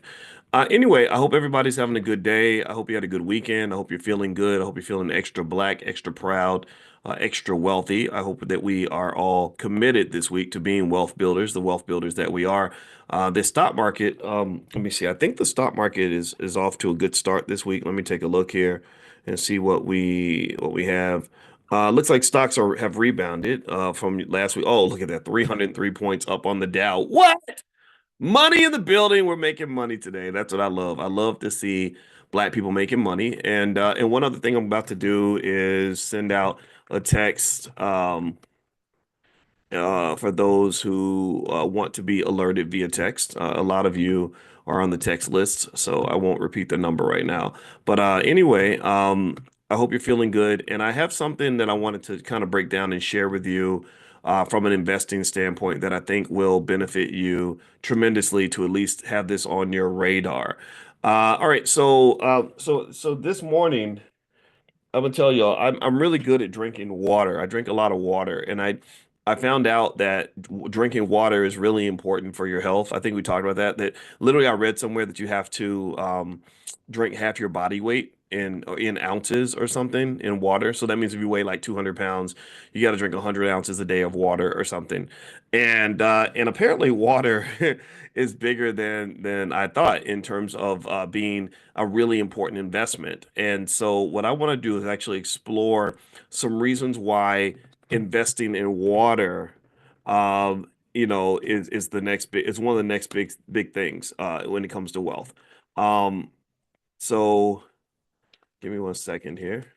Anyway, I hope everybody's having a good day. I hope you had a good weekend. I hope you're feeling good. I hope you're feeling extra black, extra proud, extra wealthy. I hope that we are all committed this week to being wealth builders, the wealth builders that we are. The stock market, let me see. I think the stock market is off to a good start this week. Let me take a look here and see what we have. Looks like stocks have rebounded from last week. Oh, look at that, 303 points up on the Dow. What? Money in the building. We're making money today. That's what I love. I love to see black people making money. And one other thing I'm about to do is send out a text for those who want to be alerted via text. A lot of you are on the text list, so I won't repeat the number right now. But anyway, I hope you're feeling good. And I have something that I wanted to kind of break down and share with you from an investing standpoint that I think will benefit you tremendously to at least have this on your radar. All right, so this morning. I'm gonna tell y'all, I'm really good at drinking water. I drink a lot of water, and I found out that drinking water is really important for your health. I think we talked about that. That literally, I read somewhere that you have to drink half your body weight in ounces or something in water. So that means if you weigh like 200 pounds, you got to drink 100 ounces a day of water or something. And apparently, water is bigger than I thought in terms of being a really important investment. And so what I want to do is actually explore some reasons why investing in water, is the next big, it's one of the next big things when it comes to wealth. Um, so give me one second here.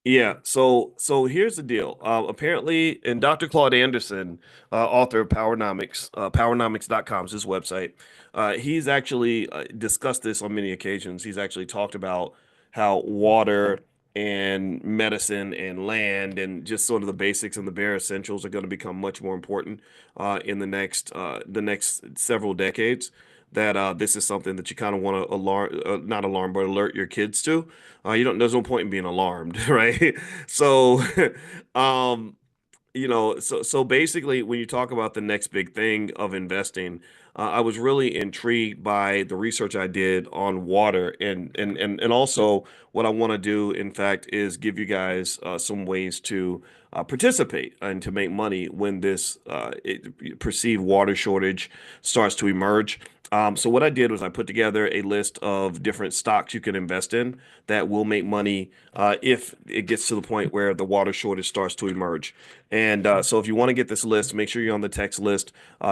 Yeah, so here's the deal. Apparently, and Dr. Claude Anderson, author of Powernomics, powernomics.com is his website. He's actually discussed this on many occasions. He's actually talked about how water and medicine and land and just sort of the basics and the bare essentials are going to become much more important in the next several decades. That this is something that you kind of want to alarm, not alarm, but alert your kids to. You don't. There's no point in being alarmed, right? So, um, so basically, when you talk about the next big thing of investing, I was really intrigued by the research I did on water, and also what I want to do, in fact, is give you guys some ways to participate and to make money when this perceived water shortage starts to emerge. So what I did was I put together a list of different stocks you can invest in that will make money if it gets to the point where the water shortage starts to emerge. And so if you want to get this list, make sure you're on the text list.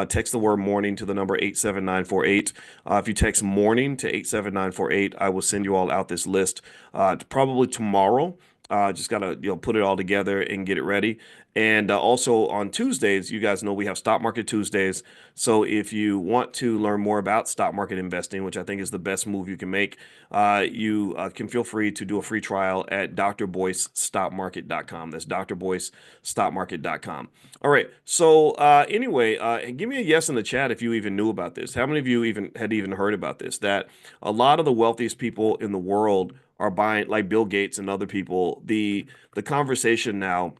Text the word morning to the number 87948. If you text morning to 87948, I will send you all out this list probably tomorrow. Just gotta put it all together and get it ready. And also on Tuesdays, you guys know we have Stock Market Tuesdays. So if you want to learn more about stock market investing, which I think is the best move you can make, you can feel free to do a free trial at drboycestockmarket.com. That's drboycestockmarket.com. All right. So anyway, give me a yes in the chat if you even knew about this. How many of you even heard about this? That a lot of the wealthiest people in the world are buying, like Bill Gates and other people. The conversation now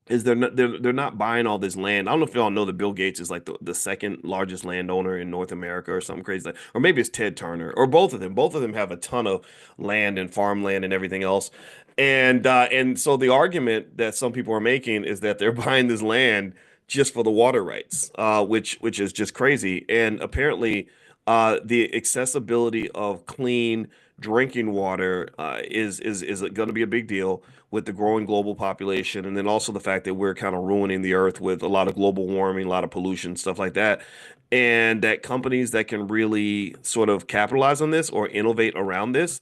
is they're not buying all this land. I don't know if y'all know that Bill Gates is like the second largest landowner in North America or something crazy like, or maybe it's Ted Turner or both of them. Both of them have a ton of land and farmland and everything else. And so the argument that some people are making is that they're buying this land just for the water rights, which is just crazy. And apparently, the accessibility of clean drinking water is going to be a big deal with the growing global population, and then also the fact that we're kind of ruining the earth with a lot of global warming, a lot of pollution, stuff like that. And that companies that can really sort of capitalize on this or innovate around this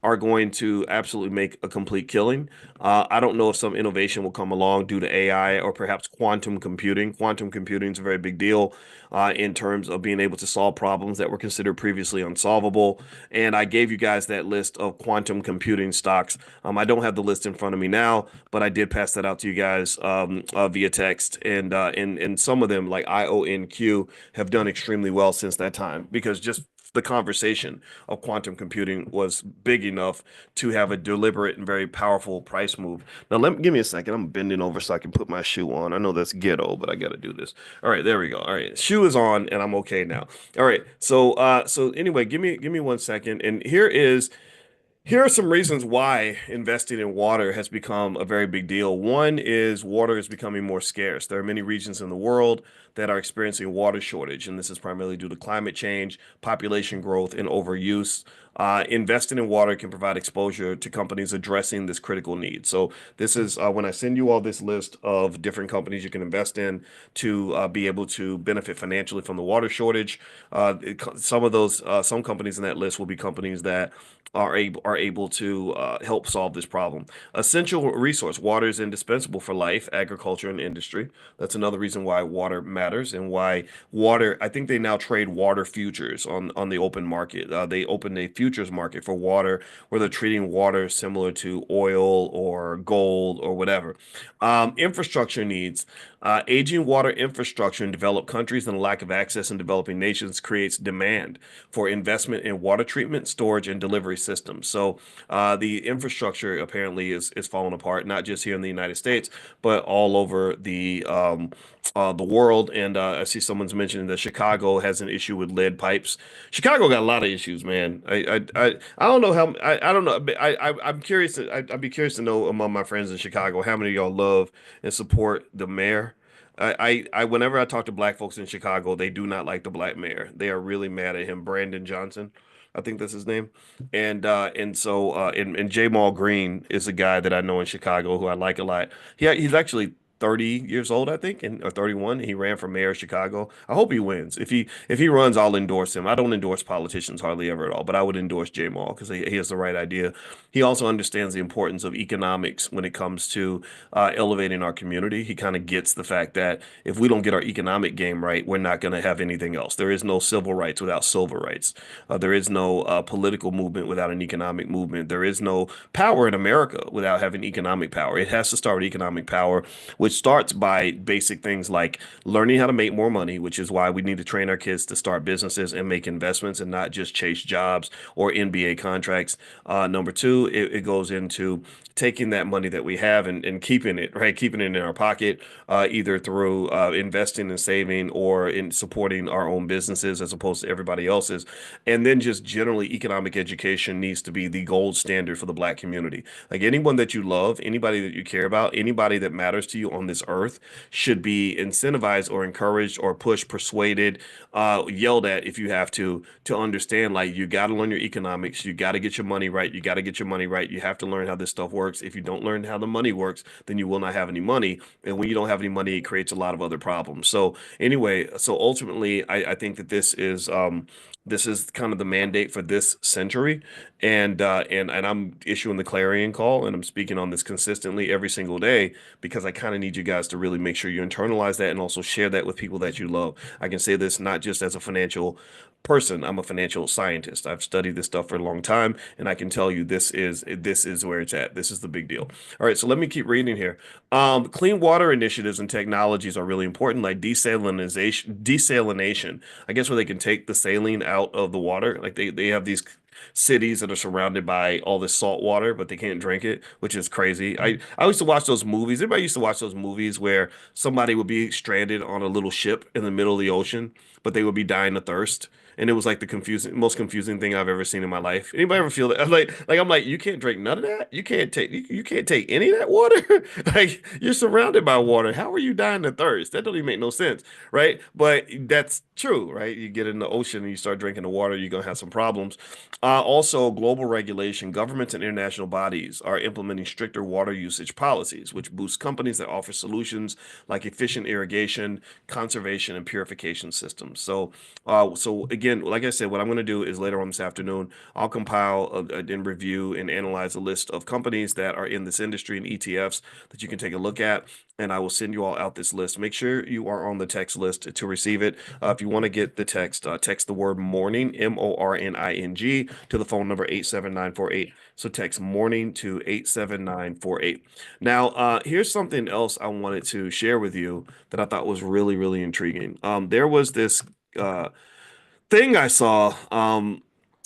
are going to absolutely make a complete killing. I don't know if some innovation will come along due to AI or perhaps quantum computing. Quantum computing is a very big deal in terms of being able to solve problems that were considered previously unsolvable. And I gave you guys that list of quantum computing stocks. I don't have the list in front of me now, but I did pass that out to you guys via text. And some of them, like IONQ, have done extremely well since that time because just the conversation of quantum computing was big enough to have a deliberate and very powerful price move. Now, give me a second. I'm bending over so I can put my shoe on. I know that's ghetto, but I got to do this. All right, there we go. All right, shoe is on, and I'm okay now. All right, so anyway, give me one second, and here are some reasons why investing in water has become a very big deal. One is water is becoming more scarce. There are many regions in the world that are experiencing water shortage, and this is primarily due to climate change, population growth, and overuse. Investing in water can provide exposure to companies addressing this critical need. So this is when I send you all this list of different companies you can invest in to be able to benefit financially from the water shortage. Some of those, some companies in that list will be companies that are able to help solve this problem. Essential resource: water is indispensable for life, agriculture, and industry. That's another reason why water matters and why water. I think they now trade water futures on the open market. They opened a futures market for water where they're treating water similar to oil or gold or whatever. Infrastructure needs. Aging water infrastructure in developed countries and a lack of access in developing nations creates demand for investment in water treatment, storage, and delivery systems. So the infrastructure apparently is falling apart, not just here in the United States, but all over the world. And I see someone's mentioning that Chicago has an issue with lead pipes. Chicago got a lot of issues, man. I don't know how I don't know. I'm curious. I'd be curious to know among my friends in Chicago how many of y'all love and support the mayor. Whenever I talk to black folks in Chicago, they do not like the black mayor. They are really mad at him. Brandon Johnson, I think that's his name. And Jamal Green is a guy that I know in Chicago who I like a lot. He's actually 30 years old, I think, or 31. He ran for mayor of Chicago. I hope he wins. If he runs, I'll endorse him. I don't endorse politicians hardly ever at all, but I would endorse Jamal because he has the right idea. He also understands the importance of economics when it comes to elevating our community. He kind of gets the fact that if we don't get our economic game right, we're not going to have anything else. There is no civil rights without civil rights. There is no political movement without an economic movement. There is no power in America without having economic power. It has to start with economic power, which starts by basic things like learning how to make more money, which is why we need to train our kids to start businesses and make investments and not just chase jobs or NBA contracts. Number two, it goes into taking that money that we have and keeping it, right? Keeping it in our pocket, either through investing and saving or in supporting our own businesses as opposed to everybody else's. And then just generally, economic education needs to be the gold standard for the black community. Like anyone that you love, anybody that you care about, anybody that matters to you on this earth should be incentivized or encouraged or pushed, persuaded, yelled at if you have to understand like you got to learn your economics, you got to get your money right, you got to get your money right, you have to learn how this stuff works. If you don't learn how the money works, then you will not have any money. And when you don't have any money, it creates a lot of other problems. So anyway, so ultimately, I think that this is kind of the mandate for this century, and I'm issuing the clarion call, and I'm speaking on this consistently every single day because I kind of need you guys to really make sure you internalize that and also share that with people that you love. I can say this not just as a financial person. I'm a financial scientist. I've studied this stuff for a long time, and I can tell you this is where it's at. This is the big deal. All right, so let me keep reading here. Clean water initiatives and technologies are really important, like desalination. I guess where they can take the saline out of the water. Like they have these cities that are surrounded by all this salt water, but they can't drink it, which is crazy. I used to watch those movies. Everybody used to watch those movies where somebody would be stranded on a little ship in the middle of the ocean, but they would be dying of thirst. And it was like the most confusing thing I've ever seen in my life. Anybody ever feel that? I'm like, you can't drink none of that. You can't take any of that water. Like you're surrounded by water. How are you dying of thirst? That don't even make no sense, right? But that's true, right? You get in the ocean and you start drinking the water, you're gonna have some problems. Also, global regulation. Governments and international bodies are implementing stricter water usage policies, which boost companies that offer solutions like efficient irrigation, conservation, and purification systems. So again, like I said, what I'm going to do is later on this afternoon, I'll compile and review and analyze a list of companies that are in this industry and ETFs that you can take a look at, and I will send you all out this list. Make sure you are on the text list to receive it. If you want to get the text, text the word morning, MORNING, to the phone number 87948. So text morning to 87948. Now, here's something else I wanted to share with you that I thought was really, really intriguing. There was this thing I saw.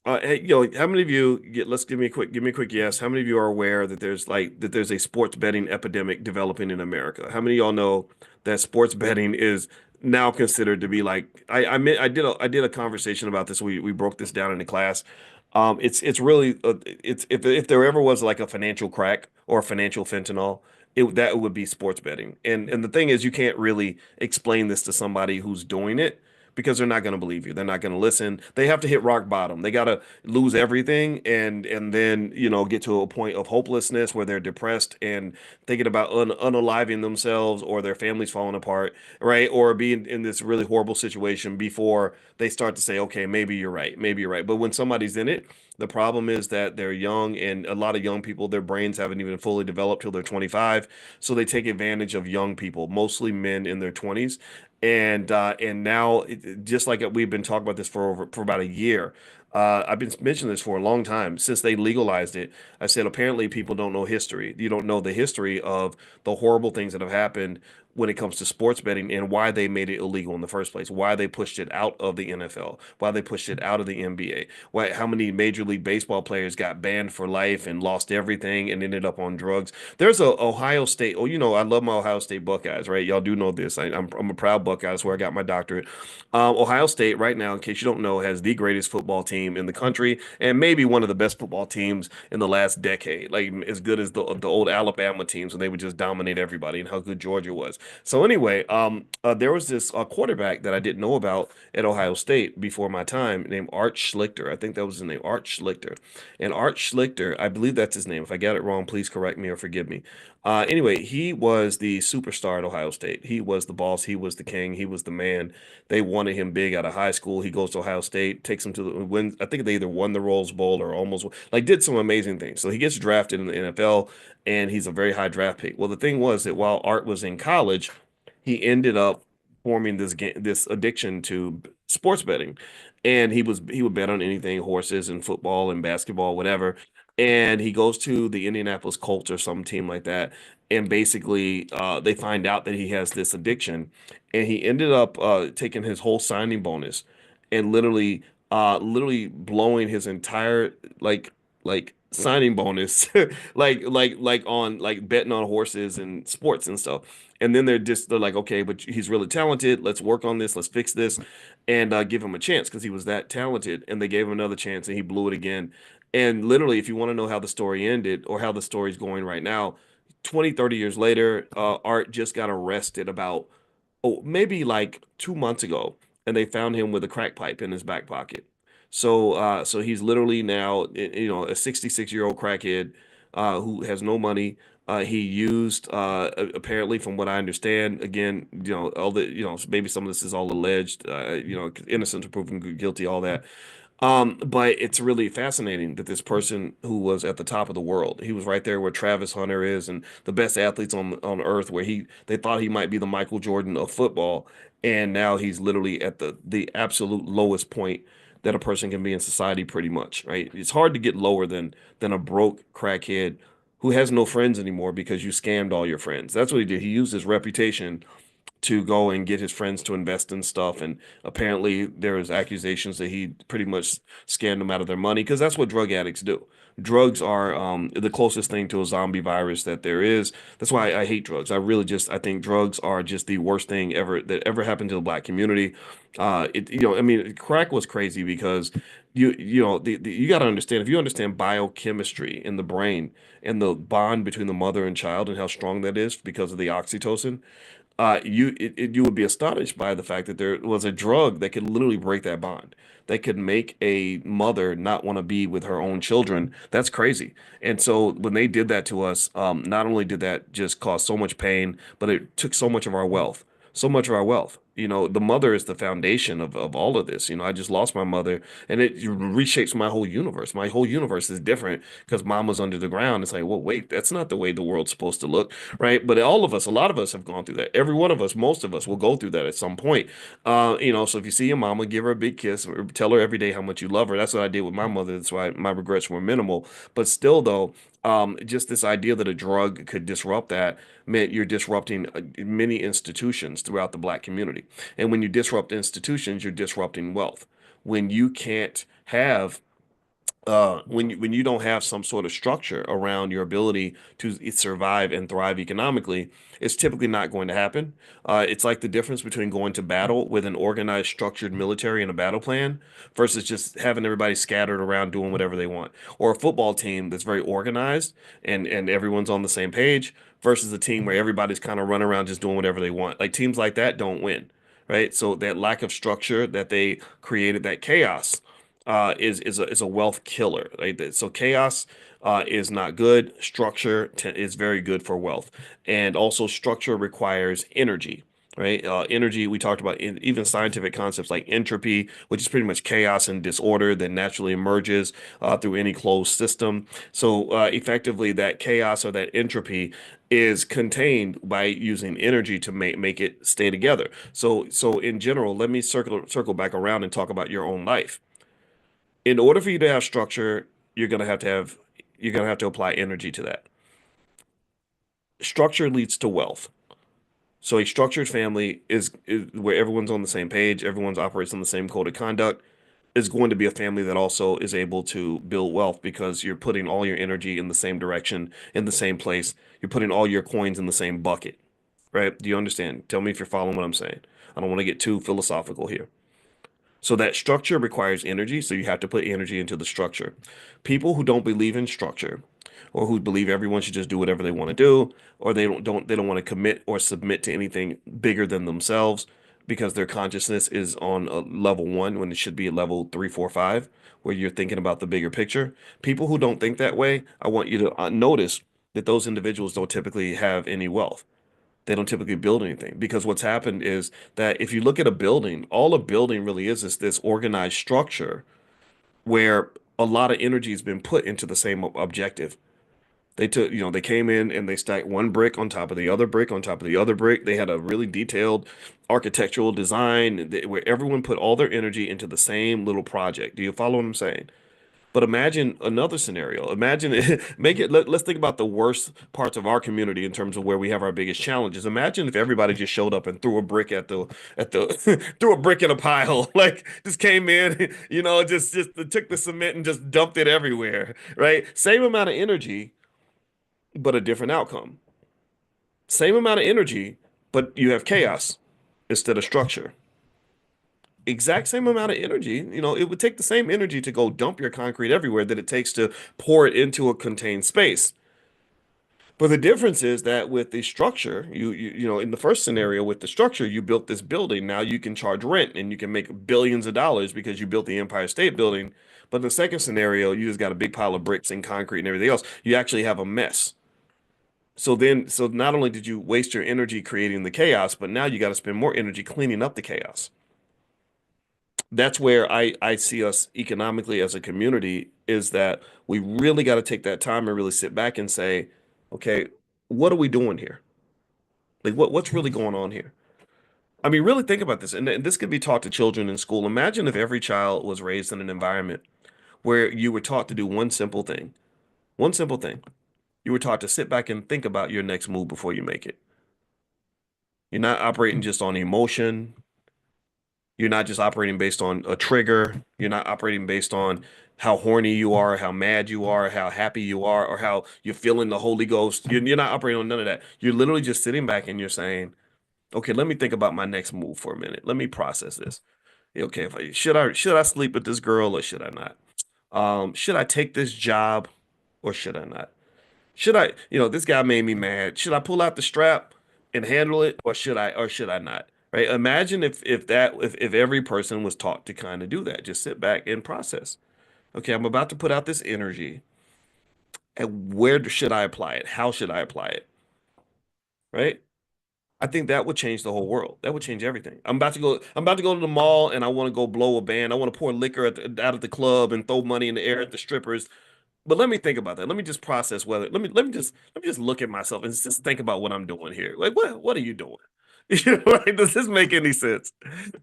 Hey, how many of you let's give me a quick yes. How many of you are aware that there's a sports betting epidemic developing in America? How many of y'all know that sports betting is now considered to be like I did a conversation about this. We broke this down in the class. It's really it's if there ever was like a financial crack or a financial fentanyl, that would be sports betting. And the thing is, you can't really explain this to somebody who's doing it because they're not going to believe you. They're not going to listen. They have to hit rock bottom. They got to lose everything and then, get to a point of hopelessness where they're depressed and thinking about unaliving themselves or their families falling apart, right? Or being in this really horrible situation before they start to say, okay, maybe you're right. Maybe you're right. But when somebody's in it, the problem is that they're young, and a lot of young people, their brains haven't even fully developed till they're 25. So they take advantage of young people, mostly men in their 20s. And now, just like we've been talking about this for about a year. I've been mentioning this for a long time since they legalized it. I said apparently people don't know history. You don't know the history of the horrible things that have happened when it comes to sports betting and why they made it illegal in the first place, why they pushed it out of the NFL, why they pushed it out of the NBA, why how many Major League Baseball players got banned for life and lost everything and ended up on drugs. There's a Ohio State. Oh, I love my Ohio State Buckeyes, right? Y'all do know this. I'm a proud Buckeye. That's where I got my doctorate. Ohio State, right now, in case you don't know, has the greatest football team in the country and maybe one of the best football teams in the last decade. Like as good as the old Alabama teams when they would just dominate everybody and how good Georgia was. So anyway, there was this quarterback that I didn't know about at Ohio State before my time named Art Schlichter. I think that was his name, Art Schlichter. And Art Schlichter, I believe that's his name. If I got it wrong, please correct me or forgive me. Anyway, he was the superstar at Ohio State. He was the boss. He was the king. He was the man. They wanted him big out of high school. He goes to Ohio State, takes him to the win. I think they either won the Rose Bowl or almost like did some amazing things. So he gets drafted in the NFL, and he's a very high draft pick. Well, the thing was that while Art was in college, he ended up forming this addiction to sports betting, and he would bet on anything, horses and football and basketball, whatever. And he goes to the Indianapolis Colts or some team like that, and basically they find out that he has this addiction, and he ended up taking his whole signing bonus and literally blowing his entire like signing bonus like on like betting on horses and sports and stuff. And then they're like, okay, but he's really talented, let's work on this, let's fix this, and give him a chance because he was that talented. And they gave him another chance and he blew it again. And literally, if you want to know how the story ended or how the story's going right now, 20, 30 years later, Art just got arrested about, oh, maybe like 2 months ago, and they found him with a crack pipe in his back pocket. So he's literally now, a 66-year-old crackhead who has no money. He used, apparently, from what I understand, again, all the, maybe some of this is all alleged, innocent until proven guilty, all that. But it's really fascinating that this person who was at the top of the world, he was right there where Travis Hunter is and the best athletes on earth, where they thought he might be the Michael Jordan of football, and now he's literally at the absolute lowest point that a person can be in society, pretty much, right? It's hard to get lower than a broke crackhead who has no friends anymore because you scammed all your friends. That's what he did. He used his reputation to go and get his friends to invest in stuff. And apparently there was accusations that he pretty much scammed them out of their money because that's what drug addicts do. Drugs are the closest thing to a zombie virus that there is. That's why I hate drugs. I think drugs are just the worst thing ever that ever happened to the black community. I mean, crack was crazy because you got to understand, if you understand biochemistry in the brain and the bond between the mother and child and how strong that is because of the oxytocin, you would be astonished by the fact that there was a drug that could literally break that bond, that could make a mother not want to be with her own children. That's crazy. And so when they did that to us, not only did that just cause so much pain, but it took so much of our wealth, so much of our wealth. The mother is the foundation of all of this. I just lost my mother, and it reshapes my whole universe. My whole universe is different because mama's under the ground. It's like, well, wait, that's not the way the world's supposed to look, right? But all of us, a lot of us have gone through that. Every one of us, most of us will go through that at some point. So if you see your mama, give her a big kiss, or tell her every day how much you love her. That's what I did with my mother. That's why my regrets were minimal. But still, though, just this idea that a drug could disrupt that meant you're disrupting many institutions throughout the black community. And when you disrupt institutions, you're disrupting wealth. When you can't have when you don't have some sort of structure around your ability to survive and thrive economically, it's typically not going to happen. It's like the difference between going to battle with an organized, structured military and a battle plan versus just having everybody scattered around doing whatever they want, or a football team that's very organized and everyone's on the same page versus a team where everybody's kind of running around just doing whatever they want. Like teams like that don't win. right? So that lack of structure that they created, that chaos, is a wealth killer. Right? So chaos is not good. Structure is very good for wealth, and also structure requires energy. Right? Energy, we talked about even scientific concepts like entropy, which is pretty much chaos and disorder that naturally emerges through any closed system. So effectively, that chaos or that entropy is contained by using energy to make it stay together. So in general, let me circle back around and talk about your own life. In order for you to have structure, you're gonna have to have you're gonna have to apply energy to that. Structure leads to wealth. So a structured family is where everyone's on the same page, everyone's operates on the same code of conduct, is going to be a family that also is able to build wealth because you're putting all your energy in the same direction, in the same place. You're putting all your coins in the same bucket, right? Do you understand? Tell me if you're following what I'm saying. I don't want to get too philosophical here. So that structure requires energy, so you have to put energy into the structure. People who don't believe in structure, or who believe everyone should just do whatever they want to do, or they don't want to commit or submit to anything bigger than themselves because their consciousness is on a level one when it should be at level three, four, five, where you're thinking about the bigger picture. People who don't think that way, I want you to notice that those individuals don't typically have any wealth. They don't typically build anything because what's happened is that if you look at a building, all a building really is this organized structure where a lot of energy has been put into the same objective. They came in and they stacked one brick on top of the other brick on top of the other brick. They had a really detailed architectural design where everyone put all their energy into the same little project. Do you follow what I'm saying? But imagine another scenario. Imagine let's think about the worst parts of our community in terms of where we have our biggest challenges. Imagine if everybody just showed up and threw a brick at the threw a brick in a pile, like just came in, just took the cement and just dumped it everywhere, right? Same amount of energy, but a different outcome. Same amount of energy, but you have chaos instead of structure. Exact same amount of energy. It would take the same energy to go dump your concrete everywhere that it takes to pour it into a contained space. But the difference is that with the structure, in the first scenario with the structure, you built this building. Now you can charge rent and you can make billions of dollars because you built the Empire State Building. But in the second scenario, you just got a big pile of bricks and concrete and everything else. You actually have a mess. So not only did you waste your energy creating the chaos, but now you got to spend more energy cleaning up the chaos. That's where I see us economically as a community is that we really got to take that time and really sit back and say, okay, what are we doing here? Like what's really going on here? I mean, really think about this, and this could be taught to children in school. Imagine if every child was raised in an environment where you were taught to do one simple thing. One simple thing. You were taught to sit back and think about your next move before you make it. You're not operating just on emotion. You're not just operating based on a trigger. You're not operating based on how horny you are, how mad you are, how happy you are, or how you're feeling the Holy Ghost. You're not operating on none of that. You're literally just sitting back and you're saying, okay, let me think about my next move for a minute. Let me process this. Okay, should I sleep with this girl or should I not? Should I take this job or should I not? This guy made me mad. Should I pull out the strap and handle it, or should I not? Right? Imagine if every person was taught to kind of do that, just sit back and process. Okay, I'm about to put out this energy, and where should I apply it? How should I apply it? Right? I think that would change the whole world. That would change everything. I'm about to go to the mall and I want to go blow a band. I want to pour liquor out of the club and throw money in the air at the strippers. But let me think about that. Let me just process whether let me just look at myself and just think about what I'm doing here. Like what are you doing? Like, does this make any sense?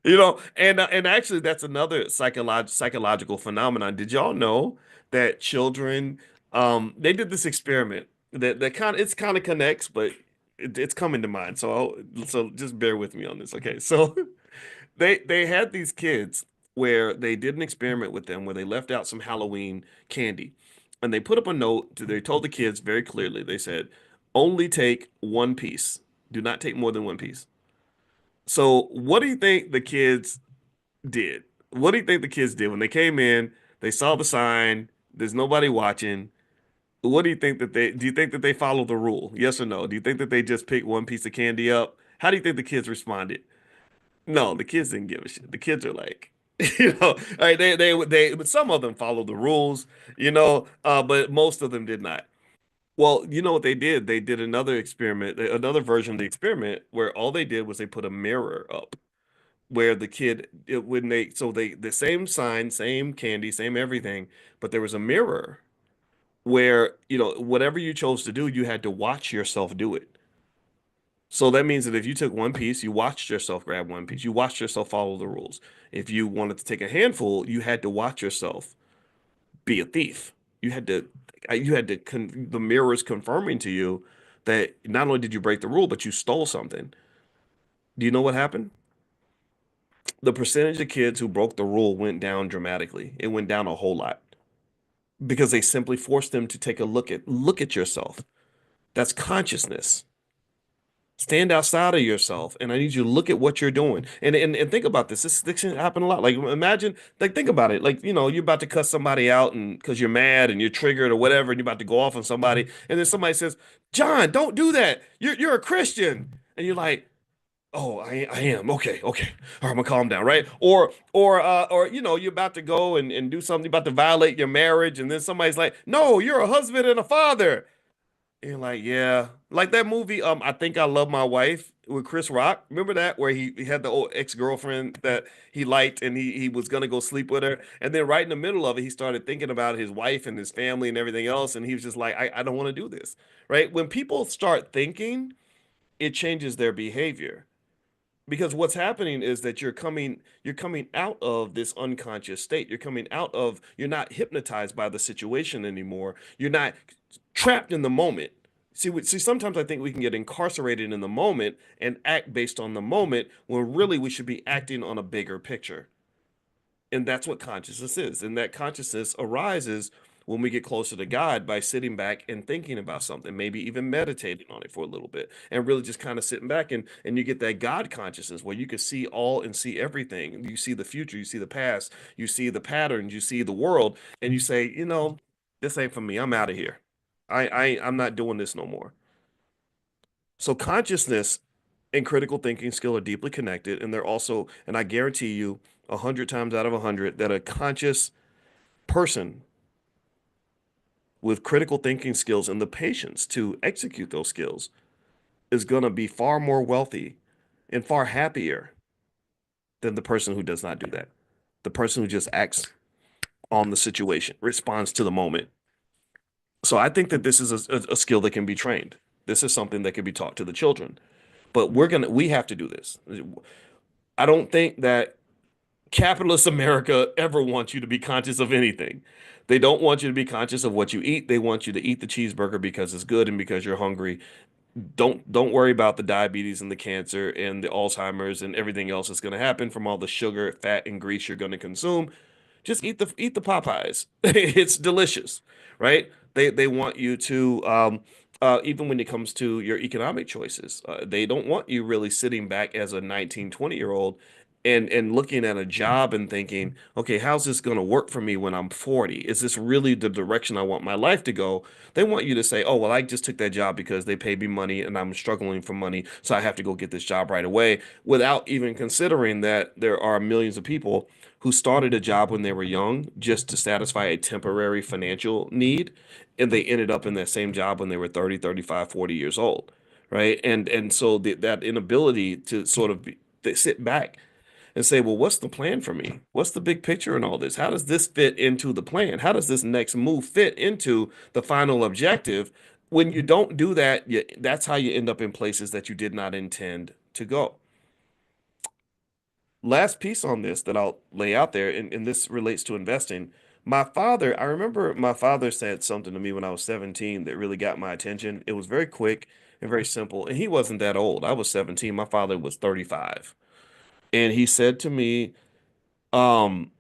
And actually that's another psychological phenomenon. Did y'all know that children they did this experiment that kind of connects, but it's coming to mind. So just bear with me on this. Okay. So they had these kids where they did an experiment with them where they left out some Halloween candy and they put up a note. They told the kids very clearly. They said, only take one piece. Do not take more than one piece. So what do you think the kids did? What do you think the kids did when they came in? They saw the sign. There's nobody watching. What do you think that they followed the rule? Yes or no? Do you think that they just picked one piece of candy up? How do you think the kids responded? No, the kids didn't give a shit. The kids are like, like but some of them followed the rules, but most of them did not. Well, you know what they did? They did another experiment, another version of the experiment where all they did was they put a mirror up where the kid, when the same sign, same candy, same everything, but there was a mirror where, whatever you chose to do, you had to watch yourself do it. So that means that if you took one piece, you watched yourself grab one piece, you watched yourself follow the rules. If you wanted to take a handful, you had to watch yourself be a thief. You had to, the mirrors confirming to you that not only did you break the rule, but you stole something. Do you know what happened? The percentage of kids who broke the rule went down dramatically. It went down a whole lot because they simply forced them to take a look at yourself. That's consciousness. Stand outside of yourself, and I need you to look at what you're doing. And think about this. This can happen a lot. Like imagine, like think about it. Like you're about to cuss somebody out, and because you're mad and you're triggered or whatever, and you're about to go off on somebody, and then somebody says, "John, don't do that. You're a Christian," and you're like, "Oh, I am. Okay, okay. All right, I'm gonna calm down, right?" Or you're about to go and do something, about to violate your marriage, and then somebody's like, "No, you're a husband and a father." And you're like, yeah, like that movie. I think I Love My Wife with Chris Rock. Remember that where he had the old ex-girlfriend that he liked, and he was gonna go sleep with her, and then right in the middle of it, he started thinking about his wife and his family and everything else, and he was just like, I don't want to do this, right? When people start thinking, it changes their behavior because what's happening is that you're coming out of this unconscious state. You're not hypnotized by the situation anymore. You're not trapped in the moment. See, sometimes I think we can get incarcerated in the moment and act based on the moment when really we should be acting on a bigger picture. And that's what consciousness is. And that consciousness arises when we get closer to God by sitting back and thinking about something, maybe even meditating on it for a little bit, and really just kind of sitting back, and you get that God consciousness where you can see all and see everything. You see the future, you see the past, you see the patterns, you see the world, and you say, this ain't for me. I'm out of here. I'm not doing this no more. So consciousness and critical thinking skill are deeply connected, and they're also, and I guarantee you, 100 times out of 100, that a conscious person with critical thinking skills and the patience to execute those skills is going to be far more wealthy and far happier than the person who does not do that. The person who just acts on the situation, responds to the moment. So I think that this is a skill that can be trained. This is something that can be taught to the children. But we have to do this. I don't think that capitalist America ever wants you to be conscious of anything. They don't want you to be conscious of what you eat. They want you to eat the cheeseburger because it's good and because you're hungry. Don't worry about the diabetes and the cancer and the Alzheimer's and everything else that's going to happen from all the sugar, fat, and grease you're going to consume. Just eat the Popeyes. It's delicious, right? They want you to even when it comes to your economic choices, they don't want you really sitting back as a 19, 20-year-old and looking at a job and thinking, okay, how's this going to work for me when I'm 40? Is this really the direction I want my life to go? They want you to say, oh, well, I just took that job because they paid me money and I'm struggling for money, so I have to go get this job right away, without even considering that there are millions of people who started a job when they were young just to satisfy a temporary financial need, and they ended up in that same job when they were 30, 35, 40 years old, right? And so that inability to sort of sit back and say, well, what's the plan for me? What's the big picture in all this? How does this fit into the plan? How does this next move fit into the final objective? When you don't do that, that's how you end up in places that you did not intend to go. Last piece on this that I'll lay out there, and this relates to investing. I remember my father said something to me when I was 17 that really got my attention. It was very quick and very simple, and he wasn't that old. I was 17. My father was 35. And he said to me, um,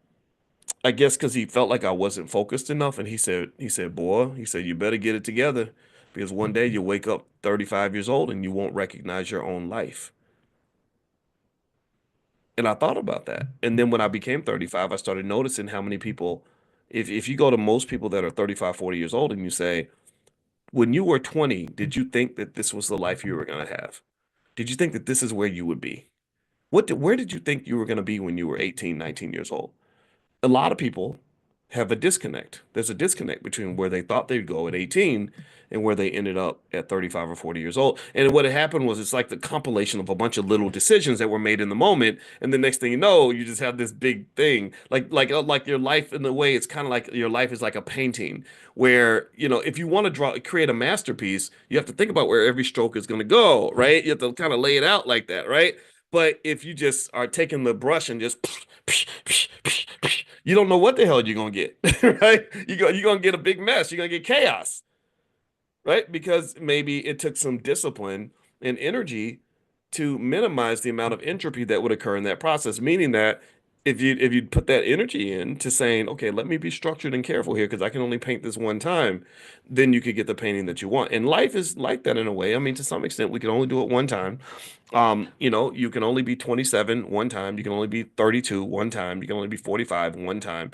I guess because he felt like I wasn't focused enough, and boy, you better get it together because one day you'll wake up 35 years old and you won't recognize your own life. And I thought about that. And then when I became 35, I started noticing how many people, if you go to most people that are 35, 40 years old and you say, when you were 20, did you think that this was the life you were going to have? Did you think that this is where you would be? Where did you think you were going to be when you were 18, 19 years old? A lot of people have a disconnect. There's a disconnect between where they thought they'd go at 18 and where they ended up at 35 or 40 years old. And what had happened was it's like the compilation of a bunch of little decisions that were made in the moment. And the next thing you know, you just have this big thing. Like your life in a way, it's kind of like your life is like a painting where, if you want to create a masterpiece, you have to think about where every stroke is going to go, right? You have to kind of lay it out like that, right? But if you just are taking the brush and just you don't know what the hell you're gonna get, right? You're gonna get a big mess. You're gonna get chaos, right? Because maybe it took some discipline and energy to minimize the amount of entropy that would occur in that process. Meaning that if you put that energy into saying, okay, let me be structured and careful here because I can only paint this one time, then you could get the painting that you want. And life is like that in a way. I mean, to some extent, we can only do it one time. You can only be 27 one time. You can only be 32 one time. You can only be 45 one time.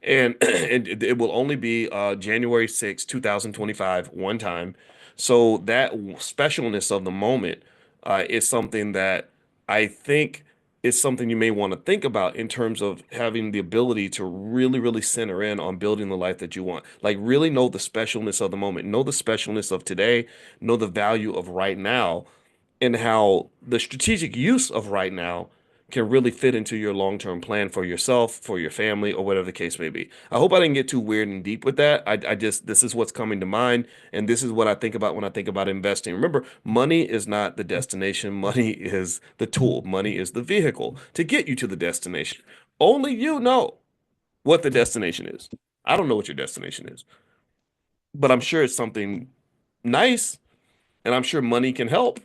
And, and it will only be January 6, 2025 one time. So that specialness of the moment is something that I think is something you may want to think about in terms of having the ability to really, really center in on building the life that you want. Like really know the specialness of the moment, know the specialness of today, know the value of right now and how the strategic use of right now can really fit into your long-term plan for yourself, for your family, or whatever the case may be. I hope I didn't get too weird and deep with that. I just, this is what's coming to mind, and this is what I think about when I think about investing. Remember, money is not the destination, money is the tool, money is the vehicle to get you to the destination. Only you know what the destination is. I don't know what your destination is, but I'm sure it's something nice, and I'm sure money can help.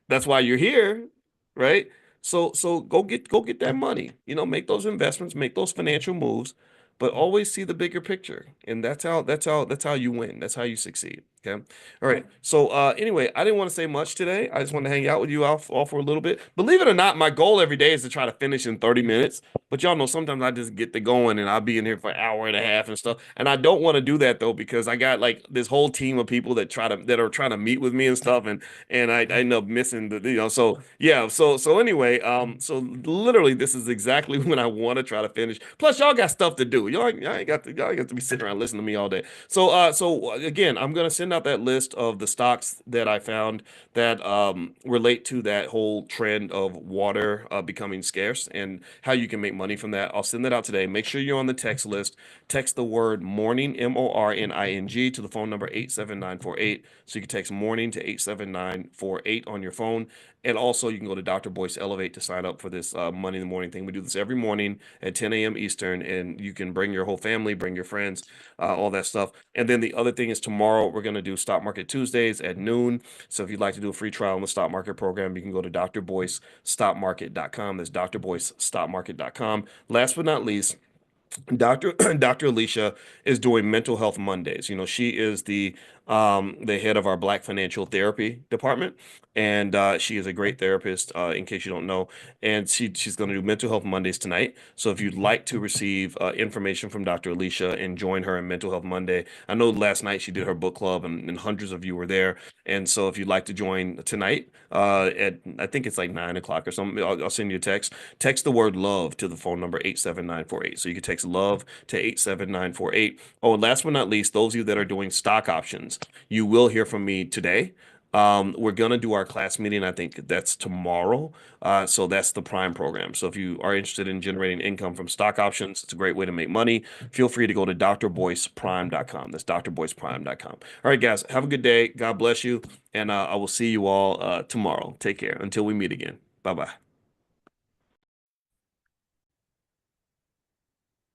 That's why you're here, right? So go get that money. Make those investments, make those financial moves, but always see the bigger picture. And that's how you win. That's how you succeed. Okay. All right. So anyway, I didn't want to say much today. I just want to hang out with you all for a little bit. Believe it or not, my goal every day is to try to finish in 30 minutes. But y'all know sometimes I just get to going and I'll be in here for an hour and a half and stuff. And I don't want to do that though, because I got like this whole team of people that are trying to meet with me and stuff. And I end up missing so yeah, so anyway, so literally this is exactly when I want to try to finish. Plus, y'all got stuff to do. Y'all ain't got to be sitting around listening to me all day. So again, I'm gonna send out that list of the stocks that I found that relate to that whole trend of water becoming scarce and how you can make money from that. I'll send that out today. Make sure you're on the text list. Text the word morning, MORNING, to the phone number 87948. So you can text morning to 87948 on your phone. And also, you can go to Dr. Boyce Elevate to sign up for this Money in the Morning thing. We do this every morning at 10 a.m. Eastern, and you can bring your whole family, bring your friends, all that stuff. And then the other thing is tomorrow we're going to do Stock Market Tuesdays at noon. So if you'd like to do a free trial on the stock market program, you can go to drboycestockmarket.com. That's drboycestockmarket.com. Last but not least, Dr. Alicia is doing Mental Health Mondays. She is the head of our Black Financial Therapy department, and she is a great therapist. In case you don't know, and she's going to do Mental Health Mondays tonight. So if you'd like to receive information from Dr. Alicia and join her in Mental Health Monday, I know last night she did her book club, and hundreds of you were there. And so if you'd like to join tonight, at I think it's like 9 o'clock or something, I'll send you a text. Text the word love to the phone number 87948. So you can text love to 87948. Oh, and last but not least, those of you that are doing stock options, you will hear from me today. We're gonna do our class meeting. I think that's tomorrow. So that's the Prime program. So if you are interested in generating income from stock options, it's a great way to make money. Feel free to go to drboyceprime.com. That's drboyceprime.com. All right, guys, have a good day. God bless you, and I will see you all tomorrow. Take care until we meet again. Bye bye.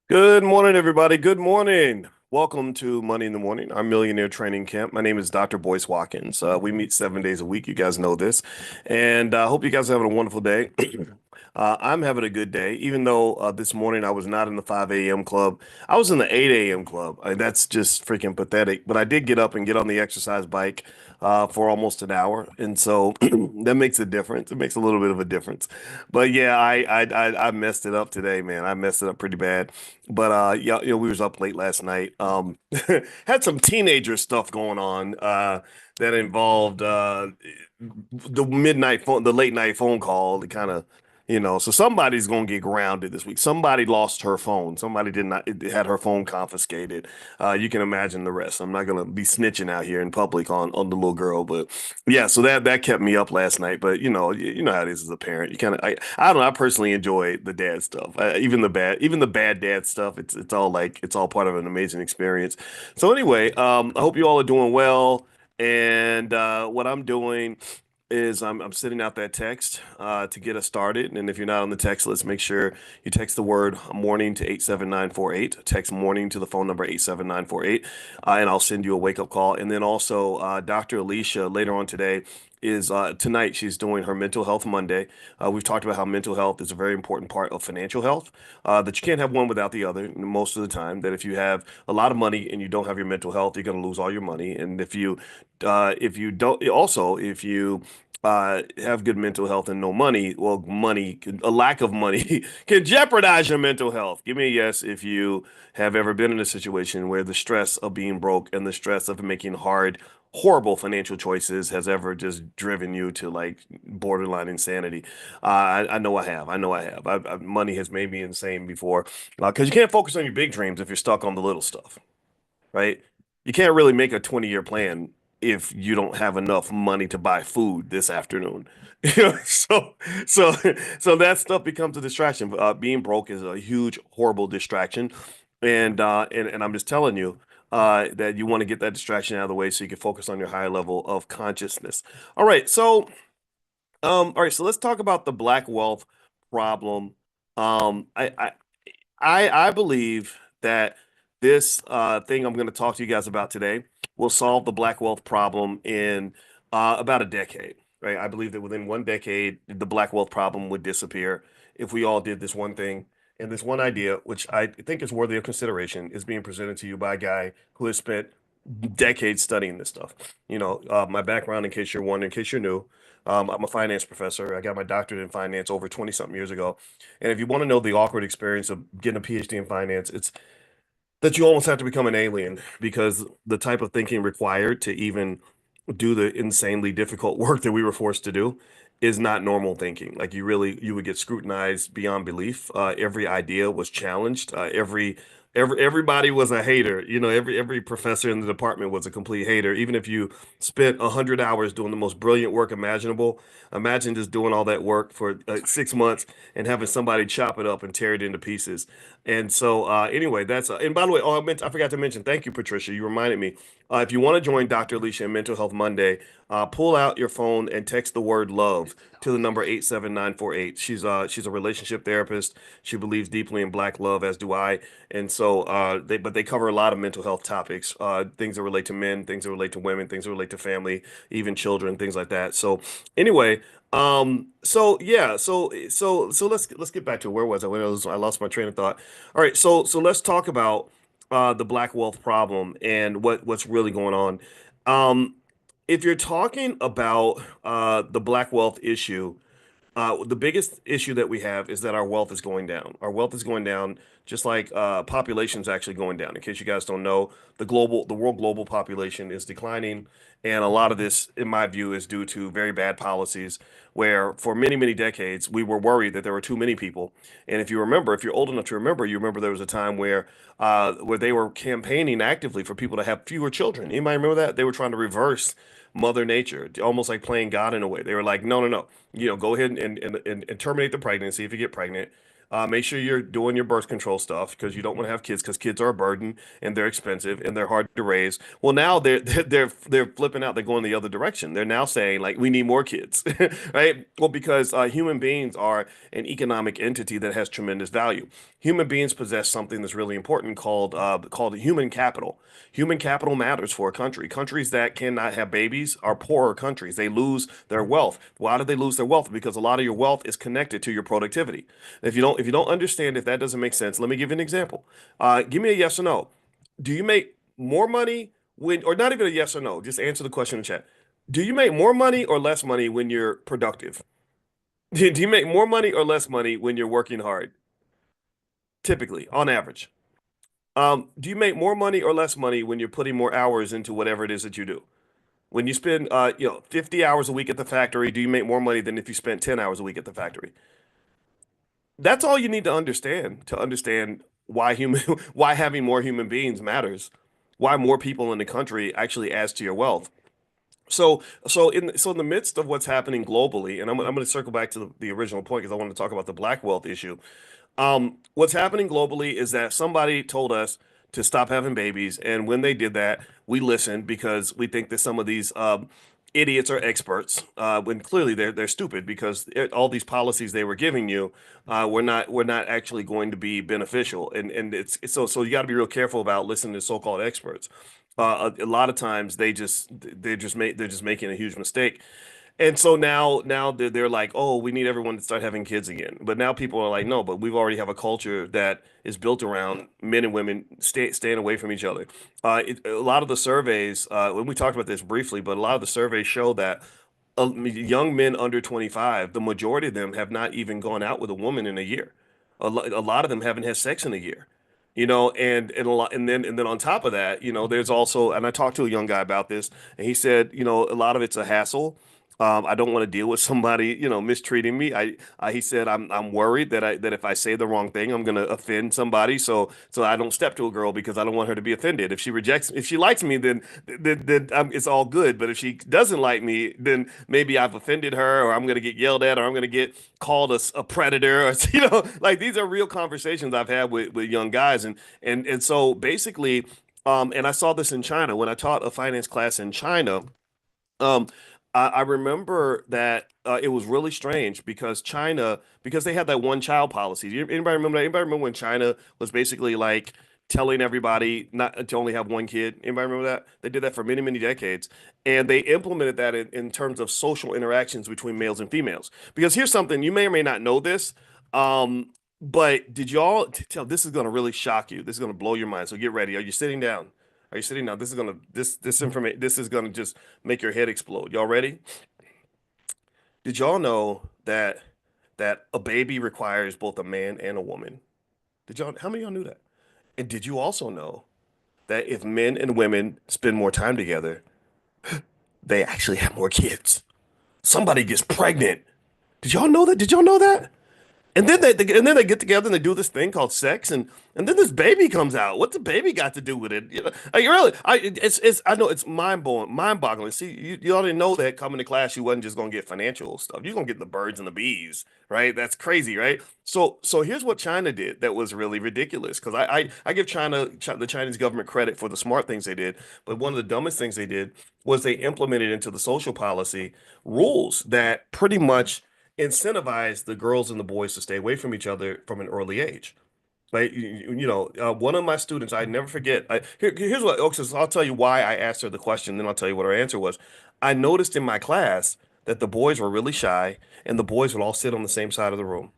Good morning, everybody. Good morning. Welcome to Money in the Morning, our millionaire training camp. My name is Dr. Boyce Watkins. We meet 7 days a week. You guys know this. And I hope you guys are having a wonderful day. I'm having a good day, even though this morning I was not in the 5 a.m. club. I was in the 8 a.m. club. That's just freaking pathetic. But I did get up and get on the exercise bike for almost an hour, and so that makes a difference. It makes a little bit of a difference. But yeah, I messed it up today, man. I messed it up pretty bad. But yeah, we was up late last night. Had some teenager stuff going on that involved the midnight phone, the late night phone call. To kind of so somebody's gonna get grounded this week. Somebody lost her phone. Somebody did not had her phone confiscated. You can imagine the rest. I'm not gonna be snitching out here in public on the little girl, but yeah. So that kept me up last night. But you know how it is as a parent. You kind of I don't know. I personally enjoy the dad stuff. Even the bad dad stuff. It's all like it's all part of an amazing experience. So anyway, I hope you all are doing well. And what I'm doing is I'm sending out that text to get us started. And if you're not on the text, let's make sure you text the word morning to 87948. Text morning to the phone number 87948, and I'll send you a wake up call. And then also, Dr. Alicia later on today is tonight she's doing her mental health Monday. We've talked about how mental health is a very important part of financial health, that you can't have one without the other most of the time. That if you have a lot of money and you don't have your mental health, you're going to lose all your money. And if you don't, also if you have good mental health and no money, well, a lack of money can jeopardize your mental health. Give me a yes if you have ever been in a situation where the stress of being broke and the stress of making horrible financial choices has ever just driven you to like borderline insanity. I know I have. I know I have. Money has made me insane before because you can't focus on your big dreams if you're stuck on the little stuff, right? You can't really make a 20-year plan if you don't have enough money to buy food this afternoon. So so that stuff becomes a distraction. Being broke is a huge, horrible distraction, and I'm just telling you that you want to get that distraction out of the way so you can focus on your higher level of consciousness. All right, so let's talk about the black wealth problem. Um, I, I I believe that this thing I'm going to talk to you guys about today will solve the black wealth problem in about a decade, right? I believe that within 1 decade, the black wealth problem would disappear if we all did this one thing. And this one idea, which I think is worthy of consideration, is being presented to you by a guy who has spent decades studying this stuff. My background, in case you're wondering, in case you're new, I'm a finance professor. I got my doctorate in finance over 20 something years ago. And if you want to know the awkward experience of getting a PhD in finance, it's that you almost have to become an alien because the type of thinking required to even do the insanely difficult work that we were forced to do is not normal thinking. Like you would get scrutinized beyond belief. Every idea was challenged. Everybody was a hater. Every professor in the department was a complete hater. Even if you spent 100 hours doing the most brilliant work imaginable, imagine just doing all that work for 6 months and having somebody chop it up and tear it into pieces. And so, anyway, and by the way, I forgot to mention, thank you, Patricia. You reminded me. If you want to join Dr. Alicia in Mental Health Monday, pull out your phone and text the word love to the number 87948. She's a relationship therapist. She believes deeply in black love, as do I. And so, they cover a lot of mental health topics, things that relate to men, things that relate to women, things that relate to family, even children, things like that. So, anyway, so yeah, so let's get back to where was I? I lost my train of thought. All right, so let's talk about the black wealth problem and what's really going on. Um, if you're talking about the black wealth issue, the biggest issue that we have is that our wealth is going down. Our wealth is going down, just like population is actually going down. In case you guys don't know, the world global population is declining, and a lot of this, in my view, is due to very bad policies. Where for many, many decades we were worried that there were too many people. And if you're old enough to remember, you remember there was a time where they were campaigning actively for people to have fewer children. Anybody remember that? They were trying to reverse Mother Nature, almost like playing God in a way. They were like, no, no, no, go ahead and terminate the pregnancy if you get pregnant. Make sure you're doing your birth control stuff because you don't want to have kids because kids are a burden and they're expensive and they're hard to raise. Well, now they're flipping out. They're going the other direction. They're now saying like we need more kids, right? Well, because human beings are an economic entity that has tremendous value. Human beings possess something that's really important called human capital. Human capital matters for a country. Countries that cannot have babies are poorer countries. They lose their wealth. Why do they lose their wealth? Because a lot of your wealth is connected to your productivity. If you don't understand, if that doesn't make sense, let me give you an example. Give me a yes or no. Do you make more money when, or not even a yes or no, just answer the question in chat. Do you make more money or less money when you're productive? Do you make more money or less money when you're working hard? Typically, on average. Do you make more money or less money when you're putting more hours into whatever it is that you do? When you spend, 50 hours a week at the factory, do you make more money than if you spent 10 hours a week at the factory? That's all you need to understand why human, why having more human beings matters, why more people in the country actually adds to your wealth. So in the midst of what's happening globally, and I'm going to circle back to the original point because I want to talk about the black wealth issue. What's happening globally is that somebody told us to stop having babies, and when they did that, we listened because we think that some of these idiots are experts, when clearly they're stupid because all these policies they were giving you were not actually going to be beneficial, and so you got to be real careful about listening to so-called experts. A lot of times they're just making a huge mistake. And so now they're like, oh, we need everyone to start having kids again. But now people are like, no, but we've already have a culture that is built around men and women staying away from each other. A lot of the surveys, when we talked about this briefly, but a lot of the surveys show that young men under 25, the majority of them have not even gone out with a woman in a year. A lot of them haven't had sex in a year. And a lot, and then on top of that, there's also, and I talked to a young guy about this, and he said, a lot of it's a hassle. I don't want to deal with somebody, mistreating me. He said, I'm worried that if I say the wrong thing, I'm gonna offend somebody. So I don't step to a girl because I don't want her to be offended. If she likes me, then it's all good. But if she doesn't like me, then maybe I've offended her, or I'm gonna get yelled at, or I'm gonna get called a predator, or like these are real conversations I've had with young guys, and so basically, and I saw this in China when I taught a finance class in China. Um, I remember that it was really strange because because they had that one child policy. Anybody remember that? Anybody remember when China was basically like telling everybody not to only have one kid? Anybody remember that? They did that for many, many decades. And they implemented that in terms of social interactions between males and females. Because here's something, you may or may not know this. But did y'all tell this is gonna really shock you. This is gonna blow your mind. So get ready. Are you sitting down? Are you sitting down? This information this is gonna just make your head explode. Y'all ready? Did y'all know that a baby requires both a man and a woman? How many of y'all knew that? And did you also know that if men and women spend more time together, they actually have more kids? Somebody gets pregnant. Did y'all know that? Did y'all know that? And then they get together and they do this thing called sex, and then this baby comes out. What's the baby got to do with it? Like really, I know it's mind boggling. See, you already know that coming to class, you wasn't just gonna get financial stuff. You're gonna get the birds and the bees, right? That's crazy, right? So here's what China did that was really ridiculous. Because I give the Chinese government credit for the smart things they did, but one of the dumbest things they did was they implemented into the social policy rules that pretty much incentivize the girls and the boys to stay away from each other from an early age. Like one of my students, I never forget. Here's what, okay, so I'll tell you why I asked her the question, then I'll tell you what her answer was. I noticed in my class that the boys were really shy, and the boys would all sit on the same side of the room,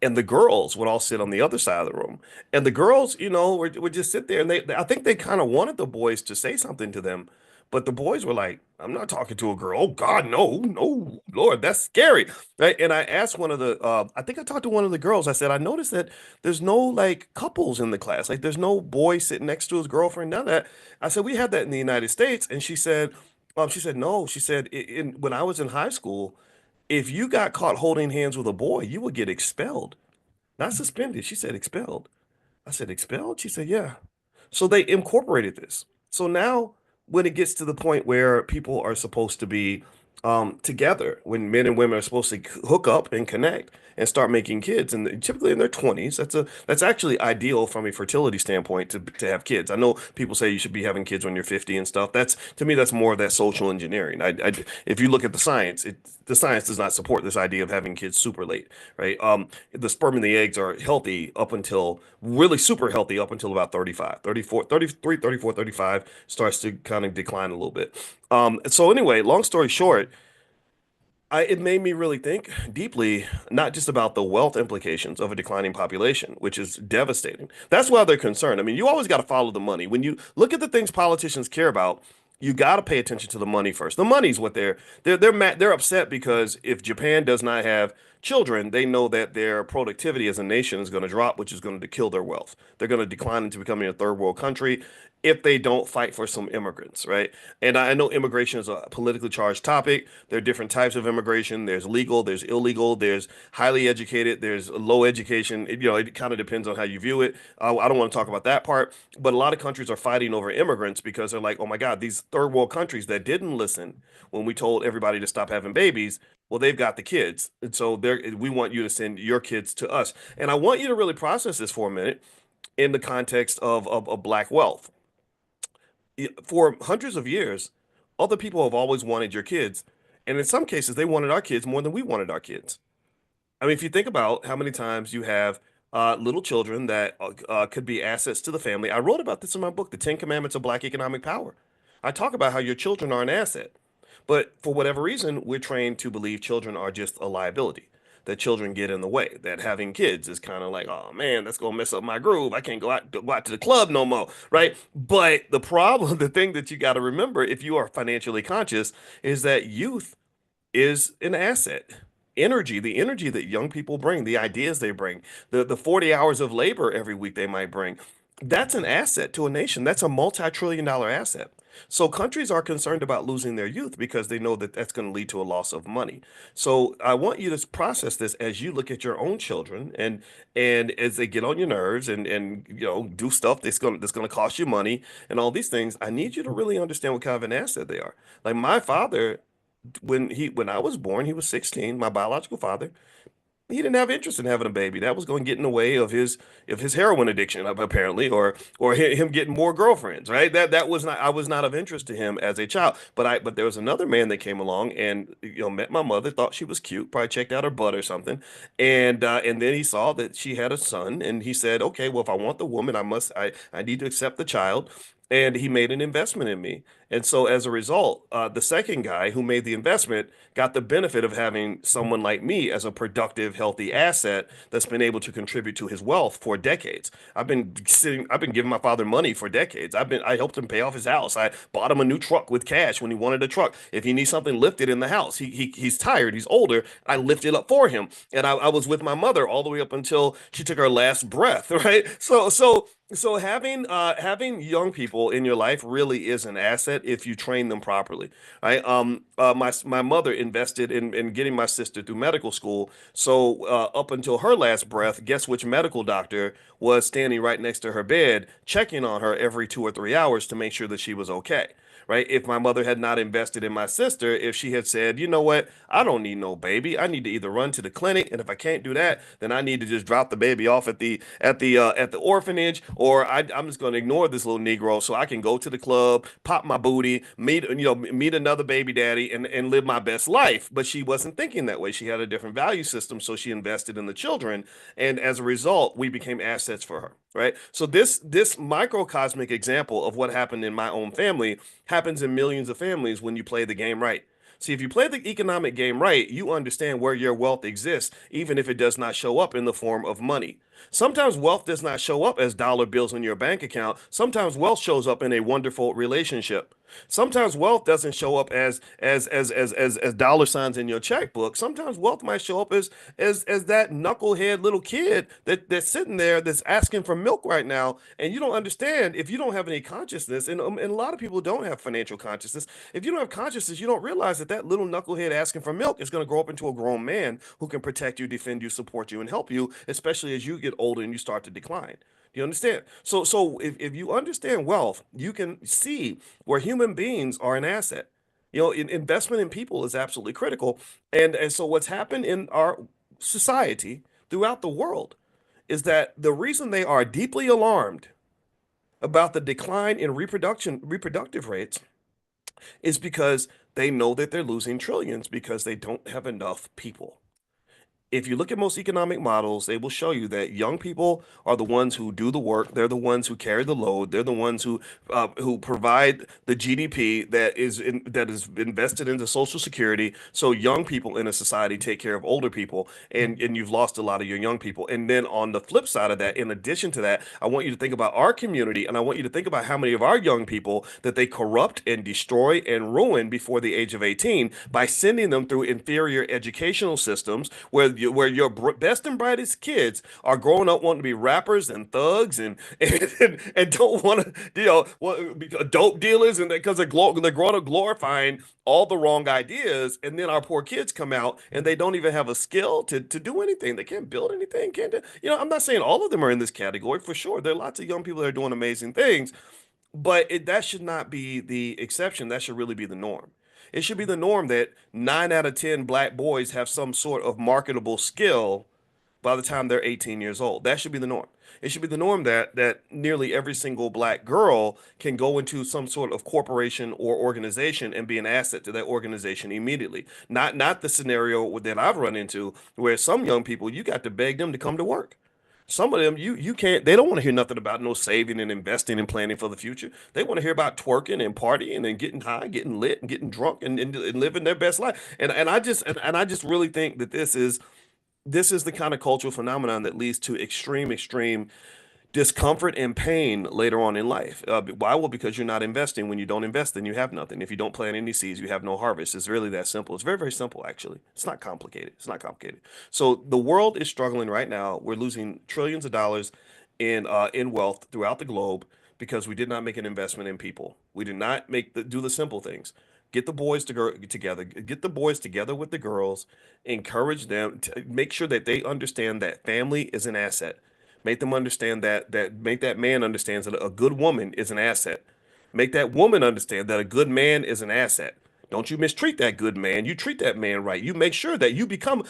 and the girls would all sit on the other side of the room. And the girls, would just sit there, and I think they kind of wanted the boys to say something to them, but the boys were like, "I'm not talking to a girl. Oh God, no, no, Lord, that's scary." Right? And I asked I think I talked to one of the girls. I said, I noticed that there's no like couples in the class. Like there's no boy sitting next to his girlfriend. None of that. I said, we had that in the United States, and she said no. She said, when I was in high school, if you got caught holding hands with a boy, you would get expelled. Not suspended. She said expelled. I said expelled? She said, yeah. So they incorporated this. So now when it gets to the point where people are supposed to be together when men and women are supposed to hook up and connect and start making kids, and typically in their 20s. That's actually ideal from a fertility standpoint to have kids. I know people say you should be having kids when you're 50 and stuff. That's, to me, that's more of that social engineering. If you look at the science, the science does not support this idea of having kids super late, right? The sperm and the eggs are healthy up until really super healthy up until about 35, 34, 33, 34, 35 starts to kind of decline a little bit. So anyway, long story short, it made me really think deeply, not just about the wealth implications of a declining population, which is devastating. That's why they're concerned. I mean, you always got to follow the money. When you look at the things politicians care about, you got to pay attention to the money first. The money's what they're upset because if Japan does not have children, they know that their productivity as a nation is going to drop, which is going to kill their wealth. They're going to decline into becoming a third world country if they don't fight for some immigrants, right? And I know immigration is a politically charged topic. There are different types of immigration. There's legal, there's illegal, there's highly educated, there's low education. It kind of depends on how you view it. I don't want to talk about that part, but a lot of countries are fighting over immigrants because they're like, oh my God, these third world countries that didn't listen when we told everybody to stop having babies, well, they've got the kids. And so we want you to send your kids to us. And I want you to really process this for a minute in the context of black wealth. For hundreds of years, other people have always wanted your kids. And in some cases, they wanted our kids more than we wanted our kids. I mean, if you think about how many times you have little children that could be assets to the family. I wrote about this in my book, The 10 Commandments of Black Economic Power. I talk about how your children are an asset. But for whatever reason, we're trained to believe children are just a liability, that children get in the way, that having kids is kind of like, oh man, that's gonna mess up my groove. I can't go out to the club no more, right? But the problem, the thing that you got to remember if you are financially conscious is that youth is an asset. Energy, the energy that young people bring, the ideas they bring, the 40 hours of labor every week they might bring, that's an asset to a nation. That's a multi-trillion dollar asset. So countries are concerned about losing their youth because they know that that's going to lead to a loss of money. So I want you to process this as you look at your own children and as they get on your nerves and do stuff that's going to cost you money and all these things. I need you to really understand what kind of an asset they are. Like my father, when I was born, he was 16, my biological father. He didn't have interest in having a baby. That was going to get in the way of his heroin addiction, apparently, or him getting more girlfriends, right? That was not I was not of interest to him as a child. But there was another man that came along and met my mother, thought she was cute, probably checked out her butt or something, and then he saw that she had a son, and he said, okay, well if I want the woman, I need to accept the child. And he made an investment in me. And so as a result, the second guy who made the investment got the benefit of having someone like me as a productive, healthy asset that's been able to contribute to his wealth for decades. I've been giving my father money for decades. I helped him pay off his house. I bought him a new truck with cash when he wanted a truck. If he needs something lifted in the house, he's tired, he's older. I lift it up for him. And I was with my mother all the way up until she took her last breath, right? So having young people in your life really is an asset if you train them properly, right? My mother invested in getting my sister through medical school. So up until her last breath, guess which medical doctor was standing right next to her bed, checking on her every 2 or 3 hours to make sure that she was okay. Right. If my mother had not invested in my sister, if she had said, you know what, I don't need no baby. I need to either run to the clinic, and if I can't do that, then I need to just drop the baby off at the orphanage, or I'm just going to ignore this little Negro so I can go to the club, pop my booty, meet another baby daddy, and live my best life. But she wasn't thinking that way. She had a different value system, so she invested in the children, and as a result, we became assets for her. Right. So this microcosmic example of what happened in my own family happens in millions of families when you play the game right. See, if you play the economic game right, you understand where your wealth exists, even if it does not show up in the form of money. Sometimes wealth does not show up as dollar bills in your bank account. Sometimes wealth shows up in a wonderful relationship. Sometimes wealth doesn't show up as dollar signs in your checkbook. Sometimes wealth might show up as that knucklehead little kid that's sitting there that's asking for milk right now, and you don't understand if you don't have any consciousness, and a lot of people don't have financial consciousness. If you don't have consciousness, you don't realize that that little knucklehead asking for milk is going to grow up into a grown man who can protect you, defend you, support you, and help you, especially as you get older and you start to decline. Do you understand? So if you understand wealth, you can see where human beings are an asset. Investment in people is absolutely critical. And so what's happened in our society throughout the world is that the reason they are deeply alarmed about the decline in reproductive rates is because they know that they're losing trillions because they don't have enough people. If you look at most economic models, they will show you that young people are the ones who do the work. They're the ones who carry the load. They're the ones who provide the GDP that is invested into Social Security. So young people in a society take care of older people, and you've lost a lot of your young people. And then on the flip side of that, in addition to that, I want you to think about our community, and I want you to think about how many of our young people that they corrupt and destroy and ruin before the age of 18 by sending them through inferior educational systems where your best and brightest kids are growing up wanting to be rappers and thugs and don't want to be dope dealers, and because they're growing up glorifying all the wrong ideas, and then our poor kids come out and they don't even have a skill to do anything. They can't build anything, can't do, I'm not saying all of them are in this category for sure. There are lots of young people that are doing amazing things, but that should not be the exception. That should really be the norm. It should be the norm that 9 out of 10 black boys have some sort of marketable skill by the time they're 18 years old. That should be the norm. It should be the norm that nearly every single black girl can go into some sort of corporation or organization and be an asset to that organization immediately. Not the scenario that I've run into where some young people, you got to beg them to come to work. Some of them, you can't. They don't want to hear nothing about no saving and investing and planning for the future. They want to hear about twerking and partying and getting high, getting lit, and getting drunk, and living their best life. And I just really think that this is the kind of cultural phenomenon that leads to extreme discomfort and pain later on in life. Why? Well, because you're not investing. When you don't invest, then you have nothing. If you don't plant any seeds, you have no harvest. It's really that simple. It's very simple, actually. It's not complicated. It's not complicated. So the world is struggling right now. We're losing trillions of dollars in wealth throughout the globe because we did not make an investment in people. We did not do the simple things. Get the boys together. Get the boys together with the girls. Encourage them to make sure that they understand that family is an asset. Make them understand make that man understands that a good woman is an asset. Make that woman understand that a good man is an asset. Don't you mistreat that good man. You treat that man right. You make sure that you become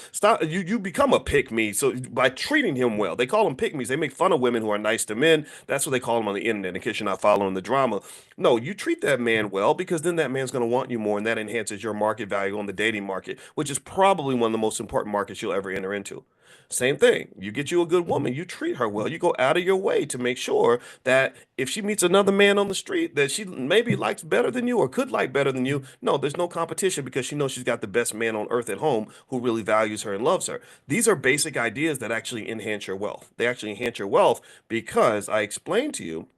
a pick me. So by treating him well, they call them pick me's. They make fun of women who are nice to men. That's what they call them on the internet. In case you're not following the drama, no, you treat that man well because then that man's going to want you more, and that enhances your market value on the dating market, which is probably one of the most important markets you'll ever enter into. Same thing. You get you a good woman, you treat her well. You go out of your way to make sure that if she meets another man on the street that she maybe likes better than you or could like better than you, no, there's no competition because she knows she's got the best man on earth at home who really values her and loves her. These are basic ideas that actually enhance your wealth. They actually enhance your wealth because I explained to you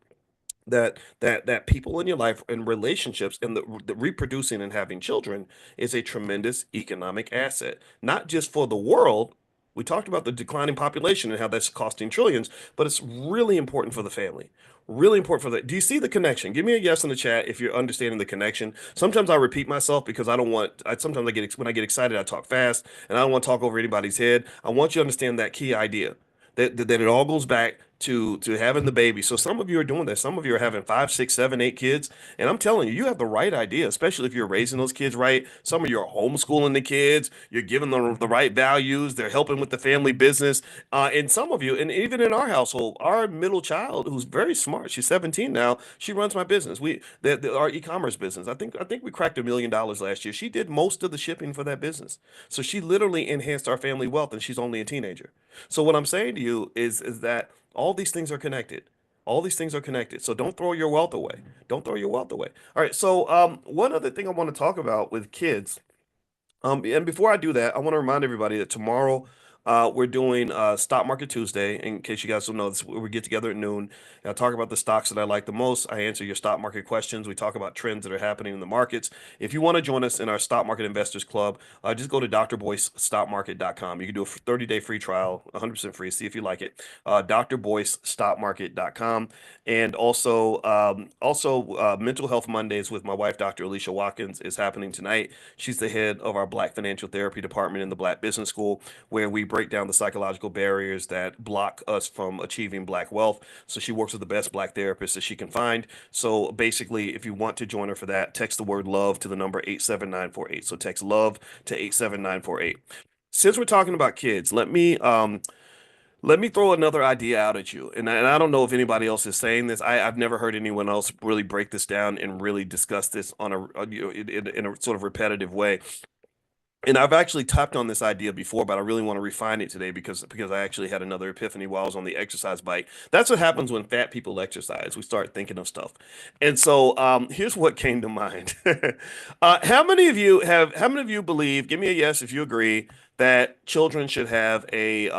that people in your life and relationships and the reproducing and having children is a tremendous economic asset, not just for the world. We talked about the declining population and how that's costing trillions, but it's really important for the family. Really important for the. Do you see the connection? Give me a yes in the chat if you're understanding the connection. Sometimes I repeat myself because I don't want. Sometimes when I get excited, I talk fast, and I don't want to talk over anybody's head. I want you to understand that key idea that it all goes back to having the baby. So some of you are doing this. Some of you are having 5, 6, 7, 8 kids, and I'm telling you, you have the right idea, especially if you're raising those kids right. Some of you are homeschooling the kids. You're giving them the right values. They're helping with the family business. And some of you, and even in our household, our middle child, who's very smart, she's 17 now. She runs my business. Our e-commerce business. I think we cracked $1 million last year. She did most of the shipping for that business. So she literally enhanced our family wealth, and she's only a teenager. So what I'm saying to you is that all these things are connected. All these things are connected. So don't throw your wealth away. Don't throw your wealth away. All right. So one other thing I want to talk about with kids, and before I do that, I want to remind everybody that tomorrow we're doing Stock Market Tuesday. In case you guys don't know, we get together at noon. And I talk about the stocks that I like the most. I answer your stock market questions. We talk about trends that are happening in the markets. If you want to join us in our Stock Market Investors Club, just go to drboycestockmarket.com. You can do a 30-day free trial, 100% free. See if you like it. drboycestockmarket.com. And also Mental Health Mondays with my wife, Dr. Alicia Watkins, is happening tonight. She's the head of our Black Financial Therapy department in the Black Business School, where we break down the psychological barriers that block us from achieving Black wealth. So she works with the best Black therapists that she can find. So basically, if you want to join her for that, text the word love to the number 87948. So text love to 87948. Since we're talking about kids, let me throw another idea out at you. And I don't know if anybody else is saying this. I've never heard anyone else really break this down and really discuss this on in a sort of repetitive way. And I've actually tapped on this idea before, but I really want to refine it today because I actually had another epiphany while I was on the exercise bike. That's what happens when fat people exercise. We start thinking of stuff. And so here's what came to mind. How many of you believe, give me a yes if you agree, that children should have a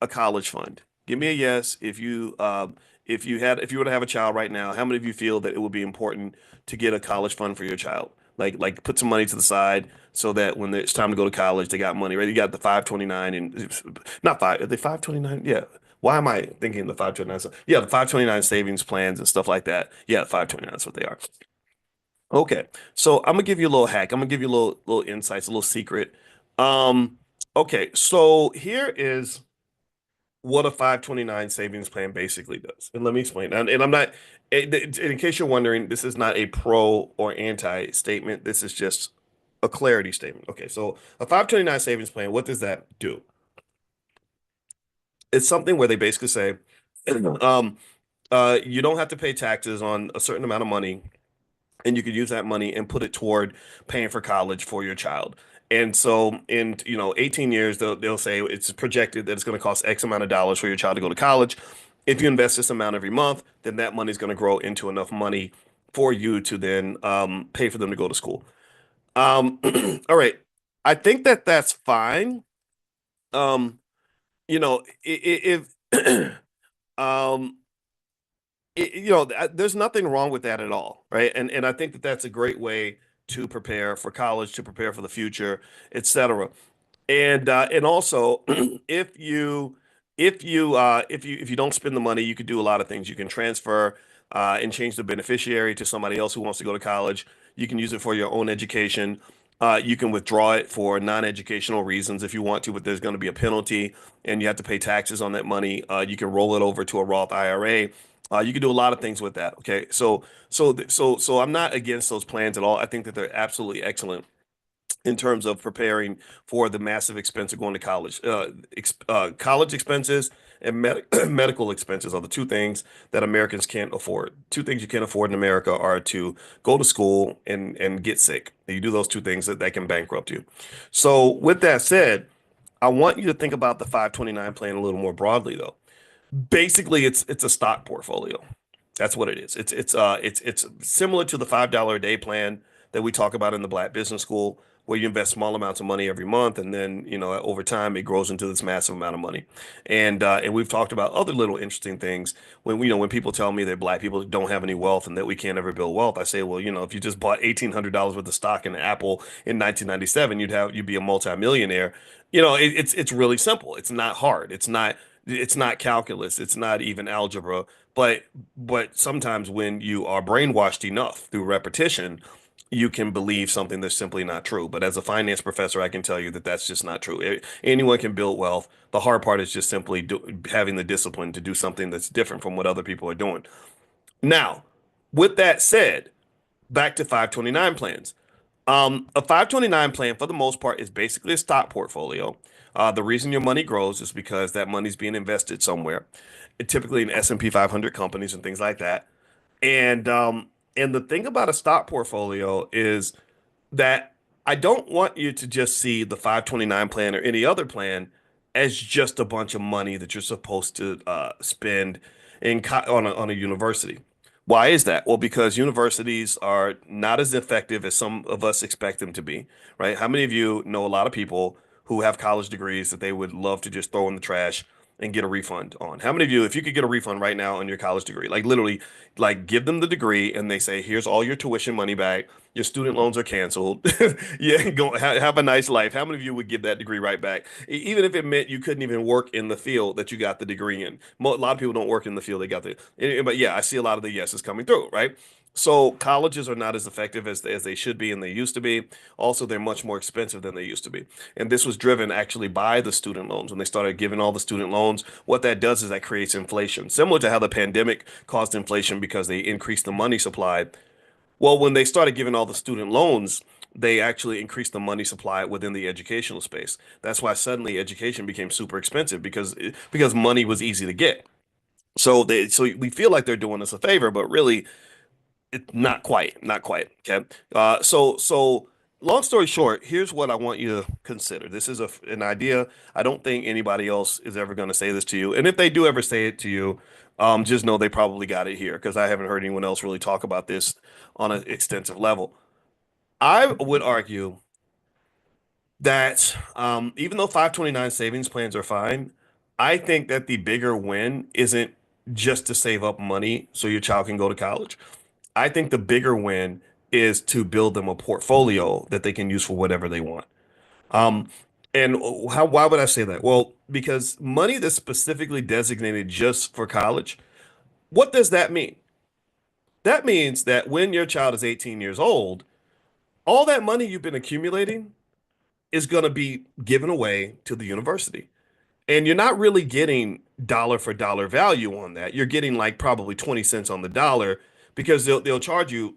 college fund? Give me a yes if you were to have a child right now, how many of you feel that it would be important to get a college fund for your child? Like put some money to the side so that when it's time to go to college, they got money, right? You got the 529 and not five, are they 529? Yeah. Why am I thinking the 529? Yeah, the 529 savings plans and stuff like that. Yeah, 529, that's what they are. Okay. So I'm gonna give you a little hack. I'm gonna give you a little insights, a little secret. Um, okay, so here is what a 529 savings plan basically does. And let me explain. And I'm not, in case you're wondering, this is not a pro or anti statement. This is just a clarity statement. Okay, so a 529 savings plan, what does that do? It's something where they basically say, um, you don't have to pay taxes on a certain amount of money and you could use that money and put it toward paying for college for your child. And so in 18 years, they'll say it's projected that it's going to cost X amount of dollars for your child to go to college. If you invest this amount every month, then that money is going to grow into enough money for you to then pay for them to go to school. All right. I think that that's fine. Um, if um, there's nothing wrong with that at all, right? And I think that that's a great way to prepare for college, to prepare for the future, etc. And also, if you don't spend the money, you could do a lot of things. You can transfer and change the beneficiary to somebody else who wants to go to college. You can use it for your own education. You can withdraw it for non-educational reasons if you want to, but there's going to be a penalty and you have to pay taxes on that money. You can roll it over to a Roth IRA. You can do a lot of things with that. Okay, so I'm not against those plans at all. I think that they're absolutely excellent in terms of preparing for the massive expense of going to college. College expenses and medical expenses are the two things that Americans can't afford. Two things you can't afford in America are to go to school and get sick. You do those two things that can bankrupt you. So with that said, I want you to think about the 529 plan a little more broadly, though. Basically, it's a stock portfolio. That's what it is. It's similar to the $5 a day plan that we talk about in the Black Business School, where you invest small amounts of money every month, and then over time it grows into this massive amount of money. And we've talked about other little interesting things. When people tell me that Black people don't have any wealth and that we can't ever build wealth, I say, well, if you just bought $1,800 worth of stock in Apple in 1997, you'd be a multimillionaire. It's really simple. It's not hard. It's not calculus. It's not even algebra. But sometimes when you are brainwashed enough through repetition, you can believe something that's simply not true. But as a finance professor, I can tell you that that's just not true. Anyone can build wealth. The hard part is just simply having the discipline to do something that's different from what other people are doing. Now, with that said, back to 529 plans. A 529 plan, for the most part, is basically a stock portfolio. The reason your money grows is because that money's being invested somewhere, typically in S&P 500 companies and things like that. And the thing about a stock portfolio is that I don't want you to just see the 529 plan or any other plan as just a bunch of money that you're supposed to spend on a university. Why is that? Well, because universities are not as effective as some of us expect them to be, right? How many of you know a lot of people who have college degrees that they would love to just throw in the trash and get a refund on? How many of you, if you could get a refund right now on your college degree, like literally, like give them the degree and they say, here's all your tuition money back, your student loans are canceled, yeah, go have a nice life. How many of you would give that degree right back, even if it meant you couldn't even work in the field that you got the degree in? A lot of people don't work in the field they got the, but yeah, I see a lot of the yeses coming through, right? So colleges are not as effective as they should be and they used to be. Also, they're much more expensive than they used to be. And this was driven actually by the student loans. When they started giving all the student loans, what that does is that creates inflation, similar to how the pandemic caused inflation because they increased the money supply. Well, when they started giving all the student loans, they actually increased the money supply within the educational space. That's why suddenly education became super expensive because money was easy to get. So we feel like they're doing us a favor, but really not quite, not quite. Okay. So long story short, here's what I want you to consider. This is an idea. I don't think anybody else is ever going to say this to you. And if they do ever say it to you, just know they probably got it here because I haven't heard anyone else really talk about this on an extensive level. I would argue that even though 529 savings plans are fine, I think that the bigger win isn't just to save up money so your child can go to college. I think the bigger win is to build them a portfolio that they can use for whatever they want. Um, and why would I say that? Well, because money that's specifically designated just for college, what does that mean? That means that when your child is 18 years old, all that money you've been accumulating is going to be given away to the university. And you're not really getting dollar for dollar value on that. You're getting like probably 20 cents on the dollar because they'll charge you,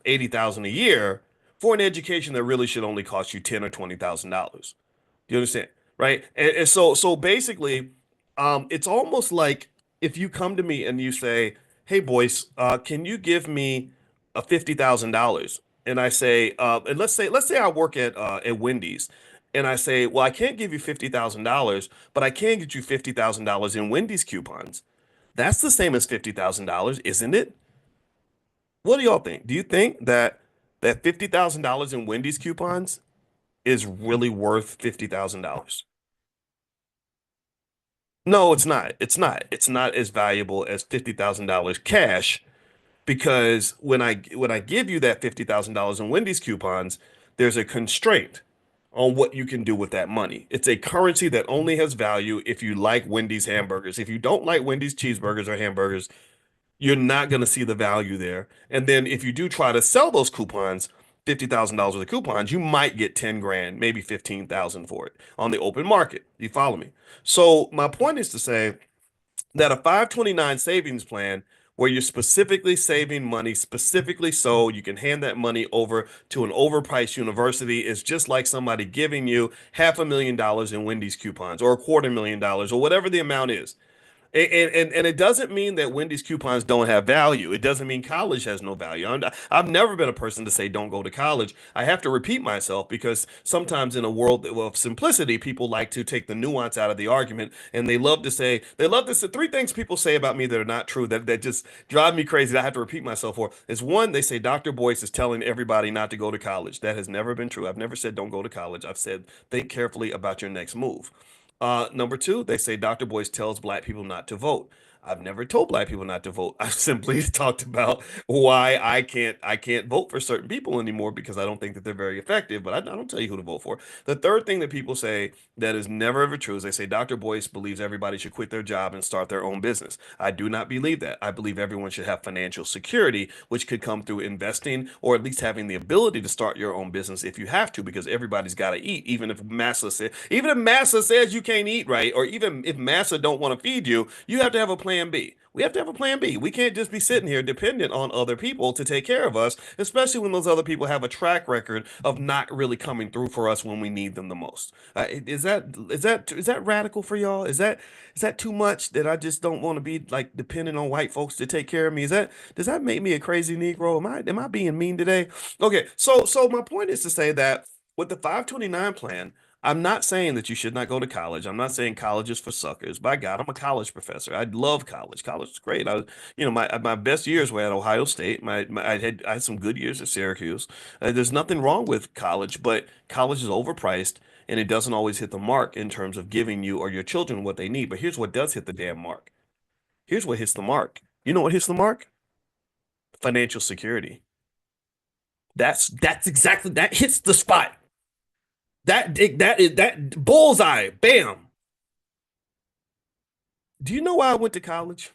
80,000 a year for an education that really should only cost you 10 or $20,000. Do you understand? Right? And so basically, it's almost like if you come to me and you say, "Hey, Boyce, can you give me a $50,000?" And I say, and let's say I work at Wendy's, and I say, "Well, I can't give you $50,000, but I can get you $50,000 in Wendy's coupons." That's the same as $50,000, isn't it? What do y'all think? Do you think that $50,000 in Wendy's coupons is really worth $50,000? No, it's not. It's not. It's not as valuable as $50,000 cash because when I give you that $50,000 in Wendy's coupons, there's a constraint on what you can do with that money. It's a currency that only has value if you like Wendy's hamburgers. If you don't like Wendy's cheeseburgers or hamburgers, you're not going to see the value there. And then if you do try to sell those coupons, $50,000 worth of coupons, you might get 10 grand, maybe 15,000 for it on the open market. You follow me? So my point is to say that a 529 savings plan where you're specifically saving money, specifically so you can hand that money over to an overpriced university is just like somebody giving you $500,000 in Wendy's coupons or $250,000 or whatever the amount is. And it doesn't mean that Wendy's coupons don't have value. It doesn't mean college has no value. I've never been a person to say don't go to college. I have to repeat myself because sometimes in a world of simplicity, people like to take the nuance out of the argument and they love to say three things people say about me that are not true that just drive me crazy. That I have to repeat myself for is one, they say Dr. Boyce is telling everybody not to go to college. That has never been true. I've never said don't go to college. I've said think carefully about your next move. Number two, they say Dr. Boyce tells black people not to vote. I've never told black people not to vote. I've simply talked about why I can't vote for certain people anymore because I don't think that they're very effective, but I don't tell you who to vote for. The third thing that people say that is never ever true is they say Dr. Boyce believes everybody should quit their job and start their own business. I do not believe that. I believe everyone should have financial security, which could come through investing or at least having the ability to start your own business if you have to, because everybody's got to eat. Even if Massa says you can't eat right, or even if Massa don't want to feed you, you have to have a plan B. We have to have a plan B. We can't just be sitting here dependent on other people to take care of us, especially when those other people have a track record of not really coming through for us when we need them the most. Is that radical for y'all? Is that too much that I just don't want to be like dependent on white folks to take care of me? Does that make me a crazy Negro? Am I being mean today? Okay, so my point is to say that with the 529 plan, I'm not saying that you should not go to college. I'm not saying college is for suckers. By God, I'm a college professor. I love college. College is great. My best years were at Ohio State. I had some good years at Syracuse. There's nothing wrong with college, but college is overpriced and it doesn't always hit the mark in terms of giving you or your children what they need. But here's what does hit the damn mark. Here's what hits the mark. You know what hits the mark? Financial security. That's exactly that hits the spot. That bullseye. Bam. Do you know why I went to college?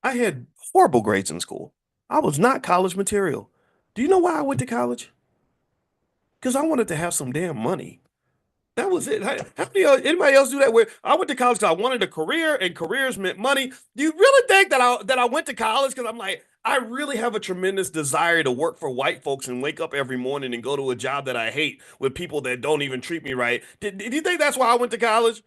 I had horrible grades in school. I was not college material. Do you know why I went to college? Because I wanted to have some damn money. That was it. How many anybody else do that? Where I went to college because I wanted a career, and careers meant money. Do you really think that I went to college because I'm like I really have a tremendous desire to work for white folks and wake up every morning and go to a job that I hate with people that don't even treat me right? Did you think that's why I went to college?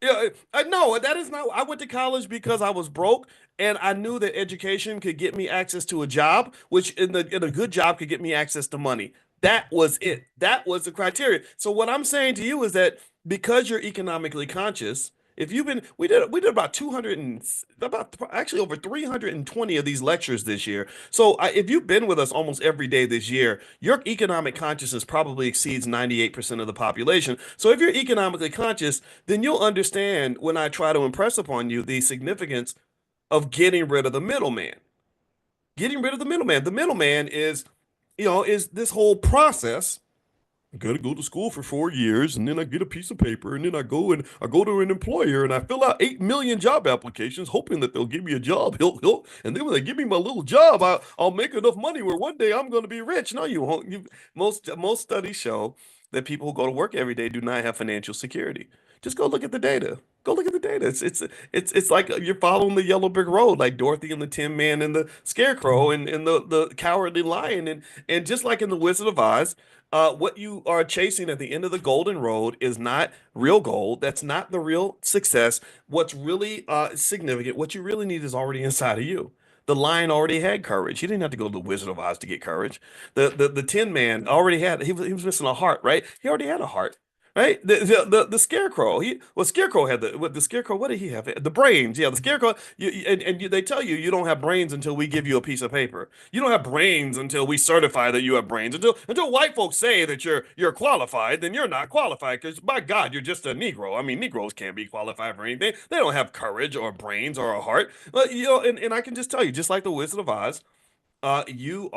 Yeah, no, that is not. I went to college because I was broke, and I knew that education could get me access to a job, which in a good job could get me access to money. That was it. That was the criteria. So what I'm saying to you is that because you're economically conscious, if you've been, we did about 200 and about actually over 320 of these lectures this year. So if you've been with us almost every day this year, your economic consciousness probably exceeds 98% of the population. So if you're economically conscious, then you'll understand when I try to impress upon you the significance of getting rid of the middleman. Getting rid of the middleman. The middleman is this whole process. I gotta go to school for 4 years, and then I get a piece of paper, and then I go to an employer, and I fill out 8 million job applications, hoping that they'll give me a job. And then when they give me my little job, I'll make enough money where one day I'm going to be rich. No, you won't. Most studies show that people who go to work every day do not have financial security. Just go look at the data. Go look at the data. It's like you're following the yellow brick road, like Dorothy and the Tin Man and the Scarecrow and the Cowardly Lion, and just like in the Wizard of Oz. What you are chasing at the end of the golden road is not real gold. That's not the real success. What's really significant, what you really need is already inside of you. The lion already had courage. He didn't have to go to the Wizard of Oz to get courage. The Tin Man already had. He was missing a heart, right? He already had a heart. Right, the scarecrow. Scarecrow had the scarecrow. What did he have? The brains. Yeah, the scarecrow. They tell you don't have brains until we give you a piece of paper. You don't have brains until we certify that you have brains. Until white folks say that you're qualified, then you're not qualified. Because by God, you're just a Negro. I mean, Negroes can't be qualified for anything. They don't have courage or brains or a heart. But and I can just tell you, just like the Wizard of Oz, you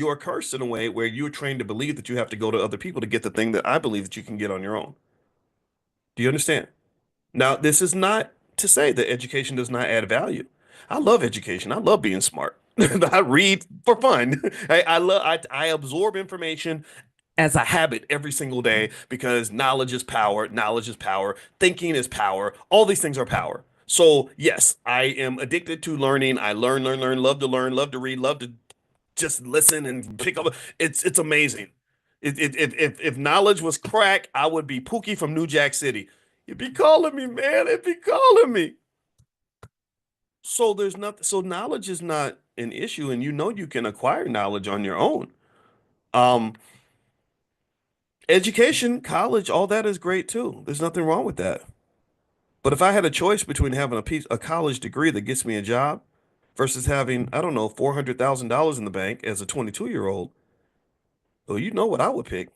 are cursed in a way where you're trained to believe that you have to go to other people to get the thing that I believe that you can get on your own. Do you understand? Now, this is not to say that education does not add value. I love education. I love being smart. I read for fun. I absorb information as a habit every single day because knowledge is power. Knowledge is power. Thinking is power. All these things are power. So yes, I am addicted to learning. I learn, love to read, love to just listen and pick up. It's amazing. If knowledge was crack, I would be Pookie from New Jack City. You'd be calling me, man. It'd be calling me. So there's nothing. So knowledge is not an issue, and you can acquire knowledge on your own. Um, Education, college, all that is great too. There's nothing wrong with that. But if I had a choice between having a college degree that gets me a job versus having, I don't know, $400,000 in the bank as a 22-year-old, well, you know what I would pick.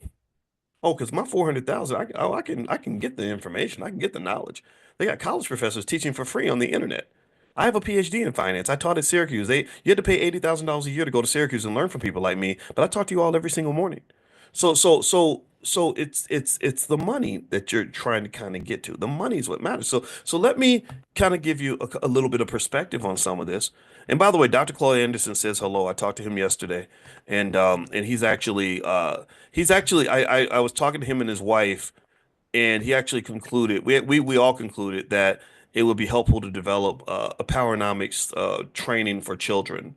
Oh, because my 400,000, I can get the information, I can get the knowledge. They got college professors teaching for free on the internet. I have a PhD in finance. I taught at Syracuse. You had to pay $80,000 a year to go to Syracuse and learn from people like me, but I talk to you all every single morning. So it's the money that you're trying to kind of get to. The money is what matters. So let me kind of give you a little bit of perspective on some of this. And by the way, Dr. Claude Anderson says hello. I talked to him yesterday, and he's actually I was talking to him and his wife, and he actually concluded we all concluded that it would be helpful to develop a powernomics training for children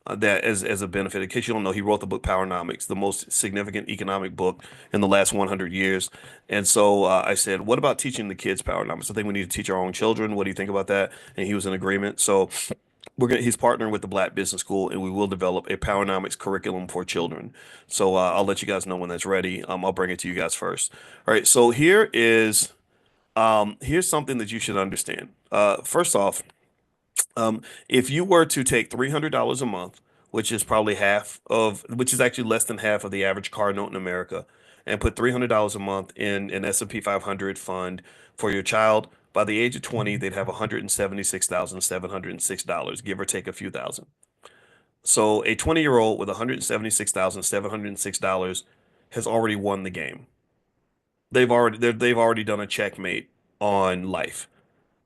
that as a benefit. In case you don't know, he wrote the book Powernomics, the most significant economic book in the last 100 years. And so I said, what about teaching the kids Powernomics? I think we need to teach our own children. What do you think about that? And he was in agreement. So he's partnering with the Black Business School, and we will develop a Powernomics curriculum for children. So I'll let you guys know when that's ready. I'll bring it to you guys first. All right. So here's something that you should understand. First off, if you were to take $300 a month, which is actually less than half of the average car note in America, and put $300 a month in an S&P 500 fund for your child, by the age of 20, they'd have $176,706, give or take a few thousand. So a 20-year-old with $176,706 has already won the game. They've already done a checkmate on life.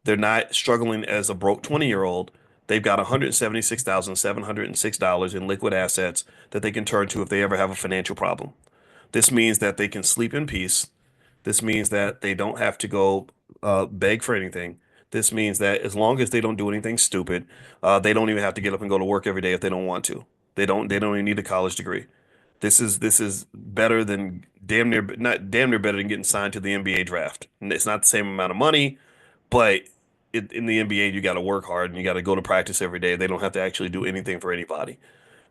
They're not struggling as a broke 20-year-old. They've got $176,706 in liquid assets that they can turn to if they ever have a financial problem. This means that they can sleep in peace. This means that they don't have to go beg for anything. This means that as long as they don't do anything stupid, they don't even have to get up and go to work every day if they don't want to. They don't even need a college degree. This is better than damn near not damn near better than getting signed to the NBA draft. And it's not the same amount of money, but in the NBA you got to work hard and you got to go to practice every day. They don't have to actually do anything for anybody.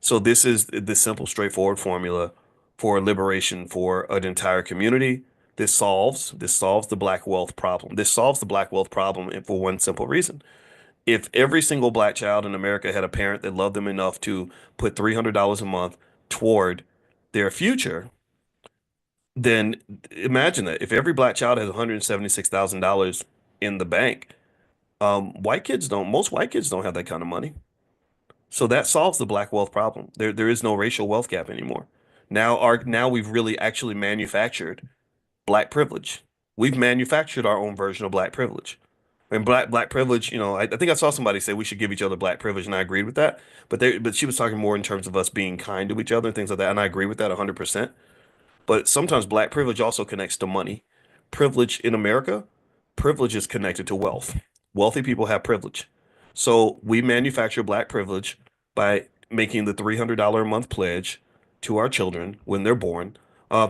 So this is the simple, straightforward formula for liberation for an entire community. This solves the black wealth problem. This solves the black wealth problem for one simple reason. If every single black child in America had a parent that loved them enough to put $300 a month toward their future, then imagine that. If every black child has $176,000 in the bank, most white kids don't have that kind of money. So that solves the black wealth problem. There is no racial wealth gap anymore. Now we've really actually manufactured black privilege. We've manufactured our own version of black privilege. And black privilege, I think I saw somebody say we should give each other black privilege, and I agreed with that. But she was talking more in terms of us being kind to each other and things like that, and I agree with that 100%. But sometimes black privilege also connects to money. Privilege in America, privilege is connected to wealth. Wealthy people have privilege. So we manufacture black privilege by making the $300 a month pledge to our children when they're born.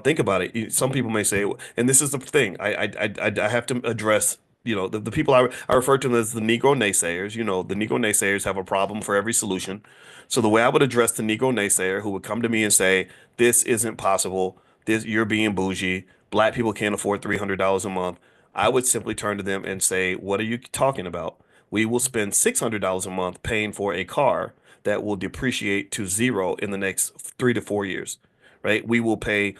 Think about it. Some people may say, and this is the thing, I have to address, the people I refer to them as the Negro naysayers. The Negro naysayers have a problem for every solution. So the way I would address the Negro naysayer who would come to me and say, this isn't possible, you're being bougie, black people can't afford $300 a month, I would simply turn to them and say, what are you talking about? We will spend $600 a month paying for a car that will depreciate to zero in the next 3 to 4 years, right? We will pay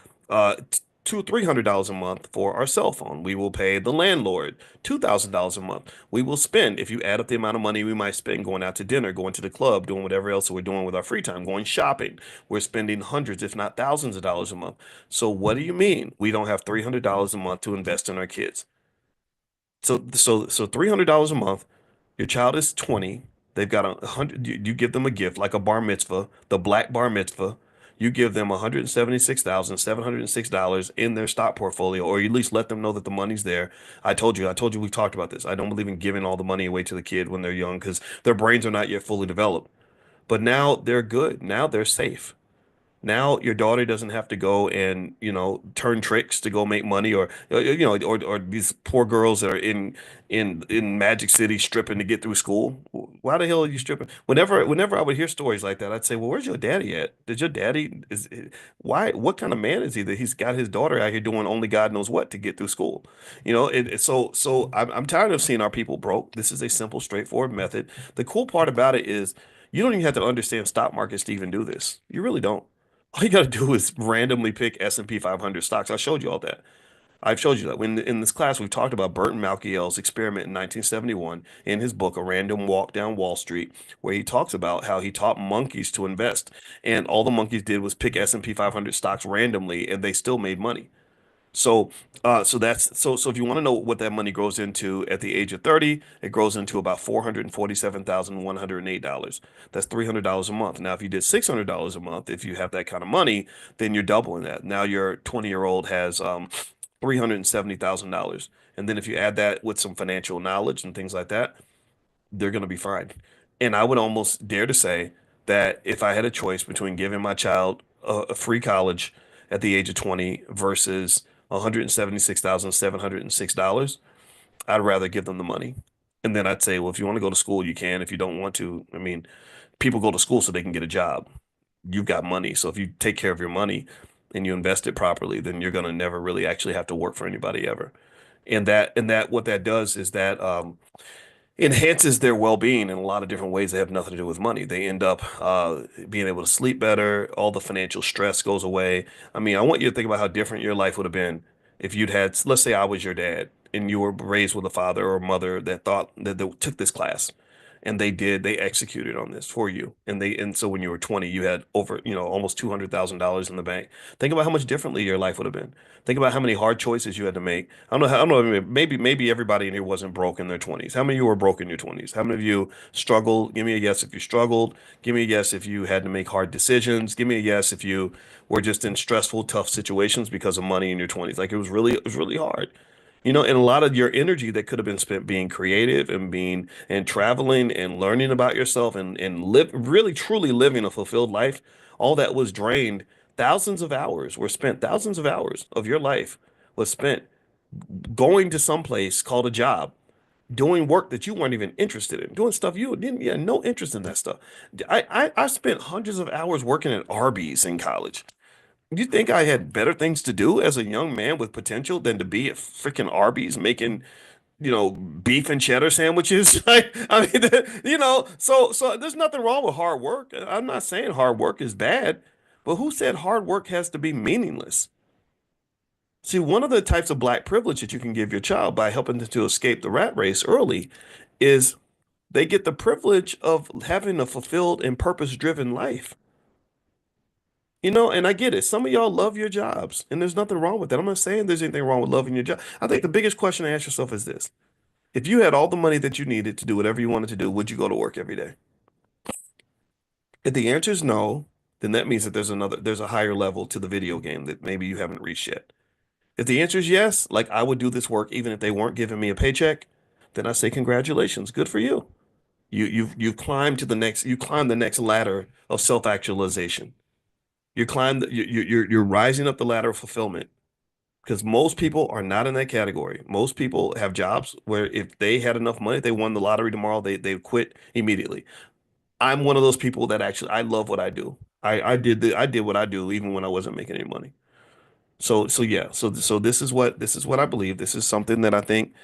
two, $300 a month for our cell phone. We will pay the landlord $2,000 a month. We will spend, if you add up the amount of money we might spend going out to dinner, going to the club, doing whatever else we're doing with our free time, going shopping, we're spending hundreds, if not thousands of dollars a month. So what do you mean we don't have $300 a month to invest in our kids? So $300 a month. Your child is 20. They've got 100. You give them a gift like a bar mitzvah, the black bar mitzvah. You give them $176,706 in their stock portfolio, or you at least let them know that the money's there. I told you we've talked about this. I don't believe in giving all the money away to the kid when they're young because their brains are not yet fully developed. But now they're good. Now they're safe. Now your daughter doesn't have to go and, turn tricks to go make money or these poor girls that are in Magic City stripping to get through school. Why the hell are you stripping? Whenever I would hear stories like that, I'd say, "Well, where's your daddy at? Did your daddy why what kind of man is he that he's got his daughter out here doing only God knows what to get through school?" I'm tired of seeing our people broke. This is a simple, straightforward method. The cool part about it is you don't even have to understand stock markets to even do this. You really don't. All you got to do is randomly pick S&P 500 stocks. I showed you all that. I've showed you that. When in this class, we've talked about Burton Malkiel's experiment in 1971 in his book, A Random Walk Down Wall Street, where he talks about how he taught monkeys to invest. And all the monkeys did was pick S&P 500 stocks randomly, and they still made money. So if you want to know what that money grows into at the age of 30, it grows into about $447,108. That's $300 a month. Now, if you did $600 a month, if you have that kind of money, then you're doubling that. Now your 20-year-old has $370,000. And then if you add that with some financial knowledge and things like that, they're going to be fine. And I would almost dare to say that if I had a choice between giving my child a free college at the age of 20 versus $176,706, I'd rather give them the money. And then I'd say, well, if you want to go to school, you can. If you don't want to, I mean, people go to school so they can get a job. You've got money. So if you take care of your money and you invest it properly, then you're going to never really actually have to work for anybody ever. And that what that does is that enhances their well-being in a lot of different ways that have nothing to do with money. They end up being able to sleep better. All the financial stress goes away. I mean, I want you to think about how different your life would have been if you'd had, let's say I was your dad and you were raised with a father or mother that thought that took this class And they executed on this for you. And so when you were 20, you had over, almost $200,000 in the bank. Think about how much differently your life would have been. Think about how many hard choices you had to make. I don't know, maybe everybody in here wasn't broke in their 20s. How many of you were broke in your 20s? How many of you struggled? Give me a yes if you struggled. Give me a yes if you had to make hard decisions. Give me a yes if you were just in stressful, tough situations because of money in your 20s. Like it was really hard. And a lot of your energy that could have been spent being creative and being and traveling and learning about yourself and live really truly living a fulfilled life, all that was drained. Thousands of hours of your life was spent going to some place called a job, doing work that you weren't even interested in, doing stuff you had no interest in that stuff. I spent hundreds of hours working at Arby's in college. You think I had better things to do as a young man with potential than to be at freaking Arby's making, beef and cheddar sandwiches? I mean, so there's nothing wrong with hard work. I'm not saying hard work is bad, but who said hard work has to be meaningless? See, one of the types of black privilege that you can give your child by helping them to escape the rat race early is they get the privilege of having a fulfilled and purpose-driven life. And I get it. Some of y'all love your jobs, and there's nothing wrong with that. I'm not saying there's anything wrong with loving your job. I think the biggest question to ask yourself is this. If you had all the money that you needed to do whatever you wanted to do, would you go to work every day? If the answer is no, then that means that there's a higher level to the video game that maybe you haven't reached yet. If the answer is yes, like I would do this work even if they weren't giving me a paycheck, then I say congratulations, good for you. You climbed the next ladder of self-actualization. You're rising up the ladder of fulfillment because most people are not in that category. Most people have jobs where if they had enough money, if they won the lottery tomorrow, they quit immediately. I'm one of those people that actually I love what I do. I did what I do even when I wasn't making any money. So yeah, so this is what I believe. This is something that I think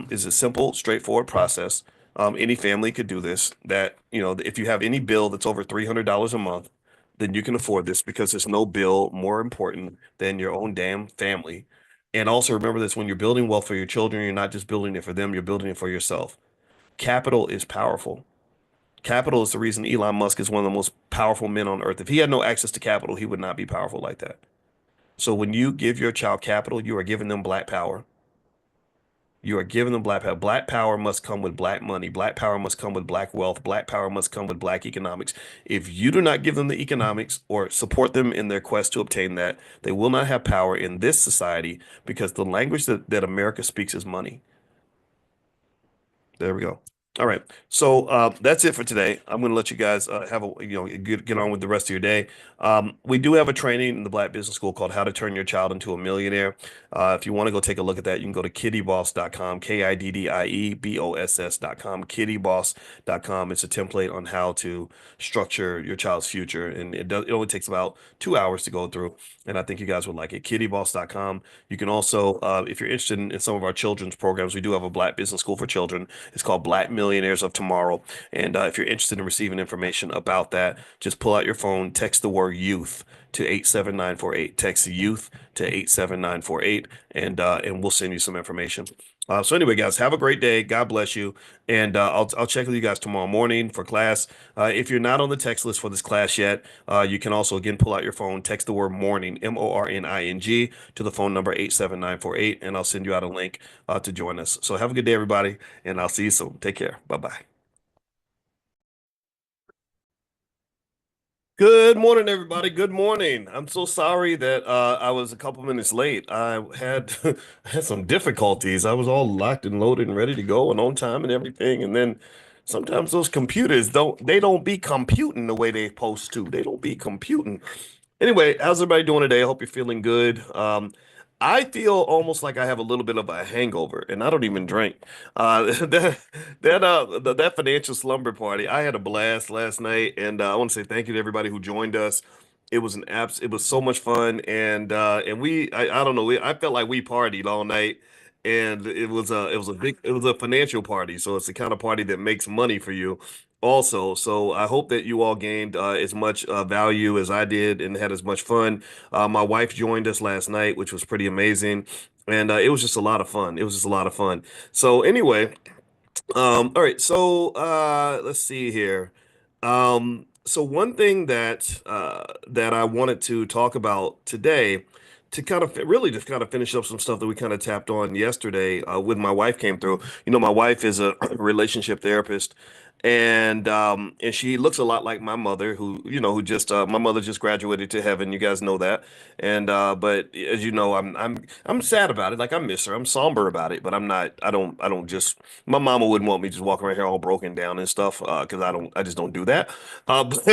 is a simple, straightforward process. Any family could do this. That if you have any bill that's over $300 a month, then you can afford this because there's no bill more important than your own damn family. And also remember this: when you're building wealth for your children, you're not just building it for them; you're building it for yourself. Capital is powerful. Capital is the reason Elon Musk is one of the most powerful men on earth. If he had no access to capital, he would not be powerful like that. So when you give your child capital, you are giving them black power. You are giving them black power. Black power must come with black money. Black power must come with black wealth. Black power must come with black economics. If you do not give them the economics or support them in their quest to obtain that, they will not have power in this society because the language that America speaks is money. There we go. All right. So that's it for today. I'm going to let you guys have a get on with the rest of your day. We do have a training in the Black Business School called How to Turn Your Child into a Millionaire. If you want to go take a look at that, you can go to kittyboss.com, KIDDIEBOSS.com, kittyboss.com. It's a template on how to structure your child's future, and it only takes about 2 hours to go through. And I think you guys would like it. Kittyboss.com. You can also, if you're interested in some of our children's programs, we do have a Black Business School for children. It's called Black Millionaires of Tomorrow. And if you're interested in receiving information about that, just pull out your phone, text the word youth to 87948. Text youth to 87948, and we'll send you some information. So anyway, guys, have a great day. God bless you. And I'll check with you guys tomorrow morning for class. If you're not on the text list for this class yet, you can also, again, pull out your phone, text the word morning, MORNING, to the phone number 87948, and I'll send you out a link to join us. So have a good day, everybody, and I'll see you soon. Take care. Bye-bye. Good morning, everybody. Good morning. I'm so sorry that I was a couple minutes late. I had had some difficulties. I was all locked and loaded and ready to go and on time and everything. And then sometimes those computers don't be computing the way they're supposed to. They don't be computing. Anyway, how's everybody doing today? I hope you're feeling good. I feel almost like I have a little bit of a hangover, and I don't even drink. That financial slumber party, I had a blast last night, and I want to say thank you to everybody who joined us. It was so much fun, and I don't know, I felt like we partied all night, and it was a financial party, so it's the kind of party that makes money for you. Also, so I hope that you all gained as much value as I did and had as much fun. My wife joined us last night, which was pretty amazing, and it was just a lot of fun. It was just a lot of fun. So anyway, All right, so let's see here. So one thing that I wanted to talk about today, to kind of really just kind of finish up some stuff that we kind of tapped on yesterday, when my wife came through. You know, my wife is a relationship therapist, and she looks a lot like my mother, who who just my mother just graduated to heaven. You guys know that, and but as you know, I'm sad about it. Like, I miss her. I'm somber about it, but I'm not. I don't just my mama wouldn't want me just walking around here all broken down and stuff, because I just don't do that. But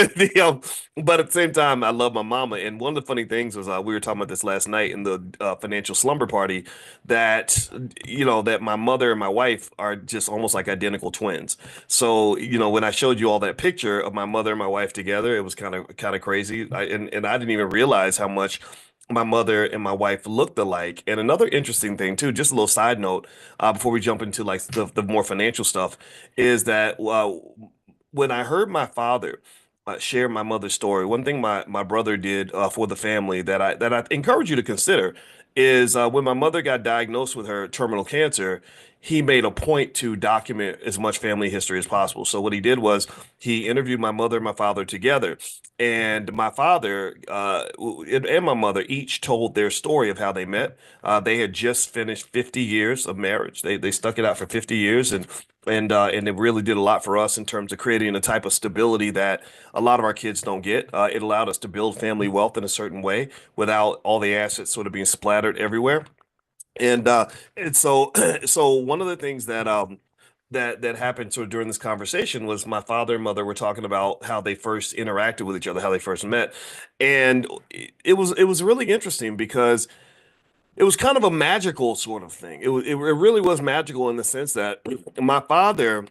but at the same time, I love my mama. And one of the funny things was, we were talking about this last night in the financial slumber party, that that my mother and my wife are just almost like identical twins. So when I showed you all that picture of my mother and my wife together, it was kind of crazy. And I didn't even realize how much my mother and my wife looked alike. And another interesting thing too, just a little side note, before we jump into like the more financial stuff, is that when I heard my father share my mother's story, one thing my brother did for the family that I encourage you to consider is, when my mother got diagnosed with her terminal cancer, he made a point to document as much family history as possible. So what he did was, he interviewed my mother and my father together, and my father and my mother each told their story of how they met. They had just finished 50 years of marriage. They stuck it out for 50 years, and it really did a lot for us in terms of creating a type of stability that a lot of our kids don't get. It allowed us to build family wealth in a certain way without all the assets sort of being splattered everywhere. And so so one of the things that happened sort of during this conversation was, my father and mother were talking about how they first interacted with each other, how they first met. And it was really interesting, because it was kind of a magical sort of thing. It really was magical in the sense that my father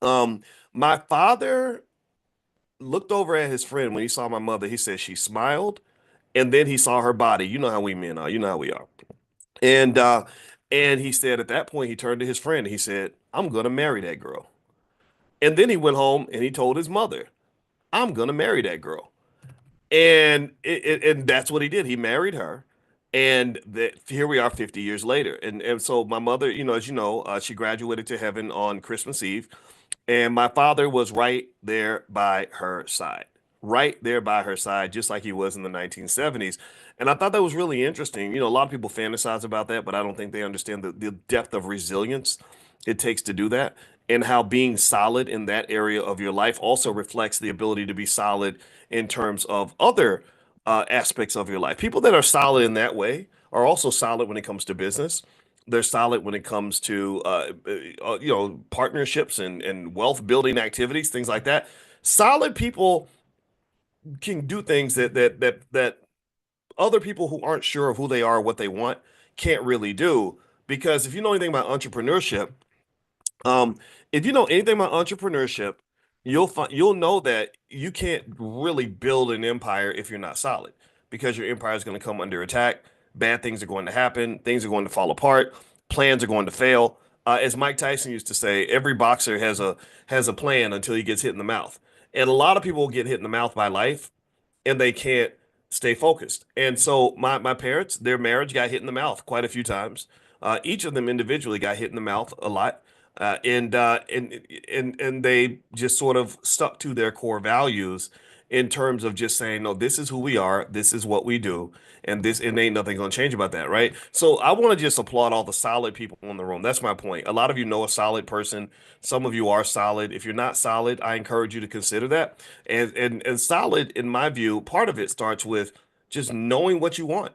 um my father looked over at his friend when he saw my mother. He said she smiled, and then he saw her body. You know how we men are. You know how we are. And he said at that point, he turned to his friend and he said, "I'm gonna marry that girl." And then he went home and he told his mother, "I'm gonna marry that girl." And that's what he did. He married her, and that here we are 50 years later. And so my mother, as you know, she graduated to heaven on Christmas Eve, and my father was right there by her side, right there by her side, just like he was in the 1970s. And I thought that was really interesting. A lot of people fantasize about that, but I don't think they understand the depth of resilience it takes to do that, and how being solid in that area of your life also reflects the ability to be solid in terms of other aspects of your life. People that are solid in that way are also solid when it comes to business. They're solid when it comes to partnerships and wealth building activities, things like that. Solid people can do things that other people who aren't sure of who they are or what they want can't really do. Because if you know anything about entrepreneurship, um, if you know anything about entrepreneurship, you'll know that you can't really build an empire if you're not solid, because your empire is going to come under attack. Bad things are going to happen. Things are going to fall apart. Plans are going to fail. As Mike Tyson used to say, every boxer has a plan until he gets hit in the mouth. And a lot of people get hit in the mouth by life, and they can't stay focused. And so my parents, their marriage got hit in the mouth quite a few times. Each of them individually got hit in the mouth a lot. And they just sort of stuck to their core values in terms of just saying, no, this is who we are, this is what we do, and ain't nothing gonna change about that, right? So I want to just applaud all the solid people in the room. That's my point. A lot of you know a solid person. Some of you are solid. If you're not solid, I encourage you to consider that. And solid, in my view, part of it starts with just knowing what you want.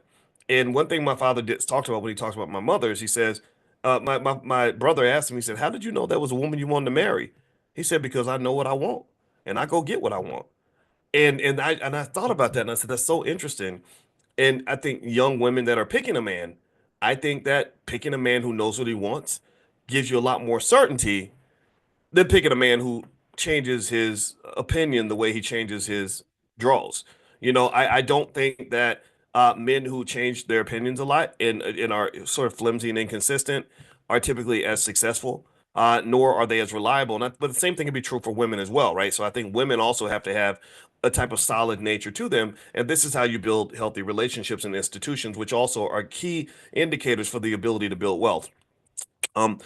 And one thing my father talked about when he talks about my mother is, he says, my brother asked him, he said, "How did you know that was a woman you wanted to marry?" He said, "Because I know what I want, and I go get what I want." And I thought about that, and I said, that's so interesting. And I think young women that are picking a man, I think that picking a man who knows what he wants gives you a lot more certainty than picking a man who changes his opinion the way he changes his draws. I don't think that men who change their opinions a lot and are sort of flimsy and inconsistent are typically as successful, nor are they as reliable. But the same thing can be true for women as well, right? So I think women also have to have a type of solid nature to them, and this is how you build healthy relationships and institutions, which also are key indicators for the ability to build wealth. Um,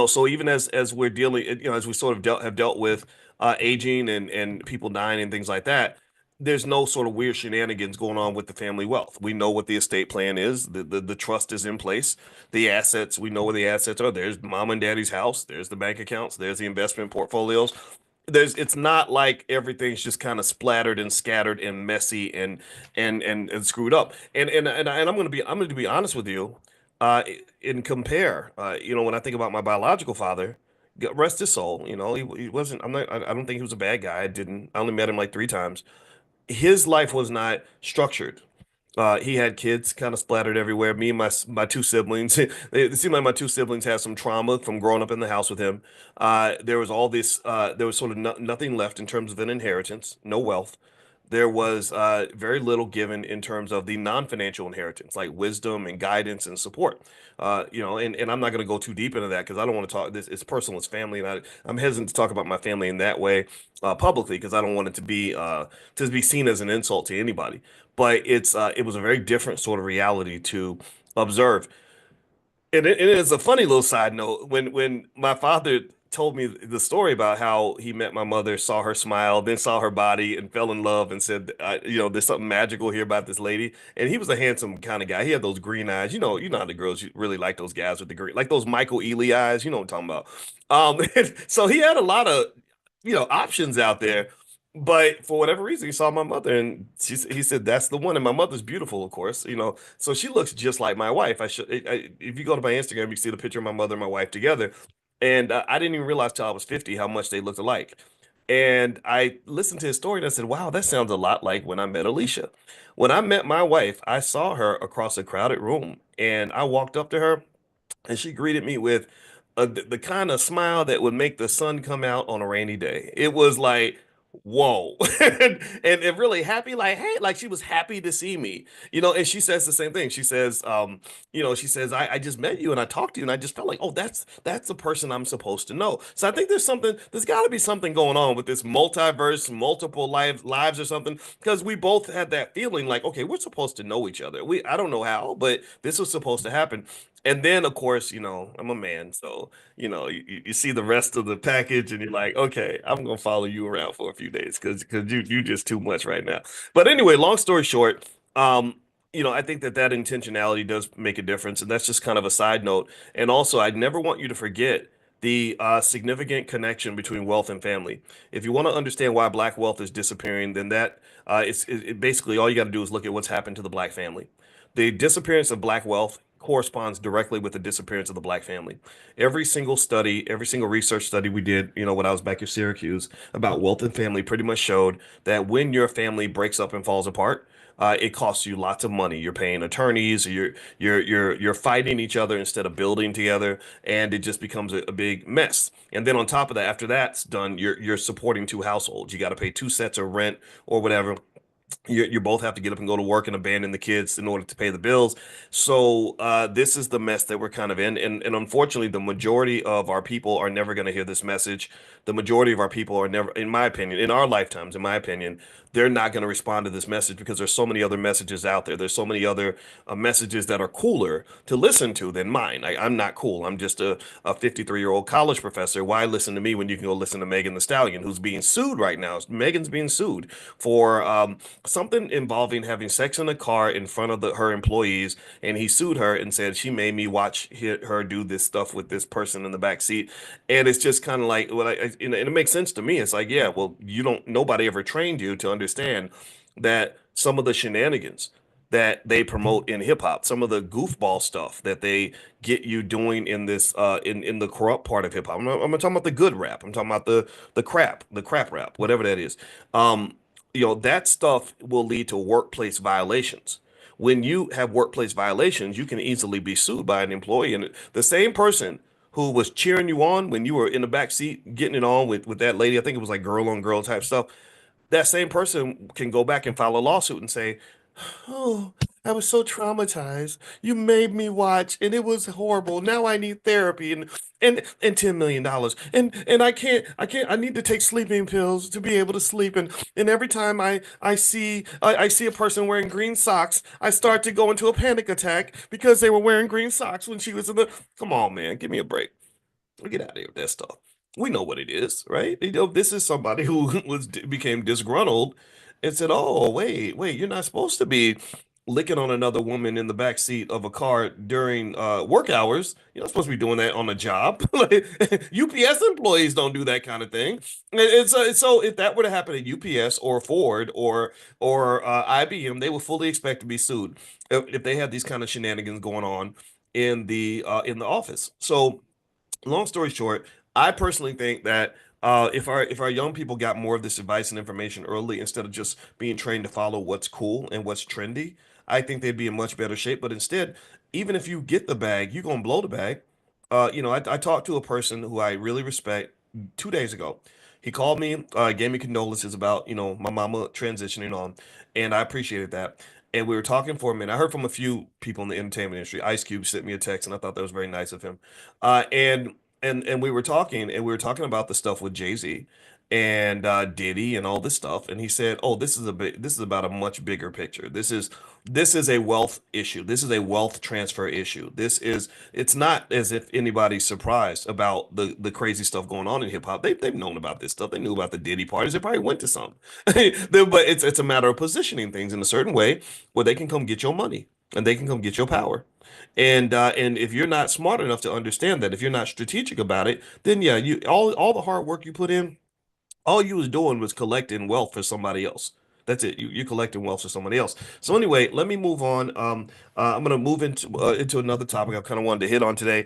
so even as we're dealing, as we sort of have dealt with aging and people dying and things like that, there's no sort of weird shenanigans going on with the family wealth. We know what the estate plan is. The trust is in place. The assets, we know where the assets are. There's mom and daddy's house. There's the bank accounts. There's the investment portfolios. It's not like everything's just kind of splattered and scattered and messy and screwed up. And I'm going to be honest with you, uh and compare, when I think about my biological father, rest his soul, he wasn't, I don't think he was a bad guy. I only met him like 3 times. His life was not structured. He had kids kind of splattered everywhere. Me and my two siblings. It seemed like my two siblings had some trauma from growing up in the house with him. There was all this. There was sort of nothing left in terms of an inheritance, no wealth. There was very little given in terms of the non-financial inheritance, like wisdom and guidance and support. And I'm not going to go too deep into that because I don't want to talk. This it's personal, it's family, and I'm hesitant to talk about my family in that way publicly because I don't want it to be seen as an insult to anybody. But it was a very different sort of reality to observe. And it is a funny little side note when my father told me the story about how he met my mother, saw her smile, then saw her body, and fell in love, and said, there's something magical here about this lady. And he was a handsome kind of guy. He had those green eyes. You know how the girls really like those guys with the green, like those Michael Ealy eyes. You know what I'm talking about. So he had a lot of options out there. But for whatever reason, he saw my mother, and he said that's the one. And my mother's beautiful, of course. So she looks just like my wife. If you go to my Instagram, you see the picture of my mother and my wife together. And I didn't even realize till I was 50 how much they looked alike. And I listened to his story and I said, wow, that sounds a lot like when I met Alicia. When I met my wife, I saw her across a crowded room and I walked up to her and she greeted me with the kind of smile that would make the sun come out on a rainy day. It was like, whoa. And really happy, like, hey, like she was happy to see me, and she says the same thing. She says, I just met you and I talked to you and I just felt like, oh, that's the person I'm supposed to know. So I think there's got to be something going on with this multiverse, multiple lives or something, because we both had that feeling like, okay, we're supposed to know each other. I don't know how, but this was supposed to happen. And then, of course, I'm a man, so you see the rest of the package, and you're like, okay, I'm gonna follow you around for a few days because you just too much right now. But anyway, long story short, I think that intentionality does make a difference, and that's just kind of a side note. And also, I never want you to forget the significant connection between wealth and family. If you want to understand why black wealth is disappearing, then basically all you got to do is look at what's happened to the black family. The disappearance of black wealth corresponds directly with the disappearance of the black family. Every single study, every single research study we did, when I was back at Syracuse about wealth and family pretty much showed that when your family breaks up and falls apart, it costs you lots of money. You're paying attorneys, you're fighting each other instead of building together, and it just becomes a big mess. And then on top of that, after that's done, you're supporting two households. You got to pay two sets of rent or whatever. You both have to get up and go to work and abandon the kids in order to pay the bills. So this is the mess that we're kind of in. And unfortunately, the majority of our people are never going to hear this message. The majority of our people are never, in my opinion, in our lifetimes, in my opinion, they're not going to respond to this message because there's so many other messages out there. There's so many other messages that are cooler to listen to than mine. I'm not cool. I'm just a 53-year-old college professor. Why listen to me when you can go listen to Megan the Stallion, who's being sued right now? Megan's being sued for something involving having sex in a car in front of her employees, and he sued her and said she made me watch her do this stuff with this person in the back seat. And it's just kind of like, well, and it makes sense to me. It's like, yeah, well, nobody ever trained you to understand that some of the shenanigans that they promote in hip hop, some of the goofball stuff that they get you doing in this in the corrupt part of hip hop. I'm not talking about the good rap. I'm talking about the crap rap, whatever that is. That stuff will lead to workplace violations. When you have workplace violations, you can easily be sued by an employee. And the same person who was cheering you on when you were in the back seat getting it on with that lady, I think it was like girl on girl type stuff, that same person can go back and file a lawsuit and say, oh, I was so traumatized. You made me watch and it was horrible. Now I need therapy and $10 million. And I need to take sleeping pills to be able to sleep. And every time I see a person wearing green socks, I start to go into a panic attack because they were wearing green socks when she was in the. Come on, man, give me a break. Get out of here with that stuff. We know what it is, right? This is somebody who became disgruntled and said, "Oh, wait, you're not supposed to be licking on another woman in the back seat of a car during work hours. You're not supposed to be doing that on a job. Like, UPS employees don't do that kind of thing." And so if that were to happen at UPS or Ford or IBM, they would fully expect to be sued if they had these kind of shenanigans going on in the office. So long story short, I personally think that if our young people got more of this advice and information early instead of just being trained to follow what's cool and what's trendy, I think they'd be in much better shape. But instead, even if you get the bag, you're gonna blow the bag. I talked to a person who I really respect 2 days ago. He called me, gave me condolences about, my mama transitioning on, and I appreciated that. And we were talking for a minute. I heard from a few people in the entertainment industry. Ice Cube sent me a text, and I thought that was very nice of him. And we were talking about the stuff with Jay-Z and Diddy and all this stuff. And he said, "Oh, this is about a much bigger picture. This is a wealth issue. This is a wealth transfer issue. It's not as if anybody's surprised about the crazy stuff going on in hip hop. They've known about this stuff. They knew about the Diddy parties. They probably went to some. But it's a matter of positioning things in a certain way where they can come get your money and they can come get your power. And if you're not smart enough to understand that, if you're not strategic about it, then yeah, you all the hard work you put in, all you was doing was collecting wealth for somebody else. That's it. You're collecting wealth for somebody else. So anyway, let me move on. I'm going to move into another topic I kind of wanted to hit on today.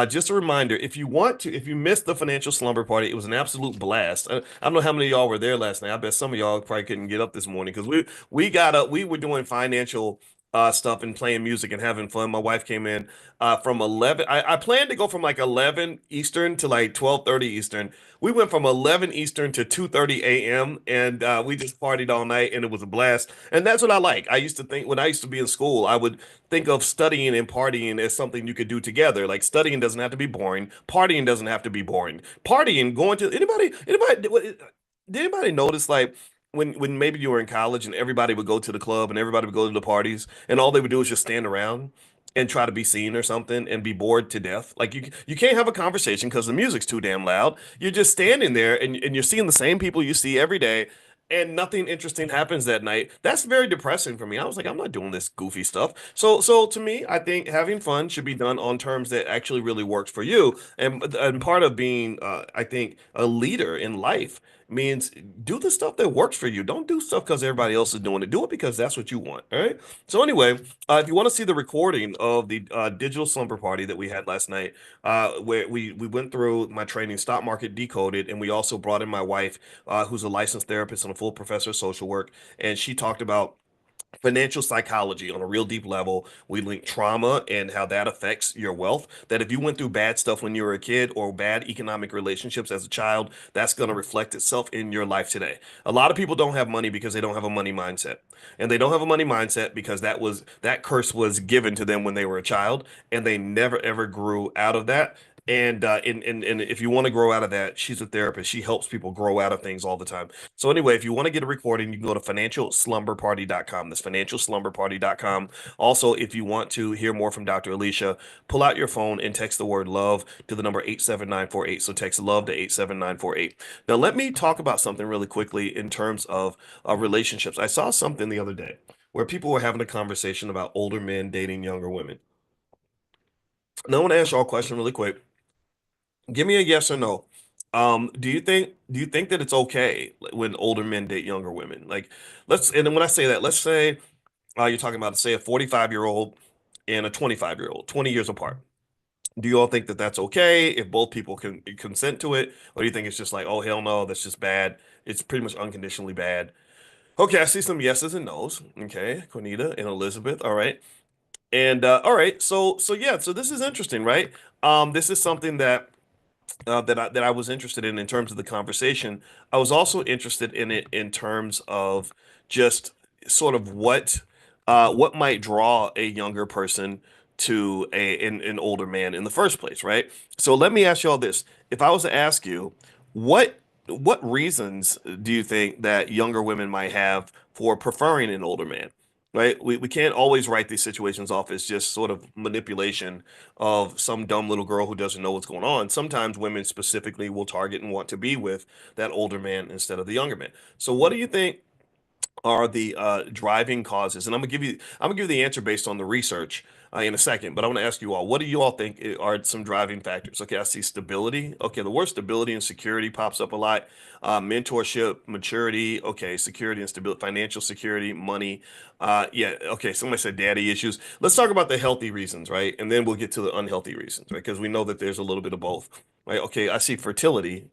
Just a reminder: if you missed the financial slumber party, it was an absolute blast. I don't know how many of y'all were there last night. I bet some of y'all probably couldn't get up this morning because we were doing financial stuff and playing music and having fun. My wife came in from 11. I planned to go from like 11 Eastern to like 12:30 Eastern. We went from 11 Eastern to 2:30 a.m. and we just partied all night and it was a blast. And that's what I like. I used to think when I used to be in school, I would think of studying and partying as something you could do together. Like studying doesn't have to be boring. Partying doesn't have to be boring. Partying, going to did anybody notice like when maybe you were in college and everybody would go to the club and everybody would go to the parties and all they would do is just stand around and try to be seen or something and be bored to death. Like you can't have a conversation because the music's too damn loud. You're just standing there and you're seeing the same people you see every day and nothing interesting happens that night. That's very depressing for me. I was like, I'm not doing this goofy stuff. So to me, I think having fun should be done on terms that actually really works for you. And part of being I think a leader in life means do the stuff that works for you. Don't do stuff because everybody else is doing it. Do it because that's what you want. All right. So anyway, if you want to see the recording of the digital slumber party that we had last night, where we went through my training, stock market decoded, and we also brought in my wife, who's a licensed therapist and a full professor of social work, and she talked about financial psychology on a real deep level. We link trauma and how that affects your wealth. That if you went through bad stuff when you were a kid or bad economic relationships as a child, that's going to reflect itself in your life today. A lot of people don't have money because they don't have a money mindset. And they don't have a money mindset because that curse was given to them when they were a child and they never ever grew out of that. And if you want to grow out of that, she's a therapist. She helps people grow out of things all the time. So anyway, if you want to get a recording, you can go to financialslumberparty.com. That's financialslumberparty.com. Also, if you want to hear more from Dr. Alicia, pull out your phone and text the word love to the number 87948. So text love to 87948. Now, let me talk about something really quickly in terms of relationships. I saw something the other day where people were having a conversation about older men dating younger women. Now, I want to ask y'all a question really quick. Give me a yes or no. Do you think that it's okay when older men date younger women? Like, and then when I say that, let's say you're talking about say a 45-year-old and a 25-year-old, 20 years apart. Do you all think that that's okay if both people can consent to it, or do you think it's just like, oh hell no, that's just bad? It's pretty much unconditionally bad. Okay, I see some yeses and nos. Okay, Cornita and Elizabeth. All right, and all right, so yeah, so this is interesting, right? This is something that I was interested in terms of the conversation. I was also interested in it in terms of just sort of what might draw a younger person to an older man in the first place, right? So let me ask you all this. If I was to ask you, what what reasons do you think that younger women might have for preferring an older man? right? We can't always write these situations off as just sort of manipulation of some dumb little girl who doesn't know what's going on. Sometimes women specifically will target and want to be with that older man instead of the younger man. So what do you think are the driving causes? And I'm gonna give you the answer based on the research in a second. But I want to ask you all, what do you all think are some driving factors? Okay, I see stability. Okay, the word stability and security pops up a lot. Mentorship, maturity. Okay, security and stability, financial security, money. Yeah. Okay. Somebody said daddy issues. Let's talk about the healthy reasons, right? And then we'll get to the unhealthy reasons, right? Because we know that there's a little bit of both. Right. Okay. I see fertility.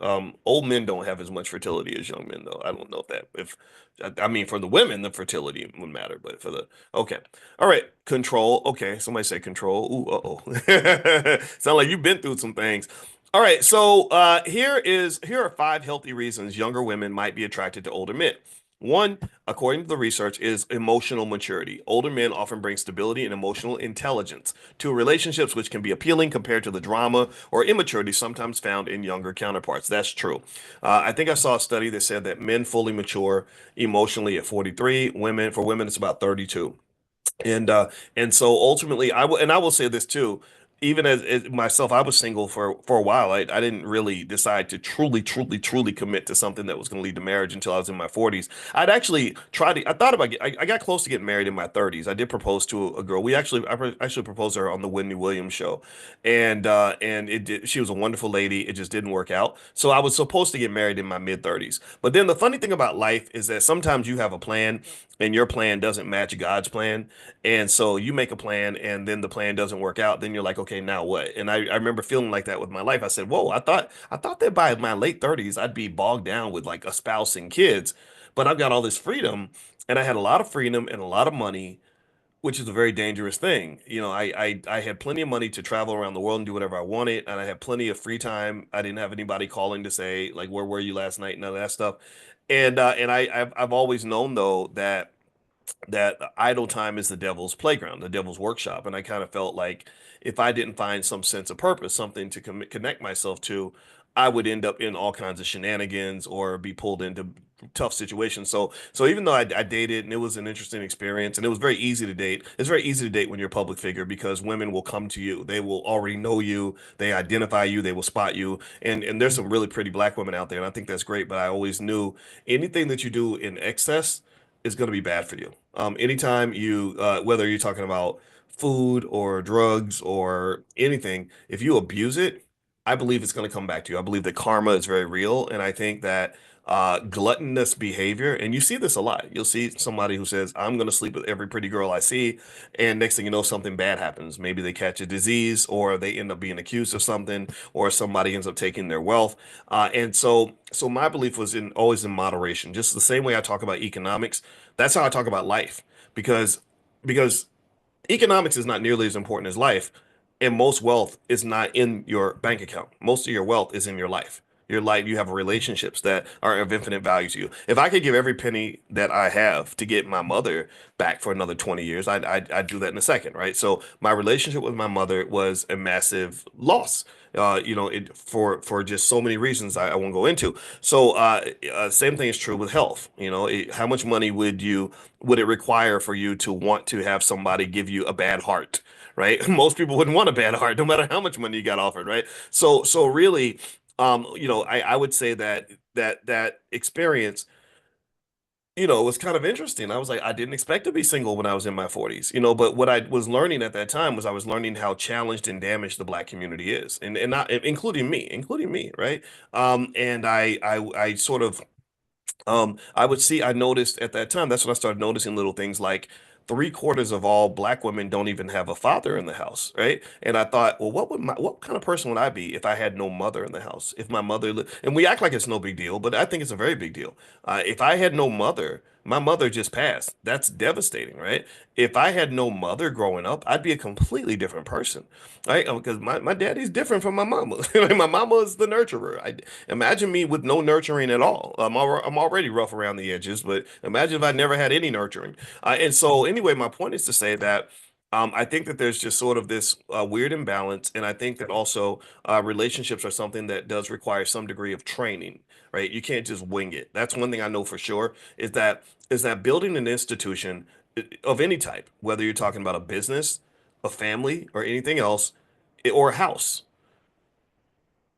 Old men don't have as much fertility as young men, though. I don't know if I mean, for the women, the fertility would matter, but for the okay, all right, control. Okay, somebody say control. Ooh, uh-oh. Sound like you've been through some things. All right, so here are five healthy reasons younger women might be attracted to older men. One, according to the research, is emotional maturity. Older men often bring stability and emotional intelligence to relationships, which can be appealing compared to the drama or immaturity sometimes found in younger counterparts. That's true. I think I saw a study that said that men fully mature emotionally at 43. For women, it's about 32. And and so ultimately I will say this too, even as myself, I was single for a while. I didn't really decide to truly commit to something that was going to lead to marriage until I was in my 40s. I'd actually tried to I thought about I got close to getting married in my 30s. I did propose to a girl. I actually proposed to her on the Whitney Williams show. And it did, she was a wonderful lady. It just didn't work out. So I was supposed to get married in my mid 30s. But then the funny thing about life is that sometimes you have a plan and your plan doesn't match God's plan. And so you make a plan and then the plan doesn't work out. Then you're like, okay, now what? And I remember feeling like that with my life. I said, whoa, I thought that by my late 30s, I'd be bogged down with like a spouse and kids. But I've got all this freedom and I had a lot of freedom and a lot of money, which is a very dangerous thing. I had plenty of money to travel around the world and do whatever I wanted, and I had plenty of free time. I didn't have anybody calling to say like, "Where were you last night?" None of that stuff. I've always known though that idle time is the devil's playground, the devil's workshop. And I kind of felt like if I didn't find some sense of purpose, something to connect myself to, I would end up in all kinds of shenanigans or be pulled into tough situations. So even though I dated and it was an interesting experience and it was very easy to date, it's very easy to date when you're a public figure because women will come to you. They will already know you, they identify you, they will spot you. And there's some really pretty black women out there, and I think that's great. But I always knew anything that you do in excess is going to be bad for you. Anytime whether you're talking about food or drugs or anything, if you abuse it, I believe it's going to come back to you. I believe that karma is very real. And I think that gluttonous behavior, and you see this a lot. You'll see somebody who says, I'm going to sleep with every pretty girl I see. And next thing you know, something bad happens. Maybe they catch a disease or they end up being accused of something or somebody ends up taking their wealth. And so my belief was in always in moderation, just the same way I talk about economics. That's how I talk about life because because economics is not nearly as important as life, and most wealth is not in your bank account. Most of your wealth is in your life. Your life, you have relationships that are of infinite value to you. If I could give every penny that I have to get my mother back for another 20 years, I'd do that in a second, right? So my relationship with my mother was a massive loss. For just so many reasons I won't go into. So same thing is true with health. How much money would it require for you to want to have somebody give you a bad heart, right? Most people wouldn't want a bad heart, no matter how much money you got offered, right? So really, I would say that experience, was kind of interesting. I was like, I didn't expect to be single when I was in my 40s, but what I was learning at that time was I was learning how challenged and damaged the black community is, and not including me, right? And I sort of I noticed at that time, that's when I started noticing little things like three-quarters of all black women don't even have a father in the house, right? And I thought, well, what kind of person would I be if I had no mother in the house? If my and we act like it's no big deal, but I think it's a very big deal. If I had no mother, my mother just passed. That's devastating, right? If I had no mother growing up, I'd be a completely different person, right? Because my daddy's different from my mama. My mama is the nurturer. Imagine me with no nurturing at all. I'm already rough around the edges, but imagine if I never had any nurturing. And so, anyway, my point is to say that I think that there's just sort of this weird imbalance, and I think that also relationships are something that does require some degree of training, right? You can't just wing it. That's one thing I know for sure is that building an institution of any type, whether you're talking about a business, a family, or anything else, or a house.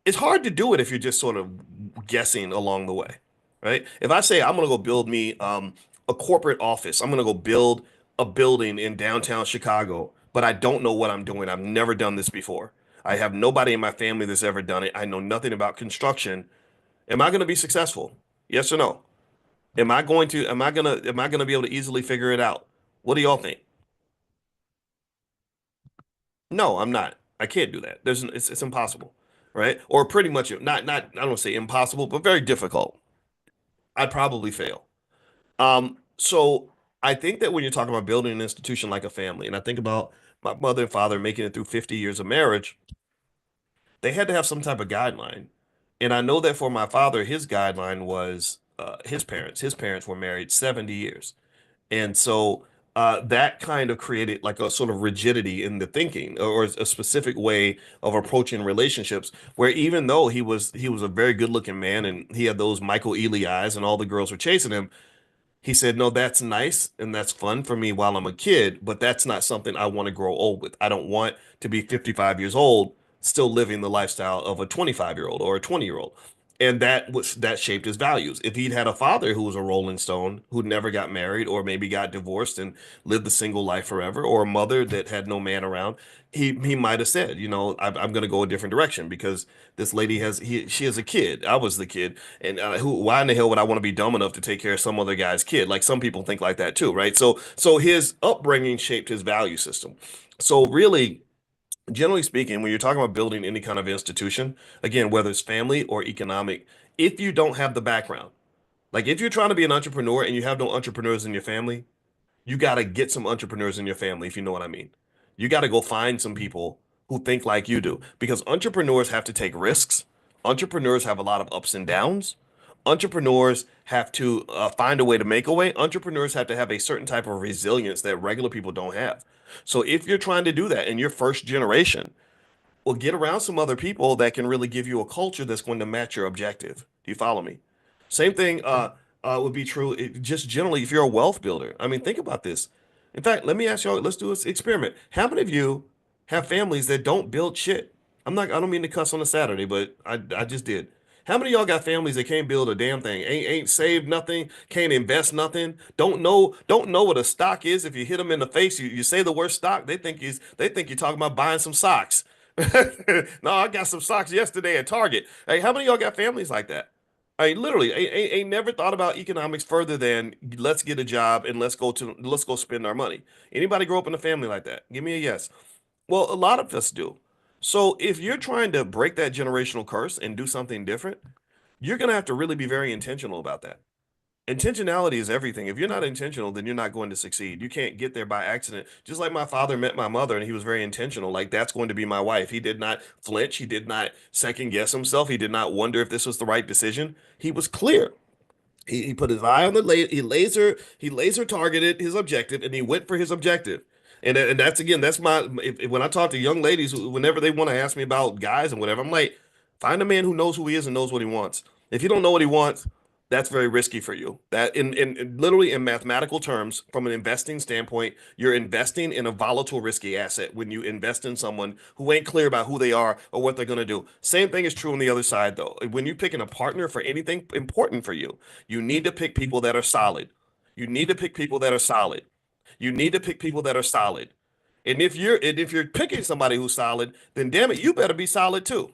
It's hard to do it if you're just sort of guessing along the way, right? If I say I'm gonna go build me a corporate office, I'm gonna go build a building in downtown Chicago, but I don't know what I'm doing. I've never done this before. I have nobody in my family that's ever done it. I know nothing about construction. Am I gonna be successful? Yes or no? Am I gonna be able to easily figure it out? What do y'all think? No, I'm not. I can't do that. It's impossible, right? Or pretty much not I don't say impossible, but very difficult. I'd probably fail. So I think that when you're talking about building an institution like a family, and I think about my mother and father making it through 50 years of marriage, they had to have some type of guideline. And I know that for my father, his guideline was his parents. His parents were married 70 years. And so that kind of created like a sort of rigidity in the thinking or a specific way of approaching relationships where even though he was a very good looking man and he had those Michael Ealy eyes and all the girls were chasing him, he said, no, that's nice and that's fun for me while I'm a kid, but that's not something I want to grow old with. I don't want to be 55 years old still living the lifestyle of a 25-year-old or a 20-year-old. And that shaped his values. If he'd had a father who was a Rolling Stone, who never got married or maybe got divorced and lived the single life forever, or a mother that had no man around, he might have said, I'm going to go a different direction because this lady she has a kid. I was the kid, and why in the hell would I want to be dumb enough to take care of some other guy's kid? Like some people think like that too, right? So his upbringing shaped his value system. So really, generally speaking, when you're talking about building any kind of institution, again, whether it's family or economic, if you don't have the background, like if you're trying to be an entrepreneur and you have no entrepreneurs in your family, you got to get some entrepreneurs in your family, if you know what I mean. You got to go find some people who think like you do because entrepreneurs have to take risks. Entrepreneurs have a lot of ups and downs. Entrepreneurs have to find a way to make a way. Entrepreneurs have to have a certain type of resilience that regular people don't have. So if you're trying to do that in your first generation, well, get around some other people that can really give you a culture that's going to match your objective. Do you follow me? Same thing would be true just generally if you're a wealth builder. I mean, think about this. In fact, let me ask y'all, let's do this experiment. How many of you have families that don't build shit? I don't mean to cuss on a Saturday, but I just did. How many of y'all got families that can't build a damn thing? Ain't saved nothing, can't invest nothing, don't know what a stock is. If you hit them in the face, you say the word stock, they think you're talking about buying some socks. No, I got some socks yesterday at Target. Hey, how many of y'all got families like that? I literally ain't never thought about economics further than let's get a job and let's go spend our money. Anybody grow up in a family like that? Give me a yes. Well, a lot of us do. So if you're trying to break that generational curse and do something different, you're gonna have to really be very intentional about that. Intentionality is everything. If you're not intentional, then you're not going to succeed. You can't get there by accident. Just like my father met my mother and he was very intentional. Like that's going to be my wife. He did not flinch. He did not second guess himself. He did not wonder if this was the right decision. He was clear. He put his eye on the he laser targeted his objective and he went for his objective. And that's again, that's when I talk to young ladies, whenever they want to ask me about guys and whatever, I'm like, find a man who knows who he is and knows what he wants. If you don't know what he wants, that's very risky for you. That in literally in mathematical terms, from an investing standpoint, you're investing in a volatile, risky asset when you invest in someone who ain't clear about who they are or what they're going to do. Same thing is true on the other side, though. When you're picking a partner for anything important for you, you need to pick people that are solid. You need to pick people that are solid. You need to pick people that are solid. And if you're picking somebody who's solid, then damn it, you better be solid too.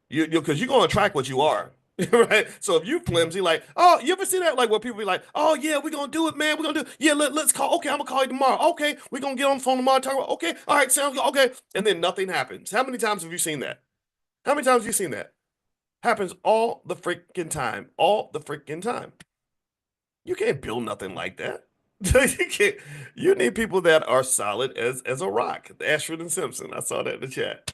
Because you're gonna attract what you are. Right. So if you flimsy, like, oh, you ever see that? Like where people be like, oh yeah, we're gonna do it, man. We're gonna do it. Yeah, let's call. Okay, I'm gonna call you tomorrow. Okay, we're gonna get on the phone tomorrow. Talk about, okay, all right, sounds good. Okay. And then nothing happens. How many times have you seen that? How many times have you seen that? Happens all the freaking time. All the freaking time. You can't build nothing like that. You can't. You need people that are solid as a rock. Ashford and Simpson. I saw that in the chat.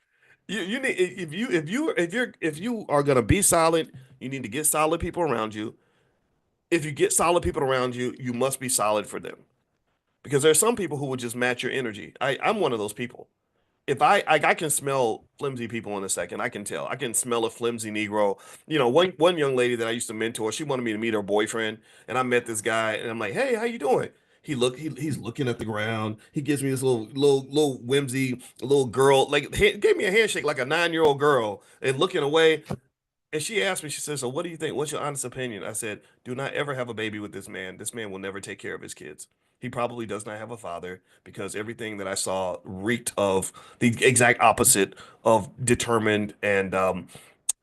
You need if you are gonna be solid, you need to get solid people around you. If you get solid people around you, you must be solid for them. Because there are some people who will just match your energy. I'm one of those people. If I can smell flimsy people in a second. I can tell. I can smell a flimsy Negro. One young lady that I used to mentor, she wanted me to meet her boyfriend, and I met this guy, and I'm like, hey, how you doing? he's looking at the ground. He gives me this little whimsy little girl, like gave me a handshake like a 9-year-old girl and looking away. And she asked me, she said, "So what do you think? What's your honest opinion?" I said, "Do not ever have a baby with this man. This man will never take care of his kids. He probably does not have a father because everything that I saw reeked of the exact opposite of determined and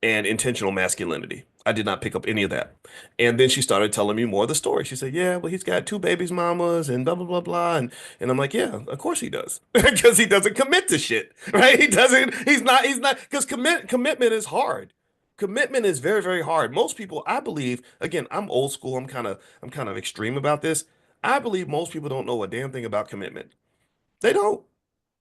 intentional masculinity. I did not pick up any of that." And then she started telling me more of the story. She said, "Yeah, well, he's got two babies mamas and blah blah blah blah." And I'm like, "Yeah, of course he does." Because he doesn't commit to shit, right? He's not because commitment is hard. Commitment is very, very hard. Most people, I believe, again, I'm old school. I'm kind of extreme about this. I believe most people don't know a damn thing about commitment. They don't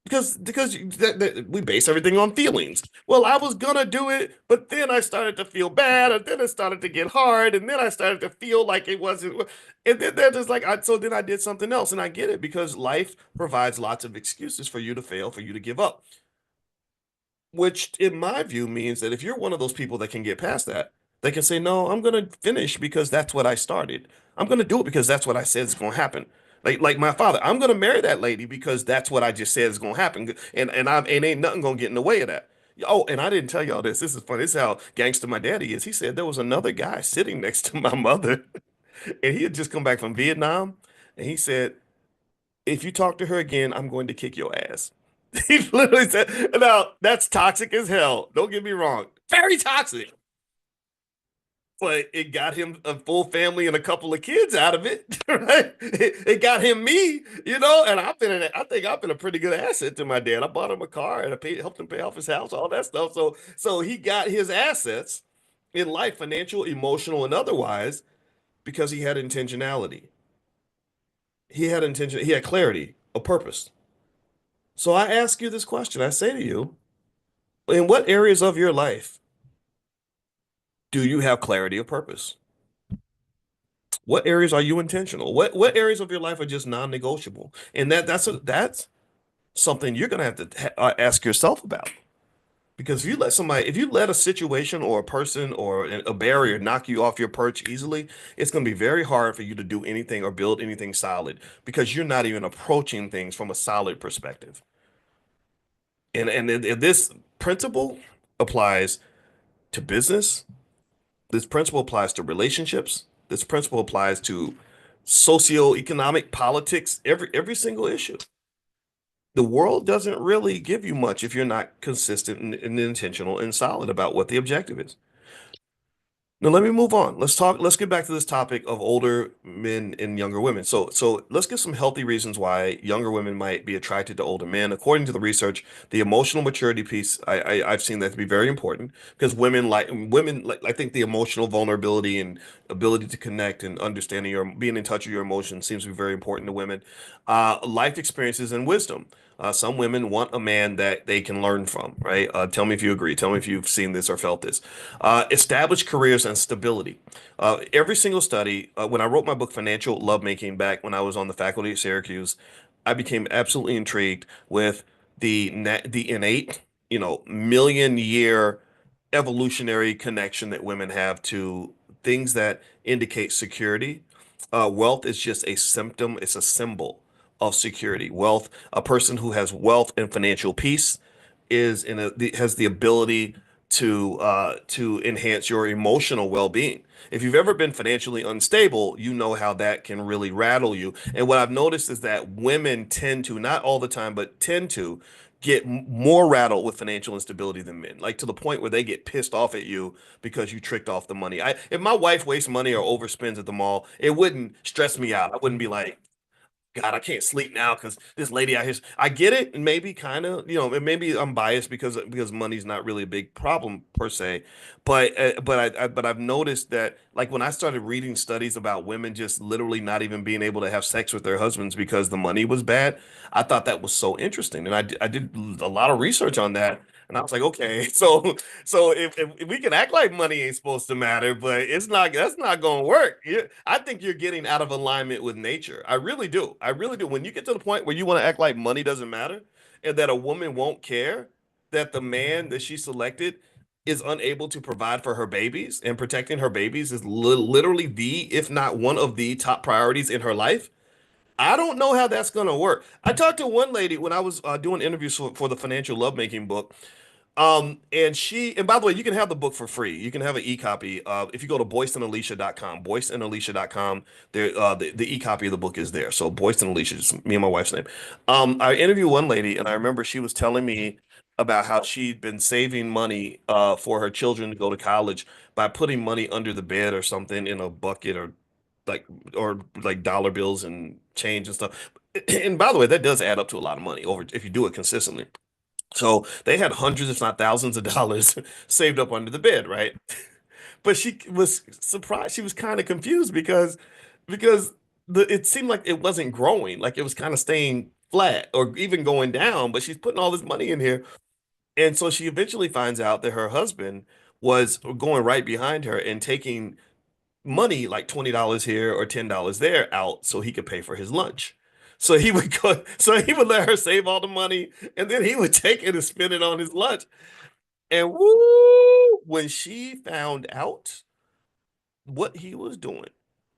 because we base everything on feelings. Well, I was gonna do it, but then I started to feel bad, and then it started to get hard, and then I started to feel like it wasn't, and then they're just like, so then I did something else, and I get it because life provides lots of excuses for you to fail, for you to give up. Which, in my view, means that if you're one of those people that can get past that, they can say, "No, I'm going to finish because that's what I started. I'm going to do it because that's what I said is going to happen." Like my father, I'm going to marry that lady because that's what I just said is going to happen, and ain't nothing going to get in the way of that. Oh, and I didn't tell y'all this. This is funny. This is how gangster my daddy is. He said there was another guy sitting next to my mother, and he had just come back from Vietnam, and he said, "If you talk to her again, I'm going to kick your ass." He literally said, "Now that's toxic as hell. Don't get me wrong, very toxic, but it got him a full family and a couple of kids out of it, right? It got him me, and I think I've been a pretty good asset to my dad. I bought him a car and helped him pay off his house, all that stuff. So he got his assets in life, financial, emotional, and otherwise, because he had intentionality. He had intention. He had clarity, a purpose. So I ask you this question. I say to you, in what areas of your life do you have clarity of purpose? What areas are you intentional? What areas of your life are just non-negotiable? And that's something you're gonna have to ask yourself about. Because if you let a situation or a person or a barrier knock you off your perch easily, it's gonna be very hard for you to do anything or build anything solid because you're not even approaching things from a solid perspective. And this principle applies to business. This principle applies to relationships. This principle applies to socioeconomic politics, every single issue. The world doesn't really give you much if you're not consistent and intentional and solid about what the objective is. Now let me move on. Let's get back to this topic of older men and younger women. So let's get some healthy reasons why younger women might be attracted to older men. According to the research, the emotional maturity piece, I've seen that to be very important because women like I think the emotional vulnerability and ability to connect and understanding your being in touch with your emotions seems to be very important to women. Life experiences and wisdom. Some women want a man that they can learn from, right? Tell me if you agree. Tell me if you've seen this or felt this. Established careers and stability. Every single study, when I wrote my book, Financial Lovemaking, back when I was on the faculty at Syracuse, I became absolutely intrigued with the innate, million year evolutionary connection that women have to things that indicate security. Wealth is just a symptom, it's a symbol of security. Wealth, a person who has wealth and financial peace has the ability to enhance your emotional well-being. If you've ever been financially unstable, you know how that can really rattle you. And what I've noticed is that women tend to, not all the time, but tend to get more rattled with financial instability than men, like to the point where they get pissed off at you because you tricked off the money. If my wife wastes money or overspends at the mall, it wouldn't stress me out. I wouldn't be like, God, I can't sleep now because this lady out here. I get it, and maybe kind of, and maybe I'm biased because money's not really a big problem per se, but I've noticed that like when I started reading studies about women just literally not even being able to have sex with their husbands because the money was bad, I thought that was so interesting, and I did a lot of research on that, and I was like, okay, so if we can act like money ain't supposed to matter, but that's not gonna work. I think you're getting out of alignment with nature. I really do. I really do. When you get to the point where you want to act like money doesn't matter and that a woman won't care that the man that she selected is unable to provide for her babies and protecting her babies is literally the, if not one of the top priorities in her life, I don't know how that's gonna work. I talked to one lady when I was doing interviews for the financial lovemaking book. And and by the way, you can have the book for free. You can have an e-copy. If you go to boyceandalicia.com, boyceandalicia.com, there, the e-copy of the book is there. So Boyce and Alicia, just me and my wife's name. I interviewed one lady and I remember she was telling me about how she'd been saving money, for her children to go to college by putting money under the bed or something in a bucket like, or like dollar bills and change and stuff. And by the way, that does add up to a lot of money over if you do it consistently. So they had hundreds, if not thousands of dollars saved up under the bed, right? But she was surprised. She was kind of confused because it seemed like it wasn't growing, like it was kind of staying flat or even going down, but she's putting all this money in here. And so she eventually finds out that her husband was going right behind her and taking money like $20 here or $10 there out so he could pay for his lunch. So he would let her save all the money and then he would take it and spend it on his lunch. And woo, when she found out what he was doing,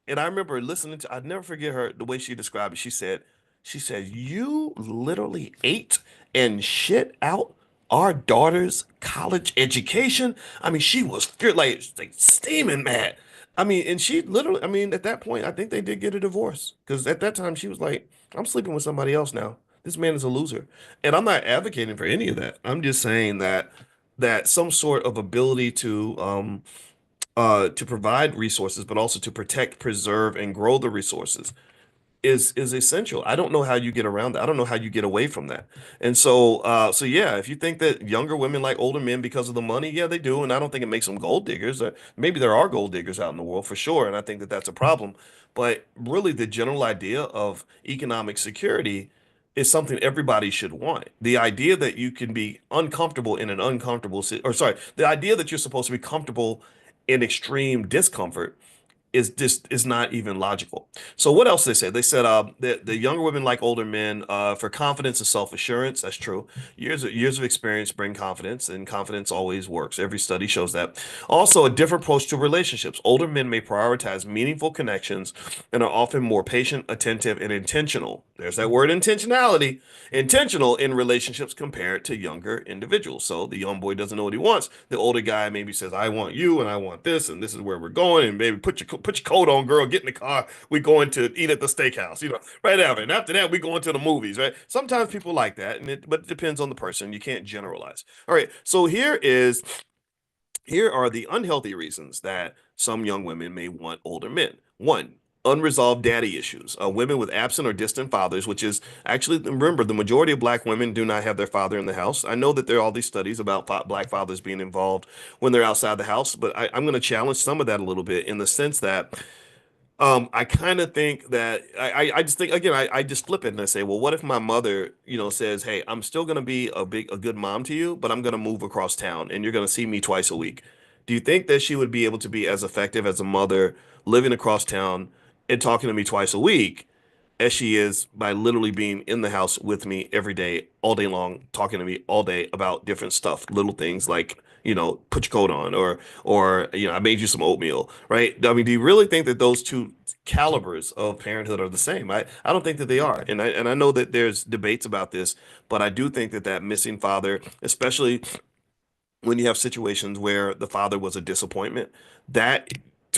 and I remember listening to, I'd never forget her, the way she described it. She said, you literally ate and shit out our daughter's college education. I mean, she was like steaming mad. I mean, and she literally, I mean, at that point, I think they did get a divorce because at that time she was like, I'm sleeping with somebody else now. This man is a loser. And I'm not advocating for any of that. I'm just saying that some sort of ability to provide resources, but also to protect, preserve, and grow the resources is essential. I don't know how you get around that. I don't know how you get away from that. And so yeah, if you think that younger women like older men because of the money, yeah, they do. And I don't think it makes them gold diggers. Maybe there are gold diggers out in the world for sure, and I think that that's a problem. But really, the general idea of economic security is something everybody should want. The idea that you can be uncomfortable in an uncomfortable, or sorry, the idea that you're supposed to be comfortable in extreme discomfort is not even logical. So what else they said? They said the younger women like older men for confidence and self-assurance. That's true. Years of experience bring confidence, and confidence always works. Every study shows that. Also, a different approach to relationships. Older men may prioritize meaningful connections and are often more patient, attentive, and intentional. There's that word intentionality. Intentional in relationships compared to younger individuals. So the young boy doesn't know what he wants. The older guy maybe says, "I want you, and I want this, and this is where we're going, and maybe put your coat on, girl. Get in the car. We going to eat at the steakhouse, right after. And after that, we going to the movies, right? Sometimes people like that, but it depends on the person. You can't generalize. All right, so here are the unhealthy reasons that some young women may want older men. One, unresolved daddy issues. Women with absent or distant fathers, which is actually, remember, the majority of black women do not have their father in the house. I know that there are all these studies about black fathers being involved when they're outside the house, but I'm going to challenge some of that a little bit in the sense that I kind of think that I just think again I just flip it and I say, well, what if my mother, says, hey, I'm still gonna be a good mom to you, but I'm gonna move across town and you're gonna see me twice a week. Do you think that she would be able to be as effective as a mother living across town and talking to me twice a week as she is by literally being in the house with me every day, all day long, talking to me all day about different stuff, little things like, put your coat on or I made you some oatmeal, right? I mean, do you really think that those two calibers of parenthood are the same? I don't think that they are. And I know that there's debates about this, but I do think that that missing father, especially when you have situations where the father was a disappointment, that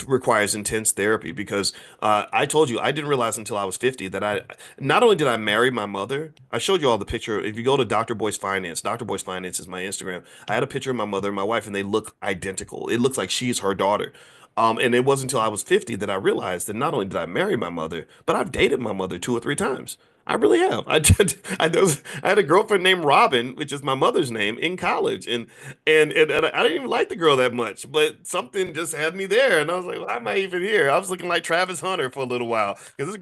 requires intense therapy because I told you I didn't realize until I was 50 that I not only did I marry my mother. I showed you all the picture. If you go to Dr. Boyce Finance, Dr. Boyce Finance is my Instagram. I had a picture of my mother and my wife, and they look identical. It looks like she's her daughter. And it wasn't until I was 50 that I realized that not only did I marry my mother, but I've dated my mother 2 or 3 times. I really have. I did. I had a girlfriend named Robin, which is my mother's name, in college, and I didn't even like the girl that much, but something just had me there, and I was like, why am I even here? I was looking like Travis Hunter for a little while because this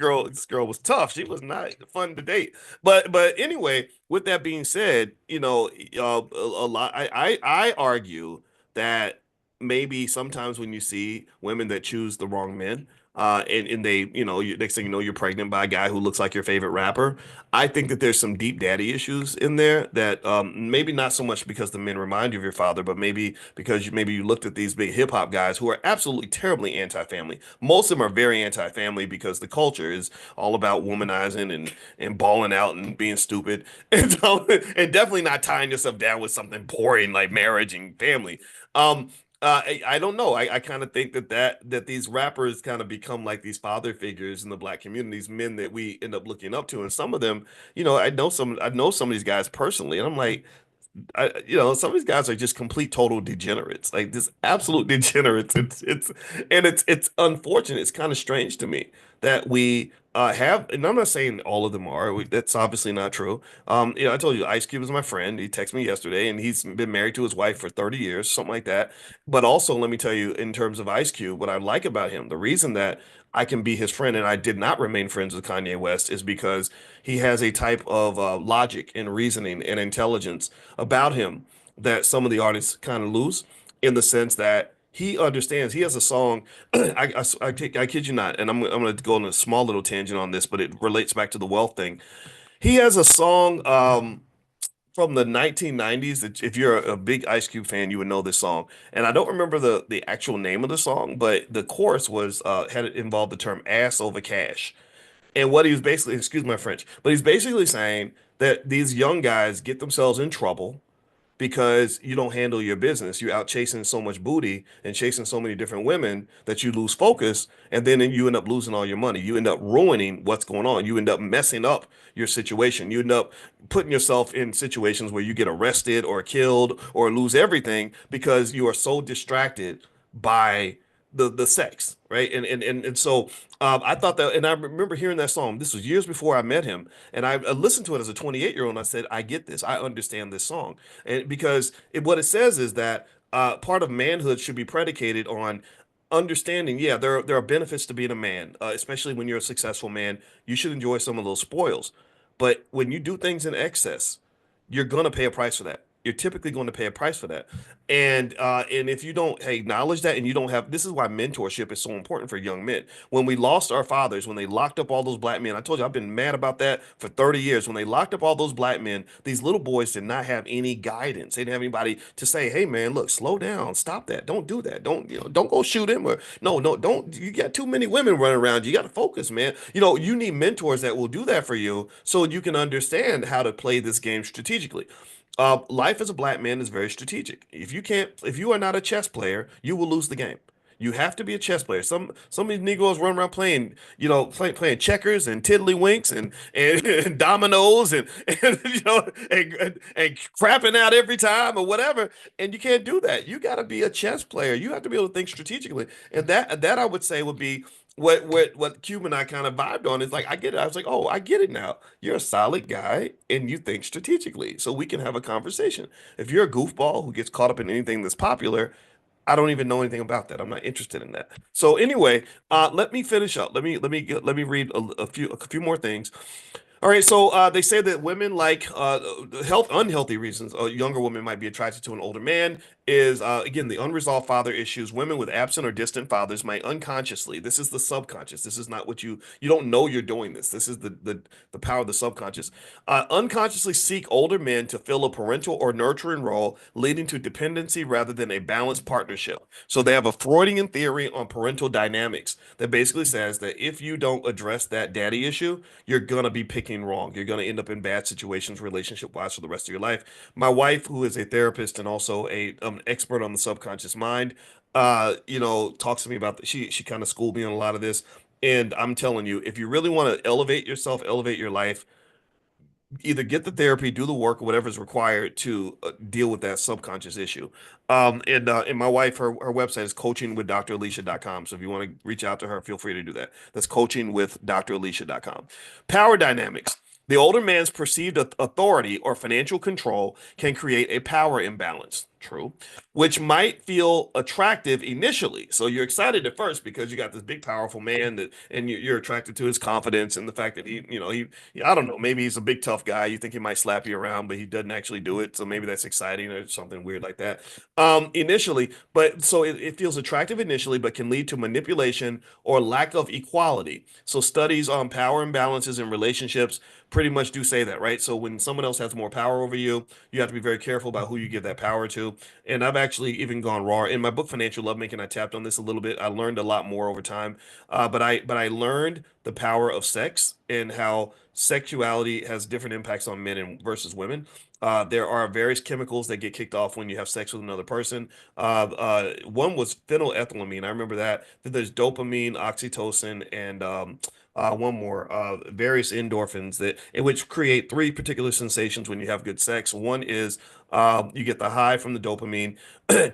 girl was tough. She was not fun to date. But anyway, with that being said, a lot. I argue that maybe sometimes when you see women that choose the wrong men, and they, next thing you know, you're pregnant by a guy who looks like your favorite rapper. I think that there's some deep daddy issues in there that maybe not so much because the men remind you of your father, but maybe because you looked at these big hip hop guys who are absolutely terribly anti-family. Most of them are very anti-family because the culture is all about womanizing and balling out and being stupid, and definitely not tying yourself down with something boring like marriage and family. Um, I don't know. I kind of think that these rappers kind of become like these father figures in the black communities, men that we end up looking up to, and some of them, I know some of these guys personally, and I'm like, some of these guys are just complete total degenerates, like just absolute degenerates. It's unfortunate. It's kind of strange to me that we have, and I'm not saying all of them are. That's obviously not true. I told you Ice Cube is my friend. He texted me yesterday, and he's been married to his wife for 30 years, something like that. But also, let me tell you, in terms of Ice Cube, what I like about him, the reason that I can be his friend and I did not remain friends with Kanye West is because he has a type of logic and reasoning and intelligence about him that some of the artists kind of lose, in the sense that he understands. He has a song, I kid you not, and I'm going to go on a small little tangent on this, but it relates back to the wealth thing. He has a song from the 1990s that if you're a big Ice Cube fan, you would know this song. And I don't remember the actual name of the song, but the chorus was had it involved the term ass over cash. And what he was basically, excuse my French, but he's basically saying that these young guys get themselves in trouble because you don't handle your business. You're out chasing so much booty and chasing so many different women that you lose focus, and then you end up losing all your money. You end up ruining what's going on. You end up messing up your situation. You end up putting yourself in situations where you get arrested or killed or lose everything because you are so distracted by the sex, right? And so I thought that, and I remember hearing that song. This was years before I met him, and I listened to it as a 28-year-old, and I said, I get this. I understand this song, and because what it says is that part of manhood should be predicated on understanding. Yeah, there are benefits to being a man, especially when you're a successful man. You should enjoy some of those spoils, but when you do things in excess, you're gonna pay a price for that. You're typically going to pay a price for that. And if you don't, hey, acknowledge that, and you don't have, this is why mentorship is so important for young men. When we lost our fathers, when they locked up all those black men, I told you I've been mad about that for 30 years. When they locked up all those black men, these little boys did not have any guidance. They didn't have anybody to say, hey man, look, slow down, stop that, don't do that, don't go shoot him, or no, don't. You got too many women running around. You got to focus, man. You need mentors that will do that for you so you can understand how to play this game strategically. Life as a black man is very strategic. If you are not a chess player, you will lose the game. You have to be a chess player. Some of these Negroes run around playing, playing checkers and tiddlywinks and dominoes and and crapping out every time or whatever. And you can't do that. You got to be a chess player. You have to be able to think strategically. And that I would say would be what Cube and I kind of vibed on. Is like, I get it. I was like, oh, I get it now. You're a solid guy and you think strategically, so we can have a conversation. If you're a goofball who gets caught up in anything that's popular, I don't even know anything about that. I'm not interested in that. So anyway, let me finish up. Let me read a few more things. All right, so they say that women like unhealthy reasons a younger woman might be attracted to an older man is again the unresolved father issues. Women with absent or distant fathers might unconsciously. This is the subconscious. This is not what you don't know you're doing this. This is the power of the subconscious. Unconsciously seek older men to fill a parental or nurturing role, leading to dependency rather than a balanced partnership. So they have a Freudian theory on parental dynamics that basically says that if you don't address that daddy issue, you're gonna be picking wrong. You're gonna end up in bad situations relationship wise for the rest of your life. My wife, who is a therapist and also a expert on the subconscious mind, talks to me about she kind of schooled me on a lot of this. And I'm telling you, if you really want to elevate yourself, elevate your life, either get the therapy, do the work, or whatever is required to deal with that subconscious issue. And my wife, her website is coachingwithdralicia.com. So if you want to reach out to her, feel free to do that. That's coachingwithdralicia.com. Power dynamics. The older man's perceived authority or financial control can create a power imbalance. True. Which might feel attractive initially. So you're excited at first because you got this big, powerful man that, and you're attracted to his confidence and the fact that I don't know, maybe he's a big, tough guy. You think he might slap you around, but he doesn't actually do it. So maybe that's exciting or something weird like that. Initially, but so it feels attractive initially, but can lead to manipulation or lack of equality. So studies on power imbalances in relationships pretty much do say that, right? So when someone else has more power over you, you have to be very careful about who you give that power to. And I've actually even gone raw in my book, Financial Lovemaking. I tapped on this a little bit. I learned a lot more over time, but I learned the power of sex and how sexuality has different impacts on men and versus women. There are various chemicals that get kicked off when you have sex with another person. One was phenylethylamine. I remember that. Then there's dopamine, oxytocin, and one more, various endorphins that in which create three particular sensations when you have good sex. One is you get the high from the dopamine.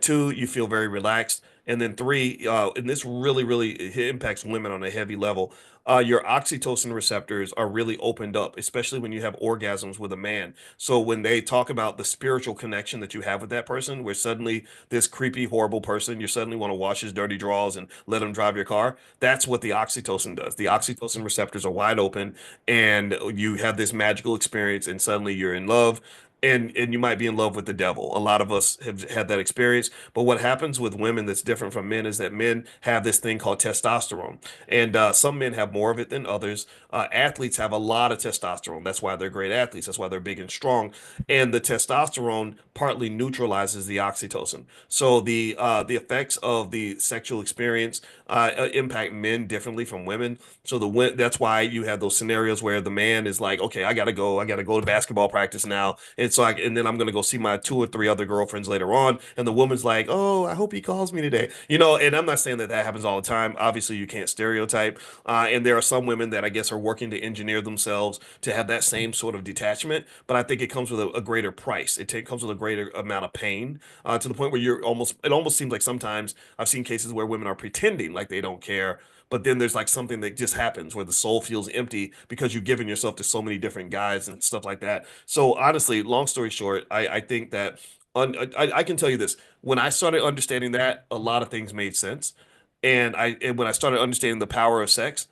Two, you feel very relaxed. And then three, and this really impacts women on a heavy level. Your oxytocin receptors are really opened up, especially when you have orgasms with a man. So when they talk about the spiritual connection that you have with that person, where suddenly this creepy, horrible person, you suddenly want to wash his dirty drawers and let him drive your car. That's what the oxytocin does. The oxytocin receptors are wide open, and you have this magical experience, and suddenly you're in love. And you might be in love with the devil. A lot of us have had that experience. But what happens with women that's different from men is that men have this thing called testosterone. And some men have more of it than others. Athletes have a lot of testosterone. That's why they're great athletes. That's why they're big and strong. And the testosterone partly neutralizes the oxytocin. So the effects of the sexual experience impact men differently from women. So that's why you have those scenarios where the man is like, okay, I gotta go to basketball practice now, and then I'm gonna go see my two or three other girlfriends later on, and the woman's like, oh, I hope he calls me today, And I'm not saying that that happens all the time. Obviously, you can't stereotype, and there are some women that I guess are working to engineer themselves to have that same sort of detachment, but I think it comes with a greater price. Comes with a greater amount of pain, to the point where it almost seems like sometimes I've seen cases where women are pretending like they don't care, but then there's like something that just happens where the soul feels empty because you've given yourself to so many different guys and stuff like that. So honestly, long story short, I think that I can tell you this. When I started understanding that, a lot of things made sense. And when I started understanding the power of sex,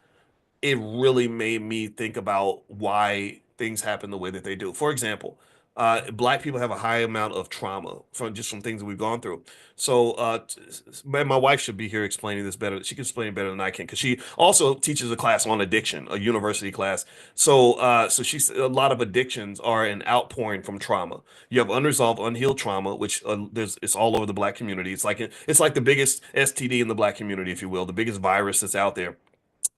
it really made me think about why things happen the way that they do. For example, black people have a high amount of trauma from things that we've gone through. So, my wife should be here explaining this better. She can explain it better than I can because she also teaches a class on addiction, a university class. So she's a lot of addictions are an outpouring from trauma. You have unresolved, unhealed trauma, which it's all over the black community. It's like the biggest STD in the black community, if you will, the biggest virus that's out there.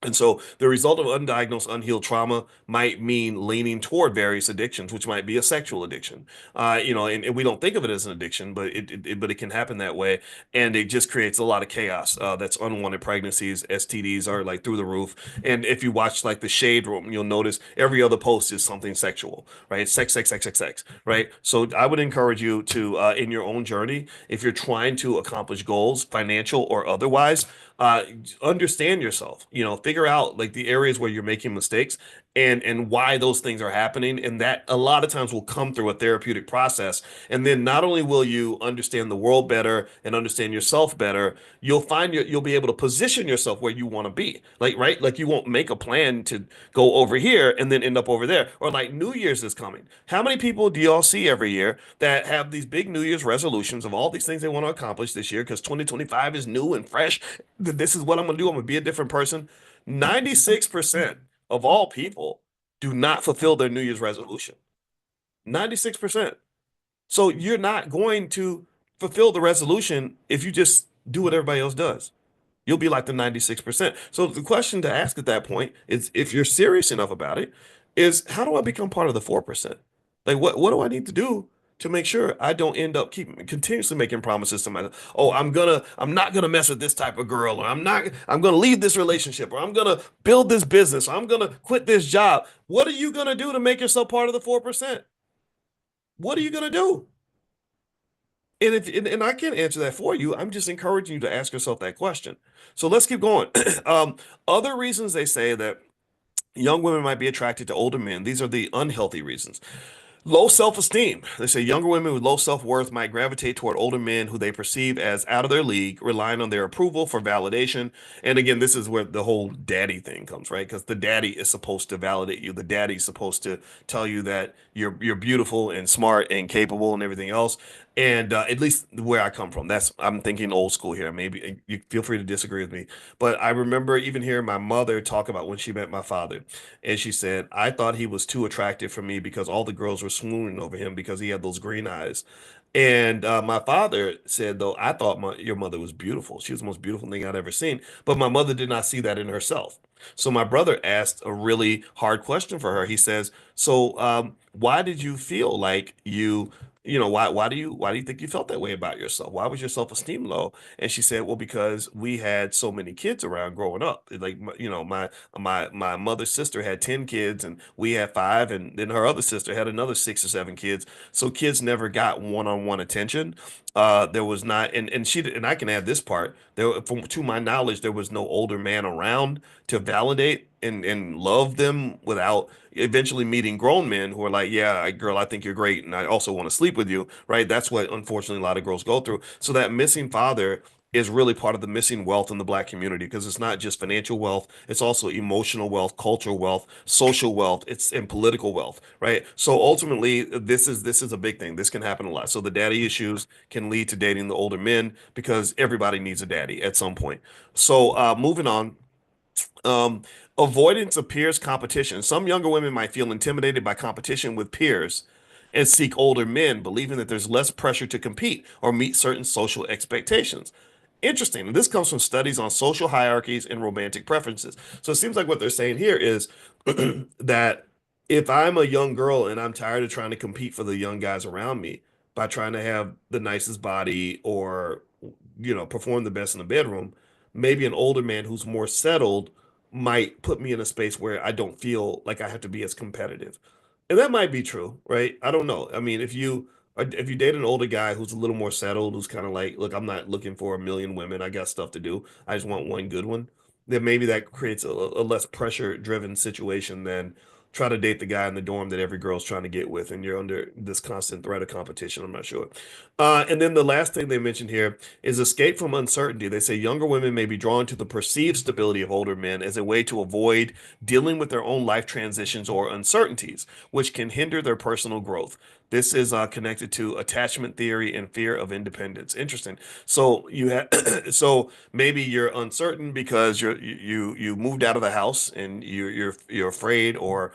And so the result of undiagnosed, unhealed trauma might mean leaning toward various addictions, which might be a sexual addiction. And we don't think of it as an addiction, but it can happen that way, and it just creates a lot of chaos. That's unwanted pregnancies, STDs are like through the roof. And if you watch like the Shade Room, you'll notice every other post is something sexual, right? Sex, sex, sex, sex, sex, right? So I would encourage you to, in your own journey, if you're trying to accomplish goals, financial or otherwise, uh understand yourself, figure out like the areas where you're making mistakes and why those things are happening, and that a lot of times will come through a therapeutic process. And then not only will you understand the world better and understand yourself better, you'll be able to position yourself where you want to be, like, right, like you won't make a plan to go over here and then end up over there. Or like New Year's is coming. How many people do y'all see every year that have these big New Year's resolutions of all these things they want to accomplish this year because 2025 is new and fresh? This is what I'm going to do. I'm going to be a different person. 96% of all people do not fulfill their New Year's resolution. 96%. So you're not going to fulfill the resolution if you just do what everybody else does. You'll be like the 96%. So the question to ask at that point is, if you're serious enough about it, is how do I become part of the 4%? Like what do I need to do to make sure I don't end up keeping continuously making promises to myself? Oh, I'm not gonna mess with this type of girl, or I'm gonna leave this relationship, or I'm gonna build this business, or I'm gonna quit this job. What are you gonna do to make yourself part of the 4%? What are you gonna do? And I can't answer that for you. I'm just encouraging you to ask yourself that question. So let's keep going. Other reasons they say that young women might be attracted to older men. These are the unhealthy reasons. Low self-esteem. They say younger women with low self-worth might gravitate toward older men who they perceive as out of their league, relying on their approval for validation. And again, this is where the whole daddy thing comes, right? Because the daddy is supposed to validate you. The daddy is supposed to tell you that you're beautiful and smart and capable and everything else. And at least where I come from, that's I'm thinking old school here. Maybe you feel free to disagree with me, but I remember even hearing my mother talk about when she met my father. And she said, I thought he was too attractive for me because all the girls were swooning over him because he had those green eyes. And my father said, though, I thought your mother was beautiful. She was the most beautiful thing I'd ever seen. But my mother did not see that in herself. So my brother asked a really hard question for her. He says, so why did you feel like why do you think you felt that way about yourself? Why was your self-esteem low? And she said, well, because we had so many kids around growing up. Like, my mother's sister had 10 kids and we had five, and then her other sister had another six or seven kids. So kids never got one-on-one attention. There was not, and I can add this part. To my knowledge, there was no older man around to validate and love them without eventually meeting grown men who are like, yeah, girl, I think you're great, and I also want to sleep with you, right? That's what unfortunately a lot of girls go through. So that missing father is really part of the missing wealth in the black community because it's not just financial wealth, it's also emotional wealth, cultural wealth, social wealth, it's and political wealth, right? So ultimately, this is a big thing. This can happen a lot. So the daddy issues can lead to dating the older men because everybody needs a daddy at some point. So moving on. Um, Avoidance of peers competition. Some younger women might feel intimidated by competition with peers and seek older men, believing that there's less pressure to compete or meet certain social expectations. Interesting. And this comes from studies on social hierarchies and romantic preferences. So it seems like what they're saying here is that if I'm a young girl and I'm tired of trying to compete for the young guys around me by trying to have the nicest body or, perform the best in the bedroom, maybe an older man who's more settled might put me in a space where I don't feel like I have to be as competitive. And that might be true, right? I don't know. I mean, if you date an older guy who's a little more settled, who's kind of like, look, I'm not looking for a million women. I got stuff to do. I just want one good one. Then maybe that creates a less pressure driven situation than try to date the guy in the dorm that every girl's trying to get with, and you're under this constant threat of competition. I'm not sure. And then the last thing they mentioned here is escape from uncertainty. They say younger women may be drawn to the perceived stability of older men as a way to avoid dealing with their own life transitions or uncertainties, which can hinder their personal growth. This is connected to attachment theory and fear of independence. Interesting. So you have, so maybe you're uncertain because you moved out of the house and you're afraid, or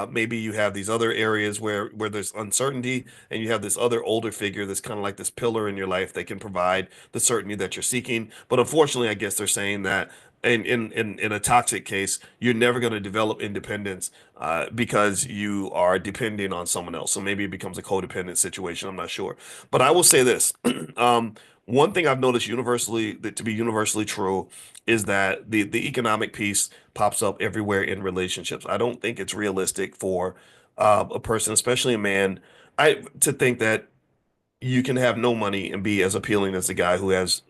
maybe you have these other areas where there's uncertainty, and you have this other older figure that's kind of like this pillar in your life that can provide the certainty that you're seeking. But unfortunately, I guess they're saying that in a toxic case, you're never going to develop independence because you are depending on someone else. So maybe it becomes a codependent situation. I'm not sure. But I will say this. One thing I've noticed universally that to be universally true is that the economic piece pops up everywhere in relationships. I don't think it's realistic for a person, especially a man, to think that you can have no money and be as appealing as the guy who has,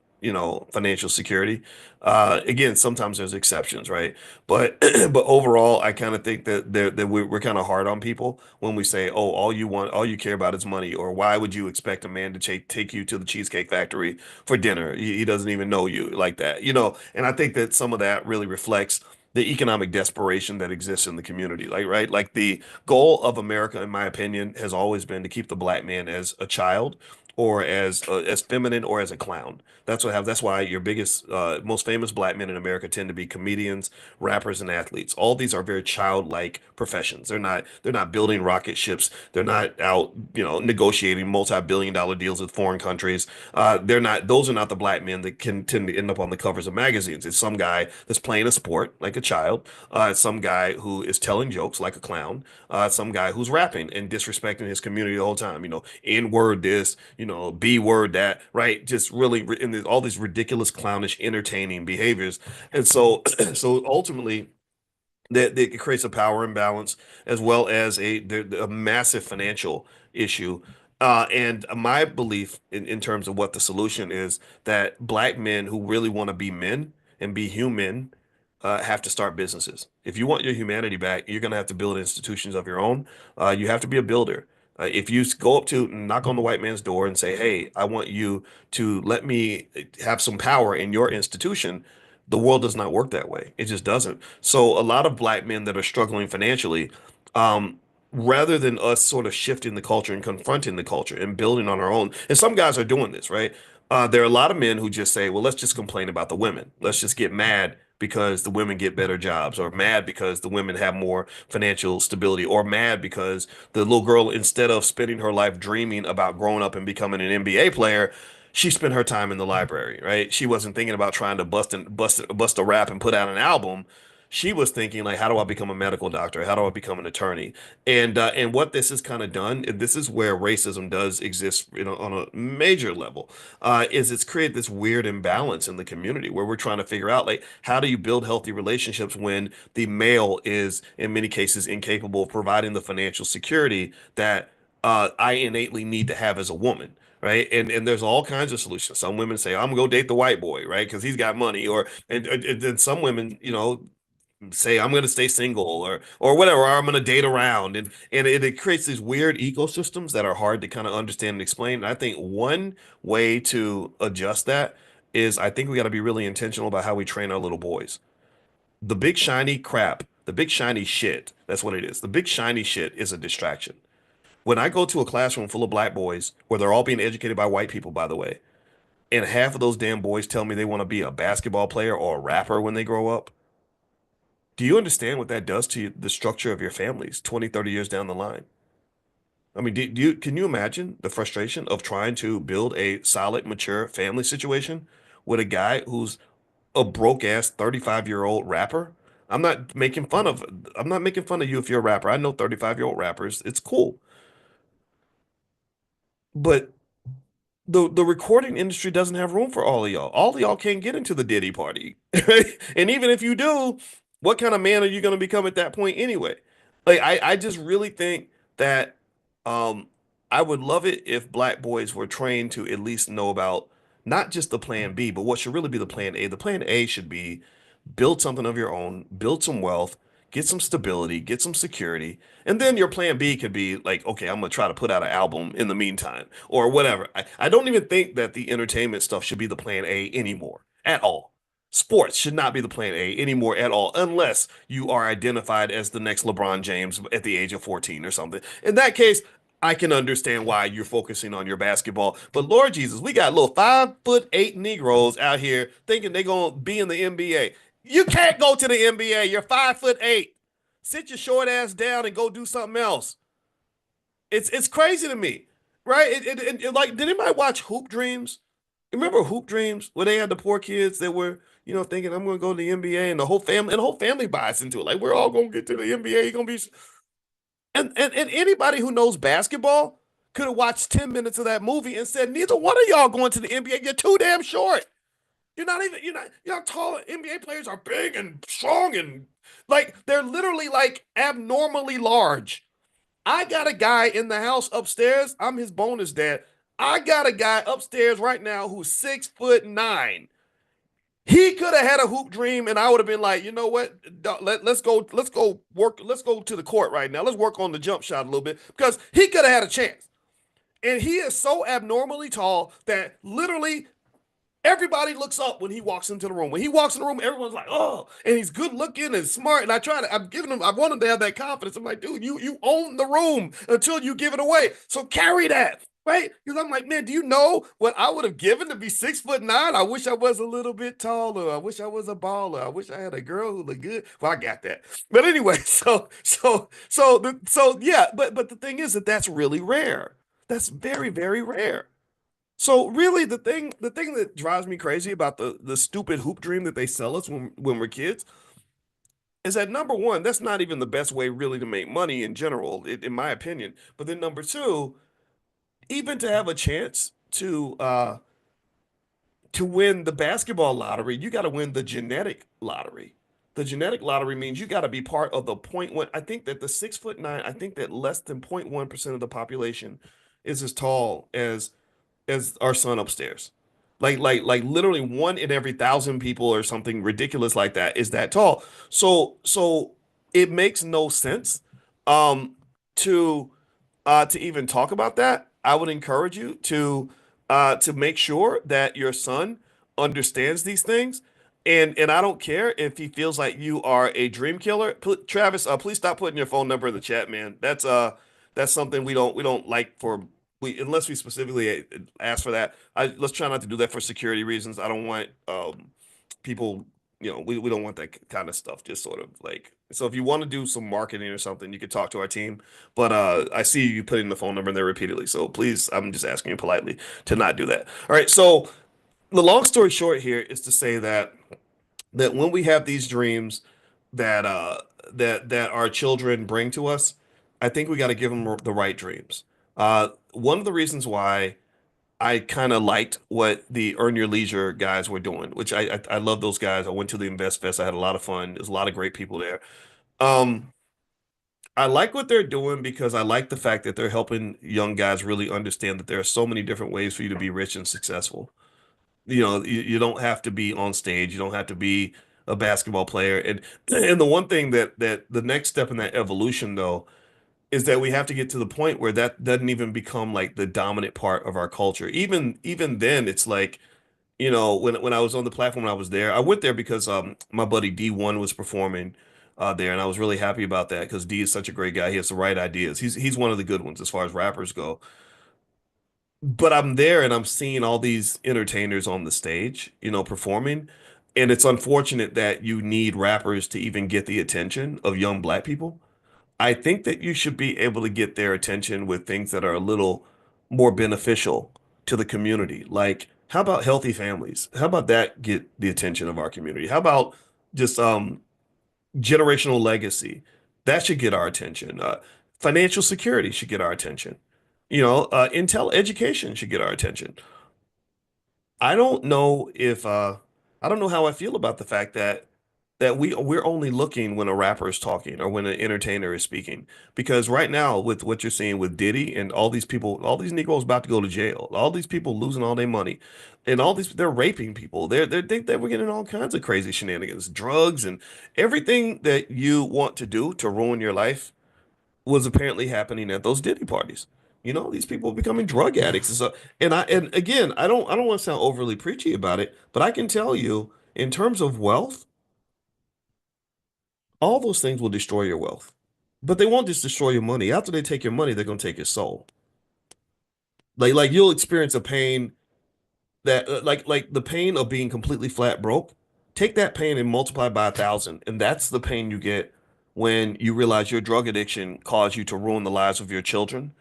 financial security. Again, sometimes there's exceptions, right? But but overall, I kind of think that we're kind of hard on people when we say, oh, all you care about is money, or why would you expect a man to take you to the Cheesecake Factory for dinner? He doesn't even know you like that, And I think that some of that really reflects the economic desperation that exists in the community, like right, like the goal of America, in my opinion, has always been to keep the black man as a child or as feminine or as a clown. That's why your biggest most famous black men in America tend to be comedians, rappers, and athletes. All these are very childlike professions. They're not building rocket ships. They're not out, negotiating multi-billion dollar deals with foreign countries. Those are not the black men that can tend to end up on the covers of magazines. It's some guy that's playing a sport like a child, some guy who is telling jokes like a clown, some guy who's rapping and disrespecting his community the whole time. N word this, B word that, right? Just really all these ridiculous, clownish, entertaining behaviors. And so, so ultimately, that it creates a power imbalance as well as a massive financial issue. And my belief in terms of what the solution is that black men who really want to be men and be human have to start businesses. If you want your humanity back, you're going to have to build institutions of your own. You have to be a builder. If you go up to knock on the white man's door and say, "Hey, I want you to let me have some power in your institution," the world does not work that way. It just doesn't. So a lot of black men that are struggling financially, um, rather than us sort of shifting the culture and confronting the culture and building on our own, and some guys are doing this, right? There are a lot of men who just say, well, let's just complain about the women. Let's just get mad because the women get better jobs, or mad because the women have more financial stability, or mad because the little girl, instead of spending her life dreaming about growing up and becoming an NBA player, she spent her time in the library, right? She wasn't thinking about trying to bust a rap and put out an album. She was thinking like, how do I become a medical doctor? How do I become an attorney? And what this has kind of done, this is where racism does exist, on a major level, is it's created this weird imbalance in the community where we're trying to figure out like, how do you build healthy relationships when the male is in many cases incapable of providing the financial security that I innately need to have as a woman. Right. And there's all kinds of solutions. Some women say, I'm gonna go date the white boy, right? Because he's got money. Or and then some women, say I'm going to stay single, or whatever, or I'm going to date around, and it creates these weird ecosystems that are hard to kind of understand and explain. And I think one way to adjust that is I think we got to be really intentional about how we train our little boys. The big shiny crap, the big shiny shit, that's what it is. The big shiny shit is a distraction. When I go to a classroom full of black boys where they're all being educated by white people, by the way, and half of those damn boys tell me they want to be a basketball player or a rapper when they grow up, do you understand what that does to the structure of your families 20, 30 years down the line? I mean, can you imagine the frustration of trying to build a solid, mature family situation with a guy who's a broke ass 35-year-old rapper? I'm not making fun of you if you're a rapper. I know 35-year-old rappers. It's cool. But the recording industry doesn't have room for all of y'all. All of y'all can't get into the Diddy party. Right? And even if you do, what kind of man are you going to become at that point anyway? Like I just really think that um I would love it if black boys were trained to at least know about not just the plan B, but what should really be the plan A. The plan A should be build something of your own, build some wealth, get some stability, get some security, and then your plan B could be like, okay, I'm gonna try to put out an album in the meantime or whatever. I don't even think that the entertainment stuff should be the plan A anymore at all. Sports should not be the plan A anymore at all, unless you are identified as the next LeBron James at the age of 14 or something. In that case, I can understand why you're focusing on your basketball. But Lord Jesus, we got little 5'8" Negroes out here thinking they're gonna be in the NBA. You can't go to the NBA. You're 5'8". Sit your short ass down and go do something else. It's crazy to me, right? Like, did anybody watch Hoop Dreams? Remember Hoop Dreams, where they had the poor kids that were, thinking I'm going to go to the NBA, and the whole family buys into it. Like, we're all going to get to the NBA. You're going to be, and anybody who knows basketball could have watched 10 minutes of that movie and said, neither one of y'all going to the NBA. You're too damn short. You're not tall. NBA players are big and strong, and like they're literally like abnormally large. I got a guy in the house upstairs. I'm his bonus dad. I got a guy upstairs right now who's 6'9". He could have had a hoop dream, and I would have been like, you know what? Let's go to the court right now. Let's work on the jump shot a little bit because he could have had a chance. And he is so abnormally tall that literally everybody looks up when he walks into the room. When he walks in the room, everyone's like, "Oh!" And he's good looking and smart. And I want him to have that confidence. I'm like, dude, you own the room until you give it away. So carry that, right? Because I'm like, man, do you know what I would have given to be 6'9"? I wish I was a little bit taller. I wish I was a baller. I wish I had a girl who looked good. Well, I got that. But anyway, yeah. But the thing is that that's really rare. That's very, very rare. So really, the thing that drives me crazy about the stupid hoop dream that they sell us when we're kids is that number one, that's not even the best way really to make money in general, in my opinion. But then number two, even to have a chance to win the basketball lottery, you got to win the genetic lottery. The genetic lottery means you got to be part of the point one. I think that the 6'9", I think that less than 0.1% of the population is as tall as our son upstairs. Like literally one in every 1,000 people or something ridiculous like that is that tall. So it makes no sense um to to even talk about that, I would encourage you to make sure that your son understands these things. And I don't care if he feels like you are a dream killer. Travis, please stop putting your phone number in the chat, man. That's something we don't like for we unless we specifically ask for that. Let's try not to do that for security reasons. I don't want people, we don't want that kind of stuff. Just sort of like, so if you want to do some marketing or something, you could talk to our team. But I see you putting the phone number in there repeatedly. So please, I'm just asking you politely to not do that. All right. So the long story short here is to say that when we have these dreams that that our children bring to us, I think we got to give them the right dreams. One of the reasons why I kind of liked what the Earn Your Leisure guys were doing, which I love those guys. I went to the Invest Fest. I had a lot of fun. There's a lot of great people there. Um, I like what they're doing because I like the fact that they're helping young guys really understand that there are so many different ways for you to be rich and successful. You don't have to be on stage. You don't have to be a basketball player. And the one thing that the next step in that evolution though is that we have to get to the point where that doesn't even become like the dominant part of our culture. Even then, it's like, when I was on the platform, when I was there, I went there because my buddy D1 was performing there, and I was really happy about that because D is such a great guy. He has the right ideas. He's one of the good ones as far as rappers go. But I'm there and I'm seeing all these entertainers on the stage, performing. And it's unfortunate that you need rappers to even get the attention of young black people. I think that you should be able to get their attention with things that are a little more beneficial to the community. Like, how about healthy families? How about that get the attention of our community? How about just generational legacy? That should get our attention. Financial security should get our attention. Intel education should get our attention. I don't know if I don't know how I feel about the fact that we're only looking when a rapper is talking or when an entertainer is speaking. Because right now, with what you're seeing with Diddy and all these people, all these Negroes about to go to jail, all these people losing all their money, and all these they're raping people. They think that we're getting all kinds of crazy shenanigans, drugs, and everything that you want to do to ruin your life was apparently happening at those Diddy parties. These people are becoming drug addicts and so and again, I don't want to sound overly preachy about it, but I can tell you in terms of wealth, all those things will destroy your wealth. But they won't just destroy your money. After they take your money, they're gonna take your soul. Like you'll experience a pain that like the pain of being completely flat broke. Take that pain and multiply by 1,000, and that's the pain you get when you realize your drug addiction caused you to ruin the lives of your children,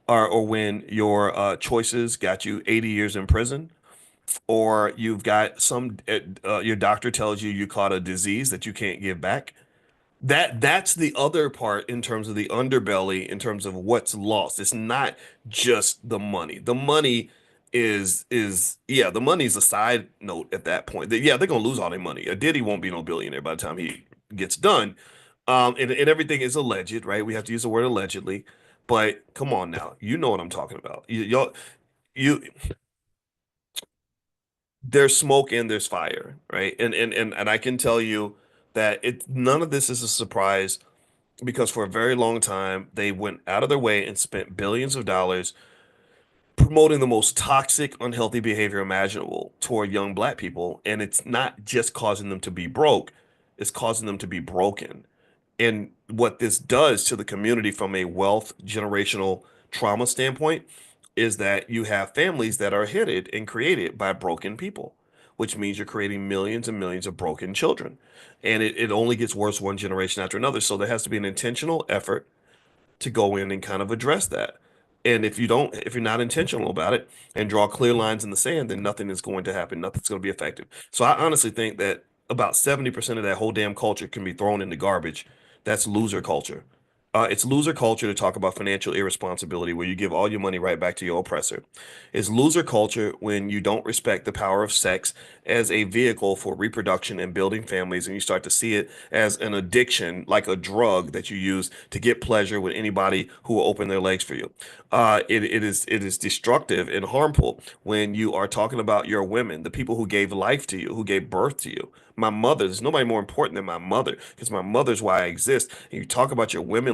or when your choices got you 80 years in prison, or you've got your doctor tells you caught a disease that you can't give back. That's the other part in terms of the underbelly, in terms of what's lost. It's not just the money. The money is yeah, the money's a side note at that point. Yeah, they're gonna lose all their money. A Diddy won't be no billionaire by the time he gets done. And everything is alleged, right? We have to use the word allegedly. But come on now, you know what I'm talking about. You there's smoke and there's fire, right? And I can tell you that none of this is a surprise because for a very long time they went out of their way and spent billions of dollars promoting the most toxic, unhealthy behavior imaginable toward young black people. And it's not just causing them to be broke, it's causing them to be broken. And what this does to the community from a wealth generational trauma standpoint is that you have families that are headed and created by broken people, which means you're creating millions and millions of broken children. And it only gets worse one generation after another. So there has to be an intentional effort to go in and kind of address that. And if you're not intentional about it and draw clear lines in the sand, then nothing is going to happen. Nothing's going to be effective. So I honestly think that about 70% of that whole damn culture can be thrown in the garbage. That's loser culture. It's loser culture to talk about financial irresponsibility where you give all your money right back to your oppressor. It's loser culture when you don't respect the power of sex as a vehicle for reproduction and building families, and you start to see it as an addiction, like a drug that you use to get pleasure with anybody who will open their legs for you. It is destructive and harmful when you are talking about your women, the people who gave life to you, who gave birth to you. My mother, there's nobody more important than my mother because my mother's why I exist. And you talk about your women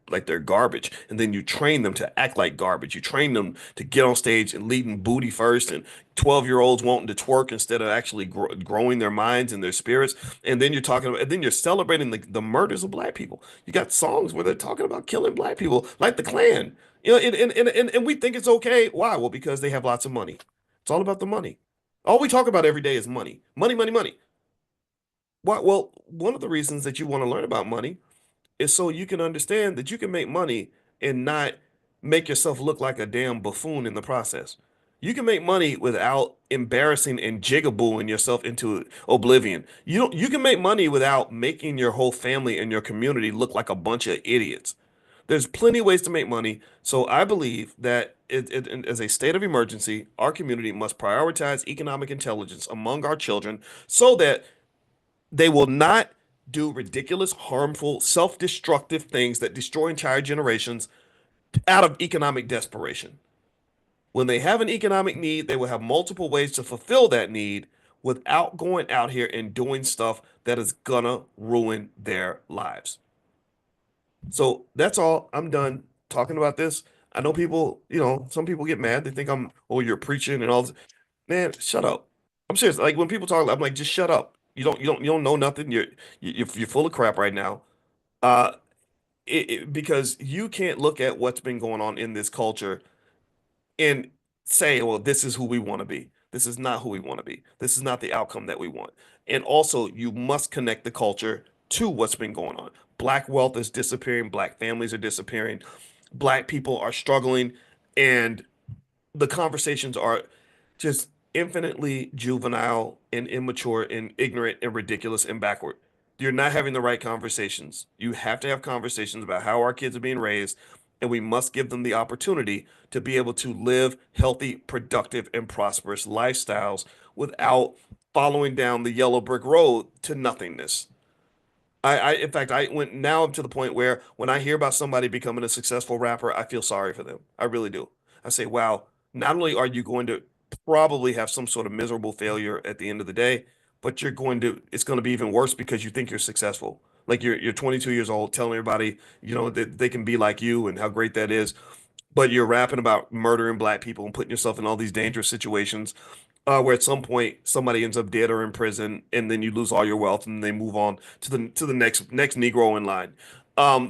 like they're garbage, and then you train them to act like garbage. You train them to get on stage and leading booty first, and 12-year-olds wanting to twerk instead of actually growing their minds and their spirits. And then you're talking about, and then you're celebrating the murders of black people. You got songs where they're talking about killing black people, like the Klan. You know, and we think it's okay. Why? Well, because they have lots of money. It's all about the money. All we talk about every day is money, money, money, money. Why? Well, one of the reasons that you want to learn about money is so you can understand that you can make money and not make yourself look like a damn buffoon in the process. You can make money without embarrassing and jigabooing yourself into oblivion. You can make money without making your whole family and your community look like a bunch of idiots. There's plenty of ways to make money. So I believe that as a state of emergency, our community must prioritize economic intelligence among our children so that they will not do ridiculous, harmful, self-destructive things that destroy entire generations out of economic desperation. When they have an economic need, they will have multiple ways to fulfill that need without going out here and doing stuff that is gonna ruin their lives. So that's all. I'm done talking about this. I know people, some people get mad. They think oh, you're preaching and all this. Man, shut up. I'm serious. Like when people talk, I'm like, just shut up. You don't know nothing. You're full of crap right now. Uh, because you can't look at what's been going on in this culture and say, well, this is who we want to be. This is not who we want to be. This is not the outcome that we want. And also, you must connect the culture to what's been going on. Black wealth is disappearing. Black families are disappearing. Black people are struggling. And the conversations are just infinitely juvenile and immature and ignorant and ridiculous and backward. You're not having the right conversations. You have to have conversations about how our kids are being raised, and we must give them the opportunity to be able to live healthy, productive, and prosperous lifestyles without following down the yellow brick road to nothingness. In fact, I went now up to the point where when I hear about somebody becoming a successful rapper, I feel sorry for them. I really do. I say, wow, not only are you going to probably have some sort of miserable failure at the end of the day, but it's going to be even worse because you think you're successful. Like you're 22 years old, telling everybody, that they can be like you and how great that is, but you're rapping about murdering black people and putting yourself in all these dangerous situations where at some point somebody ends up dead or in prison, and then you lose all your wealth, and they move on to the next Negro in line.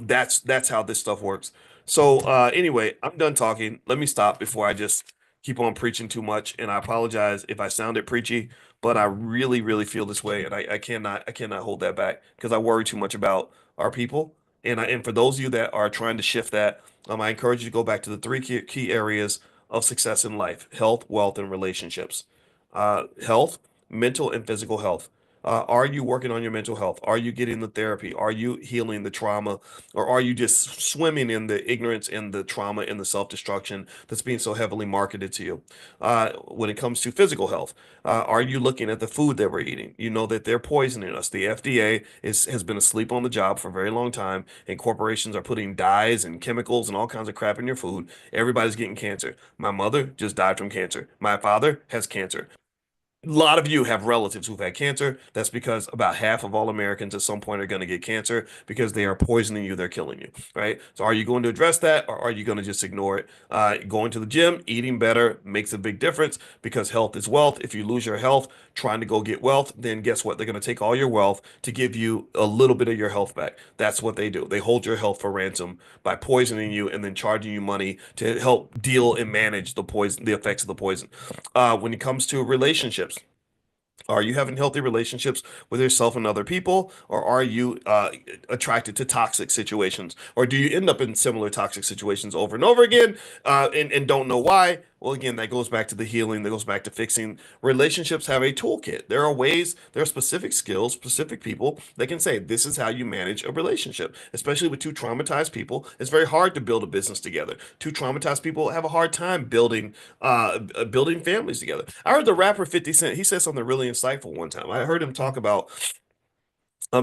That's how this stuff works. So anyway, I'm done talking. Let me stop before I just keep on preaching too much. And I apologize if I sounded preachy, but I really, really feel this way, and I cannot hold that back because I worry too much about our people. And for those of you that are trying to shift that, I encourage you to go back to the three key areas of success in life: health, wealth, and relationships. Health, mental and physical health. Are you working on your mental health? Are you getting the therapy? Are you healing the trauma? Or are you just swimming in the ignorance and the trauma and the self-destruction that's being so heavily marketed to you? When it comes to physical health, are you looking at the food that we're eating? You know that they're poisoning us. The FDA has been asleep on the job for a very long time, and corporations are putting dyes and chemicals and all kinds of crap in your food. Everybody's getting cancer. My mother just died from cancer. My father has cancer. A lot of you have relatives who've had cancer. That's because about half of all Americans at some point are going to get cancer because they are poisoning you. They're killing you, right? So are you going to address that, or are you going to just ignore it? Going to the gym, eating better makes a big difference because health is wealth. If you lose your health trying to go get wealth, then guess what? They're going to take all your wealth to give you a little bit of your health back. That's what they do. They hold your health for ransom by poisoning you and then charging you money to help deal and manage the poison, the effects of the poison. When it comes to relationships, are you having healthy relationships with yourself and other people, or are you attracted to toxic situations, or do you end up in similar toxic situations over and over again, and don't know why? Well, again, that goes back to the healing. That goes back to fixing. Relationships have a toolkit. There are ways, there are specific skills, specific people that can say this is how you manage a relationship. Especially with two traumatized people, it's very hard to build a business together. Two traumatized people have a hard time building families together. I heard the rapper 50 Cent. He said something really insightful one time. I heard him talk about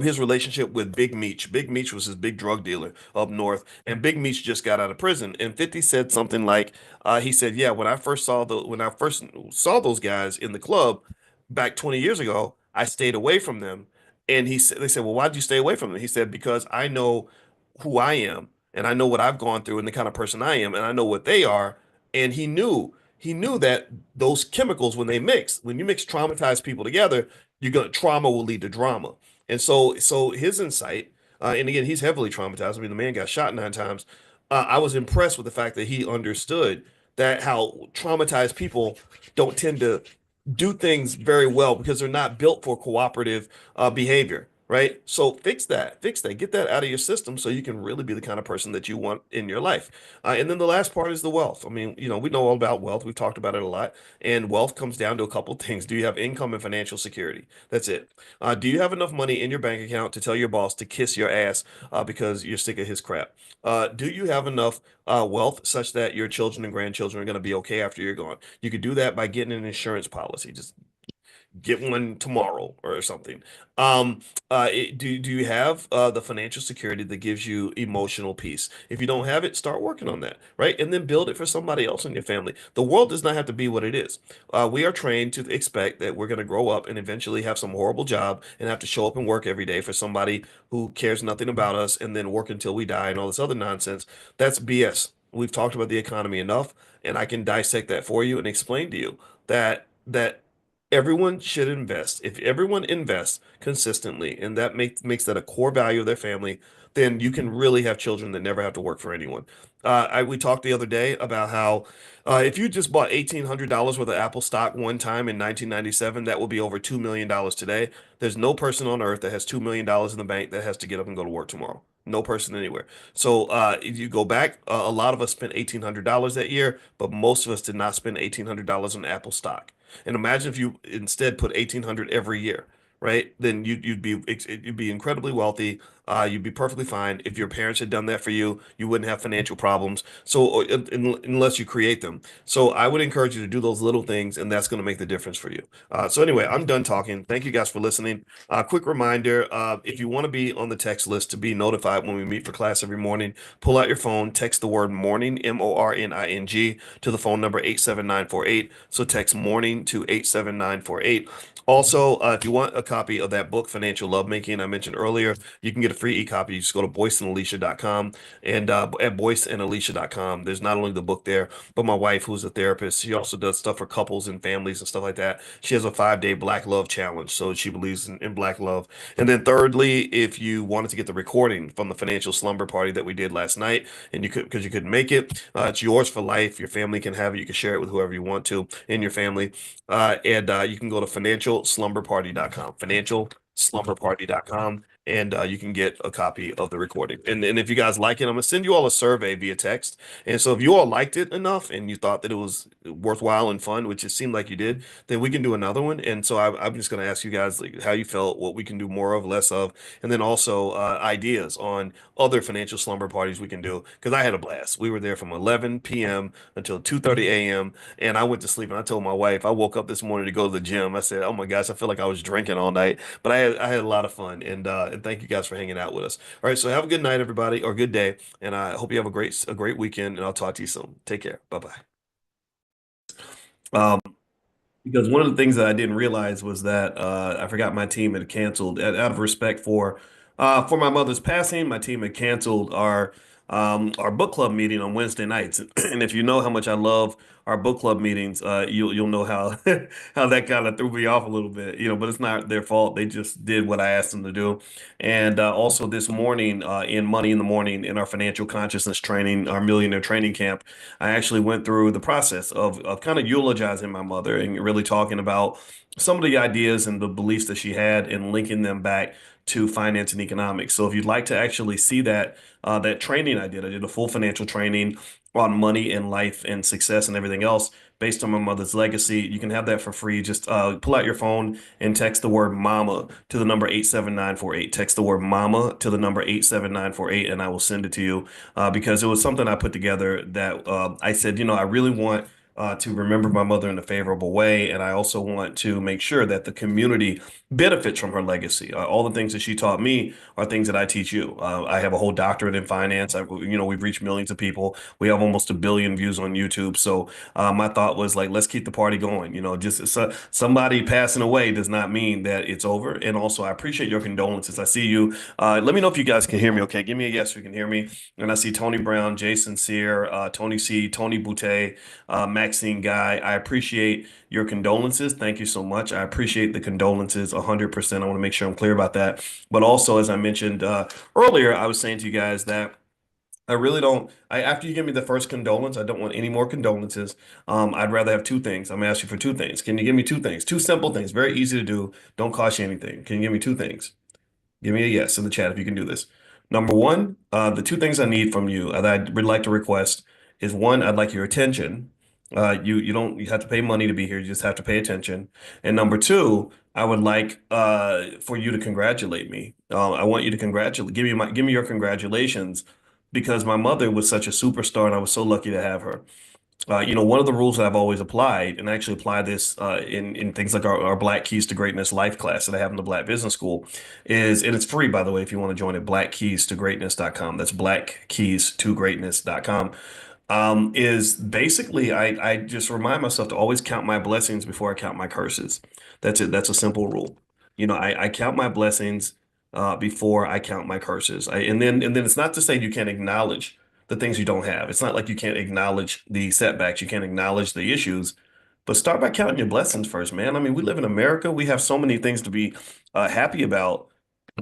his relationship with Big Meech. Big Meech was his big drug dealer up north, and Big Meech just got out of prison. And 50 said something like, he said, "Yeah, when I first saw those guys in the club back 20 years ago, I stayed away from them." And they said, "Well, why did you stay away from them?" He said, "Because I know who I am, and I know what I've gone through and the kind of person I am, and I know what they are. And he knew that those chemicals, when they mix, when you mix traumatized people together, trauma will lead to drama. And so his insight, and again, he's heavily traumatized. I mean, the man got shot 9 times. I was impressed with the fact that he understood that how traumatized people don't tend to do things very well because they're not built for cooperative behavior, right? So fix that, get that out of your system so you can really be the kind of person that you want in your life. And then the last part is the wealth. I mean, we know all about wealth. We've talked about it a lot. And wealth comes down to a couple of things. Do you have income and financial security? That's it. Do you have enough money in your bank account to tell your boss to kiss your ass because you're sick of his crap? Do you have enough wealth such that your children and grandchildren are going to be okay after you're gone? You could do that by getting an insurance policy. Just get one tomorrow or something. Do you have the financial security that gives you emotional peace? If you don't have it, start working on that, right? And then build it for somebody else in your family. The world does not have to be what it is. We are trained to expect that we're going to grow up and eventually have some horrible job and have to show up and work every day for somebody who cares nothing about us and then work until we die and all this other nonsense. That's BS. We've talked about the economy enough, and I can dissect that for you and explain to you that everyone should invest. If everyone invests consistently and that makes that a core value of their family, then you can really have children that never have to work for anyone. We talked the other day about how if you just bought $1,800 worth of Apple stock one time in 1997, that will be over $2 million today. There's no person on earth that has $2 million in the bank that has to get up and go to work tomorrow. No person anywhere. So if you go back, a lot of us spent $1,800 that year, but most of us did not spend $1,800 on Apple stock. And imagine if you instead put 1,800 every year, right? Then you'd be incredibly wealthy. You'd be perfectly fine. If your parents had done that for you, you wouldn't have financial problems. So unless you create them. So I would encourage you to do those little things, and that's going to make the difference for you. So anyway, I'm done talking. Thank you guys for listening. Quick reminder, if you want to be on the text list to be notified when we meet for class every morning, pull out your phone, text the word morning, MORNING, to the phone number 87948. So text morning to 87948. Also, if you want a copy of that book, Financial Lovemaking, I mentioned earlier, you can get a free e-copy. You just go to boyceandalicia.com, and at boyceandalicia.com, there's not only the book there, but my wife, who's a therapist, she also does stuff for couples and families and stuff like that. She has a 5-day Black Love Challenge, so she believes in Black love. And then thirdly, if you wanted to get the recording from the financial slumber party that we did last night, and you could because you couldn't make it, it's yours for life. Your family can have it. You can share it with whoever you want to in your family. And you can go to financialslumberparty.com, financialslumberparty.com, and you can get a copy of the recording. And if you guys like it, I'm gonna send you all a survey via text. And so if you all liked it enough and you thought that it was worthwhile and fun, which it seemed like you did, then we can do another one. And so I'm just gonna ask you guys like how you felt, what we can do more of, less of, and then also ideas on other financial slumber parties we can do. Because I had a blast. We were there from 11 p.m. until 2:30 a.m. And I went to sleep and I told my wife, I woke up this morning to go to the gym. I said, "Oh my gosh, I feel like I was drinking all night." But I had a lot of fun, and thank you guys for hanging out with us. All right, so have a good night, everybody, or good day, and I hope you have a great weekend. And I'll talk to you soon. Take care. Bye bye. Because one of the things that I didn't realize was that I forgot my team had canceled out of respect for my mother's passing. My team had canceled our book club meeting on Wednesday nights, and if you know how much I love our book club meetings, you'll know how how that kind of threw me off a little bit, But it's not their fault. They just did what I asked them to do. And also this morning, in Money in the Morning, in our financial consciousness training, our millionaire training camp, I actually went through the process of kind of eulogizing my mother and really talking about some of the ideas and the beliefs that she had and linking them back to finance and economics. So if you'd like to actually see that training I did a full financial training on money and life and success and everything else based on my mother's legacy. You can have that for free. Just pull out your phone and text the word mama to the number 87948. Text the word mama to the number 87948, and I will send it to you because it was something I put together that I said, I really want to remember my mother in a favorable way. And I also want to make sure that the community benefits from her legacy. All the things that she taught me are things that I teach you. I have a whole doctorate in finance. We've reached millions of people. We have almost 1 billion views on YouTube. So my thought was like, let's keep the party going. Just somebody passing away does not mean that it's over. And also, I appreciate your condolences. I see you. Let me know if you guys can hear me. Okay, give me a yes if you can hear me. And I see Tony Brown, Jason Sear, Tony C, Tony Boutte, Maxine Guy. I appreciate your condolences. Thank you so much. I appreciate the condolences 100%. I want to make sure I'm clear about that. But also, as I mentioned earlier, I was saying to you guys that I really don't. After you give me the first condolence, I don't want any more condolences. I'd rather have two things. I'm gonna ask you for two things. Can you give me two things? Two simple things, very easy to do. Don't cost you anything. Can you give me two things? Give me a yes in the chat if you can do this. Number one, the two things I need from you that I would like to request is one, I'd like your attention. You have to pay money to be here. You just have to pay attention. And number two, I would like for you to congratulate me. I want you to congratulate. Give me your congratulations because my mother was such a superstar and I was so lucky to have her. One of the rules that I've always applied, and I actually apply this in things like our Black Keys to Greatness life class that I have in the Black Business School, and it's free, by the way, if you want to join it, blackkeystogreatness.com. That's blackkeystogreatness.com. Is basically I just remind myself to always count my blessings before I count my curses. That's it. That's a simple rule. I count my blessings before I count my curses. And then it's not to say you can't acknowledge the things you don't have. It's not like you can't acknowledge the setbacks, you can't acknowledge the issues, but start by counting your blessings first, man. I mean, we live in America. We have so many things to be happy about.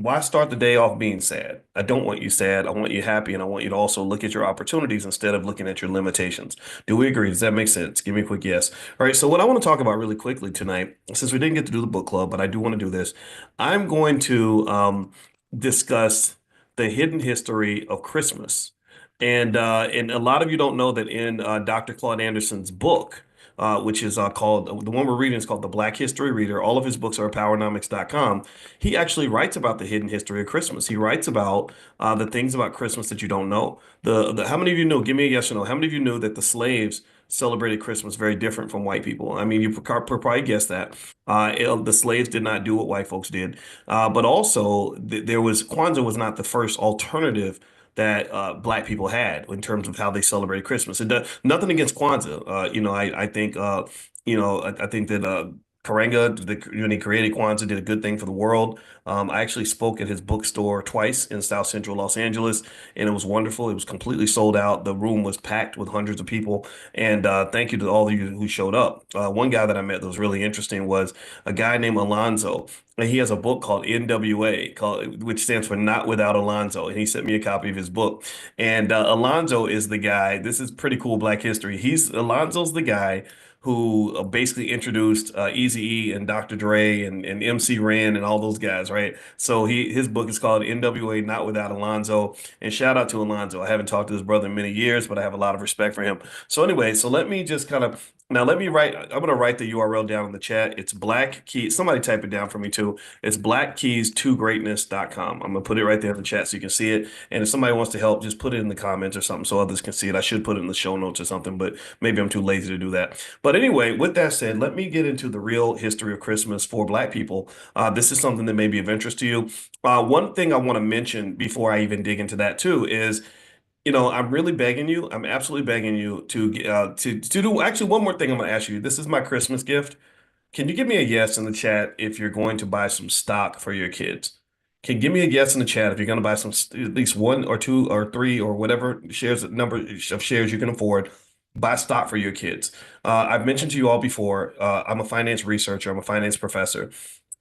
Why start the day off being sad? I don't want you sad. I want you happy, and I want you to also look at your opportunities instead of looking at your limitations. Do we agree? Does that make sense? Give me a quick yes. All right, so what I want to talk about really quickly tonight, since we didn't get to do the book club, but I do want to do this, I'm going to discuss the hidden history of Christmas. And a lot of you don't know that in Dr. Claude Anderson's book, which is called, the one we're reading is called The Black History Reader. All of his books are at powernomics.com. He actually writes about the hidden history of Christmas. He writes about the things about Christmas that you don't know. How many of you know, give me a yes or no, how many of you knew that the slaves celebrated Christmas very different from white people? I mean, you probably guessed that. The slaves did not do what white folks did. But also, there was Kwanzaa was not the first alternative that Black people had in terms of how they celebrate Christmas. And nothing against Kwanzaa. I think I think that Karenga, when he created Kwanzaa, did a good thing for the world. I actually spoke at his bookstore twice in South Central Los Angeles, and it was wonderful. It was completely sold out. The room was packed with hundreds of people. And thank you to all of you who showed up. One guy that I met that was really interesting was a guy named Alonzo. And he has a book called NWA, which stands for Not Without Alonzo. And he sent me a copy of his book. And Alonzo is the guy. This is pretty cool Black history. Alonzo's the guy who basically introduced Eazy-E and Dr. Dre and MC Ren and all those guys, right? So his book is called NWA Not Without Alonzo. And shout out to Alonzo. I haven't talked to his brother in many years, but I have a lot of respect for him. So anyway, so let me just kind of now let me write. I'm going to write the URL down in the chat. It's Black Keys. Somebody type it down for me too. It's blackkeys2greatness.com. I'm going to put it right there in the chat so you can see it. And if somebody wants to help, just put it in the comments or something so others can see it. I should put it in the show notes or something, but maybe I'm too lazy to do that. But anyway, with that said, let me get into the real history of Christmas for Black people. This is something that may be of interest to you. One thing I want to mention before I even dig into that too is, I'm really begging you. I'm absolutely begging you to do. Actually, one more thing I'm going to ask you. This is my Christmas gift. Can you give me a yes in the chat if you're going to buy some stock for your kids? Can you give me a yes in the chat if you're going to buy at least one or two or three or whatever number of shares you can afford? Buy stock for your kids. I've mentioned to you all before, I'm a finance researcher. I'm a finance professor.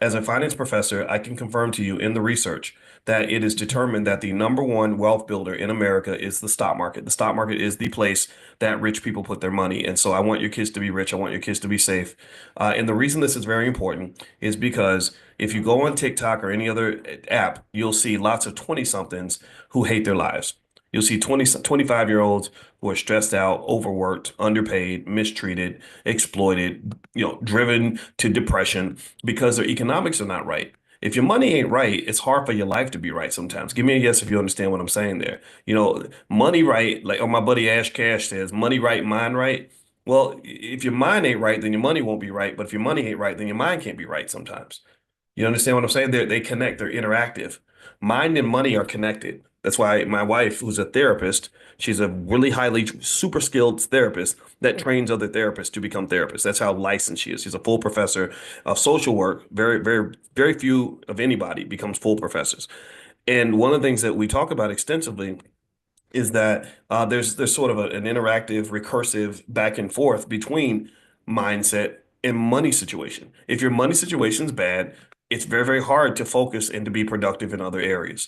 As a finance professor, I can confirm to you in the research that it is determined that the number one wealth builder in America is the stock market. The stock market is the place that rich people put their money. And so I want your kids to be rich. I want your kids to be safe. And the reason this is very important is because if you go on TikTok or any other app, you'll see lots of 20-somethings who hate their lives. You'll see 25-year-olds who are stressed out, overworked, underpaid, mistreated, exploited, driven to depression because their economics are not right. If your money ain't right, it's hard for your life to be right sometimes. Give me a yes if you understand what I'm saying there. Money right, like my buddy Ash Cash says, money right, mind right. Well, if your mind ain't right, then your money won't be right. But if your money ain't right, then your mind can't be right sometimes. You understand what I'm saying? They connect, they're interactive. Mind and money are connected. That's why my wife, who's a therapist, she's a really highly super skilled therapist that trains other therapists to become therapists. That's how licensed she is. She's a full professor of social work. Very, very, very few of anybody becomes full professors. And one of the things that we talk about extensively is that there's sort of an interactive, recursive back and forth between mindset and money situation. If your money situation's bad, it's very, very hard to focus and to be productive in other areas.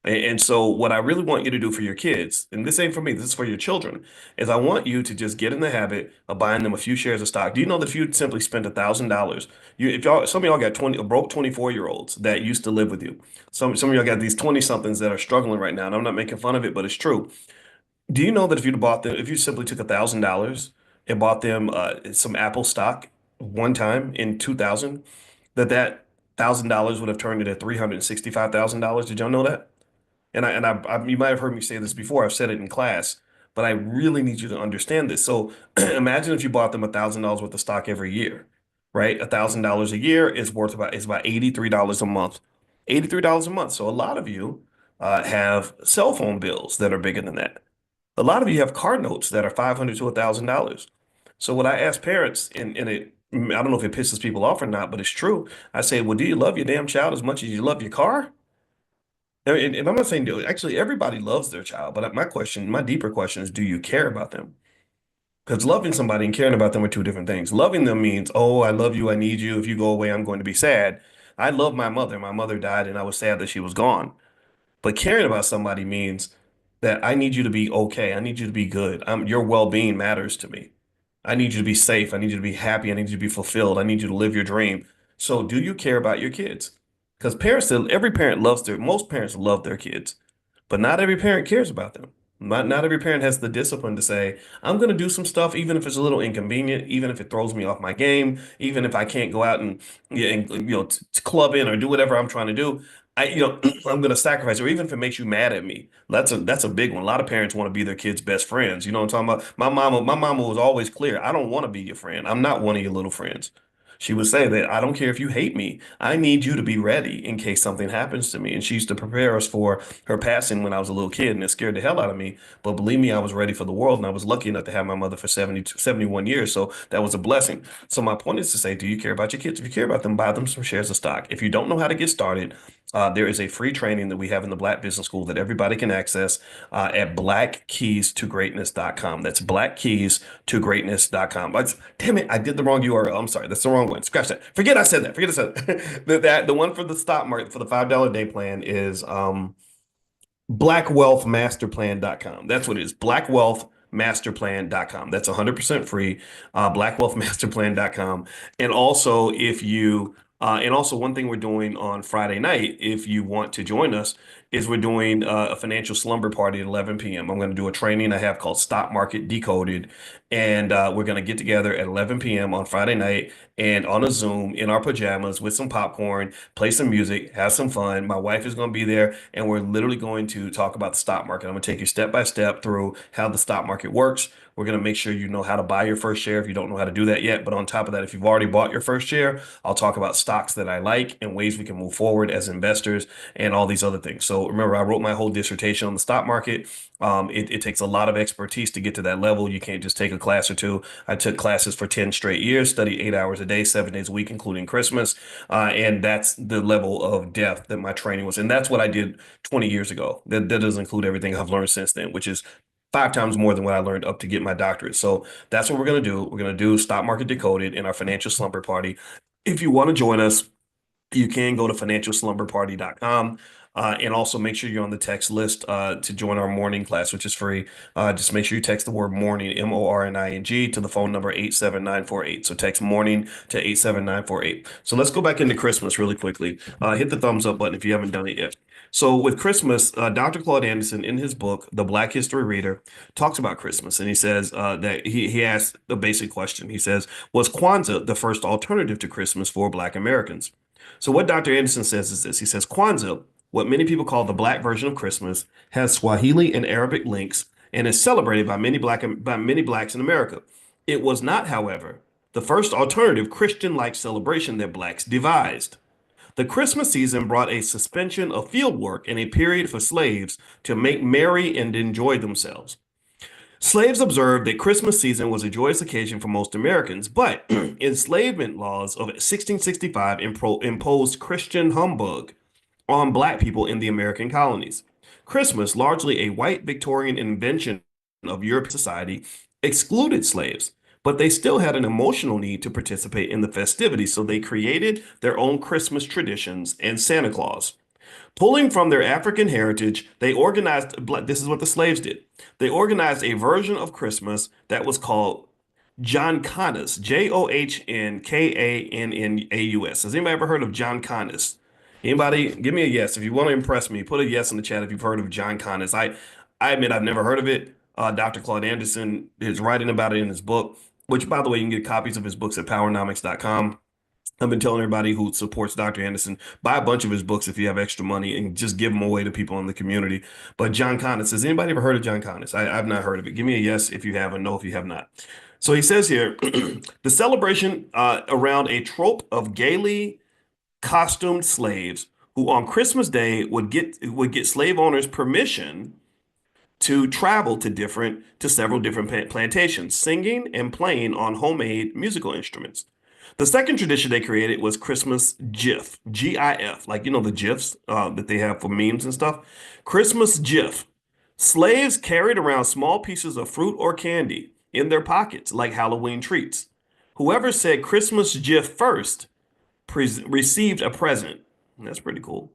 And so what I really want you to do for your kids, and this ain't for me, this is for your children, is I want you to just get in the habit of buying them a few shares of stock. Do you know that if you simply spent $1,000, if y'all, some of y'all got 20 broke 24-year-olds that used to live with you. Some of y'all got these 20 somethings that are struggling right now, and I'm not making fun of it, but it's true. Do you know that if you'd bought them, if you simply took $1,000 and bought them some Apple stock one time in 2000, that $1,000 would have turned into $365,000? Did y'all know that? You might have heard me say this before. I've said it in class, but I really need you to understand this. So imagine if you bought them $1,000 worth of stock every year, right? $1,000 a year is about $83 a month. $83 a month. So a lot of you have cell phone bills that are bigger than that. A lot of you have car notes that are $500 to $1,000. So what I ask parents, and I don't know if it pisses people off or not, but it's true. I say, well, do you love your damn child as much as you love your car? And I'm not saying actually everybody loves their child, but my question, my deeper question is, do you care about them? Because loving somebody and caring about them are two different things. Loving them means, oh, I love you, I need you. If you go away, I'm going to be sad. I love my mother. My mother died, and I was sad that she was gone. But caring about somebody means that I need you to be okay. I need you to be good. Your well-being matters to me. I need you to be safe. I need you to be happy. I need you to be fulfilled. I need you to live your dream. So, do you care about your kids? Because every parent most parents love their kids, but not every parent cares about them. Not every parent has the discipline to say, I'm going to do some stuff, even if it's a little inconvenient, even if it throws me off my game, even if I can't go out and, yeah, and club in or do whatever I'm trying to do. I'm going to sacrifice, or even if it makes you mad at me. That's a big one. A lot of parents want to be their kids' best friends. You know what I'm talking about? My mama was always clear. I don't want to be your friend. I'm not one of your little friends. She would say that I don't care if you hate me. I need you to be ready in case something happens to me. And she used to prepare us for her passing when I was a little kid, and it scared the hell out of me. But believe me, I was ready for the world, and I was lucky enough to have my mother for 71 years. So that was a blessing. So my point is to say, do you care about your kids? If you care about them, buy them some shares of stock. If you don't know how to get started, there is a free training that we have in the Black Business School that everybody can access at blackkeystogreatness.com. That's blackkeystogreatness.com. Damn it, I did the wrong URL. I'm sorry, that's the wrong one. Scratch that. Forget I said that. Forget I said that. The one for the stock market for the $5 day plan is blackwealthmasterplan.com. That's what it is. Blackwealthmasterplan.com. That's 100% free. Blackwealthmasterplan.com. And also one thing we're doing on Friday night, if you want to join us, is we're doing a financial slumber party at 11 p.m. I'm going to do a training I have called Stock Market Decoded. And we're going to get together at 11 p.m. on Friday night and on a Zoom in our pajamas with some popcorn, play some music, have some fun. My wife is going to be there, and we're literally going to talk about the stock market. I'm going to take you step by step through how the stock market works. We're going to make sure you know how to buy your first share if you don't know how to do that yet. But on top of that, if you've already bought your first share, I'll talk about stocks that I like and ways we can move forward as investors and all these other things. So remember, I wrote my whole dissertation on the stock market. It takes a lot of expertise to get to that level. You can't just take a class or two. I took classes for 10 straight years, studied 8 hours a day, 7 days a week, including Christmas. And that's the level of depth that my training was. And that's what I did 20 years ago. That doesn't include everything I've learned since then, which is 5 times more than what I learned up to get my doctorate. So that's what we're going to do. We're going to do Stock Market Decoded in our financial slumber party. If you want to join us, you can go to financialslumberparty.com. And also make sure you're on the text list to join our morning class, which is free. Just make sure you text the word morning, MORNING, to the phone number 87948. So text morning to 87948. So let's go back into Christmas really quickly. Hit the thumbs up button if you haven't done it yet. So with Christmas, Dr. Claude Anderson, in his book, The Black History Reader, talks about Christmas. And he says that he asked the basic question. He says, was Kwanzaa the first alternative to Christmas for Black Americans? So what Dr. Anderson says is this. He says, Kwanzaa, what many people call the Black version of Christmas, has Swahili and Arabic links and is celebrated by many Blacks in America. It was not, however, the first alternative Christian-like celebration that blacks devised. The Christmas season brought a suspension of field work and a period for slaves to make merry and enjoy themselves. Slaves observed that Christmas season was a joyous occasion for most Americans, but enslavement laws of 1665 imposed Christian humbug on black people in the American colonies. Christmas, largely a white Victorian invention of European society, excluded slaves, but they still had an emotional need to participate in the festivities, so they created their own Christmas traditions and Santa Claus. Pulling from their African heritage, they organized, this is what the slaves did. They organized a version of Christmas that was called John Johnkannas, Johnkannanaus. Has anybody ever heard of John Johnkannas? Anybody? Give me a yes. If you want to impress me, put a yes in the chat if you've heard of John Johnkannas. I admit I've never heard of it. Dr. Claude Anderson is writing about it in his book, which, by the way, you can get copies of his books at powernomics.com. I've been telling everybody who supports Dr. Anderson, buy a bunch of his books if you have extra money and just give them away to people in the community. But John Connors, has anybody ever heard of John Connors? I've not heard of it. Give me a yes if you have, a no if you have not. So he says here, the celebration around a trope of gaily costumed slaves who on Christmas Day would get slave owners permission to travel to several different plantations, singing and playing on homemade musical instruments. The second tradition they created was Christmas GIF, GIF, like the GIFs that they have for memes and stuff. Christmas GIF. Slaves carried around small pieces of fruit or candy in their pockets like Halloween treats. Whoever said Christmas GIF first received a present. That's pretty cool.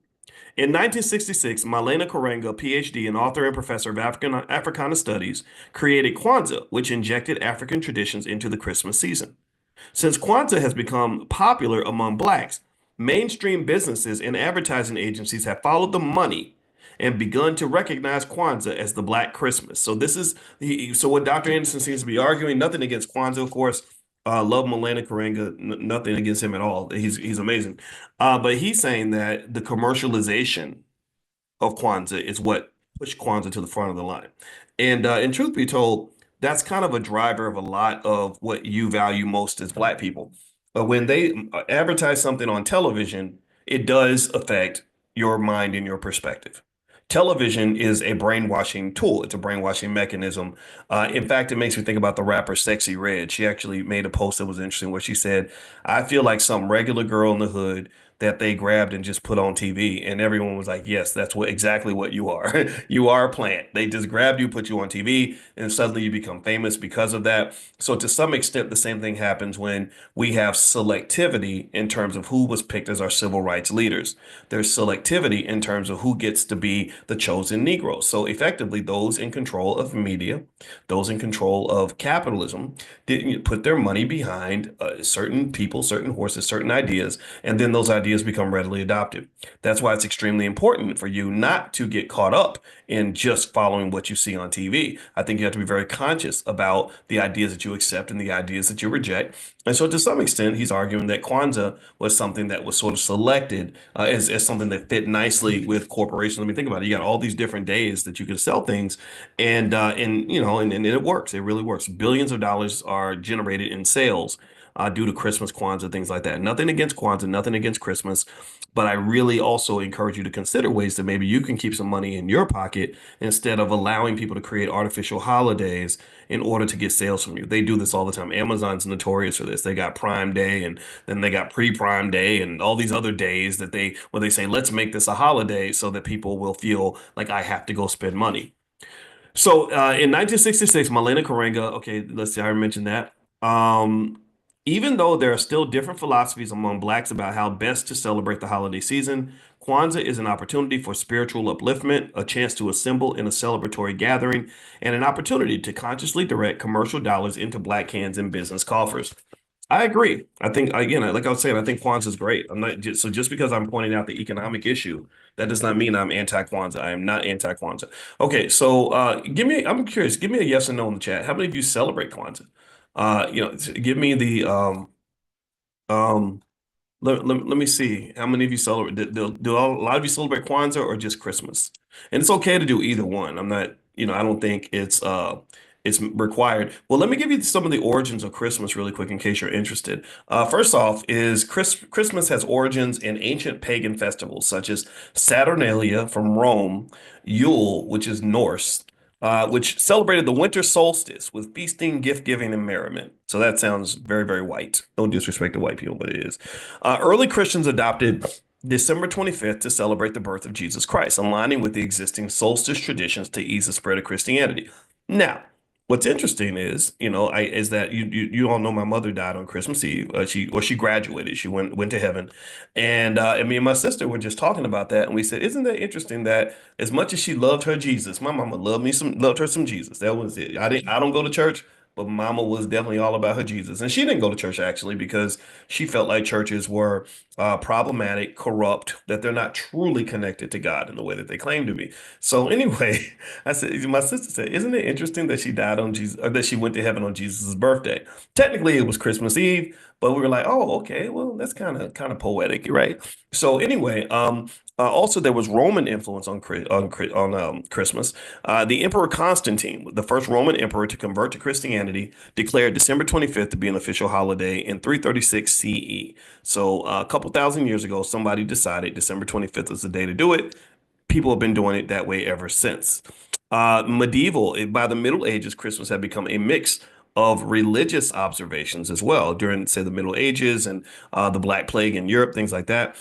In 1966, Malena Karenga, PhD and author and professor of Africana Studies, created Kwanzaa, which injected African traditions into the Christmas season. Since Kwanzaa has become popular among blacks, mainstream businesses and advertising agencies have followed the money and begun to recognize Kwanzaa as the Black Christmas. So this is so what Dr. Anderson seems to be arguing. Nothing against Kwanzaa, of course. Love Malena Karenga, nothing against him at all. He's amazing. But he's saying that the commercialization of Kwanzaa is what pushed Kwanzaa to the front of the line. And in truth be told, that's kind of a driver of a lot of what you value most as Black people. When they advertise something on television, it does affect your mind and your perspective. Television is a brainwashing tool. It's a brainwashing mechanism. In fact, it makes me think about the rapper Sexy Red. She actually made a post that was interesting where she said, I feel like some regular girl in the hood that they grabbed and just put on TV. And everyone was like, yes, that's exactly what you are. You are a plant. They just grabbed you, put you on TV, and suddenly you become famous because of that. So to some extent, the same thing happens when we have selectivity in terms of who was picked as our civil rights leaders. There's selectivity in terms of who gets to be the chosen Negro. So effectively, those in control of media, those in control of capitalism, didn't put their money behind certain people, certain horses, certain ideas, and then those ideas become readily adopted. That's why it's extremely important for you not to get caught up in just following what you see on TV. I think you have to be very conscious about the ideas that you accept and the ideas that you reject. And so to some extent, he's arguing that Kwanzaa was something that was sort of selected as something that fit nicely with corporations. I mean, think about it. You got all these different days that you can sell things, and it works. It really works. Billions of dollars are generated in sales due to Christmas, Kwanzaa, things like that. Nothing against Kwanzaa, nothing against Christmas, but I really also encourage you to consider ways that maybe you can keep some money in your pocket instead of allowing people to create artificial holidays in order to get sales from you. They do this all the time. Amazon's notorious for this. They got Prime Day, and then they got pre-Prime Day and all these other days where they say, let's make this a holiday so that people will feel like I have to go spend money. So in 1966, Malena Karenga, okay, let's see, I mentioned that. Um, Even though there are still different philosophies among Blacks about how best to celebrate the holiday season, Kwanzaa is an opportunity for spiritual upliftment, a chance to assemble in a celebratory gathering, and an opportunity to consciously direct commercial dollars into Black hands and business coffers. I agree. I think, again, like I was saying, I think Kwanzaa is great. I'm not just because I'm pointing out the economic issue, that does not mean I'm anti-Kwanzaa. I am not anti-Kwanzaa. Okay, so I'm curious, give me a yes or no in the chat. How many of you celebrate Kwanzaa? Give me the um let me see how many of you celebrate. Do a lot of you celebrate Kwanzaa or just Christmas? And it's okay to do either one. I'm not, I don't think It's required. Well, let me give you some of the origins of Christmas really quick in case you're interested. First off, is Christmas has origins in ancient pagan festivals such as Saturnalia from Rome, Yule, which is Norse, which celebrated the winter solstice with feasting, gift giving, and merriment. So that sounds very, very white. No disrespect to white people, but it is. Early Christians adopted December 25th to celebrate the birth of Jesus Christ, aligning with the existing solstice traditions to ease the spread of Christianity. Now, what's interesting is, is that you all know my mother died on Christmas Eve. She graduated. She went to heaven, and me and my sister were just talking about that, and we said, isn't that interesting that as much as she loved her Jesus, my mama loved her some Jesus. That was it. I don't go to church, but mama was definitely all about her Jesus, and she didn't go to church actually because she felt like churches were problematic, corrupt, that they're not truly connected to God in the way that they claim to be. So anyway, I said, my sister said, isn't it interesting that she died on Jesus, or that she went to heaven on Jesus' birthday? Technically, it was Christmas Eve, but we were like, oh, okay, well, that's kind of poetic, right? So anyway, also there was Roman influence on Christmas. The Emperor Constantine, the first Roman emperor to convert to Christianity, declared December 25th to be an official holiday in 336 CE. So a couple thousand years ago, somebody decided December 25th was the day to do it. People have been doing it that way ever since. By the Middle Ages, Christmas had become a mix of religious observations as well during, say, the Middle Ages and the Black Plague in Europe, things like that.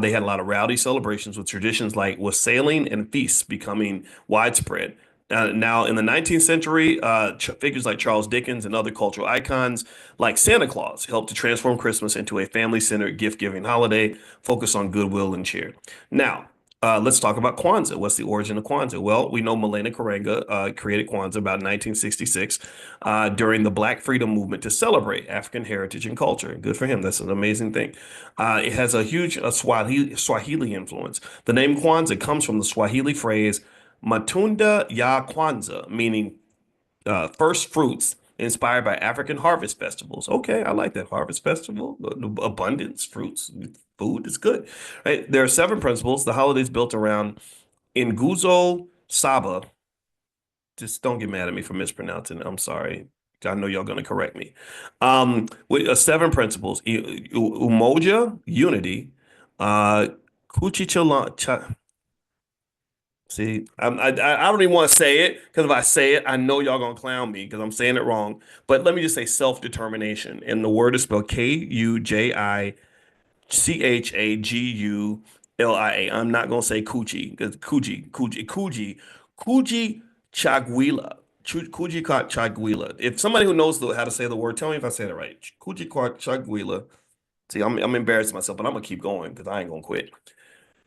They had a lot of rowdy celebrations with traditions like wassailing and feasts becoming widespread. Now, in the 19th century, figures like Charles Dickens and other cultural icons like Santa Claus helped to transform Christmas into a family-centered gift-giving holiday focused on goodwill and cheer. Now, let's talk about Kwanzaa. What's the origin of Kwanzaa? Well, we know Malena Karenga created Kwanzaa about 1966 during the Black Freedom Movement to celebrate African heritage and culture. Good for him. That's an amazing thing. It has a huge Swahili influence. The name Kwanzaa comes from the Swahili phrase Matunda ya Kwanzaa, meaning first fruits inspired by African harvest festivals. Okay, I like that harvest festival. Abundance, fruits, food is good. Right? There are seven principles. The holiday's built around Nguzo Saba. Just don't get mad at me for mispronouncing it. I'm sorry. I know y'all gonna correct me. With seven principles: Umoja, unity, uh, Kuchichalan. See, I don't even want to say it because if I say it, I know y'all gonna clown me because I'm saying it wrong. But let me just say self-determination. And the word is spelled Kujichagulia. I'm not gonna say coochie because Kuji Chaguila. Chaguila. If somebody who knows how to say the word, tell me if I said it right. Kuji Chaguila. See, I'm embarrassing myself, but I'm gonna keep going because I ain't gonna quit.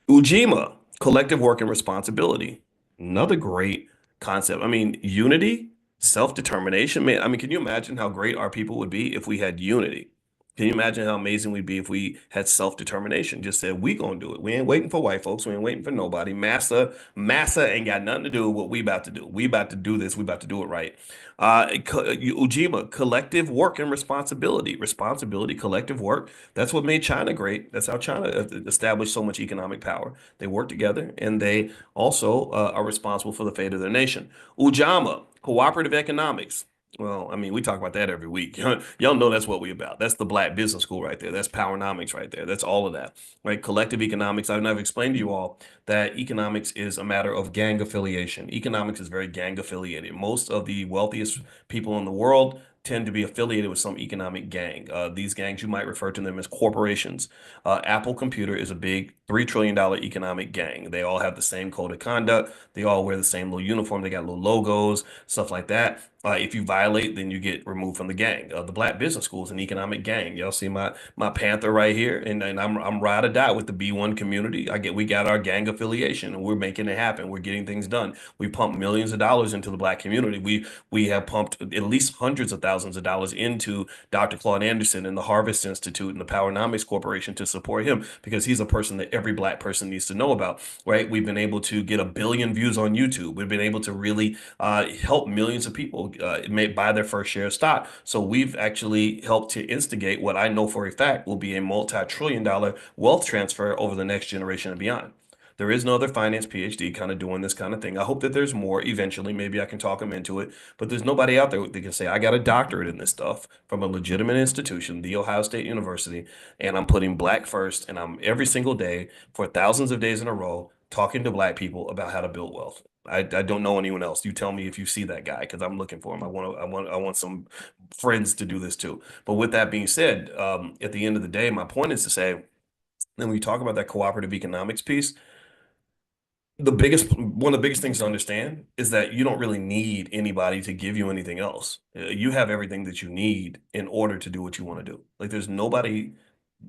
Ujima, collective work and responsibility. Another great concept. I mean, unity, self-determination. Man, I mean, can you imagine how great our people would be if we had unity? Can you imagine how amazing we'd be if we had self-determination? Just said, we gonna do it. We ain't waiting for white folks. We ain't waiting for nobody. Massa ain't got nothing to do with what we about to do. We about to do this. We about to do it right. Ujima, collective work and responsibility. Responsibility, collective work. That's what made China great. That's how China established so much economic power. They work together and they also are responsible for the fate of their nation. Ujama, cooperative economics. Well, I mean, we talk about that every week. Y'all know that's what we about. That's the Black Business School right there. That's Powernomics right there. That's all of that, right? Collective economics. I've explained to you all that economics is a matter of gang affiliation. Economics is very gang affiliated. Most of the wealthiest people in the world tend to be affiliated with some economic gang. These gangs, you might refer to them as corporations. Apple Computer is a big $3 trillion economic gang. They all have the same code of conduct. They all wear the same little uniform. They got little logos, stuff like that. If you violate, then you get removed from the gang. The Black Business School is an economic gang. Y'all see my Panther right here, and I'm ride or die with the B1 community. We got our gang affiliation, and we're making it happen. We're getting things done. We pump millions of dollars into the Black community. We have pumped at least hundreds of thousands of dollars into Dr. Claude Anderson and the Harvest Institute and the Powernomics Corporation to support him because he's a person that every Black person needs to know about. Right? We've been able to get 1 billion views on YouTube. We've been able to really help millions of people may buy their first share of stock. So we've actually helped to instigate what I know for a fact will be a multi-trillion-dollar wealth transfer over the next generation and beyond. There is no other finance PhD kind of doing this kind of thing. I hope that there's more eventually. Maybe I can talk them into it, but there's nobody out there that can say, I got a doctorate in this stuff from a legitimate institution, the Ohio State University, and I'm putting black first, and I'm every single day for thousands of days in a row talking to black people about how to build wealth. I don't know anyone else. You tell me if you see that guy because I'm looking for him. I want some friends to do this too. But with that being said, at the end of the day, my point is to say, then when you talk about that cooperative economics piece, one of the biggest things to understand is that you don't really need anybody to give you anything else. You have everything that you need in order to do what you want to do. Like there's nobody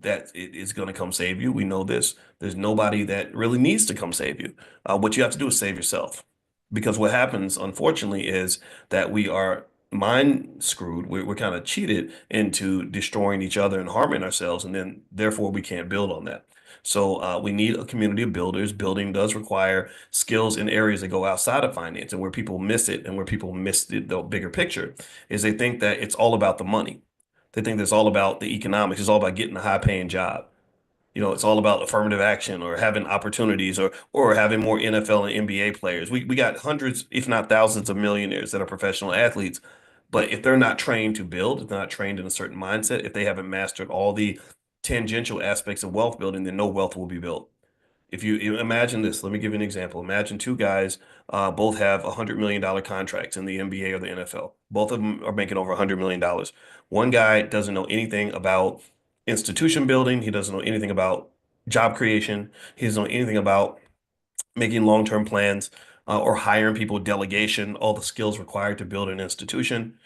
that is going to come save you. We know this. There's nobody that really needs to come save you. What you have to do is save yourself. Because what happens, unfortunately, is that we are mind screwed. We're kind of cheated into destroying each other and harming ourselves, and then therefore we can't build on that. So we need a community of builders. Building does require skills in areas that go outside of finance, and where people miss it, and where people miss the bigger picture, is they think that it's all about the money. They think that it's all about the economics. It's all about getting a high-paying job. It's all about affirmative action or having opportunities or having more NFL and NBA players. We got hundreds, if not thousands, of millionaires that are professional athletes. But if they're not trained to build, if they're not trained in a certain mindset, if they haven't mastered all the tangential aspects of wealth building, then no wealth will be built. If you imagine this, let me give you an example. Imagine two guys, both have $100 million contracts in the NBA or the NFL. Both of them are making over $100 million. One guy doesn't know anything about institution building. He doesn't know anything about job creation. He doesn't know anything about making long-term plans, or hiring people, delegation, all the skills required to build an institution.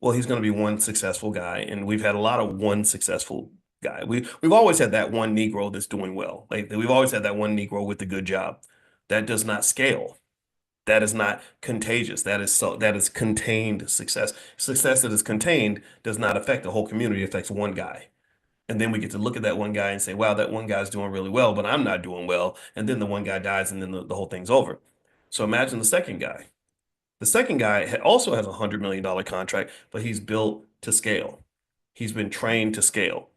Well, he's going to be one successful guy, and we've had a lot of one successful guy. We've always had that one Negro that's doing well. Like we've always had that one Negro with a good job. That does not scale. That is not contagious. That is contained success. Success that is contained does not affect the whole community. It affects one guy. And then we get to look at that one guy and say, wow, that one guy's doing really well, but I'm not doing well. And then the one guy dies, and then the whole thing's over. So imagine the second guy. The second guy also has a $100 million contract, but he's built to scale. He's been trained to scale.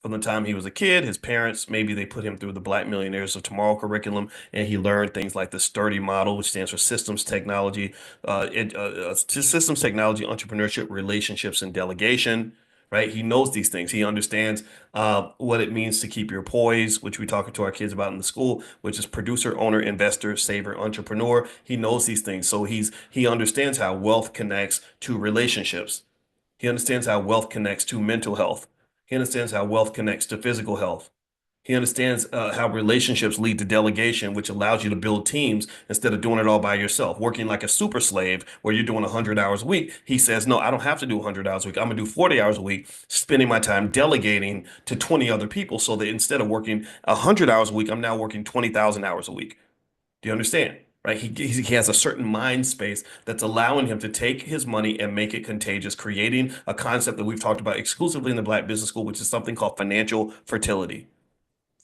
From the time he was a kid, his parents, maybe they put him through the Black Millionaires of Tomorrow curriculum, and he learned things like the STURDY model, which stands for systems technology, entrepreneurship, relationships, and delegation. Right? He knows these things. He understands what it means to keep your poise, which we talk to our kids about in the school, which is producer, owner, investor, saver, entrepreneur. He knows these things. So he understands how wealth connects to relationships. He understands how wealth connects to mental health. He understands how wealth connects to physical health. He understands how relationships lead to delegation, which allows you to build teams instead of doing it all by yourself, working like a super slave where you're doing 100 hours a week. He says, no, I don't have to do 100 hours a week. I'm going to do 40 hours a week, spending my time delegating to 20 other people so that instead of working 100 hours a week, I'm now working 20,000 hours a week. Do you understand? Right? He has a certain mind space that's allowing him to take his money and make it contagious, creating a concept that we've talked about exclusively in the Black Business School, which is something called financial fertility.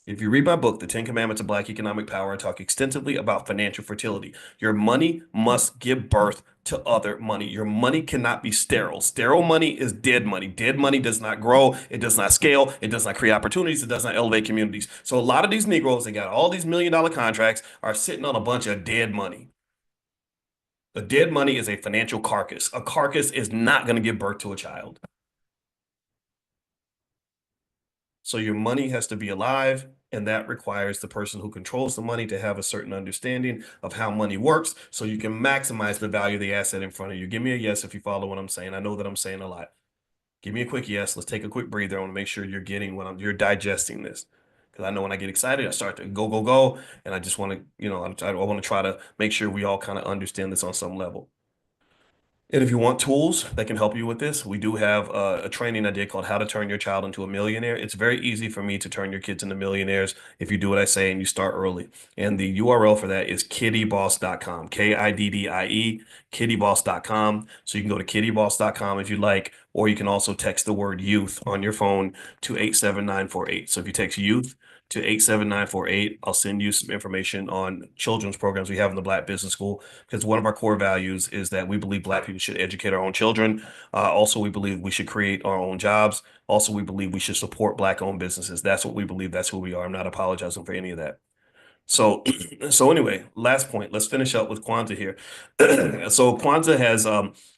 If you read my book, The 10 Commandments of Black Economic Power, I talk extensively about financial fertility. Your money must give birth to other money. Your money cannot be sterile. Sterile money is dead money. Dead money does not grow. It does not scale. It does not create opportunities. It does not elevate communities. So a lot of these Negroes that got all these $1 million contracts are sitting on a bunch of dead money. A dead money is a financial carcass. A carcass is not going to give birth to a child. So your money has to be alive, and that requires the person who controls the money to have a certain understanding of how money works so you can maximize the value of the asset in front of you. Give me a yes if you follow what I'm saying. I know that I'm saying a lot. Give me a quick yes. Let's take a quick breather. I want to make sure you're getting you're digesting this. Because I know when I get excited, I start to go, and I just want to, I want to try to make sure we all kind of understand this on some level. And if you want tools that can help you with this, we do have a training I did called How to Turn Your Child into a Millionaire. It's very easy for me to turn your kids into millionaires if you do what I say and you start early. And the URL for that is kiddyboss.com, KIDDIE, kiddyboss.com. So you can go to kiddyboss.com if you like, or you can also text the word youth on your phone to 87948. So if you text youth to 87948, I'll send you some information on children's programs we have in the Black Business School, because one of our core values is that we believe Black people should educate our own children. Also, we believe we should create our own jobs. Also, we believe we should support Black-owned businesses. That's what we believe. That's who we are. I'm not apologizing for any of that. So, so anyway, last point. Let's finish up with Kwanzaa here. So Kwanzaa has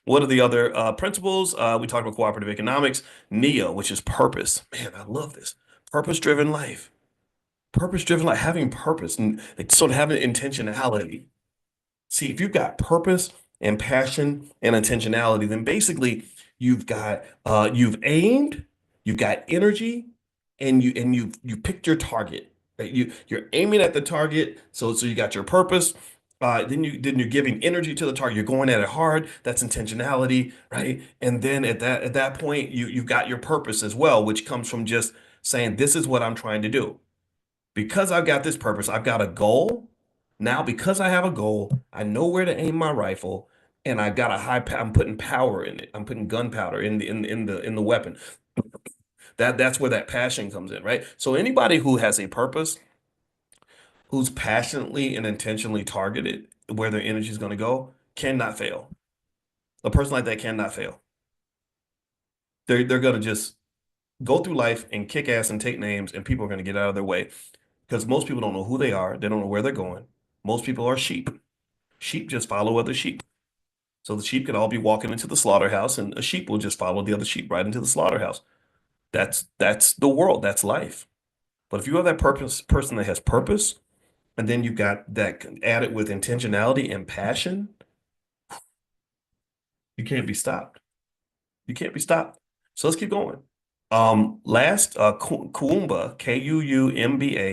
what are the other principles? We talked about cooperative economics, NEO, which is purpose. Man, I love this. Purpose-driven life. Purpose-driven life, having purpose and like, sort of having intentionality. See, if you've got purpose and passion and intentionality, then basically you've aimed, you've got energy, and you picked your target. Right? You're aiming at the target, so you got your purpose. Then you're giving energy to the target. You're going at it hard. That's intentionality, right? And then at that point, you've got your purpose as well, which comes from just saying, this is what I'm trying to do. Because I've got this purpose, I've got a goal. Now, because I have a goal, I know where to aim my rifle, and I got a I'm putting power in it. I'm putting gunpowder in the weapon. That's where that passion comes in, right? So anybody who has a purpose, who's passionately and intentionally targeted where their energy is going to go, cannot fail. A person like that cannot fail. They're going to just go through life and kick ass and take names, and people are going to get out of their way because most people don't know who they are. They don't know where they're going. Most people are sheep. Sheep just follow other sheep. So the sheep could all be walking into the slaughterhouse, and a sheep will just follow the other sheep right into the slaughterhouse. That's the world. That's life. But if you have that person that has purpose, and then you've got that added with intentionality and passion, you can't be stopped. You can't be stopped. So let's keep going. Last, Kuumba, Kuumba,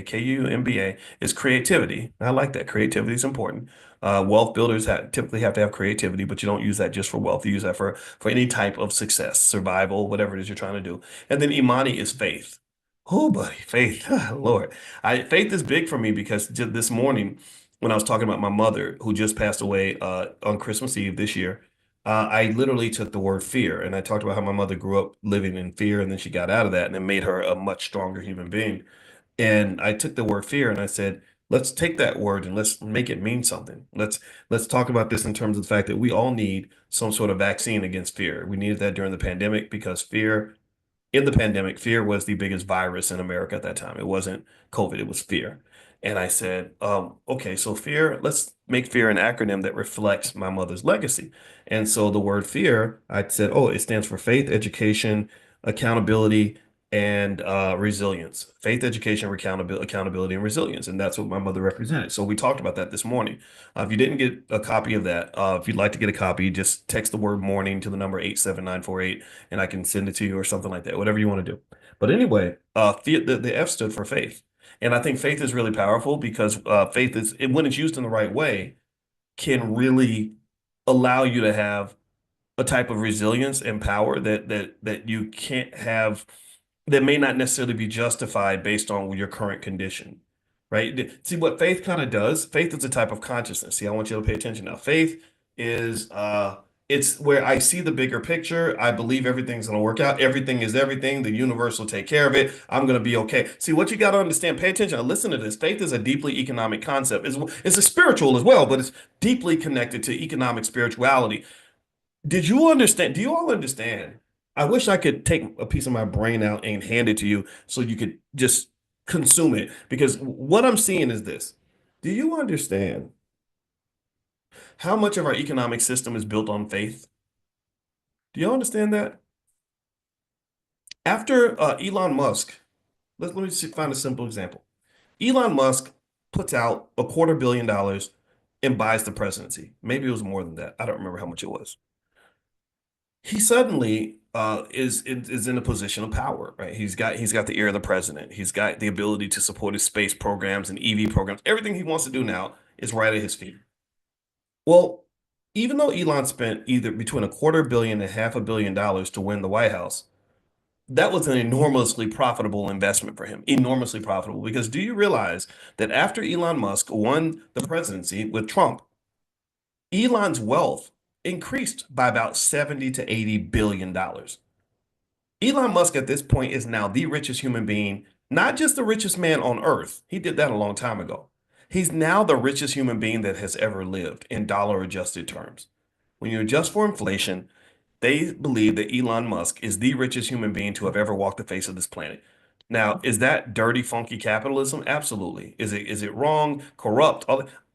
Kuumba is creativity. I like that. Creativity is important. Wealth builders typically have to have creativity, but you don't use that just for wealth. You use that for any type of success, survival, whatever it is you're trying to do. And then Imani is faith. Oh, buddy, faith. Lord, faith is big for me because this morning when I was talking about my mother who just passed away on Christmas Eve this year. I literally took the word fear and I talked about how my mother grew up living in fear and then she got out of that and it made her a much stronger human being. And I took the word fear and I said, let's take that word and let's make it mean something. Let's talk about this in terms of the fact that we all need some sort of vaccine against fear. We needed that during the pandemic because fear in the pandemic, fear was the biggest virus in America at that time. It wasn't COVID, it was fear. And I said, okay, so fear, let's make fear an acronym that reflects my mother's legacy. And so the word fear, I said, oh, it stands for faith, education, accountability, and resilience. Faith, education, accountability, and resilience. And that's what my mother represented. So we talked about that this morning. If you didn't get a copy of that, if you'd like to get a copy, just text the word morning to the number 87948 and I can send it to you or something like that, whatever you want to do. But anyway, the F stood for faith. And I think faith is really powerful because faith is, when it's used in the right way, can really allow you to have a type of resilience and power that you can't have, that may not necessarily be justified based on your current condition, right? See what faith kind of does. Faith is a type of consciousness. See, I want you to pay attention now. Faith is it's where I see the bigger picture. I believe everything's going to work out. Everything is everything. The universe will take care of it. I'm going to be okay. See, what you got to understand, pay attention. Now, listen to this. Faith is a deeply economic concept. It's a spiritual as well, but it's deeply connected to economic spirituality. Did you understand? Do you all understand? I wish I could take a piece of my brain out and hand it to you so you could just consume it. Because what I'm seeing is this. Do you understand how much of our economic system is built on faith? Do you understand that? After Elon Musk, let me find a simple example. Elon Musk puts out $250 million and buys the presidency. Maybe it was more than that. I don't remember how much it was. He suddenly is in a position of power, right? He's got the ear of the president. He's got the ability to support his space programs and EV programs. Everything he wants to do now is right at his feet. Well, even though Elon spent either between $250 million and $500 million to win the White House, that was an enormously profitable investment for him. Enormously profitable. Because do you realize that after Elon Musk won the presidency with Trump, Elon's wealth increased by about 70 to 80 billion dollars. Elon Musk at this point is now the richest human being, not just the richest man on earth. He did that a long time ago. He's now the richest human being that has ever lived in dollar adjusted terms. When you adjust for inflation, they believe that Elon Musk is the richest human being to have ever walked the face of this planet. Now, is that dirty, funky capitalism? Absolutely. Is it wrong, corrupt?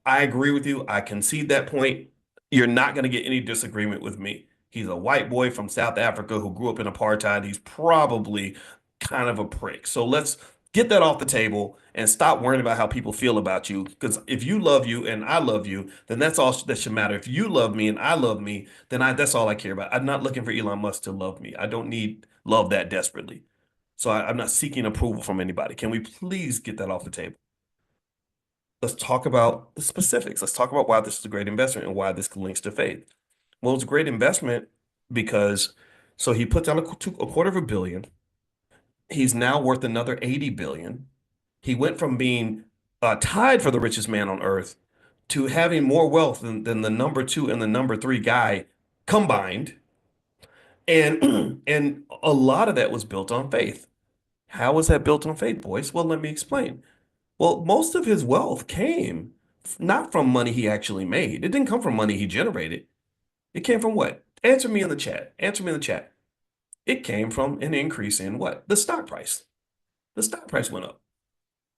I agree with you. I concede that point. You're not going to get any disagreement with me. He's a white boy from South Africa who grew up in apartheid. He's probably kind of a prick. So let's get that off the table and stop worrying about how people feel about you. Because if you love you and I love you, then that's all that should matter. If you love me and I love me, then that's all I care about. I'm not looking for Elon Musk to love me. I don't need love that desperately. So I'm not seeking approval from anybody. Can we please get that off the table? Let's talk about the specifics. Let's talk about why this is a great investment and why this links to faith. Well, it's a great investment because so he put down a quarter of a billion. He's now worth another 80 billion. He went from being tied for the richest man on earth to having more wealth than the number two and the number three guy combined. And and a lot of that was built on faith. How was that built on faith, boys? Well, let me explain. Well, most of his wealth came not from money he actually made. It didn't come from money he generated. It came from what? Answer me in the chat. Answer me in the chat. It came from an increase in what? The stock price. The stock price went up.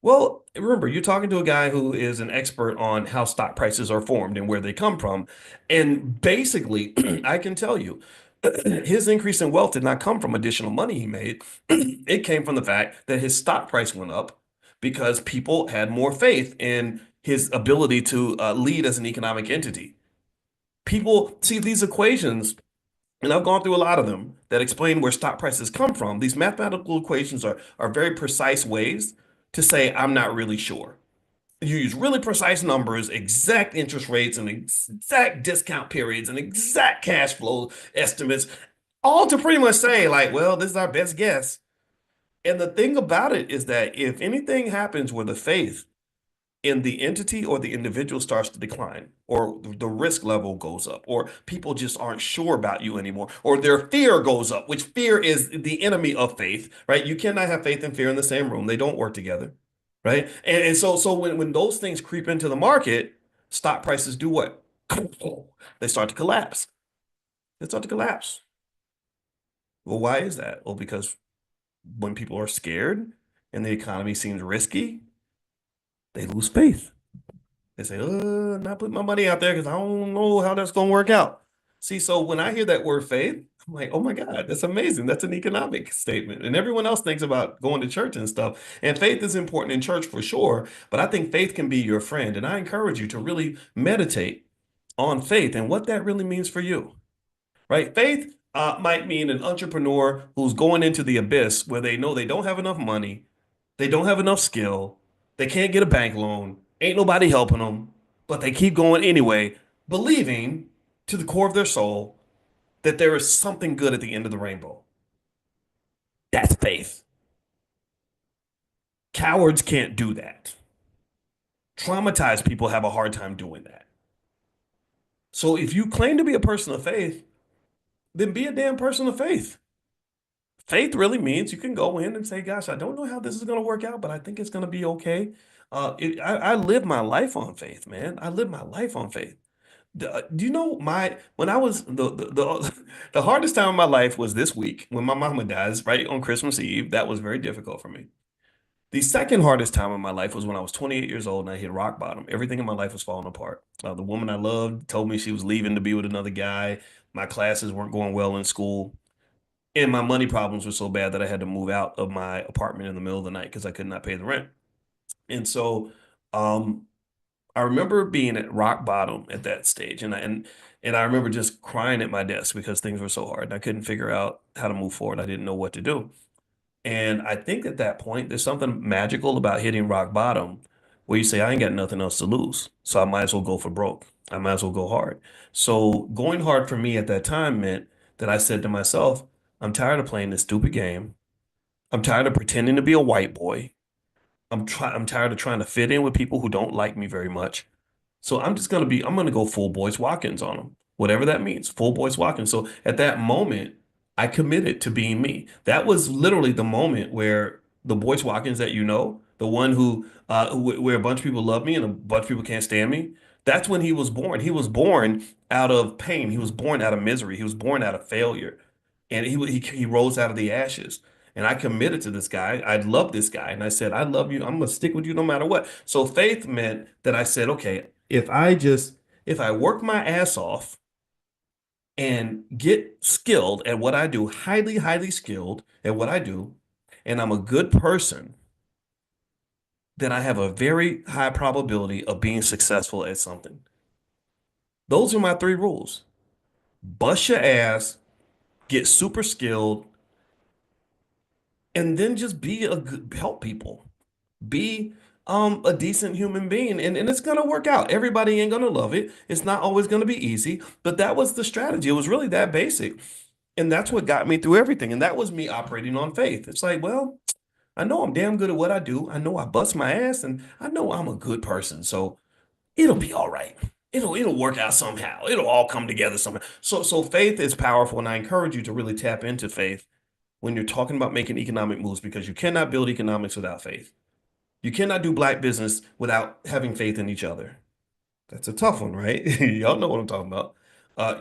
Well, remember, you're talking to a guy who is an expert on how stock prices are formed and where they come from. And basically, I can tell you, his increase in wealth did not come from additional money he made. It came from the fact that his stock price went up because people had more faith in his ability to lead as an economic entity. People see these equations, and I've gone through a lot of them that explain where stock prices come from. These mathematical equations are very precise ways to say, I'm not really sure. You use really precise numbers, exact interest rates, and exact discount periods, and exact cash flow estimates, all to pretty much say, like, well, this is our best guess. And the thing about it is that if anything happens where the faith in the entity or the individual starts to decline, or the risk level goes up, or people just aren't sure about you anymore, or their fear goes up, which fear is the enemy of faith, right? You cannot have faith and fear in the same room. They don't work together, right? And so when those things creep into the market, stock prices do what? They start to collapse. They start to collapse. Well, why is that? Well, because when people are scared and the economy seems risky, they lose faith. They say, not putting my money out there because I don't know how that's going to work out. See, so when I hear that word faith, I'm like, oh my God, that's amazing. That's an economic statement. And everyone else thinks about going to church and stuff. And faith is important in church for sure. But I think faith can be your friend. And I encourage you to really meditate on faith and what that really means for you, right? Faith might mean an entrepreneur who's going into the abyss where they know they don't have enough money, they don't have enough skill, they can't get a bank loan, ain't nobody helping them, but they keep going anyway, believing to the core of their soul that there is something good at the end of the rainbow. That's faith. Cowards can't do that. Traumatized people have a hard time doing that. So if you claim to be a person of faith, then be a damn person of faith. Faith really means you can go in and say, gosh, I don't know how this is going to work out, but I think it's going to be okay. I live my life on faith, man. I live my life on faith. Do you know when I was the hardest time of my life was this week when my mama dies right on Christmas Eve. That was very difficult for me. The second hardest time of my life was when I was 28 years old and I hit rock bottom. Everything in my life was falling apart. The woman I loved told me she was leaving to be with another guy. My classes weren't going well in school. And my money problems were so bad that I had to move out of my apartment in the middle of the night because I could not pay the rent. And so um, I remember being at rock bottom at that stage. And I remember just crying at my desk because things were so hard and I couldn't figure out how to move forward. I didn't know what to do. And I think at that point, there's something magical about hitting rock bottom where you say, I ain't got nothing else to lose. So I might as well go for broke. I might as well go hard. So going hard for me at that time meant that I said to myself, I'm tired of playing this stupid game. I'm tired of pretending to be a white boy. I'm tired of trying to fit in with people who don't like me very much. So I'm gonna go full Boyce Watkins on them, whatever that means, full Boyce Watkins. So at that moment, I committed to being me. That was literally the moment where the Boyce Watkins that you know, the one where a bunch of people love me and a bunch of people can't stand me, that's when he was born. He was born out of pain. He was born out of misery. He was born out of failure, and he rose out of the ashes. And I committed to this guy. I love this guy. And I said, I love you. I'm going to stick with you no matter what. So faith meant that I said, okay, if I work my ass off and get skilled at what I do, highly, highly skilled at what I do, and I'm a good person, then I have a very high probability of being successful at something. Those are my three rules. Bust your ass, get super skilled, and then just help people. Be a decent human being, and it's gonna work out. Everybody ain't gonna love it. It's not always gonna be easy, but that was the strategy. It was really that basic. And that's what got me through everything. And that was me operating on faith. It's like, well, I know I'm damn good at what I do. I know I bust my ass, and I know I'm a good person. So it'll be all right. It'll work out somehow. It'll all come together somehow. So faith is powerful, and I encourage you to really tap into faith when you're talking about making economic moves, because you cannot build economics without faith. You cannot do black business without having faith in each other. That's a tough one, right? Y'all know what I'm talking about.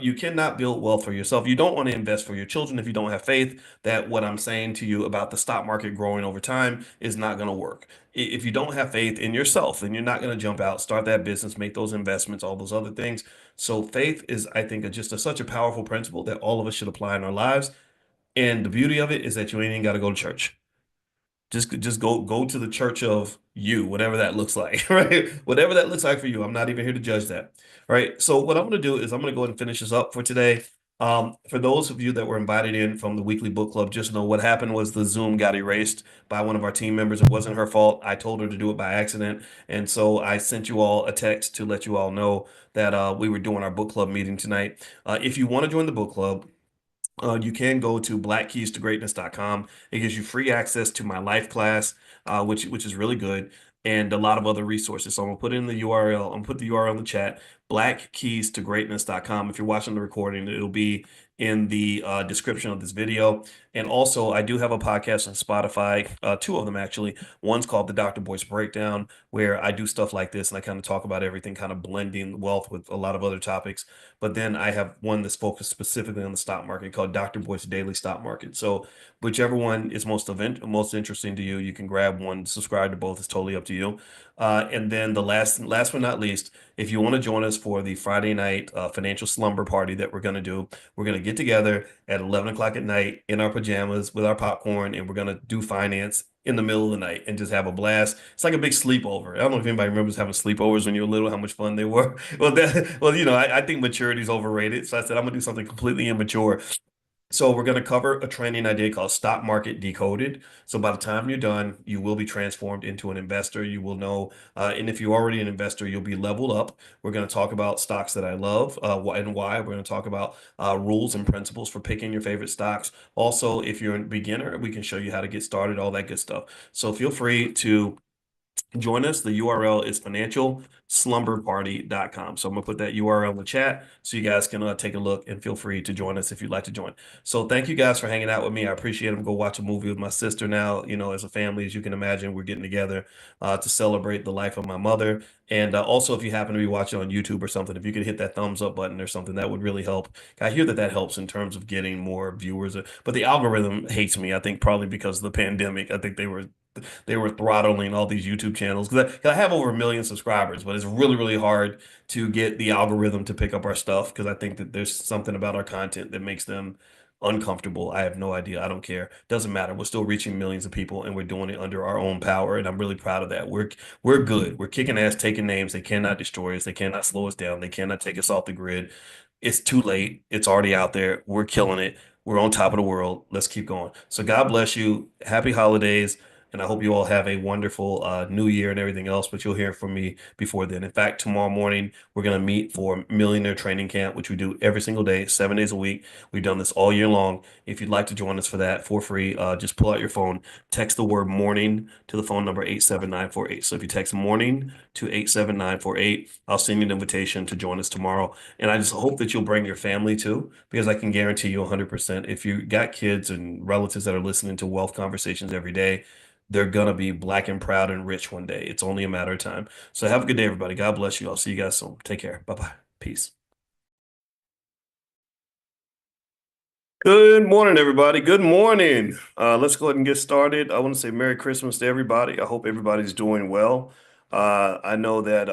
You cannot build wealth for yourself. You don't want to invest for your children if you don't have faith that what I'm saying to you about the stock market growing over time is not going to work. If you don't have faith in yourself, then you're not going to jump out, start that business, make those investments, all those other things. So faith is, I think, such a powerful principle that all of us should apply in our lives. And the beauty of it is that you ain't even got to go to church. Just go to the church of you, whatever that looks like, right? Whatever that looks like for you. I'm not even here to judge that. Right. So what I'm gonna do is I'm gonna go ahead and finish this up for today. For those of you that were invited in from the weekly book club, just know what happened was the Zoom got erased by one of our team members. It wasn't her fault. I told her to do it by accident. And so I sent you all a text to let you all know that we were doing our book club meeting tonight. If you want to join the book club, you can go to blackkeystogreatness.com. It gives you free access to my life class, which is really good, and a lot of other resources. So I'm gonna put in the URL. I'm gonna put the URL in the chat, blackkeystogreatness.com. If you're watching the recording, it'll be in the description of this video. And also, I do have a podcast on Spotify, two of them actually. One's called the Dr. Boyce Breakdown, where I do stuff like this and I kind of talk about everything, kind of blending wealth with a lot of other topics. But then I have one that's focused specifically on the stock market called Dr. Boyce Daily Stock Market. So whichever one is most interesting to you, you can grab one, subscribe to both. It's totally up to you. And then the last but not least, if you want to join us for the Friday night financial slumber party that we're going to do, we're going to get together at 11 o'clock at night in our pajamas with our popcorn, and we're going to do finance in the middle of the night and just have a blast. It's like a big sleepover. I don't know if anybody remembers having sleepovers when you were little, how much fun they were. I think maturity is overrated. So I said, I'm gonna do something completely immature. So we're going to cover a training idea called Stock Market Decoded. So by the time you're done, you will be transformed into an investor. You will know, and if you're already an investor, you'll be leveled up. We're going to talk about stocks that I love, and why. We're going to talk about rules and principles for picking your favorite stocks. Also, if you're a beginner, we can show you how to get started, all that good stuff. So feel free to join us. The URL is financialslumberparty.com. So I'm gonna put that URL in the chat so you guys can take a look, and feel free to join us if you'd like to join. So thank you guys for hanging out with me. I appreciate it. I'm gonna go watch a movie with my sister now. As a family, as you can imagine, we're getting together to celebrate the life of my mother. And also, if you happen to be watching on YouTube or something, if you could hit that thumbs up button or something, that would really help. I hear that helps in terms of getting more viewers, but the algorithm hates me. I think probably because of the pandemic. I think they were throttling all these YouTube channels because I have over 1 million subscribers, but it's really, really hard to get the algorithm to pick up our stuff because I think that there's something about our content that makes them uncomfortable. I have no idea. I don't care. Doesn't matter. We're still reaching millions of people, and we're doing it under our own power, and I'm really proud of that. We're good. We're kicking ass, taking names. They cannot destroy us. They cannot slow us down. They cannot take us off the grid. It's too late. It's already out there. We're killing it. We're on top of the world. Let's keep going. So God bless you. Happy holidays. And I hope you all have a wonderful new year and everything else, but you'll hear from me before then. In fact, tomorrow morning, we're going to meet for Millionaire Training Camp, which we do every single day, 7 days a week. We've done this all year long. If you'd like to join us for that for free, just pull out your phone, text the word morning to the phone number 87948. So if you text morning to 87948, I'll send you an invitation to join us tomorrow. And I just hope that you'll bring your family too, because I can guarantee you 100%, if you got kids and relatives that are listening to wealth conversations every day, they're gonna be black and proud and rich one day. It's only a matter of time. So have a good day, everybody. God bless you. I'll see you guys soon. Take care. Bye-bye. Peace. Good morning, everybody. Good morning. Let's go ahead and get started. I want to say Merry Christmas to everybody. I hope everybody's doing well. I know that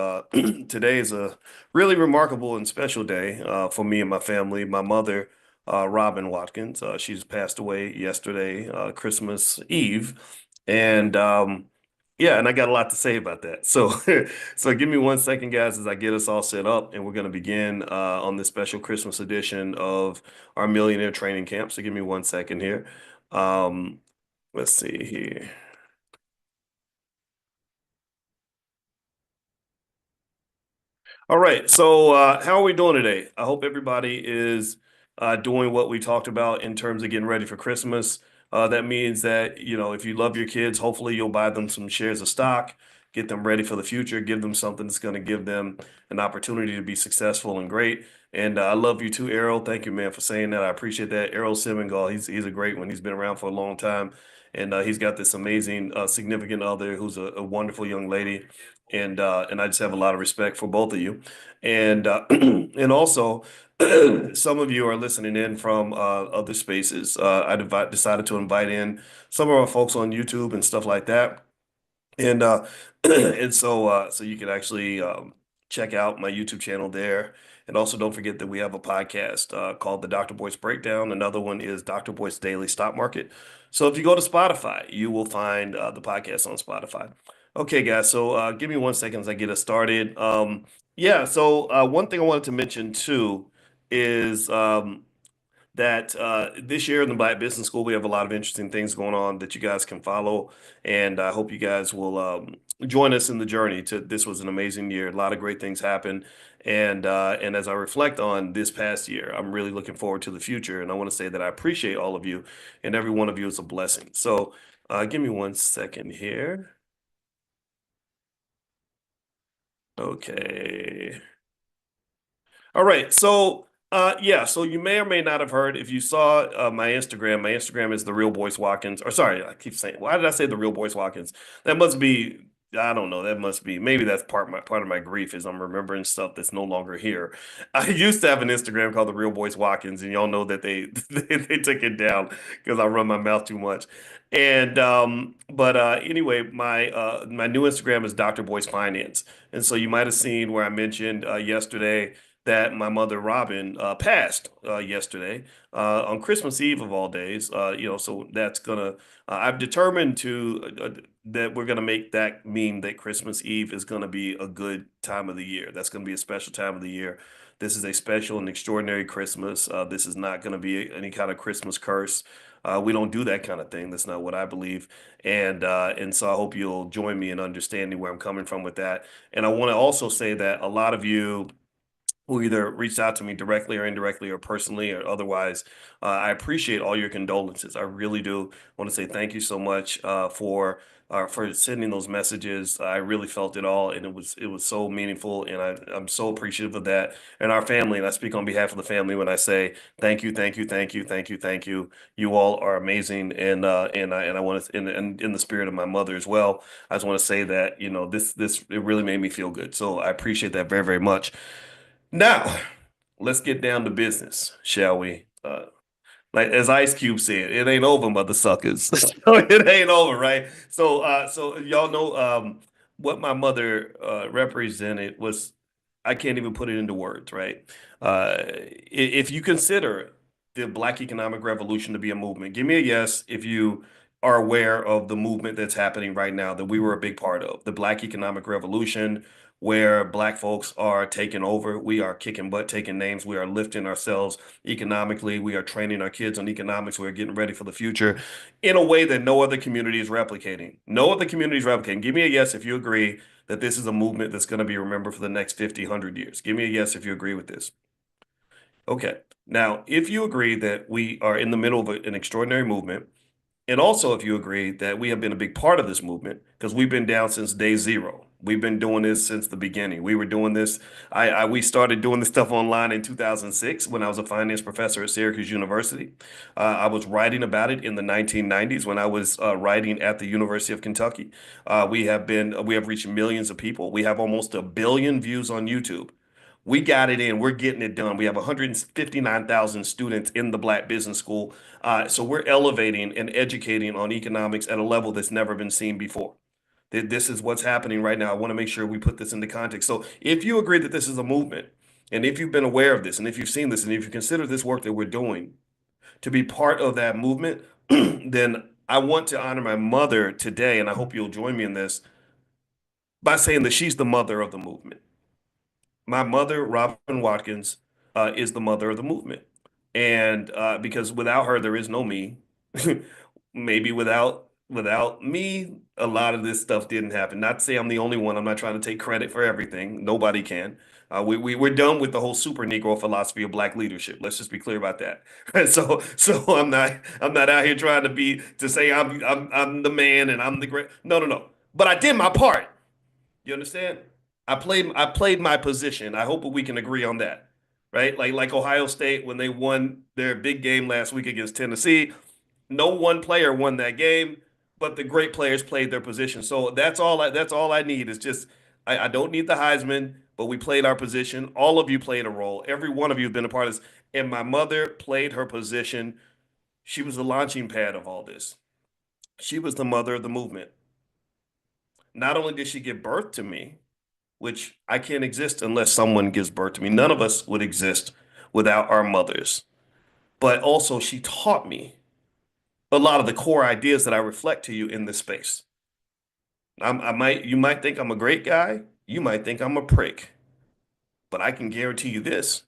today is a really remarkable and special day for me and my family. My mother, Robin Watkins, she's passed away yesterday, Christmas Eve, and yeah, and I got a lot to say about that. So, so give me one second, guys, as I get us all set up, and we're going to begin on this special Christmas edition of our Millionaire Training Camp. So give me one second here. Um, let's see here. All right. So how are we doing today? I hope everybody is doing what we talked about in terms of getting ready for Christmas. That means that, if you love your kids, hopefully you'll buy them some shares of stock, get them ready for the future, give them something that's going to give them an opportunity to be successful and great. And I love you too, Errol. Thank you, man, for saying that. I appreciate that. Errol Simengal, he's a great one. He's been around for a long time, and he's got this amazing significant other who's a wonderful young lady. And I just have a lot of respect for both of you. And and also, some of you are listening in from other spaces. Decided to invite in some of our folks on YouTube and stuff like that. And and so you can actually check out my YouTube channel there. And also don't forget that we have a podcast called the Dr. Boyce Breakdown. Another one is Dr. Boyce Daily Stock Market. So if you go to Spotify, you will find the podcast on Spotify. Okay, guys. So give me one second as I get us started. Yeah. So one thing I wanted to mention too is that this year in the Black Business School, we have a lot of interesting things going on that you guys can follow. And I hope you guys will join us in the journey to this was an amazing year. A lot of great things happened. And as I reflect on this past year, I'm really looking forward to the future. And I want to say that I appreciate all of you, and every one of you is a blessing. So give me one second here. Okay. All right. So, yeah. So you may or may not have heard if you saw my Instagram. My Instagram is the real Boyce Watkins. Or sorry, I keep saying. Why did I say the real Boyce Watkins? That must be. I don't know. That must be. Maybe that's part of my grief is I'm remembering stuff that's no longer here. I used to have an Instagram called the real Boyce Watkins, and y'all know that they they took it down because I run my mouth too much. And but anyway, my new Instagram is Dr. Boyce Finance, and so you might have seen where I mentioned yesterday that my mother Robin passed yesterday on Christmas Eve of all days. So that's gonna. I've determined to that we're gonna make that mean that Christmas Eve is gonna be a good time of the year. That's gonna be a special time of the year. This is a special and extraordinary Christmas. This is not gonna be any kind of Christmas curse. We don't do that kind of thing. That's not what I believe. And so I hope you'll join me in understanding where I'm coming from with that. And I want to also say that a lot of you who either reached out to me directly or indirectly or personally or otherwise. I appreciate all your condolences. I really do want to say thank you so much for sending those messages. I really felt it all, and it was so meaningful, and I'm so appreciative of that. And our family, and I speak on behalf of the family when I say thank you, thank you, thank you, thank you, thank you. You all are amazing, and I want to, and in the spirit of my mother as well. I just want to say that this it really made me feel good. So I appreciate that very very much. Now, let's get down to business, shall we? Like as Ice Cube said, it ain't over, mother suckers. So it ain't over, right? So y'all know what my mother represented was I can't even put it into words, right? If you consider the Black economic revolution to be a movement, give me a yes if you are aware of the movement that's happening right now that we were a big part of. The Black economic revolution, where Black folks are taking over. We are kicking butt, taking names. We are lifting ourselves economically. We are training our kids on economics. We're getting ready for the future in a way that no other community is replicating. No other community is replicating. Give me a yes if you agree that this is a movement that's going to be remembered for the next 50, 100 years. Give me a yes if you agree with this. Okay. Now, if you agree that we are in the middle of an extraordinary movement, and also, if you agree that we have been a big part of this movement, because we've been down since day zero. We've been doing this since the beginning. We were doing this. We started doing this stuff online in 2006 when I was a finance professor at Syracuse University. I was writing about it in the 1990s when I was writing at the University of Kentucky. We have reached millions of people. We have almost 1 billion views on YouTube. We got it in. We're getting it done. We have 159,000 students in the Black Business School. So we're elevating and educating on economics at a level that's never been seen before. This is what's happening right now. I want to make sure we put this into context. So if you agree that this is a movement, and if you've been aware of this, and if you've seen this, and if you consider this work that we're doing to be part of that movement, then I want to honor my mother today, and I hope you'll join me in this by saying that she's the mother of the movement. My mother, Robin Watkins, is the mother of the movement. And because without her, there is no me. Maybe without me, a lot of this stuff didn't happen. Not to say I'm the only one. I'm not trying to take credit for everything. Nobody can. We're done with the whole super Negro philosophy of Black leadership. Let's just be clear about that. So I'm not out here trying to say I'm the man and I'm the great. No. But I did my part. You understand? I played my position. I hope we can agree on that. Right? Like Ohio State when they won their big game last week against Tennessee. No one player won that game, but the great players played their position. So that's all I need is just I don't need the Heisman, but we played our position. All of you played a role. Every one of you have been a part of this. And my mother played her position. She was the launching pad of all this. She was the mother of the movement. Not only did she give birth to me, which I can't exist unless someone gives birth to me. None of us would exist without our mothers. But also, she taught me a lot of the core ideas that I reflect to you in this space. You might think I'm a great guy. You might think I'm a prick. But I can guarantee you this.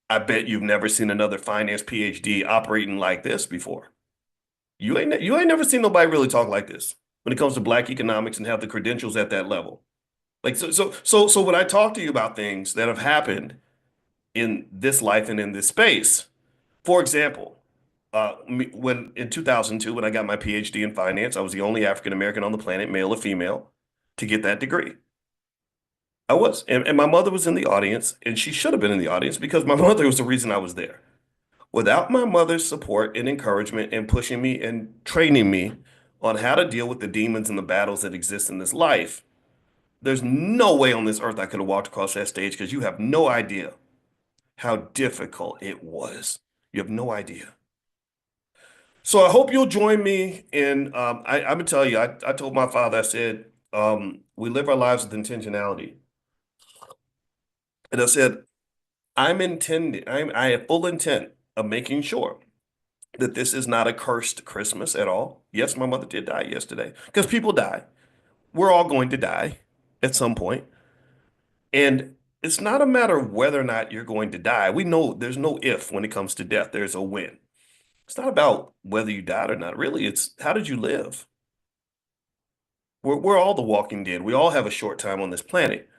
I bet you've never seen another finance PhD operating like this before. You ain't never seen nobody really talk like this when it comes to Black economics and have the credentials at that level. Like so when I talk to you about things that have happened in this life and in this space, for example, when in 2002 when I got my PhD in finance, I was the only African American on the planet, male or female, to get that degree. I was, and my mother was in the audience, and she should have been in the audience because my mother was the reason I was there. Without my mother's support and encouragement and pushing me and training me on how to deal with the demons and the battles that exist in this life, there's no way on this earth I could have walked across that stage because you have no idea how difficult it was. You have no idea. So I hope you'll join me in. I'm gonna tell you. I told my father. I said, we live our lives with intentionality, and I said, I'm intending. I have full intent of making sure that this is not a cursed Christmas at all. Yes, my mother did die yesterday because people die. We're all going to die at some point. And it's not a matter of whether or not you're going to die. We know there's no if when it comes to death, there's a when. It's not about whether you died or not. Really, it's how did you live? We're all the walking dead. We all have a short time on this planet.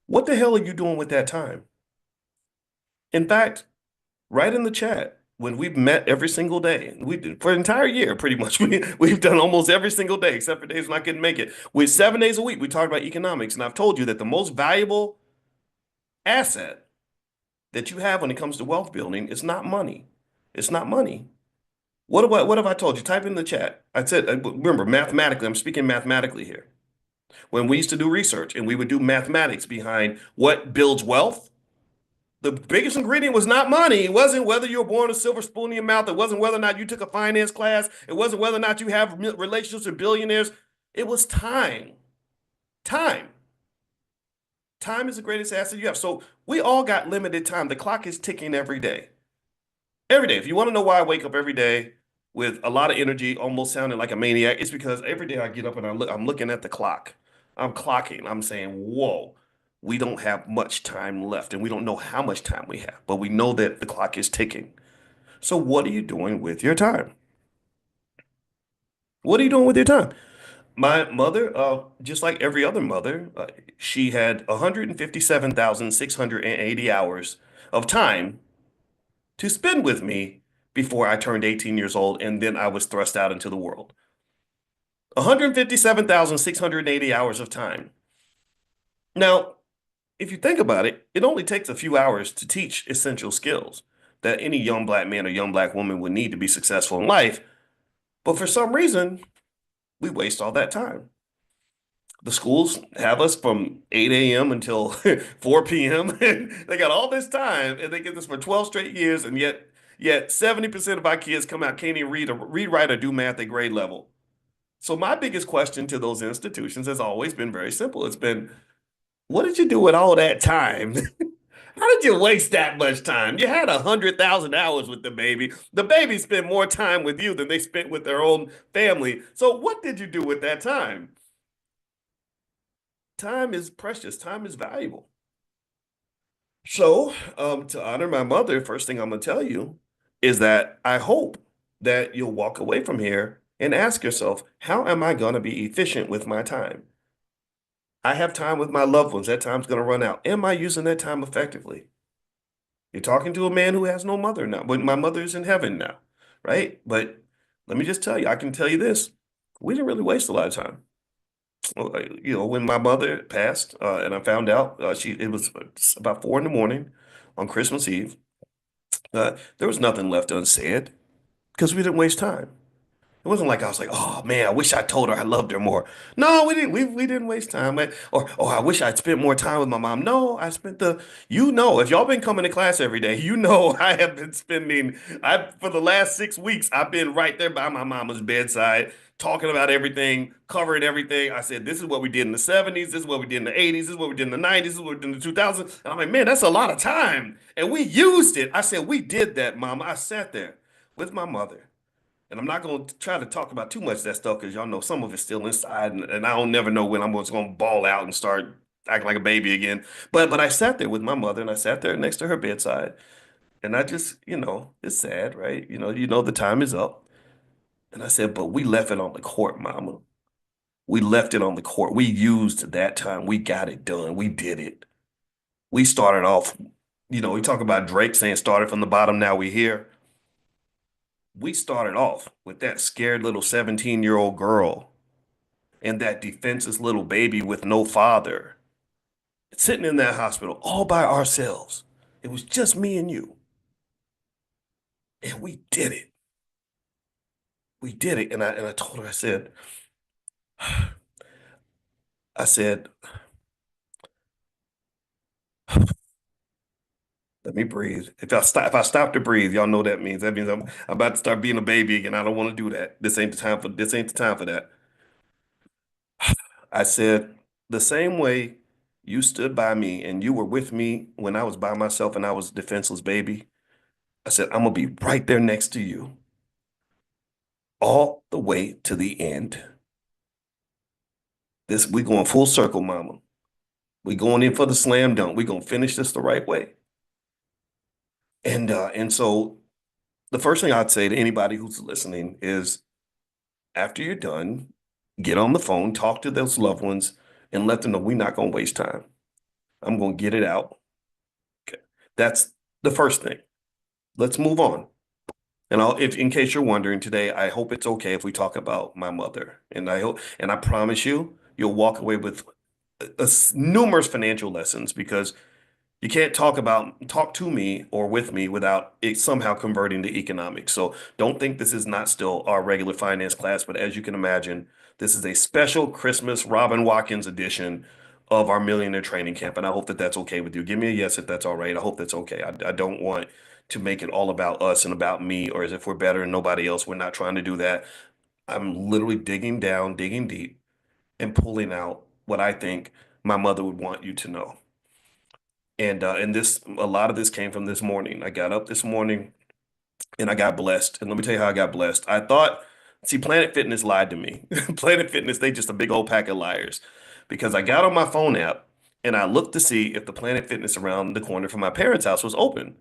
What the hell are you doing with that time? In fact, write in the chat when we've met every single day. We did for an entire year, pretty much. We've done almost every single day, except for days when I couldn't make it. With 7 days a week, we talked about economics, and I've told you that the most valuable asset that you have when it comes to wealth building is not money. It's not money. What have I told you? Type in the chat. I said, remember, mathematically, I'm speaking mathematically here. When we used to do research and we would do mathematics behind what builds wealth, the biggest ingredient was not money. It wasn't whether you were born with a silver spoon in your mouth. It wasn't whether or not you took a finance class. It wasn't whether or not you have relationships with billionaires. It was time. Time. Time is the greatest asset you have. So we all got limited time. The clock is ticking every day. Every day. If you want to know why I wake up every day with a lot of energy, almost sounding like a maniac, it's because every day I get up and I'm looking at the clock. I'm clocking. I'm saying, whoa, we don't have much time left, and we don't know how much time we have, but we know that the clock is ticking. So what are you doing with your time? What are you doing with your time? My mother, just like every other mother, she had 157,680 hours of time to spend with me before I turned 18 years old, and then I was thrust out into the world. 157,680 hours of time. Now, if you think about it, it only takes a few hours to teach essential skills that any young Black man or young Black woman would need to be successful in life. But for some reason, we waste all that time. The schools have us from 8 a.m. until 4 p.m. They got all this time, and they get this for 12 straight years, and yet 70% of our kids come out can't even read, write, or do math at grade level. So my biggest question to those institutions has always been very simple. It's been, what did you do with all that time? How did you waste that much time? You had 100,000 hours with the baby. The baby spent more time with you than they spent with their own family. So what did you do with that time? Time is precious. Time is valuable. So, to honor my mother, first thing I'm gonna tell you is that I hope that you'll walk away from here and ask yourself, how am I gonna be efficient with my time? I have time with my loved ones. That time's gonna run out. Am I using that time effectively? You're talking to a man who has no mother now, but my mother's in heaven now, right? But let me just tell you, I can tell you this: we didn't really waste a lot of time. When my mother passed, and I found out it was about 4 in the morning on Christmas Eve. There was nothing left unsaid because we didn't waste time. It wasn't like I was like, oh man, I wish I told her I loved her more. No, we didn't. We didn't waste time. Or oh, I wish I'd spent more time with my mom. No, I spent if y'all been coming to class every day, I have been spending. I for the last 6 weeks, I've been right there by my mama's bedside, talking about everything, covering everything. I said, this is what we did in the '70s. This is what we did in the '80s. This is what we did in the '90s. This is what we did in the 2000s. And I'm like, man, that's a lot of time, and we used it. I said, we did that, mama. I sat there with my mother. And I'm not going to try to talk about too much of that stuff because y'all know some of it's still inside, and I don't never know when I'm just going to ball out and start acting like a baby again. But I sat there with my mother, and I sat there next to her bedside, and I just, it's sad, right? The time is up. And I said, but we left it on the court, mama. We left it on the court. We used that time. We got it done. We did it. We started off, we talk about Drake saying started from the bottom, now we here. We started off with that scared little 17-year-old girl and that defenseless little baby with no father sitting in that hospital all by ourselves. It was just me and you. And we did it. We did it. And I told her, I said, let me breathe. If I stop to breathe, y'all know that means. That means I'm about to start being a baby again. I don't want to do that. This ain't the time for that. I said, the same way you stood by me and you were with me when I was by myself and I was a defenseless baby, I said, I'm gonna be right there next to you all the way to the end. We going full circle, mama. We going in for the slam dunk. We gonna finish this the right way. And so the first thing I'd say to anybody who's listening is after you're done, get on the phone, talk to those loved ones, and let them know we're not gonna waste time. I'm gonna get it out. Okay. That's the first thing. Let's move on. And if in case you're wondering today, I hope it's okay if we talk about my mother. And I promise you'll walk away with numerous financial lessons because you can't talk to me or with me without it somehow converting to economics. So don't think this is not still our regular finance class, but as you can imagine, this is a special Christmas Robin Watkins edition of our Millionaire Training Camp. And I hope that that's okay with you. Give me a yes if that's all right. I hope that's okay. I don't want to make it all about us and about me or as if we're better than nobody else. We're not trying to do that. I'm literally digging down, digging deep, and pulling out what I think my mother would want you to know. And a lot of this came from this morning. I got up this morning and I got blessed. And let me tell you how I got blessed. See, Planet Fitness lied to me. Planet Fitness, they just a big old pack of liars. Because I got on my phone app and I looked to see if the Planet Fitness around the corner from my parents' house was open.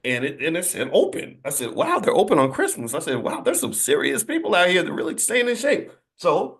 And it said open. I said, wow, they're open on Christmas. I said, wow, there's some serious people out here that really staying in shape. So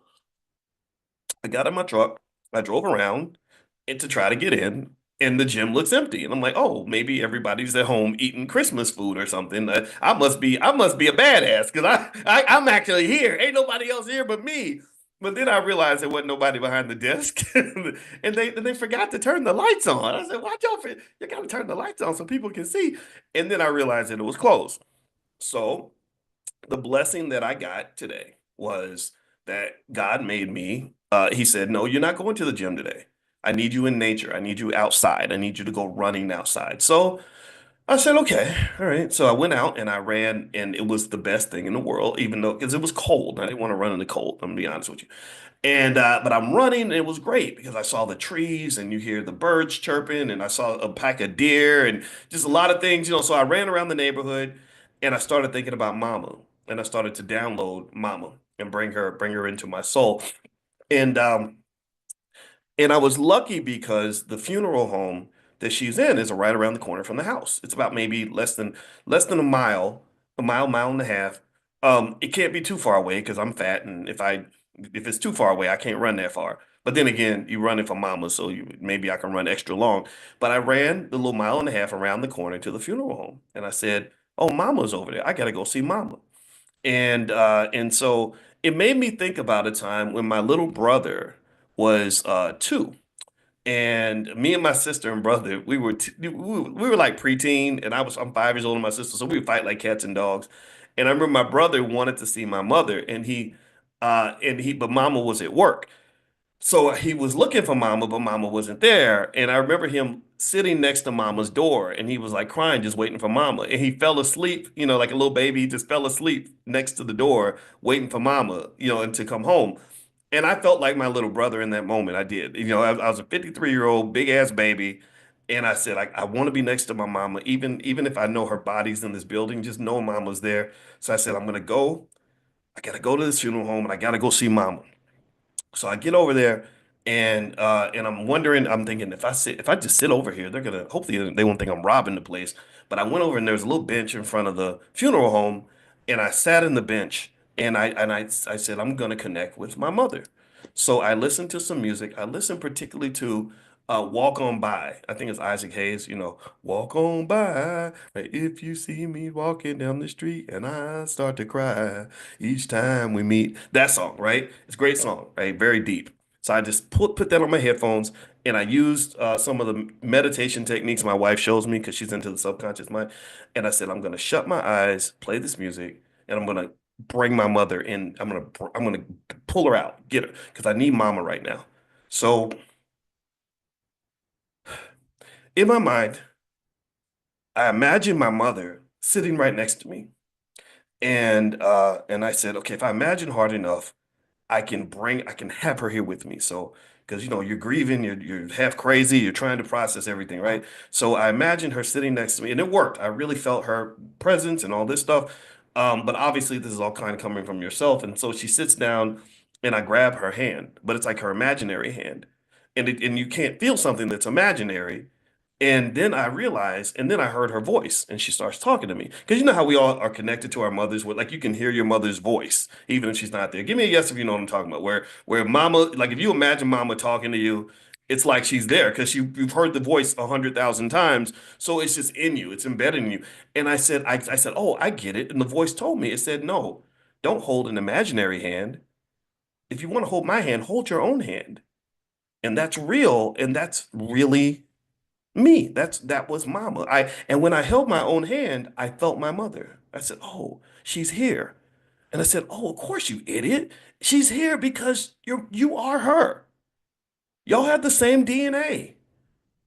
I got in my truck, I drove around and to try to get in, and the gym looks empty. And I'm like, oh, maybe everybody's at home eating Christmas food or something. I must be a badass because I'm actually here. Ain't nobody else here but me. But then I realized there wasn't nobody behind the desk, and they forgot to turn the lights on. I said, watch out you got to turn the lights on so people can see. And then I realized that it was closed. So the blessing that I got today was that God made me He said, "No, you're not going to the gym today. I need you in nature. I need you outside. I need you to go running outside." So I said, "Okay, all right." So I went out and I ran, and it was the best thing in the world, even though because it was cold. I didn't want to run in the cold. I'm gonna be honest with you. And but I'm running, and it was great because I saw the trees, and you hear the birds chirping, and I saw a pack of deer, and just a lot of things, you know. So I ran around the neighborhood, and I started thinking about Mama, and I started to download Mama and bring her into my soul. And and I was lucky because the funeral home that she's in is right around the corner from the house. It's about maybe less than mile and a half. It can't be too far away because I'm fat, and if it's too far away, I can't run that far. But then again, you running for mama, so maybe I can run extra long. But I ran the little mile and a half around the corner to the funeral home, and I said, "Oh, mama's over there. I gotta go see mama." And so it made me think about a time when my little brother was two, and me and my sister and brother we were like preteen, and I'm 5 years older than my sister, so we would fight like cats and dogs. And I remember my brother wanted to see my mother, and he but mama was at work. So he was looking for Mama, but Mama wasn't there. And I remember him sitting next to Mama's door, and he was like crying, just waiting for Mama. And he fell asleep, you know, like a little baby. He just fell asleep next to the door, waiting for Mama, you know, and to come home. And I felt like my little brother in that moment. I did. You know, I was a 53-year-old big ass baby. And I said, I want to be next to my mama, even if I know her body's in this building, just know mama's there. So I said, I'm gonna go. I gotta go to this funeral home and I gotta go see mama. So I get over there and I'm wondering, I'm thinking if I just sit over here, they're gonna hopefully they won't think I'm robbing the place. But I went over and there was a little bench in front of the funeral home, and I sat in the bench and I said I'm gonna connect with my mother. So I listened to some music. I listened particularly to Walk On By. I think it's Isaac Hayes, you know, Walk On By. Right? If you see me walking down the street and I start to cry each time we meet. That song, right? It's a great song, right? Very deep. So I just put that on my headphones and I used some of the meditation techniques my wife shows me because she's into the subconscious mind. And I said, I'm gonna shut my eyes, play this music, and I'm gonna bring my mother in. I'm gonna pull her out, get her, because I need mama right now. So in my mind, I imagine my mother sitting right next to me. And I said, okay, if I imagine hard enough, I can have her here with me. So, because you know, you're grieving, you're half crazy, you're trying to process everything, right? So I imagined her sitting next to me, and it worked. I really felt her presence and all this stuff. But obviously, this is all kind of coming from yourself. And so she sits down, and I grab her hand, but it's like her imaginary hand, and you can't feel something that's imaginary. And then I realized, and then I heard her voice, and she starts talking to me. Because you know how we all are connected to our mothers, where like you can hear your mother's voice, even if she's not there. Give me a yes if you know what I'm talking about. Where mama, like if you imagine mama talking to you, it's like she's there because you've heard the voice 100,000 times. So it's just in you, it's embedded in you. And I said, oh, I get it. And the voice told me, it said, no, don't hold an imaginary hand. If you want to hold my hand, hold your own hand. And that's real, and that's really me. That was mama. And when I held my own hand, I felt my mother. I said, "Oh, she's here." And I said, "Oh, of course, you idiot. She's here because you are her. Y'all have the same DNA.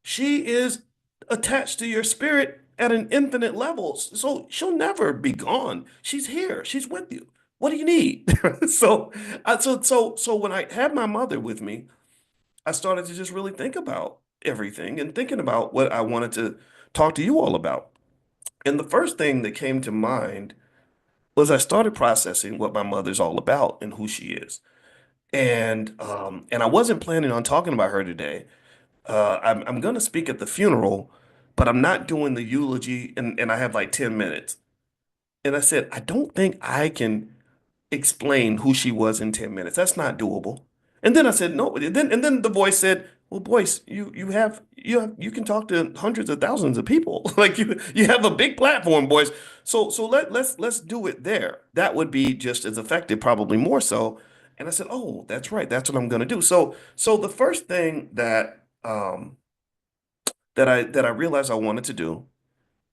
She is attached to your spirit at an infinite level. So she'll never be gone. She's here. She's with you. What do you need?" So when I had my mother with me, I started to just really think about everything and thinking about what I wanted to talk to you all about. And the first thing that came to mind was I started processing what my mother's all about and who she is. And I wasn't planning on talking about her today. I'm going to speak at the funeral, but I'm not doing the eulogy, and I have like 10 minutes. And I said, I don't think I can explain who she was in 10 minutes. That's not doable. And then I said, no. And then the voice said, well, Boyce, you can talk to hundreds of thousands of people. Like you have a big platform, Boyce. So let's do it there. That would be just as effective, probably more so. And I said, oh, that's right. That's what I'm gonna do. So the first thing that I realized I wanted to do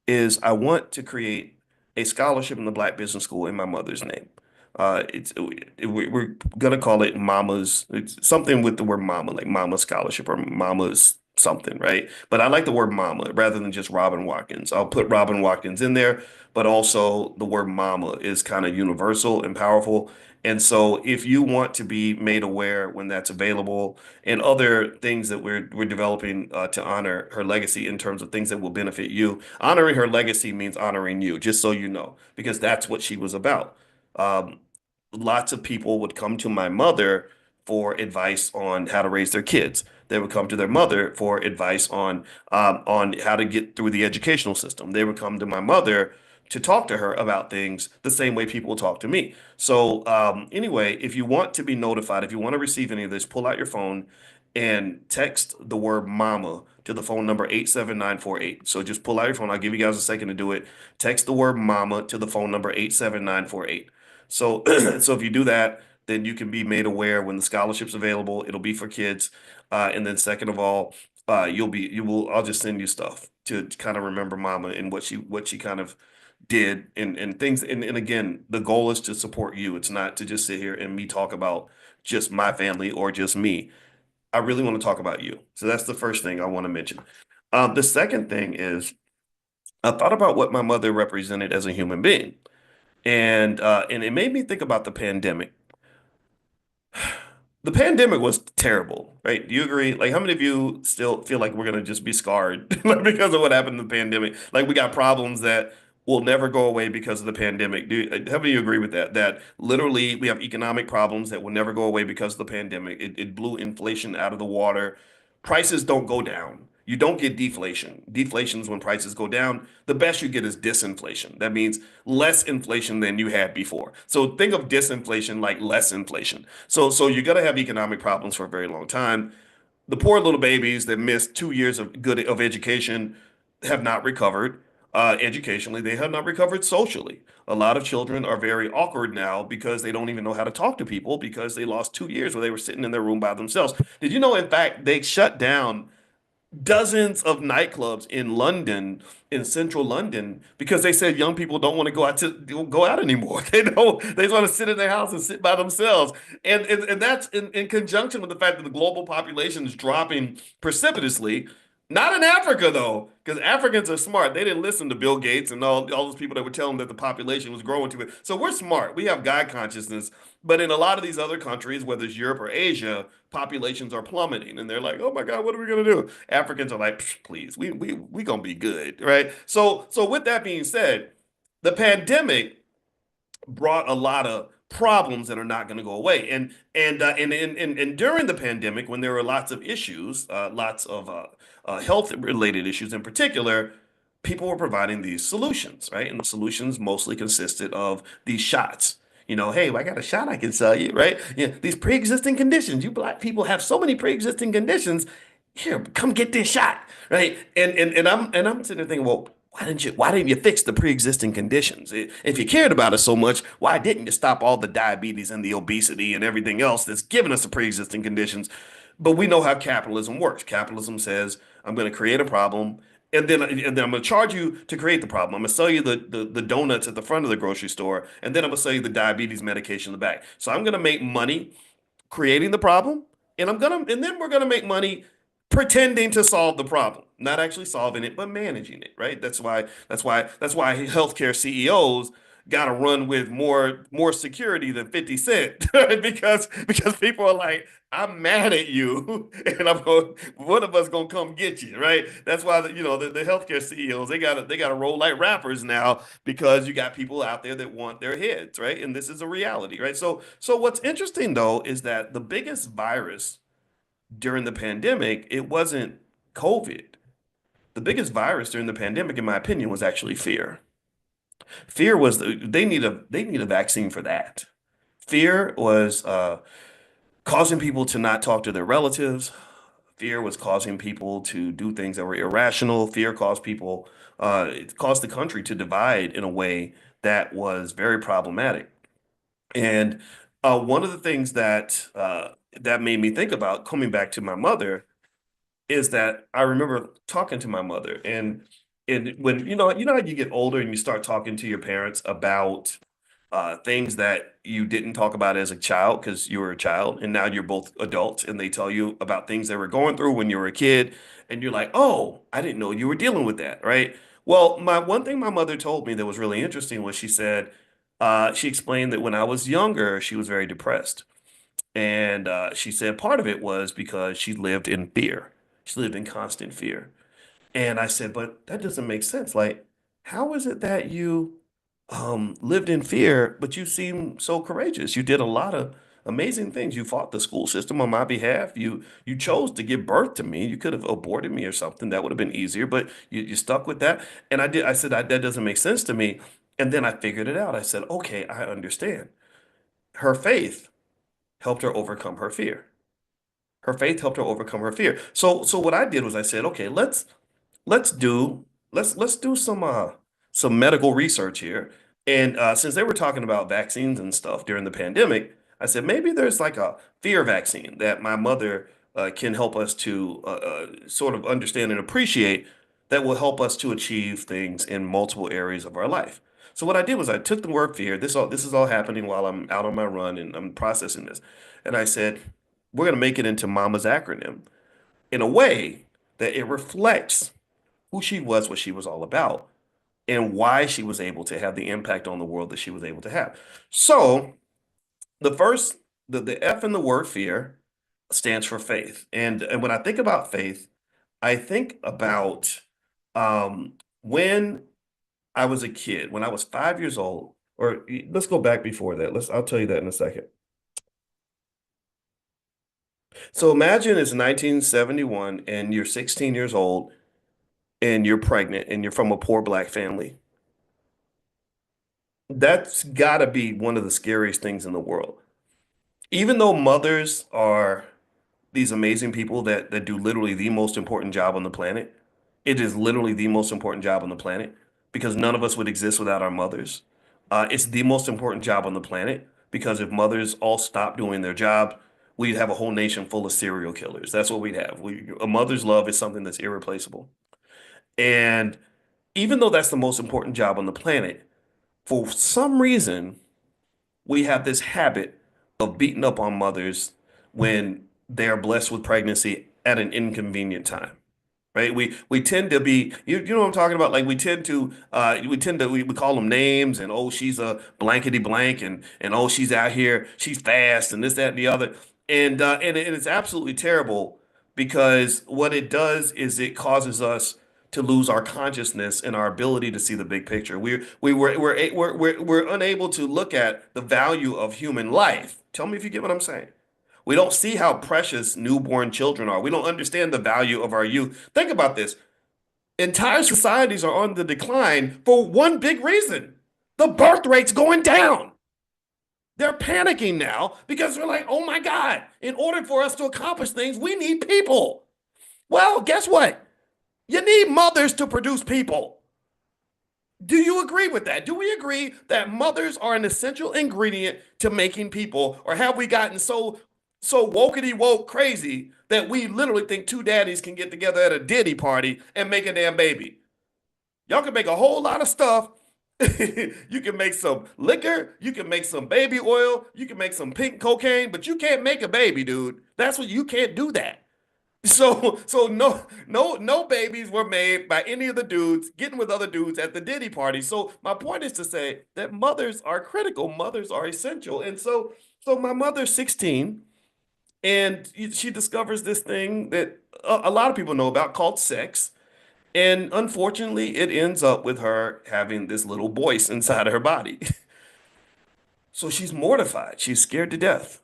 is I want to create a scholarship in the Black Business School in my mother's name. We're gonna call it Mama's. It's something with the word Mama, like Mama Scholarship or Mama's something, right? But I like the word Mama rather than just Robin Watkins. I'll put Robin Watkins in there, but also the word Mama is kind of universal and powerful. And so, if you want to be made aware when that's available, and other things that we're developing to honor her legacy in terms of things that will benefit you, honoring her legacy means honoring you, just so you know, because that's what she was about. Um, Lots of people would come to my mother for advice on how to raise their kids. They would come to their mother for advice on how to get through the educational system. They would come to my mother to talk to her about things the same way people talk to me. So anyway, if you want to be notified, if you want to receive any of this, pull out your phone and text the word mama to the phone number 87948. So just pull out your phone. I'll give you guys a second to do it. Text the word mama to the phone number 87948. So, so if you do that, then you can be made aware when the scholarship's available. It'll be for kids. And then second of all, I'll just send you stuff to kind of remember mama and what she kind of did and things. And again, the goal is to support you. It's not to just sit here and me talk about just my family or just me. I really want to talk about you. So that's the first thing I want to mention. The second thing is I thought about what my mother represented as a human being. And it made me think about the pandemic. The pandemic was terrible, right? Do you agree? Like, how many of you still feel like we're gonna just be scarred like, because of what happened in the pandemic? Like, we got problems that will never go away because of the pandemic. How many of you agree with that? That literally we have economic problems that will never go away because of the pandemic. It blew inflation out of the water. Prices don't go down. You don't get deflation. Deflation is when prices go down. The best you get is disinflation. That means less inflation than you had before. So think of disinflation like less inflation. So you're gonna have economic problems for a very long time. The poor little babies that missed 2 years of education have not recovered educationally. They have not recovered socially. A lot of children are very awkward now because they don't even know how to talk to people because they lost 2 years where they were sitting in their room by themselves. Did you know, in fact, they shut down dozens of nightclubs in London, in central London, because they said young people don't want to go out anymore. They don't. They just want to sit in their house and sit by themselves. And that's in conjunction with the fact that the global population is dropping precipitously. Not in Africa though, because Africans are smart. They didn't listen to Bill Gates and all those people that would tell them that the population was growing too much. So we're smart. We have God consciousness. But in a lot of these other countries, whether it's Europe or Asia, populations are plummeting, and they're like, "Oh my God, what are we gonna do?" Africans are like, "Please, we gonna be good, right?" So with that being said, the pandemic brought a lot of problems that are not going to go away. And during the pandemic, when there were lots of issues, lots of health related issues in particular, people were providing these solutions, right? And the solutions mostly consisted of these shots. Hey, I got a shot I can sell you, right? These pre-existing conditions. You black people have so many pre-existing conditions. Here, come get this shot, right? And I'm sitting there thinking, well, why didn't you fix the pre-existing conditions? If you cared about us so much, why didn't you stop all the diabetes and the obesity and everything else that's giving us the pre-existing conditions? But we know how capitalism works. Capitalism says, I'm going to create a problem, and then I'm going to charge you to create the problem. I'm going to sell you the donuts at the front of the grocery store, and then I'm going to sell you the diabetes medication in the back. So I'm going to make money creating the problem, and then we're gonna make money pretending to solve the problem, not actually solving it, but managing it, right? That's why healthcare CEOs got to run with more security than 50 Cent, right? Because people are like, I'm mad at you, and one of us gonna come get you, right? That's why the healthcare CEOs they gotta roll like rappers now because you got people out there that want their heads, right? And this is a reality, right? So what's interesting though is that the biggest virus during the pandemic, it wasn't COVID. The biggest virus during the pandemic, in my opinion, was actually fear. Fear was they need a vaccine for that. Fear was causing people to not talk to their relatives. Fear was causing people to do things that were irrational. Fear caused people, it caused the country to divide in a way that was very problematic. And one of the things that made me think about coming back to my mother is that I remember talking to my mother, and when how you get older and you start talking to your parents about things that you didn't talk about as a child because you were a child, and now you're both adults, and they tell you about things they were going through when you were a kid, and you're like, "Oh, I didn't know you were dealing with that," right? Well, my one thing my mother told me that was really interesting was she explained that when I was younger, she was very depressed. And she said part of it was because she lived in fear. She lived in constant fear. And I said, but that doesn't make sense. Like, how is it that you lived in fear, but you seem so courageous? You did a lot of amazing things. You fought the school system on my behalf. You chose to give birth to me. You could have aborted me or something. That would have been easier, but you stuck with that. And I did. I said, that doesn't make sense to me. And then I figured it out. I said, okay, I understand. Her faith helped her overcome her fear. Her faith helped her overcome her fear. So what I did was I said, okay, let's do let's do some medical research here. And since they were talking about vaccines and stuff during the pandemic, I said maybe there's like a fear vaccine that my mother can help us to sort of understand and appreciate that will help us to achieve things in multiple areas of our life. So what I did was I took the word fear. This is all happening while I'm out on my run and I'm processing this. And I said, we're going to make it into Mama's acronym in a way that it reflects who she was, what she was all about, and why she was able to have the impact on the world that she was able to have. So the first, the F in the word fear stands for faith. And when I think about faith, I think about when I was a kid, when I was 5 years old, or let's go back before that. I'll tell you that in a second. So imagine it's 1971 and you're 16 years old and you're pregnant and you're from a poor black family. That's got to be one of the scariest things in the world. Even though mothers are these amazing people that do literally the most important job on the planet, it is literally the most important job on the planet because none of us would exist without our mothers. It's the most important job on the planet because if mothers all stopped doing their job, we'd have a whole nation full of serial killers. That's what we'd have. A mother's love is something that's irreplaceable. And even though that's the most important job on the planet, for some reason, we have this habit of beating up on mothers when they're blessed with pregnancy at an inconvenient time. Right? We tend to be you know what I'm talking about? Like we call them names and oh she's a blankety blank and oh she's out here, she's fast and this, that, and the other. And it's absolutely terrible because what it does is it causes us to lose our consciousness and our ability to see the big picture. We're unable to look at the value of human life. Tell me if you get what I'm saying. We don't see how precious newborn children are. We don't understand the value of our youth. Think about this. Entire societies are on the decline for one big reason. The birth rate's going down. They're panicking now because they're like, oh my God, in order for us to accomplish things, we need people. Well, guess what? You need mothers to produce people. Do you agree with that? Do we agree that mothers are an essential ingredient to making people, or have we gotten so wokety woke crazy that we literally think two daddies can get together at a Diddy party and make a damn baby? Y'all can make a whole lot of stuff. You can make some liquor, you can make some baby oil, you can make some pink cocaine, but you can't make a baby, dude. That's what you can't do that. So no babies were made by any of the dudes getting with other dudes at the Diddy party. So my point is to say that mothers are critical, mothers are essential. And so my mother's 16 and she discovers this thing that a lot of people know about called sex. And unfortunately, it ends up with her having this little Boyce inside of her body. So she's mortified. She's scared to death.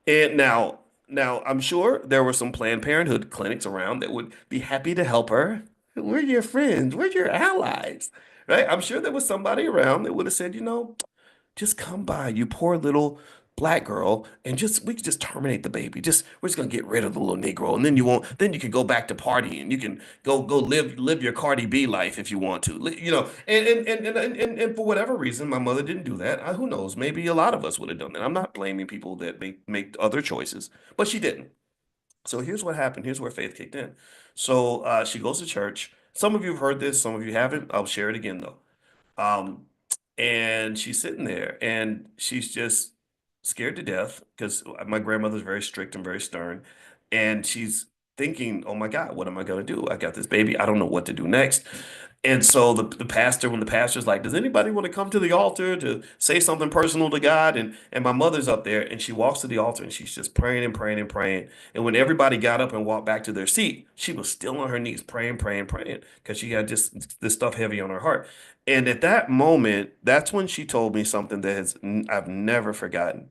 And now I'm sure there were some Planned Parenthood clinics around that would be happy to help her. We're your friends. We're your allies, right? I'm sure there was somebody around that would have said, just come by, you poor little black girl, and we can just terminate the baby. We're just gonna get rid of the little Negro, and then you can go back to partying. You can go live your Cardi B life if you want to. And for whatever reason, my mother didn't do that. Who knows? Maybe a lot of us would have done that. I'm not blaming people that make other choices, but she didn't. So here's what happened. Here's where faith kicked in. So she goes to church. Some of you have heard this, some of you haven't. I'll share it again though. Um, And she's sitting there and she's just scared to death because my grandmother's very strict and very stern. And she's thinking, oh my God, what am I going to do? I got this baby. I don't know what to do next. And so the pastor, when the pastor's like, does anybody want to come to the altar to say something personal to God? And my mother's up there and she walks to the altar and she's just praying and praying and praying. And when everybody got up and walked back to their seat, she was still on her knees praying, praying, praying because she had just this stuff heavy on her heart. And at that moment, that's when she told me something that I've never forgotten.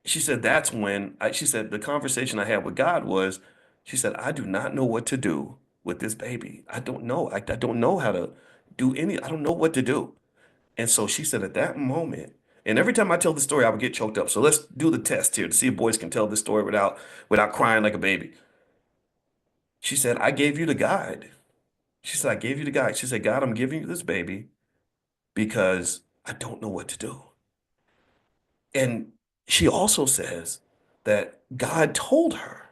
She said, that's when she said, the conversation I had with God was, she said, I do not know what to do with this baby. I don't know. I don't know how to do I don't know what to do. And so she said, at that moment, and every time I tell the story, I would get choked up. So let's do the test here to see if boys can tell this story without crying like a baby. She said, I gave you the guide. She said, I gave you the guide. She said, God, I'm giving you this baby because I don't know what to do. And she also says that God told her,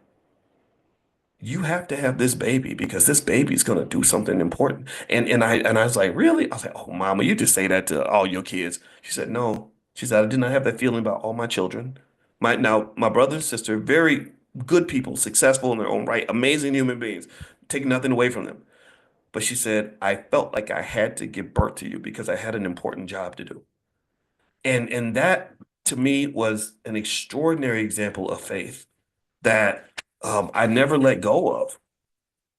you have to have this baby because this baby is going to do something important. And I was like, really? I was like, oh, mama, you just say that to all your kids. She said, no. She said, I did not have that feeling about all my children. My brother and sister, very good people, successful in their own right, amazing human beings, taking nothing away from them. But she said, I felt like I had to give birth to you because I had an important job to do. And that to me was an extraordinary example of faith that I never let go of.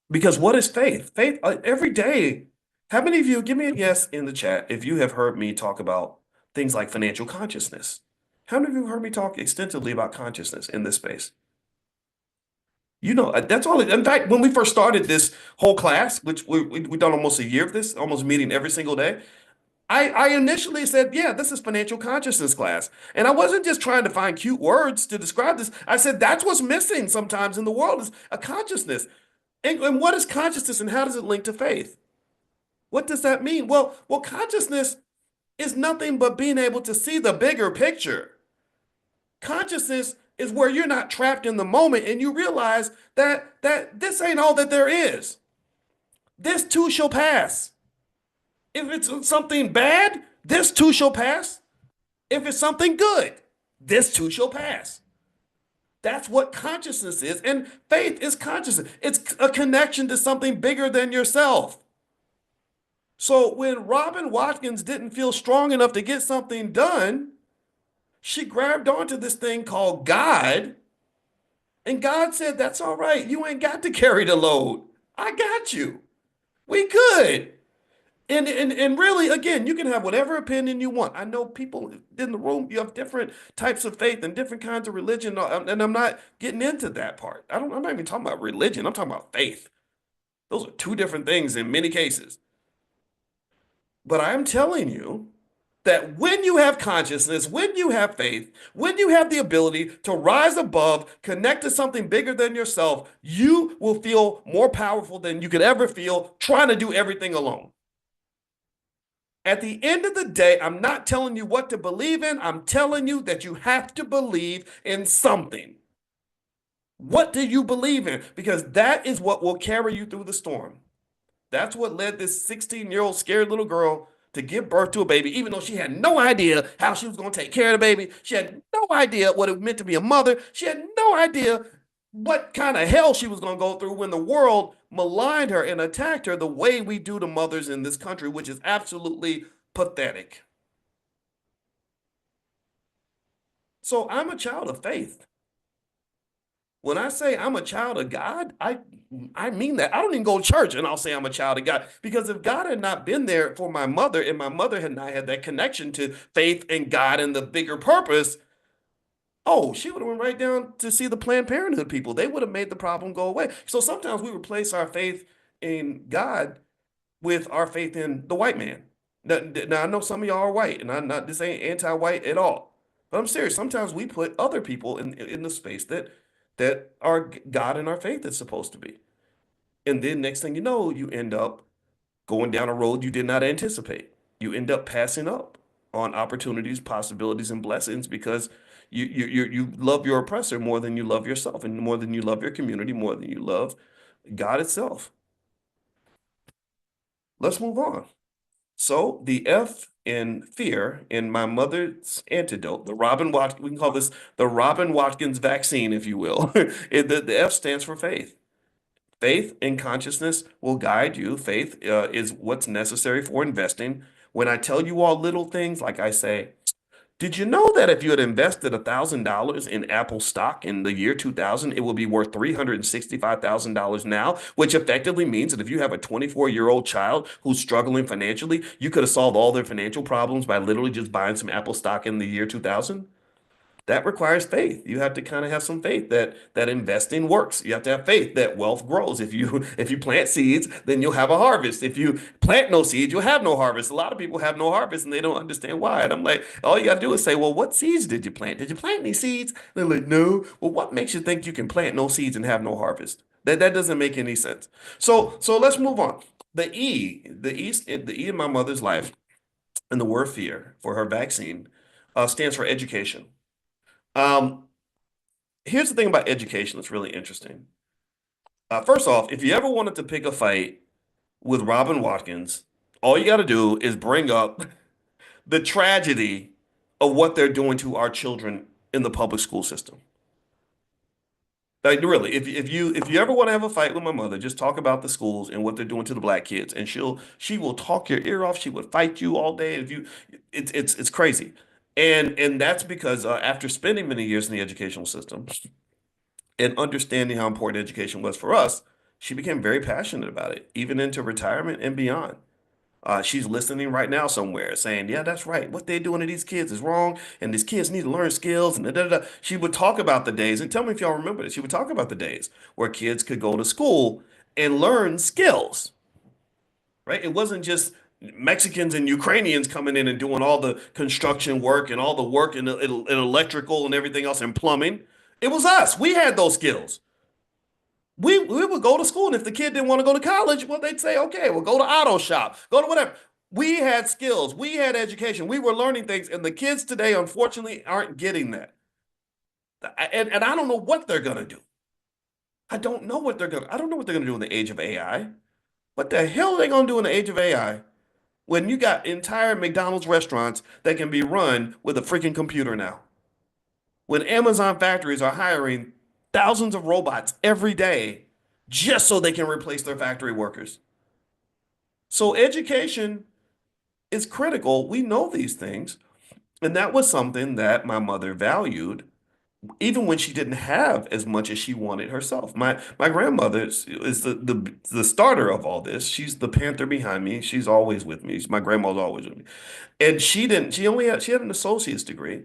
Because what is faith? Faith every day. How many of you, give me a yes in the chat if you have heard me talk about things like financial consciousness? How many of you have heard me talk extensively about consciousness in this space? You know, that's all. In fact, when we first started this whole class, which we've done almost a year of this, almost meeting every single day, I initially said, yeah, this is financial consciousness class. And I wasn't just trying to find cute words to describe this. I said, that's what's missing sometimes in the world is a consciousness. And what is consciousness and how does it link to faith? What does that mean? Well, consciousness is nothing but being able to see the bigger picture. Consciousness is where you're not trapped in the moment and you realize that this ain't all that there is. This too shall pass. If it's something bad, this too shall pass. If it's something good, this too shall pass. That's what consciousness is. And faith is consciousness. It's a connection to something bigger than yourself. So when Robin Watkins didn't feel strong enough to get something done, she grabbed onto this thing called God. And God said, that's all right. You ain't got to carry the load. I got you. We good. And really, again, you can have whatever opinion you want. I know people in the room, you have different types of faith and different kinds of religion, and I'm not getting into that part. I'm not even talking about religion. I'm talking about faith. Those are two different things in many cases. But I'm telling you that when you have consciousness, when you have faith, when you have the ability to rise above, connect to something bigger than yourself, you will feel more powerful than you could ever feel trying to do everything alone. At the end of the day, I'm not telling you what to believe in. I'm telling you that you have to believe in something. What do you believe in? Because that is what will carry you through the storm. That's what led this 16-year-old scared little girl to give birth to a baby, even though she had no idea how she was going to take care of the baby. She had no idea what it meant to be a mother. She had no idea what kind of hell she was going to go through when the world maligned her and attacked her the way we do to mothers in this country, which is absolutely pathetic. So I'm a child of faith. When I say I'm a child of God, I mean that. I don't even go to church and I'll say I'm a child of God. Because if God had not been there for my mother and my mother had not had that connection to faith and God and the bigger purpose, oh, she would have went right down to see the Planned Parenthood people. They would have made the problem go away. So sometimes we replace our faith in God with our faith in the white man. Now I know some of y'all are white, and I'm not this ain't anti-white at all. But I'm serious. Sometimes we put other people in the space that our God and our faith is supposed to be. And then next thing you know, you end up going down a road you did not anticipate. You end up passing up on opportunities, possibilities, and blessings because you love your oppressor more than you love yourself, and more than you love your community, more than you love God itself. Let's move on. So the F in fear in my mother's antidote, the Robin Watkins, we can call this the Robin Watkins vaccine, if you will. The F stands for faith. Faith in consciousness will guide you. Faith is what's necessary for investing. When I tell you all little things, like I say, did you know that if you had invested $1,000 in Apple stock in the year 2000, it would be worth $365,000 now, which effectively means that if you have a 24-year-old child who's struggling financially, you could have solved all their financial problems by literally just buying some Apple stock in the year 2000? That requires faith. You have to kind of have some faith that investing works. You have to have faith that wealth grows. If you plant seeds, then you'll have a harvest. If you plant no seeds, you'll have no harvest. A lot of people have no harvest and they don't understand why. And I'm like, all you got to do is say, well, what seeds did you plant? Did you plant any seeds? They're like, no. Well, what makes you think you can plant no seeds and have no harvest? That doesn't make any sense. So let's move on. The E in my mother's life and the word fear for her vaccine stands for education. Um, Here's the thing about education that's really interesting. First off, if you ever wanted to pick a fight with Robin Watkins, all you got to do is bring up the tragedy of what they're doing to our children in the public school system. Like really, if you ever want to have a fight with my mother, just talk about the schools and what they're doing to the black kids, and she will talk your ear off. She would fight you all day. If you, it's crazy, and that's because after spending many years in the educational system and understanding how important education was for us, she became very passionate about it, even into retirement and beyond. She's listening right now somewhere saying, yeah, that's right. What they're doing to these kids is wrong, and these kids need to learn skills. And da, da, da. She would talk about the days, and tell me if y'all remember this. She would talk about the days where kids could go to school and learn skills, right? It wasn't just Mexicans and Ukrainians coming in and doing all the construction work and all the work in electrical and everything else and plumbing. It was us. We had those skills. We would go to school, and if the kid didn't want to go to college, well, they'd say, okay, well, go to auto shop, go to whatever. We had skills, we had education, we were learning things, and the kids today, unfortunately, aren't getting that. And I don't know what they're gonna do. I don't know what they're gonna do in the age of AI. What the hell are they gonna do in the age of AI when you got entire McDonald's restaurants that can be run with a freaking computer now? When Amazon factories are hiring thousands of robots every day just so they can replace their factory workers. So education is critical. We know these things. And that was something that my mother valued, even when she didn't have as much as she wanted herself. My grandmother is the starter of all this. She's the panther behind me. She's always with me. My grandma's always with me. And she had an associate's degree.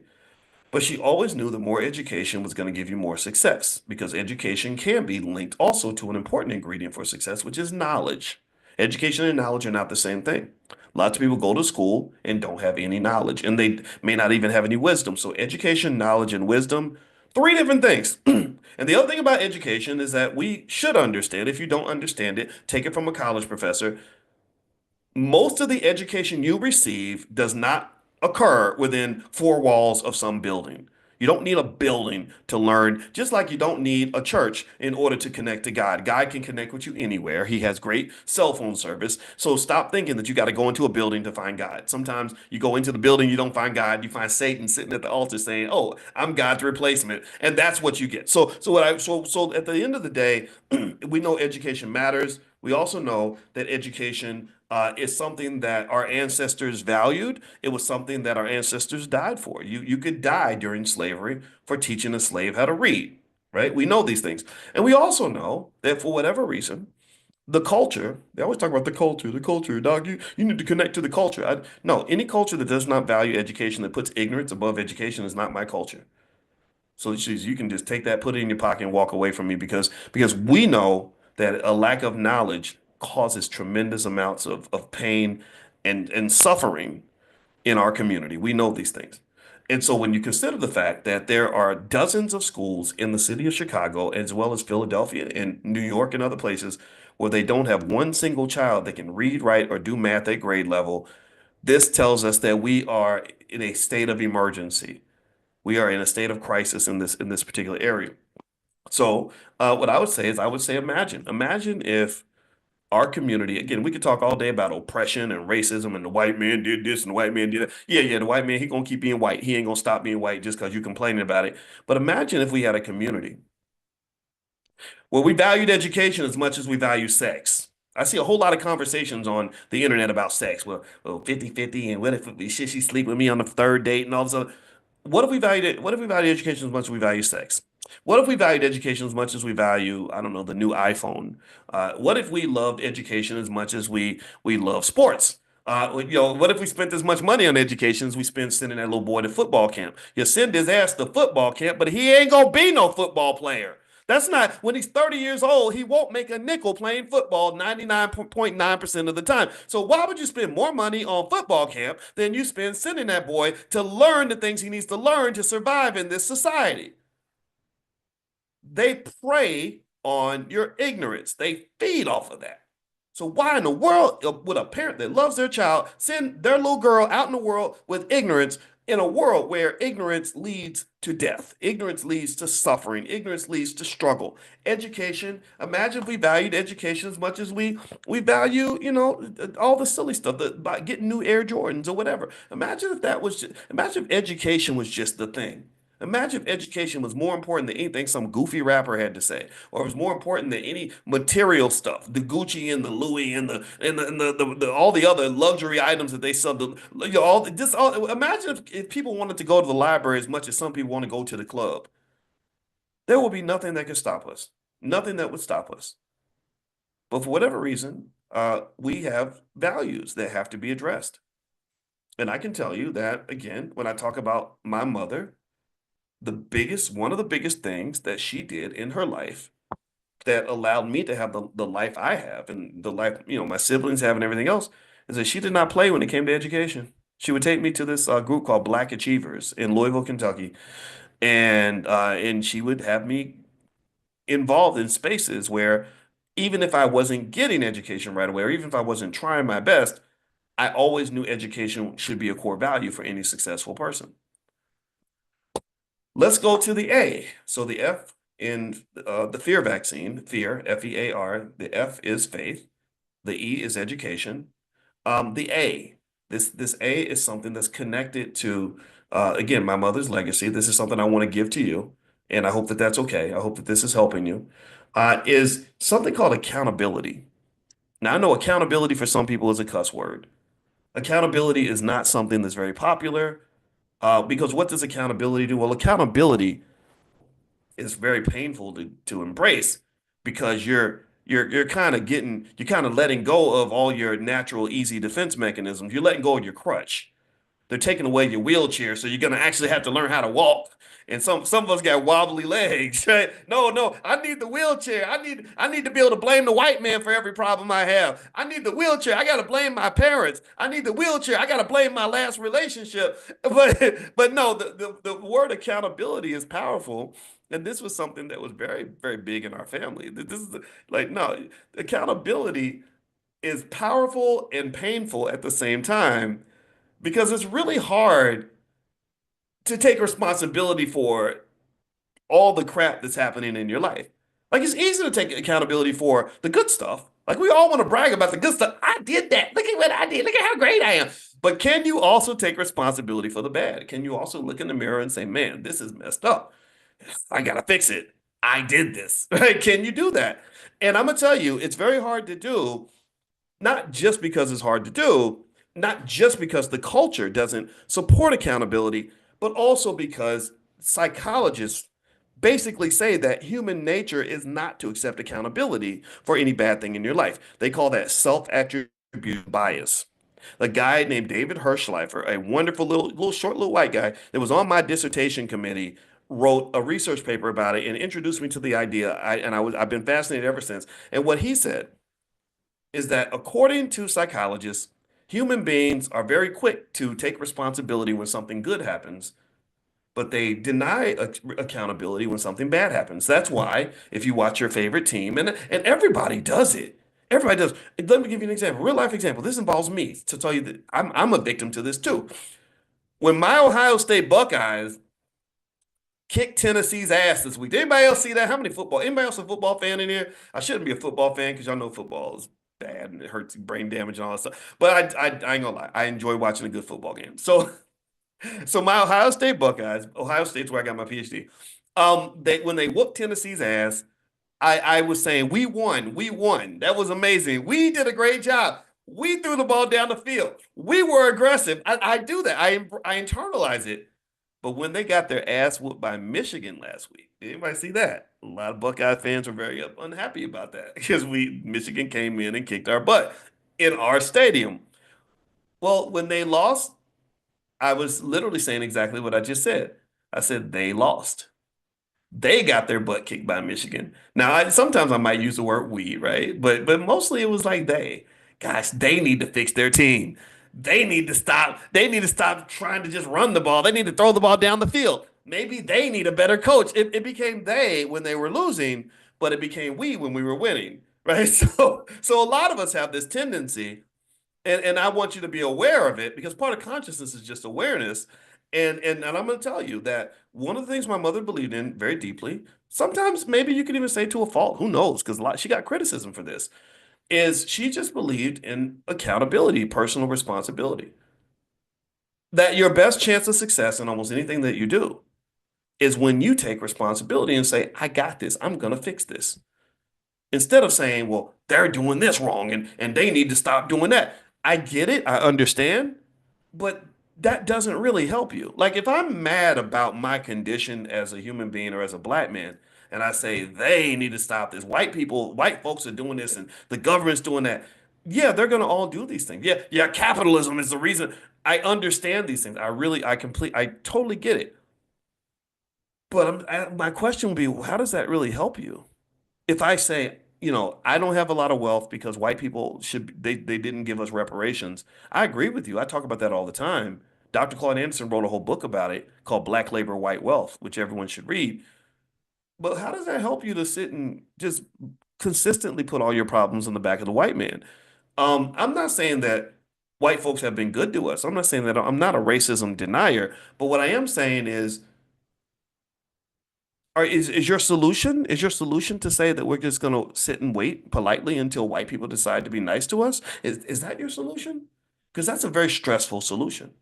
But she always knew that more education was going to give you more success because education can be linked also to an important ingredient for success, which is knowledge. Education and knowledge are not the same thing. Lots of people go to school and don't have any knowledge, and they may not even have any wisdom. So, education, knowledge, and wisdom, three different things. And the other thing about education is that we should understand. If you don't understand it, take it from a college professor. Most of the education you receive does not occur within four walls of some building. You don't need a building to learn, just like you don't need a church in order to connect to God. God can connect with you anywhere. He has great cell phone service. So stop thinking that you got to go into a building to find God. Sometimes you go into the building, you don't find God, you find Satan sitting at the altar saying, "Oh, I'm God's replacement." And that's what you get. So at the end of the day, we know education matters. We also know that education is something that our ancestors valued. It was something that our ancestors died for. You could die during slavery for teaching a slave how to read, right? We know these things. And we also know that for whatever reason, the culture, they always talk about the culture, dog, you need to connect to the culture. No, any culture that does not value education, that puts ignorance above education is not my culture. So you can just take that, put it in your pocket, and walk away from me because we know that a lack of knowledge causes tremendous amounts of pain and suffering in our community. We know these things. And so when you consider the fact that there are dozens of schools in the city of Chicago, as well as Philadelphia and New York and other places, where they don't have one single child that can read, write, or do math at grade level, this tells us that we are in a state of emergency. We are in a state of crisis in this particular area. So what I would say is I would say imagine if our community, again, we could talk all day about oppression and racism and the white man did this and the white man did that. Yeah, the white man, he gonna keep being white. He ain't gonna stop being white just because you're complaining about it. But imagine if we had a community where we valued education as much as we value sex. I see a whole lot of conversations on the internet about sex. Well, 50-50, and what if should she sleep with me on the third date and all this other. What if we valued it? What if we valued education as much as we value sex? What if we valued education as much as we value, I don't know, the new iPhone? What if we loved education as much as we love sports? What if we spent as much money on education as we spend sending that little boy to football camp? You send his ass to football camp, but he ain't gonna be no football player. That's not when he's 30 years old, he won't make a nickel playing football 99.9% of the time. So why would you spend more money on football camp than you spend sending that boy to learn the things he needs to learn to survive in this society? They prey on your ignorance. They feed off of that. So why in the world would a parent that loves their child send their little girl out in the world with ignorance in a world where ignorance leads to death, ignorance leads to suffering, ignorance leads to struggle? Education, imagine if we valued education as much as we value, all the silly stuff, by getting new Air Jordans or whatever. Imagine if education was just the thing. Imagine if education was more important than anything some goofy rapper had to say, or it was more important than any material stuff, the Gucci and the Louis and the all the other luxury items that they sell. Imagine if people wanted to go to the library as much as some people want to go to the club. There would be nothing that could stop us. Nothing that would stop us. But for whatever reason, we have values that have to be addressed. And I can tell you that, again, when I talk about my mother, one of the biggest things that she did in her life that allowed me to have the life I have and the life, my siblings have and everything else is that she did not play when it came to education. She would take me to this group called Black Achievers in Louisville, Kentucky, and she would have me involved in spaces where even if I wasn't getting education right away, or even if I wasn't trying my best, I always knew education should be a core value for any successful person. Let's go to the A. So the F in the fear vaccine, fear, F-E-A-R, the F is faith, the E is education. The A, this A is something that's connected to, again, my mother's legacy. This is something I want to give to you, and I hope that that's okay. I hope that this is helping you, is something called accountability. Now, I know accountability for some people is a cuss word. Accountability is not something that's very popular. Because what does accountability do? Well, accountability is very painful to embrace because you're kind of letting go of all your natural easy defense mechanisms. You're letting go of your crutch. They're taking away your wheelchair, so you're gonna actually have to learn how to walk. And some of us got wobbly legs, right? No, I need the wheelchair. I need to be able to blame the white man for every problem I have. I need the wheelchair. I gotta blame my parents. I need the wheelchair. I gotta blame my last relationship. But no, the word accountability is powerful. And this was something that was very, very big in our family. This is no, accountability is powerful and painful at the same time because it's really hard to take responsibility for all the crap that's happening in your life. Like it's easy to take accountability for the good stuff. Like we all want to brag about the good stuff. I did that. Look at what I did. Look at how great I am. But can you also take responsibility for the bad? Can you also look in the mirror and say, man, this is messed up. I gotta fix it. I did this. Right? Can you do that? And I'm gonna tell you, it's very hard to do, not just because it's hard to do, not just because the culture doesn't support accountability, but also because psychologists basically say that human nature is not to accept accountability for any bad thing in your life. They call that self-attribution bias. A guy named David Hirschleifer, a wonderful short little white guy that was on my dissertation committee, wrote a research paper about it and introduced me to the idea. I've been fascinated ever since. And what he said is that according to psychologists, human beings are very quick to take responsibility when something good happens, but they deny accountability when something bad happens. That's why if you watch your favorite team, and everybody does it. Everybody does. Let me give you an example, real life example. This involves me to tell you that I'm a victim to this too. When my Ohio State Buckeyes kicked Tennessee's ass this week, did anybody else see that? Anybody else a football fan in here? I shouldn't be a football fan because y'all know football is bad and it hurts brain damage and all that stuff. But I ain't gonna lie, I enjoy watching a good football game. So so my Ohio State Buckeyes, Ohio State's where I got my PhD. They when they whooped Tennessee's ass, I was saying we won, we won. That was amazing. We did a great job. We threw the ball down the field. We were aggressive. I do that. I internalize it. But when they got their ass whooped by Michigan last week, anybody see that? A lot of Buckeye fans were very unhappy about that because Michigan came in and kicked our butt in our stadium. Well, when they lost, I was literally saying exactly what I just said. I said they lost. They got their butt kicked by Michigan. Now, sometimes I might use the word we, right? But mostly it was like they. Gosh, they need to fix their team. They need to stop. They need to stop trying to just run the ball. They need to throw the ball down the field. Maybe they need a better coach. It became they when they were losing, but it became we when we were winning, right? So a lot of us have this tendency, and I want you to be aware of it because part of consciousness is just awareness. And I'm going to tell you that one of the things my mother believed in very deeply, sometimes maybe you could even say to a fault, who knows? Because she got criticism for this, is she just believed in accountability, personal responsibility. That your best chance of success in almost anything that you do is when you take responsibility and say, I got this, I'm going to fix this. Instead of saying, well, they're doing this wrong and they need to stop doing that. I get it, I understand, but that doesn't really help you. Like if I'm mad about my condition as a human being or as a black man, and I say they need to stop this, white folks are doing this and the government's doing that. Yeah, they're gonna all do these things. Yeah, capitalism is the reason. I understand these things. I totally get it. But my question would be, how does that really help you? If I say, I don't have a lot of wealth because white people they didn't give us reparations. I agree with you. I talk about that all the time. Dr. Claude Anderson wrote a whole book about it called Black Labor, White Wealth, which everyone should read. But how does that help you to sit and just consistently put all your problems in the back of the white man? I'm not saying that white folks have been good to us. I'm not saying that I'm not a racism denier. But what I am saying is your solution to say that we're just going to sit and wait politely until white people decide to be nice to us? Is that your solution? Because that's a very stressful solution.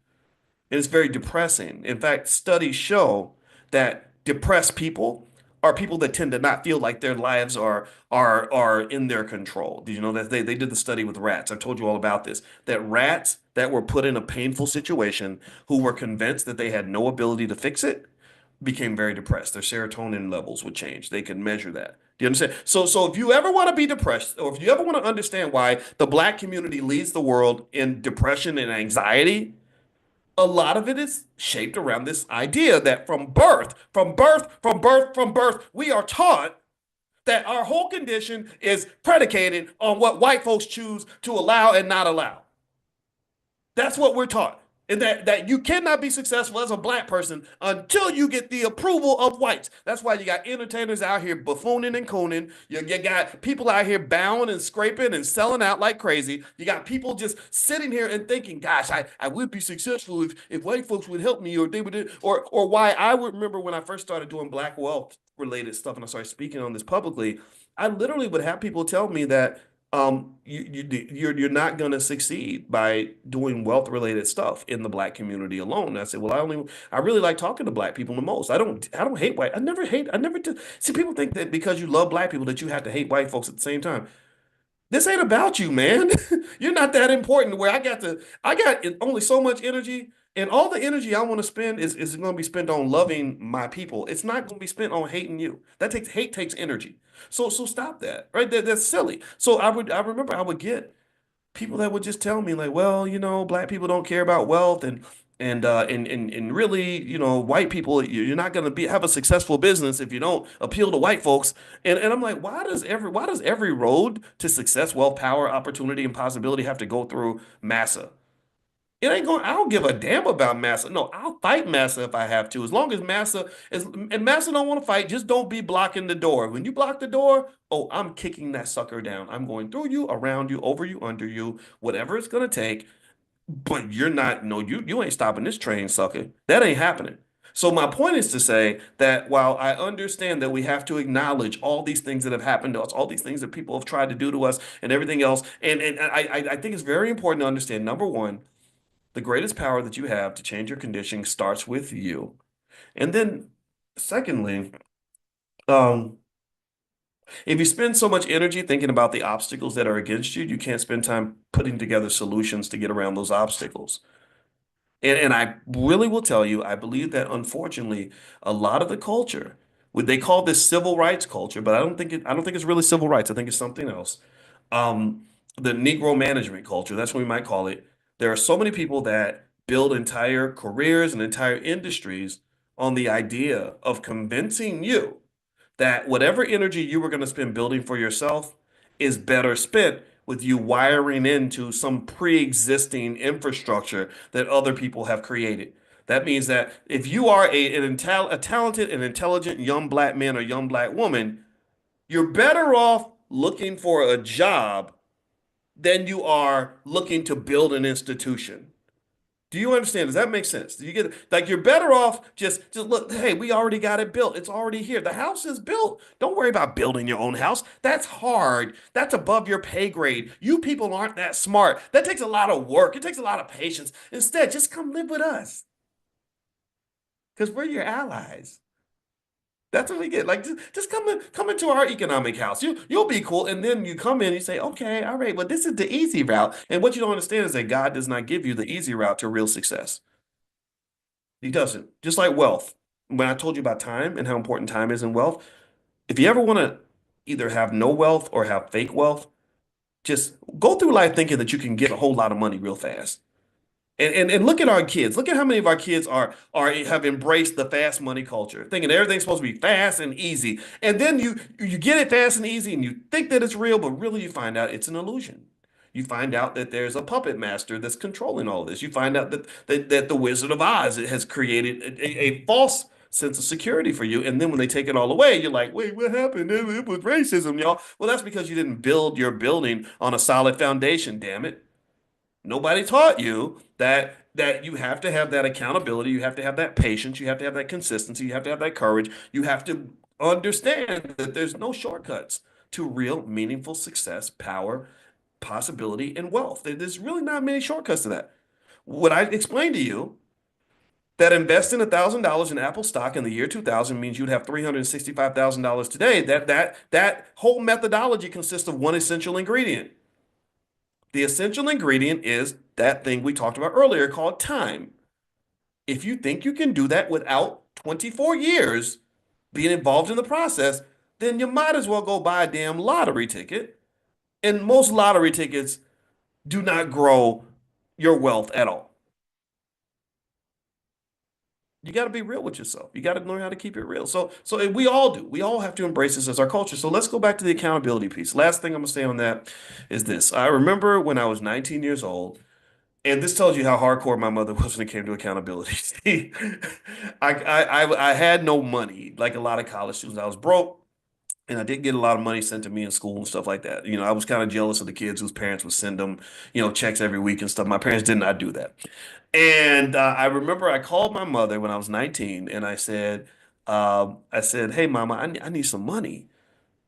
And it's very depressing. In fact, studies show that depressed people are people that tend to not feel like their lives are in their control. Did you know that they did the study with rats? I've told you all about this. That rats that were put in a painful situation who were convinced that they had no ability to fix it became very depressed. Their serotonin levels would change. They could measure that. Do you understand? So if you ever want to be depressed, or if you ever want to understand why the black community leads the world in depression and anxiety, a lot of it is shaped around this idea that from birth, we are taught that our whole condition is predicated on what white folks choose to allow and not allow. That's what we're taught. And that you cannot be successful as a black person until you get the approval of whites. That's why you got entertainers out here buffooning and cooning. You got people out here bowing and scraping and selling out like crazy. You got people just sitting here and thinking, gosh, I would be successful if white folks would help me, or they would, or why I would remember when I first started doing black wealth related stuff and I started speaking on this publicly. I literally would have people tell me that you're not going to succeed by doing wealth related stuff in the black community alone. And I said, well, I really like talking to black people the most. I don't hate white. I never did. See, people think that because you love black people that you have to hate white folks at the same time. This ain't about you, man. You're not that important where I got only so much energy, and all the energy I want to spend is going to be spent on loving my people. It's not going to be spent on hating you. Hate takes energy. So stop that, right? That's silly. So I remember I would get people that would just tell me like, well, black people don't care about wealth and really, white people, you're not going to have a successful business if you don't appeal to white folks. And I'm like, why does every road to success, wealth, power, opportunity, and possibility have to go through massa? It ain't going. I don't give a damn about Massa. No, I'll fight Massa if I have to, as long as Massa don't want to fight. Just don't be blocking the door. When you block the door, oh, I'm kicking that sucker down. I'm going through you, around you, over you, under you, whatever it's gonna take. But you're not. No, you ain't stopping this train, sucker. That ain't happening. So my point is to say that while I understand that we have to acknowledge all these things that have happened to us, all these things that people have tried to do to us and everything else, and I think it's very important to understand, number one, the greatest power that you have to change your condition starts with you. And then secondly, um, if you spend so much energy thinking about the obstacles that are against you, you can't spend time putting together solutions to get around those obstacles. And I really will tell you, I believe that unfortunately, a lot of the culture, what they call this civil rights culture, but I don't think it's really civil rights. I think it's something else. Um, the Negro management culture, that's what we might call it. There are so many people that build entire careers and entire industries on the idea of convincing you that whatever energy you were going to spend building for yourself is better spent with you wiring into some pre-existing infrastructure that other people have created. That means that if you are a talented and intelligent young black man or young black woman, you're better off looking for a job than you are looking to build an institution. Do you understand? Does that make sense? Do you get it? Like you're better off just look, hey, we already got it built. It's already here. The house is built. Don't worry about building your own house. That's hard. That's above your pay grade. You people aren't that smart. That takes a lot of work. It takes a lot of patience. Instead, just come live with us because we're your allies. That's what we get. Like just come into our economic house. You'll be cool. And then you come in and you say, okay, all right, well, this is the easy route. And what you don't understand is that God does not give you the easy route to real success. He doesn't. Just like wealth. When I told you about time and how important time is in wealth, if you ever want to either have no wealth or have fake wealth, just go through life thinking that you can get a whole lot of money real fast. And look at our kids. Look at how many of our kids are have embraced the fast money culture, thinking everything's supposed to be fast and easy. And then you get it fast and easy, and you think that it's real, but really you find out it's an illusion. You find out that there's a puppet master that's controlling all this. You find out that the Wizard of Oz has created a false sense of security for you. And then when they take it all away, you're like, wait, what happened? It was racism, y'all. Well, that's because you didn't build your building on a solid foundation, damn it. Nobody taught you that you have to have that accountability, you have to have that patience, you have to have that consistency, you have to have that courage, you have to understand that there's no shortcuts to real meaningful success, power, possibility, and wealth. There's really not many shortcuts to that. What I explained to you that investing $1,000 in Apple stock in the year 2000 means you'd have $365,000 today. That whole methodology consists of one essential ingredient. The essential ingredient is that thing we talked about earlier called time. If you think you can do that without 24 years being involved in the process, then you might as well go buy a damn lottery ticket. And most lottery tickets do not grow your wealth at all. You got to be real with yourself. You got to learn how to keep it real. So we all do. We all have to embrace this as our culture. So let's go back to the accountability piece. Last thing I'm gonna say on that is this. I remember when I was 19 years old, and this tells you how hardcore my mother was when it came to accountability. See, I had no money like a lot of college students. I was broke. And I did get a lot of money sent to me in school and stuff like that. I was kind of jealous of the kids whose parents would send them, checks every week and stuff. My parents did not do that. And I remember I called my mother when I was 19 and I said, hey, mama, I need some money.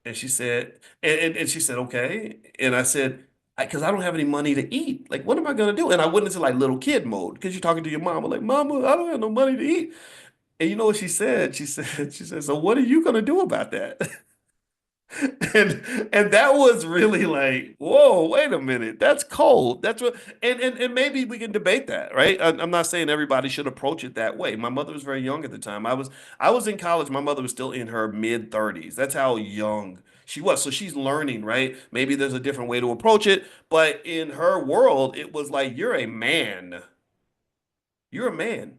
And she said, and she said, okay. And I said, because I don't have any money to eat. Like, what am I going to do? And I went into like little kid mode because you're talking to your mama, like, mama, I don't have no money to eat. And you know what she said? She said, so what are you going to do about that? And that was really like, whoa, wait a minute, that's cold. That's what, and maybe we can debate that, right? I'm not saying everybody should approach it that way. My mother was very young at the time. I was in college. My mother was still in her mid 30s. That's how young she was. So she's learning, right? Maybe there's a different way to approach it, but in her world, it was like, you're a man. You're a man.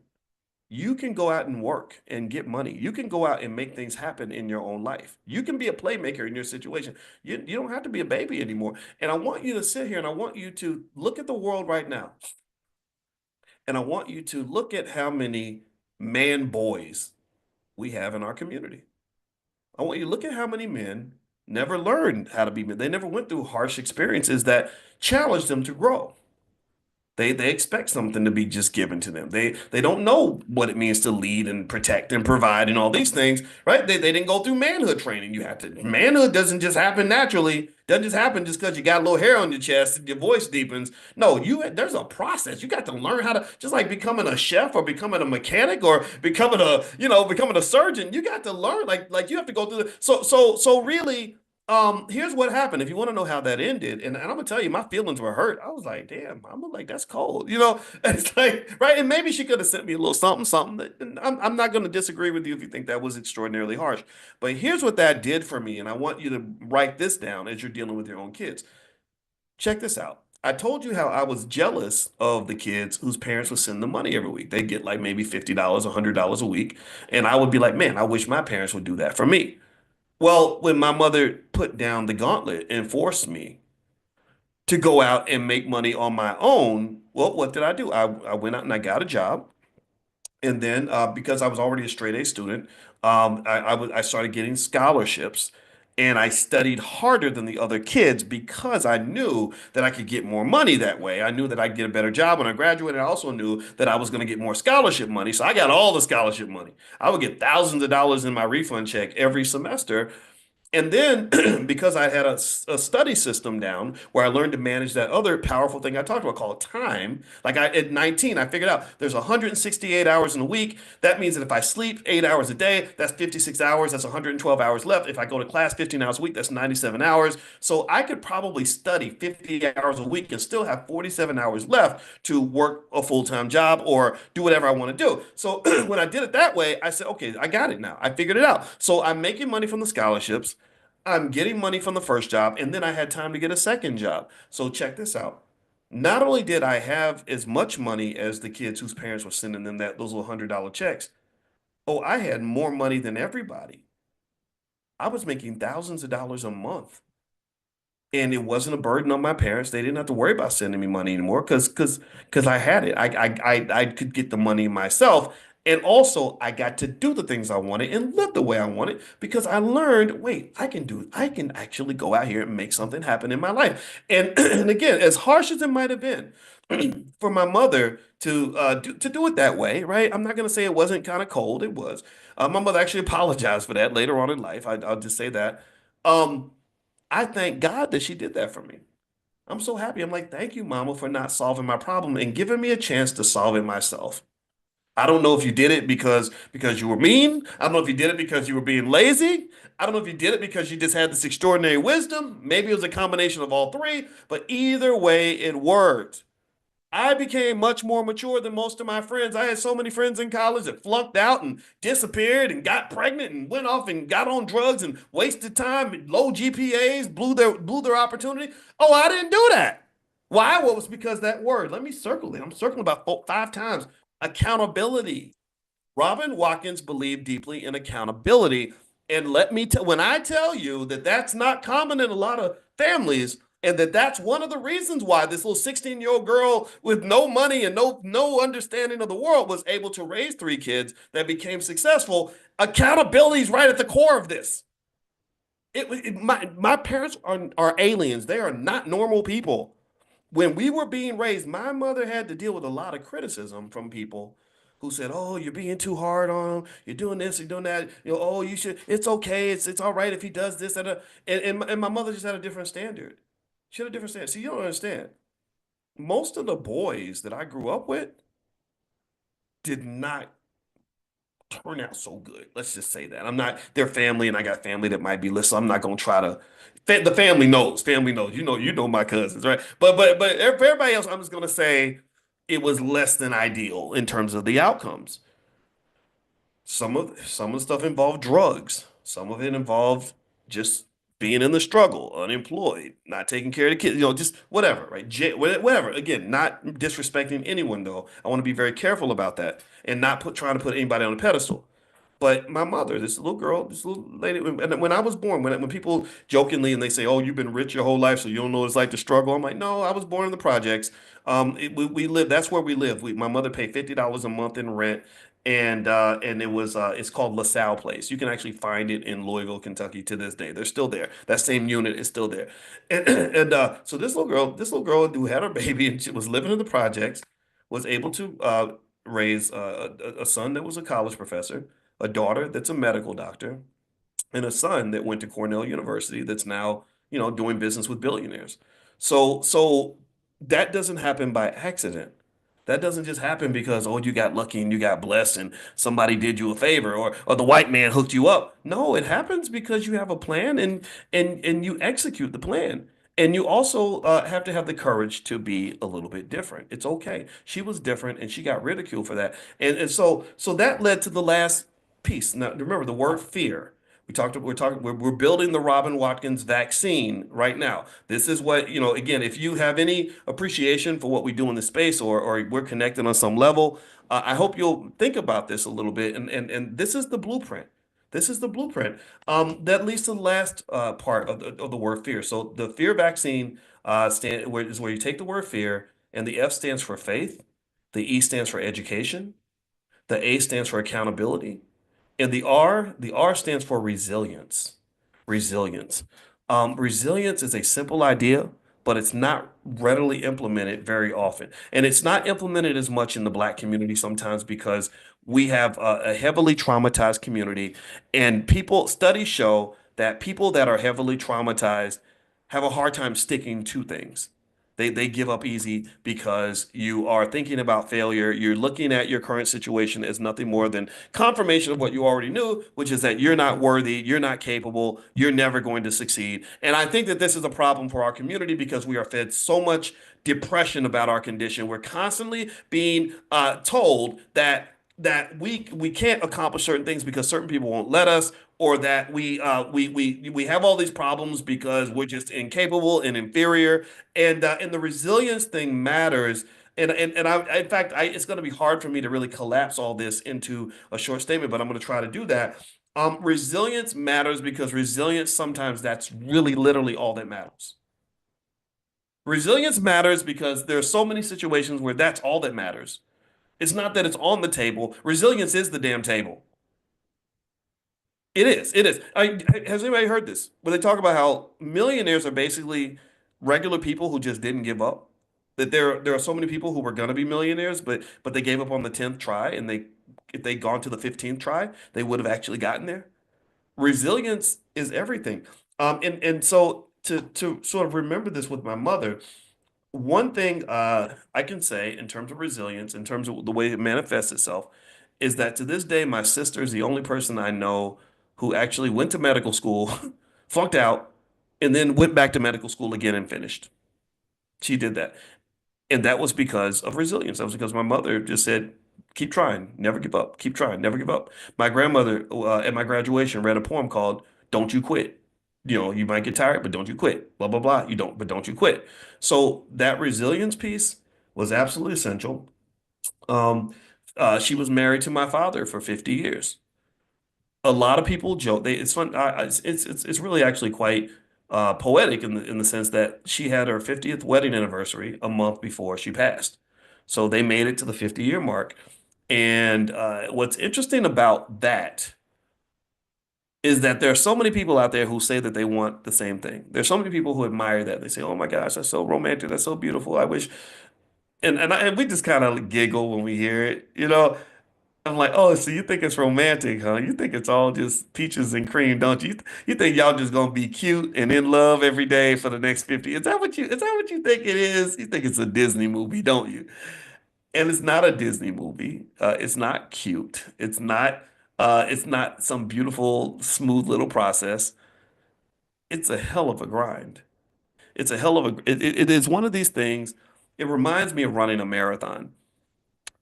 You can go out and work and get money. You can go out and make things happen in your own life. You can be a playmaker in your situation. You don't have to be a baby anymore. And I want you to sit here and I want you to look at the world right now. And I want you to look at how many man boys we have in our community. I want you to look at how many men never learned how to be men. They never went through harsh experiences that challenged them to grow. They expect something to be just given to them. They don't know what it means to lead and protect and provide and all these things, right? They didn't go through manhood training. You have to manhood doesn't just happen naturally. Doesn't just happen just because you got a little hair on your chest and your voice deepens. No, there's a process. You got to learn how to just like becoming a chef or becoming a mechanic or becoming becoming a surgeon. You got to learn like you have to go through so really here's what happened. If you want to know how that ended, and I'm gonna tell you, my feelings were hurt. I was like, damn, I'm like, that's cold, you know. It's like, right, and maybe she could have sent me a little something, something. And I'm not gonna disagree with you if you think that was extraordinarily harsh. But here's what that did for me, and I want you to write this down as you're dealing with your own kids. Check this out. I told you how I was jealous of the kids whose parents would send them money every week. They get like maybe $50, $100 a week, and I would be like, man, I wish my parents would do that for me. Well, when my mother put down the gauntlet and forced me to go out and make money on my own, well, what did I do? I went out and I got a job. And then because I was already a straight A student, I started getting scholarships. And I studied harder than the other kids because I knew that I could get more money that way. I knew that I'd get a better job when I graduated. I also knew that I was going to get more scholarship money. So I got all the scholarship money. I would get thousands of dollars in my refund check every semester and then because I had a study system down where I learned to manage that other powerful thing I talked about called time. Like at 19, I figured out there's 168 hours in a week. That means that if I sleep 8 hours a day, that's 56 hours. That's 112 hours left. If I go to class 15 hours a week, that's 97 hours. So I could probably study 50 hours a week and still have 47 hours left to work a full-time job or do whatever I want to do. So when I did it that way, I said, okay, I got it now. I figured it out. So I'm making money from the scholarships. I'm getting money from the first job, and then I had time to get a second job. So check this out. Not only did I have as much money as the kids whose parents were sending them those little $100 checks, oh, I had more money than everybody. I was making thousands of dollars a month and it wasn't a burden on my parents. They didn't have to worry about sending me money anymore because I had it. I could get the money myself, and also I got to do the things I wanted and live the way I wanted because I learned, wait, I can actually go out here and make something happen in my life. And and again, as harsh as it might have been for my mother to do it that way, right? I'm not gonna say it wasn't kind of cold. It was. My mother actually apologized for that later on in life. I'll just say that. Um, I thank God that she did that for me. I'm so happy. I'm like, thank you, Mama, for not solving my problem and giving me a chance to solve it myself. I don't know if you did it because you were mean. I don't know if you did it because you were being lazy. I don't know if you did it because you just had this extraordinary wisdom. Maybe it was a combination of all three, but either way, it worked. I became much more mature than most of my friends. I had so many friends in college that flunked out and disappeared and got pregnant and went off and got on drugs and wasted time, low GPAs, blew their opportunity. Oh, I didn't do that. Why? Well, it was because that word. Let me circle it. I'm circling about 5 times. Accountability. Robin Watkins believed deeply in accountability. And let me tell, when I tell you that that's not common in a lot of families, and that's one of the reasons why this little 16-year-old girl with no money and no understanding of the world was able to raise 3 kids that became successful. Accountability is right at the core of this. My parents are aliens. They are not normal people. When we were being raised, my mother had to deal with a lot of criticism from people who said, "Oh, you're being too hard on him. You're doing this, you're doing that. You know, oh, you should. It's okay. It's all right if he does this." And my mother just had a different standard. She had a different standard. See, you don't understand. Most of the boys that I grew up with did not turn out so good. Let's just say that. I'm not their family, and I got family that might be listening. I'm not gonna try to. The family knows. Family knows. You know my cousins, right? But for everybody else, I'm just gonna say it was less than ideal in terms of the outcomes. Some of the stuff involved drugs. Some of it involved just being in the struggle, unemployed, not taking care of the kids, just whatever, right? Whatever. Again, not disrespecting anyone though. I want to be very careful about that and not trying to put anybody on a pedestal. But my mother, this little girl, this little lady, and when I was born, when people jokingly and they say, "Oh, you've been rich your whole life, so you don't know what it's like to struggle," I'm like, "No, I was born in the projects. We live. That's where we live. My mother paid $50 a month in rent. and it's called LaSalle Place. You can actually find it in Louisville, Kentucky to this day. They're still there. That same unit is still there. And so this little girl who had her baby and she was living in the projects, was able to raise a son that was a college professor, a daughter that's a medical doctor, and a son that went to Cornell University that's now, doing business with billionaires. So that doesn't happen by accident. That doesn't just happen because, oh, you got lucky and you got blessed and somebody did you a favor, or the white man hooked you up. No, it happens because you have a plan and you execute the plan. And you also have to have the courage to be a little bit different. It's okay. She was different and she got ridiculed for that. And so that led to the last piece. Now remember the word fear. We're building the Robin Watkins vaccine right now. This is what, again, if you have any appreciation for what we do in the space, or we're connected on some level, I hope you'll think about this a little bit. And this is the blueprint. This is the blueprint. That leads to the last part of the word fear. So the fear vaccine is where you take the word fear, and the F stands for faith, the E stands for education, the A stands for accountability, and the R stands for resilience. Resilience. Resilience is a simple idea, but it's not readily implemented very often. And it's not implemented as much in the Black community sometimes because we have a heavily traumatized community. And studies show that people that are heavily traumatized have a hard time sticking to things. They give up easy because you are thinking about failure. You're looking at your current situation as nothing more than confirmation of what you already knew, which is that you're not worthy, you're not capable, you're never going to succeed. And I think that this is a problem for our community because we are fed so much depression about our condition. We're constantly being told that we can't accomplish certain things because certain people won't let us, or that we have all these problems because we're just incapable and inferior. And the resilience thing matters. In fact, it's going to be hard for me to really collapse all this into a short statement, but I'm going to try to do that. Resilience matters because resilience, sometimes that's really literally all that matters. Resilience matters because there are so many situations where that's all that matters. It's not that it's on the table. Resilience is the damn table. It is. It is. Has anybody heard this? Where they talk about how millionaires are basically regular people who just didn't give up. That there are so many people who were gonna be millionaires, but they gave up on the 10th try, and if they'd gone to the 15th try, they would have actually gotten there. Resilience is everything. And so to sort of remember this with my mother, one thing I can say in terms of resilience, in terms of the way it manifests itself, is that to this day, my sister is the only person I know who actually went to medical school, flunked out, and then went back to medical school again and finished. She did that. And that was because of resilience. That was because my mother just said, keep trying, never give up, keep trying, never give up. My grandmother at my graduation read a poem called Don't You Quit. You might get tired, but don't you quit. Blah, blah, blah. But don't you quit. So that resilience piece was absolutely essential. Um, she was married to my father for 50 years. A lot of people joke. It's fun. It's really actually quite poetic in the sense that she had her 50th wedding anniversary a month before she passed. So they made it to the 50-year mark. And what's interesting about that is that there are so many people out there who say that they want the same thing. There's so many people who admire that. They say, "Oh my gosh, that's so romantic. That's so beautiful. I wish." And we just kind of giggle when we hear it. I'm like, oh, so you think it's romantic, huh? You think it's all just peaches and cream, don't you? You think y'all just gonna be cute and in love every day for the next 50? Is that what you think it is? You think it's a Disney movie, don't you? And it's not a Disney movie. It's not cute. It's not some beautiful, smooth little process. It's a hell of a grind. It's a hell of a, it is one of these things. It reminds me of running a marathon.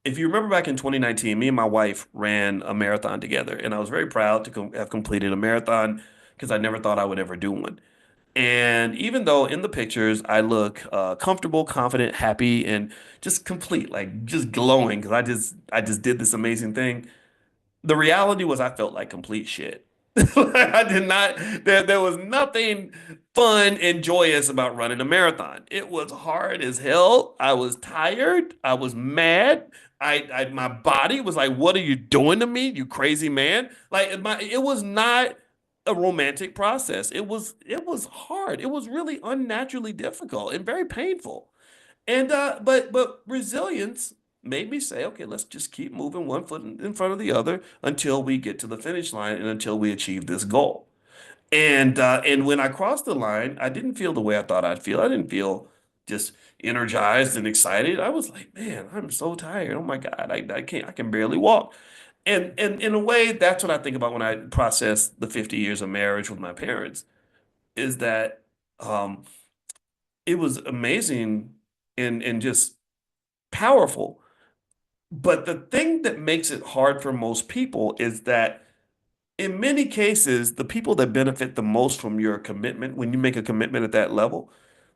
If you remember back in 2019, me and my wife ran a marathon together, and I was very proud to have completed a marathon because I never thought I would ever do one. And even though in the pictures I look comfortable, confident, happy, and just complete, like just glowing because I just did this amazing thing, the reality was I felt like complete shit. I did not, there was nothing fun and joyous about running a marathon. It was hard as hell. I was tired. I was mad. My body was like, what are you doing to me, you crazy man? It was not a romantic process. It was hard. It was really unnaturally difficult and very painful. And but resilience made me say, okay, let's just keep moving one foot in front of the other until we get to the finish line and until we achieve this goal. And when I crossed the line, I didn't feel the way I thought I'd feel. I didn't feel just energized and excited. I was like, man, I'm so tired. Oh my God, I can't, I can barely walk. And in a way, that's what I think about when I process the 50 years of marriage with my parents, is that um, it was amazing and just powerful. But the thing that makes it hard for most people is that in many cases, the people that benefit the most from your commitment, when you make a commitment at that level,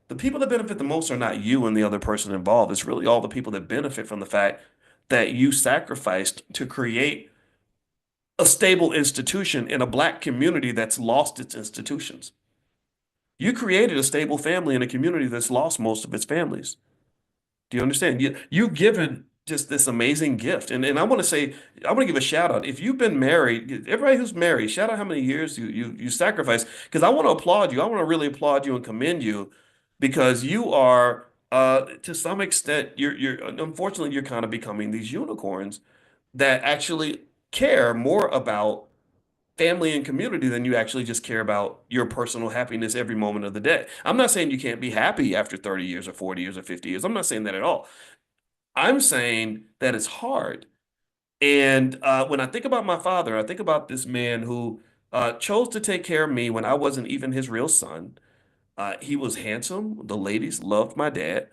the people that benefit the most are not you and the other person involved. It's really all the people that benefit from the fact that you sacrificed to create a stable institution in a black community that's lost its institutions. You created a stable family in a community that's lost most of its families. Do you understand? You've given just this amazing gift. And I want to say, I want to give a shout out. If you've been married, everybody who's married, shout out how many years you sacrificed. Because I want to applaud you. I want to really applaud you and commend you because you are to some extent you're unfortunately you're kind of becoming these unicorns that actually care more about family and community than you actually just care about your personal happiness every moment of the day. I'm not saying you can't be happy after 30 years or 40 years or 50 years. I'm not saying that at all. I'm saying that it's hard. And when I think about my father, I think about this man who chose to take care of me when I wasn't even his real son. He was handsome. The ladies loved my dad.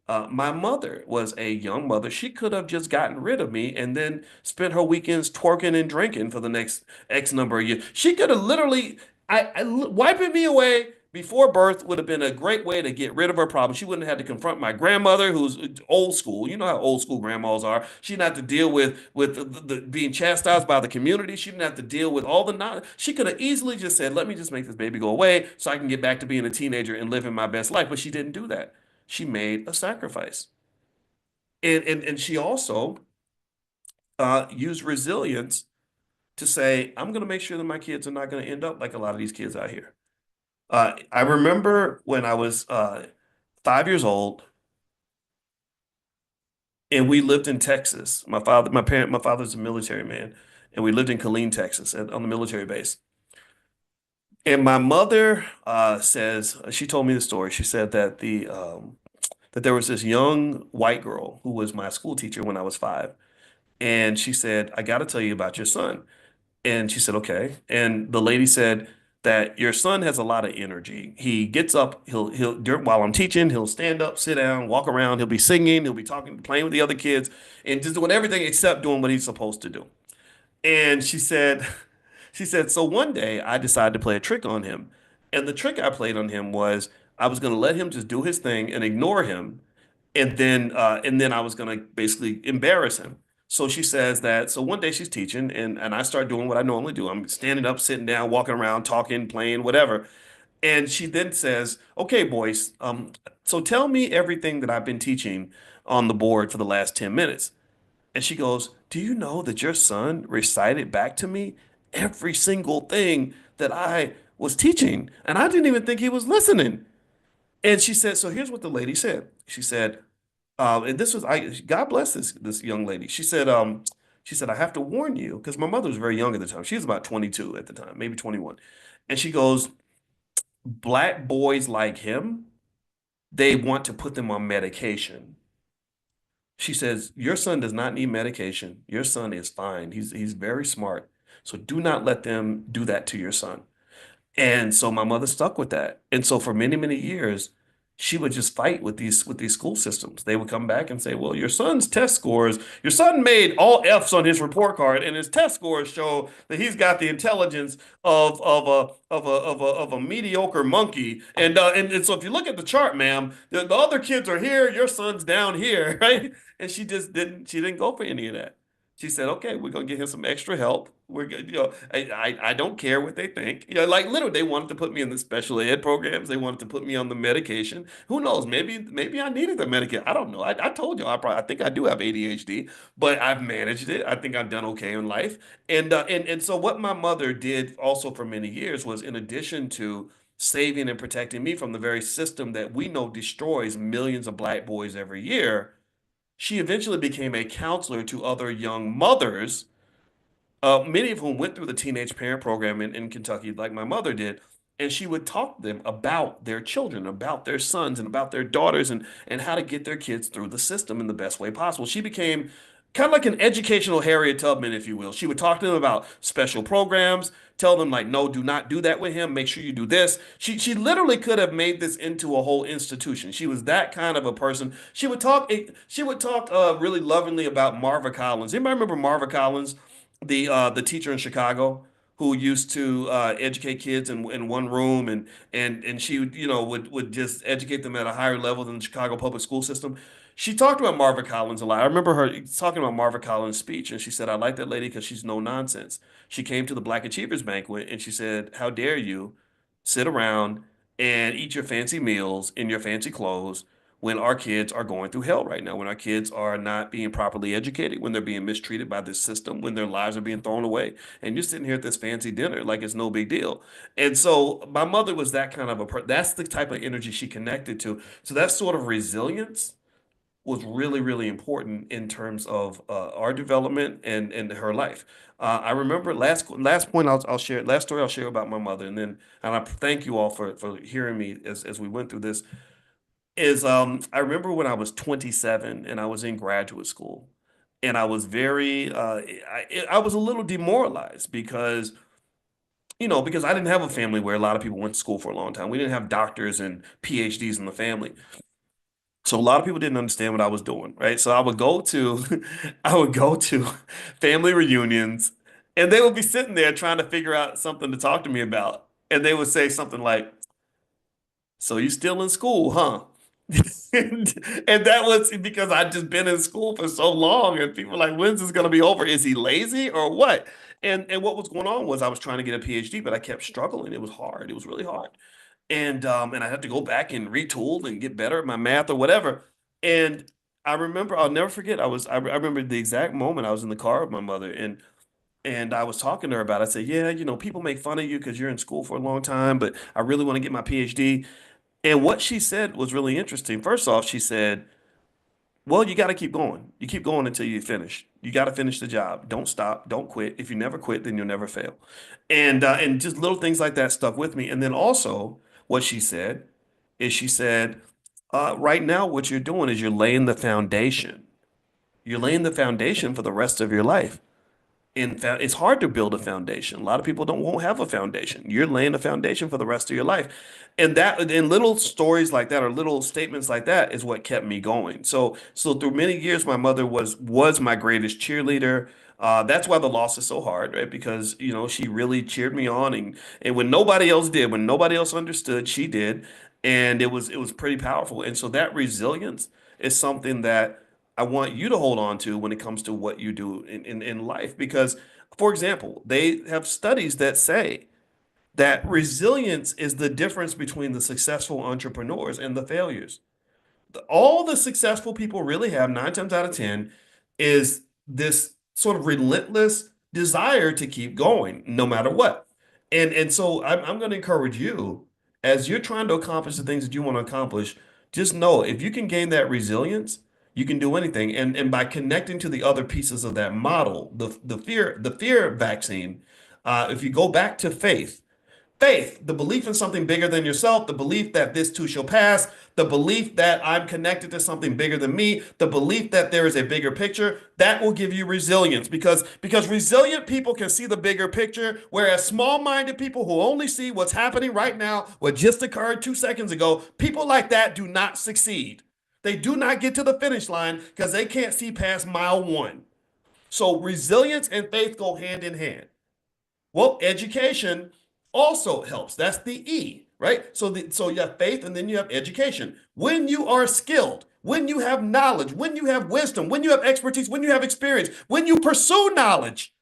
My mother was a young mother. She could have just gotten rid of me and then spent her weekends twerking and drinking for the next X number of years. She could have literally, wiping me away before birth would have been a great way to get rid of her problem. She wouldn't have had to confront my grandmother, who's old school. You know how old school grandmas are. She didn't have to deal with being chastised by the community. She didn't have to deal with all the non. She could have easily just said, "Let me just make this baby go away so I can get back to being a teenager and living my best life." But she didn't do that. She made a sacrifice, and she also used resilience to say, "I'm going to make sure that my kids are not going to end up like a lot of these kids out here." I remember when I was 5 years old and we lived in Texas. My father's a military man, and we lived in Killeen, Texas, on the military base. And my mother says she told me the story. She said that that there was this young white girl who was my school teacher when I was 5, and she said, "I got to tell you about your son." And she said, okay. And the lady said that your son has a lot of energy. He gets up, while I'm teaching, he'll stand up, sit down, walk around, he'll be singing, he'll be talking, playing with the other kids, and just doing everything except doing what he's supposed to do. And she said, so one day I decided to play a trick on him. And the trick I played on him was I was going to let him just do his thing and ignore him, and then I was gonna basically embarrass him. So she says that so one day she's teaching and I start doing what I normally do. I'm standing up, sitting down, walking around, talking, playing, whatever. And she then says, "Okay, Boyce, so tell me everything that I've been teaching on the board for the last 10 minutes." And she goes, "Do you know that your son recited back to me every single thing that I was teaching? And I didn't even think he was listening." And she said, so here's what the lady said. She said, and this was God bless this young lady. She said, "I have to warn you," because my mother was very young at the time. She was about 22 at the time, maybe 21. And she goes, "Black boys like him, they want to put them on medication." She says, "Your son does not need medication. Your son is fine. He's very smart. So do not let them do that to your son." And so my mother stuck with that. And so for many, many years, she would just fight with these school systems. They would come back and say, "Well, your son's test scores, your son made all F's on his report card, and his test scores show that he's got the intelligence of a mediocre monkey." And so if you look at the chart, ma'am, the other kids are here, your son's down here, right? And she didn't go for any of that. She said, "Okay, we're gonna get him some extra help. We're gonna, I don't care what they think. Like literally, they wanted to put me in the special ed programs. They wanted to put me on the medication. Who knows? Maybe I needed the medication. I don't know. I told you, I think I do have ADHD, but I've managed it. I think I've done okay in life. And so what my mother did also for many years was, in addition to saving and protecting me from the very system that we know destroys millions of black boys every year, she eventually became a counselor to other young mothers, many of whom went through the teenage parent program in Kentucky, like my mother did. And she would talk to them about their children, about their sons, and about their daughters, and how to get their kids through the system in the best way possible. She became kind of like an educational Harriet Tubman, if you will. She would talk to them about special programs, tell them like, no, do not do that with him. Make sure you do this. She literally could have made this into a whole institution. She was that kind of a person. She would talk really lovingly about Marva Collins. Anybody remember Marva Collins, the teacher in Chicago who used to educate kids in one room, and she would just educate them at a higher level than the Chicago public school system. She talked about Marva Collins a lot. I remember her talking about Marva Collins' speech, and she said, "I like that lady because she's no nonsense." She came to the Black Achievers Banquet, and she said, "How dare you sit around and eat your fancy meals in your fancy clothes when our kids are going through hell right now, when our kids are not being properly educated, when they're being mistreated by this system, when their lives are being thrown away, and you're sitting here at this fancy dinner like it's no big deal." And so my mother was that kind of that's the type of energy she connected to. So that sort of resilience was really, really important in terms of our development and her life. I remember last point I'll share, last story I'll share about my mother, and I thank you all for hearing me as we went through this. Is I remember when I was 27 and I was in graduate school, and I was very I was a little demoralized because because I didn't have a family where a lot of people went to school for a long time. We didn't have doctors and PhDs in the family. So a lot of people didn't understand what I was doing, right? So I would go to I would go to family reunions, and they would be sitting there trying to figure out something to talk to me about. And they would say something like, "So you still in school, huh?" And that was because I'd just been in school for so long, and people were like, "When's this gonna be over? Is he lazy or what?" And what was going on was I was trying to get a PhD, but I kept struggling. It was hard. It was really hard. And I had to go back and retool and get better at my math or whatever. And I remember, I'll never forget. I remember the exact moment I was in the car with my mother, and I was talking to her about it. I said, "Yeah, people make fun of you because you're in school for a long time, but I really want to get my PhD." And what she said was really interesting. First off, she said, "Well, you got to keep going. You keep going until you finish. You got to finish the job. Don't stop. Don't quit. If you never quit, then you'll never fail." And just little things like that stuck with me. And then also, what she said is, she said, "Right now, what you're doing is you're laying the foundation. You're laying the foundation for the rest of your life." It's hard to build a foundation. A lot of people don't won't have a foundation. You're laying a foundation for the rest of your life. And little stories like that, or little statements like that, is what kept me going. So through many years, my mother was my greatest cheerleader. That's why the loss is so hard, right? Because she really cheered me on, and when nobody else did, when nobody else understood, she did, and it was pretty powerful. And so that resilience is something that I want you to hold on to when it comes to what you do in life. Because, for example, they have studies that say that resilience is the difference between the successful entrepreneurs and the failures. All the successful people really have, 9 times out of 10, is this sort of relentless desire to keep going no matter what. And so I'm going to encourage you, as you're trying to accomplish the things that you want to accomplish, just know if you can gain that resilience, you can do anything. And by connecting to the other pieces of that model, the fear vaccine, if you go back to faith, the belief in something bigger than yourself, the belief that this too shall pass, the belief that I'm connected to something bigger than me, the belief that there is a bigger picture, that will give you resilience, because resilient people can see the bigger picture, whereas small-minded people who only see what's happening right now, what just occurred 2 seconds ago, people like that do not succeed. They do not get to the finish line because they can't see past mile one. So resilience and faith go hand in hand. Well, education also helps. That's the E, right? So you have faith and then you have education. When you are skilled, when you have knowledge, when you have wisdom, when you have expertise, when you have experience, when you pursue knowledge,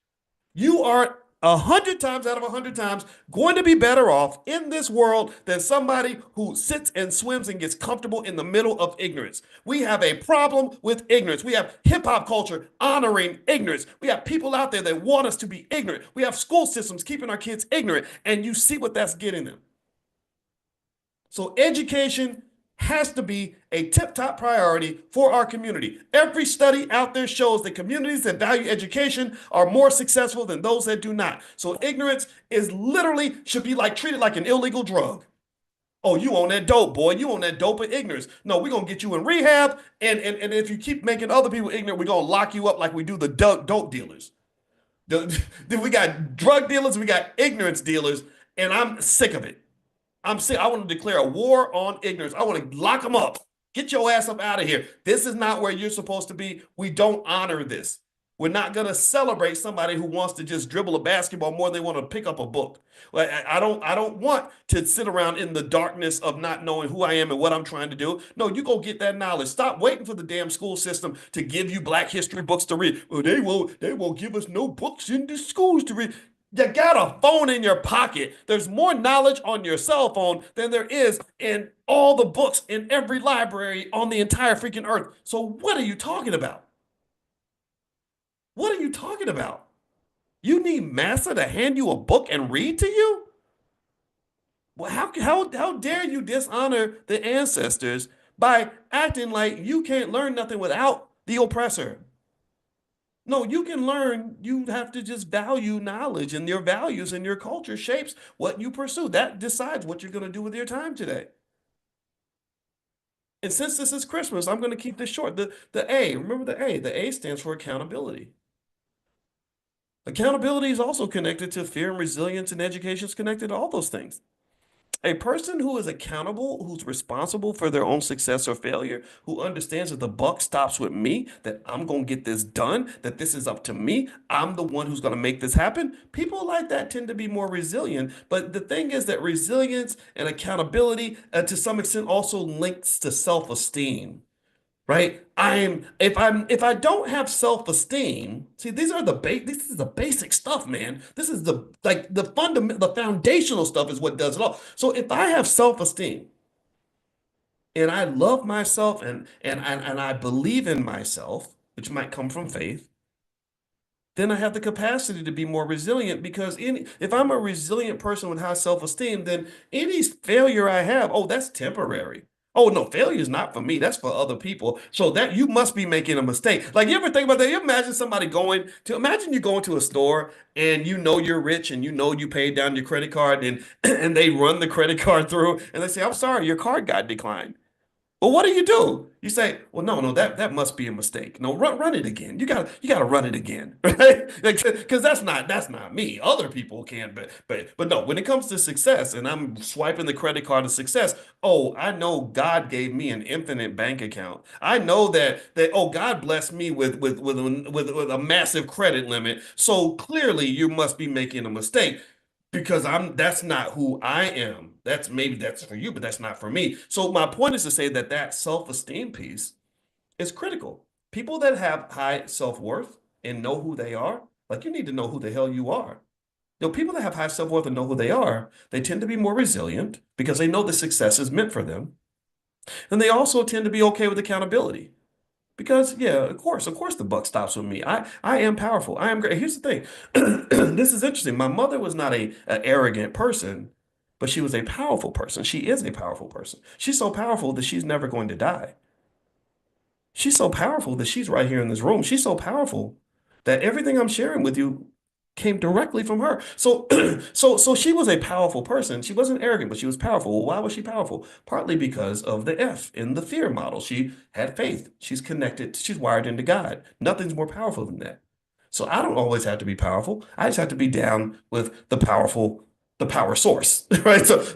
you are 100 times out of 100 times going to be better off in this world than somebody who sits and swims and gets comfortable in the middle of ignorance. We have a problem with ignorance. We have hip hop culture honoring ignorance. We have people out there that want us to be ignorant. We have school systems keeping our kids ignorant, and you see what that's getting them. So education has to be a tip-top priority for our community. Every study out there shows that communities that value education are more successful than those that do not. So ignorance is literally should be like treated like an illegal drug. Oh, you on that dope, boy. You on that dope of ignorance. No, we're going to get you in rehab, and if you keep making other people ignorant, we're going to lock you up like we do the dope dealers. We got drug dealers, we got ignorance dealers, and I'm sick of it. I'm sick. I want to declare a war on ignorance. I want to lock them up. Get your ass up out of here. This is not where you're supposed to be. We don't honor this. We're not going to celebrate somebody who wants to just dribble a basketball more than they want to pick up a book. I don't want to sit around in the darkness of not knowing who I am and what I'm trying to do. No, you go get that knowledge. Stop waiting for the damn school system to give you Black history books to read. Well, they won't give us no books in the schools to read. You got a phone in your pocket. There's more knowledge on your cell phone than there is in all the books in every library on the entire freaking earth. So what are you talking about? What are you talking about? You need massa to hand you a book and read to you? Well, how dare you dishonor the ancestors by acting like you can't learn nothing without the oppressor? No, you can learn. You have to just value knowledge, and your values and your culture shapes what you pursue. That decides what you're going to do with your time today. And since this is Christmas, I'm going to keep this short. The A, remember the A. The A stands for accountability. Accountability is also connected to fear and resilience, and education is connected to all those things. A person who is accountable, who's responsible for their own success or failure, who understands that the buck stops with me, that I'm going to get this done, that this is up to me, I'm the one who's going to make this happen. People like that tend to be more resilient. But the thing is that resilience and accountability, to some extent, also links to self-esteem. Right? If I don't have self-esteem, see, this is the basic stuff, man. This is the foundational stuff is what does it all. So if I have self-esteem and I love myself and I believe in myself, which might come from faith, then I have the capacity to be more resilient, because if I'm a resilient person with high self-esteem, then any failure I have, oh, that's temporary. Oh, no, failure is not for me. That's for other people. So that you must be making a mistake. Like, you ever think about that? You imagine imagine you going to a store and you know you're rich and you know you paid down your credit card, and they run the credit card through and they say, I'm sorry, your card got declined. Well, what do? You say, well, no, that must be a mistake. No, run it again. You gotta run it again, right? Because that's not me. Other people can, but no. When it comes to success, and I'm swiping the credit card of success, oh, I know God gave me an infinite bank account. I know that oh, God blessed me with a massive credit limit. So clearly, you must be making a mistake, because that's not who I am. Maybe that's for you, but that's not for me. So my point is to say that self-esteem piece is critical. People that have high self-worth and know who they are, like, you need to know who the hell you are. People that have high self-worth and know who they are, they tend to be more resilient because they know the success is meant for them. And they also tend to be okay with accountability. Because, yeah, of course, the buck stops with me. I am powerful. I am great. Here's the thing. This is interesting. My mother was not an arrogant person, but she was a powerful person. She is a powerful person. She's so powerful that she's never going to die. She's so powerful that she's right here in this room. She's so powerful that everything I'm sharing with you came directly from her. So, so she was a powerful person. She wasn't arrogant, but she was powerful. Well, why was she powerful? Partly because of the F in the fear model. She had faith. She's connected. She's wired into God. Nothing's more powerful than that. So I don't always have to be powerful. I just have to be down with the power source, right? So